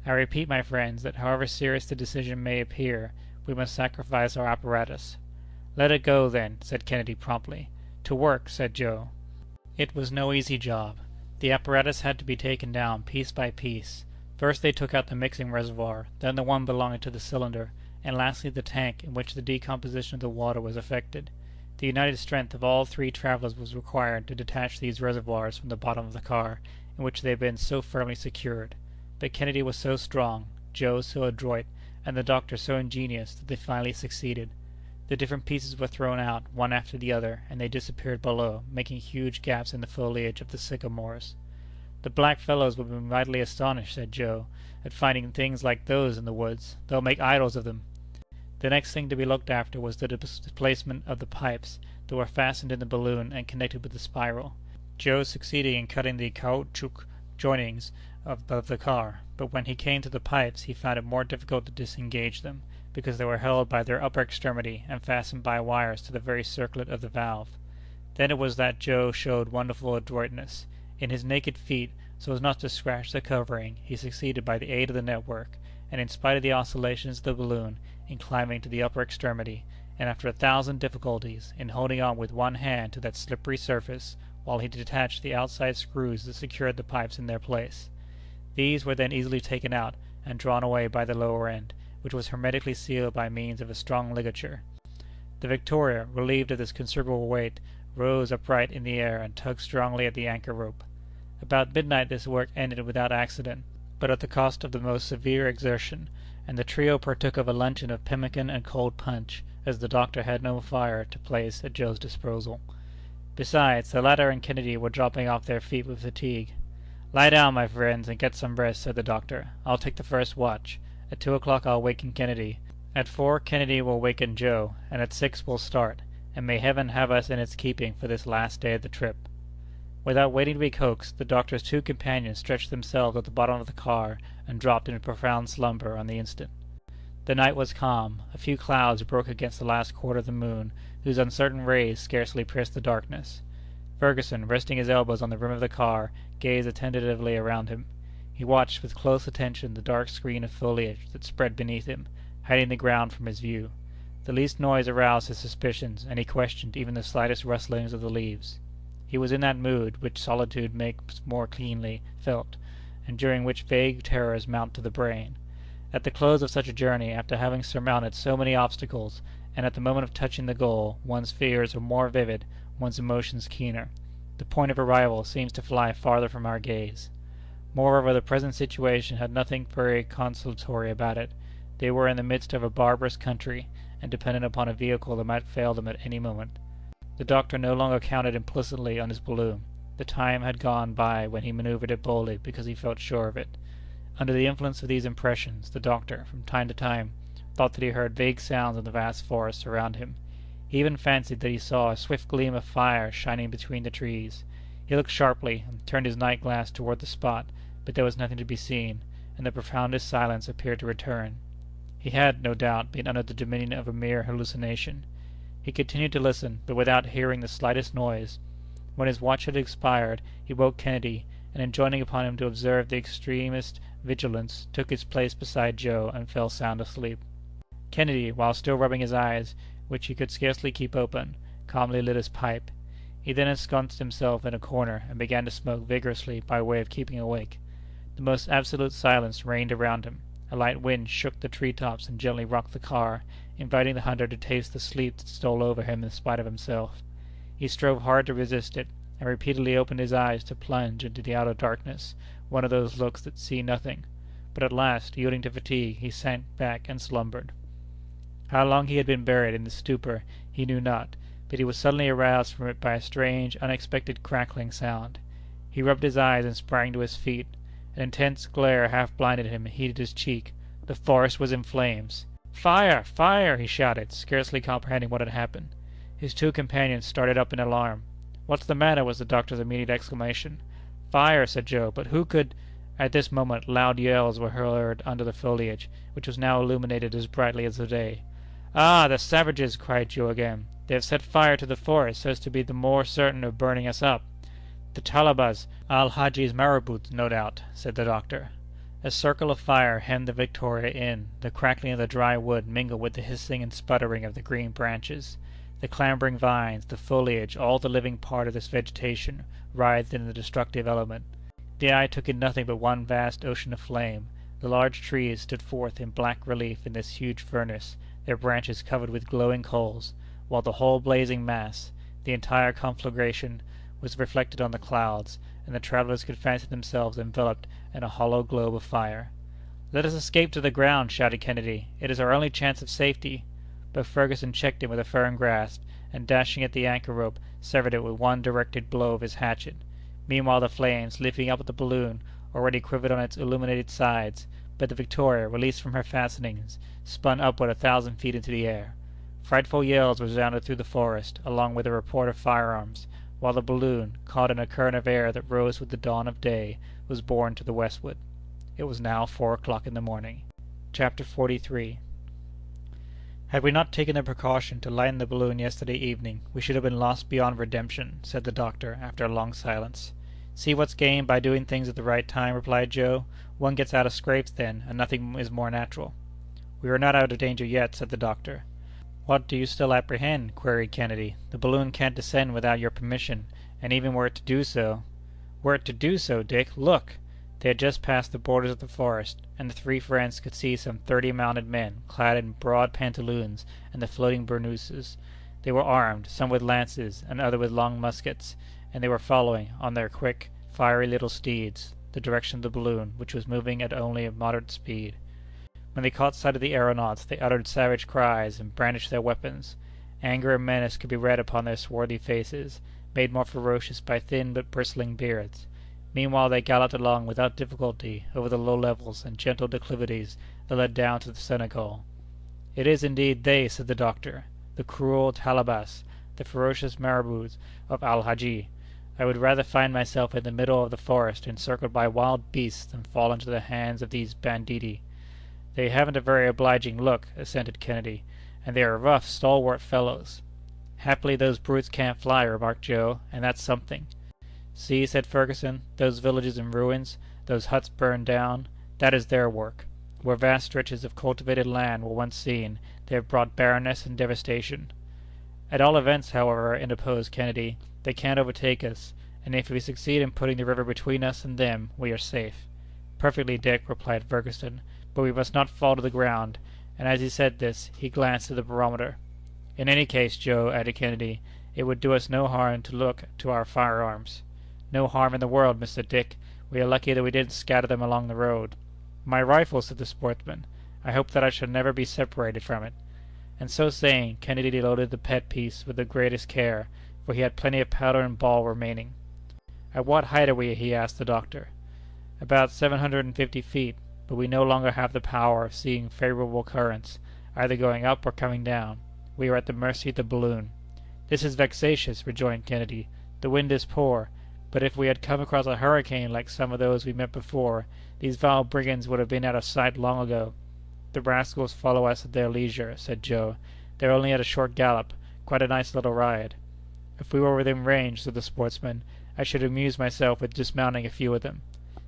Speaker 2: "I repeat, my friends, that however serious the decision may appear, we must sacrifice our apparatus." "Let it go, then," said Kennedy, promptly. "To work," said Joe. It was no easy job. The apparatus had to be taken down piece by piece. First they took out the mixing reservoir, then the one belonging to the cylinder, and lastly the tank in which the decomposition of the water was effected. The united strength of all 3 travelers was required to detach these reservoirs from the bottom of the car, in which they had been so firmly secured. But Kennedy was so strong, Joe so adroit, and the doctor so ingenious that they finally succeeded. The different pieces were thrown out, one after the other, and they disappeared below, making huge gaps in the foliage of the sycamores. "The black fellows will be mightily astonished," said Joe, "at finding things like those in the woods. They'll make idols of them." The next thing to be looked after was the displacement of the pipes that were fastened in the balloon and connected with the spiral. Joe succeeded in cutting the caoutchouc joinings of the car, but when he came to the pipes he found it more difficult to disengage them, because they were held by their upper extremity and fastened by wires to the very circlet of the valve. Then it was that Joe showed wonderful adroitness. In his naked feet, so as not to scratch the covering, he succeeded by the aid of the network, and in spite of the oscillations of the balloon, in climbing to the upper extremity, and after 1,000 difficulties, in holding on with one hand to that slippery surface, while he detached the outside screws that secured the pipes in their place. These were then easily taken out and drawn away by the lower end, which was hermetically sealed by means of a strong ligature. The Victoria, relieved of this considerable weight, rose upright in the air and tugged strongly at the anchor rope. About midnight this work ended without accident, but at the cost of the most severe exertion, and the trio partook of a luncheon of pemmican and cold punch, as the doctor had no fire to place at Joe's disposal. Besides, the latter and Kennedy were dropping off their feet with fatigue. "Lie down, my friends, and get some rest," said the doctor. "I'll take the first watch. At 2 o'clock I'll waken Kennedy. At 4 Kennedy will waken Joe, and at 6 we'll start, and may Heaven have us in its keeping for this last day of the trip." Without waiting to be coaxed, the doctor's 2 companions stretched themselves at the bottom of the car and dropped into profound slumber on the instant. The night was calm. A few clouds broke against the last quarter of the moon, whose uncertain rays scarcely pierced the darkness. Fergusson, resting his elbows on the rim of the car, gazed attentively around him. He watched with close attention the dark screen of foliage that spread beneath him, hiding the ground from his view. The least noise aroused his suspicions, and he questioned even the slightest rustlings of the leaves. He was in that mood which solitude makes more keenly felt, and during which vague terrors mount to the brain. At the close of such a journey, after having surmounted so many obstacles, and at the moment of touching the goal, one's fears are more vivid, one's emotions keener. The point of arrival seems to fly farther from our gaze. Moreover, the present situation had nothing very consolatory about it. They were in the midst of a barbarous country, and dependent upon a vehicle that might fail them at any moment. The doctor no longer counted implicitly on his balloon. The time had gone by when he maneuvered it boldly because he felt sure of it. Under the influence of these impressions, the doctor, from time to time, thought that he heard vague sounds in the vast forests around him. He even fancied that he saw a swift gleam of fire shining between the trees. He looked sharply, and turned his night-glass toward the spot, but there was nothing to be seen, and the profoundest silence appeared to return. He had, no doubt, been under the dominion of a mere hallucination. He continued to listen, but without hearing the slightest noise. When his watch had expired, he woke Kennedy, and enjoining upon him to observe the extremest vigilance, took his place beside Joe, and fell sound asleep. Kennedy, while still rubbing his eyes, which he could scarcely keep open, calmly lit his pipe. He then ensconced himself in a corner, and began to smoke vigorously by way of keeping awake. The most absolute silence reigned around him. A light wind shook the tree-tops and gently rocked the car, inviting the hunter to taste the sleep that stole over him in spite of himself. He strove hard to resist it, and repeatedly opened his eyes to plunge into the outer darkness, one of those looks that see nothing. But at last, yielding to fatigue, he sank back and slumbered. How long he had been buried in this stupor he knew not, but he was suddenly aroused from it by a strange, unexpected crackling sound. He rubbed his eyes and sprang to his feet. An intense glare half blinded him and heated his cheek. The forest was in flames. "Fire! Fire!" he shouted, scarcely comprehending what had happened. His two companions started up in alarm. "What's the matter?" was the doctor's immediate exclamation. "Fire!" said Joe, but who could— At this moment loud yells were heard under the foliage, which was now illuminated as brightly as the day. "Ah, the savages!" cried Joe again. "They have set fire to the forest so as to be the more certain of burning us up." "The Talabas, Al-Hadji's marabouts, no doubt," said the doctor. A circle of fire hemmed the Victoria in. The crackling of the dry wood mingled with the hissing and sputtering of the green branches. The clambering vines, the foliage, all the living part of this vegetation, writhed in the destructive element. The eye took in nothing but one vast ocean of flame. The large trees stood forth in black relief in this huge furnace, their branches covered with glowing coals, while the whole blazing mass, the entire conflagration, was reflected on the clouds, and the travellers could fancy themselves enveloped in a hollow globe of fire. "Let us escape to the ground!" shouted Kennedy. "It is our only chance of safety." But Fergusson checked him with a firm grasp, and dashing at the anchor rope, severed it with one directed blow of his hatchet. Meanwhile the flames, leaping up at the balloon, already quivered on its illuminated sides, but the Victoria, released from her fastenings, spun upward 1,000 feet into the air. Frightful yells resounded through the forest, along with the report of firearms, while the balloon, caught in a current of air that rose with the dawn of day, was borne to the westward. It was now 4 o'clock in the morning. Chapter 43. "Had we not taken the precaution to lighten the balloon yesterday evening, we should have been lost beyond redemption," said the doctor, after a long silence. "See what's gained by doing things at the right time," replied Joe. "One gets out of scrapes then, and nothing is more natural." "We are not out of danger yet," said the doctor. "What do you still apprehend?" queried Kennedy. "The balloon can't descend without your permission, and even were it to do so—" "Were it to do so, Dick, look!" They had just passed the borders of the forest, and the three friends could see some 30 mounted men, clad in broad pantaloons and the floating burnooses. They were armed, some with lances, and others with long muskets, and they were following, on their quick, fiery little steeds, the direction of the balloon, which was moving at only a moderate speed. When they caught sight of the aeronauts, they uttered savage cries and brandished their weapons. Anger and menace could be read upon their swarthy faces, made more ferocious by thin but bristling beards. Meanwhile they galloped along without difficulty over the low levels and gentle declivities that led down to the Senegal. "It is indeed they," said the doctor, "the cruel Talabas, the ferocious marabouts of Al-Hadji. I would rather find myself in the middle of the forest encircled by wild beasts than fall into the hands of these banditti." "They haven't a very obliging look," assented Kennedy, "and they are rough, stalwart fellows." "Happily those brutes can't fly," remarked Joe, "and that's something." "See," said Fergusson, "those villages in ruins, those huts burned down, that is their work. Where vast stretches of cultivated land were once seen, they have brought barrenness and devastation." "At all events, however," interposed Kennedy, "they can't overtake us, and if we succeed in putting the river between us and them, we are safe." "Perfectly, Dick," replied Fergusson, "but we must not fall to the ground," and as he said this, he glanced at the barometer. "In any case, Joe," added Kennedy, "it would do us no harm to look to our firearms." "No harm in the world, Mr. Dick. We are lucky that we didn't scatter them along the road." "My rifle!" said the sportsman. "I hope that I shall never be separated from it." And so saying, Kennedy loaded the pet piece with the greatest care, for he had plenty of powder and ball remaining. "At what height are we?" he asked the doctor. "About 750 feet, but we no longer have the power of seeing favorable currents, either going up or coming down. We are at the mercy of the balloon." "This is vexatious," rejoined Kennedy. "The wind is poor. But if we had come across a hurricane like some of those we met before, these vile brigands would have been out of sight long ago." "The rascals follow us at their leisure," said Joe. "They're only at a short gallop. Quite a nice little ride." "If we were within range," said the sportsman, "I should amuse myself with dismounting a few of them."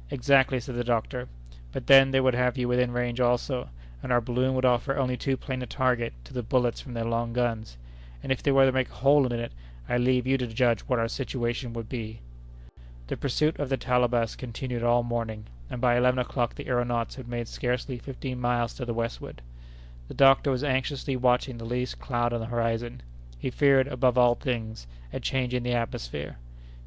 Speaker 2: "Exactly," said the doctor. "But then they would have you within range also, and our balloon would offer only too plain a target to the bullets from their long guns. And if they were to make a hole in it, I leave you to judge what our situation would be." The pursuit of the Talabas continued all morning, and by 11 o'clock the aeronauts had made scarcely 15 miles to the westward. The doctor was anxiously watching the least cloud on the horizon. He feared, above all things, a change in the atmosphere.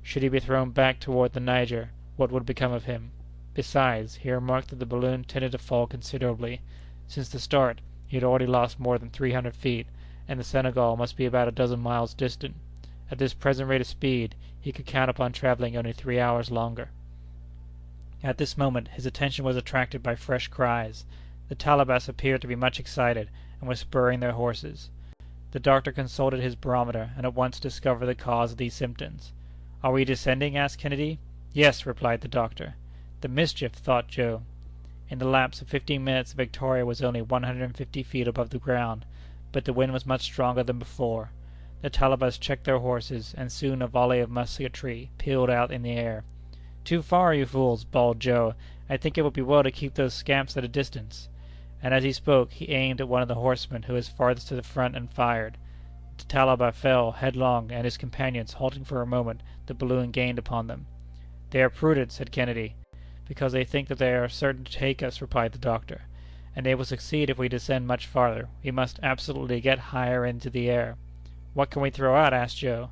Speaker 2: Should he be thrown back toward the Niger, what would become of him? Besides, he remarked that the balloon tended to fall considerably. Since the start, he had already lost more than 300 feet, and the Senegal must be about a dozen miles distant. At this present rate of speed, he could count upon travelling only 3 hours longer. At this moment his attention was attracted by fresh cries. The Talabas appeared to be much excited, and were spurring their horses. The doctor consulted his barometer, and at once discovered the cause of these symptoms. "Are we descending?" asked Kennedy. "Yes," replied the doctor. "The mischief!" thought Joe. In the lapse of 15 minutes the Victoria was only 150 feet above the ground, but the wind was much stronger than before. The Talabas checked their horses, and soon a volley of musketry pealed out in the air. "Too far, you fools!" bawled Joe. "I think it would be well to keep those scamps at a distance." And as he spoke he aimed at one of the horsemen who was farthest to the front and fired. The Talaba fell headlong, and his companions, halting for a moment, the balloon gained upon them. "They are prudent," said Kennedy. "Because they think that they are certain to take us," replied the doctor. "And they will succeed if we descend much farther. We must absolutely get higher into the air." "What can we throw out?" asked Joe.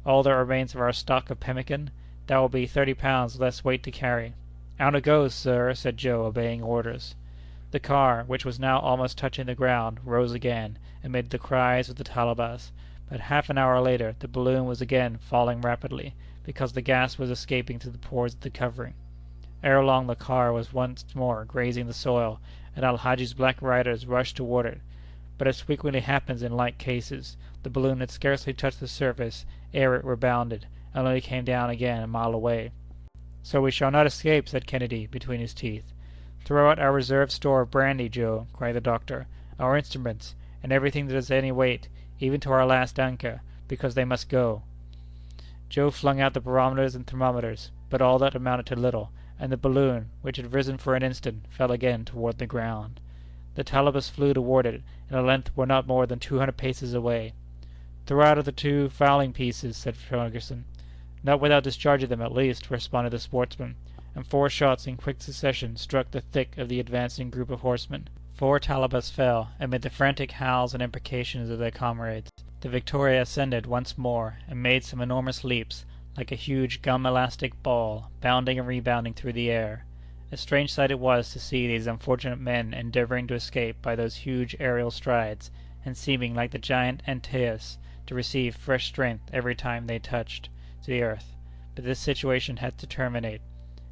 Speaker 2: "All that remains of our stock of pemmican. That will be 30 pounds less weight to carry." "Out it goes, sir," said Joe, obeying orders. The car, which was now almost touching the ground, rose again, amid the cries of the Talabas, but half an hour later the balloon was again falling rapidly, because the gas was escaping through the pores of the covering. Ere long the car was once more grazing the soil, and Al-Hadji's black riders rushed toward it. But, as frequently happens in like cases, the balloon had scarcely touched the surface ere it rebounded, and only came down again a mile away. "So we shall not escape," said Kennedy, between his teeth. "Throw out our reserve store of brandy, Joe," cried the doctor, "our instruments, and everything that has any weight, even to our last anchor, because they must go." Joe flung out the barometers and thermometers, but all that amounted to little, and the balloon, which had risen for an instant, fell again toward the ground. The Talabas flew toward it, and at length were not more than 200 paces away. "Throw out the 2 fowling pieces," said Fergusson. "Not without discharging them, at least," responded the sportsman, and 4 shots in quick succession struck the thick of the advancing group of horsemen. 4 Talabas fell, amid the frantic howls and imprecations of their comrades. The Victoria ascended once more, and made some enormous leaps, like a huge gum-elastic ball, bounding and rebounding through the air. A strange sight it was to see these unfortunate men endeavoring to escape by those huge aerial strides, and seeming, like the giant Antaeus, to receive fresh strength every time they touched the earth. But this situation had to terminate.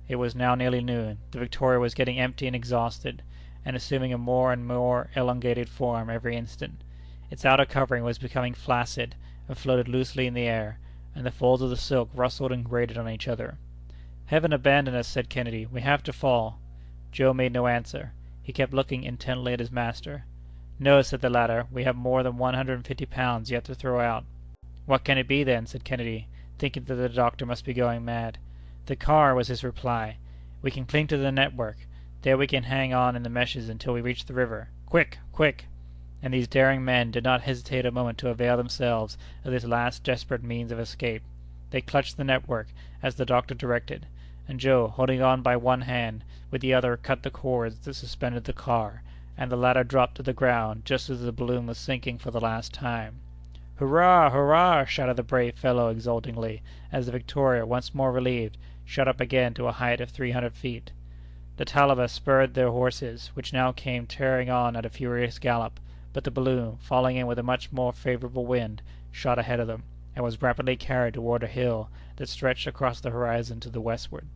Speaker 2: It was now nearly noon. The Victoria was getting empty and exhausted, and assuming a more and more elongated form every instant. Its outer covering was becoming flaccid, and floated loosely in the air, and the folds of the silk rustled and grated on each other. "Heaven abandon us!" said Kennedy. "We have to fall." Joe made no answer. He kept looking intently at his master. "No," said the latter, "we have more than 150 pounds yet to throw out." "What can it be, then?" said Kennedy, thinking that the doctor must be going mad. "The car," was his reply. "We can cling to the network. There we can hang on in the meshes until we reach the river. Quick! quick!" And these daring men did not hesitate a moment to avail themselves of this last desperate means of escape. They clutched the network, as the doctor directed, and Joe, holding on by one hand, with the other cut the cords that suspended the car, and the latter dropped to the ground just as the balloon was sinking for the last time. "Hurrah! hurrah!" shouted the brave fellow exultingly, as the Victoria, once more relieved, shot up again to a height of 300 feet. The Talabas spurred their horses, which now came tearing on at a furious gallop, but the balloon, falling in with a much more favorable wind, shot ahead of them, and was rapidly carried toward a hill that stretched across the horizon to the westward.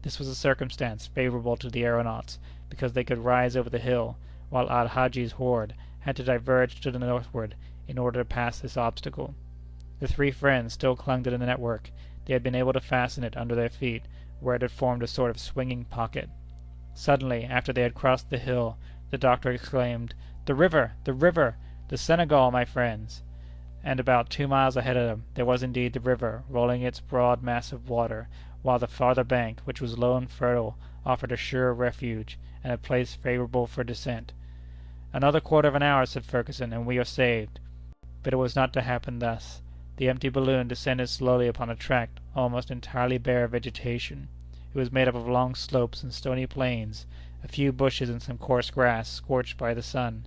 Speaker 2: This was a circumstance favorable to the aeronauts, because they could rise over the hill, while Al-Hadji's horde had to diverge to the northward in order to pass this obstacle. The 3 friends still clung to the network, they had been able to fasten it under their feet, where it had formed a sort of swinging pocket. Suddenly, after they had crossed the hill, the doctor exclaimed, "The river! The river! The Senegal, my friends!" And about 2 miles ahead of them there was indeed the river, rolling its broad mass of water, while the farther bank, which was low and fertile, offered a sure refuge, and a place favorable for descent. "Another quarter of an hour," said Fergusson, "and we are saved." But it was not to happen thus. The empty balloon descended slowly upon a tract almost entirely bare of vegetation. It was made up of long slopes and stony plains, a few bushes and some coarse grass scorched by the sun.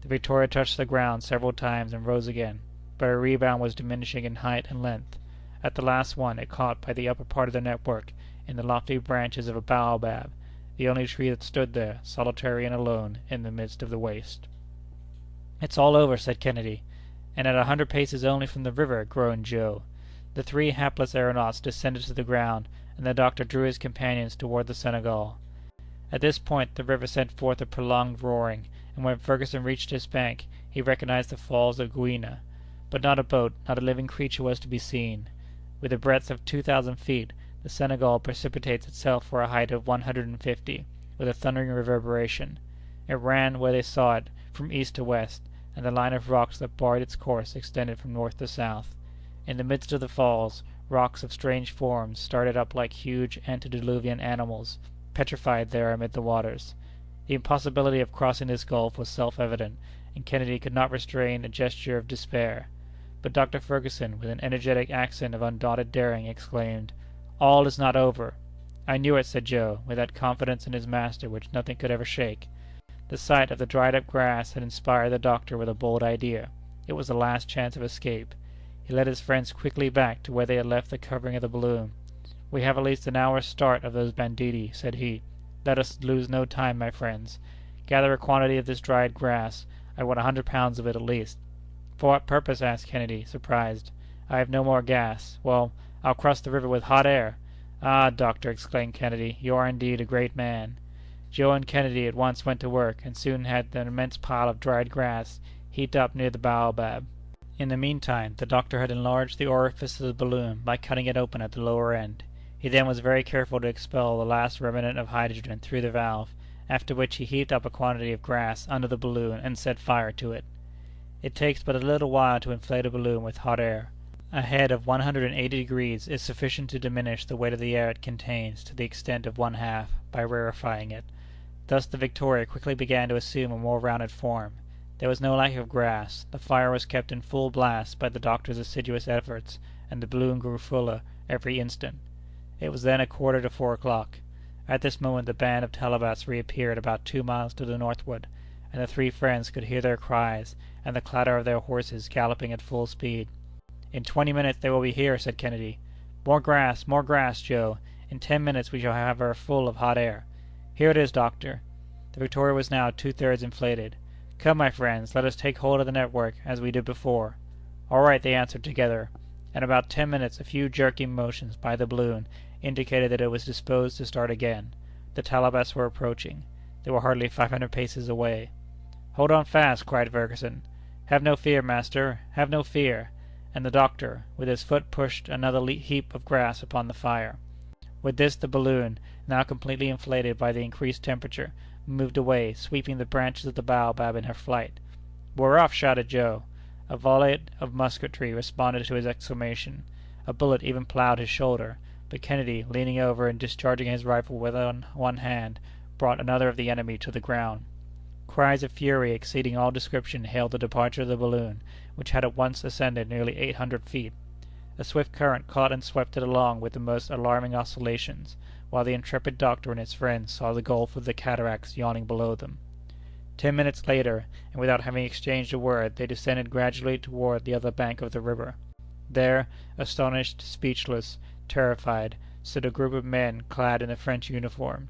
Speaker 2: The Victoria touched the ground several times and rose again, but her rebound was diminishing in height and length. At the last one it caught by the upper part of the network in the lofty branches of a baobab, the only tree that stood there, solitary and alone, in the midst of the waste. "It's all over," said Kennedy. "And at 100 paces only from the river!" groaned Joe. The three hapless aëronauts descended to the ground, and the doctor drew his companions toward the Senegal. At this point the river sent forth a prolonged roaring, and when Fergusson reached its bank he recognized the falls of Guina. But not a boat, not a living creature was to be seen. With a breadth of 2,000 feet, the Senegal precipitates itself for a height of 150, with a thundering reverberation. It ran, where they saw it, from east to west, and the line of rocks that barred its course extended from north to south. In the midst of the falls, rocks of strange forms started up like huge antediluvian animals, petrified there amid the waters. The impossibility of crossing this gulf was self-evident, and Kennedy could not restrain a gesture of despair. But Dr. Fergusson, with an energetic accent of undaunted daring, exclaimed, "All is not over!" "I knew it," said Joe, with that confidence in his master which nothing could ever shake. The sight of the dried-up grass had inspired the doctor with a bold idea. It was the last chance of escape. He led his friends quickly back to where they had left the covering of the balloon. "We have at least an hour's start of those banditti," said he. "Let us lose no time, my friends. Gather a quantity of this dried grass. I want 100 pounds of it at least." "For what purpose?" asked Kennedy, surprised. "I have no more gas. Well, I'll cross the river with hot air." "Ah, doctor!" exclaimed Kennedy, "you are indeed a great man." Joe and Kennedy at once went to work, and soon had an immense pile of dried grass heaped up near the baobab. In the meantime, the doctor had enlarged the orifice of the balloon by cutting it open at the lower end. He then was very careful to expel the last remnant of hydrogen through the valve, after which he heaped up a quantity of grass under the balloon and set fire to it. It takes but a little while to inflate a balloon with hot air. A head of 180 degrees is sufficient to diminish the weight of the air it contains to the extent of 1/2 by rarefying it. Thus the Victoria quickly began to assume a more rounded form. There was no lack of grass. The fire was kept in full blast by the doctor's assiduous efforts, and the balloon grew fuller every instant. It was then 3:45. At this moment the band of Talabas reappeared about 2 miles to the northward, and the three friends could hear their cries and the clatter of their horses galloping at full speed. "In 20 minutes they will be here," said Kennedy. More grass, Joe! In 10 minutes we shall have her full of hot air." "Here it is, doctor." The Victoria was now 2/3 inflated. "Come, my friends, let us take hold of the network, as we did before." "All right," they answered together. In about 10 minutes a few jerky motions by the balloon indicated that it was disposed to start again. The Talabas were approaching. They were hardly 500 paces away. "Hold on fast!" cried Fergusson. "Have no fear, master, have no fear!" And the doctor, with his foot pushed another heap of grass upon the fire. With this the balloon, now completely inflated by the increased temperature, moved away, sweeping the branches of the baobab in her flight. "We're off!" shouted Joe. A volley of musketry responded to his exclamation. A bullet even ploughed his shoulder, but Kennedy, leaning over and discharging his rifle with one hand, brought another of the enemy to the ground. Cries of fury exceeding all description hailed the departure of the balloon, which had at once ascended nearly 800 feet. A swift current caught and swept it along with the most alarming oscillations, while the intrepid doctor and his friends saw the gulf of the cataracts yawning below them. 10 minutes later, and without having exchanged a word, they descended gradually toward the other bank of the river. There, astonished, speechless, terrified, stood a group of men clad in the French uniform.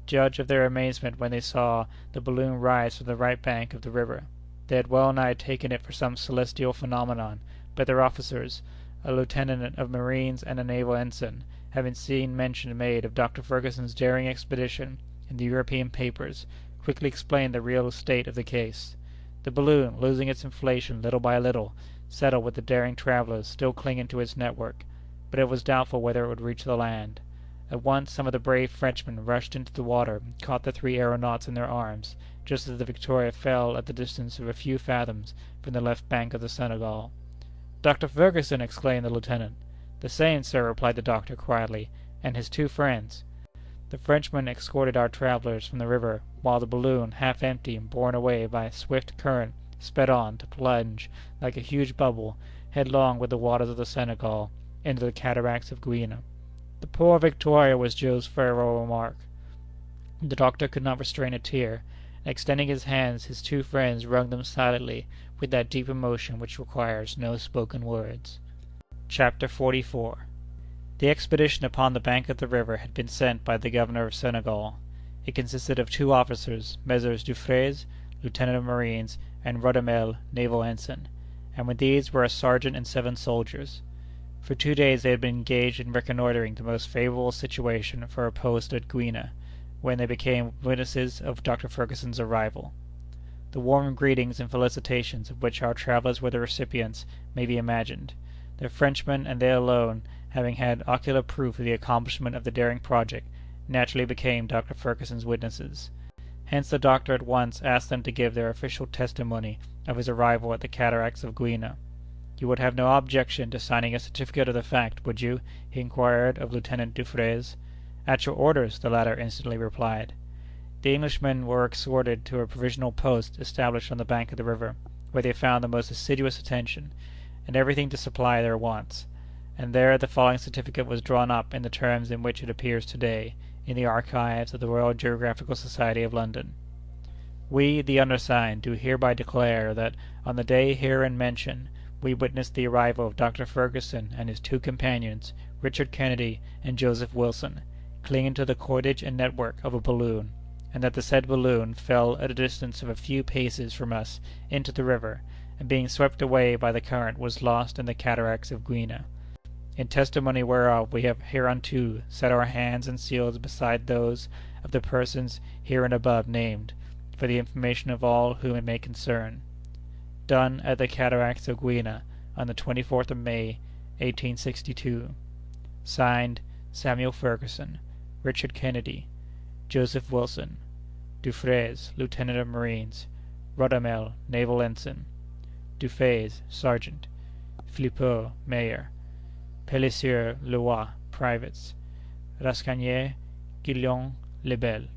Speaker 2: Judge of their amazement when they saw the balloon rise from the right bank of the river. They had well nigh taken it for some celestial phenomenon, but their officers, a lieutenant of marines and a naval ensign, having seen mention made of Dr. Fergusson's daring expedition in the European papers, quickly explained the real state of the case. The balloon, losing its inflation little by little, settled with the daring travelers still clinging to its network. but it was doubtful whether it would reach the land. At once some of the brave Frenchmen rushed into the water and caught the three aeronauts in their arms, just as the Victoria fell at the distance of a few fathoms from the left bank of the Senegal. "Dr. Fergusson!" exclaimed the lieutenant. "The same, sir," replied the doctor quietly, "and his two friends." The Frenchmen escorted our travellers from the river, while the balloon, half empty and borne away by a swift current, sped on, to plunge, like a huge bubble, headlong with the waters of the Senegal, into the cataracts of Guiana. "The poor Victoria!" was Joe's farewell remark. The doctor could not restrain a tear, and extending his hands his two friends wrung them silently with that deep emotion which requires no spoken words. Chapter 44. The expedition upon the bank of the river had been sent by the governor of Senegal. It consisted of two officers, Messrs. Dufraisse, lieutenant of marines, and Rodamel, naval ensign, and with these were a sergeant and 7 soldiers. For 2 days they had been engaged in reconnoitring the most favorable situation for a post at Guiana, when they became witnesses of Dr. Fergusson's arrival. The warm greetings and felicitations of which our travellers were the recipients may be imagined. The Frenchmen, and they alone, having had ocular proof of the accomplishment of the daring project, naturally became Dr. Fergusson's witnesses. Hence the doctor at once asked them to give their official testimony of his arrival at the cataracts of Guiana. "You would have no objection to signing a certificate of the fact, would you?" he inquired of Lieutenant Dufraisse. "At your orders," the latter instantly replied. The Englishmen were escorted to a provisional post established on the bank of the river, where they found the most assiduous attention, and everything to supply their wants, and there the following certificate was drawn up in the terms in which it appears to-day in the archives of the Royal Geographical Society of London. "We, the undersigned, do hereby declare that, on the day herein mentioned, we witnessed the arrival of Dr. Fergusson and his two companions, Richard Kennedy and Joseph Wilson, clinging to the cordage and network of a balloon, and that the said balloon fell at a distance of a few paces from us into the river, and being swept away by the current was lost in the cataracts of Guiana. In testimony whereof we have hereunto set our hands and seals beside those of the persons hereinabove named, for the information of all whom it may concern. Done at the cataracts of Guiana on the 24th of May, 1862. Signed, Samuel Fergusson, Richard Kennedy, Joseph Wilson, Dufraisse, Lieutenant of Marines, Rodamel, Naval Ensign, Dufraisse, Sergeant, Philippot, Mayor, Pelissier, Leroy, Privates, Rascagnier, Guillon, Lebel."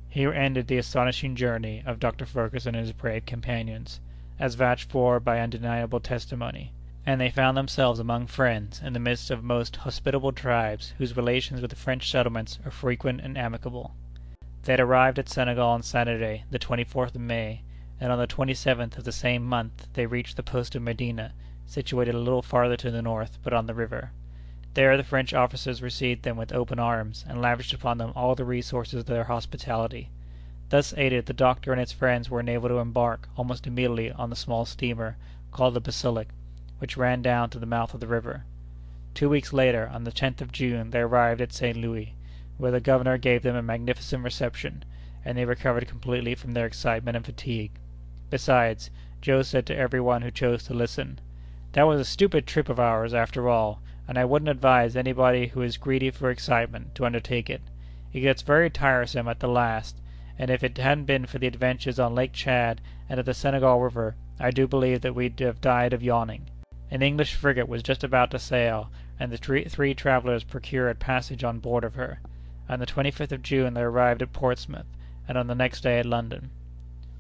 Speaker 2: Here ended the astonishing journey of Dr. Fergusson and his brave companions, as vouched for by undeniable testimony, and they found themselves among friends in the midst of most hospitable tribes whose relations with the French settlements are frequent and amicable. They had arrived at Senegal on Saturday, the 24th of May, and on the 27th of the same month they reached the post of Medina, situated a little farther to the north, but on the river. There the French officers received them with open arms, and lavished upon them all the resources of their hospitality. Thus aided, the doctor and his friends were enabled to embark almost immediately on the small steamer, called the Basilic, which ran down to the mouth of the river. 2 weeks later, on the 10th of June, they arrived at St. Louis, where the governor gave them a magnificent reception, and they recovered completely from their excitement and fatigue. Besides, Joe said to every one who chose to listen, "That was a stupid trip of ours, after all, and I wouldn't advise anybody who is greedy for excitement to undertake it. It gets very tiresome at the last, and if it hadn't been for the adventures on Lake Chad and at the Senegal River, I do believe that we'd have died of yawning." An English frigate was just about to sail, and the three travelers procured passage on board of her. On the 25th of June they arrived at Portsmouth, and on the next day at London.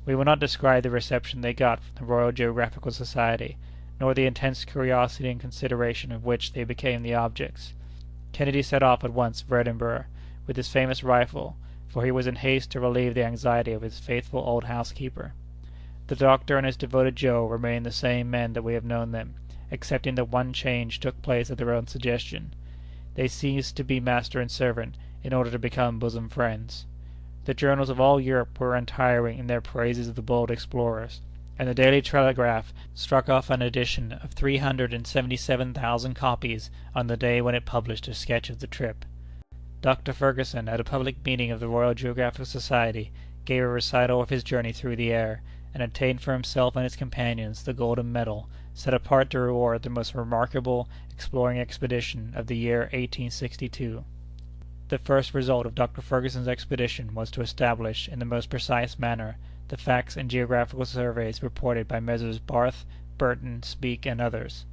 Speaker 2: We will not describe the reception they got from the Royal Geographical Society, nor the intense curiosity and consideration of which they became the objects. Kennedy set off at once for Edinburgh, with his famous rifle, for he was in haste to relieve the anxiety of his faithful old housekeeper. The doctor and his devoted Joe remained the same men that we have known them, excepting that one change took place at their own suggestion. They ceased to be master and servant in order to become bosom friends. The journals of all Europe were untiring in their praises of the bold explorers, and the Daily Telegraph struck off an edition of 377,000 copies on the day when it published a sketch of the trip. Dr. Fergusson, at a public meeting of the Royal Geographical Society, gave a recital of his journey through the air, and obtained for himself and his companions the golden medal set apart to reward the most remarkable exploring expedition of the year 1862. The first result of Dr. Fergusson's expedition was to establish, in the most precise manner, the facts and geographical surveys reported by Messrs. Barth, Burton, Speke, and others.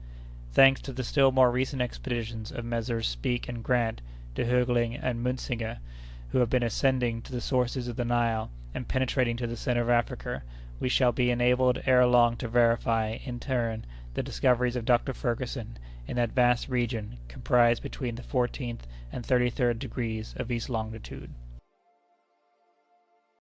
Speaker 2: Thanks to the still more recent expeditions of Messrs. Speke and Grant, De Heugeling and Muntzinger, who have been ascending to the sources of the Nile and penetrating to the center of Africa, we shall be enabled ere long to verify, in turn, the discoveries of Dr. Fergusson in that vast region comprised between the 14th and 33rd degrees of east longitude.